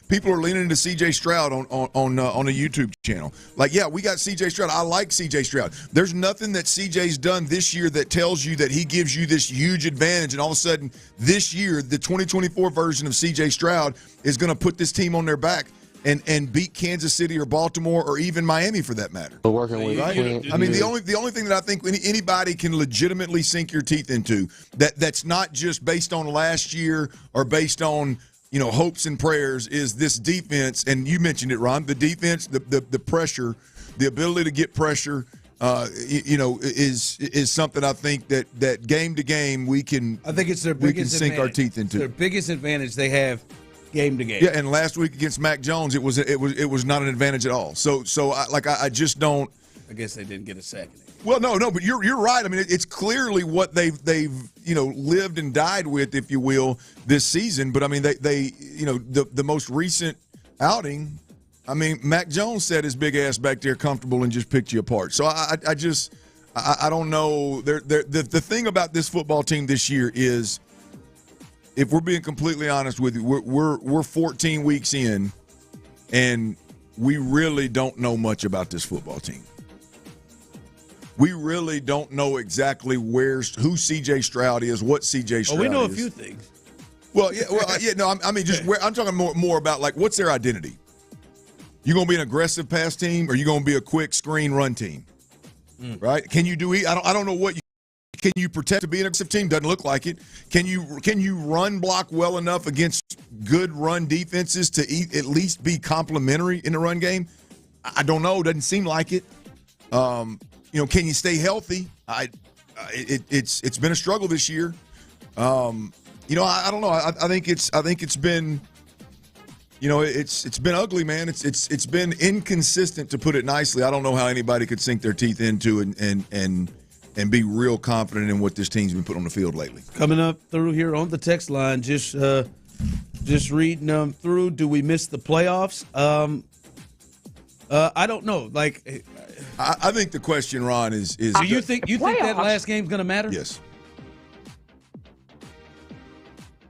people are leaning into C.J. Stroud on a YouTube channel. Like, yeah, we got C.J. Stroud. I like C.J. Stroud. There's nothing that C.J.'s done this year that tells you that he gives you this huge advantage, and all of a sudden this year, the 2024 version of C.J. Stroud is going to put this team on their back and beat Kansas City or Baltimore or even Miami for that matter. We're working with right? I mean, the only thing that I think anybody can legitimately sink your teeth into that's not just based on last year or based on hopes and prayers is this defense. And you mentioned it, Ron. The defense, the pressure, the ability to get pressure. Is something I think that game to game we can. I think it's their biggest sink our teeth into. Their biggest advantage they have. Game to game. Yeah, and last week against Mac Jones, it was not an advantage at all. So I just don't. I guess they didn't get a sack. Well, no, but you're right. I mean, it's clearly what they've lived and died with, if you will, this season. But I mean, they the most recent outing. I mean, Mac Jones sat his big ass back there comfortable and just picked you apart. So I don't know. The thing about this football team this year is, if we're being completely honest with you, we're 14 weeks in, and we really don't know much about this football team. We really don't know exactly who C.J. Stroud is, what C.J. Stroud is. We know a few things. Well, yeah, no, I mean, I'm talking more about like what's their identity. You gonna be an aggressive pass team, or you gonna be a quick screen run team, right? Can you do? I don't know what you. Can you protect to be an aggressive team? Doesn't look like it. Can you run block well enough against good run defenses to at least be complimentary in the run game? I don't know. Doesn't seem like it. Can you stay healthy? It's been a struggle this year. I don't know. I think it's been. It's been ugly, man. It's been inconsistent, to put it nicely. I don't know how anybody could sink their teeth into and be real confident in what this team's been put on the field lately. Coming up through here on the text line, just reading them through. Do we miss the playoffs? I don't know. Like, I think the question, Ron, is do you think that last game's going to matter? Yes.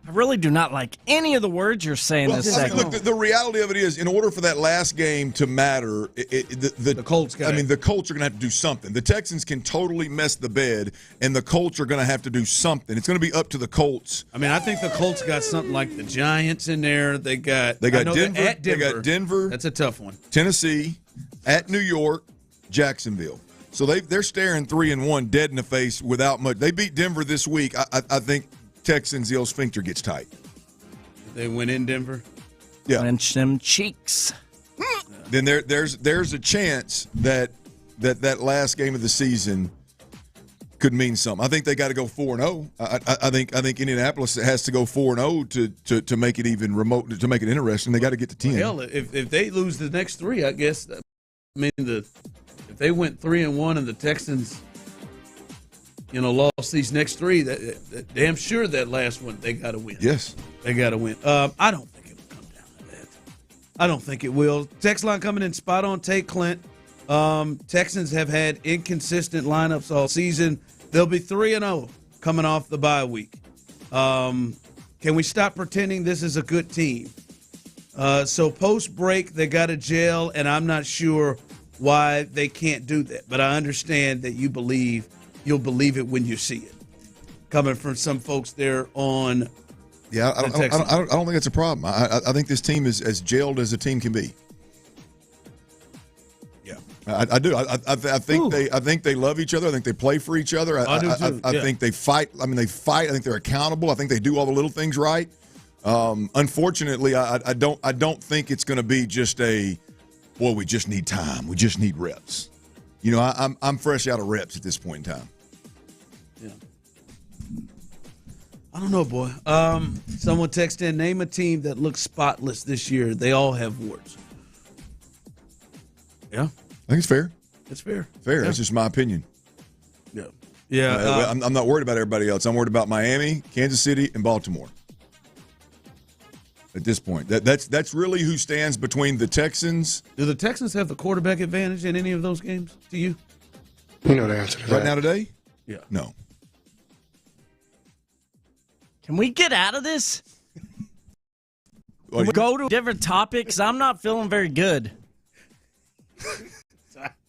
I really do not like any of the words you're saying this segment. Look, the reality of it is, in order for that last game to matter, the Colts the Colts are going to have to do something. The Texans can totally mess the bed, and the Colts are going to have to do something. It's going to be up to the Colts. I mean, I think the Colts got something like the Giants in there. They got Denver. At Denver. They got Denver. That's a tough one. Tennessee, at New York, Jacksonville. So they're staring 3-1 dead in the face without much. They beat Denver this week. I think Texans, the old sphincter gets tight. They went in Denver? Yeah. Clench them cheeks. Then there's a chance that last game of the season could mean something. I think they got to go 4-0. I think Indianapolis has to go 4-0 to make it even remote, to make it interesting. They got to get to 10. Hell, if they lose the next three, I guess. I mean, if they went 3-1 and the Texans, lost these next three, that damn sure that last one they got to win. Yes, they got to win. I don't think it'll come down to that. I don't think it will. Text line coming in spot on. Take Clint. Texans have had inconsistent lineups all season. They'll be 3-0 coming off the bye week. Can we stop pretending this is a good team? So post-break, they got to gel, and I'm not sure why they can't do that. But I understand that you'll believe it when you see it. Coming from some folks there on I don't think that's a problem. I think this team is as gelled as a team can be. Yeah, I do. I think they love each other. I think they play for each other. I do too. I think they fight. I mean, they fight. I think they're accountable. I think they do all the little things right. Unfortunately, I don't think it's going to be just we just need time. We just need reps. You know, I'm fresh out of reps at this point in time. Yeah. I don't know, boy. Someone texted in, name a team that looks spotless this year. They all have warts. Yeah. I think it's fair. It's fair. Fair. Yeah. That's just my opinion. Yeah. Yeah. I'm not worried about everybody else. I'm worried about Miami, Kansas City, and Baltimore. At this point, that's really who stands between the Texans. Do the Texans have the quarterback advantage in any of those games to you? You know the answer to that. Right now today? Yeah. No. Can we get out of this? Can we go to different topics? I'm not feeling very good.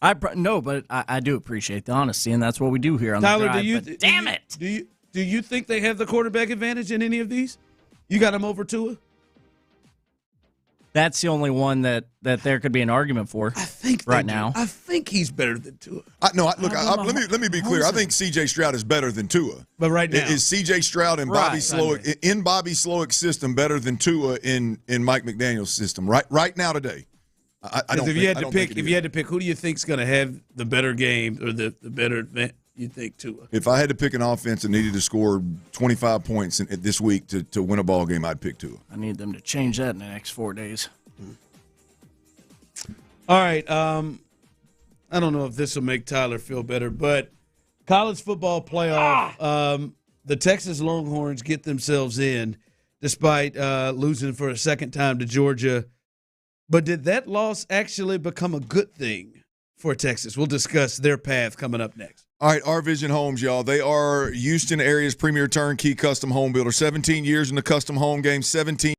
I do appreciate the honesty, and that's what we do here on Tyler, the drive. Damn it! Do you think they have the quarterback advantage in any of these? You got them over Tua? That's the only one that there could be an argument for. I think now. I think he's better than Tua. Let me be clear. I think C.J. Stroud is better than Tua. But right now, is C.J. Stroud and Bobby Slowick in Bobby Slowick's system better than Tua in Mike McDaniel's system? Right now today, if you had to pick, who do you think's going to have the better game or the better event? You think Tua? If I had to pick an offense that needed to score 25 points this week to win a ball game, I'd pick Tua. I need them to change that in the next 4 days. All right. I don't know if this will make Tyler feel better, but college football playoff, the Texas Longhorns get themselves in despite losing for a second time to Georgia. But did that loss actually become a good thing for Texas? We'll discuss their path coming up next. All right, Our Vision Homes, y'all. They are Houston area's premier turnkey custom home builder. 17 years in the custom home game, 17.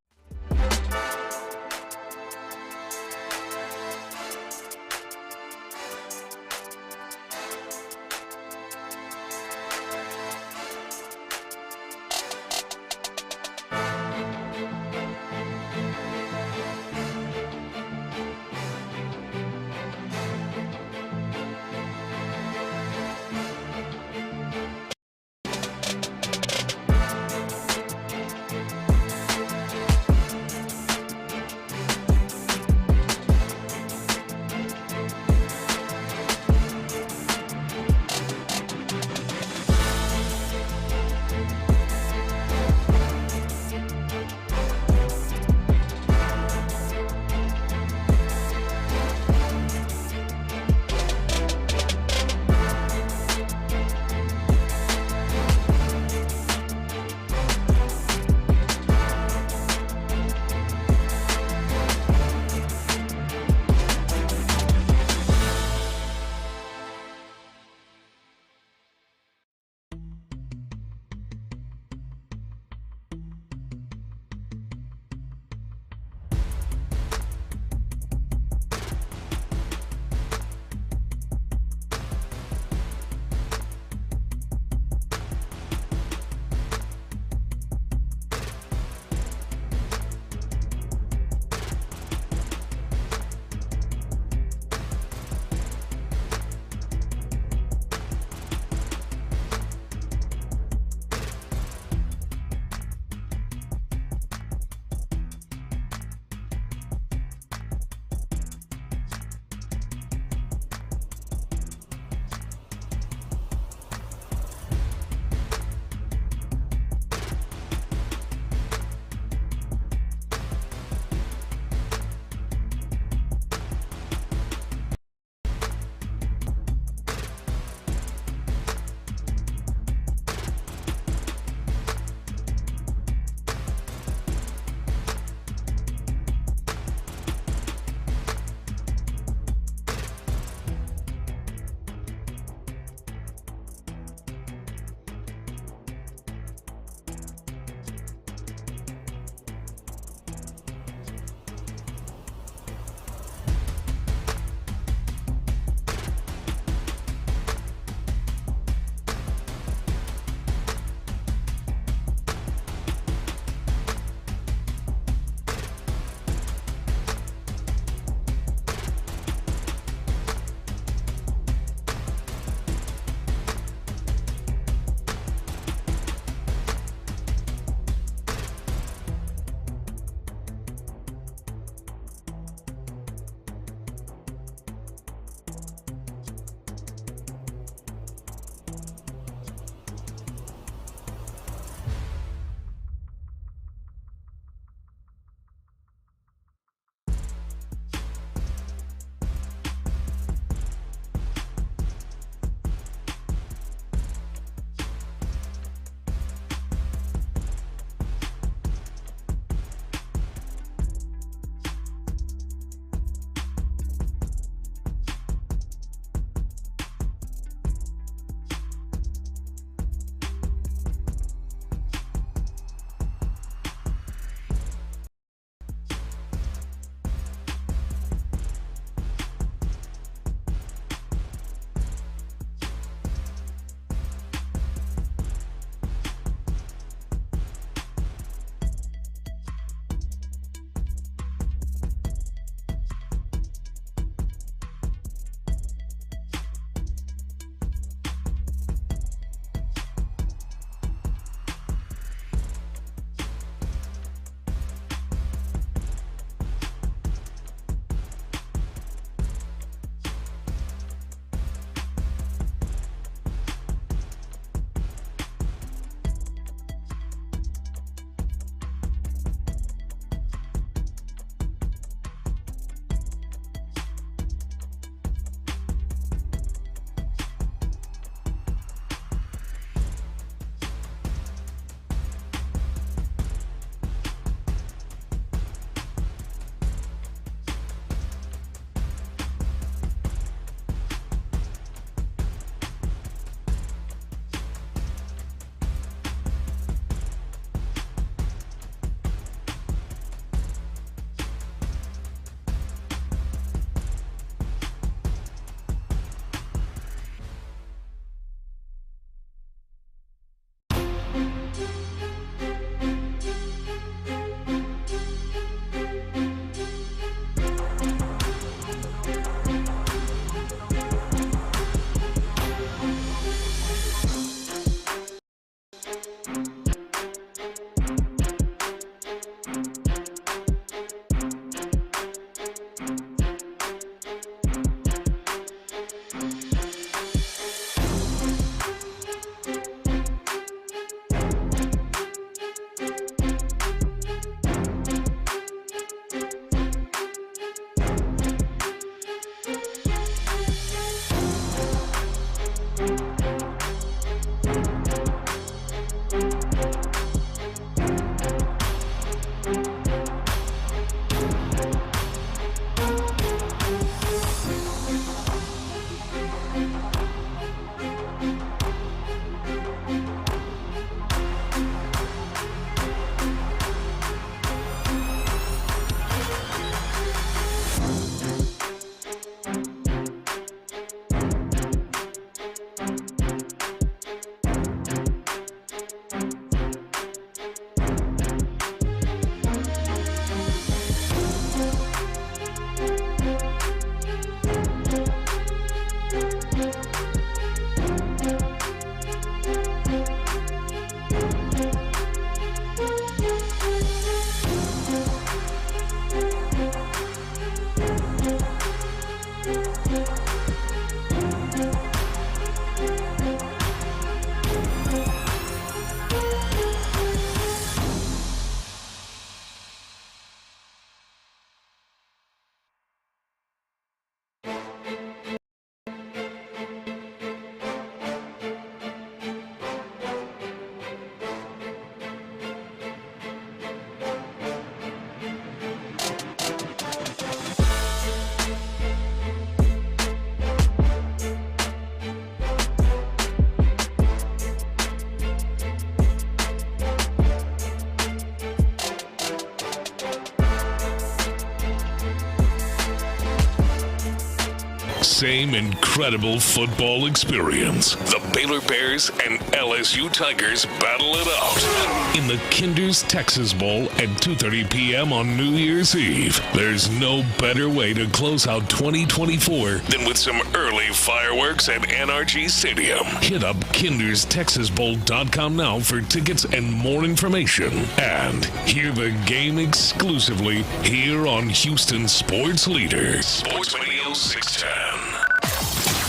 same incredible football experience. The Baylor Bears and LSU Tigers battle it out in the Kinder's Texas Bowl at 2:30 p.m. on New Year's Eve. There's no better way to close out 2024 than with some early fireworks at NRG Stadium. Hit up kinderstexasbowl.com now for tickets and more information. And hear the game exclusively here on Houston Sports Leader, Sports Radio 610.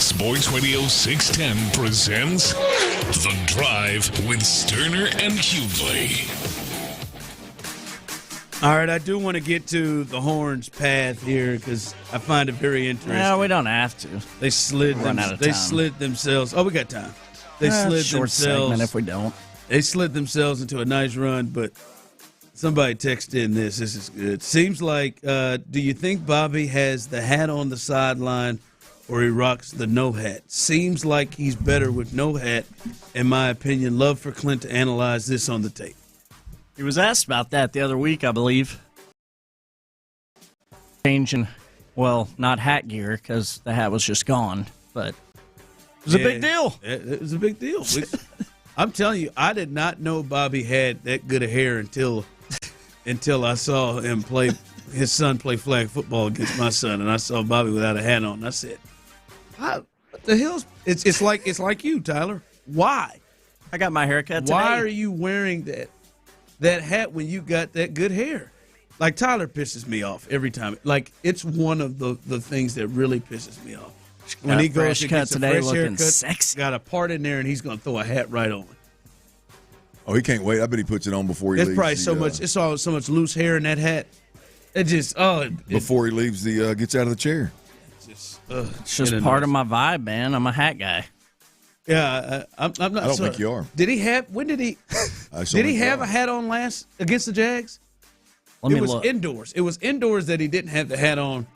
Sports Radio 610 presents The Drive with Stoerner and Hughley. All right, I do want to get to the Horns path here because I find it very interesting. No, we don't have to. They slid themselves. Oh, we got time. They slid short themselves. segment if we don't. They slid themselves into a nice run, but somebody texted in this. This is good. Seems like, do you think Bobby has the hat on the sideline or he rocks the no hat? Seems like he's better with no hat, in my opinion. Love for Clint to analyze this on the tape. He was asked about that the other week, I believe. Changing, well, not hat gear because the hat was just gone, but it was a big deal. It was a big deal. I'm telling you, I did not know Bobby had that good of hair until I saw him play. His son play flag football against my son, and I saw Bobby without a hat on. And I said, "What the hell's?" It's like you, Tyler. Why? I got my haircut today. Why are you wearing that hat when you got that good hair? Like, Tyler pisses me off every time. Like, it's one of the things that really pisses me off. When he goes to get a fresh haircut, sexy. Got a part in there, and he's going to throw a hat right on. Oh, he can't wait. I bet he puts it on before he leaves. Probably it's all so much loose hair in that hat. It just before he leaves gets out of the chair. It's just part of my vibe, man. I'm a hat guy. Yeah, I'm not. I don't think you are. Did he have? When did he? Did he have a hat on last against the Jags? It was indoors. It was indoors that he didn't have the hat on.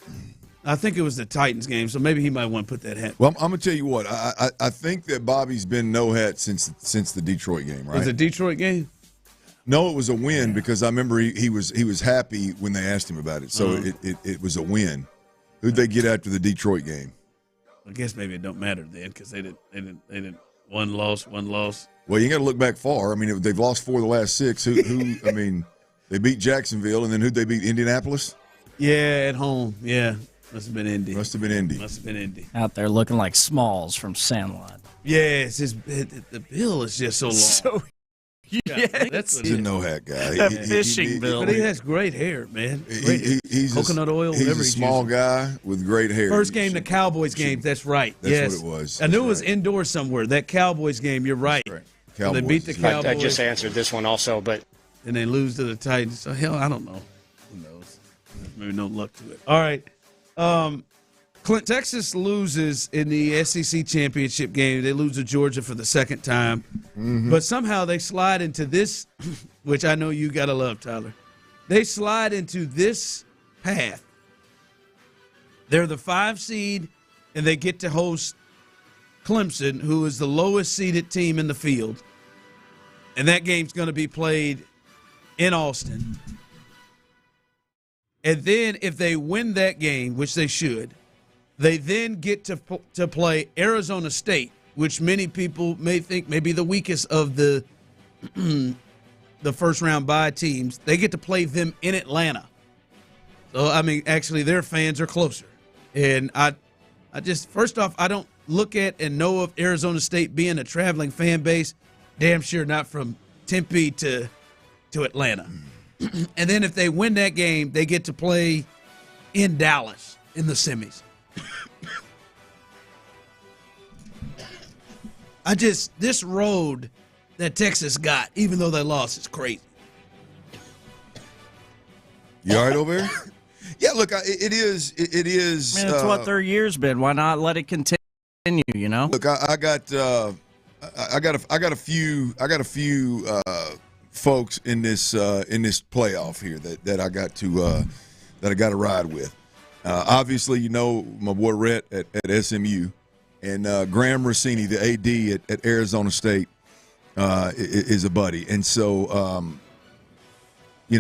I think it was the Titans game, so maybe he might want to put that hat. Well, I'm going to tell you what. I think that Bobby's been no hat since the Detroit game, right? Was it the Detroit game? No, it was a win because I remember he was happy when they asked him about it. So it was a win. Who'd they get after the Detroit game? I guess maybe it don't matter then because they didn't one loss. Well, you got to look back far. I mean, they've lost 4 of the last 6. Who? I mean, they beat Jacksonville, and then who'd they beat? Indianapolis. Yeah, at home. Yeah. Must have been Indy. Out there looking like Smalls from Sandlot. Yeah, the bill is just so long. So, he's a no hat guy. That fishing bill. But he has great hair, man. He's coconut oil. He's a small guy with great hair. First game, the Cowboys game. That's right. That's what it was. I knew it was indoors somewhere. That Cowboys game. You're right. Cowboys. They beat the Cowboys. I just answered this one also, but and they lose to the Titans. So hell, I don't know. Who knows? Maybe no luck to it. All right. Texas loses in the SEC championship game. They lose to Georgia for the second time. Mm-hmm. But somehow they slide into this, which I know you got to love, Tyler. They slide into this path. They're the 5 seed, and they get to host Clemson, who is the lowest seeded team in the field. And that game's going to be played in Austin. And then if they win that game, which they should, they then get to play Arizona State, which many people may think may be the weakest of the first round bye teams. They get to play them in Atlanta. So, I mean, actually, their fans are closer. And I just, first off, I don't look at and know of Arizona State being a traveling fan base. Damn sure not from Tempe to Atlanta. And then if they win that game, they get to play in Dallas in the semis. This road that Texas got, even though they lost, is crazy. You all right over there? Yeah, look, it is. Man, it's what their year's been. Why not let it continue? You know. Look, I got a few folks in this playoff here that I got to ride with. Obviously, you know my boy Rhett at SMU, and Graham Rossini, the AD at Arizona State, is a buddy, and so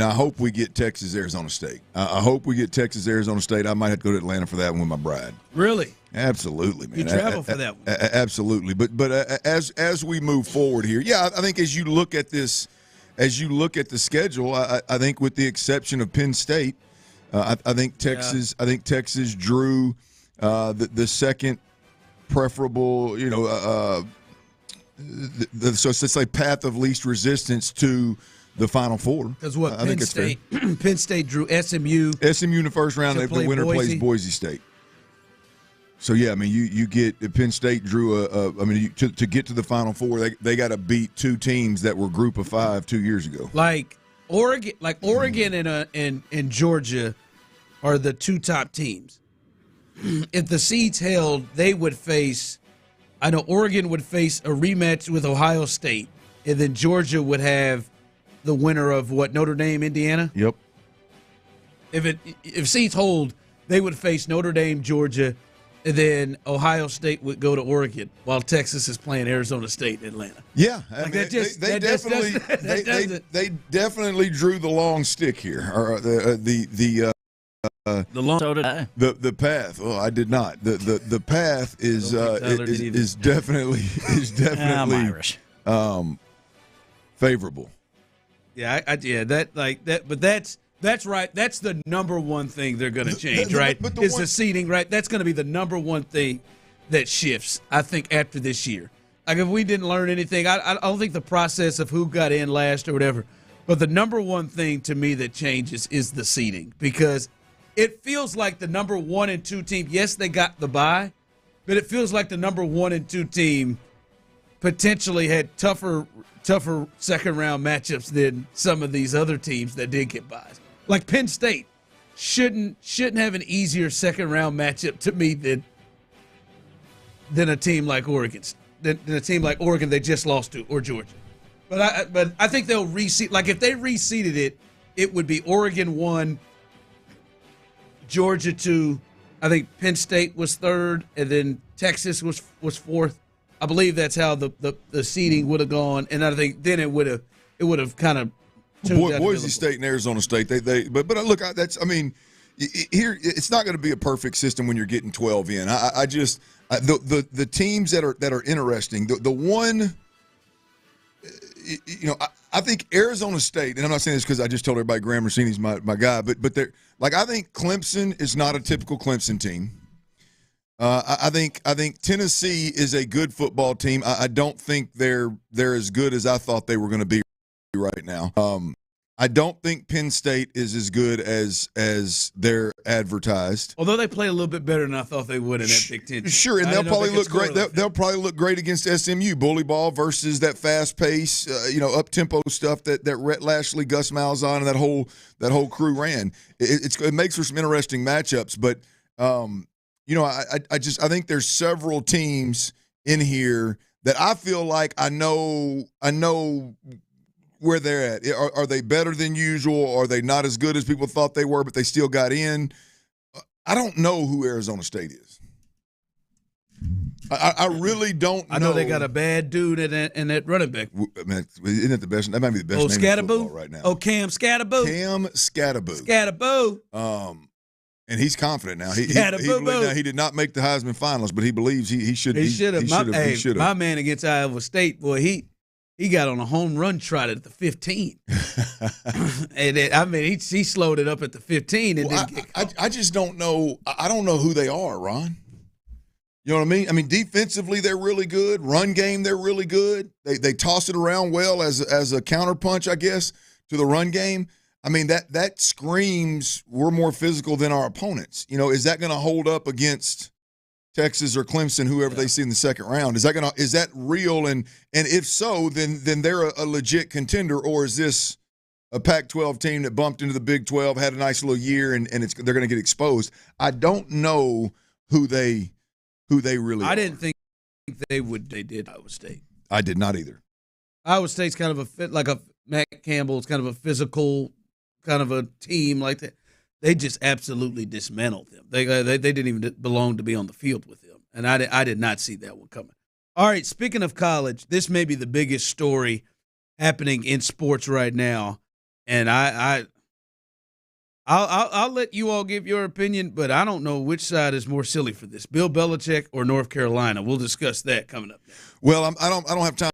I hope we get Texas, Arizona State. I hope we get Texas, Arizona State. I might have to go to Atlanta for that one with my bride. Really? Absolutely, man. You travel for that one. Absolutely. But as we move forward here, I think as you look at this, as you look at the schedule, I think with the exception of Penn State, I think Texas. I think Texas drew the second preferable. So it's like path of least resistance to the Final Four. Because what I think it's fair. Penn State drew SMU. SMU in the first round. The winner plays Boise State. So you get Penn State drew to get to the Final Four. They got to beat two teams that were Group of 5 2 years ago. Like Oregon and Georgia are the two top teams. If the seeds held, they would face. I know Oregon would face a rematch with Ohio State, and then Georgia would have the winner of Notre Dame, Indiana. Yep. If seeds hold, they would face Notre Dame, Georgia, and then Ohio State would go to Oregon while Texas is playing Arizona State in Atlanta. Yeah, they definitely drew the long stick here, or the long. So did I. The path. Oh, I did not. The path is definitely Irish. Favorable. But that's right. That's the number one thing they're going to change, right? The seeding, right? That's going to be the number one thing that shifts, I think, after this year. Like, if we didn't learn anything, I don't think the process of who got in last or whatever, but the number one thing to me that changes is the seeding, because it feels like the number 1 and 2 team, yes, they got the bye, but it feels like the number 1 and 2 team potentially had tougher second-round matchups than some of these other teams that did get byes. Like Penn State shouldn't have an easier second-round matchup to me than a team like Oregon, than a team like Oregon they just lost to, or Georgia. But I think they'll reseed. Like, if they reseeded it, it would be Oregon 1, Georgia 2. I think Penn State was 3rd, and then Texas was 4th. I believe that's how the seeding would have gone, and I think then it would have kind of Boise State and Arizona State. But look, here it's not going to be a perfect system when you're getting 12 in. The teams that are interesting. The one, I think Arizona State, and I'm not saying this because I just told everybody Graham Rossini's my guy, but they're like, I think Clemson is not a typical Clemson team. I think Tennessee is a good football team. I don't think they're as good as I thought they were going to be right now. I don't think Penn State is as good as they're advertised. Although they play a little bit better than I thought they would in that Big Ten. Sure, and they'll probably look great. They'll probably look great against SMU. Bully ball versus that fast pace, up tempo stuff that Rhett Lashley, Gus Malzahn, and that whole crew ran. It makes for some interesting matchups, but. I think there's several teams in here that I feel like I know where they're at. Are they better than usual? Are they not as good as people thought they were, but they still got in? I don't know who Arizona State is. I really don't know. I know they got a bad dude in that running back. Isn't that the best? That might be the best name in football right now. Cam Scatterbo. Cam Scatterbo. Scatterbo. And he's confident now. He did not make the Heisman finals, but he believes he should have. My man against Iowa State, boy, he got on a home run trot at the 15. And he slowed it up at the 15 and didn't get caught. I just don't know. I don't know who they are, Ron. You know what I mean? I mean, defensively they're really good. Run game they're really good. They toss it around well as a counterpunch, I guess, to the run game. I mean, that screams we're more physical than our opponents. Is that going to hold up against Texas or Clemson, whoever they see in the second round? Is that real? And if so, then they're a legit contender, or is this a Pac-12 team that bumped into the Big 12, had a nice little year, and they're going to get exposed? I don't know who they really are. I didn't think they did Iowa State. I did not either. Iowa State's kind of a fit, like a Matt Campbell's kind of a physical kind of a team like that. They just absolutely dismantled them. They didn't even belong to be on the field with them, and I did not see that one coming. All right, speaking of college, this may be the biggest story happening in sports right now. And I'll let you all give your opinion, but I don't know which side is more silly for this, Bill Belichick or North Carolina. We'll discuss that coming up next. Well, I don't have time.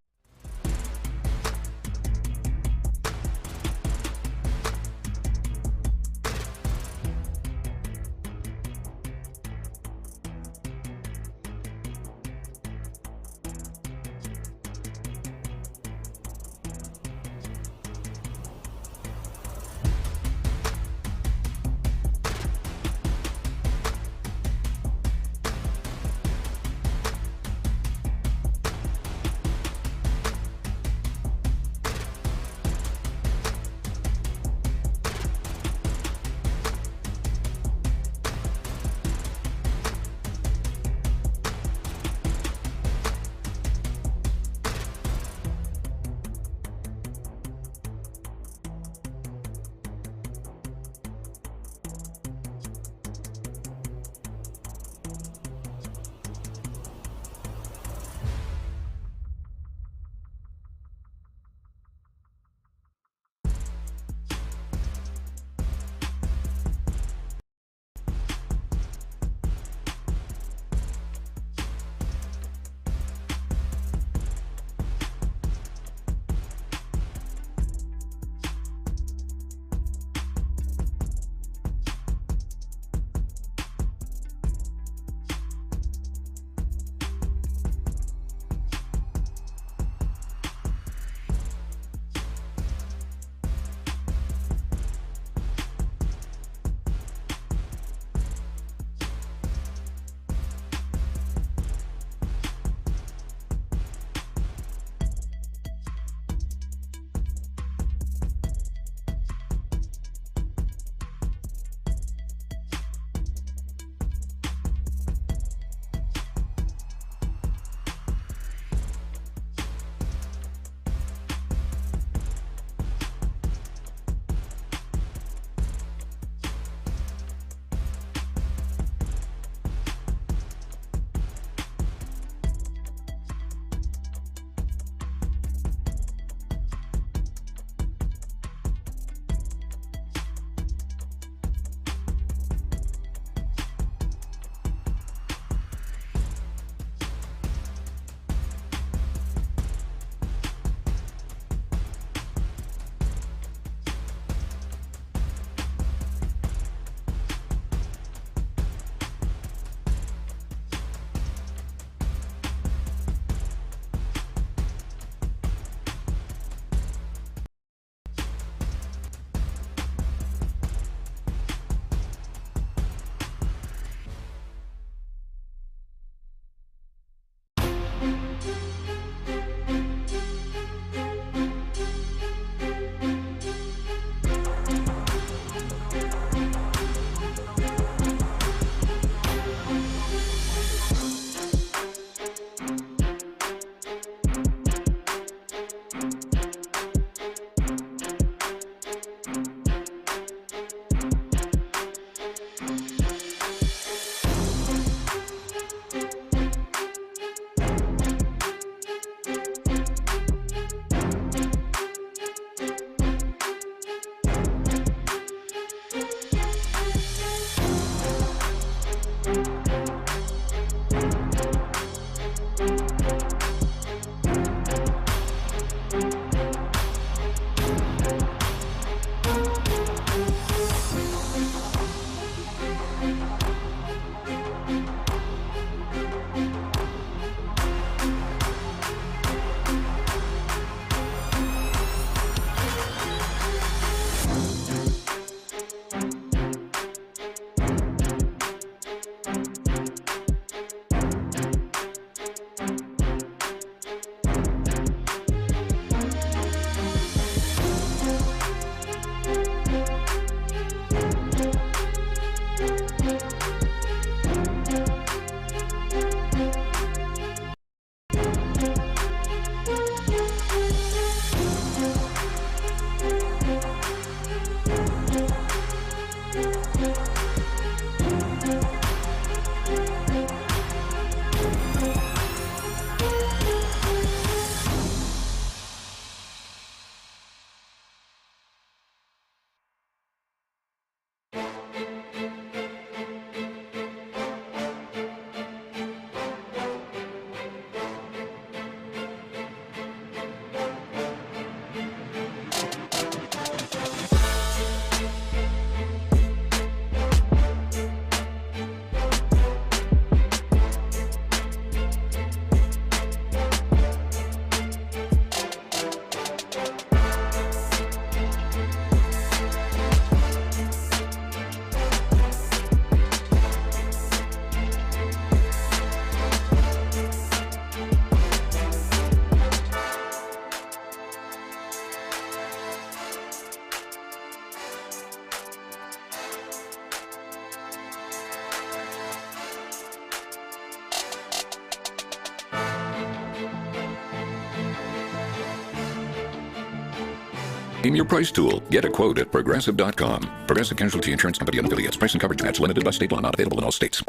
Name your price tool. Get a quote at Progressive.com. Progressive Casualty Insurance Company and affiliates. Price and coverage match limited by state law. Not available in all states.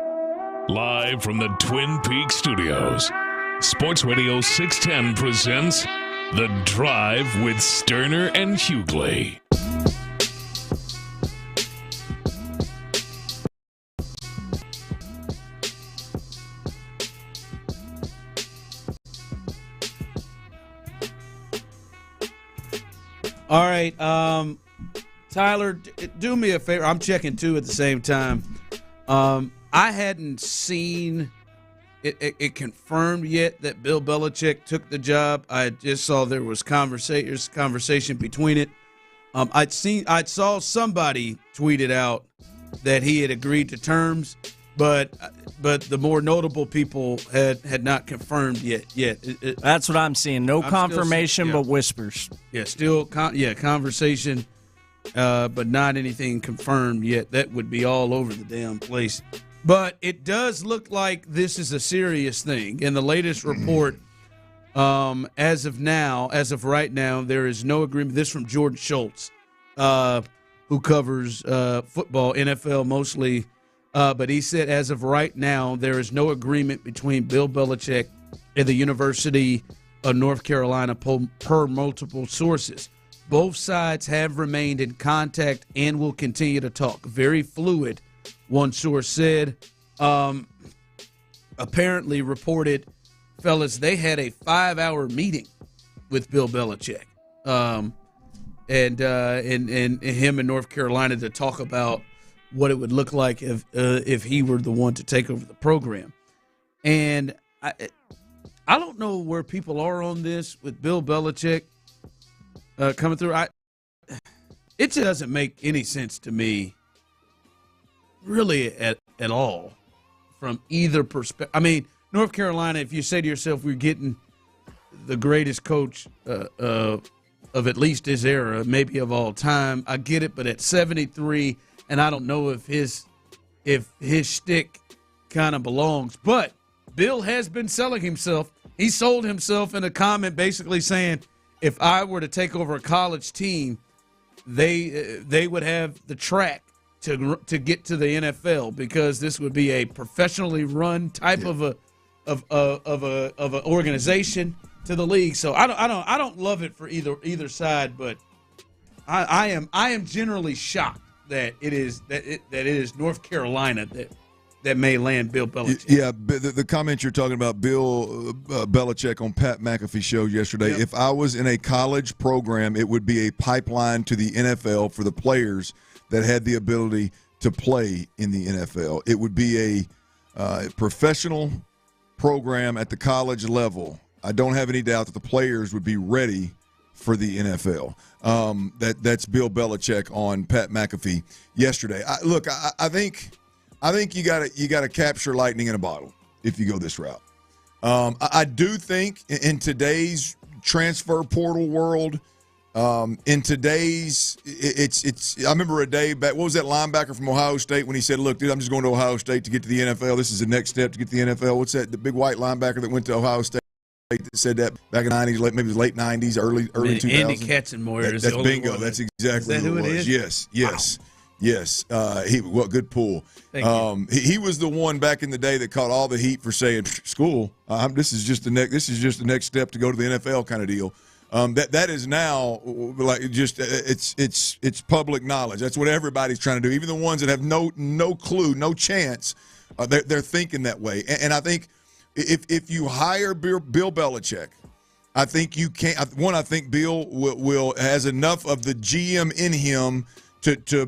Live from the Twin Peaks studios, Sports Radio 610 presents The Drive with Stoerner and Hughley. All right, Tyler, do me a favor. I'm checking two at the same time. I hadn't seen it confirmed yet that Bill Belichick took the job. I just saw there was conversation between it. I saw somebody tweet it out that he had agreed to terms, but the more notable people had not confirmed yet. That's what I'm seeing. No confirmation, but whispers. Yeah, still conversation, but not anything confirmed yet. That would be all over the damn place. But it does look like this is a serious thing. In the latest report, as of right now, there is no agreement. This from Jordan Schultz, who covers football, NFL mostly. But he said, as of right now, there is no agreement between Bill Belichick and the University of North Carolina per multiple sources. Both sides have remained in contact and will continue to talk. Very fluid, one source said. Apparently reported, fellas, they had a 5-hour meeting with Bill Belichick and him in North Carolina to talk about what it would look like if he were the one to take over the program. And I don't know where people are on this with Bill Belichick coming through. It just doesn't make any sense to me, really, at all, from either perspective. I mean, North Carolina, if you say to yourself, we're getting the greatest coach of at least his era, maybe of all time, I get it, but at 73, and I don't know if his shtick kind of belongs. But Bill has been selling himself. He sold himself in a comment basically saying, if I were to take over a college team, they would have the track to get to the NFL, because this would be a professionally run type of an organization to the league. So I don't love it for either side, but I am generally shocked that it is North Carolina that may land Bill Belichick. Yeah, the comment you're talking about, Bill Belichick on Pat McAfee's show yesterday. Yep. If I was in a college program, it would be a pipeline to the NFL for the players that had the ability to play in the NFL. It would be a professional program at the college level. I don't have any doubt that the players would be ready for the NFL. That's Bill Belichick on Pat McAfee yesterday. I think you got to capture lightning in a bottle if you go this route. I do think in today's transfer portal world, in today's it's I remember a day back, what was that linebacker from Ohio State when he said, look, dude, I'm just going to Ohio State to get to the NFL. This is the next step to get to the NFL. What's that? The big white linebacker that went to Ohio State that said that back in the 90s, maybe it was late 90s, early 2000s. Andy Katzenmoyer is that's the bingo. one. That's exactly who it was. Yes. Good pull. He was the one back in the day that caught all the heat for saying, "School, this is just the next step to go to the NFL," kind of deal. That is now like just it's public knowledge. That's what everybody's trying to do. Even the ones that have no clue, no chance, they're thinking that way. And I think if you hire Bill Belichick, I think you can't. One, I think Bill will has enough of the GM in him to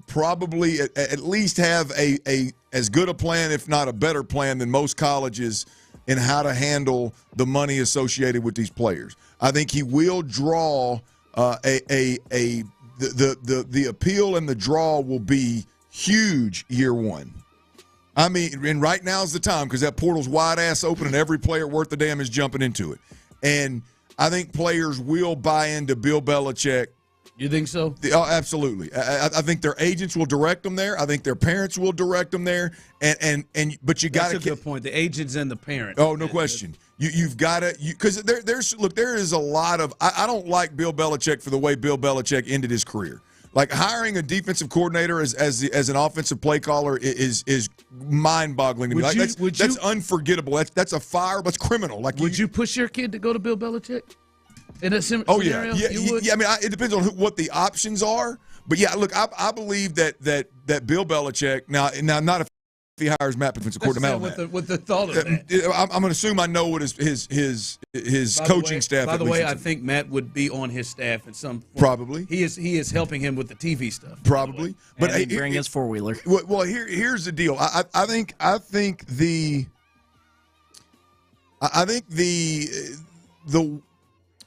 probably at least have a as good a plan, if not a better plan, than most colleges in how to handle the money associated with these players. I think he will draw the appeal, and the draw will be huge year one. I mean, and right now is the time because that portal's wide ass open and every player worth the damn is jumping into it. And I think players will buy into Bill Belichick You think so? Oh, absolutely. I think their agents will direct them there. I think their parents will direct them there. But you got to. That's a good point. The agents and the parents. Oh, no question. You've got to, because there is a lot of. I don't like Bill Belichick for the way Bill Belichick ended his career. Like hiring a defensive coordinator as an offensive play caller is mind-boggling to me. That's unforgettable. That's a fire. That's criminal. Like, would you push your kid to go to Bill Belichick? In a scenario? Yeah. I mean, it depends on what the options are. But yeah, look, I believe that Bill Belichick now not if he hires Matt Patricia coordinator. With the thought of that, I'm going to assume I know what his coaching staff. By the way, I think Matt would be on his staff at some point. Probably. He is helping him with the TV stuff. Probably, but he'd bring his 4-wheeler. Well, here's the deal. I think the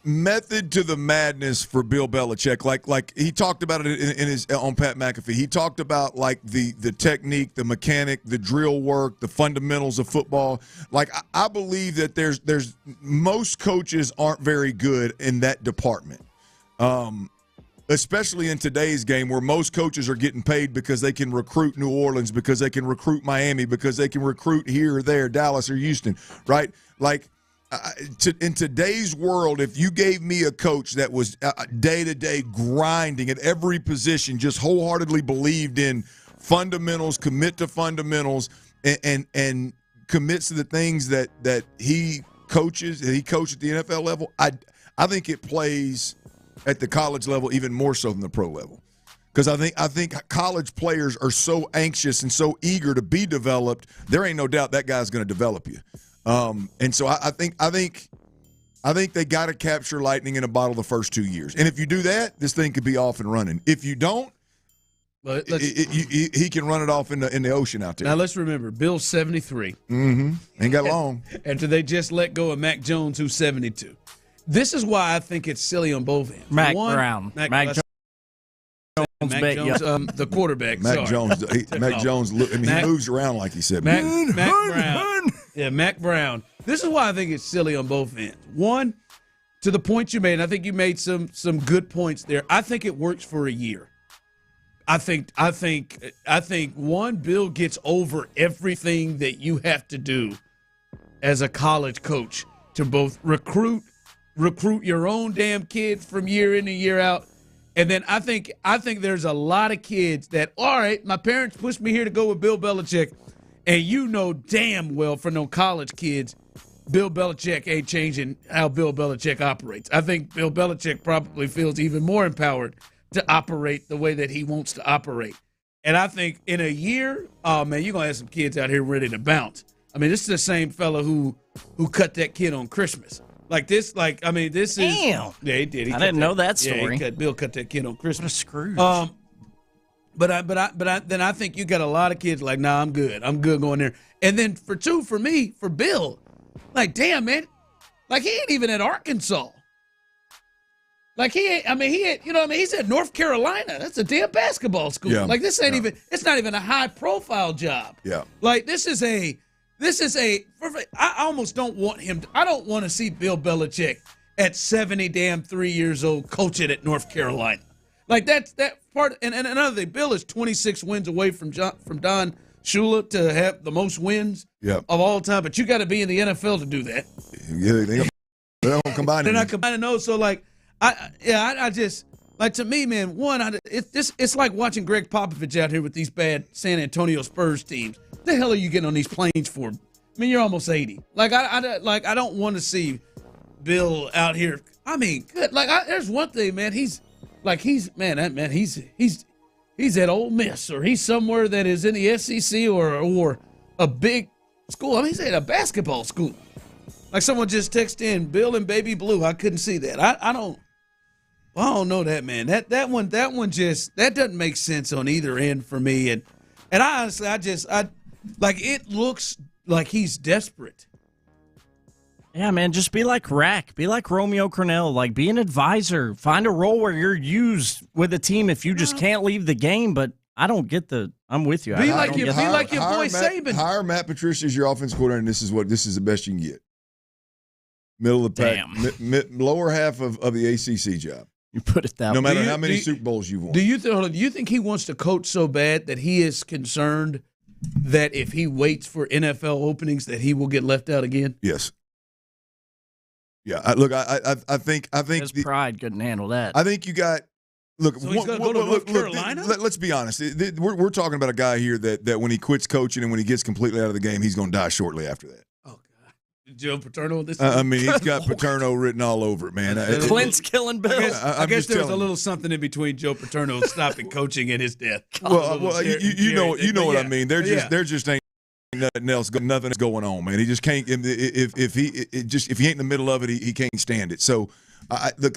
method to the madness for Bill Belichick, like he talked about it in his on Pat McAfee. He talked about like the technique, the mechanic, the drill work, the fundamentals of football. Like I believe that there's most coaches aren't very good in that department. Especially in today's game where most coaches are getting paid because they can recruit New Orleans, because they can recruit Miami, because they can recruit here or there, Dallas or Houston, right? Like in today's world, if you gave me a coach that was day-to-day grinding at every position, just wholeheartedly believed in fundamentals, commit to fundamentals, and commits to the things that he coaches, that he coached at the NFL level, I think it plays at the college level even more so than the pro level. Because I think college players are so anxious and so eager to be developed, there ain't no doubt that guy's going to develop you. And so I think they got to capture lightning in a bottle the first 2 years. And if you do that, this thing could be off and running. If you don't, he can run it off in the ocean out there. Now let's remember, Bill's 73. Mm-hmm. Ain't got long. And they just let go of Mac Jones, who's 72. This is why I think it's silly on both ends. Mac Jones, the quarterback. Mac Jones. Mac Jones. He moves around like he said. Mac Brown. Yeah, Mac Brown. This is why I think it's silly on both ends. One, to the point you made, and I think you made some good points there. I think it works for a year. I think one, Bill gets over everything that you have to do as a college coach to both recruit your own damn kids from year in and year out. And then I think there's a lot of kids that, all right, my parents pushed me here to go with Bill Belichick, and you know damn well for no college kids, Bill Belichick ain't changing how Bill Belichick operates. I think Bill Belichick probably feels even more empowered to operate the way that he wants to operate. And I think in a year, oh, man, you're going to have some kids out here ready to bounce. I mean, this is the same fella who cut that kid on Christmas. This is. Damn. Yeah, he did. I didn't know that story. Yeah, Bill cut that kid on Christmas. What a Scrooge. Then I think you got a lot of kids like, nah, I'm good going there. And then for Bill, like, damn, man, like he ain't even at Arkansas. Like he's at North Carolina. That's a damn basketball school. Yeah. Like this ain't even. It's not even a high profile job. Yeah. Like this is a. I almost don't want him. I don't want to see Bill Belichick at 73 years old coaching at North Carolina. Like that part. And another thing, Bill is 26 wins away from Don Shula to have the most wins of all time. But you got to be in the NFL to do that. Yeah, they don't combine. They're not combining those. So like, I just like, to me, man. It's like watching Greg Popovich out here with these bad San Antonio Spurs teams. What the hell are you getting on these planes for? I mean, you're almost 80. Like I don't want to see Bill out here. I mean, good. Like there's one thing, man. He's at Ole Miss, or he's somewhere that is in the SEC or a big school. I mean, he's at a basketball school. Like someone just texted in, Bill and Baby Blue. I couldn't see that. I don't know that, man. That one just doesn't make sense on either end for me. And I honestly, it looks like he's desperate. Yeah, man, just be like Rack. Be like Romeo Crennel. Like, be an advisor. Find a role where you're used with a team if you just can't leave the game. But I'm with you. Be like your boy Saban. Hire Matt Patricia as your offensive coordinator, and this is the best you can get. Middle of the pack, lower half of the ACC job. You put it that way. No matter how many Super Bowls you've won. Do you think he wants to coach so bad that he is concerned that if he waits for NFL openings that he will get left out again? Yes. Yeah. I think his pride couldn't handle that. I think you got. Look, so he's going to go to North Carolina? Let's be honest. We're talking about a guy here that when he quits coaching and when he gets completely out of the game, he's going to die shortly after that. Oh, God. Joe Paterno? This I mean, he's got Paterno written all over it, man. Clint's killing Bill. I guess there was a little something in between Joe Paterno stopping coaching and his death. Well, you know what I mean. There just ain't nothing else. Nothing's going on, man. He just can't. If he ain't in the middle of it, he can't stand it. So. I think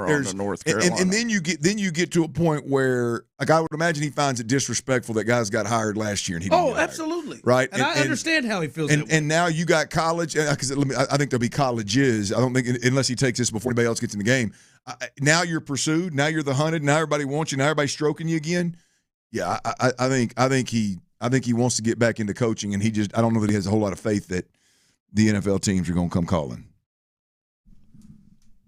there's North Carolina. and then you get to a point where I would imagine he finds it disrespectful that guys got hired last year and he didn't get hired, absolutely right. And I understand how he feels. And now you got college because I think there'll be colleges. I don't think unless he takes this before anybody else gets in the game. Now you're pursued. Now you're the hunted. Now everybody wants you. Now everybody's stroking you again. Yeah, I think he wants to get back into coaching and I don't know that he has a whole lot of faith that the NFL teams are going to come calling.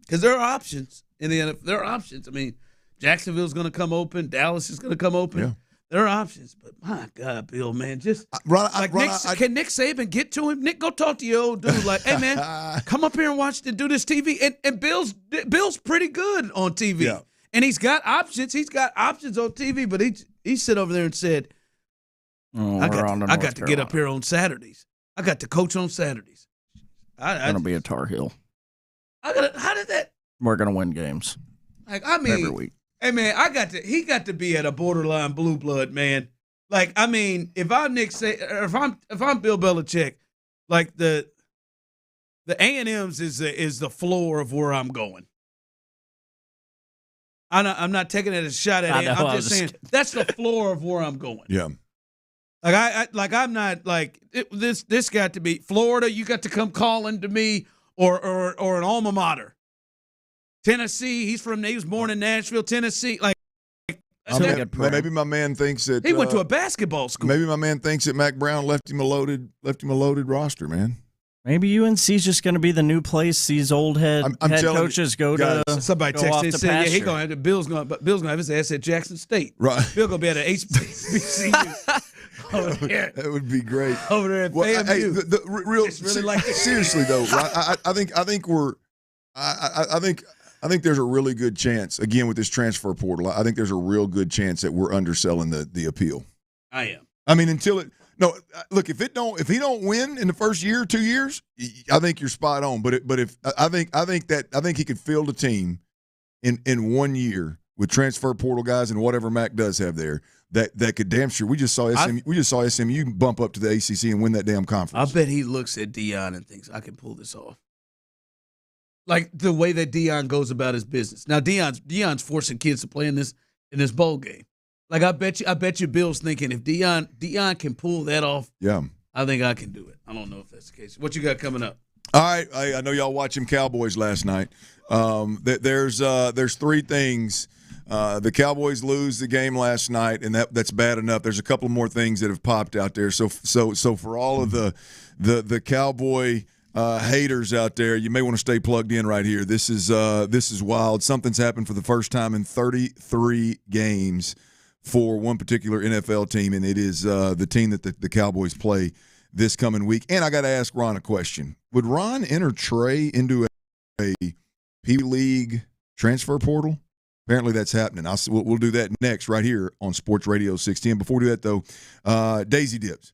Because there are options in the NFL. There are options. I mean, Jacksonville's going to come open. Dallas is going to come open. Yeah. There are options. But, my God, Bill, man, just can Nick Saban get to him? Nick, go talk to your old dude. Like, hey, man, come up here and watch and do this TV. And Bill's pretty good on TV. Yeah. And he's got options. He's got options on TV. But he sit over there and said, I got to get up here on Saturdays. I got to coach on Saturdays. It's going to be a Tar Heel. How did that? We're gonna win games. Every week. Hey man, he got to be at a borderline blue blood, man. Like, I mean, if I'm Nick if I'm Bill Belichick, like the A&M's is the floor of where I'm going. I'm not taking it as a shot at him. I'm just saying that's the floor of where I'm going. Yeah. I'm not like this got to be Florida. You got to come calling to me. Or an alma mater. Tennessee, he was born in Nashville, Tennessee. Maybe my man thinks that he went to a basketball school. Maybe my man thinks that Mac Brown left him a loaded roster, man. Maybe UNC's just going to be the new place these old head coaches go to. Somebody texted and said, he gonna have Bill's gonna have his ass at Jackson State. Right. Bill gonna be at an HBCU. That would be great. Over there at FAMU. Seriously though, right? I think there's a really good chance, again with this transfer portal, I think there's a real good chance that we're underselling the appeal. I am. I mean, look, if he don't win in the first year or 2 years, I think you're spot on. But I think he could field a team in 1 year with transfer portal guys and whatever Mac does have there. That could damn sure. We just saw SMU bump up to the ACC and win that damn conference. I bet he looks at Deion and thinks I can pull this off. Like the way that Deion goes about his business. Now Deion's forcing kids to play in this bowl game. Like I bet you Bill's thinking if Deion can pull that off. Yeah, I think I can do it. I don't know if that's the case. What you got coming up? All right, I know y'all watching Cowboys last night. There's three things. The Cowboys lose the game last night, and that's bad enough. There's a couple more things that have popped out there. So for all of the Cowboy haters out there, you may want to stay plugged in right here. This is wild. Something's happened for the first time in 33 games for one particular NFL team, and it is the team that the Cowboys play this coming week. And I got to ask Ron a question: would Ron enter Trey into a P League transfer portal? Apparently that's happening. We'll do that next right here on Sports Radio 610. Before we do that, though, Daisy Dips.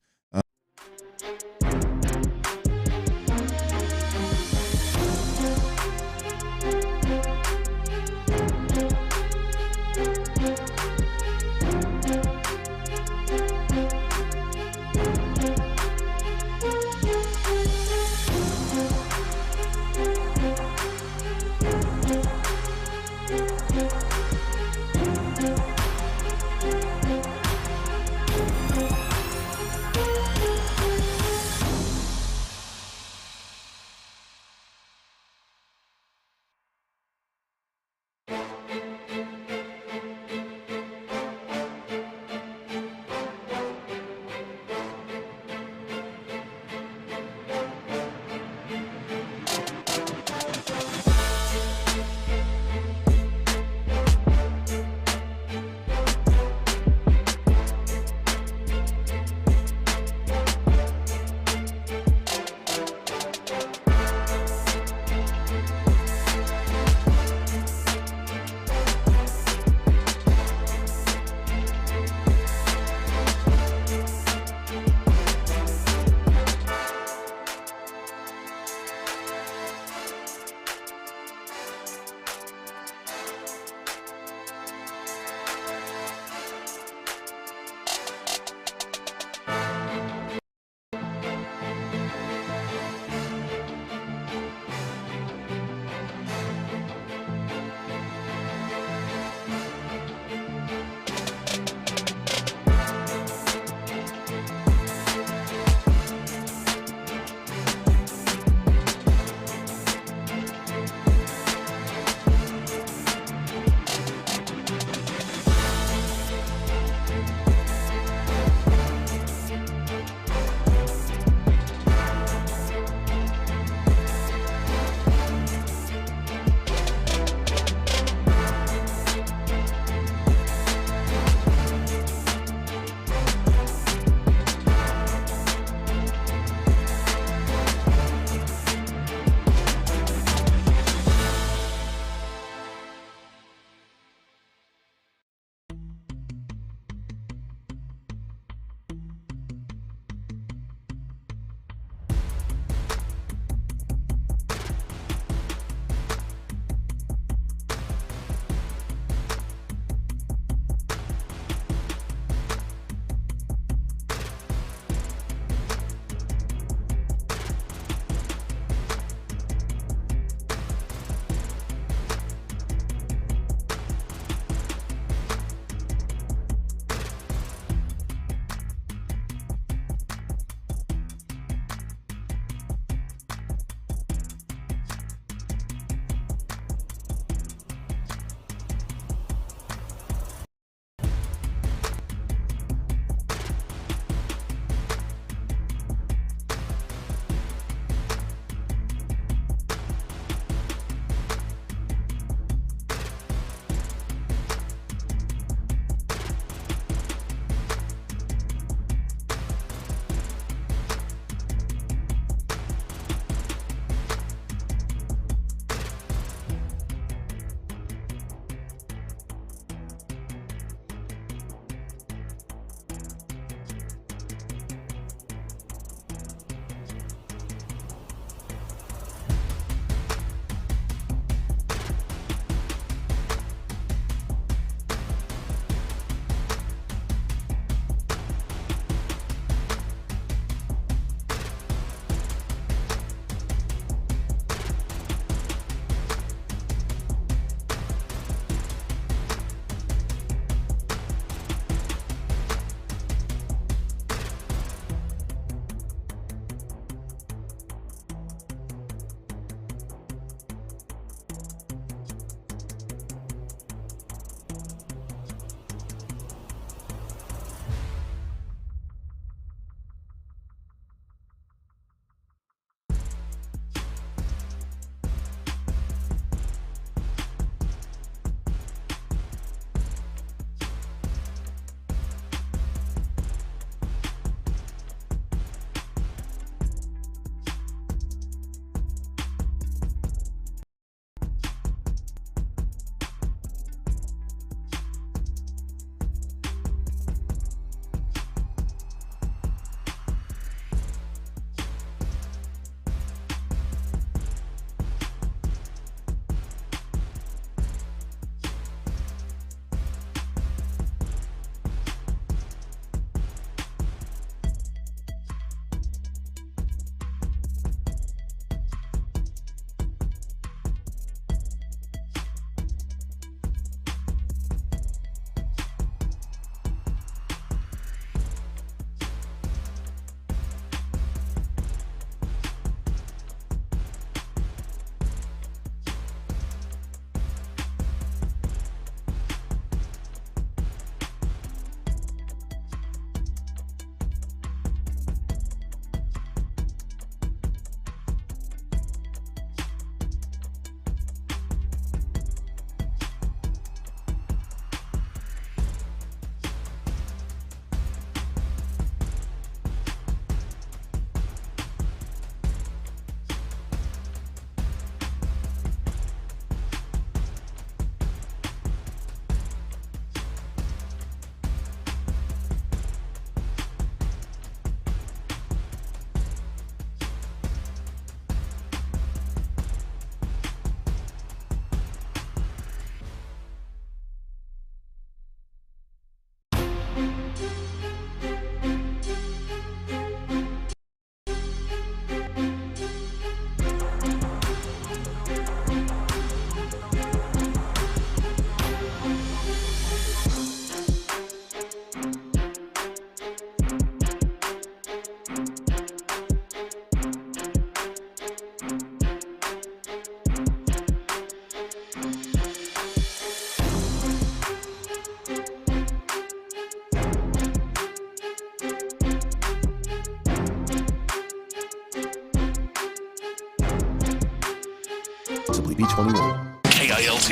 responsibly. B21. KILT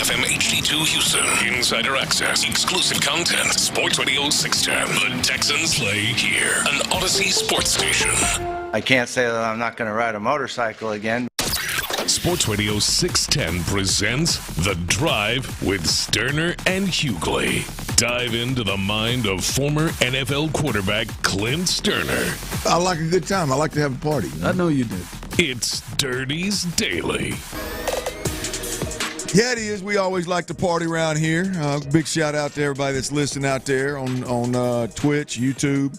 FM HD2 Houston. Insider access, exclusive content. Sports Radio 610. The Texans play here. An Odyssey sports station. I can't say that I'm not going to ride a motorcycle again. Sports Radio 610 presents The Drive with Stoerner and Hughley. Dive into the mind of former NFL quarterback Clint Stoerner. I like a good time. I like to have a party. I know you do. It's Dirty's Daily. Yeah, it is. We always like to party around here. Big shout out to everybody that's listening out there on Twitch, YouTube,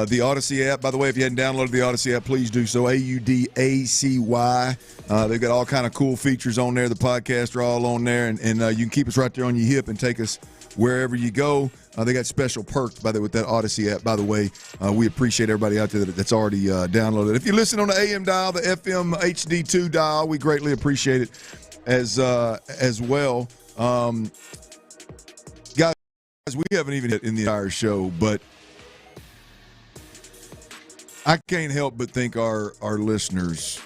the Odyssey app. By the way, if you hadn't downloaded the Odyssey app, please do so. AUDACY. They've got all kind of cool features on there. The podcasts are all on there, and you can keep us right there on your hip and take us wherever you go. They got special perks with that Odyssey app. By the way, we appreciate everybody out there that's already downloaded. If you listen on the AM dial, the FM HD2 dial, we greatly appreciate it as well. Guys, we haven't even hit in the entire show, but I can't help but think our listeners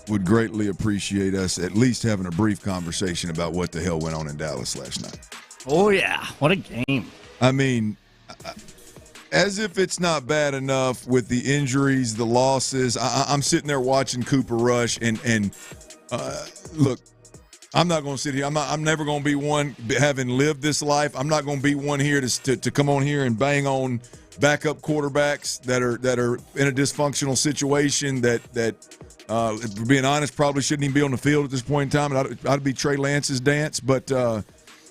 would greatly appreciate us at least having a brief conversation about what the hell went on in Dallas last night. Oh, yeah. What a game. I mean, as if it's not bad enough with the injuries, the losses. I'm sitting there watching Cooper Rush, and look, I'm not going to sit here. I'm never going to be one, having lived this life. I'm not going to be one here to come on here and bang on backup quarterbacks that are in a dysfunctional situation that for being honest, probably shouldn't even be on the field at this point in time. It ought to be Trey Lance's dance, but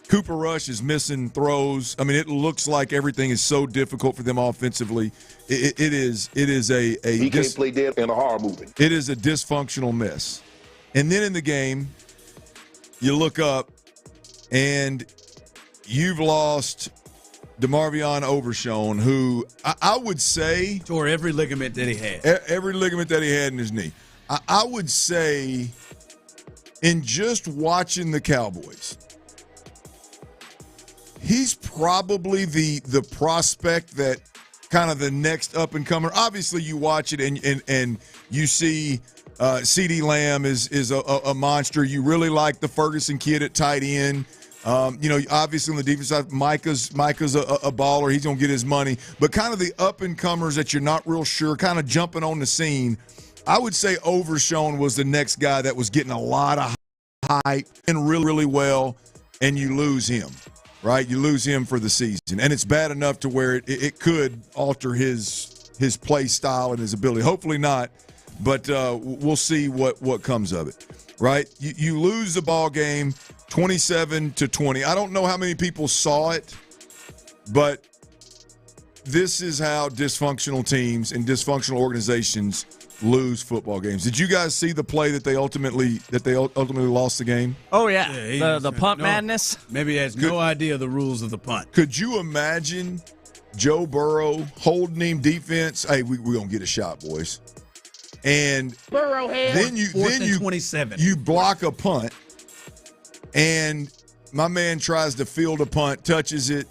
Cooper Rush is missing throws. I mean, it looks like everything is so difficult for them offensively. It is a he can't play dead in a horror movie. It is a dysfunctional mess. And then in the game, you look up and you've lost DeMarvion Overshown, who I would say tore every ligament that he had. Every ligament that he had in his knee. I would say, in just watching the Cowboys, he's probably the prospect that kind of the next up-and-comer. Obviously, you watch it and you see CeeDee Lamb is a monster. You really like the Ferguson kid at tight end. Obviously on the defense side, Micah's a baller. He's going to get his money. But kind of the up-and-comers that you're not real sure, kind of jumping on the scene, I would say Overshown was the next guy that was getting a lot of hype and really, really well, and you lose him, right? You lose him for the season. And it's bad enough to where it could alter his play style and his ability. Hopefully not, but we'll see what comes of it, right? You lose the ball game 27-20. I don't know how many people saw it, but this is how dysfunctional teams and dysfunctional organizations lose football games. Did you guys see the play that they ultimately lost the game? Oh yeah, the punt madness. Maybe he has no idea the rules of the punt. Could you imagine Joe Burrow holding him defense? Hey, we're gonna get a shot, boys. And Burrowhead. Then you 27. You block a punt, and my man tries to field a punt, touches it,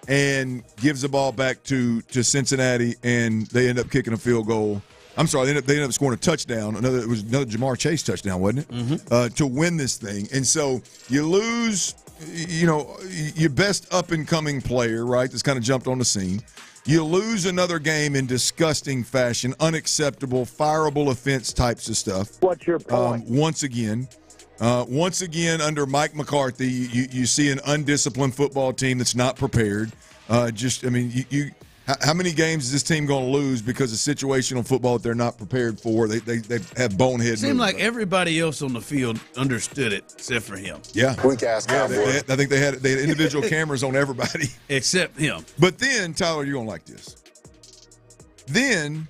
and gives the ball back to Cincinnati, and they end up kicking a field goal. I'm sorry, they end up scoring a touchdown. It was another Jamar Chase touchdown, wasn't it? Mm-hmm. To win this thing. And so you lose, your best up-and-coming player, right, that's kind of jumped on the scene. You lose another game in disgusting fashion, unacceptable, fireable offense types of stuff. What's your point? Once again, under Mike McCarthy, you see an undisciplined football team that's not prepared. How many games is this team going to lose because of situational football that they're not prepared for? They have bonehead. It seemed like everybody else on the field understood it except for him. Yeah. Weak ass Cowboys. I think they had individual cameras on everybody. Except him. But then, Tyler, you're going to like this. Then,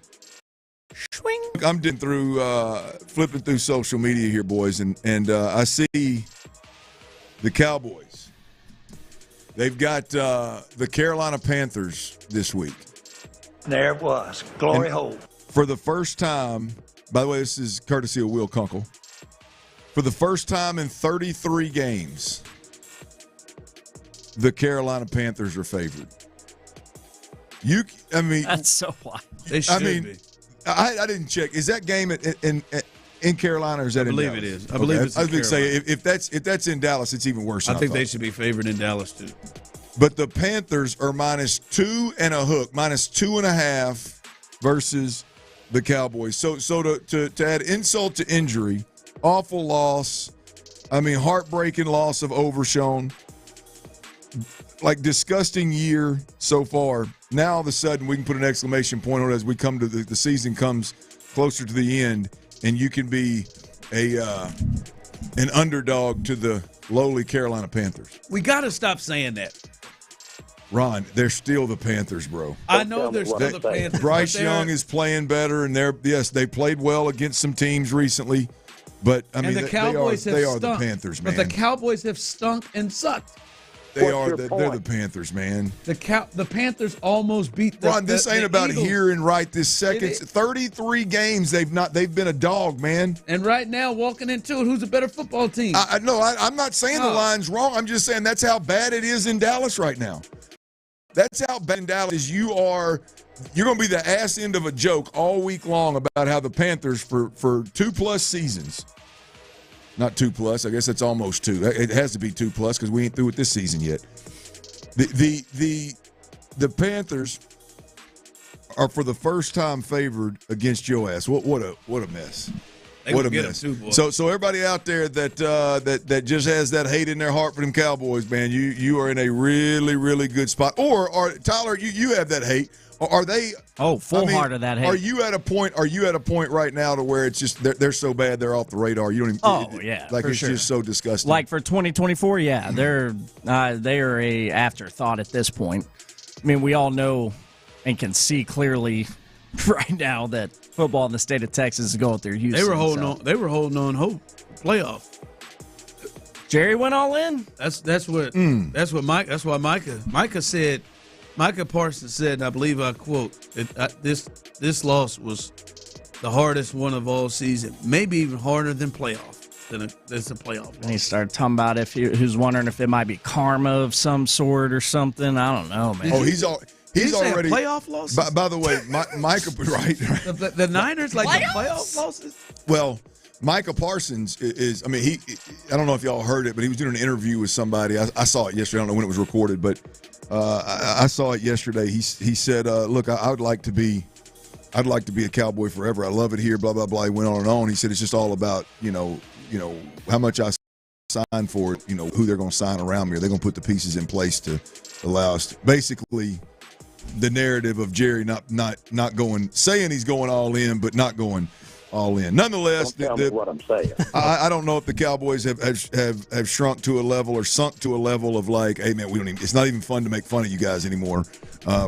I'm flipping through social media here, boys, and I see the Cowboys. They've got the Carolina Panthers this week. There it was. Glory hole. For the first time, by the way, this is courtesy of Will Kunkel. For the first time in 33 games, the Carolina Panthers are favored. That's so wild. They should be. I didn't check. Is that game in Carolina, or is that in Dallas? I believe it is. I believe it's in I was going to say, Carolina. if that's in Dallas, it's even worse. I think they should be favored in Dallas, too. But the Panthers are -2 and a hook, -2.5 versus the Cowboys. So to add insult to injury, awful loss. I mean, heartbreaking loss of Overshown. Like, disgusting year so far. Now, all of a sudden, we can put an exclamation point on it as we come to the season comes closer to the end, and you can be an underdog to the lowly Carolina Panthers. We got to stop saying that. Ron, they're still the Panthers, bro. I know they're still the Panthers. Bryce Young is playing better, and they played well against some teams recently, but I mean, the Cowboys they are stunk, the Panthers, man. But the Cowboys have stunk and sucked. They're the Panthers, man. The Panthers almost beat the Ron, this ain't about Eagles. here and right this second. 33 games they've been a dog, man. And right now, walking into it, who's a better football team? I'm not saying the line's wrong. I'm just saying that's how bad it is in Dallas right now. That's how bad in Dallas is. You're going to be the ass end of a joke all week long about how the Panthers for 2+ seasons. Not 2+. I guess it's almost 2. It has to be 2+ because we ain't through with this season yet. The Panthers are for the first time favored against your ass. What a mess. What a mess. So everybody out there that just has that hate in their heart for them Cowboys, man, you are in a really, really good spot. Or Tyler, you have that hate. Are they? Oh, full heart of that hate. Are you at a point right now to where it's just they're so bad they're off the radar? You don't even. Oh yeah, like for it's sure. just so disgusting. Like for 2024, yeah, they are a afterthought at this point. I mean, we all know and can see clearly right now that football in the state of Texas is going through Houston. They were holding on hope. Playoff. Jerry went all in. That's why Micah said. Micah Parsons said, and I believe I quote, this loss was the hardest one of all season, maybe even harder than playoff. That's a playoff. And he started talking about he was wondering if it might be karma of some sort or something. I don't know, man. Oh, he's already playoff losses. By the way, Micah, right? The Niners like the playoff losses. Well, Micah Parsons is. I mean, I don't know if y'all heard it, but he was doing an interview with somebody. I saw it yesterday. I don't know when it was recorded, but I saw it yesterday. He said, "Look, I'd like to be a Cowboy forever. I love it here." Blah blah blah. He went on and on. He said it's just all about you know how much I sign for it. Who they're going to sign around me. They're going to put the pieces in place to allow us. Basically, the narrative of Jerry not going, saying he's going all in, but not going all in. Nonetheless, don't tell me what I'm saying. I don't know if the Cowboys have shrunk to a level or sunk to a level of like, hey man, it's not even fun to make fun of you guys anymore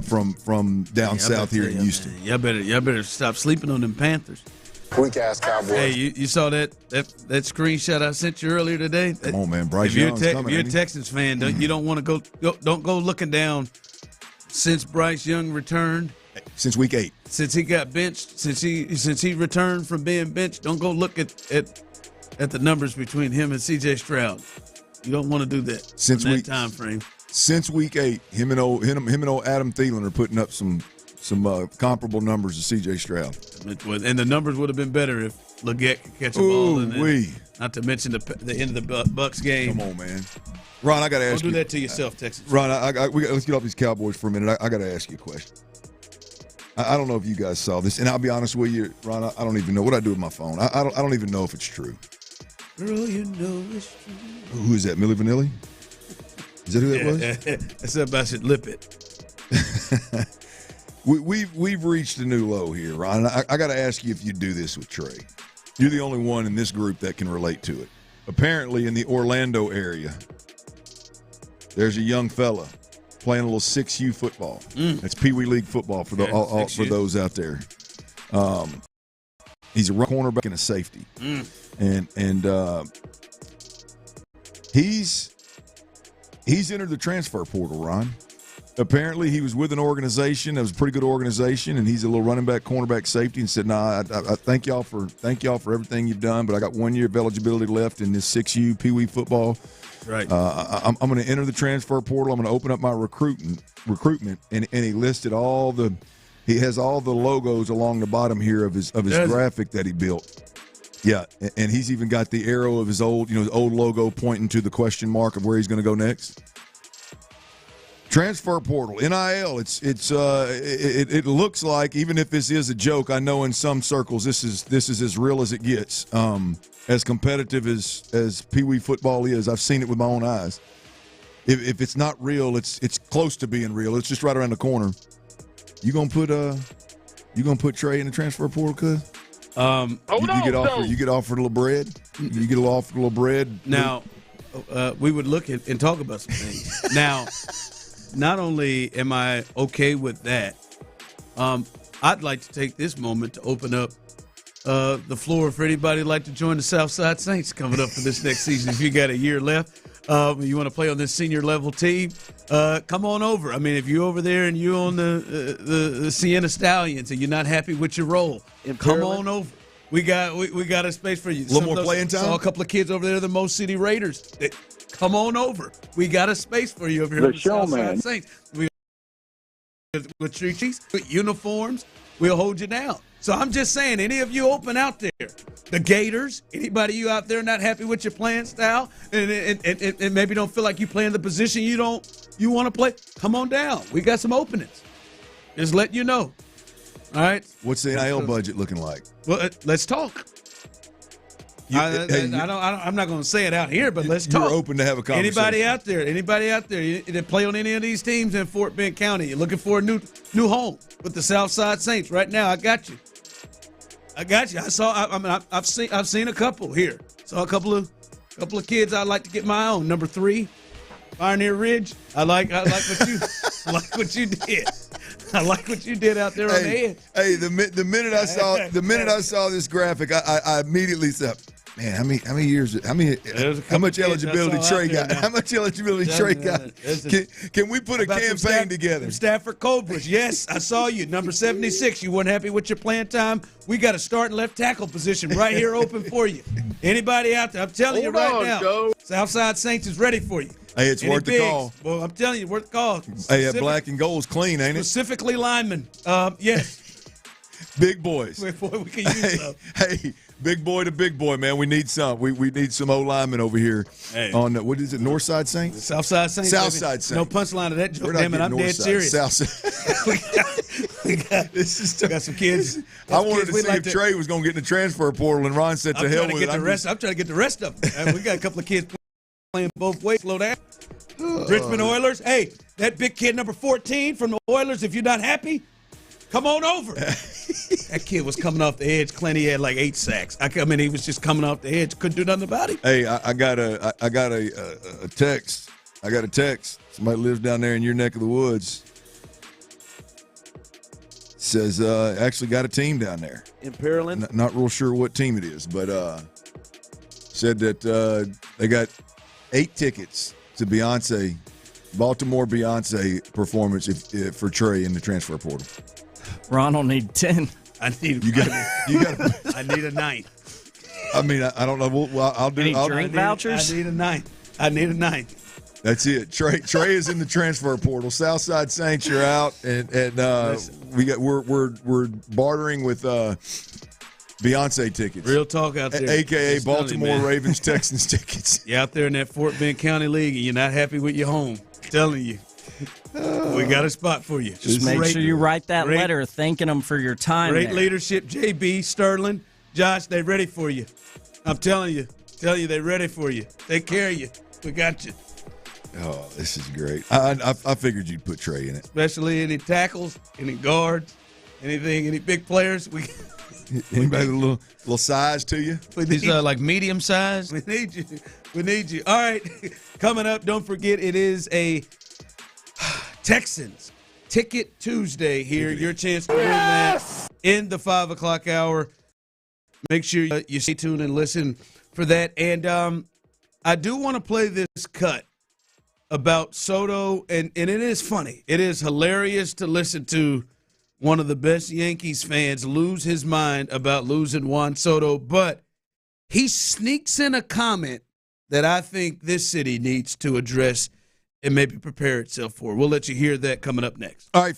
from down south here in Houston. Y'all better stop sleeping on them Panthers. Weak ass Cowboys. Hey, you saw that screenshot I sent you earlier today? Come on, man, Bryce if you're Young's coming. If you're a Texans fan, you don't want to don't go looking down. Since Bryce Young returned. Since week 8. Since he got benched, since he returned from being benched, don't go look at the numbers between him and C.J. Stroud. You don't want to do that since in that time frame. Since week 8, him and old Adam Thielen are putting up some comparable numbers to C.J. Stroud. And the numbers would have been better if Leggett could catch a ball. Not to mention the end of the Bucs game. Come on, man. Ron, I got to ask you. Don't do that to yourself, Texas. Ron, let's get off these Cowboys for a minute. I got to ask you a question. I don't know if you guys saw this, and I'll be honest with you, Ron. I don't even know what I do with my phone. I don't even know if it's true. Girl, you know it's true. Who is that? Milli Vanilli? Is that who that was? That's about should lip it. We've reached a new low here, Ron. I got to ask you if you do this with Trey. You're the only one in this group that can relate to it. Apparently, in the Orlando area, there's a young fella playing a little 6U football. That's Pee Wee League football for for those out there. He's a cornerback and a safety, and he's entered the transfer portal, Ron. Apparently, he was with an organization that was a pretty good organization, and he's a little running back, cornerback, safety, and said, "Nah, I thank y'all for everything you've done, but I got 1 year of eligibility left in this 6U Pee Wee football. Right. I'm going to enter the transfer portal. I'm going to open up my recruitment, and he listed he has all the logos along the bottom here of his graphic that he built. Yeah, and he's even got the arrow of his old logo pointing to the question mark of where he's going to go next. Transfer portal, NIL. It looks like, even if this is a joke, I know in some circles this is as real as it gets. As competitive as Pee Wee football is, I've seen it with my own eyes. If it's not real, it's close to being real. It's just right around the corner. You gonna put Trey in the transfer portal, cuz? You get offered a little bread. You get offered a little bread. Now, we would look at and talk about some things. Now, not only am I okay with that, I'd like to take this moment to open up the floor for anybody who'd like to join the Southside Saints coming up for this next season. If you got a year left, you want to play on this senior level team, come on over. I mean, if you're over there and you're on the Sienna Stallions and you're not happy with your role, come on over. We got a space for you. A little more playing time? Saw a couple of kids over there, the Most City Raiders. Come on over. We got a space for you over here. The Southside Saints. With treaties, with uniforms, we'll hold you down. So I'm just saying, any of you open out there, the Gators, anybody you out there not happy with your playing style and maybe don't feel like you playing the position you want to play, come on down. We got some openings. Just let you know. All right. What's the NIL budget looking like? Well, let's talk. I'm not going to say it out here, but let's talk. You're open to have a conversation. Anybody out there that play on any of these teams in Fort Bend County, you're looking for a new home with the Southside Saints right now, I got you. I've seen a couple here. Saw a couple of kids I'd like to get my own. Number 3, Pioneer Ridge. I like what you did. I like what you did out there on the edge. Hey, the minute I saw this graphic, I immediately said, man, how much eligibility Trey got? How much eligibility Trey got? Can we put a campaign together? Stafford Cobras, yes, I saw you. Number 76, you weren't happy with your playing time. We got a start and left tackle position right here open for you. Anybody out there, I'm telling you right now, Joe. Southside Saints is ready for you. Hey, it's worth the call. Well, I'm telling you, worth the call. Hey, that black and gold's clean, ain't it? Specifically linemen. Yes. Big boys. We can use them. Hey, big boy to big boy, man. We need some. We need some O-linemen over here on, what is it, Northside Saints? Southside Saints. Southside Saints. No punchline to that joke. Damn it, I'm dead serious. we got some kids. I wanted to see if Trey was going to get in the transfer portal, and Ron said to hell with it. I'm trying to get the rest of them. We got a couple of kids playing both ways. Slow down. Richmond Oilers. Hey, that big kid number 14 from the Oilers, if you're not happy, come on over. That kid was coming off the edge. Clint, he had like 8 sacks. I mean, he was just coming off the edge. Couldn't do nothing about it. Hey, I got a text. I got a text. Somebody lives down there in your neck of the woods. Says, actually got a team down there. In Pearland? Not real sure what team it is, but said that they got 8 tickets to Baltimore Beyonce performance for Trey in the transfer portal. Ron will need 10. I need I need a 9. I mean, I don't know. Well, I'll do. Any drink vouchers? I need a 9. That's it. Trey is in the transfer portal. Southside Saints, you're out, and we're bartering with Beyonce tickets. Real talk out there. AKA Baltimore Ravens Texans tickets. You're out there in that Fort Bend County League and you're not happy with your home. I'm telling you. We got a spot for you. Just make sure you write that letter thanking them for your time. Great leadership. JB, Sterling, Josh, they ready for you. I'm telling you. They're ready for you. Take care of you. We got you. Oh, this is great. I figured you'd put Trey in it. Especially any tackles, any guards, anything, any big players. Anybody with a little size to you? These like medium size. We need you. All right. Coming up, don't forget it is a Texans Ticket Tuesday here. Your chance to win that in the 5 o'clock hour. Make sure you stay tuned and listen for that. And I do want to play this cut about Soto, and it is funny. It is hilarious to listen to one of the best Yankees fans lose his mind about losing Juan Soto, but he sneaks in a comment that I think this city needs to address and maybe prepare itself for. We'll let you hear that coming up next. All right.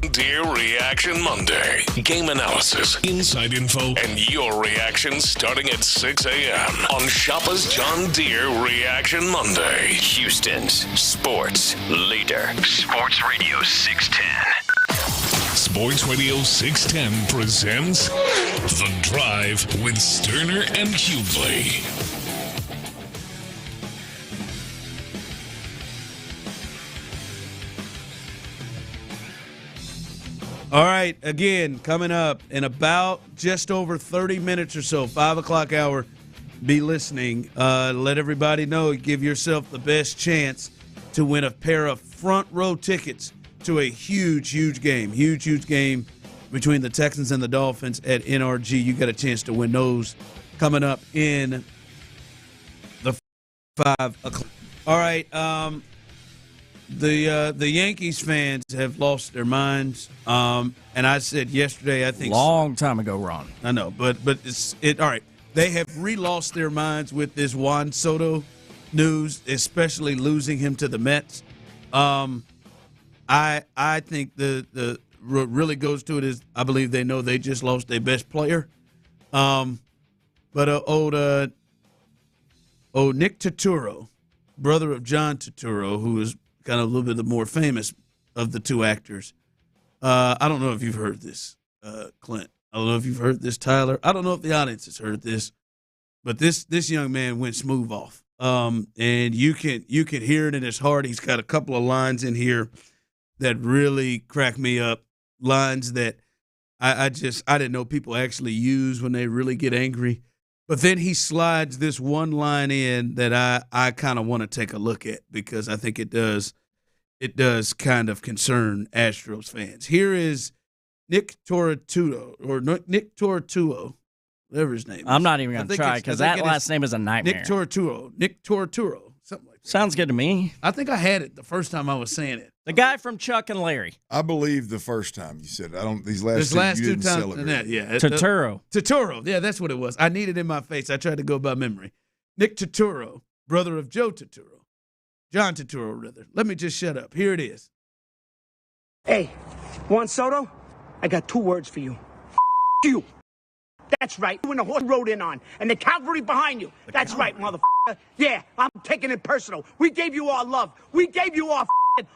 Deer Reaction Monday. Game analysis, inside info, and your reaction starting at 6 a.m. on Shoppa's John Deere Reaction Monday. Houston's sports leader. Sports Radio 610. Sports Radio 610 presents The Drive with Stoerner and Hughley. All right, again, coming up in about just over 30 minutes or so, 5 o'clock hour, be listening. Let everybody know, give yourself the best chance to win a pair of front row tickets to a huge game. Huge game between the Texans and the Dolphins at NRG. You got a chance to win those coming up in the 5 o'clock. All right, The Yankees fans have lost their minds, and I said yesterday, I think long time ago, Ron. I know, but all right. They have re-lost their minds with this Juan Soto news, especially losing him to the Mets. I think the what really goes to it is I believe they know they just lost their best player. But old Nick Turturro, brother of John Turturro, who is kind of a little bit the more famous of the two actors. I don't know if you've heard this, Clint. I don't know if you've heard this, Tyler. I don't know if the audience has heard this, but this young man went smooth off. And you can hear it in his heart. He's got a couple of lines in here that really crack me up. Lines that I didn't know people actually use when they really get angry. But then he slides this one line in that I kind of want to take a look at because I think it does kind of concern Astros fans. Here is Nick Tortuo, whatever his name is. I'm not even going to try because that last name is a nightmare. Nick Torturo, something like that. Sounds good to me. I think I had it the first time I was saying it. The guy from Chuck and Larry. I believe the first time you said it. I don't. These last two you didn't times. celebrate. Yeah, Turturro. Yeah, that's what it was. I need it in my face. I tried to go by memory. Nick Turturro, brother of Joe Turturro, John Turturro, rather. Let me just shut up. Here it is. Hey, Juan Soto, I got 2 words for you. You. That's right. When the horse rode in on, and the cavalry behind you. That's right, motherfucker. Yeah, I'm taking it personal. We gave you our love. We gave you our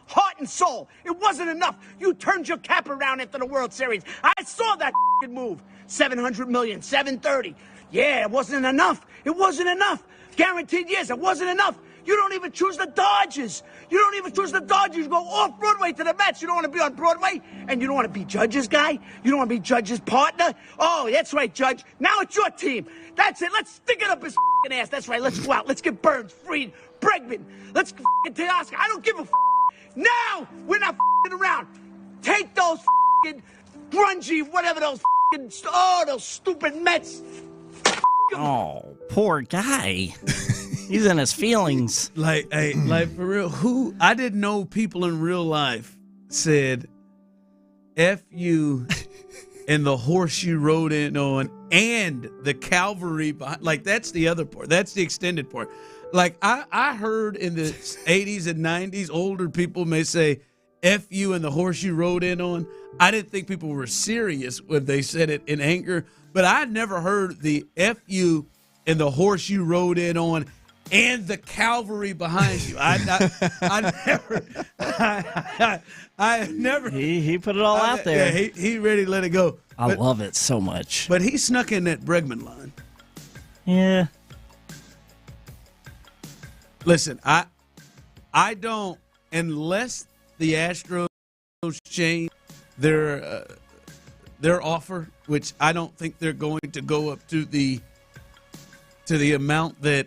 heart and soul. It wasn't enough. You turned your cap around after the World Series. I saw that move. $700 million, $730. Yeah, it wasn't enough. It wasn't enough. Guaranteed years. It wasn't enough. You don't even choose the Dodgers. You don't even choose the Dodgers. You go off Broadway to the Mets. You don't want to be on Broadway, and you don't want to be Judge's guy. You don't want to be Judge's partner. Oh, that's right, Judge. Now it's your team. That's it. Let's stick it up his ass. That's right. Let's go out. Let's get Burns, Fried, Bregman. Let's get Teoscar. I don't give a Now we're not around. Take those grungy, whatever those those stupid Mets. Oh, poor guy. He's in his feelings. Like for real, I didn't know people in real life said F you and the horse you rode in on and the cavalry behind. Like, that's the other part. That's the extended part. Like, I heard in the 80s and 90s, older people may say F you and the horse you rode in on. I didn't think people were serious when they said it in anger, but I never heard the F you and the horse you rode in on and the cavalry behind you. I never. He put it all out there. Yeah, he ready to let it go. I love it so much. But he snuck in that Bregman line. Yeah. Listen, I don't, unless the Astros change their offer, which I don't think they're going to go up to the amount that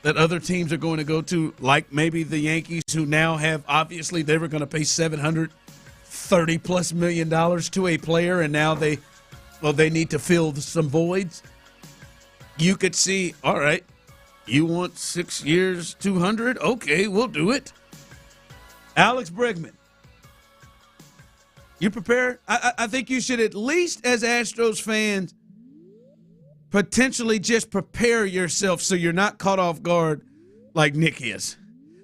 other teams are going to go to, like maybe the Yankees, who now have, obviously they were going to pay $730+ million to a player, and now they need to fill some voids. You could see, all right, you want 6 years, 200? Okay, we'll do it. Alex Bregman, you prepared? I think you should, at least as Astros fans, potentially just prepare yourself so you're not caught off guard like Nick is.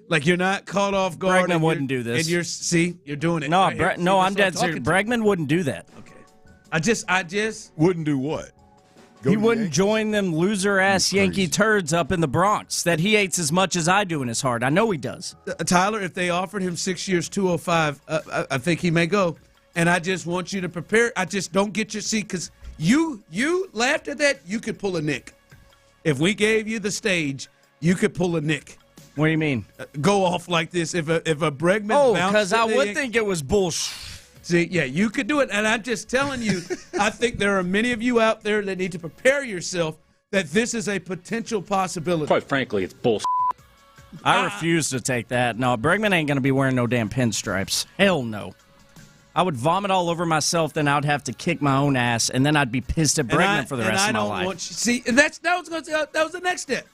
Like you're not caught off guard. Bregman wouldn't do this. And you're doing it. No, right I'm dead serious. Bregman wouldn't do that. Okay. I just wouldn't do what? He wouldn't join them loser-ass Yankee turds up in the Bronx that he hates as much as I do in his heart. I know he does. Tyler, if they offered him 6 years, $205, I think he may go. And I just want you to prepare. I just don't get your seat because you laughed at that. You could pull a Nick. If we gave you the stage, you could pull a Nick. What do you mean? Go off like this. If a Bregman bounced because I would think it was bullshit. See, yeah, you could do it. And I'm just telling you, I think there are many of you out there that need to prepare yourself that this is a potential possibility. Quite frankly, it's bullshit. I refuse to take that. No, Bregman ain't going to be wearing no damn pinstripes. Hell no. I would vomit all over myself, then I would have to kick my own ass, and then I'd be pissed at Bregman for the rest of my life. See, that was the next step.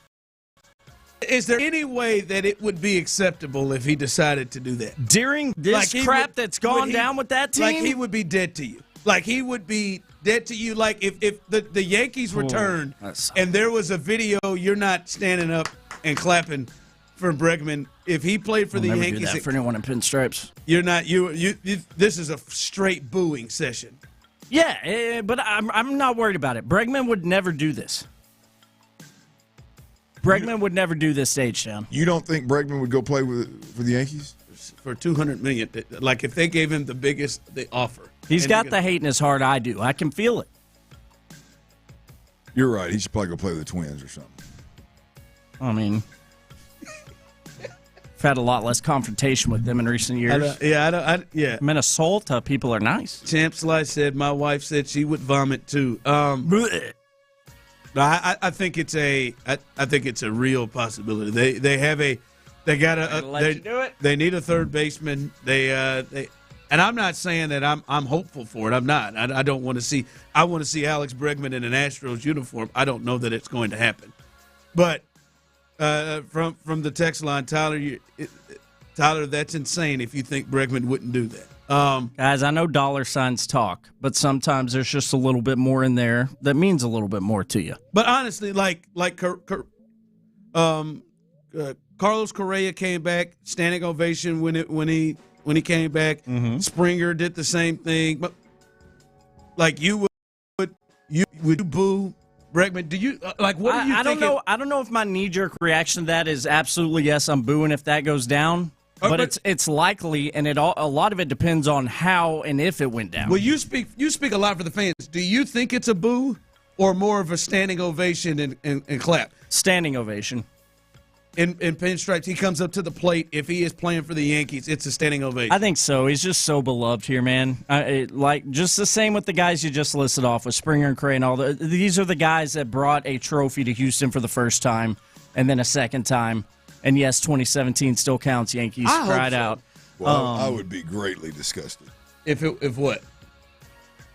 Is there any way that it would be acceptable if he decided to do that? During this crap that's gone down with that team? Like he would be dead to you. Like he would be dead to you. Like if the Yankees returned and there was a video, you're not standing up and clapping for Bregman. If he played for the Yankees, do that for anyone in pinstripes. You're not. You. This is a straight booing session. Yeah, but I'm not worried about it. Bregman would never do this. Bregman would never do this stage down. You don't think Bregman would go play for the Yankees? For $200 million. Like if they gave him the biggest they offer. He's got the hate in his heart. I do. I can feel it. You're right. He should probably go play with the Twins or something. I mean, I've had a lot less confrontation with them in recent years. Yeah. Minnesota people are nice. Champ Slice said my wife said she would vomit too. No, I think it's a real possibility. They need a third baseman. And I'm not saying that I'm hopeful for it. I'm not. I don't want to see. I want to see Alex Bregman in an Astros uniform. I don't know that it's going to happen. But from the text line, Tyler, that's insane. If you think Bregman wouldn't do that. Guys, I know dollar signs talk, but sometimes there's just a little bit more in there that means a little bit more to you. But honestly, Carlos Correa came back, standing ovation when he came back. Mm-hmm. Springer did the same thing. But like you would boo Bregman? Do you what are you thinking? I don't know if my knee-jerk reaction to that is absolutely yes, I'm booing if that goes down. But it's likely, and a lot of it depends on how and if it went down. Well, you speak a lot for the fans. Do you think it's a boo or more of a standing ovation and clap? Standing ovation. In pinstripes, he comes up to the plate. If he is playing for the Yankees, it's a standing ovation. I think so. He's just so beloved here, man. Just the same with the guys you just listed off with Springer and Creighton. These are the guys that brought a trophy to Houston for the first time and then a second time. And yes, 2017 still counts. Yankees cried out. Well, I would be greatly disgusted. If what?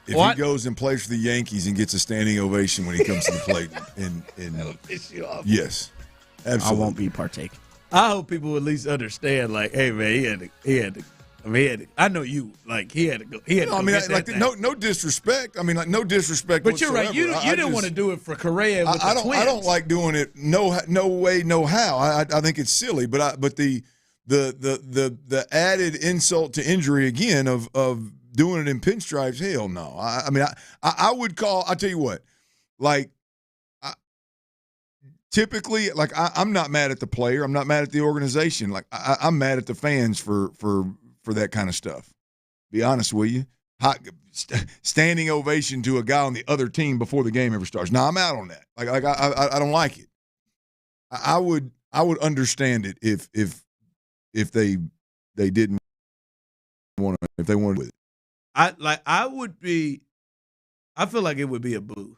If he goes and plays for the Yankees and gets a standing ovation when he comes to the plate, that'll piss you off. Yes, absolutely. I won't be partake. I hope people at least understand. Like, hey man, he had to. I mean, I know you. Like, he had to go. No disrespect. I mean, like, no disrespect. But whatsoever. You're right. You didn't want to do it for Correa with the Twins. I don't like doing it. No way, no how. I think it's silly. But the added insult to injury again of doing it in pinstripes. Hell no. I would call. I tell you what. Like, typically, like I'm not mad at the player. I'm not mad at the organization. Like I'm mad at the fans for that kind of stuff. Be honest with you. Standing ovation to a guy on the other team before the game ever starts. Now I'm out on that. Like I don't like it. I would understand it if they didn't want to, if they wanted with it. I feel like it would be a boo.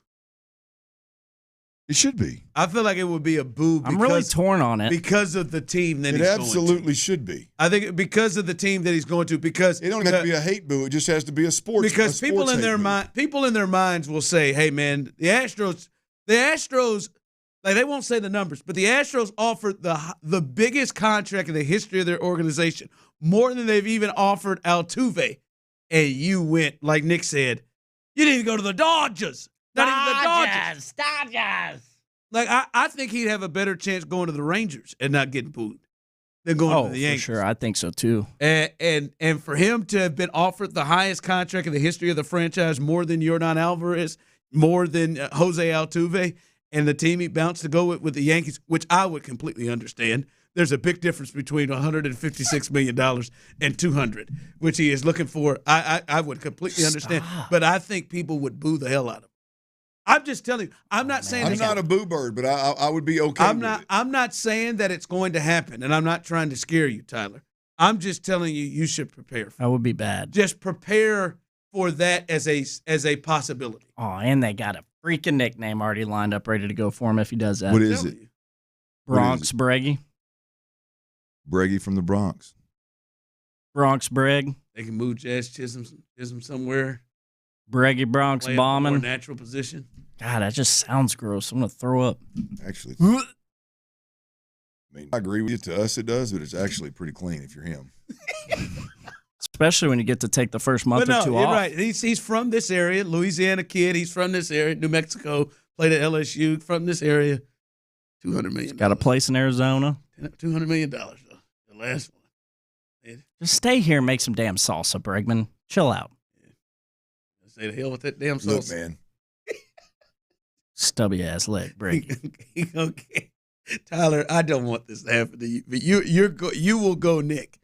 It should be. I feel like it would be a boo. I'm really torn on it because of the team that he's going to. It absolutely should be. I think because of the team that he's going to. Because it don't have to be a hate boo. It just has to be a sports. Because people in their minds will say, "Hey, man, the Astros, like they won't say the numbers, but the Astros offered the biggest contract in the history of their organization, more than they've even offered Altuve, and you went like Nick said, you didn't go to the Dodgers." Not even the Dodgers. Like, I think he'd have a better chance going to the Rangers and not getting booed. than going to the Yankees. For sure. I think so too. And for him to have been offered the highest contract in the history of the franchise, more than Yordan Alvarez, more than Jose Altuve, and the team he bounced to go with the Yankees, which I would completely understand. There's a big difference between $156 million and $200, which he is looking for. I would completely understand, but I think people would boo the hell out of him. I'm just telling you. I'm not saying I'm not a boo bird, but I would be okay. I'm not saying that it's going to happen, and I'm not trying to scare you, Tyler. I'm just telling you should prepare. That would be bad. Just prepare for that as a possibility. Oh, and they got a freaking nickname already lined up, ready to go for him if he does that. What is it? Bronx Breggy. Breggy from the Bronx. Bronx Breg. They can move Jazz Chisholm somewhere. Breggy Bronx Play bombing. A more natural position. God, that just sounds gross. I'm going to throw up. Actually, I agree with you. To us, it does, but it's actually pretty clean if you're him. Especially when you get to take the first month or two you're off. Right. He's from this area, Louisiana kid. He's from this area, New Mexico. Played at LSU, from this area. $200 million. Got a place in Arizona. $200 million, though. The last one. Just stay here and make some damn salsa, Bregman. Chill out. Say the hell with that damn salsa. Look, man. Stubby ass leg, Breg. Okay. Tyler, I don't want this to happen to you, but you will go Nick.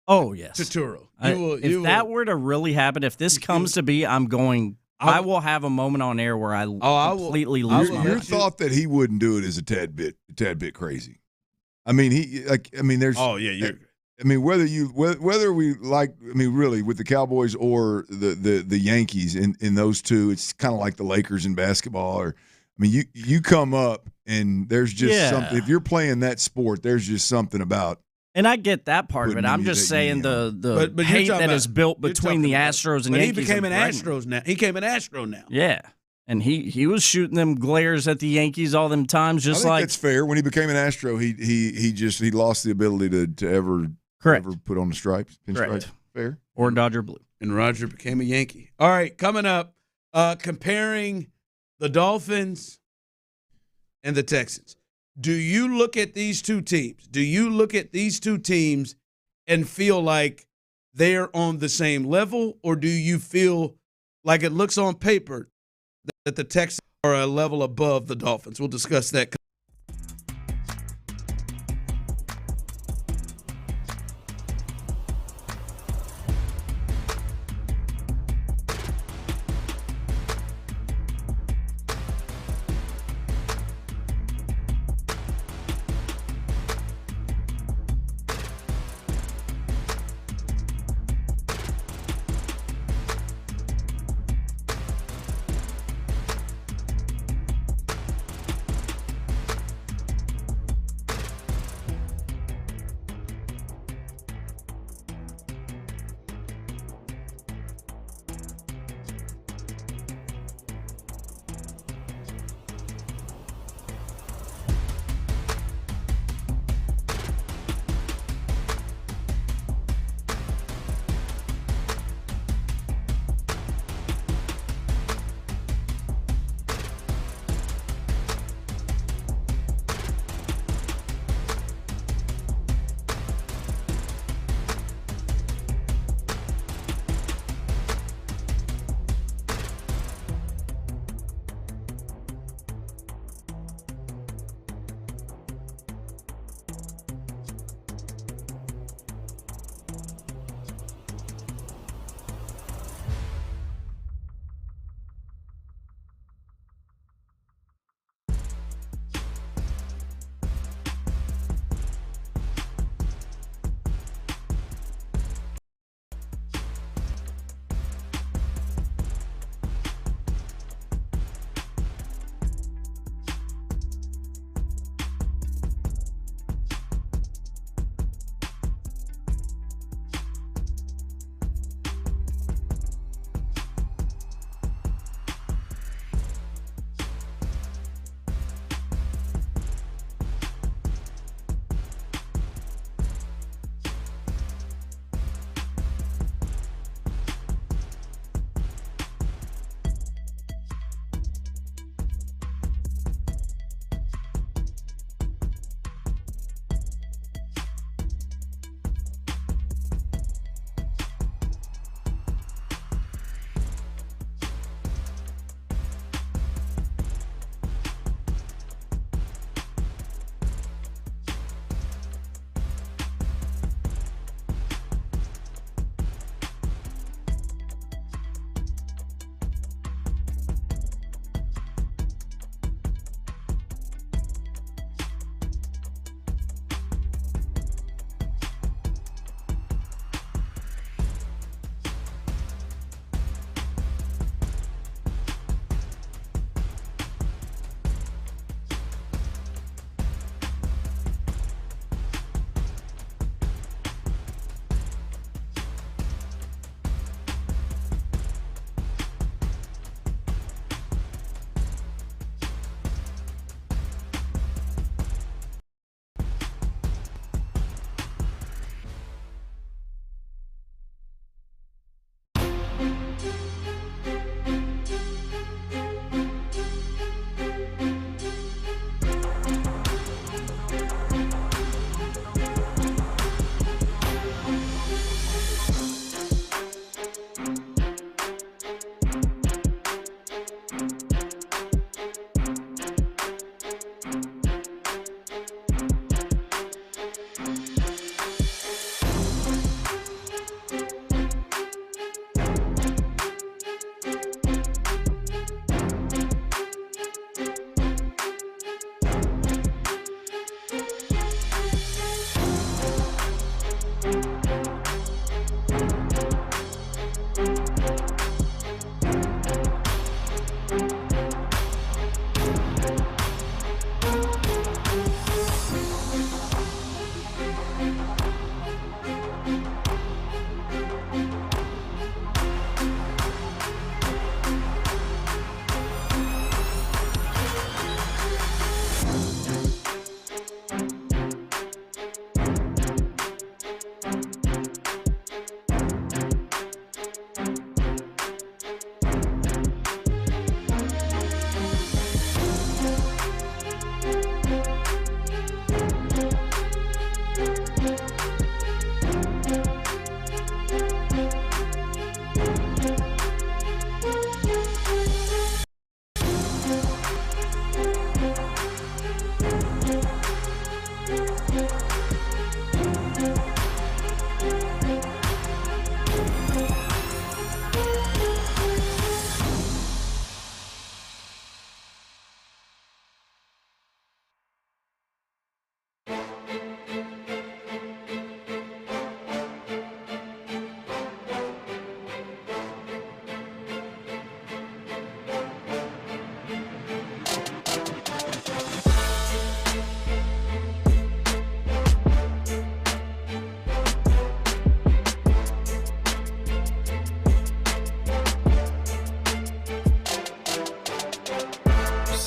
Oh, yes. To Turo. If that were to really happen, if this comes to be, I'm going. I will have a moment on air where I completely lose my mind. Your thought that he wouldn't do it is a tad bit crazy. I mean, there's. Oh yeah, you're. I mean, whether we like, really, with the Cowboys or the Yankees in those two, it's kind of like the Lakers in basketball. Or, I mean, you come up and there's just something. If you're playing that sport, there's just something about. And I get that part of it. I'm just saying the hate that is built between the Astros and Yankees. But he became an Astros now. He became an Astro now. Yeah. And he was shooting them glares at the Yankees all them times, just like that's fair. When he became an Astro, he lost the ability to ever put on the stripes. Correct. Fair. Or Dodger blue. And Roger became a Yankee. All right, coming up, comparing the Dolphins and the Texans. Do you look at these two teams? And feel like they're on the same level, or do you feel like it looks on paper that the Texans are a level above the Dolphins? We'll discuss that.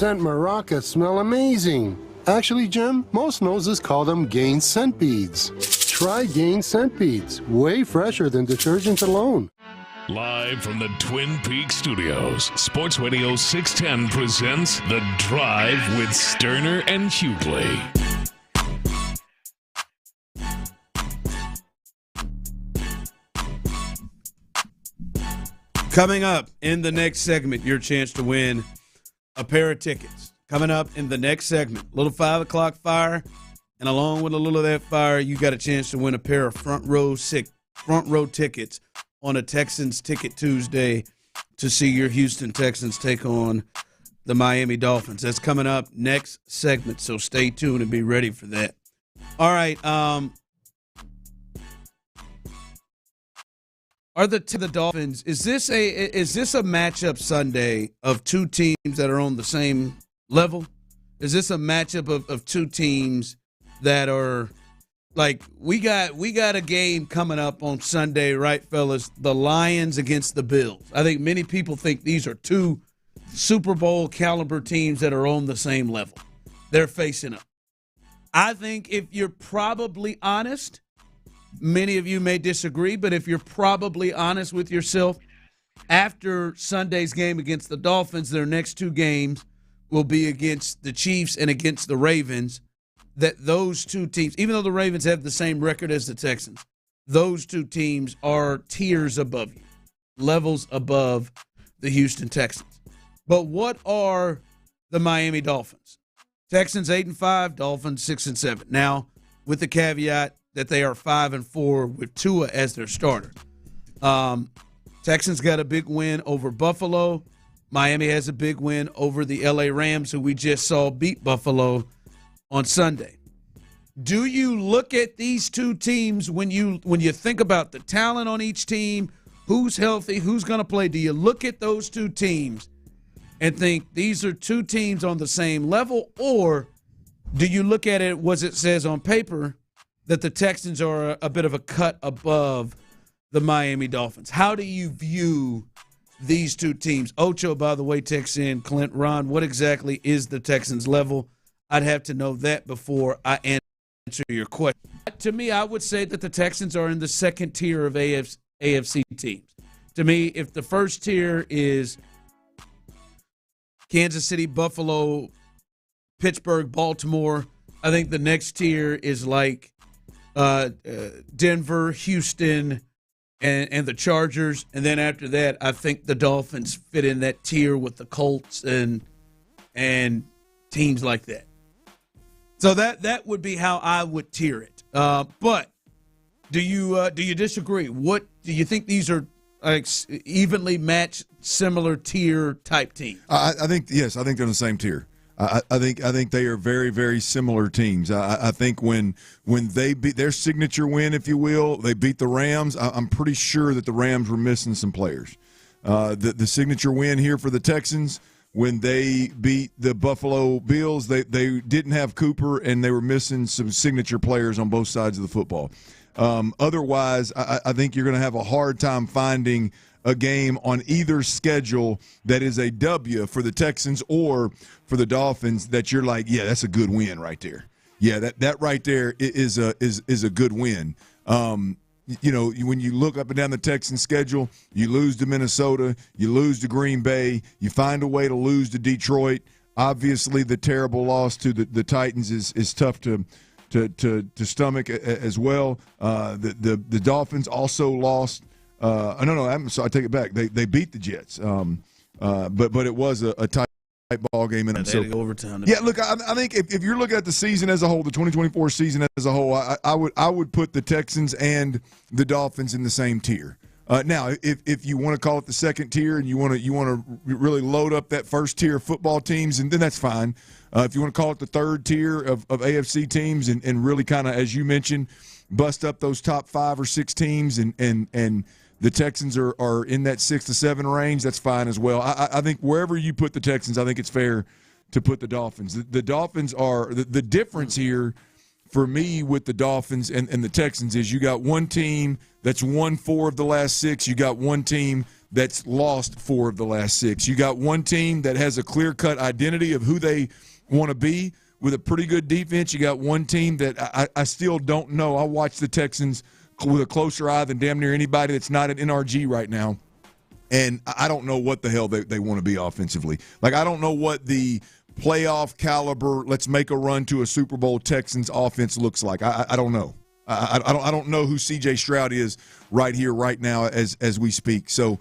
scent maracas smell amazing. Actually, Jim, most noses call them Gain Scent Beads. Try Gain Scent Beads. Way fresher than detergent alone. Live from the Twin Peaks studios, Sports Radio 610 presents The Drive with Stoerner and Hughley. Coming up in the next segment, your chance to win a pair of tickets. Coming up in the next segment, little 5 o'clock fire, and along with a little of that fire, you got a chance to win a pair of front row tickets on a Texans Ticket Tuesday to see your Houston Texans take on the Miami Dolphins. That's coming up next segment, so stay tuned and be ready for that. All right, are the Dolphins? Is this a matchup Sunday of two teams that are on the same level? Is this a matchup of two teams that are like we got a game coming up on Sunday, right, fellas? The Lions against the Bills. I think many people think these are two Super Bowl caliber teams that are on the same level. They're facing up. I think if you're probably honest, many of you may disagree, but if you're probably honest with yourself, after Sunday's game against the Dolphins, their next two games will be against the Chiefs and against the Ravens. That those two teams, even though the Ravens have the same record as the Texans, those two teams are tiers above you, levels above the Houston Texans. But what are the Miami Dolphins? Texans 8-5, Dolphins 6-7. Now, with the caveat that they are 5-4 with Tua as their starter. Texans got a big win over Buffalo. Miami has a big win over the LA Rams, who we just saw beat Buffalo on Sunday. Do you look at these two teams when you think about the talent on each team, who's healthy, who's going to play? Do you look at those two teams and think these are two teams on the same level, or do you look at it as it says on paper that the Texans are a bit of a cut above the Miami Dolphins? How do you view these two teams? Ocho, by the way, texts in, Clint, Ron, what exactly is the Texans' level? I'd have to know that before I answer your question. To me, I would say that the Texans are in the second tier of AFC teams. To me, if the first tier is Kansas City, Buffalo, Pittsburgh, Baltimore, I think the next tier is like Denver, Houston, and the Chargers. And then after that, I think the Dolphins fit in that tier with the Colts and teams like that. So that would be how I would tier it. But do you disagree? What do you think these are evenly matched, similar tier type teams? I think yes. I think they're in the same tier. I think they are very, very similar teams. I think when they beat their signature win, if you will, they beat the Rams. I'm pretty sure that the Rams were missing some players. The signature win here for the Texans, when they beat the Buffalo Bills, they didn't have Cooper, and they were missing some signature players on both sides of the football. Otherwise, I think you're going to have a hard time finding a game on either schedule that is a W for the Texans or for the Dolphins that you're like, yeah, that's a good win right there. Yeah, that right there is a good win. When you look up and down the Texans schedule, you lose to Minnesota, you lose to Green Bay, you find a way to lose to Detroit. Obviously, the terrible loss to the Titans is tough to stomach as well. The Dolphins also lost. So I take it back. They beat the Jets, but it was a tight ball game. And they had to go overtime. Yeah, look, I think if you're looking at the season as a whole, the 2024 season as a whole, I would put the Texans and the Dolphins in the same tier. Now, if you want to call it the second tier and you want to really load up that first tier of football teams, and then that's fine. If you want to call it the third tier of AFC teams and really kind of, as you mentioned, bust up those top 5 or 6 teams and the Texans are in that 6 to 7 range, that's fine as well. I think wherever you put the Texans, I think it's fair to put the Dolphins. The Dolphins are the difference here for me with the Dolphins and the Texans is you got one team that's won 4 of the last 6. You got one team that's lost 4 of the last 6. You got one team that has a clear-cut identity of who they want to be with a pretty good defense. You got one team that I still don't know. I watch the Texans with a closer eye than damn near anybody that's not an NRG right now. And I don't know what the hell they want to be offensively. Like, I don't know what the playoff caliber, let's make a run to a Super Bowl Texans offense looks like. I don't know. I don't know who C.J. Stroud is right here, right now, as we speak. So,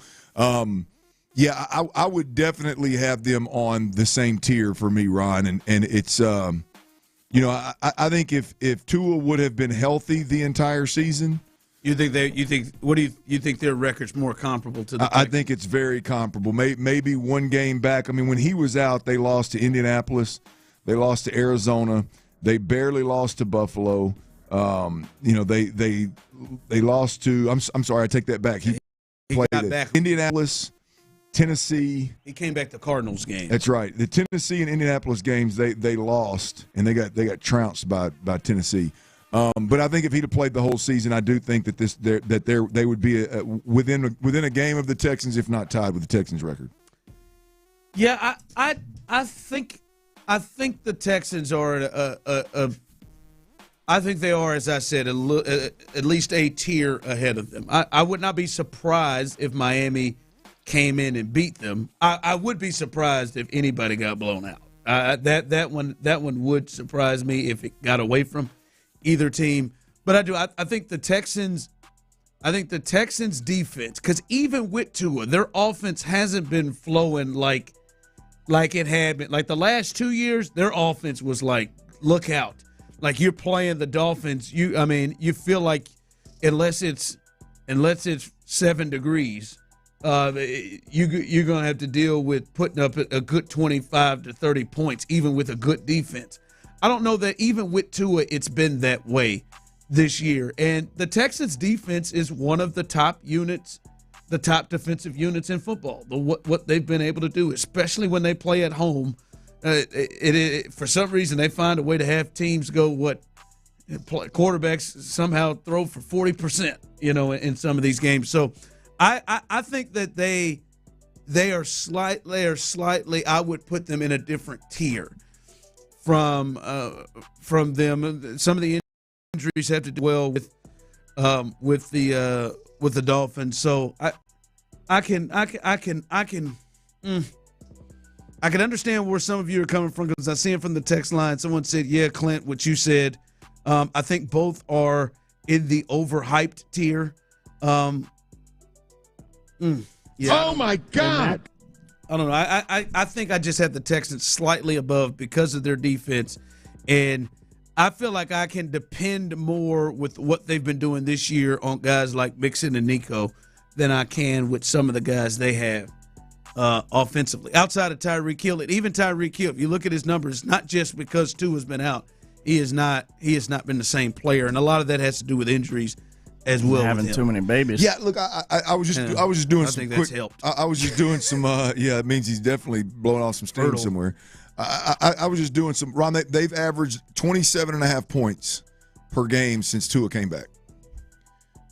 yeah, I would definitely have them on the same tier for me, Ron. And it's, I think if Tua would have been healthy the entire season, you think their record's more comparable to the Texans? I think it's very comparable. Maybe one game back. I mean, when he was out, they lost to Indianapolis, they lost to Arizona, they barely lost to Buffalo. They lost to. I'm sorry, I take that back. He played back. Indianapolis, Tennessee. He came back to Cardinals game. That's right. The Tennessee and Indianapolis games they lost, and they got trounced by Tennessee. But I think if he'd have played the whole season, I do think that they would be within a game of the Texans, if not tied with the Texans record. Yeah, I think the Texans are I think they are, as I said, at least a tier ahead of them. I would not be surprised if Miami came in and beat them. I would be surprised if anybody got blown out. That one would surprise me if it got away from either team. But I think the Texans defense, because even with Tua, their offense hasn't been flowing like it had been. Like the last 2 years, their offense was like, look out. Like you're playing the Dolphins. You feel like unless it's 7 degrees, you're gonna have to deal with putting up a good 25 to 30 points, even with a good defense. I don't know that even with Tua, it's been that way this year. And the Texans defense is one of the top units, the top defensive units in football. What they've been able to do, especially when they play at home. For some reason, they find a way to have teams go quarterbacks somehow throw for 40%, in some of these games. So I think that they are slightly, I would put them in a different tier from them. Some of the injuries have to do well with the Dolphins. So I can understand where some of you are coming from, because I see it from the text line. Someone said, yeah, Clint, what you said. I think both are in the overhyped tier. Yeah. Oh, my God. I don't know. I think I just had the Texans slightly above because of their defense. And I feel like I can depend more with what they've been doing this year on guys like Mixon and Nico than I can with some of the guys they have offensively. Outside of Tyreek Hill, and even Tyreek Hill, if you look at his numbers, not just because Tua's been out, he has not been the same player. And a lot of that has to do with injuries as well. Having too many babies. Yeah, look, I was just doing some quick. That's helped. I was just doing some. It means he's definitely blowing off some steam somewhere. I was just doing some. Ron, they've averaged 27.5 points per game since Tua came back.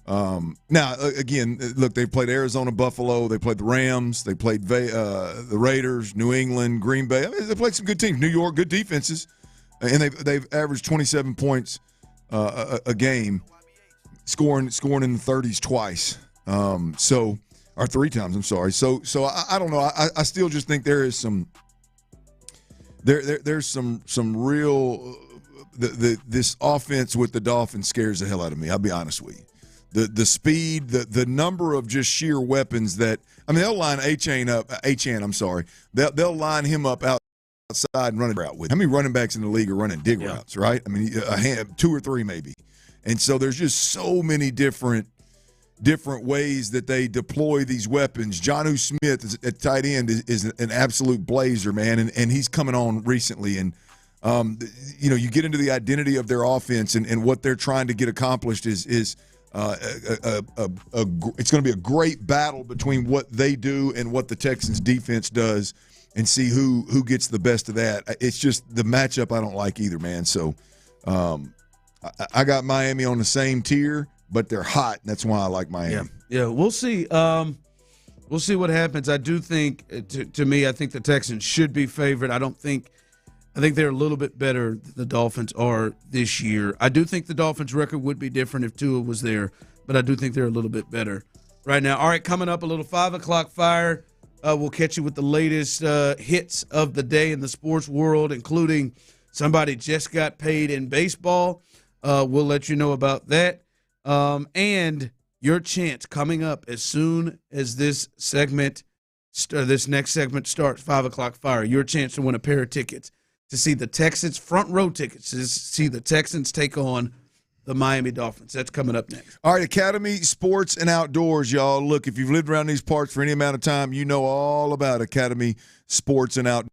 Now, again, look, they played Arizona, Buffalo. They played the Rams. They played the Raiders, New England, Green Bay. I mean, they played some good teams. New York, good defenses, and they've averaged 27 points a game. Scoring in the 30s twice, or 3 times. I'm sorry. So I don't know. I still just think there is some. There's some real. This offense with the Dolphins scares the hell out of me. I'll be honest with you. The speed, the number of just sheer weapons that they'll line Achane up. I'm sorry. They'll line him up outside and run a route with. How many running backs in the league are running dig routes? Right. I mean, 2 or 3 maybe. And so there's just so many different ways that they deploy these weapons. Jonnu Smith at tight end is an absolute blazer, man, and he's coming on recently. And, you get into the identity of their offense and what they're trying to get accomplished is it's going to be a great battle between what they do and what the Texans defense does, and see who gets the best of that. It's just the matchup I don't like either, man. So, I got Miami on the same tier, but they're hot, and that's why I like Miami. Yeah, we'll see. We'll see what happens. I do think, to me, I think the Texans should be favored. I think they're a little bit better than the Dolphins are this year. I do think the Dolphins' record would be different if Tua was there, but I do think they're a little bit better right now. All right, coming up, a little 5 o'clock fire. We'll catch you with the latest hits of the day in the sports world, including somebody just got paid in baseball. We'll let you know about that. And your chance coming up as soon as this next segment starts, 5 o'clock fire, your chance to win a pair of tickets to see the Texans, front row tickets, to see the Texans take on the Miami Dolphins. That's coming up next. All right, Academy Sports and Outdoors, y'all. Look, if you've lived around these parts for any amount of time, you know all about Academy Sports and Outdoors.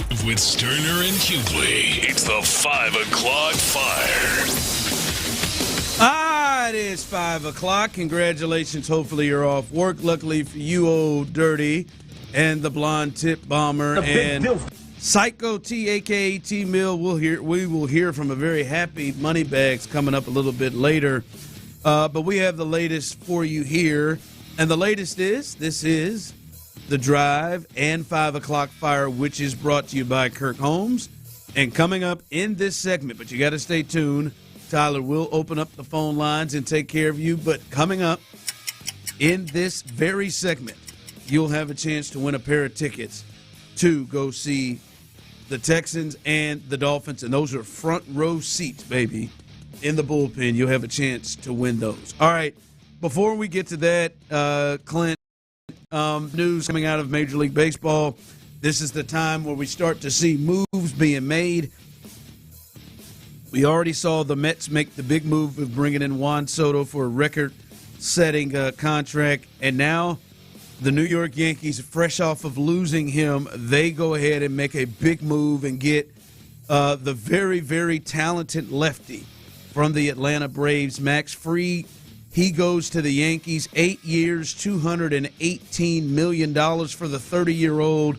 With Stoerner and Hughley, it's the 5 o'clock fire. It is 5 o'clock. Congratulations. Hopefully you're off work. Luckily for you, Old Dirty, and the blonde tip bomber, and Psycho T, a.k.a. T-Mill. We will hear from a very happy Moneybags coming up a little bit later. But we have the latest for you here. And the latest is, this is The Drive and 5 o'clock fire, which is brought to you by Kirk Holmes. And coming up in this segment, but you got to stay tuned, Tyler will open up the phone lines and take care of you. But coming up in this very segment, you'll have a chance to win a pair of tickets to go see the Texans and the Dolphins. And those are front row seats, baby, in the bullpen. You'll have a chance to win those. All right, before we get to that, Clint, news coming out of Major League Baseball. This is the time where we start to see moves being made. We already saw the Mets make the big move of bringing in Juan Soto for a record-setting contract. And now the New York Yankees, fresh off of losing him, they go ahead and make a big move and get the very, very talented lefty from the Atlanta Braves, Max Fried. He goes to the Yankees, 8 years, $218 million for the 30-year-old.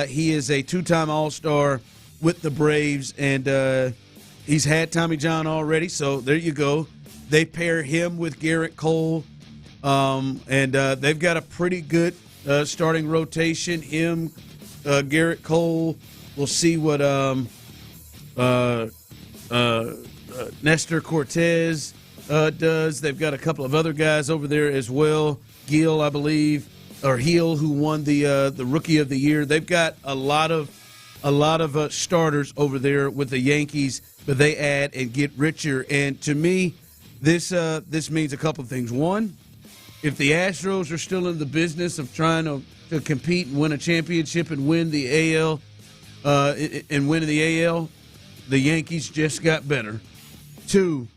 He is a two-time All-Star with the Braves, and he's had Tommy John already, so there you go. They pair him with Garrett Cole, and they've got a pretty good starting rotation. Him, Garrett Cole. We'll see what Nestor Cortez does. They've got a couple of other guys over there as well. Gill, I believe, or Heel, who won the Rookie of the Year. They've got a lot of starters over there with the Yankees, but they add and get richer. And to me, this means a couple of things. One, if the Astros are still in the business of trying to compete and win a championship and win the AL, the Yankees just got better. Two,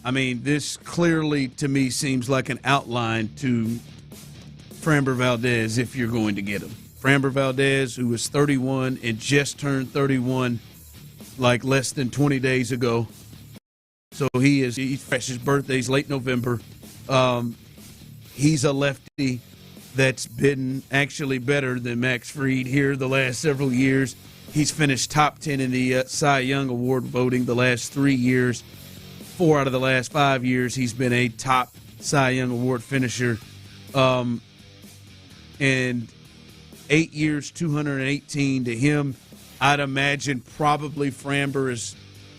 I mean, this clearly to me seems like an outline to Framber Valdez if you're going to get him. Framber Valdez, who was 31 and just turned 31 like less than 20 days ago. So he's fresh. His birthday's late November. He's a lefty that's been actually better than Max Fried here the last several years. He's finished top 10 in the Cy Young Award voting the last 3 years. 4 out of the last 5 years, he's been a top Cy Young Award finisher. And 8 years, $218 to him. I'd imagine probably Framber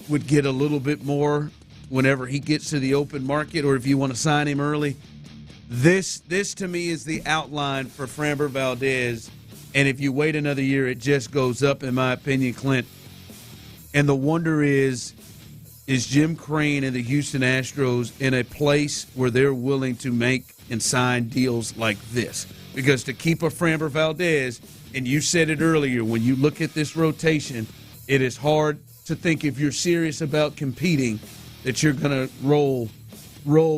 would get a little bit more whenever he gets to the open market, or if you want to sign him early. This to me is the outline for Framber Valdez. And if you wait another year, it just goes up, in my opinion, Clint. And the wonder is Jim Crane and the Houston Astros in a place where they're willing to make and sign deals like this? Because to keep a Framber Valdez, and you said it earlier, when you look at this rotation, it is hard to think, if you're serious about competing, that you're going to roll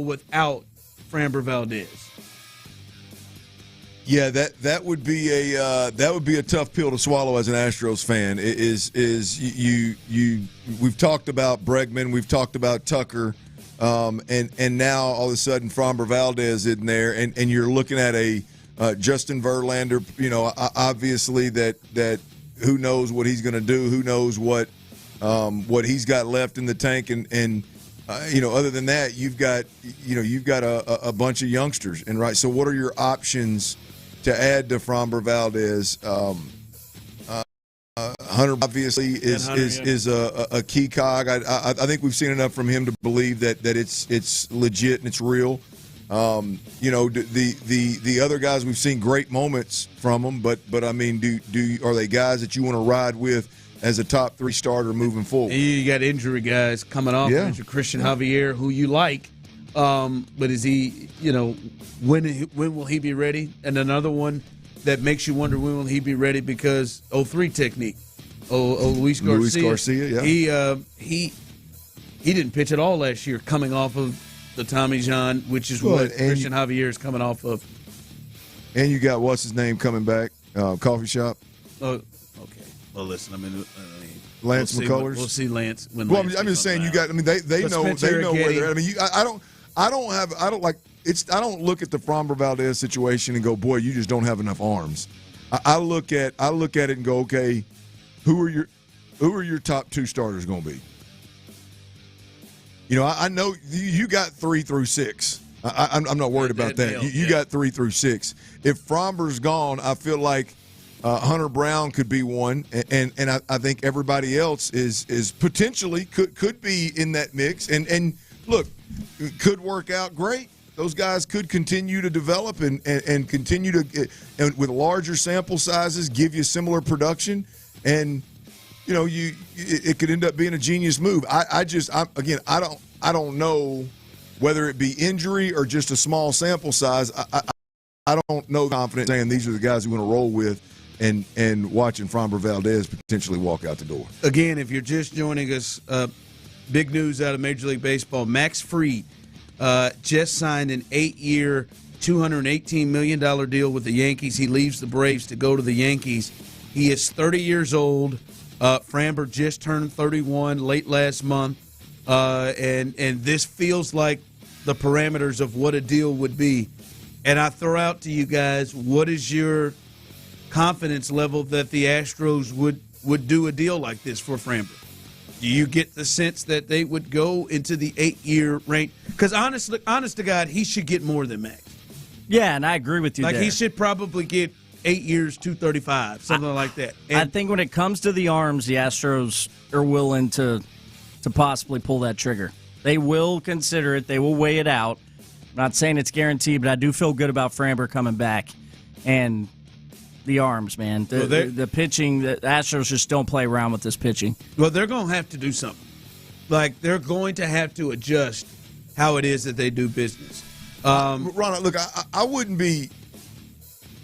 without Framber Valdez. Yeah, that would be a tough pill to swallow as an Astros fan. We've talked about Bregman, we've talked about Tucker, and now all of a sudden Framber Valdez in there, and you're looking at a Justin Verlander. Obviously that who knows what he's going to do? Who knows what he's got left in the tank? And other than that, you've got a bunch of youngsters, and right. So what are your options to add to Framber Valdez? Hunter obviously is a key cog. I think we've seen enough from him to believe that it's legit and it's real. The other guys, we've seen great moments from them, but I mean, are they guys that you want to ride with as a top 3 starter moving forward? You got injury guys coming off. Yeah. Christian Javier, who you like. But is he, when will he be ready? And another one that makes you wonder, when will he be ready? Because 03 technique. Luis Garcia. Luis Garcia, yeah. He didn't pitch at all last year, coming off of the Tommy John, which is what Christian Javier is coming off of. And you got what's his name coming back? Coffee shop. Well, listen, Lance McCullers. We'll see Lance when. Well, Lance I'm just saying you got. I mean, they know where they're. I mean, I don't look at the Framber Valdez situation and go, boy, you just don't have enough arms. I look at it and go, okay, who are your top two starters going to be? You know, I know you got 3 through 6. I'm not worried about that. You got 3 through 6. If Framber's gone, I feel like Hunter Brown could be one, and I think everybody else is potentially could be in that mix. And look, it could work out great. Those guys could continue to develop and continue to, and with larger sample sizes, give you similar production. And you know, it could end up being a genius move. I don't know whether it be injury or just a small sample size. I don't know confident saying these are the guys we want to roll with, and watching Framber Valdez potentially walk out the door. Again, if you're just joining us, big news out of Major League Baseball: Max Fried just signed an 8-year, $218 million deal with the Yankees. He leaves the Braves to go to the Yankees. He is 30 years old. Framber just turned 31 late last month, and this feels like the parameters of what a deal would be. And I throw out to you guys, what is your confidence level that the Astros would do a deal like this for Framber? Do you get the sense that they would go into the 8-year range? Because honest to God, he should get more than Max. Yeah, and I agree with you there. He should probably get 8 years, 235, something like that. And I think when it comes to the arms, the Astros are willing to possibly pull that trigger. They will consider it. They will weigh it out. I'm not saying it's guaranteed, but I do feel good about Framber coming back. And the arms, man. The pitching, the Astros just don't play around with this pitching. Well, they're going to have to do something. Like, they're going to have to adjust how it is that they do business. Ron, look, I wouldn't be –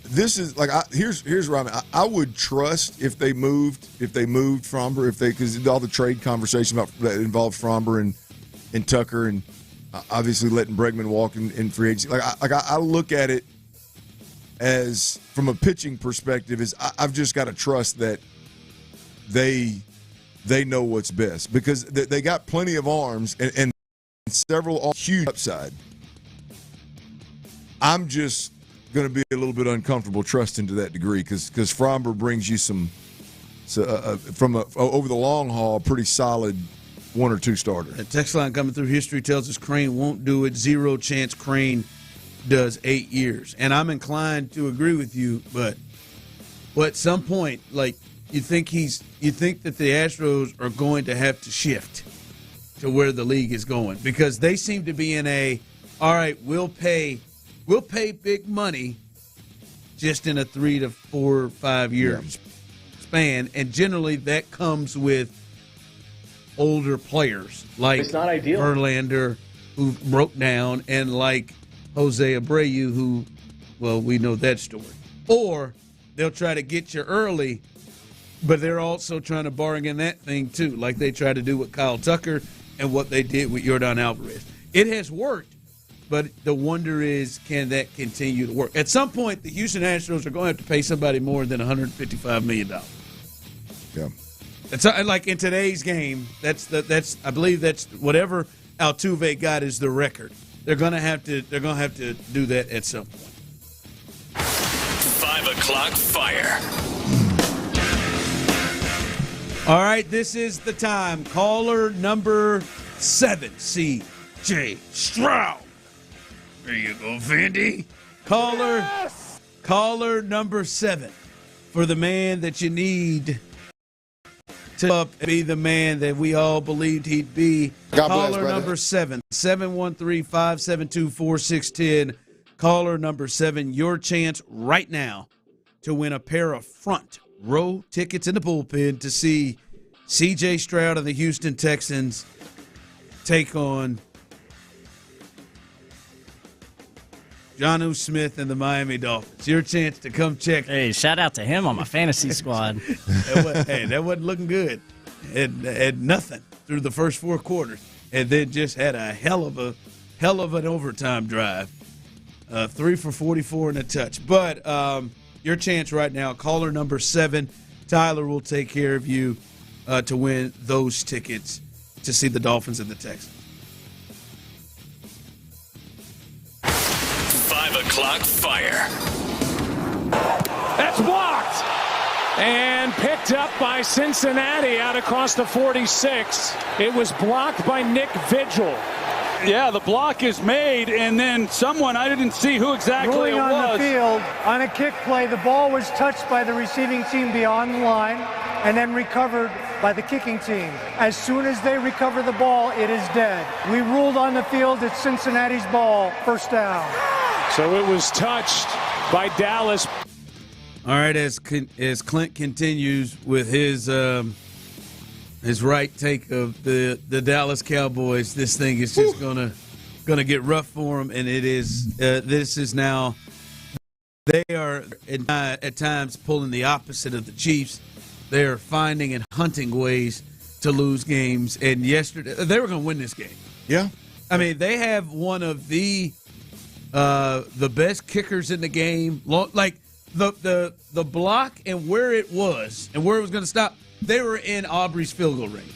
this is like here's where I'm at. I would trust if they moved Framber, because all the trade conversation that involved Framber and Tucker, and obviously letting Bregman walk in free agency. I look at it as, from a pitching perspective, is I've just got to trust that they know what's best, because they got plenty of arms and several huge upside. I'm just going to be a little bit uncomfortable trusting to that degree, because Framber brings you over the long haul, pretty solid 1 or 2 starter. The text line coming through, history tells us Crane won't do it. 0 chance Crane does 8 years. And I'm inclined to agree with you, but at some point, like, you think that the Astros are going to have to shift to where the league is going, because they seem to be in all right, we'll pay big money just in a 3 to 4 or 5 year span, and generally that comes with older players like Verlander, who broke down, and like Jose Abreu, who, well, we know that story. Or they'll try to get you early, but they're also trying to bargain that thing too, like they tried to do with Kyle Tucker and what they did with Yordan Alvarez. It has worked. But the wonder is, can that continue to work? At some point, the Houston Astros are going to have to pay somebody more than $155 million. Yeah. It's like in today's game, I believe that's whatever Altuve got is the record. They're going to have to do that at some point. 5 o'clock fire. All right, this is the time. Caller number 7, C.J. Stroud. There you go, Vandy. Caller number 7 for the man that you need to be the man that we all believed he'd be. Caller number 7, 713-572-4610. Caller number 7, your chance right now to win a pair of front row tickets in the bullpen to see C.J. Stroud and the Houston Texans take on Jonnu Smith and the Miami Dolphins. Your chance to come check. Hey, shout out to him on my fantasy squad. That wasn't looking good. It had nothing through the first 4 quarters, and then just had a hell of an overtime drive. 3 for 44 and a touch. But your chance right now, caller number 7, Tyler will take care of you to win those tickets to see the Dolphins and the Texans. 5 o'clock fire. That's blocked and picked up by Cincinnati out across the 46. It was blocked by Nick Vigil. Yeah, the block is made, and then someone, I didn't see who exactly Ruling it was. on the field, on a kick play, the ball was touched by the receiving team beyond the line and then recovered by the kicking team. As soon as they recover the ball, it is dead. We ruled on the field, it's Cincinnati's ball, first down. So it was touched by Dallas. All right, as Clint continues with his right take of the Dallas Cowboys, this thing is just gonna get rough for them, and it is. This is now. They are at times pulling the opposite of the Chiefs. They are finding and hunting ways to lose games, and yesterday they were going to win this game. Yeah, I mean they have one of the best kickers in the game. Like the block and where it was going to stop. They were in Aubrey's field goal range.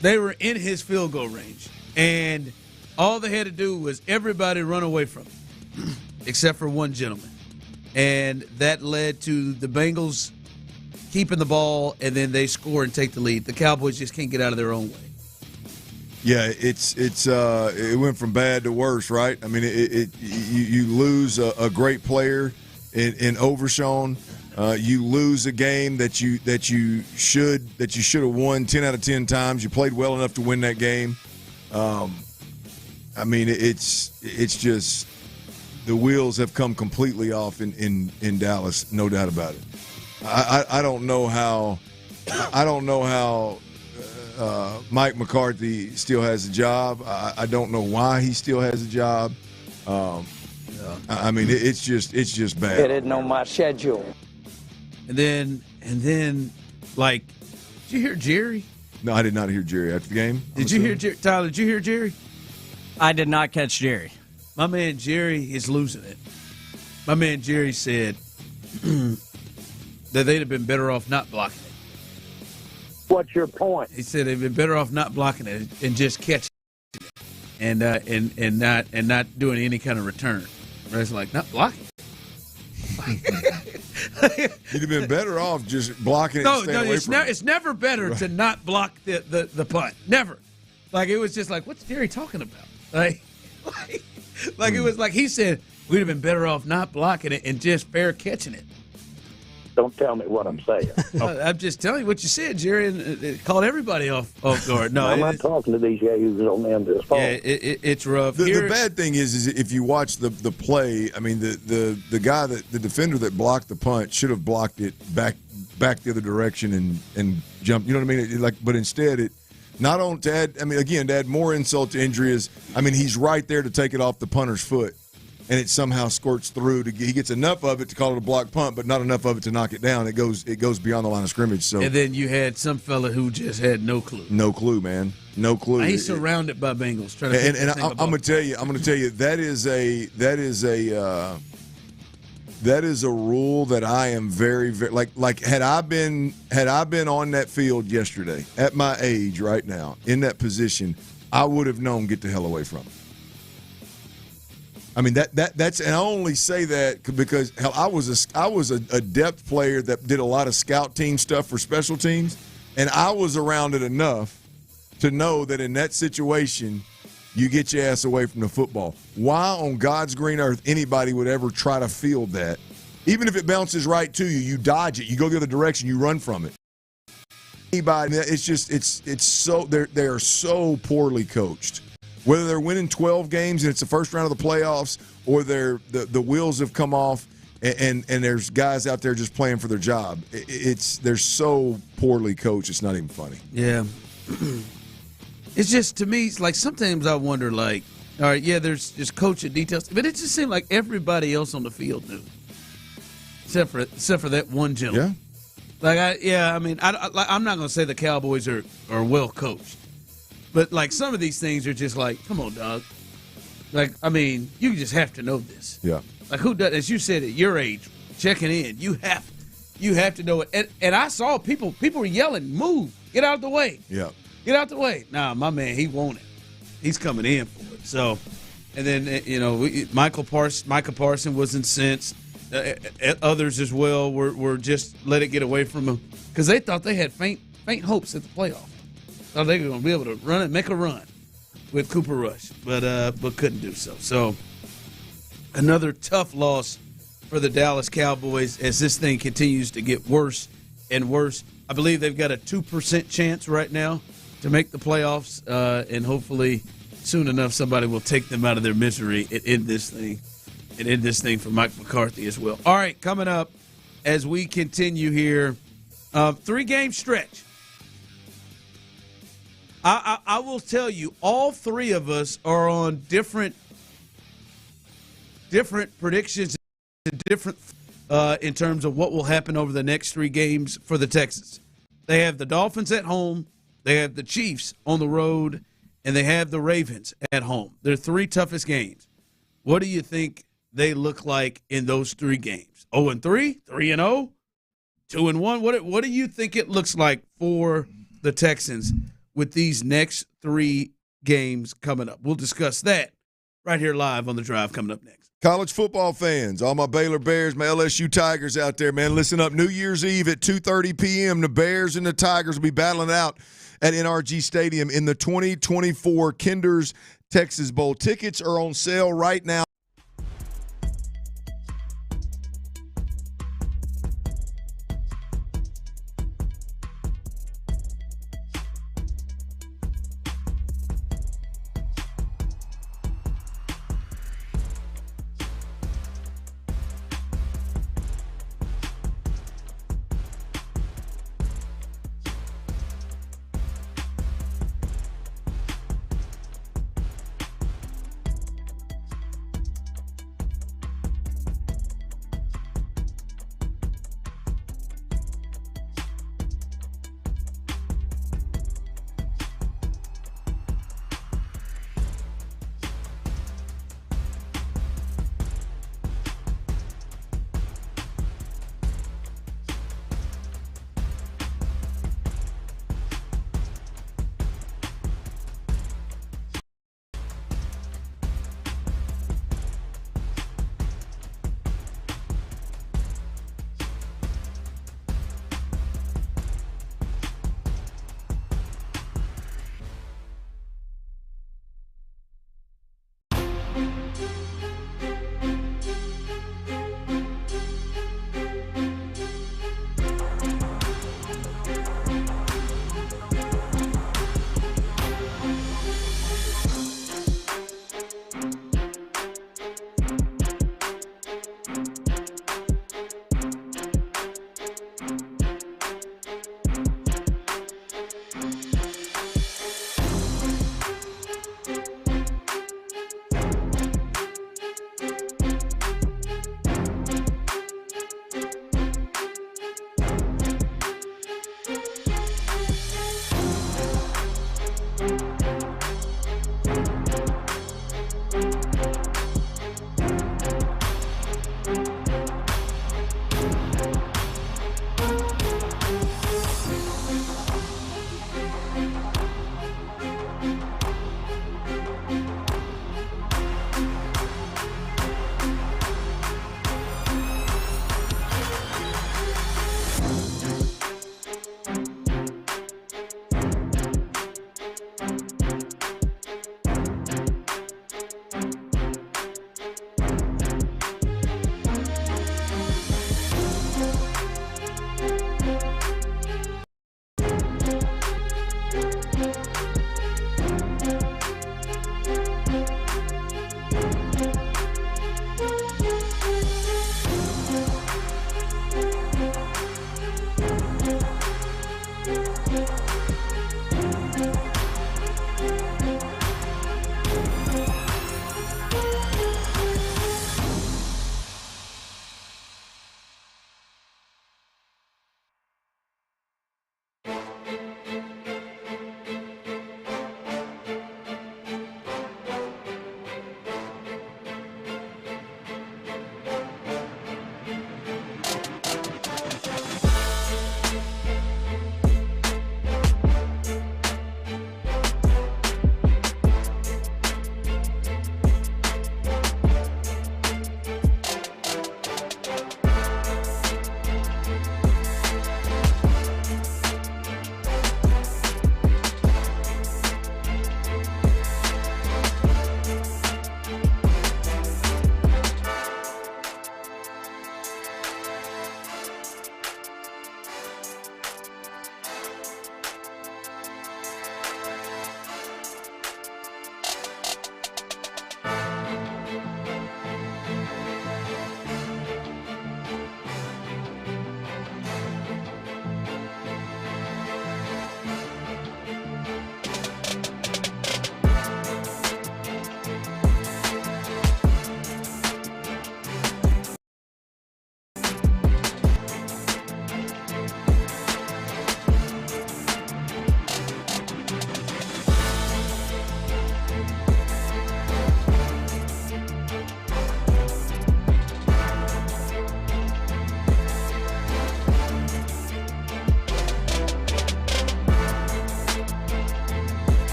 They were in his field goal range. And all they had to do was everybody run away from him, except for one gentleman. And that led to the Bengals keeping the ball, and then they score and take the lead. The Cowboys just can't get out of their own way. Yeah, it went from bad to worse, right? I mean, you lose a great player in Overshawn. You lose a game that you should have won 10 out of 10 times. You played well enough to win that game. I mean, it's just the wheels have come completely off in Dallas, no doubt about it. I don't know how Mike McCarthy still has a job. I don't know why he still has a job. I mean, it's just bad. It isn't on my schedule. And then, like, did you hear Jerry? No, I did not hear Jerry after the game. Did you hear Jerry? Tyler, did you hear Jerry? I did not catch Jerry. My man Jerry is losing it. My man Jerry said that they'd have been better off not blocking it. What's your point? He said they'd been better off not blocking it and just catching it, and not doing any kind of return. It's like, not blocking it. You'd have been better off just blocking it. No, and staying away from it. It's never better to not block the punt. Never. Like, it was just like, what's Jerry talking about? Like it was like he said, we'd have been better off not blocking it and just fair catching it. Don't tell me what I'm saying. I'm just telling you what you said, Jerry, and it caught everybody off guard. No, I'm not talking to these yahoos on the end of this phone. Yeah, it's rough. The bad thing is if you watch the play, I mean, the guy the defender that blocked the punt should have blocked it back the other direction and jumped. You know what I mean? But instead it. Not on to add more insult to injury is, I mean, he's right there to take it off the punter's foot, and it somehow squirts through. He gets enough of it to call it a block punt, but not enough of it to knock it down. It goes beyond the line of scrimmage. So, and then you had some fella who just had no clue. No clue, man. No clue. He's surrounded by Bengals trying to. And I'm going to tell you that is a rule that I am very, very like had I been on that field yesterday at my age right now in that position, I would have known get the hell away from it. I mean that's and I only say that because hell I was a depth player that did a lot of scout team stuff for special teams, and I was around it enough to know that in that situation you get your ass away from the football. Why on God's green earth anybody would ever try to field that? Even if it bounces right to you, you dodge it. You go the other direction, you run from it. Anybody, it's so they are so poorly coached. Whether they're winning 12 games and it's the first round of the playoffs, or the wheels have come off and there's guys out there just playing for their job. They're so poorly coached. It's not even funny. Yeah. It's just, to me, it's like sometimes I wonder, like, all right, yeah, there's just coaching details, but it just seemed like everybody else on the field knew, except for that one gentleman. Yeah. I'm not going to say the Cowboys are well coached, but like some of these things are just like, come on, dog. Like, I mean, you just have to know this. Yeah. Like, who does? As you said, at your age, checking in, you You have to know it. And I saw people were yelling, "Move! Get out of the way! Yeah, get out the way!" Nah, my man, he won it. He's coming in for it. So, and then Micah Parson was incensed. Others as well were just let it get away from him because they thought they had faint hopes at the playoff. Thought they were going to be able to run it, make a run with Cooper Rush, but couldn't do so. So another tough loss for the Dallas Cowboys as this thing continues to get worse and worse. I believe they've got a 2% chance right now to make the playoffs, and hopefully soon enough somebody will take them out of their misery and end this thing for Mike McCarthy as well. All right, coming up as we continue here, 3-game stretch. I will tell you, all three of us are on different predictions, different in terms of what will happen over the next 3 games for the Texans. They have the Dolphins at home, they have the Chiefs on the road, and they have the Ravens at home. Their 3 toughest games. What do you think they look like in those 3 games? 0-3, 3-0, 2-1. What do you think it looks like for the Texans with these next 3 games coming up? We'll discuss that right here live on The Drive coming up next. College football fans, all my Baylor Bears, my LSU Tigers out there, man, listen up. New Year's Eve at 2:30 p.m., the Bears and the Tigers will be battling out at NRG Stadium in the 2024 Kinder's Texas Bowl. Tickets are on sale right now.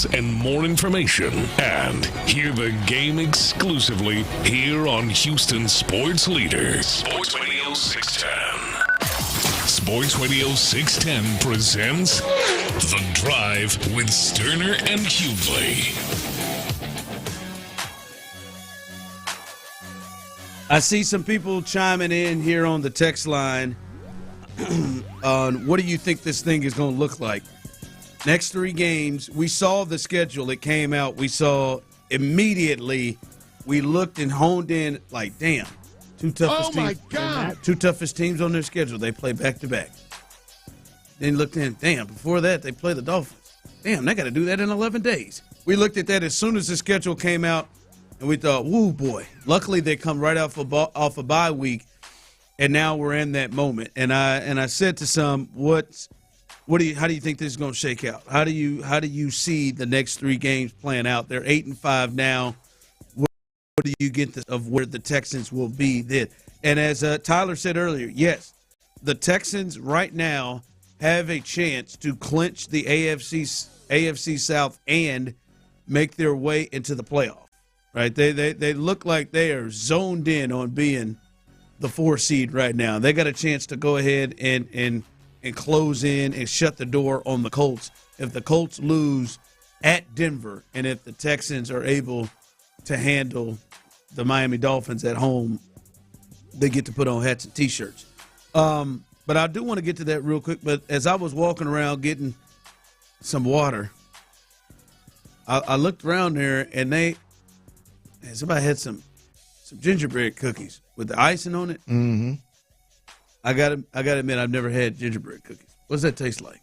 headlines and more information. And hear the game exclusively here on Houston Sports Leader. Sports Radio 610. Sports Radio 610 presents The Drive with Stoerner and Hughley. I see some people chiming in here on the text line on what do you think this thing is going to look like. Next 3 games, we saw the schedule. It came out. We saw immediately. We looked and honed in like, damn, two toughest teams on their schedule. They play back-to-back. Then looked in, damn, before that, they play the Dolphins. Damn, they got to do that in 11 days. We looked at that as soon as the schedule came out, and we thought, woo, boy. Luckily, they come right off a bye week, and now we're in that moment. And I said to some, how do you think this is going to shake out? How do you see the next 3 games playing out? They're 8-5 now. What do you get of where the Texans will be then? And as Tyler said earlier, yes, the Texans right now have a chance to clinch the AFC South and make their way into the playoff. Right? They look like they are zoned in on being the 4 seed right now. They got a chance to go ahead and close in and shut the door on the Colts. If the Colts lose at Denver and if the Texans are able to handle the Miami Dolphins at home, they get to put on hats and T-shirts. But I do want to get to that real quick. But as I was walking around getting some water, I looked around there and somebody had some gingerbread cookies with the icing on it. Mm-hmm. I got to admit, I've never had gingerbread cookies. What does that taste like?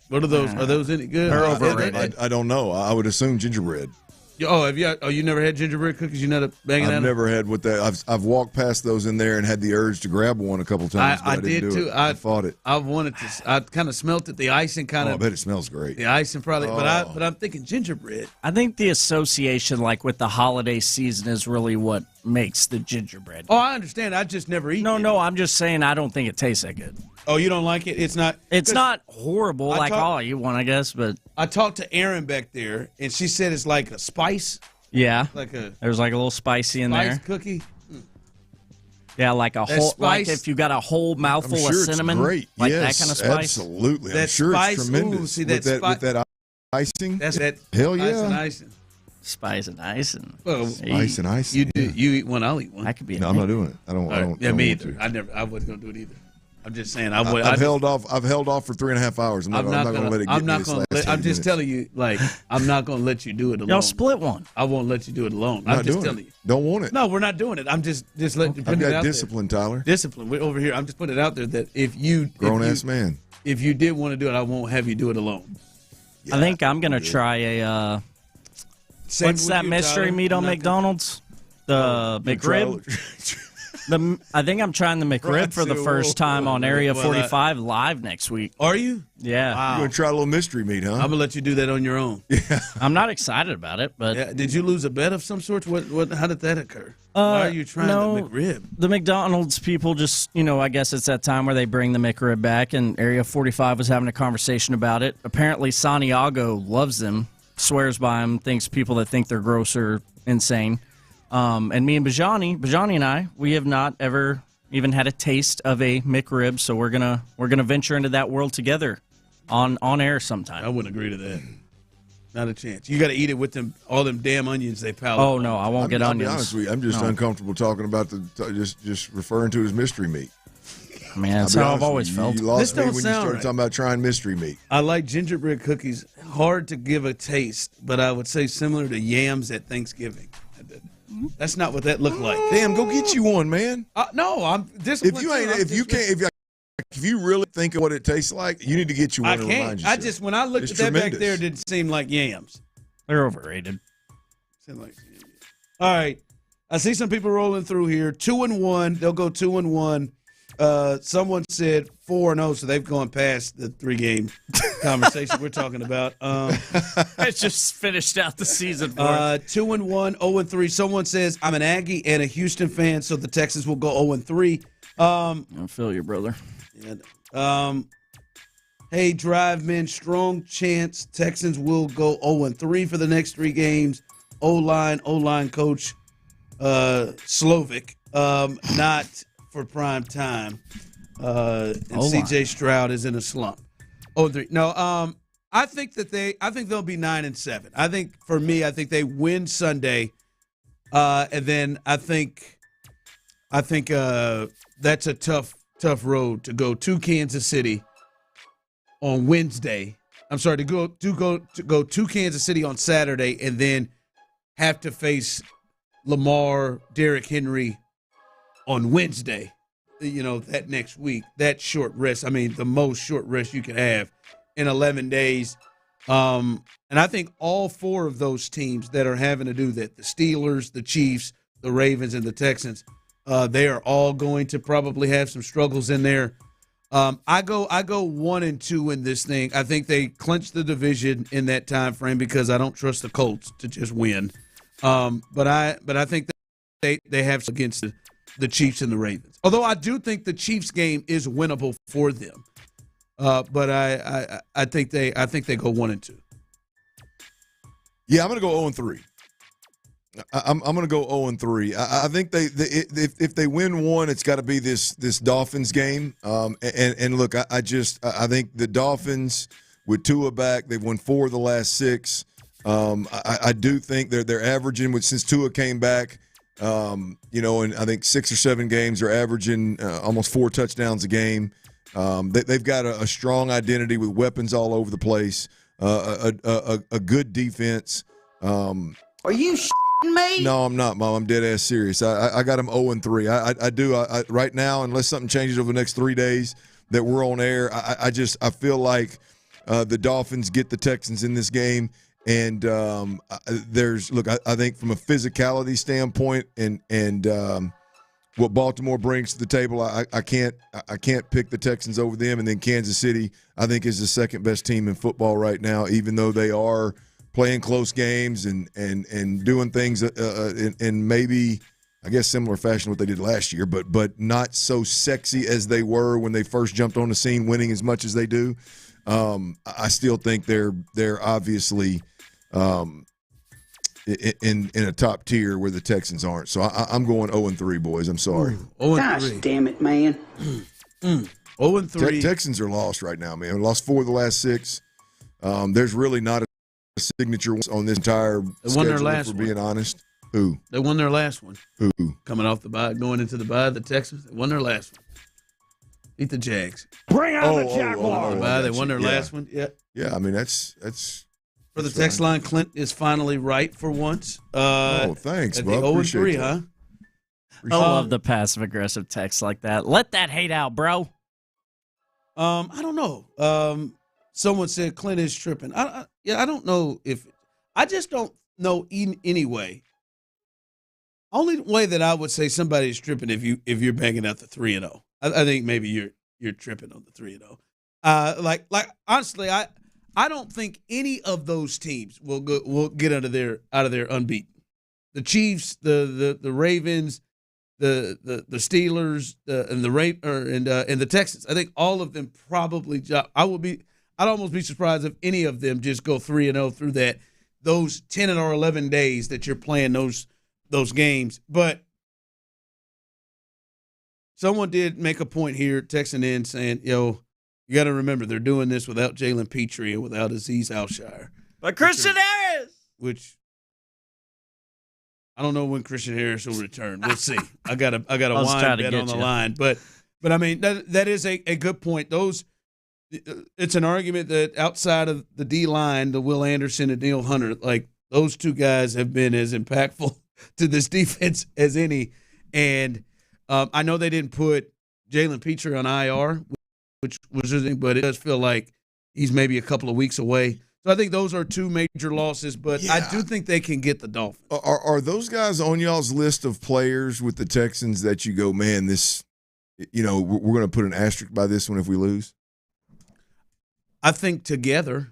What are those? Are those any good? They're overrated. I don't know. I would assume gingerbread. Have you? You never had gingerbread cookies? You not banging? I've never had what that. I've walked past those in there and had the urge to grab one a couple times. But I didn't do it. I fought it. I wanted to. I kind of smelt it. The icing kind of. I bet it smells great. The icing probably, but I'm thinking gingerbread. I think the association, like with the holiday season, is really what makes the gingerbread. Oh, I understand. I just never eat. No. I'm just saying I don't think it tastes that good. Oh, you don't like it? It's not. It's not horrible you want, I guess. But I talked to Erin back there, and she said it's like a spice. Yeah, there's like a little spicy in there. Cookie. Yeah, like a whole, like if you got a whole mouthful of cinnamon, it's great. Like yes, that kind of spice. Absolutely, that I'm sure spice, it's tremendous. Ooh, with that icing. That's that. Hell yeah, spice and icing. Spice and icing. Well, spice and icing. You eat one, I'll eat one. That could be. No, I'm not doing it. I don't. Yeah, me either. I wasn't gonna do it either. I'm just saying. I've held off for 3.5 hours. I'm not going to let it get me this last 10 I'm just telling you, like, I'm not going to let you do it alone. Y'all split one. I won't let you do it alone. I'm just telling you. Don't want it. No, we're not doing it. I'm just letting you put it out there. I've got discipline, Tyler. Discipline. We're over here. I'm just putting it out there that if you grown-ass man. If you did want to do it, I won't have you do it alone. Yeah, I think I'm going to try a what's that mystery meat on McDonald's? The McRib. I think I'm trying the McRib for the first time on Area 45 live next week. Are you? Yeah. Wow. You're going to try a little mystery meat, huh? I'm going to let you do that on your own. Yeah. I'm not excited about it, but... Yeah. Did you lose a bet of some sort? How did that occur? Why are you trying the McRib? The McDonald's people just, I guess it's that time where they bring the McRib back, and Area 45 was having a conversation about it. Apparently, Santiago loves them, swears by them, thinks people that think they're gross are insane. And me and Bijani and I, we have not ever even had a taste of a McRib, so we're gonna venture into that world together on air sometime. I wouldn't agree to that. Not a chance. You got to eat it with all them damn onions they pile. Oh no, I won't get onions. I'll be honest with you, I'm just uncomfortable talking about just referring to it as mystery meat. Man, that's how I've always felt. You lost me when you started talking about trying mystery meat. I like gingerbread cookies. Hard to give a taste, but I would say similar to yams at Thanksgiving. That's not what that looked like. Damn, go get you one, man. No, I'm disappointed. If you really think of what it tastes like, you need to get you one. I can't. When I looked at that back there, it didn't seem like yams. They're overrated. All right, I see some people rolling through here. 2-1. They'll go 2-1. Someone said 4-0, so they've gone past the 3-game conversation we're talking about. It's just finished out the season. 2-1, 0-3. Someone says I'm an Aggie and a Houston fan, so the Texans will go 0-3. I feel you, brother. Yeah. Hey, Drive Men, strong chance Texans will go 0-3 for the next 3 games. O-line coach Slovic, not for prime time. And C.J. Stroud is in a slump. 0-3. No, I think they'll be 9-7. I think they win Sunday, and then I think that's a tough road to go to Kansas City on Wednesday. I'm sorry, to go to Kansas City on Saturday, and then have to face Lamar, Derrick Henry on Wednesday. That next week, that short rest. I mean, the most short rest you can have in 11 days. And I think all 4 of those teams that are having to do that, the Steelers, the Chiefs, the Ravens, and the Texans, they are all going to probably have some struggles in there. I go 1-2 in this thing. I think they clinch the division in that time frame because I don't trust the Colts to just win. But I think that they have against the Chiefs and the Ravens. Although I do think the Chiefs game is winnable for them. But I think they go 1-2. Yeah, I'm going to go 0-3. I'm going to go 0-3. I think if they win one, it's got to be this Dolphins game. And look, I think the Dolphins with Tua back, they've won 4 of the last 6. I do think they're averaging since Tua came back. And I think 6 or 7 games are averaging almost 4 touchdowns a game. They've got a strong identity with weapons all over the place. A good defense. Are you shitting me? No, I'm not, Mom. I'm dead ass serious. I got them 0-3. I do. Right now, unless something changes over the next 3 days that we're on air, I feel like the Dolphins get the Texans in this game. And I think from a physicality standpoint and what Baltimore brings to the table, I can't pick the Texans over them. And then Kansas City, I think, is the second best team in football right now, even though they are playing close games and doing things in maybe, I guess, similar fashion to what they did last year, but not so sexy as they were when they first jumped on the scene, winning as much as they do. I still think they're obviously in a top tier where the Texans aren't. So I'm going 0-3, boys. I'm sorry. Gosh damn it, man. 0-3. Texans are lost right now, man. Lost 4 of the last 6. There's really not a signature on this entire schedule, if we're being honest. Who? They won their last one. Who? Coming off the bye, going into the bye, the Texans. They won their last one. Beat the Jags. Bring on the Jaguars. They won their last one. Yeah. Yeah, I mean, that's for the text line, Clint is finally right for once. Thanks, at bro. the 0-3, huh? I love the passive-aggressive text like that. Let that hate out, bro. I don't know. Someone said Clint is tripping. I don't know if – I just don't know anyway. Only way that I would say somebody is tripping if you're banging out the 3-0. I think maybe you're tripping on the 3-0. Honestly, I don't think any of those teams will get out of there unbeaten. The Chiefs, the Ravens, the Steelers, and the Texans. I think all of them probably. I'd almost be surprised if any of them just go 3-0 through those 10 or 11 days that you're playing those games. But someone did make a point here, texting in saying, you got to remember they're doing this without Jalen Petrie and without Azeez Alshire. But Christian Harris! Which I don't know when Christian Harris will return. We'll see. I got a wine bet on the line. But I mean, that is a good point. It's an argument that outside of the D-line, the Will Anderson and Neil Hunter, like those 2 guys have been as impactful to this defense as any. And I know they didn't put Jalen Petrie on IR, which was interesting, but it does feel like he's maybe a couple of weeks away. So I think those are 2 major losses, but yeah. I do think they can get the Dolphins. Are those guys on y'all's list of players with the Texans that you go, man, this, we're going to put an asterisk by this one if we lose? I think together.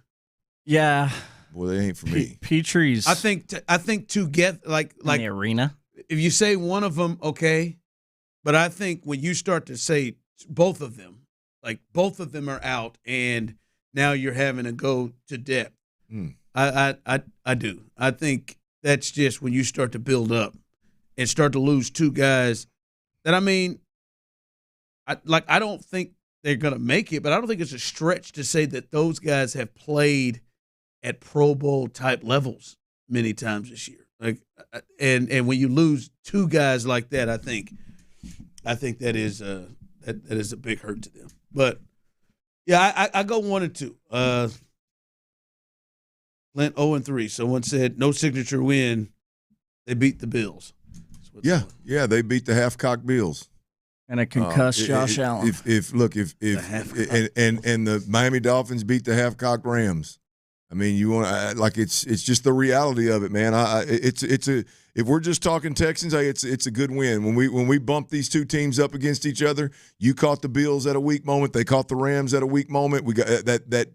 Yeah. Well, they ain't for me. Petrie's. I think together, like in the arena. If you say one of them, okay, but I think when you start to say both of them, like both of them are out, and now you're having to go to depth. I do. I think that's just when you start to build up and start to lose two guys that, I mean, I don't think they're going to make it, but I don't think it's a stretch to say that those guys have played at Pro Bowl type levels many times this year. Like, and when you lose two guys like that, I think that is a big hurt to them. But yeah, I go 1-2. Clint 0-3. Someone said no signature win. They beat the Bills. Yeah, they beat the half-cocked Bills. And a concussed Josh Allen. If the Miami Dolphins beat the half-cocked Rams. I mean, you want it's just the reality of it, man. If we're just talking Texans, it's a good win. When we bump these two teams up against each other, you caught the Bills at a weak moment, they caught the Rams at a weak moment. We got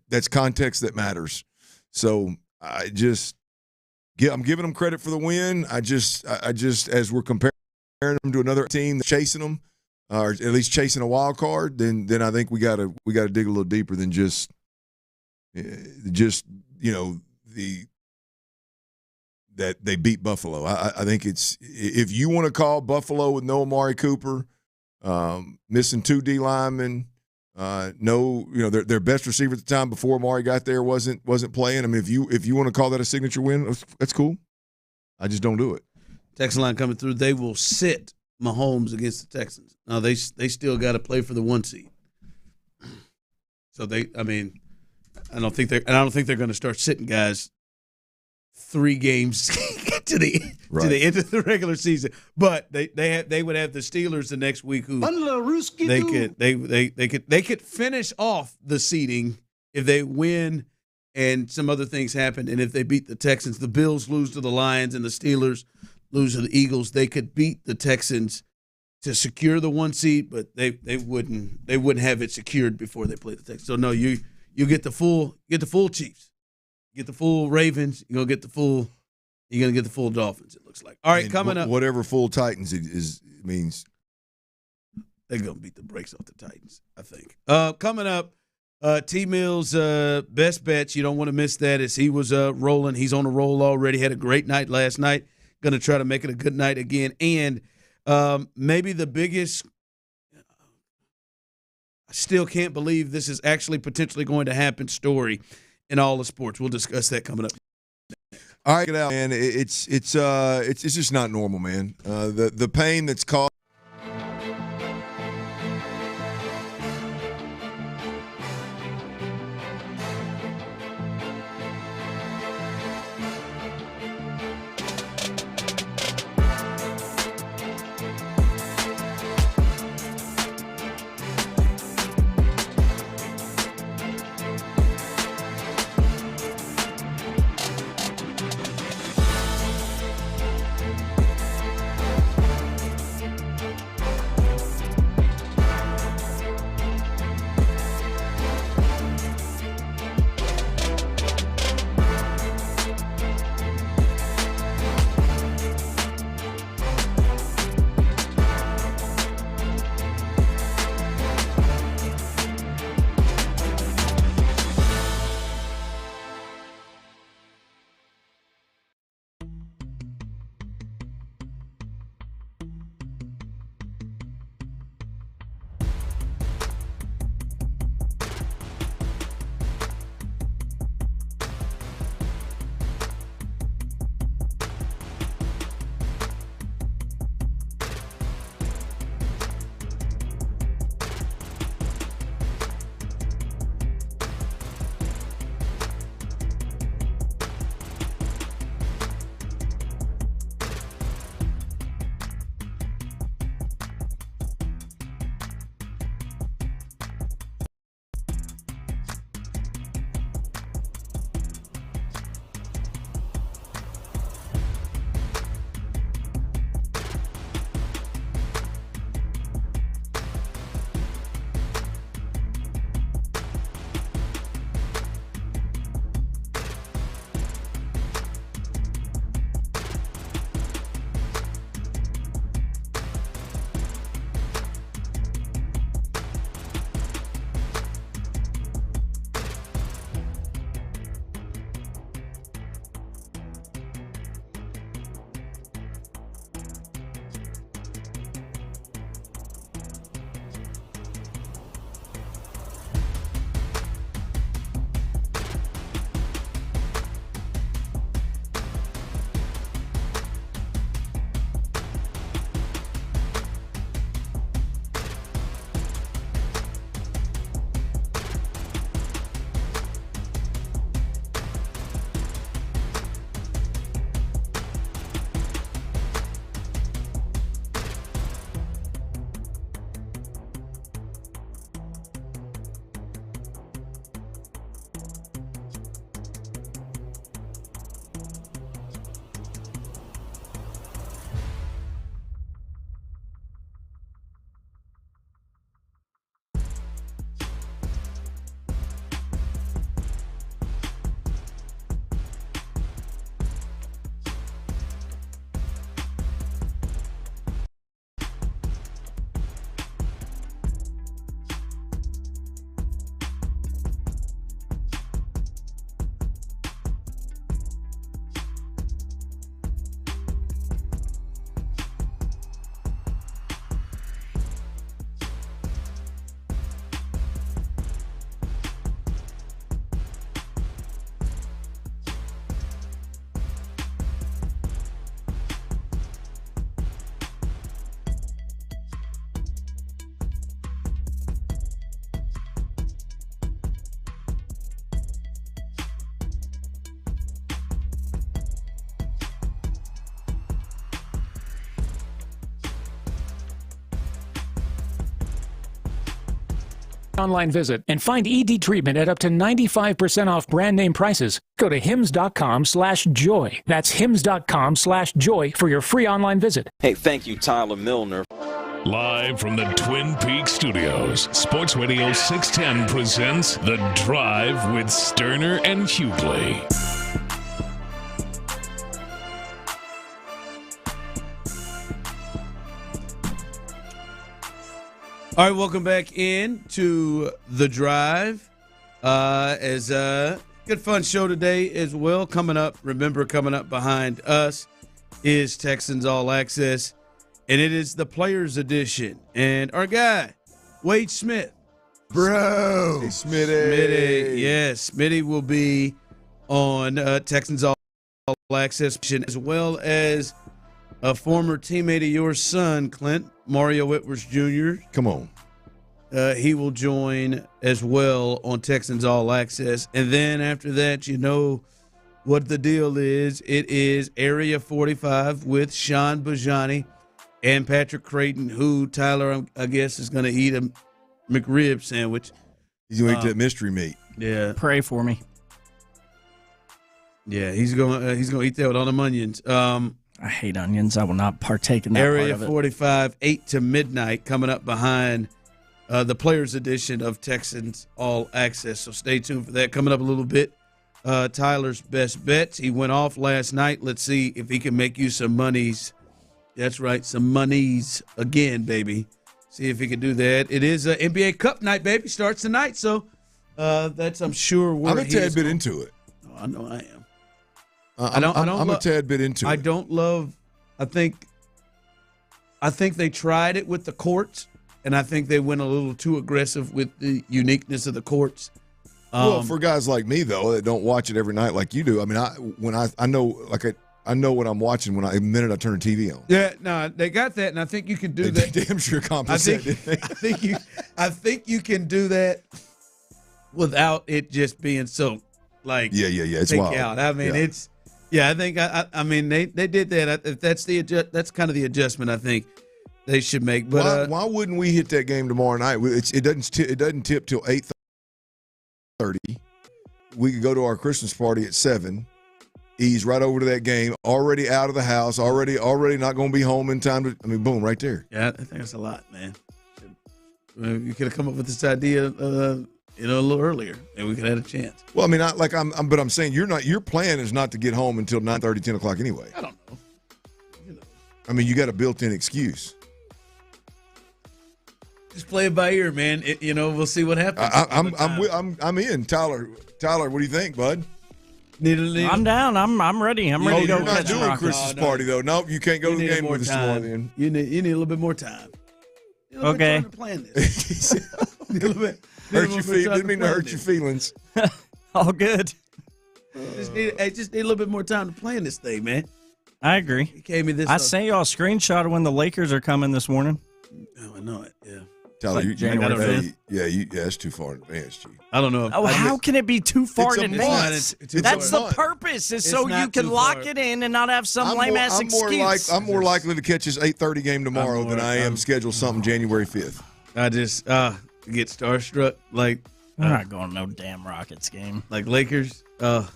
that's context that matters. So I'm giving them credit for the win. I just as we're comparing them to another team that's chasing them, or at least chasing a wild card, then I think we gotta dig a little deeper than just that they beat Buffalo. I think it's, if you want to call Buffalo with no Amari Cooper, missing two D linemen, their best receiver at the time before Amari got there wasn't playing. I mean, if you want to call that a signature win, that's cool. I just don't do it. Text line coming through. They will sit Mahomes against the Texans. Now they still got to play for the 1 seed. So I don't think they're going to start sitting guys 3 games to the end of the regular season. But they would have the Steelers the next week, who they could finish off the seeding if they win and some other things happen. And if they beat the Texans, the Bills lose to the Lions and the Steelers lose to the Eagles, they could beat the Texans to secure the 1 seed, but they wouldn't have it secured before they play the Texans. So no, you get the full Chiefs, get the full Ravens, you're gonna get the full Dolphins. It looks like. All right, coming up, whatever full Titans means, they're gonna beat the brakes off the Titans, I think. Coming up, T Mills' best bets. You don't want to miss that, as he was rolling. He's on a roll already. Had a great night last night. Going to try to make it a good night again, and maybe the biggest. I still can't believe this is actually potentially going to happen story in all of sports. We'll discuss that coming up. All right, get out, man. It's just not normal, man. The pain that's caused. online visit and find ED treatment at up to 95% off brand name prices. Go to hims.com/joy. That's hims.com/joy for your free online visit. Hey, thank you, Tyler Milner. Live from the Twin Peaks studios, Sports Radio 610 presents The Drive with Stoerner and Hughley. All right, welcome back in to The Drive. As a good fun show today as well. Coming up behind us is Texans All Access, and it is the Players Edition. And our guy, Wade Smith. Bro. Hey, Smitty. Yes, Smitty will be on Texans All Access, as well as a former teammate of your son, Clint, Mario Whitworth Jr. Come on. He will join as well on Texans All Access. And then after that, you know what the deal is. It is Area 45 with Sean Bijani and Patrick Creighton, who Tyler, I guess, is going to eat a McRib sandwich. He's going to eat that mystery meat. Yeah. Pray for me. Yeah, he's going to eat that with all them onions. I hate onions. I will not partake in that Area part of 45, 8 to midnight, coming up behind the Players Edition of Texans All Access. So stay tuned for that. Coming up a little bit, Tyler's best bets. He went off last night. Let's see if he can make you some monies. That's right, some monies again, baby. See if he can do that. It is NBA Cup night, baby. Starts tonight. So that's, I'm sure, where I'm a tad bit into it. Oh, I know I am. I'm a tad bit into it. I don't love. I think they tried it with the courts, and I think they went a little too aggressive with the uniqueness of the courts. Well, for guys like me though that don't watch it every night like you do, I mean, I know what I'm watching the minute I turn the TV on. Yeah, no, they got that, and I think you can do that. Damn sure compensated. I think you can do that without it just being so like yeah. It's take wild. Out. I mean, it's. Yeah, I think I mean they did that. If that's kind of the adjustment I think they should make. But why wouldn't we hit that game tomorrow night? It doesn't tip till 8:30. We could go to our Christmas party at 7. Ease right over to that game. Already out of the house. Already not going to be home in time to. I mean, boom, right there. Yeah, I think that's a lot, man. You could have come up with this idea. A little earlier, and we could have had a chance. Well, I mean, but I'm saying your plan is not to get home until 9:30, 10 o'clock anyway. I don't know. I mean, you got a built-in excuse. Just play it by ear, man. We'll see what happens. I'm in. Tyler, what do you think, bud? I'm down. I'm ready. I'm ready to go. You're not doing a Christmas party though. Nope, you can't go to the game with us tomorrow. Then you need a little bit more time. Okay. Time to plan this. A little bit. Didn't mean to hurt your feelings. All good. Just need a little bit more time to plan this thing, man. I agree. He gave me this. I sent y'all a screenshot of when the Lakers are coming this morning. Oh, I know it. Yeah. Tyler, like January 5th. Yeah, that's too far in advance, G. I don't know. How can it be too far in advance? That's the purpose, is so you can lock it in and not have some lame-ass excuse. I'm more likely to catch this 8:30 game tomorrow than I am schedule something January 5th. I just get starstruck. Like, I'm not going to no damn Rockets game. Like Lakers. I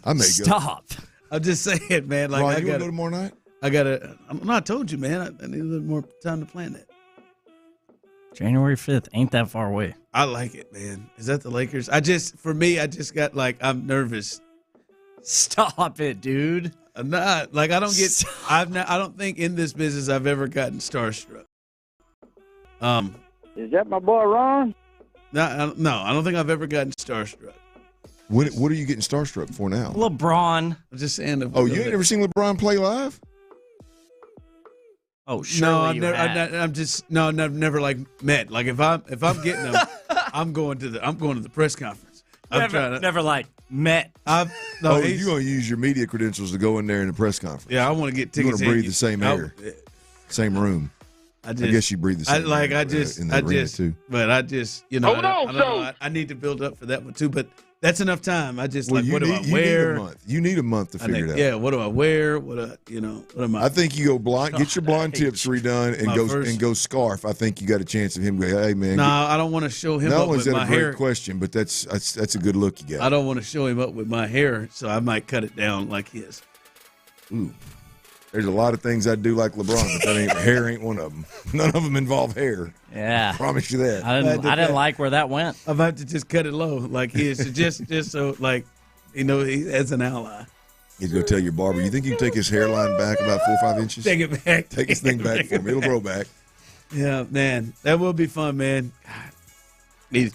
may Stop. I'm just saying, man. Like, Ron, you want to go tomorrow night? I'm not told you, man. I need a little more time to plan that. January 5th ain't that far away. I like it, man. Is that the Lakers? I just got like, I'm nervous. Stop it, dude. I'm not. Like, I don't think in this business I've ever gotten starstruck. Is that my boy Ron? No, I don't think I've ever gotten starstruck. What are you getting starstruck for now? LeBron. I'm just saying. You ain't never seen LeBron play live? Oh, sure. No, I've never like met. Like if I'm getting them, I'm going to the press conference. Never like met. You're going to use your media credentials to go in there in the press conference. Yeah, I want to get tickets. You're going to breathe the same air, same room. I guess you breathe the same air in the arena too. But I just, Hold on, I need to build up for that one too. But That's enough time. I just Well, what do I wear? You need a month to figure it out. Yeah, what do I wear? What am I? I think you go blonde, get your blonde tips redone, and go scarf. I think you got a chance of him going, hey man. No, I don't want to show him up with my hair. Not only is that a great question, but that's a good look you got. I don't want to show him up with my hair, so I might cut it down like his. Ooh. There's a lot of things I do like LeBron, but hair ain't one of them. None of them involve hair. Yeah. I promise you that. I didn't like where that went. I'm about to just cut it low like his. So just so, like, he as an ally. He's going to tell your barber, you think you can take his hairline back about 4 or 5 inches? Take it back. Take his thing back for me. It'll grow back. Yeah, man. That will be fun, man. God.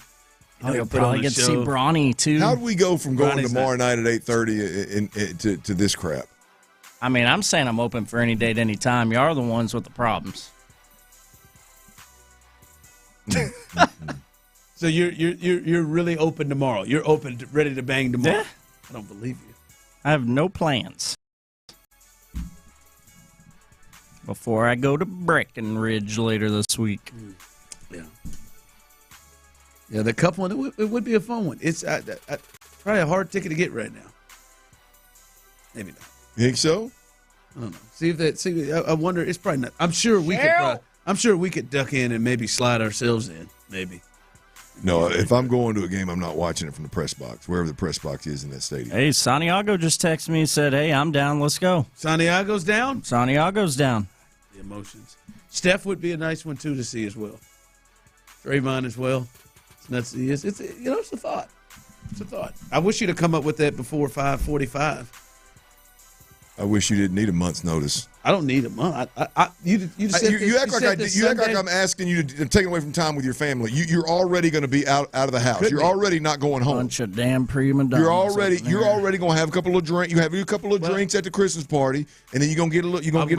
You'll probably get to see Bronny, too. How'd we go from going tomorrow night at 8:30 to this crap? I mean, I'm saying I'm open for any date, any time. You are the ones with the problems. So you're really open tomorrow. You're open, ready to bang tomorrow. Yeah. I don't believe you. I have no plans. Before I go to Breckenridge later this week. Yeah. Yeah, the Cup one, it would be a fun one. It's probably a hard ticket to get right now. Maybe not. You think so? I don't know. I wonder. It's probably not. I'm sure we could duck in and maybe slide ourselves in. Maybe. No, if I'm going to a game, I'm not watching it from the press box, wherever the press box is in that stadium. Hey, Santiago just texted me and said, hey, I'm down. Let's go. Santiago's down? Santiago's down. The emotions. Steph would be a nice one, too, to see as well. Draymond as well. It's nuts. It's a thought. It's a thought. I wish you'd have come up with that before 5:45. I wish you didn't need a month's notice. I don't need a month. You act like I'm asking you to take away from time with your family. You're already going to be out of the house. You're already not going home. Bunch of damn prima donnas. You're already going to have a couple of drinks. You have a couple of drinks at the Christmas party, and then you're going to get a little. You're going to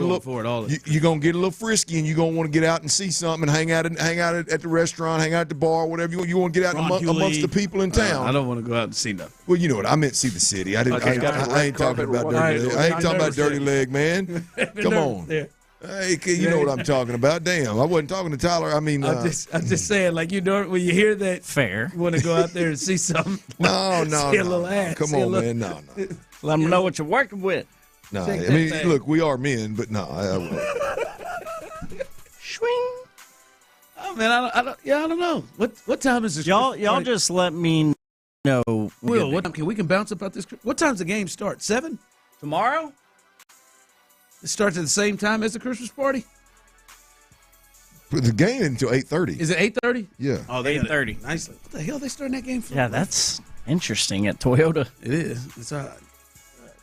get a little frisky, and you're going to want to get out and see something, and hang out at the restaurant, hang out at the bar, whatever you want to get out amongst the people in town. I don't want to go out and see nothing. Well, you know what I meant. See the city. I ain't talking about dirty leg. I ain't talking about dirty leg, man. Come on. There. Hey, you know what I'm talking about. Damn, I wasn't talking to Tyler. I mean, I'm just saying, like, when you hear that, fair, you want to go out there and see something. No. See a little ass. Come on, man. No. Let them know what you're working with. No, I mean, look, we are men, but no. Swing. Oh man, I don't know. What time is this? Y'all just let me know. Will, we can bounce about this? What time's the game start? 7 tomorrow? It starts at the same time as the Christmas party? The game until 8:30. Is it 8:30? Yeah. Oh, they 8:30. Nicely. What the hell are they starting that game for? Yeah, that's interesting at Toyota. It is. It's all right.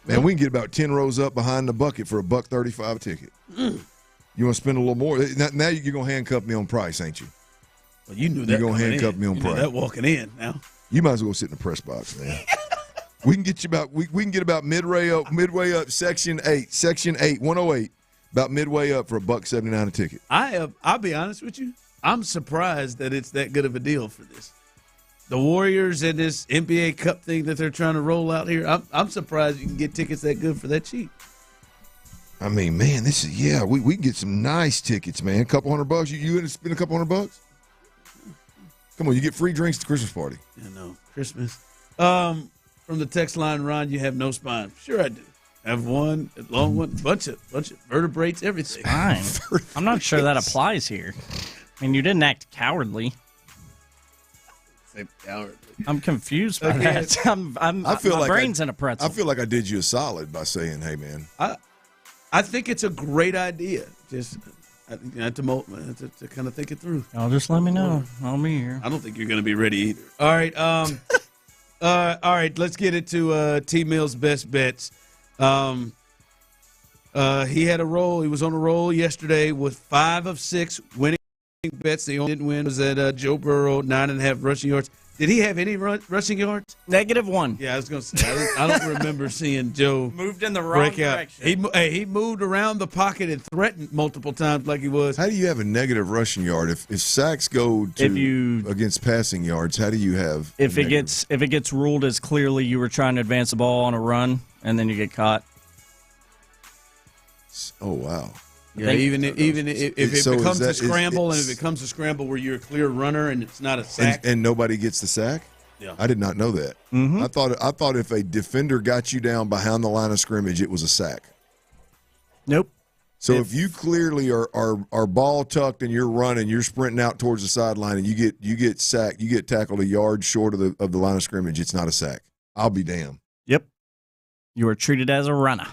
Man, we can get about 10 rows up behind the bucket for a $1.35 ticket. You want to spend a little more? Now you're going to handcuff me on price, ain't you? Well, you knew that. You're going to handcuff me on price. That walking in now. You might as well sit in the press box, man. We can get you about midway up section 8 108, about midway up for $1.79 a ticket. I'll be honest with you. I'm surprised that it's that good of a deal for this. The Warriors and this NBA Cup thing that they're trying to roll out here. I'm surprised you can get tickets that good for that cheap. I mean, man, we can get some nice tickets, man. A couple $100. You going to spend a couple $100? Come on, you get free drinks at the Christmas party. Yeah, no, Christmas. From the text line, Ron, you have no spine. Sure I do. I have one, a long one, bunch of vertebrates, everything. Spine? I'm not sure that applies here. I mean, you didn't act cowardly. Say cowardly. I'm confused by that. My brain's in a pretzel. I feel like I did you a solid by saying, hey, man. I think it's a great idea. Just to kind of think it through. Y'all just let me know. I'll be here. I don't think you're going to be ready either. All right. All right, let's get it to T. Mill's best bets. He had a roll. He was on a roll yesterday with 5 of 6 winning bets. The only didn't win was at Joe Burrow, 9.5 rushing yards. Did he have any rushing yards? -1. Yeah, I was going to say, I don't remember seeing Joe moved in the wrong direction. He moved around the pocket and threatened multiple times like he was. How do you have a negative rushing yard if sacks go against passing yards? How do you have if it gets ruled as clearly you were trying to advance the ball on a run and then you get caught? Oh wow. Yeah, even if it becomes a scramble, and if it becomes a scramble where you're a clear runner and it's not a sack. And nobody gets the sack? Yeah. I did not know that. Mm-hmm. I thought if a defender got you down behind the line of scrimmage, it was a sack. Nope. So if you clearly are ball tucked and you're running, you're sprinting out towards the sideline, and you get sacked, you get tackled a yard short of the line of scrimmage, it's not a sack. I'll be damned. Yep. You are treated as a runner.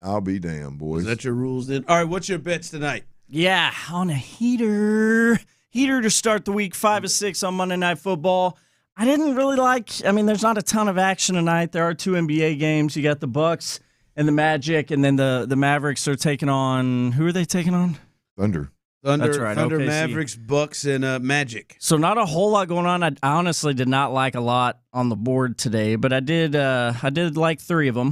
I'll be damned, boys. Is that your rules then? All right, what's your bets tonight? Yeah, on a heater to start the week, 5 of 6 on Monday Night Football. I didn't really there's not a ton of action tonight. There are 2 NBA games. You got the Bucks and the Magic, and then the Mavericks are taking on – who are they taking on? Thunder. That's right. Thunder, Mavericks, Bucks, and Magic. So not a whole lot going on. I honestly did not like a lot on the board today, but I did like 3 of them.